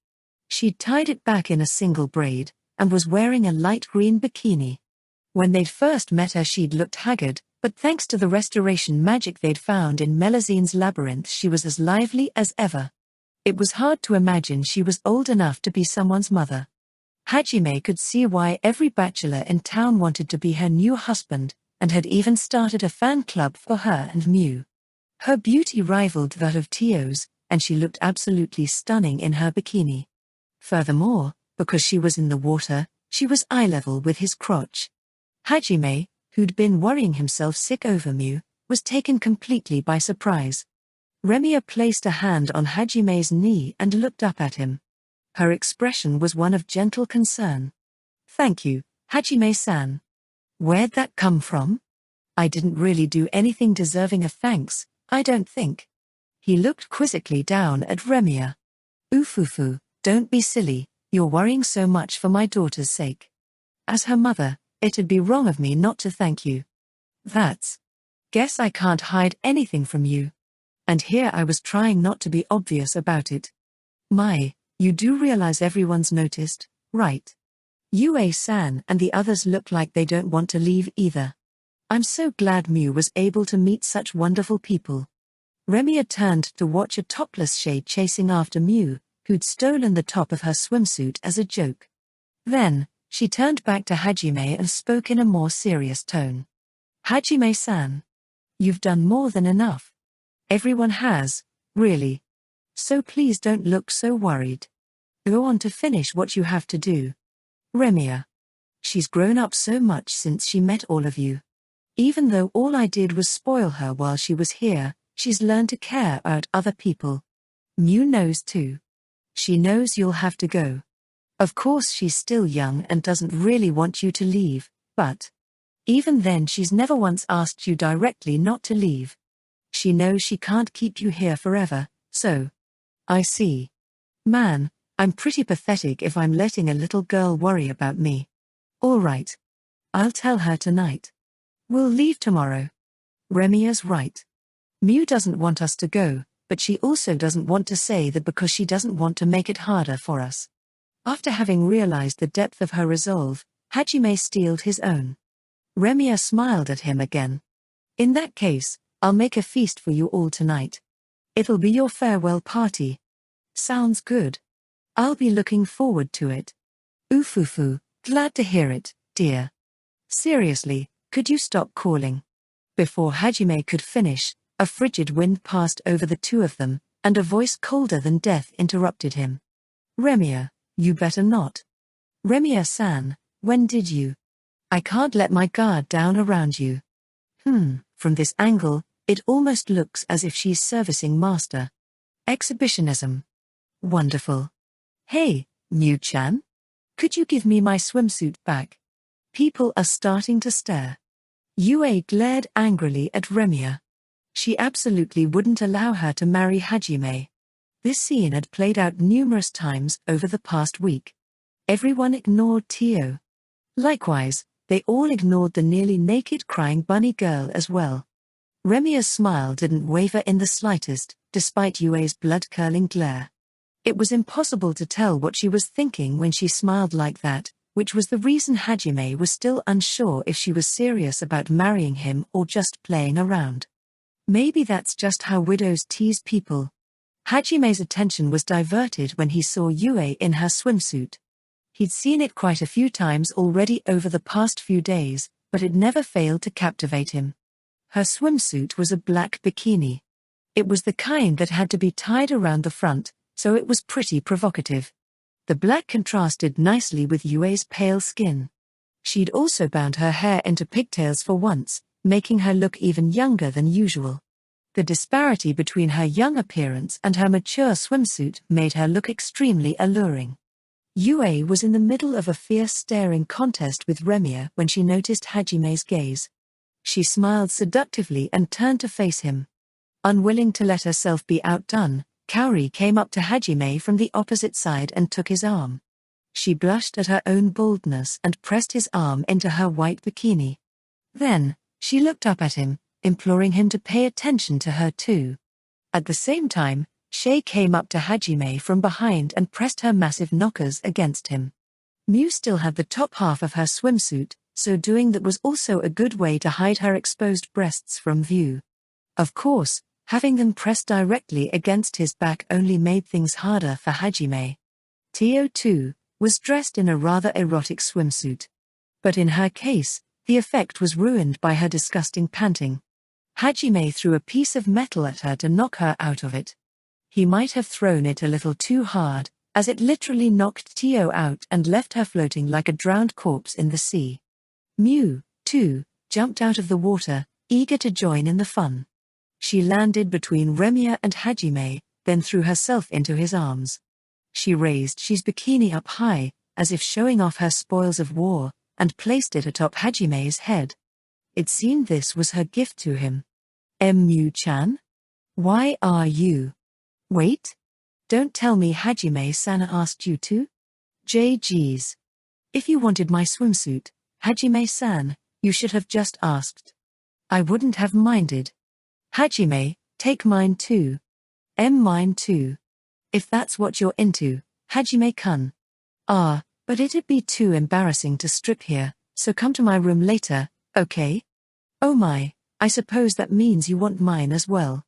She'd tied it back in a single braid, and was wearing a light green bikini. When they'd first met her she'd looked haggard, but thanks to the restoration magic they'd found in Melazine's labyrinth she was as lively as ever. It was hard to imagine she was old enough to be someone's mother. Hajime could see why every bachelor in town wanted to be her new husband, and had even started a fan club for her and Mew. Her beauty rivaled that of Tio's, and she looked absolutely stunning in her bikini. Furthermore, because she was in the water, she was eye level with his crotch. Hajime, who'd been worrying himself sick over Mew, was taken completely by surprise. Remiya placed a hand on Hajime's knee and looked up at him. Her expression was one of gentle concern. "Thank you, Hajime-san. Where'd that come from? I didn't really do anything deserving of thanks, I don't think." He looked quizzically down at Remiya. "Oofufu, don't be silly, you're worrying so much for my daughter's sake. As her mother, it'd be wrong of me not to thank you. Guess I can't hide anything from you. And here I was trying not to be obvious about it. You do realize everyone's noticed, right? Yue-san and the others look like they don't want to leave either. I'm so glad Mew was able to meet such wonderful people." Remiya turned to watch a topless shade chasing after Mew, who'd stolen the top of her swimsuit as a joke. Then, she turned back to Hajime and spoke in a more serious tone. "Hajime-san. You've done more than enough. Everyone has, really. So please don't look so worried. Go on to finish what you have to do. Remiya. She's grown up so much since she met all of you. Even though all I did was spoil her while she was here, she's learned to care about other people. Mew knows too. She knows you'll have to go. Of course she's still young and doesn't really want you to leave, but even then she's never once asked you directly not to leave. She knows she can't keep you here forever, so." "I see. Man, I'm pretty pathetic if I'm letting a little girl worry about me. All right. I'll tell her tonight. We'll leave tomorrow." Remiya's right. Mew doesn't want us to go, but she also doesn't want to say that because she doesn't want to make it harder for us. After having realized the depth of her resolve, Hajime steeled his own. Remiya smiled at him again. "In that case, I'll make a feast for you all tonight. It'll be your farewell party." "Sounds good. I'll be looking forward to it." "Oofufu, glad to hear it, dear. Seriously, could you stop calling?" Before Hajime could finish, a frigid wind passed over the two of them, and a voice colder than death interrupted him. "Remiya, you better not. Remiya-san, when did you? I can't let my guard down around you." From this angle, it almost looks as if she's servicing master. Exhibitionism. Wonderful. "Hey, Mew-chan? Could you give me my swimsuit back?" People are starting to stare. Yue glared angrily at Remiya. She absolutely wouldn't allow her to marry Hajime. This scene had played out numerous times over the past week. Everyone ignored Tio. Likewise, they all ignored the nearly naked crying bunny girl as well. Remiya's smile didn't waver in the slightest, despite Yue's blood-curdling glare. It was impossible to tell what she was thinking when she smiled like that, which was the reason Hajime was still unsure if she was serious about marrying him or just playing around. Maybe that's just how widows tease people. Hajime's attention was diverted when he saw Yue in her swimsuit. He'd seen it quite a few times already over the past few days, but it never failed to captivate him. Her swimsuit was a black bikini. It was the kind that had to be tied around the front, so it was pretty provocative. The black contrasted nicely with Yue's pale skin. She'd also bound her hair into pigtails for once, making her look even younger than usual. The disparity between her young appearance and her mature swimsuit made her look extremely alluring. Yue was in the middle of a fierce staring contest with Remiya when she noticed Hajime's gaze. She smiled seductively and turned to face him. Unwilling to let herself be outdone, Kaori came up to Hajime from the opposite side and took his arm. She blushed at her own boldness and pressed his arm into her white bikini. Then, she looked up at him, imploring him to pay attention to her too. At the same time, Shay came up to Hajime from behind and pressed her massive knockers against him. Mew still had the top half of her swimsuit, So doing that was also a good way to hide her exposed breasts from view. Of course, having them pressed directly against his back only made things harder for Hajime. Tio, too, was dressed in a rather erotic swimsuit. But in her case, the effect was ruined by her disgusting panting. Hajime threw a piece of metal at her to knock her out of it. He might have thrown it a little too hard, as it literally knocked Tio out and left her floating like a drowned corpse in the sea. Miu, too, jumped out of the water, eager to join in the fun. She landed between Remiya and Hajime, then threw herself into his arms. She raised his bikini up high, as if showing off her spoils of war, and placed it atop Hajime's head. It seemed this was her gift to him. Miu-chan? Why are you? Wait? Don't tell me Hajime-san asked you to? JG's. If you wanted my swimsuit, Hajime-san, you should have just asked. I wouldn't have minded. Hajime, take mine too. Mine too. If that's what you're into, Hajime-kun. But it'd be too embarrassing to strip here, so come to my room later, okay? Oh my, I suppose that means you want mine as well.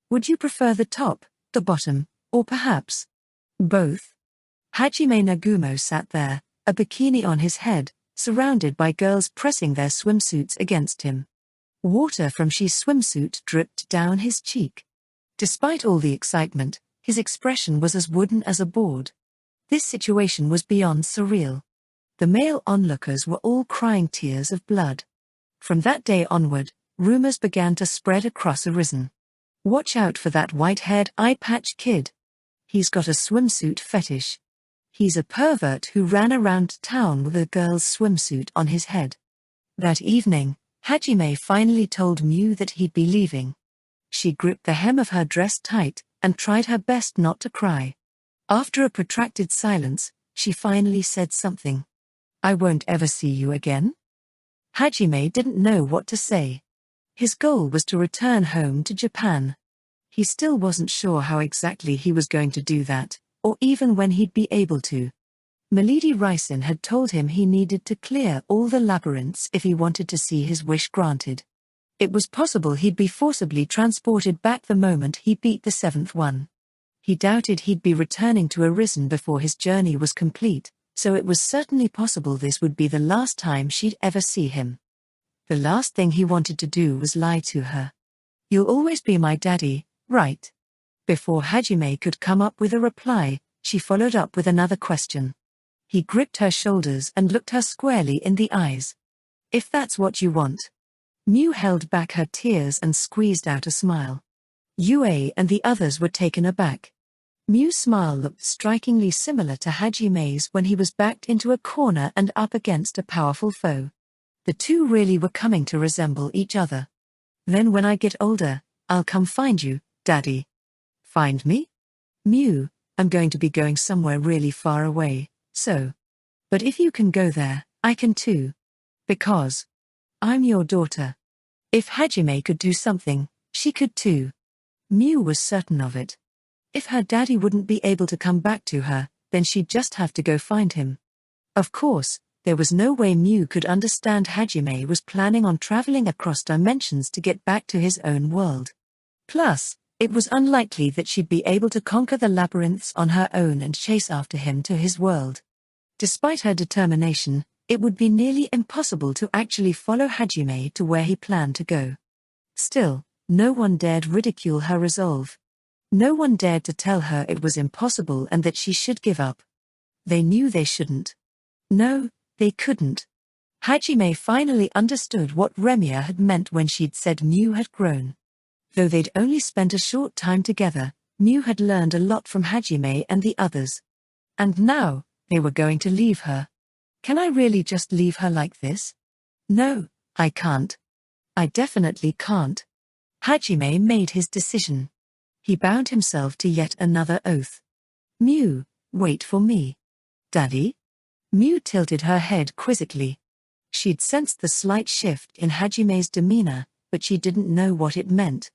Would you prefer the top, the bottom, or perhaps both? Hajime Nagumo sat there, a bikini on his head, surrounded by girls pressing their swimsuits against him. Water from his swimsuit dripped down his cheek. Despite all the excitement, his expression was as wooden as a board. This situation was beyond surreal. The male onlookers were all crying tears of blood. From that day onward, rumors began to spread across Arisen. Watch out for that white-haired eye-patch kid. He's got a swimsuit fetish. He's a pervert who ran around town with a girl's swimsuit on his head. That evening, Hajime finally told Miu that he'd be leaving. She gripped the hem of her dress tight and tried her best not to cry. After a protracted silence, she finally said something. I won't ever see you again? Hajime didn't know what to say. His goal was to return home to Japan. He still wasn't sure how exactly he was going to do that, or even when he'd be able to. Milady Erisen had told him he needed to clear all the labyrinths if he wanted to see his wish granted. It was possible he'd be forcibly transported back the moment he beat the 7th one. He doubted he'd be returning to Arisen before his journey was complete, so it was certainly possible this would be the last time she'd ever see him. The last thing he wanted to do was lie to her. You'll always be my daddy, right? Before Hajime could come up with a reply, she followed up with another question. He gripped her shoulders and looked her squarely in the eyes. If that's what you want. Miu held back her tears and squeezed out a smile. Yue and the others were taken aback. Miu's smile looked strikingly similar to Hajime's when he was backed into a corner and up against a powerful foe. The two really were coming to resemble each other. Then when I get older, I'll come find you, Daddy. Find me? Miu, I'm going to be going somewhere really far away, so. But if you can go there, I can too. Because I'm your daughter. If Hajime could do something, she could too. Miu was certain of it. If her daddy wouldn't be able to come back to her, then she'd just have to go find him. Of course, there was no way Miu could understand Hajime was planning on traveling across dimensions to get back to his own world. Plus, it was unlikely that she'd be able to conquer the labyrinths on her own and chase after him to his world. Despite her determination, it would be nearly impossible to actually follow Hajime to where he planned to go. Still, no one dared ridicule her resolve. No one dared to tell her it was impossible and that she should give up. They knew they shouldn't. No, they couldn't. Hajime finally understood what Remiya had meant when she'd said Miu had grown. Though they'd only spent a short time together, Miu had learned a lot from Hajime and the others. And now, they were going to leave her. Can I really just leave her like this? No, I can't. I definitely can't. Hajime made his decision. He bound himself to yet another oath. Miu, wait for me. Daddy? Miu tilted her head quizzically. She'd sensed the slight shift in Hajime's demeanor, but she didn't know what it meant.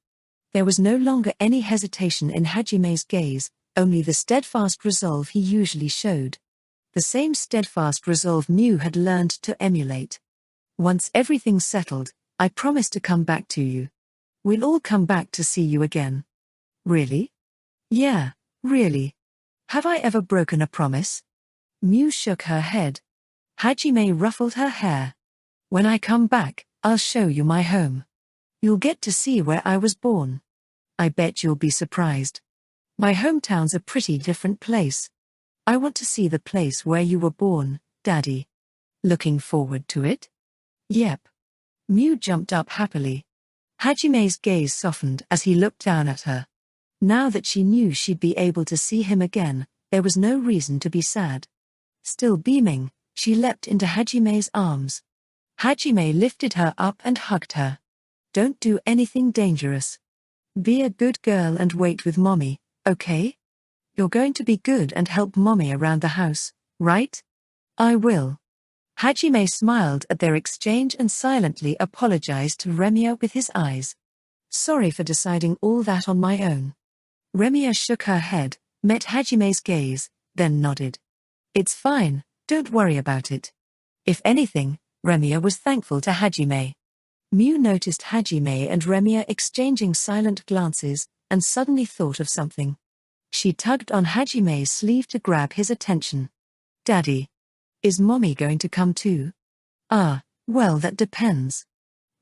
There was no longer any hesitation in Hajime's gaze, only the steadfast resolve he usually showed. The same steadfast resolve Miu had learned to emulate. Once everything's settled, I promise to come back to you. We'll all come back to see you again. Really? Yeah, really. Have I ever broken a promise? Miu shook her head. Hajime ruffled her hair. When I come back, I'll show you my home. You'll get to see where I was born. I bet you'll be surprised. My hometown's a pretty different place. I want to see the place where you were born, Daddy. Looking forward to it? Yep. Miu jumped up happily. Hajime's gaze softened as he looked down at her. Now that she knew she'd be able to see him again, there was no reason to be sad. Still beaming, she leapt into Hajime's arms. Hajime lifted her up and hugged her. Don't do anything dangerous. Be a good girl and wait with Mommy, okay? You're going to be good and help Mommy around the house, right? I will. Hajime smiled at their exchange and silently apologized to Remiya with his eyes. Sorry for deciding all that on my own. Remiya shook her head, met Hajime's gaze, then nodded. It's fine, don't worry about it. If anything, Remiya was thankful to Hajime. Miu noticed Hajime and Remiya exchanging silent glances, and suddenly thought of something. She tugged on Hajime's sleeve to grab his attention. Daddy. Is Mommy going to come too? Well that depends.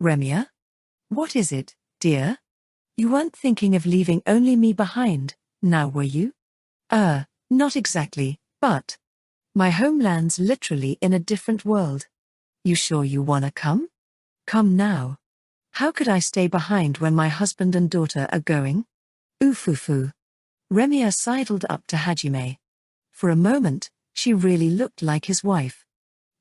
Remiya? What is it, dear? You weren't thinking of leaving only me behind, now were you? Not exactly, but my homeland's literally in a different world. You sure you wanna come? Come now. How could I stay behind when my husband and daughter are going? Oofufu. Remiya sidled up to Hajime. For a moment, she really looked like his wife.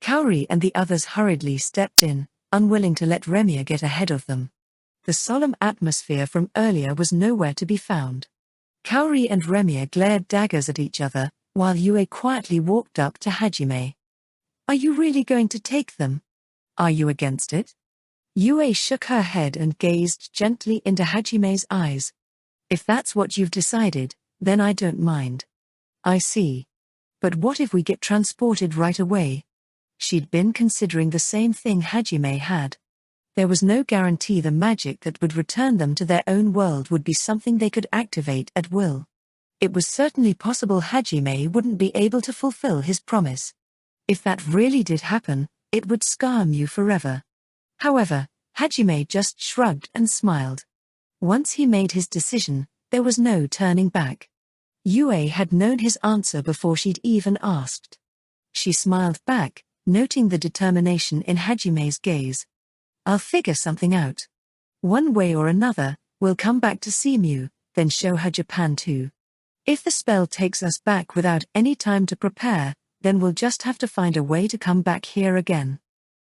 Kaori and the others hurriedly stepped in, unwilling to let Remiya get ahead of them. The solemn atmosphere from earlier was nowhere to be found. Kaori and Remiya glared daggers at each other, while Yue quietly walked up to Hajime. Are you really going to take them? Are you against it? Yue shook her head and gazed gently into Hajime's eyes. If that's what you've decided, then I don't mind. I see. But what if we get transported right away? She'd been considering the same thing Hajime had. There was no guarantee the magic that would return them to their own world would be something they could activate at will. It was certainly possible Hajime wouldn't be able to fulfill his promise. If that really did happen, it would scar Miu forever. However, Hajime just shrugged and smiled. Once he made his decision, there was no turning back. Yue had known his answer before she'd even asked. She smiled back, noting the determination in Hajime's gaze. I'll figure something out. One way or another, we'll come back to see Miu, then show her Japan too. If the spell takes us back without any time to prepare, then we'll just have to find a way to come back here again.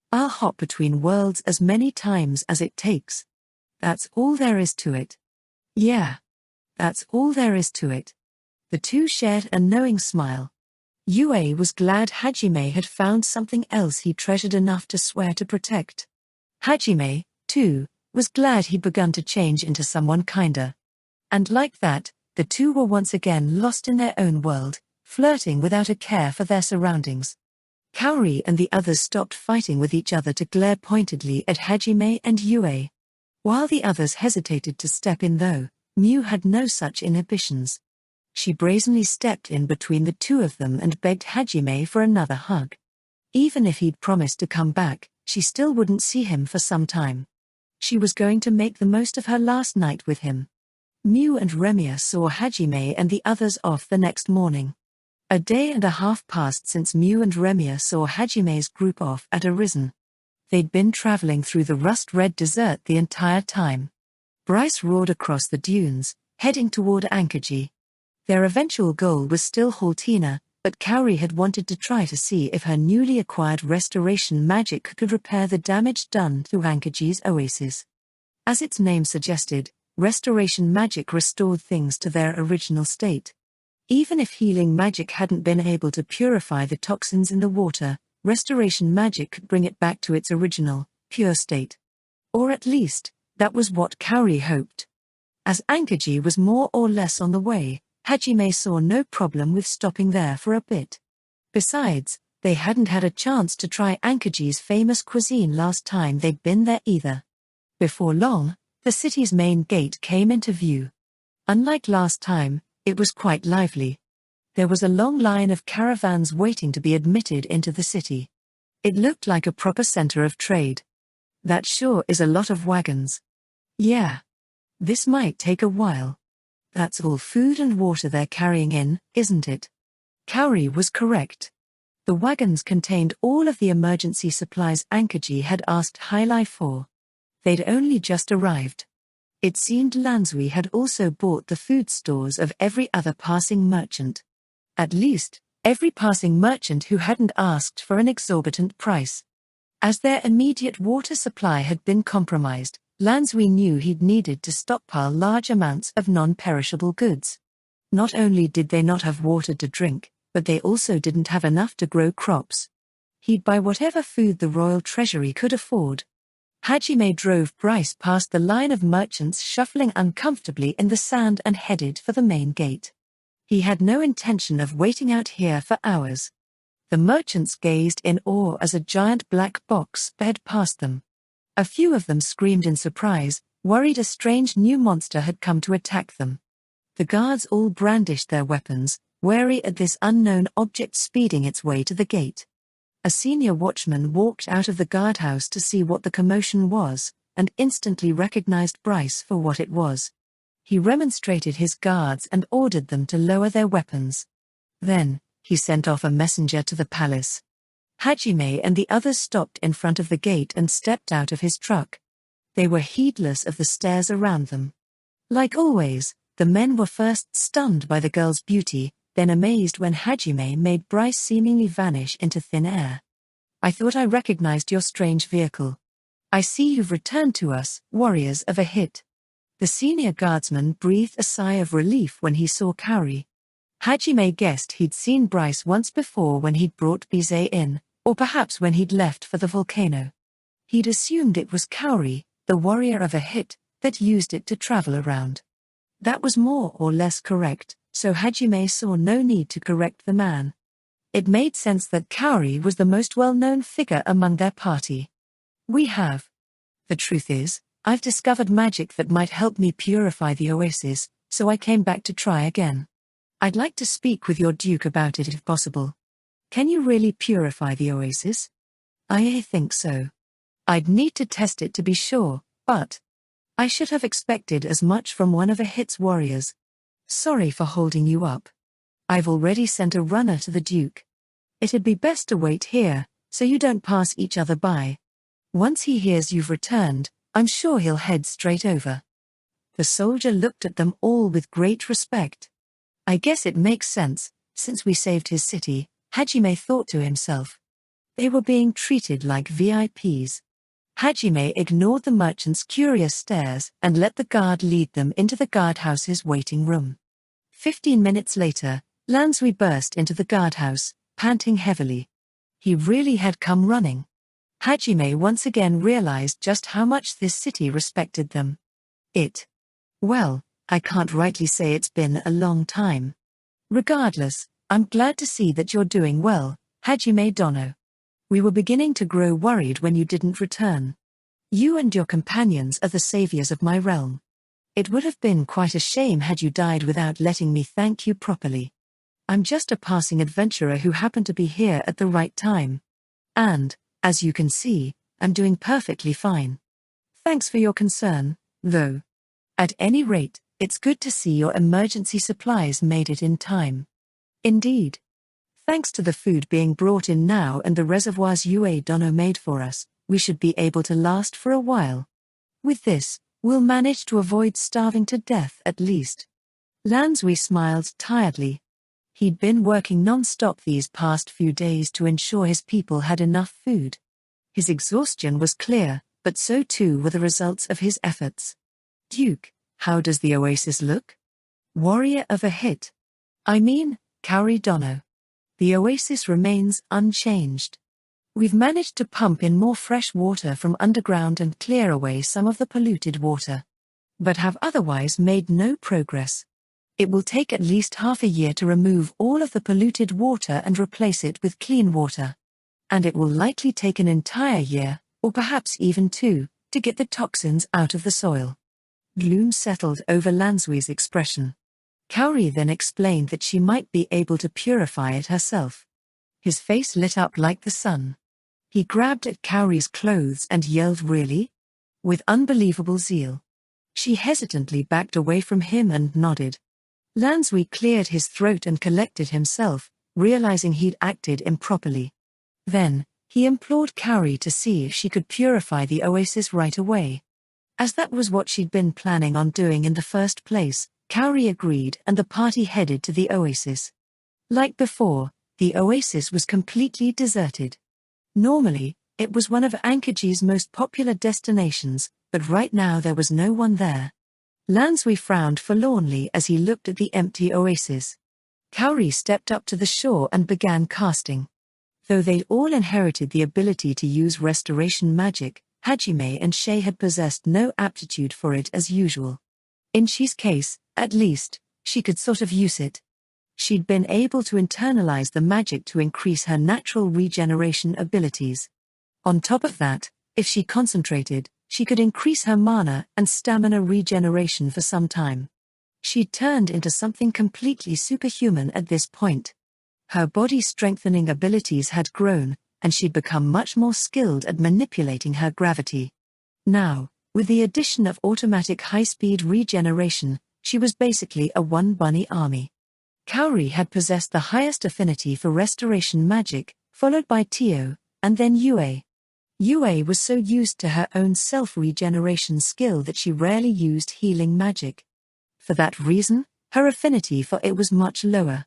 I'll hop between worlds as many times as it takes. That's all there is to it. Yeah. That's all there is to it. The two shared a knowing smile. Yue was glad Hajime had found something else he treasured enough to swear to protect. Hajime, too, was glad he'd begun to change into someone kinder. And like that, the two were once again lost in their own world, flirting without a care for their surroundings. Kaori and the others stopped fighting with each other to glare pointedly at Hajime and Yue. While the others hesitated to step in though, Miu had no such inhibitions. She brazenly stepped in between the two of them and begged Hajime for another hug. Even if he'd promised to come back, she still wouldn't see him for some time. She was going to make the most of her last night with him. Miu and Remiya saw Hajime and the others off the next morning. A day and a half passed since Miu and Remiya saw Hajime's group off at Arisen. They'd been traveling through the rust-red desert the entire time. Bryce roared across the dunes, heading toward Ankajian. Their eventual goal was still Haltina, but Kaori had wanted to try to see if her newly acquired restoration magic could repair the damage done to Ankaji's oasis. As its name suggested, restoration magic restored things to their original state. Even if healing magic hadn't been able to purify the toxins in the water, restoration magic could bring it back to its original, pure state. Or at least, that was what Kaori hoped. As Ankajian was more or less on the way, Hajime saw no problem with stopping there for a bit. Besides, They hadn't had a chance to try Ankaji's famous cuisine last time they'd been there either. Before long, the city's main gate came into view. Unlike last time, it was quite lively. There was a long line of caravans waiting to be admitted into the city. It looked like a proper center of trade. That sure is a lot of wagons. Yeah. This might take a while. That's all food and water they're carrying in, isn't it? Kaori was correct. The wagons contained all of the emergency supplies Ankaji had asked Hailai for. They'd only just arrived. It seemed Lansui had also bought the food stores of every other passing merchant. At least, every passing merchant who hadn't asked for an exorbitant price. As their immediate water supply had been compromised, Lansui knew he'd needed to stockpile large amounts of non-perishable goods. Not only did they not have water to drink, but they also didn't have enough to grow crops. He'd buy whatever food the royal treasury could afford. Hajime drove Bryce past the line of merchants shuffling uncomfortably in the sand and headed for the main gate. He had no intention of waiting out here for hours. The merchants gazed in awe as a giant black box sped past them. A few of them screamed in surprise, worried a strange new monster had come to attack them. The guards all brandished their weapons, wary at this unknown object speeding its way to the gate. A senior watchman walked out of the guardhouse to see what the commotion was, and instantly recognized Bryce for what it was. He remonstrated his guards and ordered them to lower their weapons. Then, he sent off a messenger to the palace. Hajime and the others stopped in front of the gate and stepped out of his truck. They were heedless of the stares around them. Like always, the men were first stunned by the girl's beauty, then amazed when Hajime made Bryce seemingly vanish into thin air. I thought I recognized your strange vehicle. I see you've returned to us, warriors of a hit. The senior guardsman breathed a sigh of relief when he saw Kaori. Hajime guessed he'd seen Bryce once before when he'd brought Bize in, or perhaps when he'd left for the volcano. He'd assumed it was Kaori, the warrior of a hit, that used it to travel around. That was more or less correct, so Hajime saw no need to correct the man. It made sense that Kaori was the most well-known figure among their party. We have. The truth is, I've discovered magic that might help me purify the oasis, so I came back to try again. I'd like to speak with your duke about it if possible. Can you really purify the oasis? I think so. I'd need to test it to be sure, but I should have expected as much from one of a hit's warriors. Sorry for holding you up. I've already sent a runner to the duke. It'd be best to wait here, so you don't pass each other by. Once he hears you've returned, I'm sure he'll head straight over. The soldier looked at them all with great respect. I guess it makes sense, since we saved his city, Hajime thought to himself. They were being treated like VIPs. Hajime ignored the merchant's curious stares and let the guard lead them into the guardhouse's waiting room. 15 minutes later, Lansui burst into the guardhouse, panting heavily. He really had come running. Hajime once again realized just how much this city respected them. Well, I can't rightly say it's been a long time. Regardless, I'm glad to see that you're doing well, Hajime Dono. We were beginning to grow worried when you didn't return. You and your companions are the saviors of my realm. It would have been quite a shame had you died without letting me thank you properly. I'm just a passing adventurer who happened to be here at the right time. And, as you can see, I'm doing perfectly fine. Thanks for your concern, though. At any rate, it's good to see your emergency supplies made it in time. Indeed. Thanks to the food being brought in now and the reservoirs Ue Dono made for us, we should be able to last for a while. With this, we'll manage to avoid starving to death at least. Lansui smiled tiredly. He'd been working non-stop these past few days to ensure his people had enough food. His exhaustion was clear, but so too were the results of his efforts. Duke, how does the oasis look? Warrior of a hit. I mean, Kaori Dono. The oasis remains unchanged. We've managed to pump in more fresh water from underground and clear away some of the polluted water. But have otherwise made no progress. It will take at least half a year to remove all of the polluted water and replace it with clean water. And it will likely take an entire year, or perhaps even 2, to get the toxins out of the soil. Gloom settled over Lanzui's expression. Kaori then explained that she might be able to purify it herself. His face lit up like the sun. He grabbed at Kaori's clothes and yelled, "Really?" with unbelievable zeal. She hesitantly backed away from him and nodded. Lanzui cleared his throat and collected himself, realizing he'd acted improperly. Then, he implored Kaori to see if she could purify the oasis right away. As that was what she'd been planning on doing in the first place, Kaori agreed and the party headed to the oasis. Like before, the oasis was completely deserted. Normally, it was one of Ankaji's most popular destinations, but right now there was no one there. Lanzui frowned forlornly as he looked at the empty oasis. Kaori stepped up to the shore and began casting. Though they'd all inherited the ability to use restoration magic, Hajime and Shay had possessed no aptitude for it as usual. In Shi's case, at least, she could sort of use it. She'd been able to internalize the magic to increase her natural regeneration abilities. On top of that, if she concentrated, she could increase her mana and stamina regeneration for some time. She'd turned into something completely superhuman at this point. Her body-strengthening abilities had grown, and she'd become much more skilled at manipulating her gravity. Now, with the addition of automatic high-speed regeneration, she was basically a one-bunny army. Kaori had possessed the highest affinity for restoration magic, followed by Tio, and then Yue. Yue was so used to her own self-regeneration skill that she rarely used healing magic. For that reason, her affinity for it was much lower.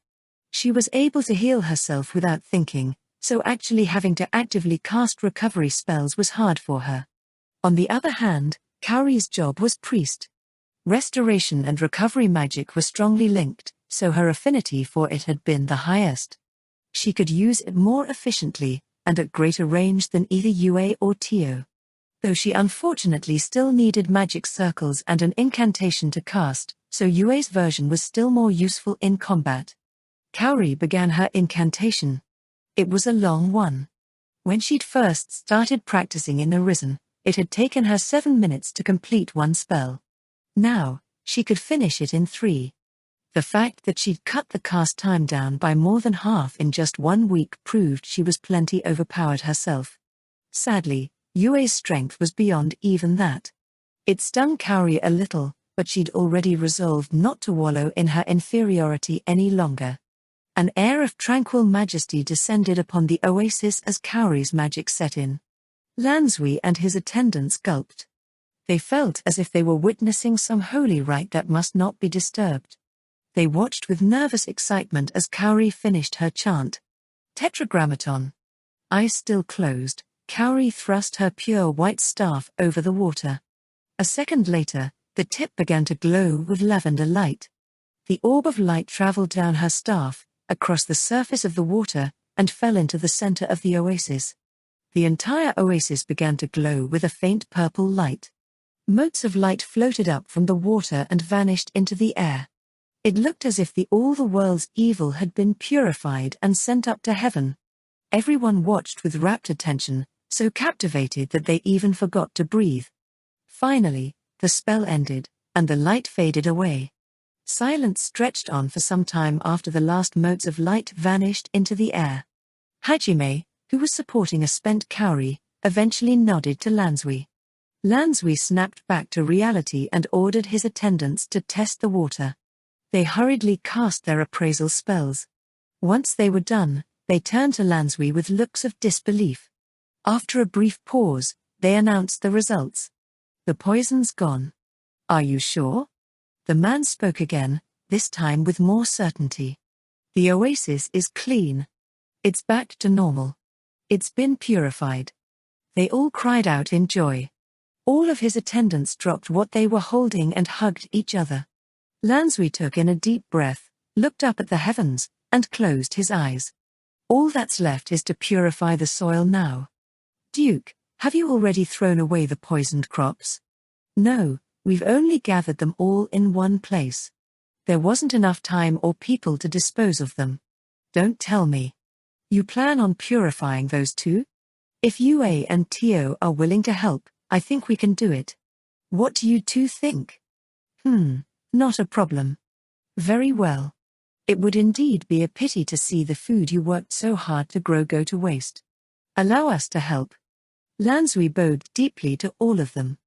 She was able to heal herself without thinking, so actually having to actively cast recovery spells was hard for her. On the other hand, Kaori's job was priest. Restoration and recovery magic were strongly linked, so her affinity for it had been the highest. She could use it more efficiently, and at greater range than either Yue or Tio. Though she unfortunately still needed magic circles and an incantation to cast, so Yue's version was still more useful in combat. Kaori began her incantation. It was a long one. When she'd first started practicing in Arisen, it had taken her 7 minutes to complete one spell. Now, she could finish it in 3. The fact that she'd cut the cast time down by more than half in just 1 week proved she was plenty overpowered herself. Sadly, Yue's strength was beyond even that. It stung Kaori a little, but she'd already resolved not to wallow in her inferiority any longer. An air of tranquil majesty descended upon the oasis as Kaori's magic set in. Lanzui and his attendants gulped. They felt as if they were witnessing some holy rite that must not be disturbed. They watched with nervous excitement as Kaori finished her chant. Tetragrammaton. Eyes still closed, Kaori thrust her pure white staff over the water. A second later, the tip began to glow with lavender light. The orb of light traveled down her staff, across the surface of the water, and fell into the center of the oasis. The entire oasis began to glow with a faint purple light. Motes of light floated up from the water and vanished into the air. It looked as if all the world's evil had been purified and sent up to heaven. Everyone watched with rapt attention, so captivated that they even forgot to breathe. Finally, the spell ended, and the light faded away. Silence stretched on for some time after the last motes of light vanished into the air. Hajime, who was supporting a spent Kaori, eventually nodded to Lanzui. Lanzui snapped back to reality and ordered his attendants to test the water. They hurriedly cast their appraisal spells. Once they were done, they turned to Lanzui with looks of disbelief. After a brief pause, they announced the results. "The poison's gone." "Are you sure?" The man spoke again, this time with more certainty. "The oasis is clean. It's back to normal. It's been purified." They all cried out in joy. All of his attendants dropped what they were holding and hugged each other. Lanzui took in a deep breath, looked up at the heavens, and closed his eyes. "All that's left is to purify the soil now. Duke, have you already thrown away the poisoned crops?" "No, we've only gathered them all in one place." There wasn't enough time or people to dispose of them. Don't tell me. You plan on purifying those two? If Yue and Tio are willing to help, I think we can do it. What do you two think? Not a problem. Very well. It would indeed be a pity to see the food you worked so hard to grow go to waste. Allow us to help. Lansui bowed deeply to all of them.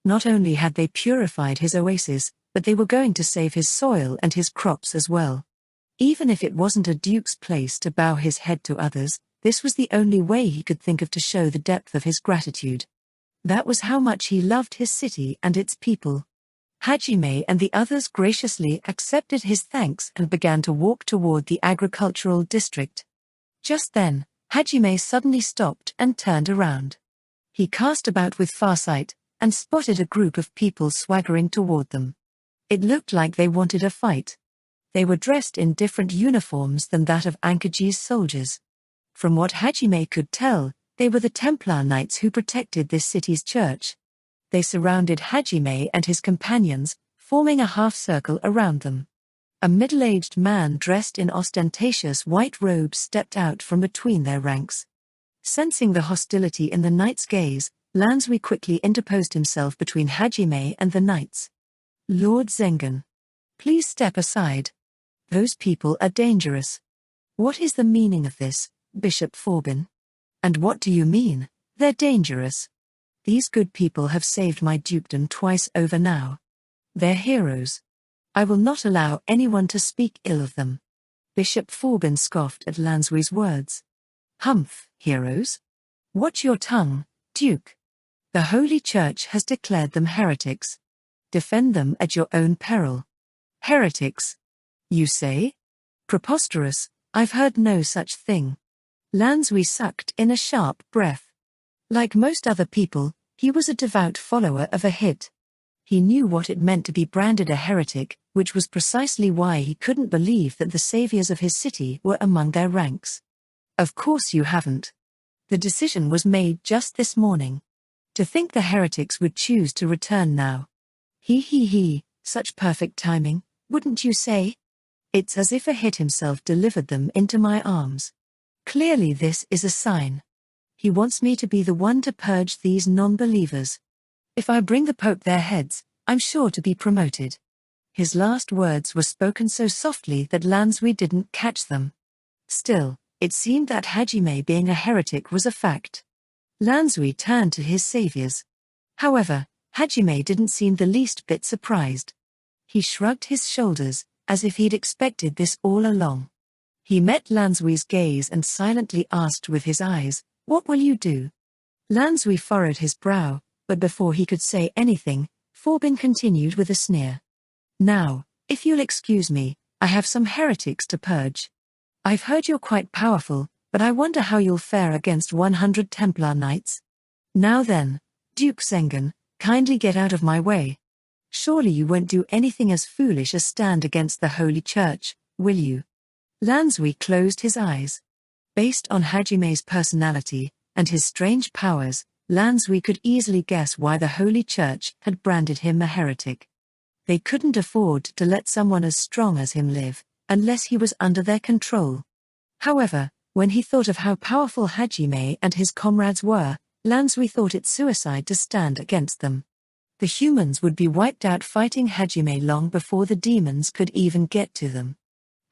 Not only had they purified his oasis, but they were going to save his soil and his crops as well. Even if it wasn't a duke's place to bow his head to others, this was the only way he could think of to show the depth of his gratitude. That was how much he loved his city and its people. Hajime and the others graciously accepted his thanks and began to walk toward the agricultural district. Just then, Hajime suddenly stopped and turned around. He cast about with farsight, and spotted a group of people swaggering toward them. It looked like they wanted a fight. They were dressed in different uniforms than that of Ankaji's soldiers. From what Hajime could tell, they were the Templar Knights who protected this city's church. They surrounded Hajime and his companions, forming a half-circle around them. A middle-aged man dressed in ostentatious white robes stepped out from between their ranks. Sensing the hostility in the knight's gaze, Lansui quickly interposed himself between Hajime and the knights. Lord Zengen, please step aside. Those people are dangerous. What is the meaning of this, Bishop Forbin? And what do you mean, they're dangerous? These good people have saved my dukedom twice over now. They're heroes. I will not allow anyone to speak ill of them. Bishop Forbin scoffed at Lansui's words. Humph, heroes? Watch your tongue, Duke. The Holy Church has declared them heretics. Defend them at your own peril. Heretics? You say? Preposterous, I've heard no such thing. Lansui sucked in a sharp breath. Like most other people, he was a devout follower of Ahit. He knew what it meant to be branded a heretic, which was precisely why he couldn't believe that the saviors of his city were among their ranks. Of course you haven't. The decision was made just this morning. To think the heretics would choose to return now. He, such perfect timing, wouldn't you say? It's as if Ahit himself delivered them into my arms. Clearly this is a sign. He wants me to be the one to purge these non-believers. If I bring the Pope their heads, I'm sure to be promoted. His last words were spoken so softly that Lansui didn't catch them. Still, it seemed that Hajime being a heretic was a fact. Lansui turned to his saviors. However, Hajime didn't seem the least bit surprised. He shrugged his shoulders, as if he'd expected this all along. He met Lansui's gaze and silently asked with his eyes, "What will you do?" Lansui furrowed his brow, but before he could say anything, Forbin continued with a sneer. Now, if you'll excuse me, I have some heretics to purge. I've heard you're quite powerful, but I wonder how you'll fare against 100 Templar Knights. Now then, Duke Zengen, kindly get out of my way. Surely you won't do anything as foolish as stand against the Holy Church, will you? Lansui closed his eyes. Based on Hajime's personality and his strange powers, Lansui could easily guess why the Holy Church had branded him a heretic. They couldn't afford to let someone as strong as him live, unless he was under their control. However, when he thought of how powerful Hajime and his comrades were, Lansui thought it suicide to stand against them. The humans would be wiped out fighting Hajime long before the demons could even get to them.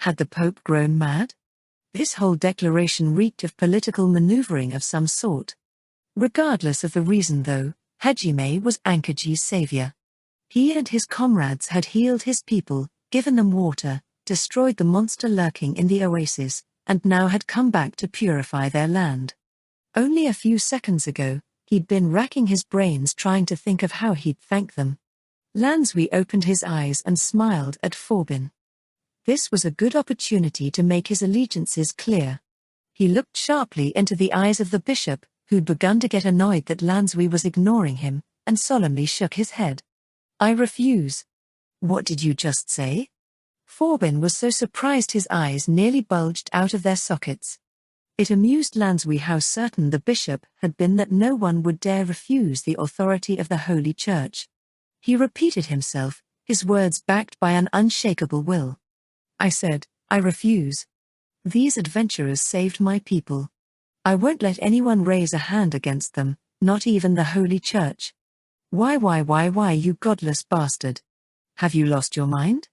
Had the Pope grown mad? This whole declaration reeked of political maneuvering of some sort. Regardless of the reason though, Hajime was Ankaji's savior. He and his comrades had healed his people, given them water, destroyed the monster lurking in the oasis, and now had come back to purify their land. Only a few seconds ago, he'd been racking his brains trying to think of how he'd thank them. Lansui opened his eyes and smiled at Forbin. This was a good opportunity to make his allegiances clear. He looked sharply into the eyes of the bishop, who'd begun to get annoyed that Lansui was ignoring him, and solemnly shook his head. I refuse. What did you just say? Forbin was so surprised his eyes nearly bulged out of their sockets. It amused Lansui how certain the bishop had been that no one would dare refuse the authority of the Holy Church. He repeated himself, his words backed by an unshakable will. I said, I refuse. These adventurers saved my people. I won't let anyone raise a hand against them, not even the Holy Church. Why, you godless bastard? Have you lost your mind?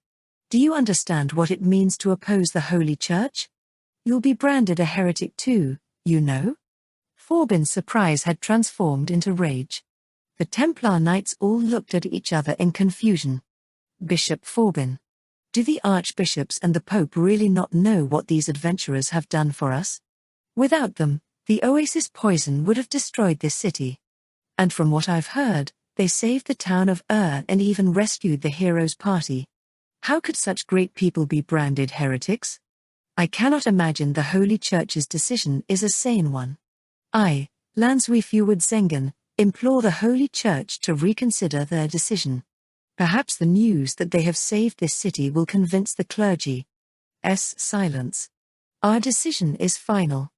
Do you understand what it means to oppose the Holy Church? You'll be branded a heretic too, you know? Forbin's surprise had transformed into rage. The Templar Knights all looked at each other in confusion. Bishop Forbin. Do the archbishops and the Pope really not know what these adventurers have done for us? Without them, the oasis poison would have destroyed this city. And from what I've heard, they saved the town of and even rescued the heroes' party. How could such great people be branded heretics? I cannot imagine the Holy Church's decision is a sane one. I, Lansui Fuward Zengen, implore the Holy Church to reconsider their decision. Perhaps the news that they have saved this city will convince the clergy. Silence. Our decision is final.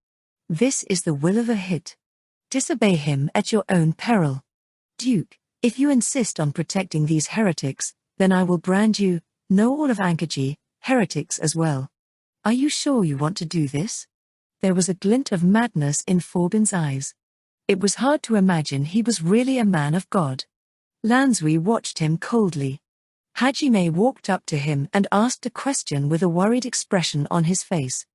This is the will of a hit. Disobey him at your own peril. Duke, if you insist on protecting these heretics, then I will brand you, know all of Ankajian, heretics as well. Are you sure you want to do this? There was a glint of madness in Forbin's eyes. It was hard to imagine he was really a man of God. Lansui watched him coldly. Hajime walked up to him and asked a question with a worried expression on his face.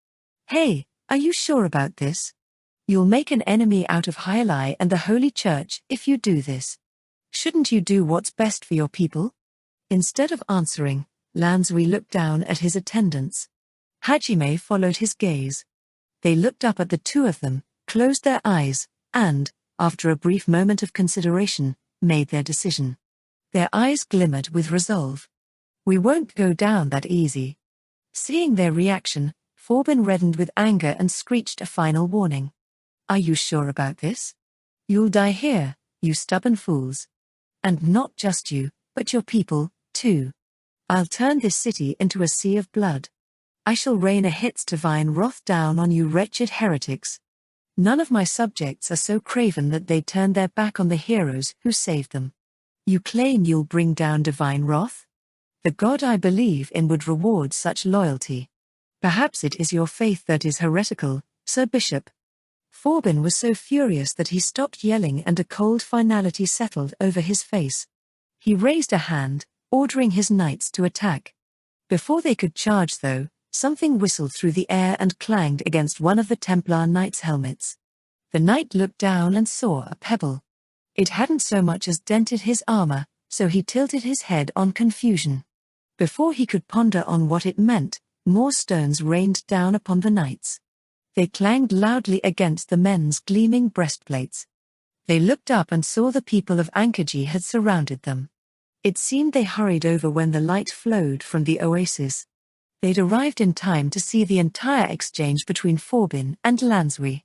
Hey, are you sure about this? You'll make an enemy out of Hyalai and the Holy Church if you do this. Shouldn't you do what's best for your people? Instead of answering, Lansui looked down at his attendants. Hajime followed his gaze. They looked up at the two of them, closed their eyes, and, after a brief moment of consideration, made their decision. Their eyes glimmered with resolve. We won't go down that easy. Seeing their reaction, Forbin reddened with anger and screeched a final warning. Are you sure about this? You'll die here, you stubborn fools. And not just you, but your people, too. I'll turn this city into a sea of blood. I shall rain a hit's divine wrath down on you wretched heretics. None of my subjects are so craven that they'd turn their back on the heroes who saved them. You claim you'll bring down divine wrath? The God I believe in would reward such loyalty. Perhaps it is your faith that is heretical, Sir Bishop. Forbin was so furious that he stopped yelling and a cold finality settled over his face. He raised a hand, ordering his knights to attack. Before they could charge though, something whistled through the air and clanged against one of the Templar Knights' helmets. The knight looked down and saw a pebble. It hadn't so much as dented his armor, so he tilted his head on confusion. Before he could ponder on what it meant, more stones rained down upon the knights. They clanged loudly against the men's gleaming breastplates. They looked up and saw the people of Ankajian had surrounded them. It seemed they hurried over when the light flowed from the oasis. They'd arrived in time to see the entire exchange between Forbin and Lansui.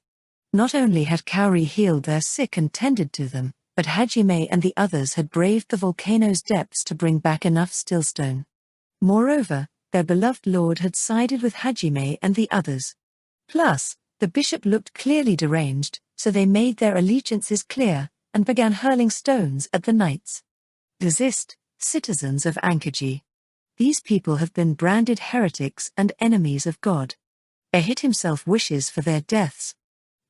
Not only had Kaori healed their sick and tended to them, but Hajime and the others had braved the volcano's depths to bring back enough stillstone. Moreover, their beloved lord had sided with Hajime and the others. Plus, the bishop looked clearly deranged, so they made their allegiances clear, and began hurling stones at the knights. Desist, citizens of Ankajian. These people have been branded heretics and enemies of God. Ehit himself wishes for their deaths.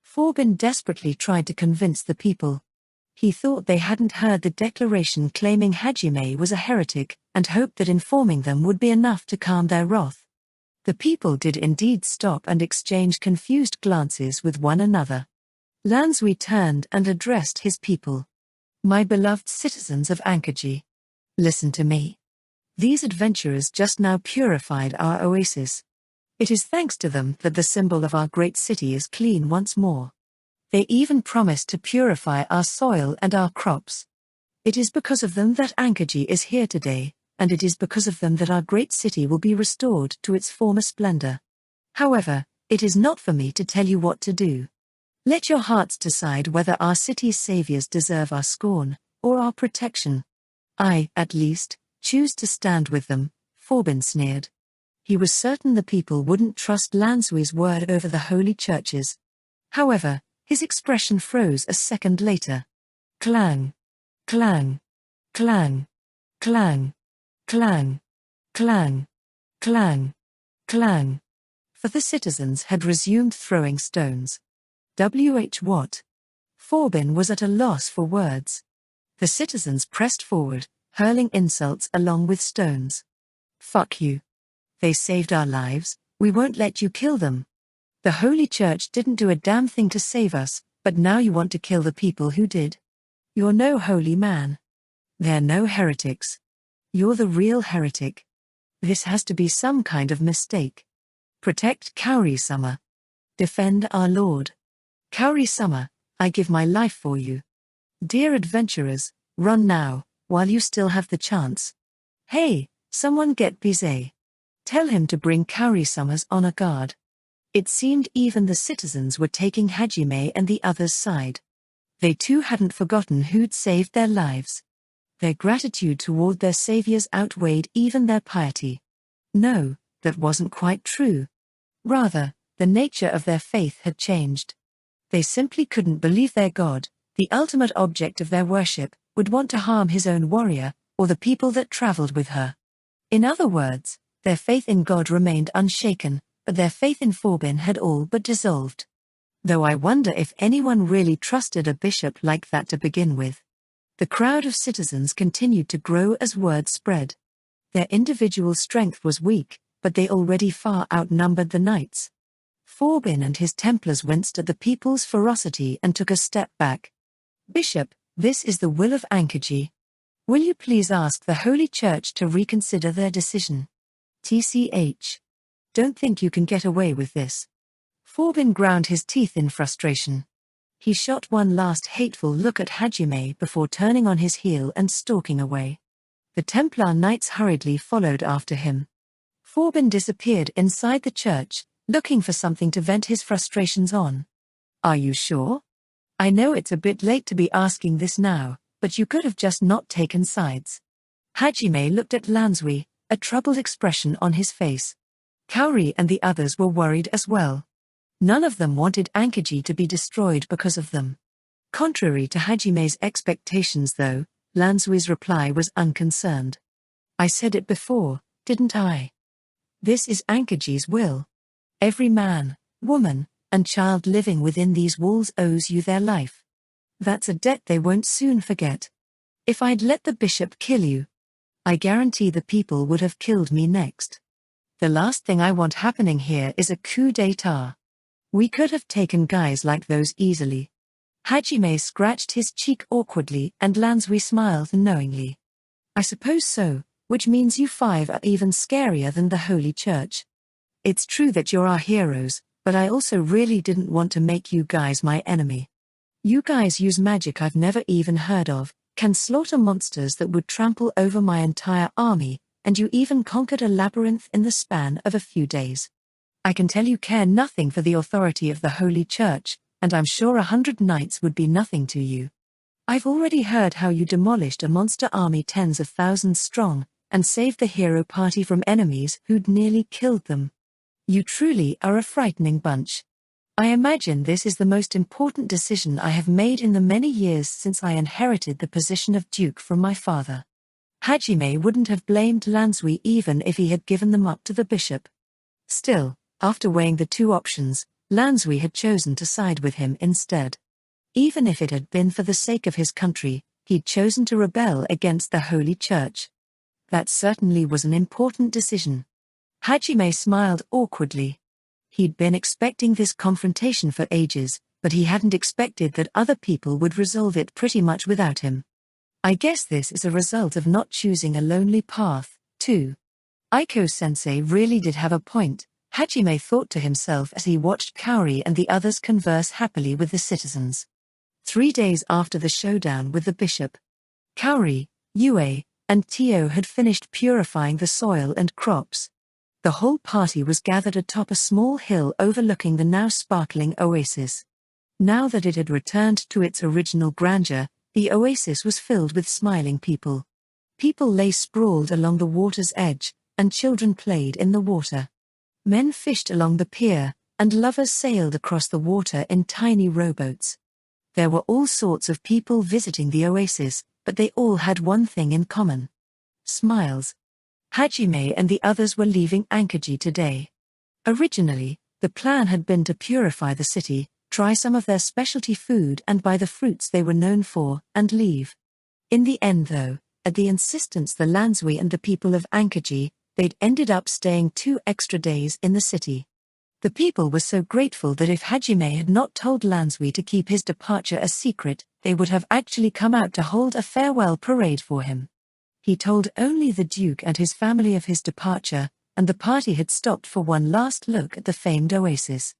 Forbin desperately tried to convince the people. He thought they hadn't heard the declaration claiming Hajime was a heretic, and hoped that informing them would be enough to calm their wrath. The people did indeed stop and exchange confused glances with one another. Lansui turned and addressed his people. My beloved citizens of Ankajian, listen to me. These adventurers just now purified our oasis. It is thanks to them that the symbol of our great city is clean once more. They even promised to purify our soil and our crops. It is because of them that Ankajian is here today, and it is because of them that our great city will be restored to its former splendor. However, it is not for me to tell you what to do. Let your hearts decide whether our city's saviors deserve our scorn, or our protection. I, at least, choose to stand with them, Forbin sneered. He was certain the people wouldn't trust Lansui's word over the holy churches. However, his expression froze a second later. Clang. Clang. Clang. Clang. Clang. Clang. Clang. Clang. For the citizens had resumed throwing stones. What? Forbin was at a loss for words. The citizens pressed forward, hurling insults along with stones. Fuck you. They saved our lives, we won't let you kill them. The Holy Church didn't do a damn thing to save us, but now you want to kill the people who did. You're no holy man. They're no heretics. You're the real heretic. This has to be some kind of mistake. Protect Kaori-sama. Defend our Lord. Kaori-sama, I give my life for you. Dear adventurers, run now, while you still have the chance. Hey, someone get Bize. Tell him to bring Kaori-sama's honor guard. It seemed even the citizens were taking Hajime and the others' side. They too hadn't forgotten who'd saved their lives. Their gratitude toward their saviors outweighed even their piety. No, that wasn't quite true. Rather, the nature of their faith had changed. They simply couldn't believe their God, the ultimate object of their worship, would want to harm his own warrior, or the people that traveled with her. In other words, their faith in God remained unshaken, but their faith in Forbin had all but dissolved. Though I wonder if anyone really trusted a bishop like that to begin with. The crowd of citizens continued to grow as word spread. Their individual strength was weak, but they already far outnumbered the knights. Forbin and his Templars winced at the people's ferocity and took a step back. Bishop, this is the will of Ankajian. Will you please ask the Holy Church to reconsider their decision? TCH. Don't think you can get away with this. Forbin ground his teeth in frustration. He shot one last hateful look at Hajime before turning on his heel and stalking away. The Templar knights hurriedly followed after him. Forbin disappeared inside the church, looking for something to vent his frustrations on. Are you sure? I know it's a bit late to be asking this now, but you could have just not taken sides. Hajime looked at Lansui, a troubled expression on his face. Kaori and the others were worried as well. None of them wanted Ankajian to be destroyed because of them. Contrary to Hajime's expectations though, Lansui's reply was unconcerned. I said it before, didn't I? This is Ankaji's will. Every man, woman, and child living within these walls owes you their life. That's a debt they won't soon forget. If I'd let the bishop kill you, I guarantee the people would have killed me next. The last thing I want happening here is a coup d'état. We could have taken guys like those easily. Hajime scratched his cheek awkwardly and Lansui smiled knowingly. I suppose so, which means you five are even scarier than the Holy Church. It's true that you're our heroes, but I also really didn't want to make you guys my enemy. You guys use magic I've never even heard of, can slaughter monsters that would trample over my entire army, and you even conquered a labyrinth in the span of a few days. I can tell you care nothing for the authority of the Holy Church, and I'm sure 100 knights would be nothing to you. I've already heard how you demolished a monster army tens of thousands strong, and saved the hero party from enemies who'd nearly killed them. You truly are a frightening bunch. I imagine this is the most important decision I have made in the many years since I inherited the position of Duke from my father. Hajime wouldn't have blamed Lansui even if he had given them up to the bishop. Still, after weighing the two options, Lansui had chosen to side with him instead. Even if it had been for the sake of his country, he'd chosen to rebel against the Holy Church. That certainly was an important decision. Hajime smiled awkwardly. He'd been expecting this confrontation for ages, but he hadn't expected that other people would resolve it pretty much without him. I guess this is a result of not choosing a lonely path, too. Aiko-sensei really did have a point, Hajime thought to himself as he watched Kaori and the others converse happily with the citizens. 3 days after the showdown with the bishop, Kaori, Yue, and Tio had finished purifying the soil and crops. The whole party was gathered atop a small hill overlooking the now sparkling oasis. Now that it had returned to its original grandeur, the oasis was filled with smiling people. People lay sprawled along the water's edge, and children played in the water. Men fished along the pier, and lovers sailed across the water in tiny rowboats. There were all sorts of people visiting the oasis, but they all had one thing in common. Smiles. Hajime and the others were leaving Ankaji today. Originally, the plan had been to purify the city, try some of their specialty food and buy the fruits they were known for, and leave. In the end though, at the insistence the Lansui and the people of Ankaji, they'd ended up staying 2 extra days in the city. The people were so grateful that if Hajime had not told Lansui to keep his departure a secret, they would have actually come out to hold a farewell parade for him. He told only the Duke and his family of his departure, and the party had stopped for one last look at the famed oasis.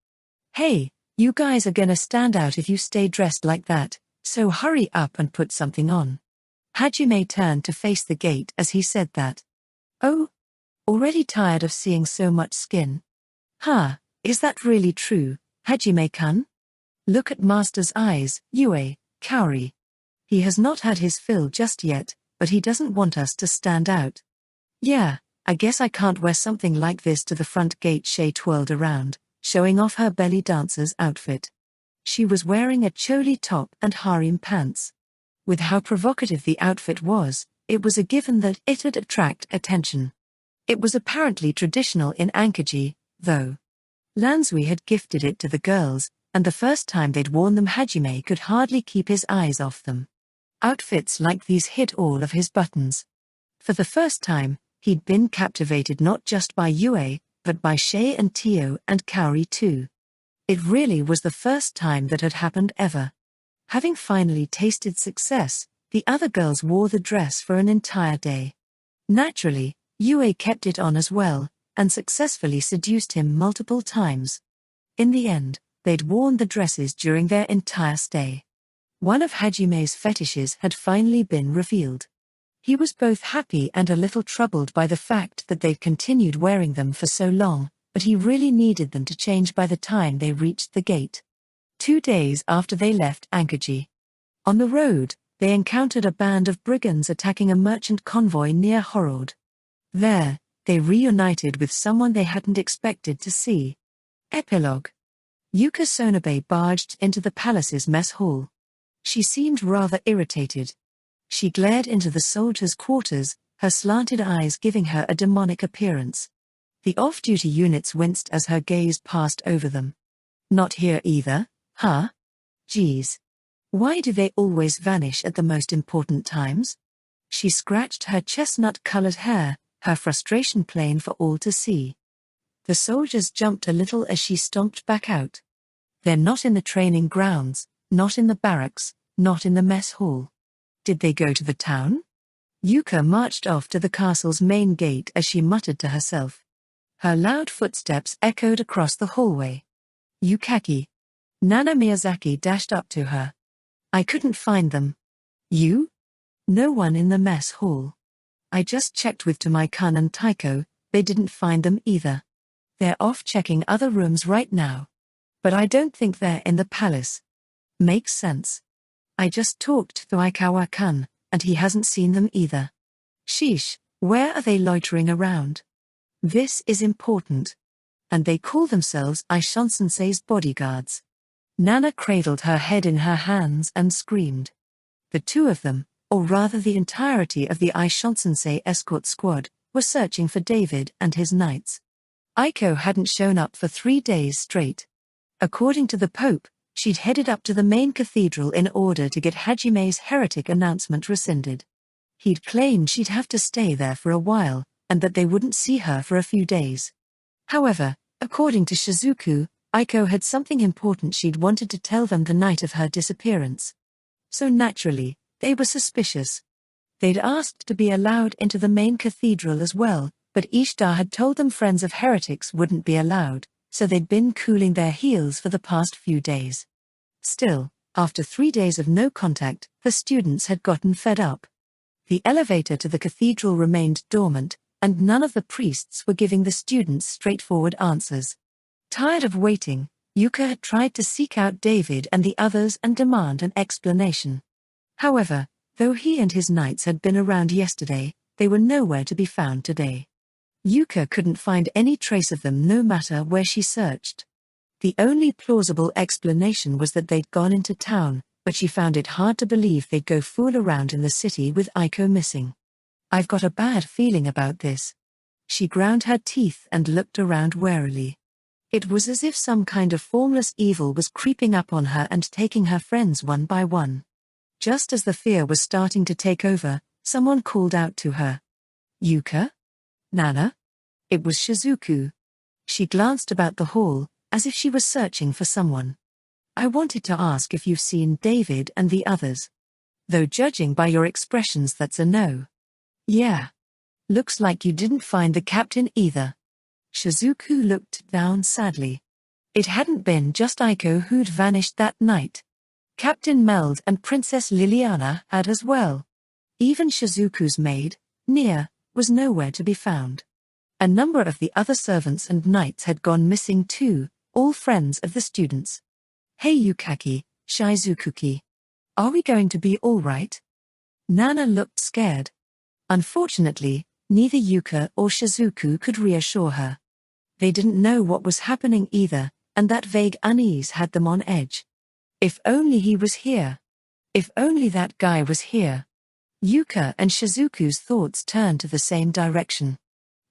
"Hey, you guys are gonna stand out if you stay dressed like that, so hurry up and put something on." Hajime turned to face the gate as he said that. "Oh? Already tired of seeing so much skin? Huh, is that really true, Hajime-kun? Look at Master's eyes, Yue, Kaori. He has not had his fill just yet, but he doesn't want us to stand out." "Yeah, I guess I can't wear something like this to the front gate." Shay twirled around, showing off her belly dancer's outfit. She was wearing a choli top and harem pants. With how provocative the outfit was, it was a given that it'd attract attention. It was apparently traditional in Ankaji, though. Lansui had gifted it to the girls, and the first time they'd worn them Hajime could hardly keep his eyes off them. Outfits like these hit all of his buttons. For the first time, he'd been captivated not just by Yue, but by Shay and Tio and Kaori too. It really was the first time that had happened ever. Having finally tasted success, the other girls wore the dress for an entire day. Naturally, Yue kept it on as well, and successfully seduced him multiple times. In the end, they'd worn the dresses during their entire stay. One of Hajime's fetishes had finally been revealed. He was both happy and a little troubled by the fact that they'd continued wearing them for so long, but he really needed them to change by the time they reached the gate. 2 days after they left Ankaji. On the road, they encountered a band of brigands attacking a merchant convoy near Horod. There, they reunited with someone they hadn't expected to see. Epilogue. Yuka Sonobe barged into the palace's mess hall. She seemed rather irritated. She glared into the soldiers' quarters, her slanted eyes giving her a demonic appearance. The off-duty units winced as her gaze passed over them. "Not here either, huh? Geez. Why do they always vanish at the most important times?" She scratched her chestnut-colored hair, her frustration plain for all to see. The soldiers jumped a little as she stomped back out. "They're not in the training grounds, not in the barracks, not in the mess hall. Did they go to the town?" Yuka marched off to the castle's main gate as she muttered to herself. Her loud footsteps echoed across the hallway. "Yukaki." Nana Miyazaki dashed up to her. "I couldn't find them." "You?" "No one in the mess hall. I just checked with Tomai-kun and Taiko, they didn't find them either. They're off checking other rooms right now. But I don't think they're in the palace." "Makes sense. I just talked to Aikawa-kun, and he hasn't seen them either." "Sheesh, where are they loitering around?" "This is important. And they call themselves Aishon-sensei's bodyguards." Nana cradled her head in her hands and screamed. The two of them, or rather the entirety of the Aishon-sensei escort squad, were searching for David and his knights. Aiko hadn't shown up for 3 days straight. According to the Pope, she'd headed up to the main cathedral in order to get Hajime's heretic announcement rescinded. He'd claimed she'd have to stay there for a while, and that they wouldn't see her for a few days. However, according to Shizuku, Aiko had something important she'd wanted to tell them the night of her disappearance. So naturally, they were suspicious. They'd asked to be allowed into the main cathedral as well, but Ishtar had told them friends of heretics wouldn't be allowed, so they'd been cooling their heels for the past few days. Still, after 3 days of no contact, the students had gotten fed up. The elevator to the cathedral remained dormant, and none of the priests were giving the students straightforward answers. Tired of waiting, Yuka had tried to seek out David and the others and demand an explanation. However, though he and his knights had been around yesterday, they were nowhere to be found today. Yuka couldn't find any trace of them no matter where she searched. The only plausible explanation was that they'd gone into town, but she found it hard to believe they'd go fool around in the city with Aiko missing. "I've got a bad feeling about this," She ground her teeth and looked around warily. It was as if some kind of formless evil was creeping up on her and taking her friends one by one. Just as the fear was starting to take over, someone called out to her. Yuka? Nana? It was Shizuku. She glanced about the hall, as if she was searching for someone. I wanted to ask if you've seen David and the others. Though judging by your expressions that's a no. Yeah. Looks like you didn't find the captain either. Shizuku looked down sadly. It hadn't been just Aiko who'd vanished that night. Captain Meld and Princess Liliana had as well. Even Shizuku's maid, Nia, was nowhere to be found. A number of the other servants and knights had gone missing too, all friends of the students. Hey Yukaki, Shizukuki. Are we going to be all right? Nana looked scared. Unfortunately, neither Yuka or Shizuku could reassure her. They didn't know what was happening either, and that vague unease had them on edge. If only he was here. If only that guy was here. Yuka and Shizuku's thoughts turned to the same direction.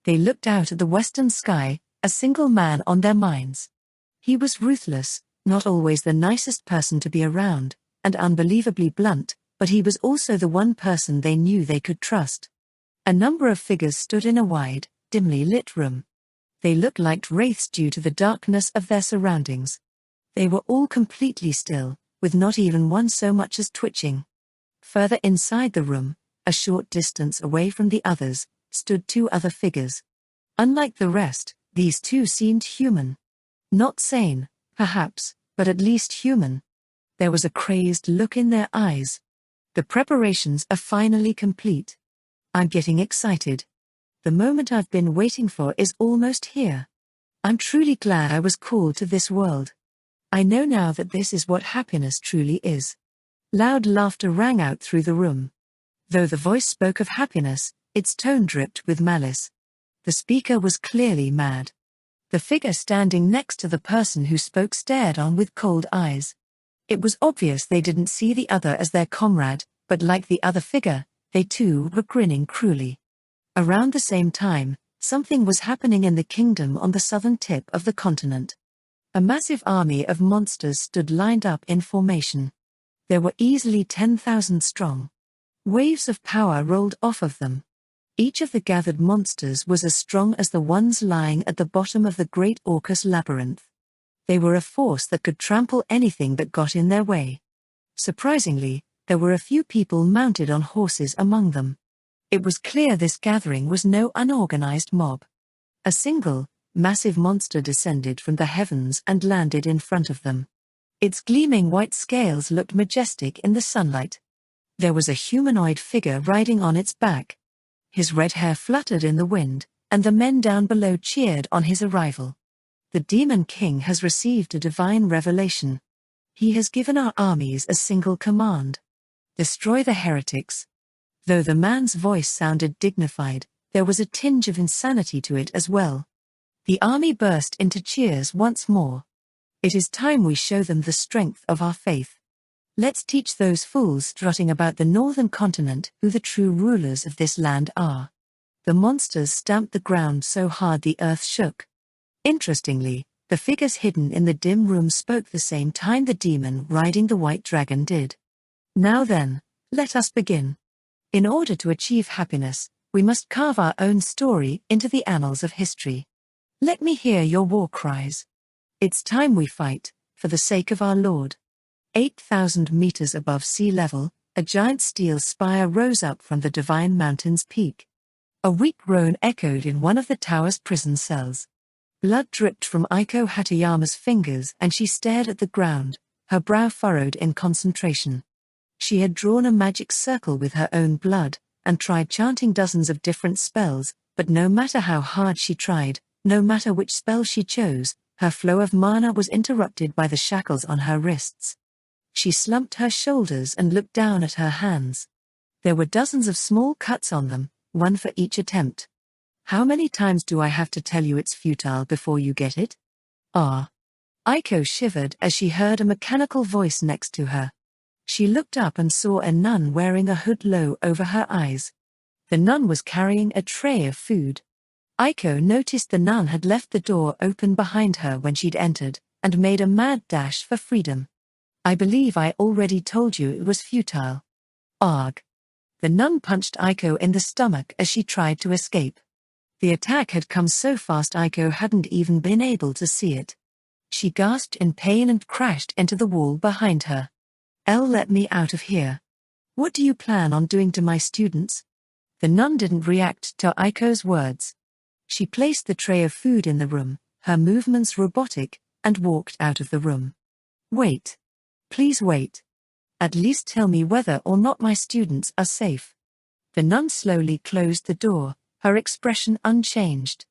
They looked out at the western sky, a single man on their minds. He was ruthless, not always the nicest person to be around, and unbelievably blunt, but he was also the one person they knew they could trust. A number of figures stood in a wide, dimly lit room. They looked like wraiths due to the darkness of their surroundings. They were all completely still, with not even one so much as twitching. Further inside the room, a short distance away from the others, stood two other figures. Unlike the rest, these two seemed human. Not sane, perhaps, but at least human. There was a crazed look in their eyes. The preparations are finally complete. I'm getting excited. The moment I've been waiting for is almost here. I'm truly glad I was called to this world. I know now that this is what happiness truly is. Loud laughter rang out through the room. Though the voice spoke of happiness, its tone dripped with malice. The speaker was clearly mad. The figure standing next to the person who spoke stared on with cold eyes. It was obvious they didn't see the other as their comrade, but like the other figure, they too were grinning cruelly. Around the same time, something was happening in the kingdom on the southern tip of the continent. A massive army of monsters stood lined up in formation. There were easily 10,000 strong. Waves of power rolled off of them. Each of the gathered monsters was as strong as the ones lying at the bottom of the Great Orcus Labyrinth. They were a force that could trample anything that got in their way. Surprisingly, there were a few people mounted on horses among them. It was clear this gathering was no unorganized mob. A single, massive monster descended from the heavens and landed in front of them. Its gleaming white scales looked majestic in the sunlight. There was a humanoid figure riding on its back. His red hair fluttered in the wind, and the men down below cheered on his arrival. The Demon King has received a divine revelation. He has given our armies a single command. Destroy the heretics. Though the man's voice sounded dignified, there was a tinge of insanity to it as well. The army burst into cheers once more. It is time we show them the strength of our faith. Let's teach those fools strutting about the northern continent who the true rulers of this land are. The monsters stamped the ground so hard the earth shook. Interestingly, the figures hidden in the dim room spoke the same time the demon riding the white dragon did. Now then, let us begin. In order to achieve happiness, we must carve our own story into the annals of history. Let me hear your war cries. It's time we fight, for the sake of our Lord. 8,000 meters above sea level, a giant steel spire rose up from the divine mountain's peak. A weak groan echoed in one of the tower's prison cells. Blood dripped from Aiko Hatayama's fingers and she stared at the ground, her brow furrowed in concentration. She had drawn a magic circle with her own blood, and tried chanting dozens of different spells, but no matter how hard she tried, no matter which spell she chose, her flow of mana was interrupted by the shackles on her wrists. She slumped her shoulders and looked down at her hands. There were dozens of small cuts on them, one for each attempt. How many times do I have to tell you it's futile before you get it? Ah. Aiko shivered as she heard a mechanical voice next to her. She looked up and saw a nun wearing a hood low over her eyes. The nun was carrying a tray of food. Aiko noticed the nun had left the door open behind her when she'd entered, and made a mad dash for freedom. I believe I already told you it was futile. Arg. The nun punched Aiko in the stomach as she tried to escape. The attack had come so fast Aiko hadn't even been able to see it. She gasped in pain and crashed into the wall behind her. Let me out of here. What do you plan on doing to my students? The nun didn't react to Aiko's words. She placed the tray of food in the room, her movements robotic, and walked out of the room. Wait. Please wait. At least tell me whether or not my students are safe. The nun slowly closed the door, her expression unchanged.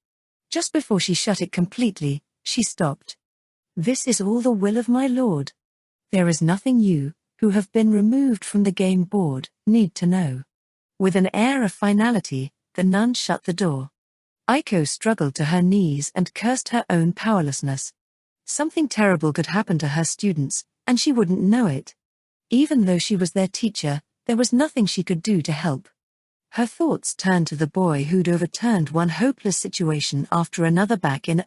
Just before she shut it completely, she stopped. This is all the will of my lord. There is nothing you, who have been removed from the game board, need to know. With an air of finality, the nun shut the door. Aiko struggled to her knees and cursed her own powerlessness. Something terrible could happen to her students, and she wouldn't know it. Even though she was their teacher, there was nothing she could do to help. Her thoughts turned to the boy who'd overturned one hopeless situation after another back in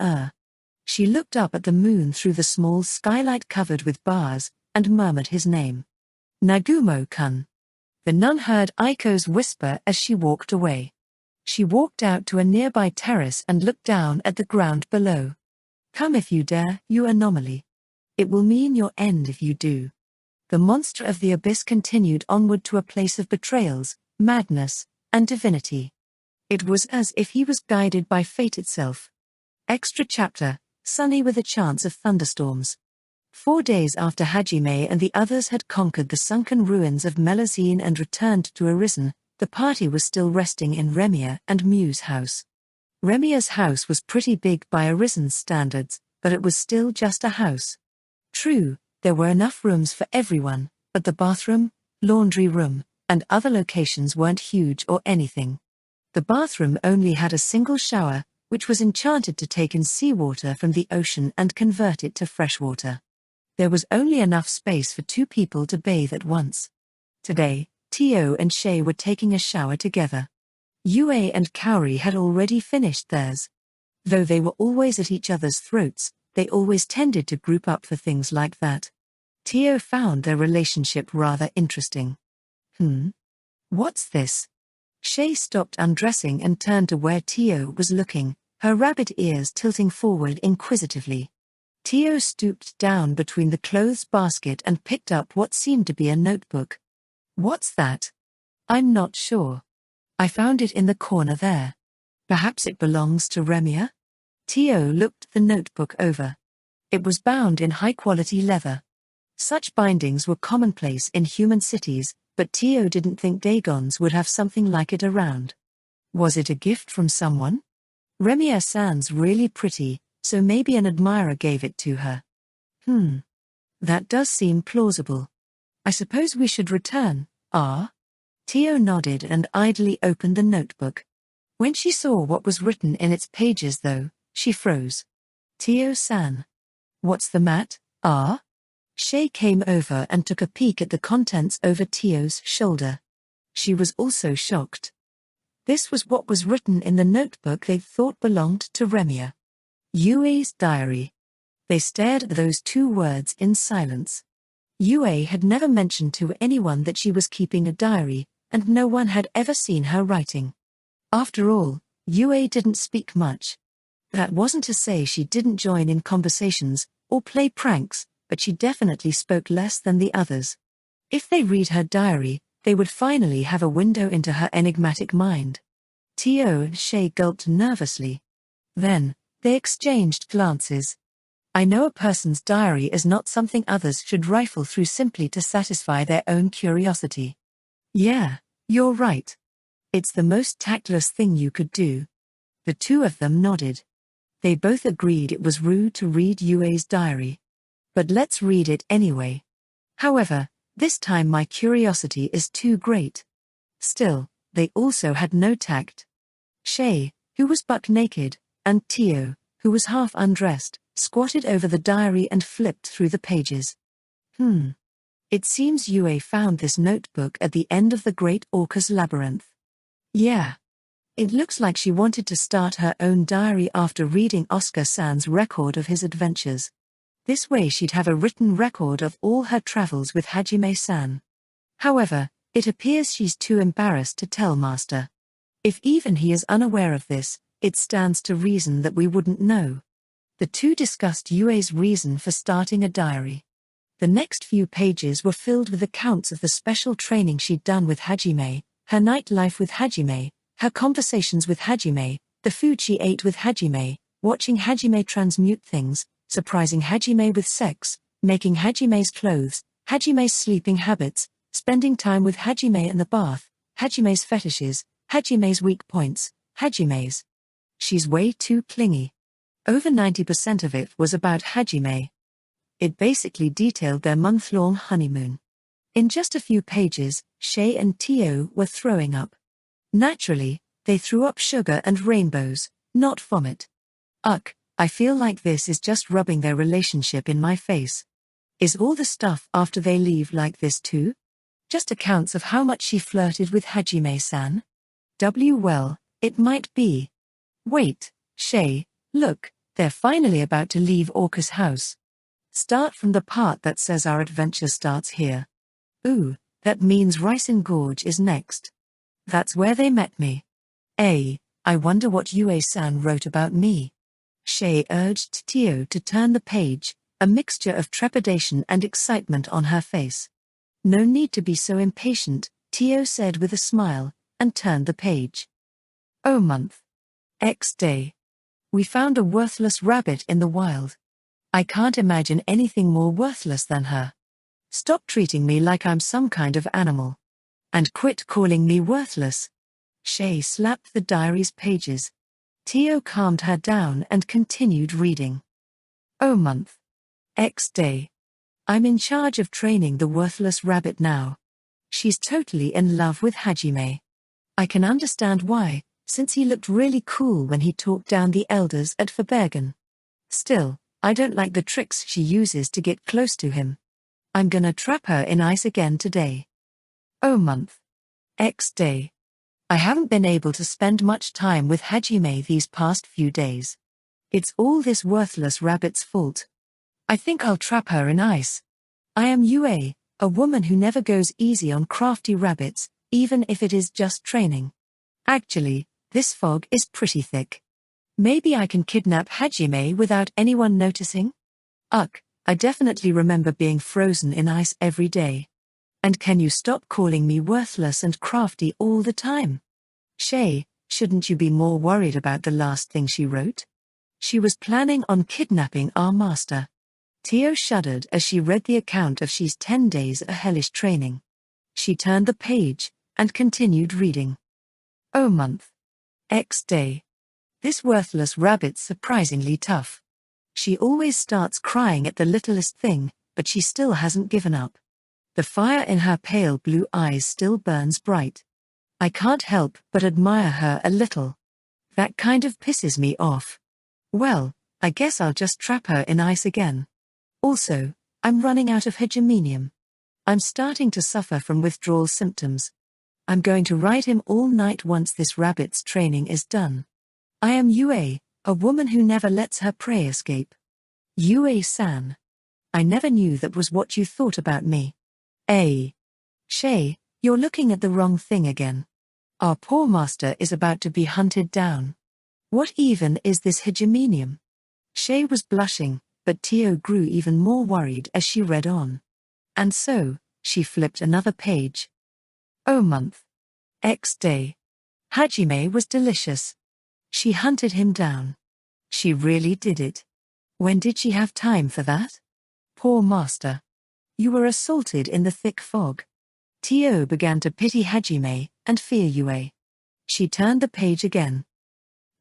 She looked up at the moon through the small skylight covered with bars, and murmured his name. Nagumo-kun. The nun heard Aiko's whisper as she walked away. She walked out to a nearby terrace and looked down at the ground below. Come if you dare, you anomaly. It will mean your end if you do. The monster of the abyss continued onward to a place of betrayals, madness, and divinity. It was as if he was guided by fate itself. Extra chapter, sunny with a chance of thunderstorms. 4 days after Hajime and the others had conquered the sunken ruins of Melazine and returned to Erisen, the party was still resting in Remia and Mu's house. Remia's house was pretty big by Arisen's standards, but it was still just a house. True, there were enough rooms for everyone, but the bathroom, laundry room, and other locations weren't huge or anything. The bathroom only had a single shower, which was enchanted to take in seawater from the ocean and convert it to freshwater. There was only enough space for 2 people to bathe at once. Today, Tio and Shay were taking a shower together. Yue and Kaori had already finished theirs. Though they were always at each other's throats, they always tended to group up for things like that. Tio found their relationship rather interesting. What's this? Shay stopped undressing and turned to where Tio was looking, her rabbit ears tilting forward inquisitively. Tio stooped down between the clothes basket and picked up what seemed to be a notebook. What's that? I'm not sure. I found it in the corner there. Perhaps it belongs to Remia? Tio looked the notebook over. It was bound in high-quality leather. Such bindings were commonplace in human cities, but Tio didn't think Dagons would have something like it around. Was it a gift from someone? Remia-san's really pretty, so maybe an admirer gave it to her. That does seem plausible. I suppose we should return, Tio nodded and idly opened the notebook. When she saw what was written in its pages though, she froze. Tio-san. What's the mat, Shay came over and took a peek at the contents over Tio's shoulder. She was also shocked. This was what was written in the notebook they thought belonged to Remia. Yue's diary. They stared at those 2 words in silence. Yue had never mentioned to anyone that she was keeping a diary, and no one had ever seen her writing. After all, Yue didn't speak much. That wasn't to say she didn't join in conversations, or play pranks, but she definitely spoke less than the others. If they read her diary, they would finally have a window into her enigmatic mind. Tio and Shay gulped nervously. Then, they exchanged glances. I know a person's diary is not something others should rifle through simply to satisfy their own curiosity. Yeah, you're right. It's the most tactless thing you could do. The 2 of them nodded. They both agreed it was rude to read Yue's diary. But let's read it anyway. However, this time my curiosity is too great. Still, they also had no tact. Shay, who was buck naked, and Tio, who was half undressed, squatted over the diary and flipped through the pages. It seems Yue found this notebook at the end of the Great Orca's labyrinth. Yeah. It looks like she wanted to start her own diary after reading Oscar-san's record of his adventures. This way she'd have a written record of all her travels with Hajime-san. However, it appears she's too embarrassed to tell Master. If even he is unaware of this, it stands to reason that we wouldn't know. The two discussed Yue's reason for starting a diary. The next few pages were filled with accounts of the special training she'd done with Hajime, her nightlife with Hajime, her conversations with Hajime, the food she ate with Hajime, watching Hajime transmute things, surprising Hajime with sex, making Hajime's clothes, Hajime's sleeping habits, spending time with Hajime in the bath, Hajime's fetishes, Hajime's weak points, Hajime's. She's way too clingy. Over 90% of it was about Hajime. It basically detailed their month-long honeymoon. In just a few pages, Shay and Tio were throwing up. Naturally, they threw up sugar and rainbows, not vomit. Ugh, I feel like this is just rubbing their relationship in my face. Is all the stuff after they leave like this too? Just accounts of how much she flirted with Hajime-san? Well, it might be. Wait, Shay, look, they're finally about to leave Orca's house. Start from the part that says our adventure starts here. Ooh, that means Ricin Gorge is next. That's where they met me. I wonder what Yue-san wrote about me. Shay urged Tio to turn the page, a mixture of trepidation and excitement on her face. No need to be so impatient, Tio said with a smile, and turned the page. Oh month. X day. We found a worthless rabbit in the wild. I can't imagine anything more worthless than her. Stop treating me like I'm some kind of animal. And quit calling me worthless. Shay slapped the diary's pages. Tio calmed her down and continued reading. Oh month. X day. I'm in charge of training the worthless rabbit now. She's totally in love with Hajime. I can understand why, since he looked really cool when he talked down the elders at Verbergen. Still, I don't like the tricks she uses to get close to him. I'm gonna trap her in ice again today. Oh month. X day. I haven't been able to spend much time with Hajime these past few days. It's all this worthless rabbit's fault. I think I'll trap her in ice. I am Yue, a woman who never goes easy on crafty rabbits, even if it is just training. Actually, this fog is pretty thick. Maybe I can kidnap Hajime without anyone noticing? Ugh, I definitely remember being frozen in ice every day. And can you stop calling me worthless and crafty all the time? Shay, shouldn't you be more worried about the last thing she wrote? She was planning on kidnapping our master. Tio shuddered as she read the account of she's 10 days of hellish training. She turned the page, and continued reading. Oh month. X day. This worthless rabbit's surprisingly tough. She always starts crying at the littlest thing, but she still hasn't given up. The fire in her pale blue eyes still burns bright. I can't help but admire her a little. That kind of pisses me off. Well, I guess I'll just trap her in ice again. Also, I'm running out of hegemonium. I'm starting to suffer from withdrawal symptoms. I'm going to ride him all night once this rabbit's training is done. I am Yue, a woman who never lets her prey escape. Yue-san. I never knew that was what you thought about me. Shay, you're looking at the wrong thing again. Our poor master is about to be hunted down. What even is this hegemonium? Shay was blushing, but Tio grew even more worried as she read on. And so, she flipped another page. Oh month. X day. Hajime was delicious. She hunted him down. She really did it. When did she have time for that? Poor master. You were assaulted in the thick fog. Tio began to pity Hajime and fear Yue. She turned the page again.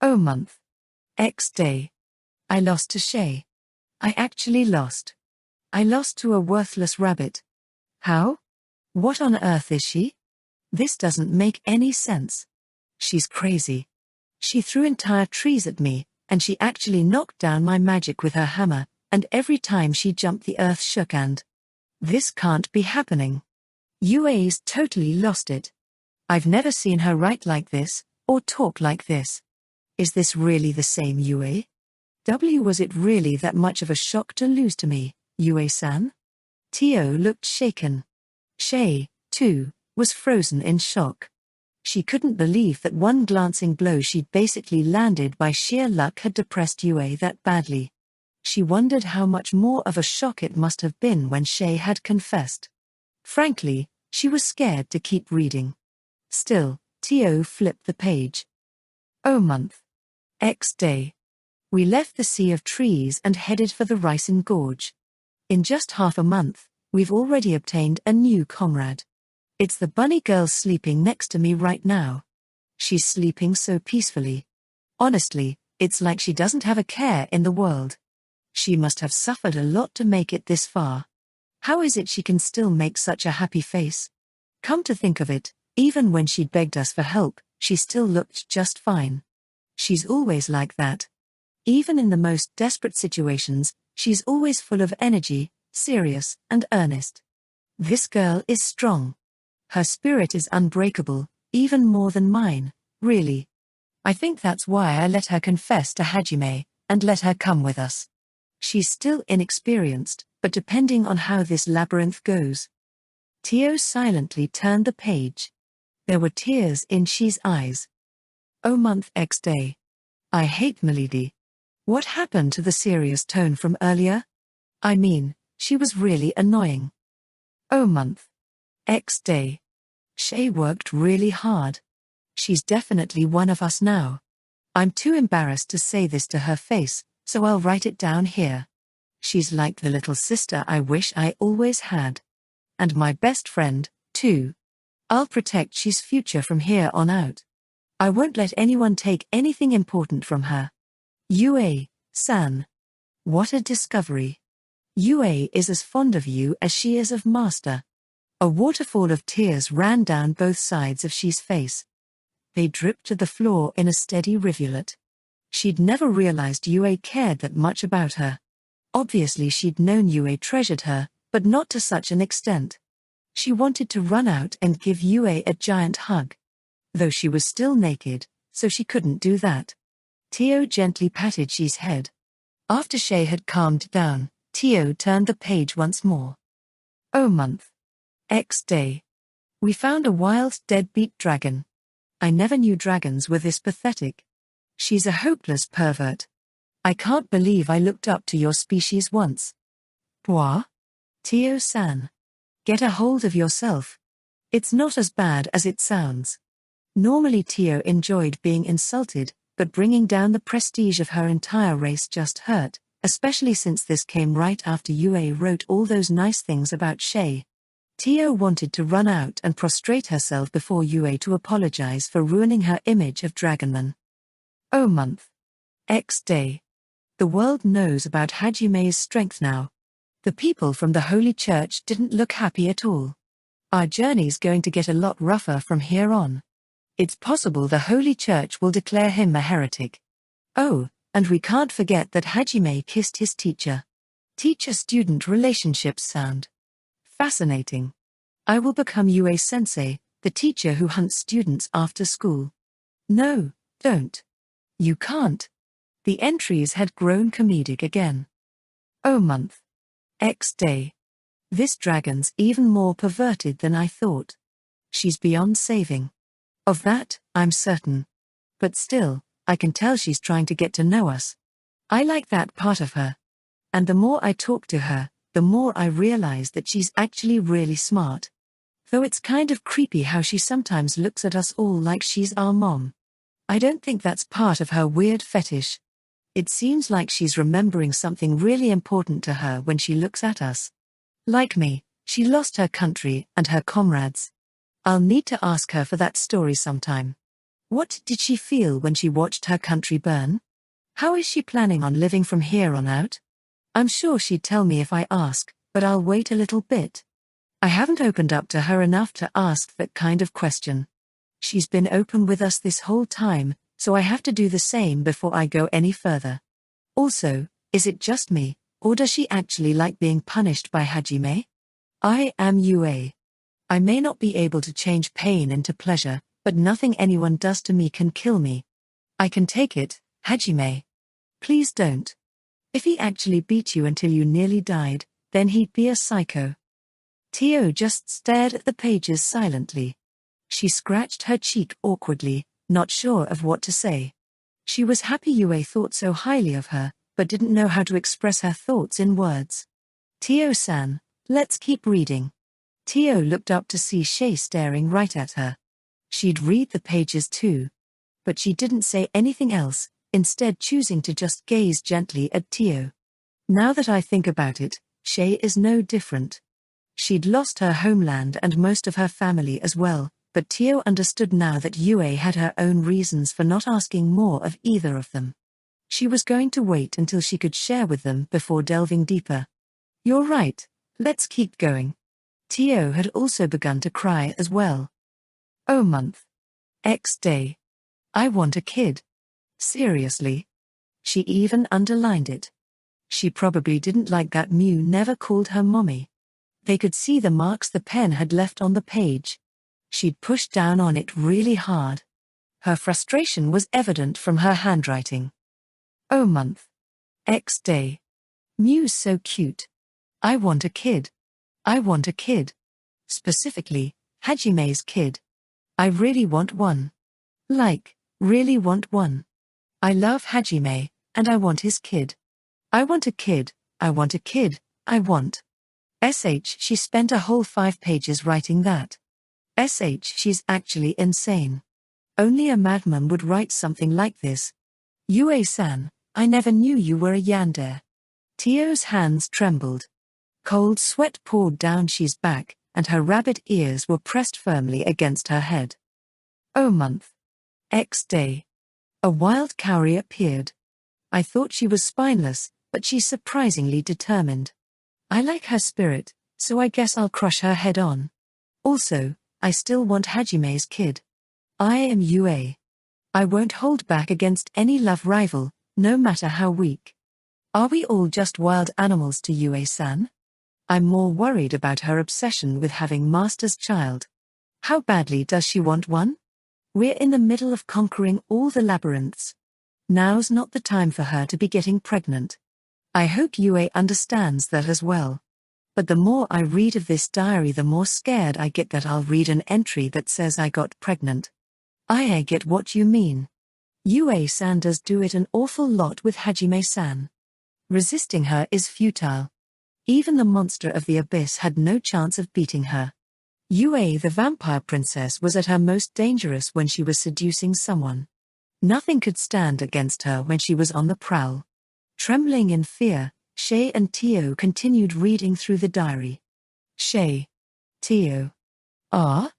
Oh month. X day. I lost to Shay. I actually lost. I lost to a worthless rabbit. How? What on earth is she? This doesn't make any sense. She's crazy. She threw entire trees at me, and she actually knocked down my magic with her hammer, and every time she jumped the earth shook and... This can't be happening. Yue's totally lost it. I've never seen her write like this, or talk like this. Is this really the same Yue? Was it really that much of a shock to lose to me, Yue-san? Tio looked shaken. Shay, too, was frozen in shock. She couldn't believe that one glancing blow she'd basically landed by sheer luck had depressed Yue that badly. She wondered how much more of a shock it must have been when Shay had confessed. Frankly, she was scared to keep reading. Still, Tio flipped the page. Oh month. X day. We left the sea of trees and headed for the Ricin Gorge. In just half a month, we've already obtained a new comrade. It's the bunny girl sleeping next to me right now. She's sleeping so peacefully. Honestly, it's like she doesn't have a care in the world. She must have suffered a lot to make it this far. How is it she can still make such a happy face? Come to think of it, even when she'd begged us for help, she still looked just fine. She's always like that. Even in the most desperate situations, she's always full of energy, serious and earnest. This girl is strong. Her spirit is unbreakable, even more than mine, really. I think that's why I let her confess to Hajime, and let her come with us. She's still inexperienced, but depending on how this labyrinth goes. Tio silently turned the page. There were tears in Shi's eyes. Oh month X day. I hate Milady. What happened to the serious tone from earlier? I mean, she was really annoying. Oh month X day. Shay worked really hard. She's definitely one of us now. I'm too embarrassed to say this to her face, so I'll write it down here. She's like the little sister I wish I always had. And my best friend, too. I'll protect Shi's future from here on out. I won't let anyone take anything important from her. Yue-san. What a discovery. Yue is as fond of you as she is of Master. A waterfall of tears ran down both sides of Shi's face. They dripped to the floor in a steady rivulet. She'd never realized Yue cared that much about her. Obviously she'd known Yue treasured her, but not to such an extent. She wanted to run out and give Yue a giant hug. Though she was still naked, so she couldn't do that. Tio gently patted Shi's head. After Shay had calmed down, Tio turned the page once more. Oh month. X day. We found a wild deadbeat dragon. I never knew dragons were this pathetic. She's a hopeless pervert. I can't believe I looked up to your species once. Bois? Tio-san. Get a hold of yourself. It's not as bad as it sounds. Normally Tio enjoyed being insulted, but bringing down the prestige of her entire race just hurt, especially since this came right after Yue wrote all those nice things about Shay. Tio wanted to run out and prostrate herself before Yue to apologize for ruining her image of Dragonman. Oh month. X day. The world knows about Hajime's strength now. The people from the Holy Church didn't look happy at all. Our journey's going to get a lot rougher from here on. It's possible the Holy Church will declare him a heretic. Oh, and we can't forget that Hajime kissed his teacher. Teacher-student relationships sound fascinating. I will become Yue-sensei, the teacher who hunts students after school. No, don't. You can't. The entries had grown comedic again. Oh month. X day. This dragon's even more perverted than I thought. She's beyond saving. Of that, I'm certain. But still, I can tell she's trying to get to know us. I like that part of her. And the more I talk to her, the more I realize that she's actually really smart. Though it's kind of creepy how she sometimes looks at us all like she's our mom. I don't think that's part of her weird fetish. It seems like she's remembering something really important to her when she looks at us. Like me, she lost her country and her comrades. I'll need to ask her for that story sometime. What did she feel when she watched her country burn? How is she planning on living from here on out? I'm sure she'd tell me if I ask, but I'll wait a little bit. I haven't opened up to her enough to ask that kind of question. She's been open with us this whole time, so I have to do the same before I go any further. Also, is it just me, or does she actually like being punished by Hajime? I am Yue. I may not be able to change pain into pleasure, But nothing anyone does to me can kill me. I can take it, Hajime. Please don't. If he actually beat you until you nearly died, then he'd be a psycho. Tio just stared at the pages silently. She scratched her cheek awkwardly, not sure of what to say. She was happy Yue thought so highly of her, but didn't know how to express her thoughts in words. Tio-san, let's keep reading. Tio looked up to see Shay staring right at her. She'd read the pages too. But she didn't say anything else, instead choosing to just gaze gently at Tio. Now that I think about it, Shay is no different. She'd lost her homeland and most of her family as well, but Tio understood now that Yue had her own reasons for not asking more of either of them. She was going to wait until she could share with them before delving deeper. You're right, let's keep going. Tio had also begun to cry as well. Oh month. X day. I want a kid. Seriously? She even underlined it. She probably didn't like that Mew never called her mommy. They could see the marks the pen had left on the page. She'd pushed down on it really hard. Her frustration was evident from her handwriting. Oh month. X day. Mew's so cute. I want a kid. I want a kid. Specifically, Hajime's kid. I really want one. Like, really want one. I love Hajime, and I want his kid. I want a kid, I want a kid, I want. She spent a whole 5 pages writing that. She's actually insane. Only a madman would write something like this. Yue-san, I never knew you were a yandere. Tio's hands trembled. Cold sweat poured down she's back, and her rabbit ears were pressed firmly against her head. Oh month. X day. A wild Kaori appeared. I thought she was spineless, but she's surprisingly determined. I like her spirit, so I guess I'll crush her head on. Also, I still want Hajime's kid. I am Yue. I won't hold back against any love rival, no matter how weak. Are we all just wild animals to Yue-san? I'm more worried about her obsession with having Master's child. How badly does she want one? We're in the middle of conquering all the labyrinths. Now's not the time for her to be getting pregnant. I hope Yue understands that as well. But the more I read of this diary, the more scared I get that I'll read an entry that says I got pregnant. I get what you mean. Yue-san does do it an awful lot with Hajime-san. Resisting her is futile. Even the monster of the abyss had no chance of beating her. Yue the vampire princess was at her most dangerous when she was seducing someone. Nothing could stand against her when she was on the prowl. Trembling in fear, Shay and Tio continued reading through the diary. Shay. Tio. Ah?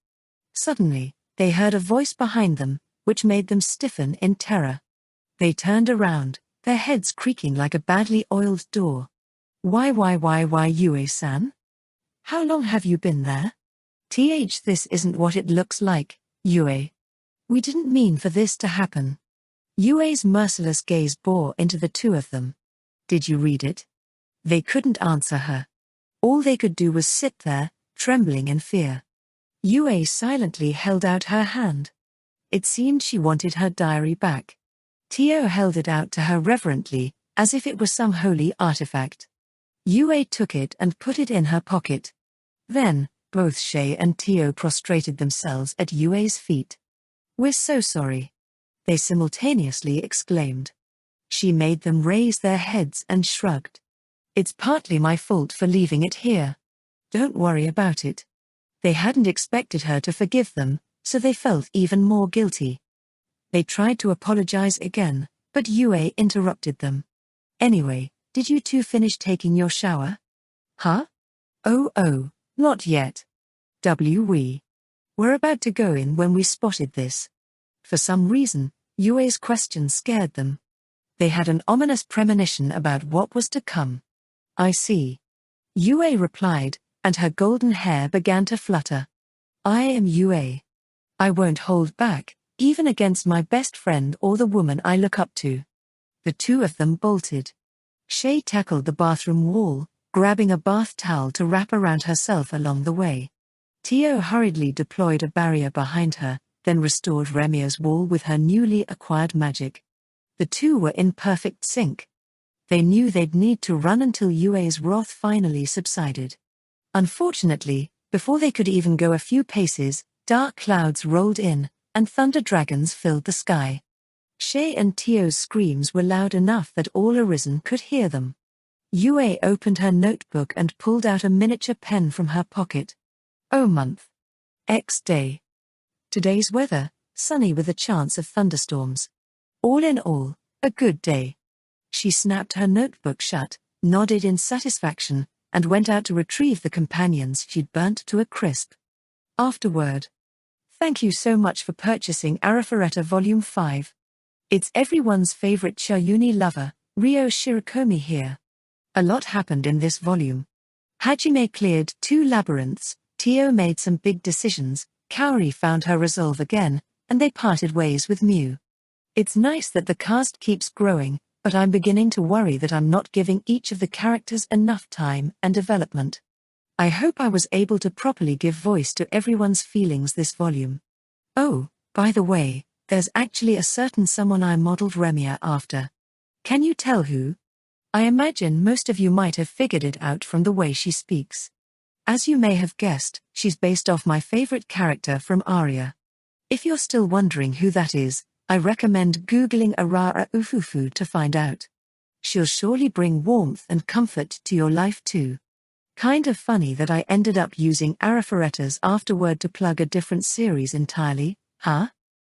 Suddenly, they heard a voice behind them, which made them stiffen in terror. They turned around, their heads creaking like a badly oiled door. Why Yue-san? How long have you been there? This isn't what it looks like, Yue. We didn't mean for this to happen. Yue's merciless gaze bore into the two of them. Did you read it? They couldn't answer her. All they could do was sit there, trembling in fear. Yue silently held out her hand. It seemed she wanted her diary back. Tio held it out to her reverently, as if it was some holy artifact. Yue took it and put it in her pocket. Then, both Shay and Tio prostrated themselves at Yue's feet. We're so sorry. They simultaneously exclaimed. She made them raise their heads and shrugged. It's partly my fault for leaving it here. Don't worry about it. They hadn't expected her to forgive them, so they felt even more guilty. They tried to apologize again, but Yue interrupted them. Anyway, did you two finish taking your shower? Huh? Oh, not yet. We're about to go in when we spotted this. For some reason, Yue's question scared them. They had an ominous premonition about what was to come. I see. Yue replied, and her golden hair began to flutter. I am Yue. I won't hold back, even against my best friend or the woman I look up to. The two of them bolted. Shay tackled the bathroom wall, grabbing a bath towel to wrap around herself along the way. Tio hurriedly deployed a barrier behind her, then restored Remia's wall with her newly acquired magic. The two were in perfect sync. They knew they'd need to run until Yue's wrath finally subsided. Unfortunately, before they could even go a few paces, dark clouds rolled in, and thunder dragons filled the sky. Shay and Tio's screams were loud enough that all Arisen could hear them. Yue opened her notebook and pulled out a miniature pen from her pocket. O month. X day. Today's weather, sunny with a chance of thunderstorms. All in all, a good day. She snapped her notebook shut, nodded in satisfaction, and went out to retrieve the companions she'd burnt to a crisp. Afterward. Thank you so much for purchasing Arifureta Volume 5. It's everyone's favorite Chayuni lover, Ryo Shirakomi here. A lot happened in this volume. Hajime cleared 2 labyrinths, Tio made some big decisions, Kaori found her resolve again, and they parted ways with Mew. It's nice that the cast keeps growing, but I'm beginning to worry that I'm not giving each of the characters enough time and development. I hope I was able to properly give voice to everyone's feelings this volume. Oh, by the way, there's actually a certain someone I modeled Remia after. Can you tell who? I imagine most of you might have figured it out from the way she speaks. As you may have guessed, she's based off my favorite character from Aria. If you're still wondering who that is, I recommend Googling Arara Ufufu to find out. She'll surely bring warmth and comfort to your life too. Kind of funny that I ended up using Arifuretas afterward to plug a different series entirely, huh?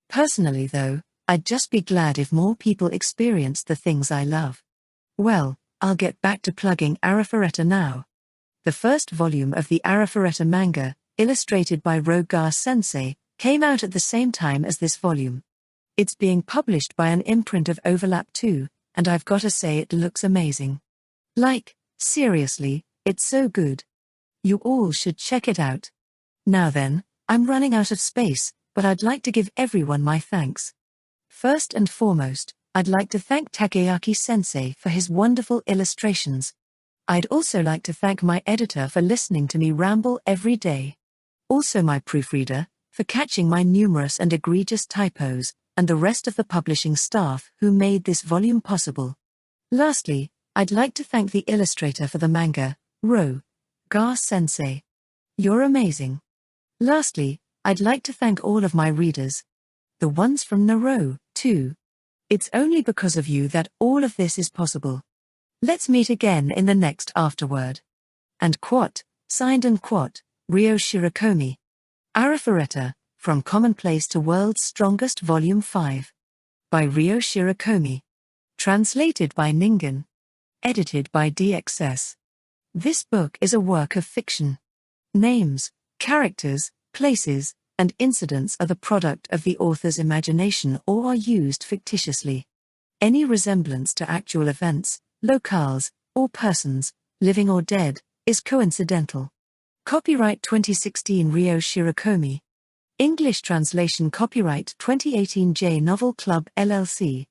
Personally though, I'd just be glad if more people experienced the things I love. Well, I'll get back to plugging Arifureta now. The first volume of the Arifureta manga, illustrated by Rogar Sensei, came out at the same time as this volume. It's being published by an imprint of Overlap too, and I've gotta say it looks amazing. Like, seriously, it's so good. You all should check it out. Now then, I'm running out of space, but I'd like to give everyone my thanks. First and foremost, I'd like to thank Takeaki-sensei for his wonderful illustrations. I'd also like to thank my editor for listening to me ramble every day. Also my proofreader, for catching my numerous and egregious typos, and the rest of the publishing staff who made this volume possible. Lastly, I'd like to thank the illustrator for the manga, Rogar Sensei. You're amazing. Lastly, I'd like to thank all of my readers. The ones from Naro, too. It's only because of you that all of this is possible. Let's meet again in the next afterword. And quote, signed and quote, Ryo Shirakomi. Arifureta, From Commonplace to World's Strongest Volume 5. By Ryo Shirakomi. Translated by Ningen. Edited by DXS. This book is a work of fiction. Names, characters, places, and incidents are the product of the author's imagination or are used fictitiously. Any resemblance to actual events, locales, or persons, living or dead, is coincidental. Copyright 2016 Ryo Shirakomi. English translation copyright 2018 J Novel Club LLC.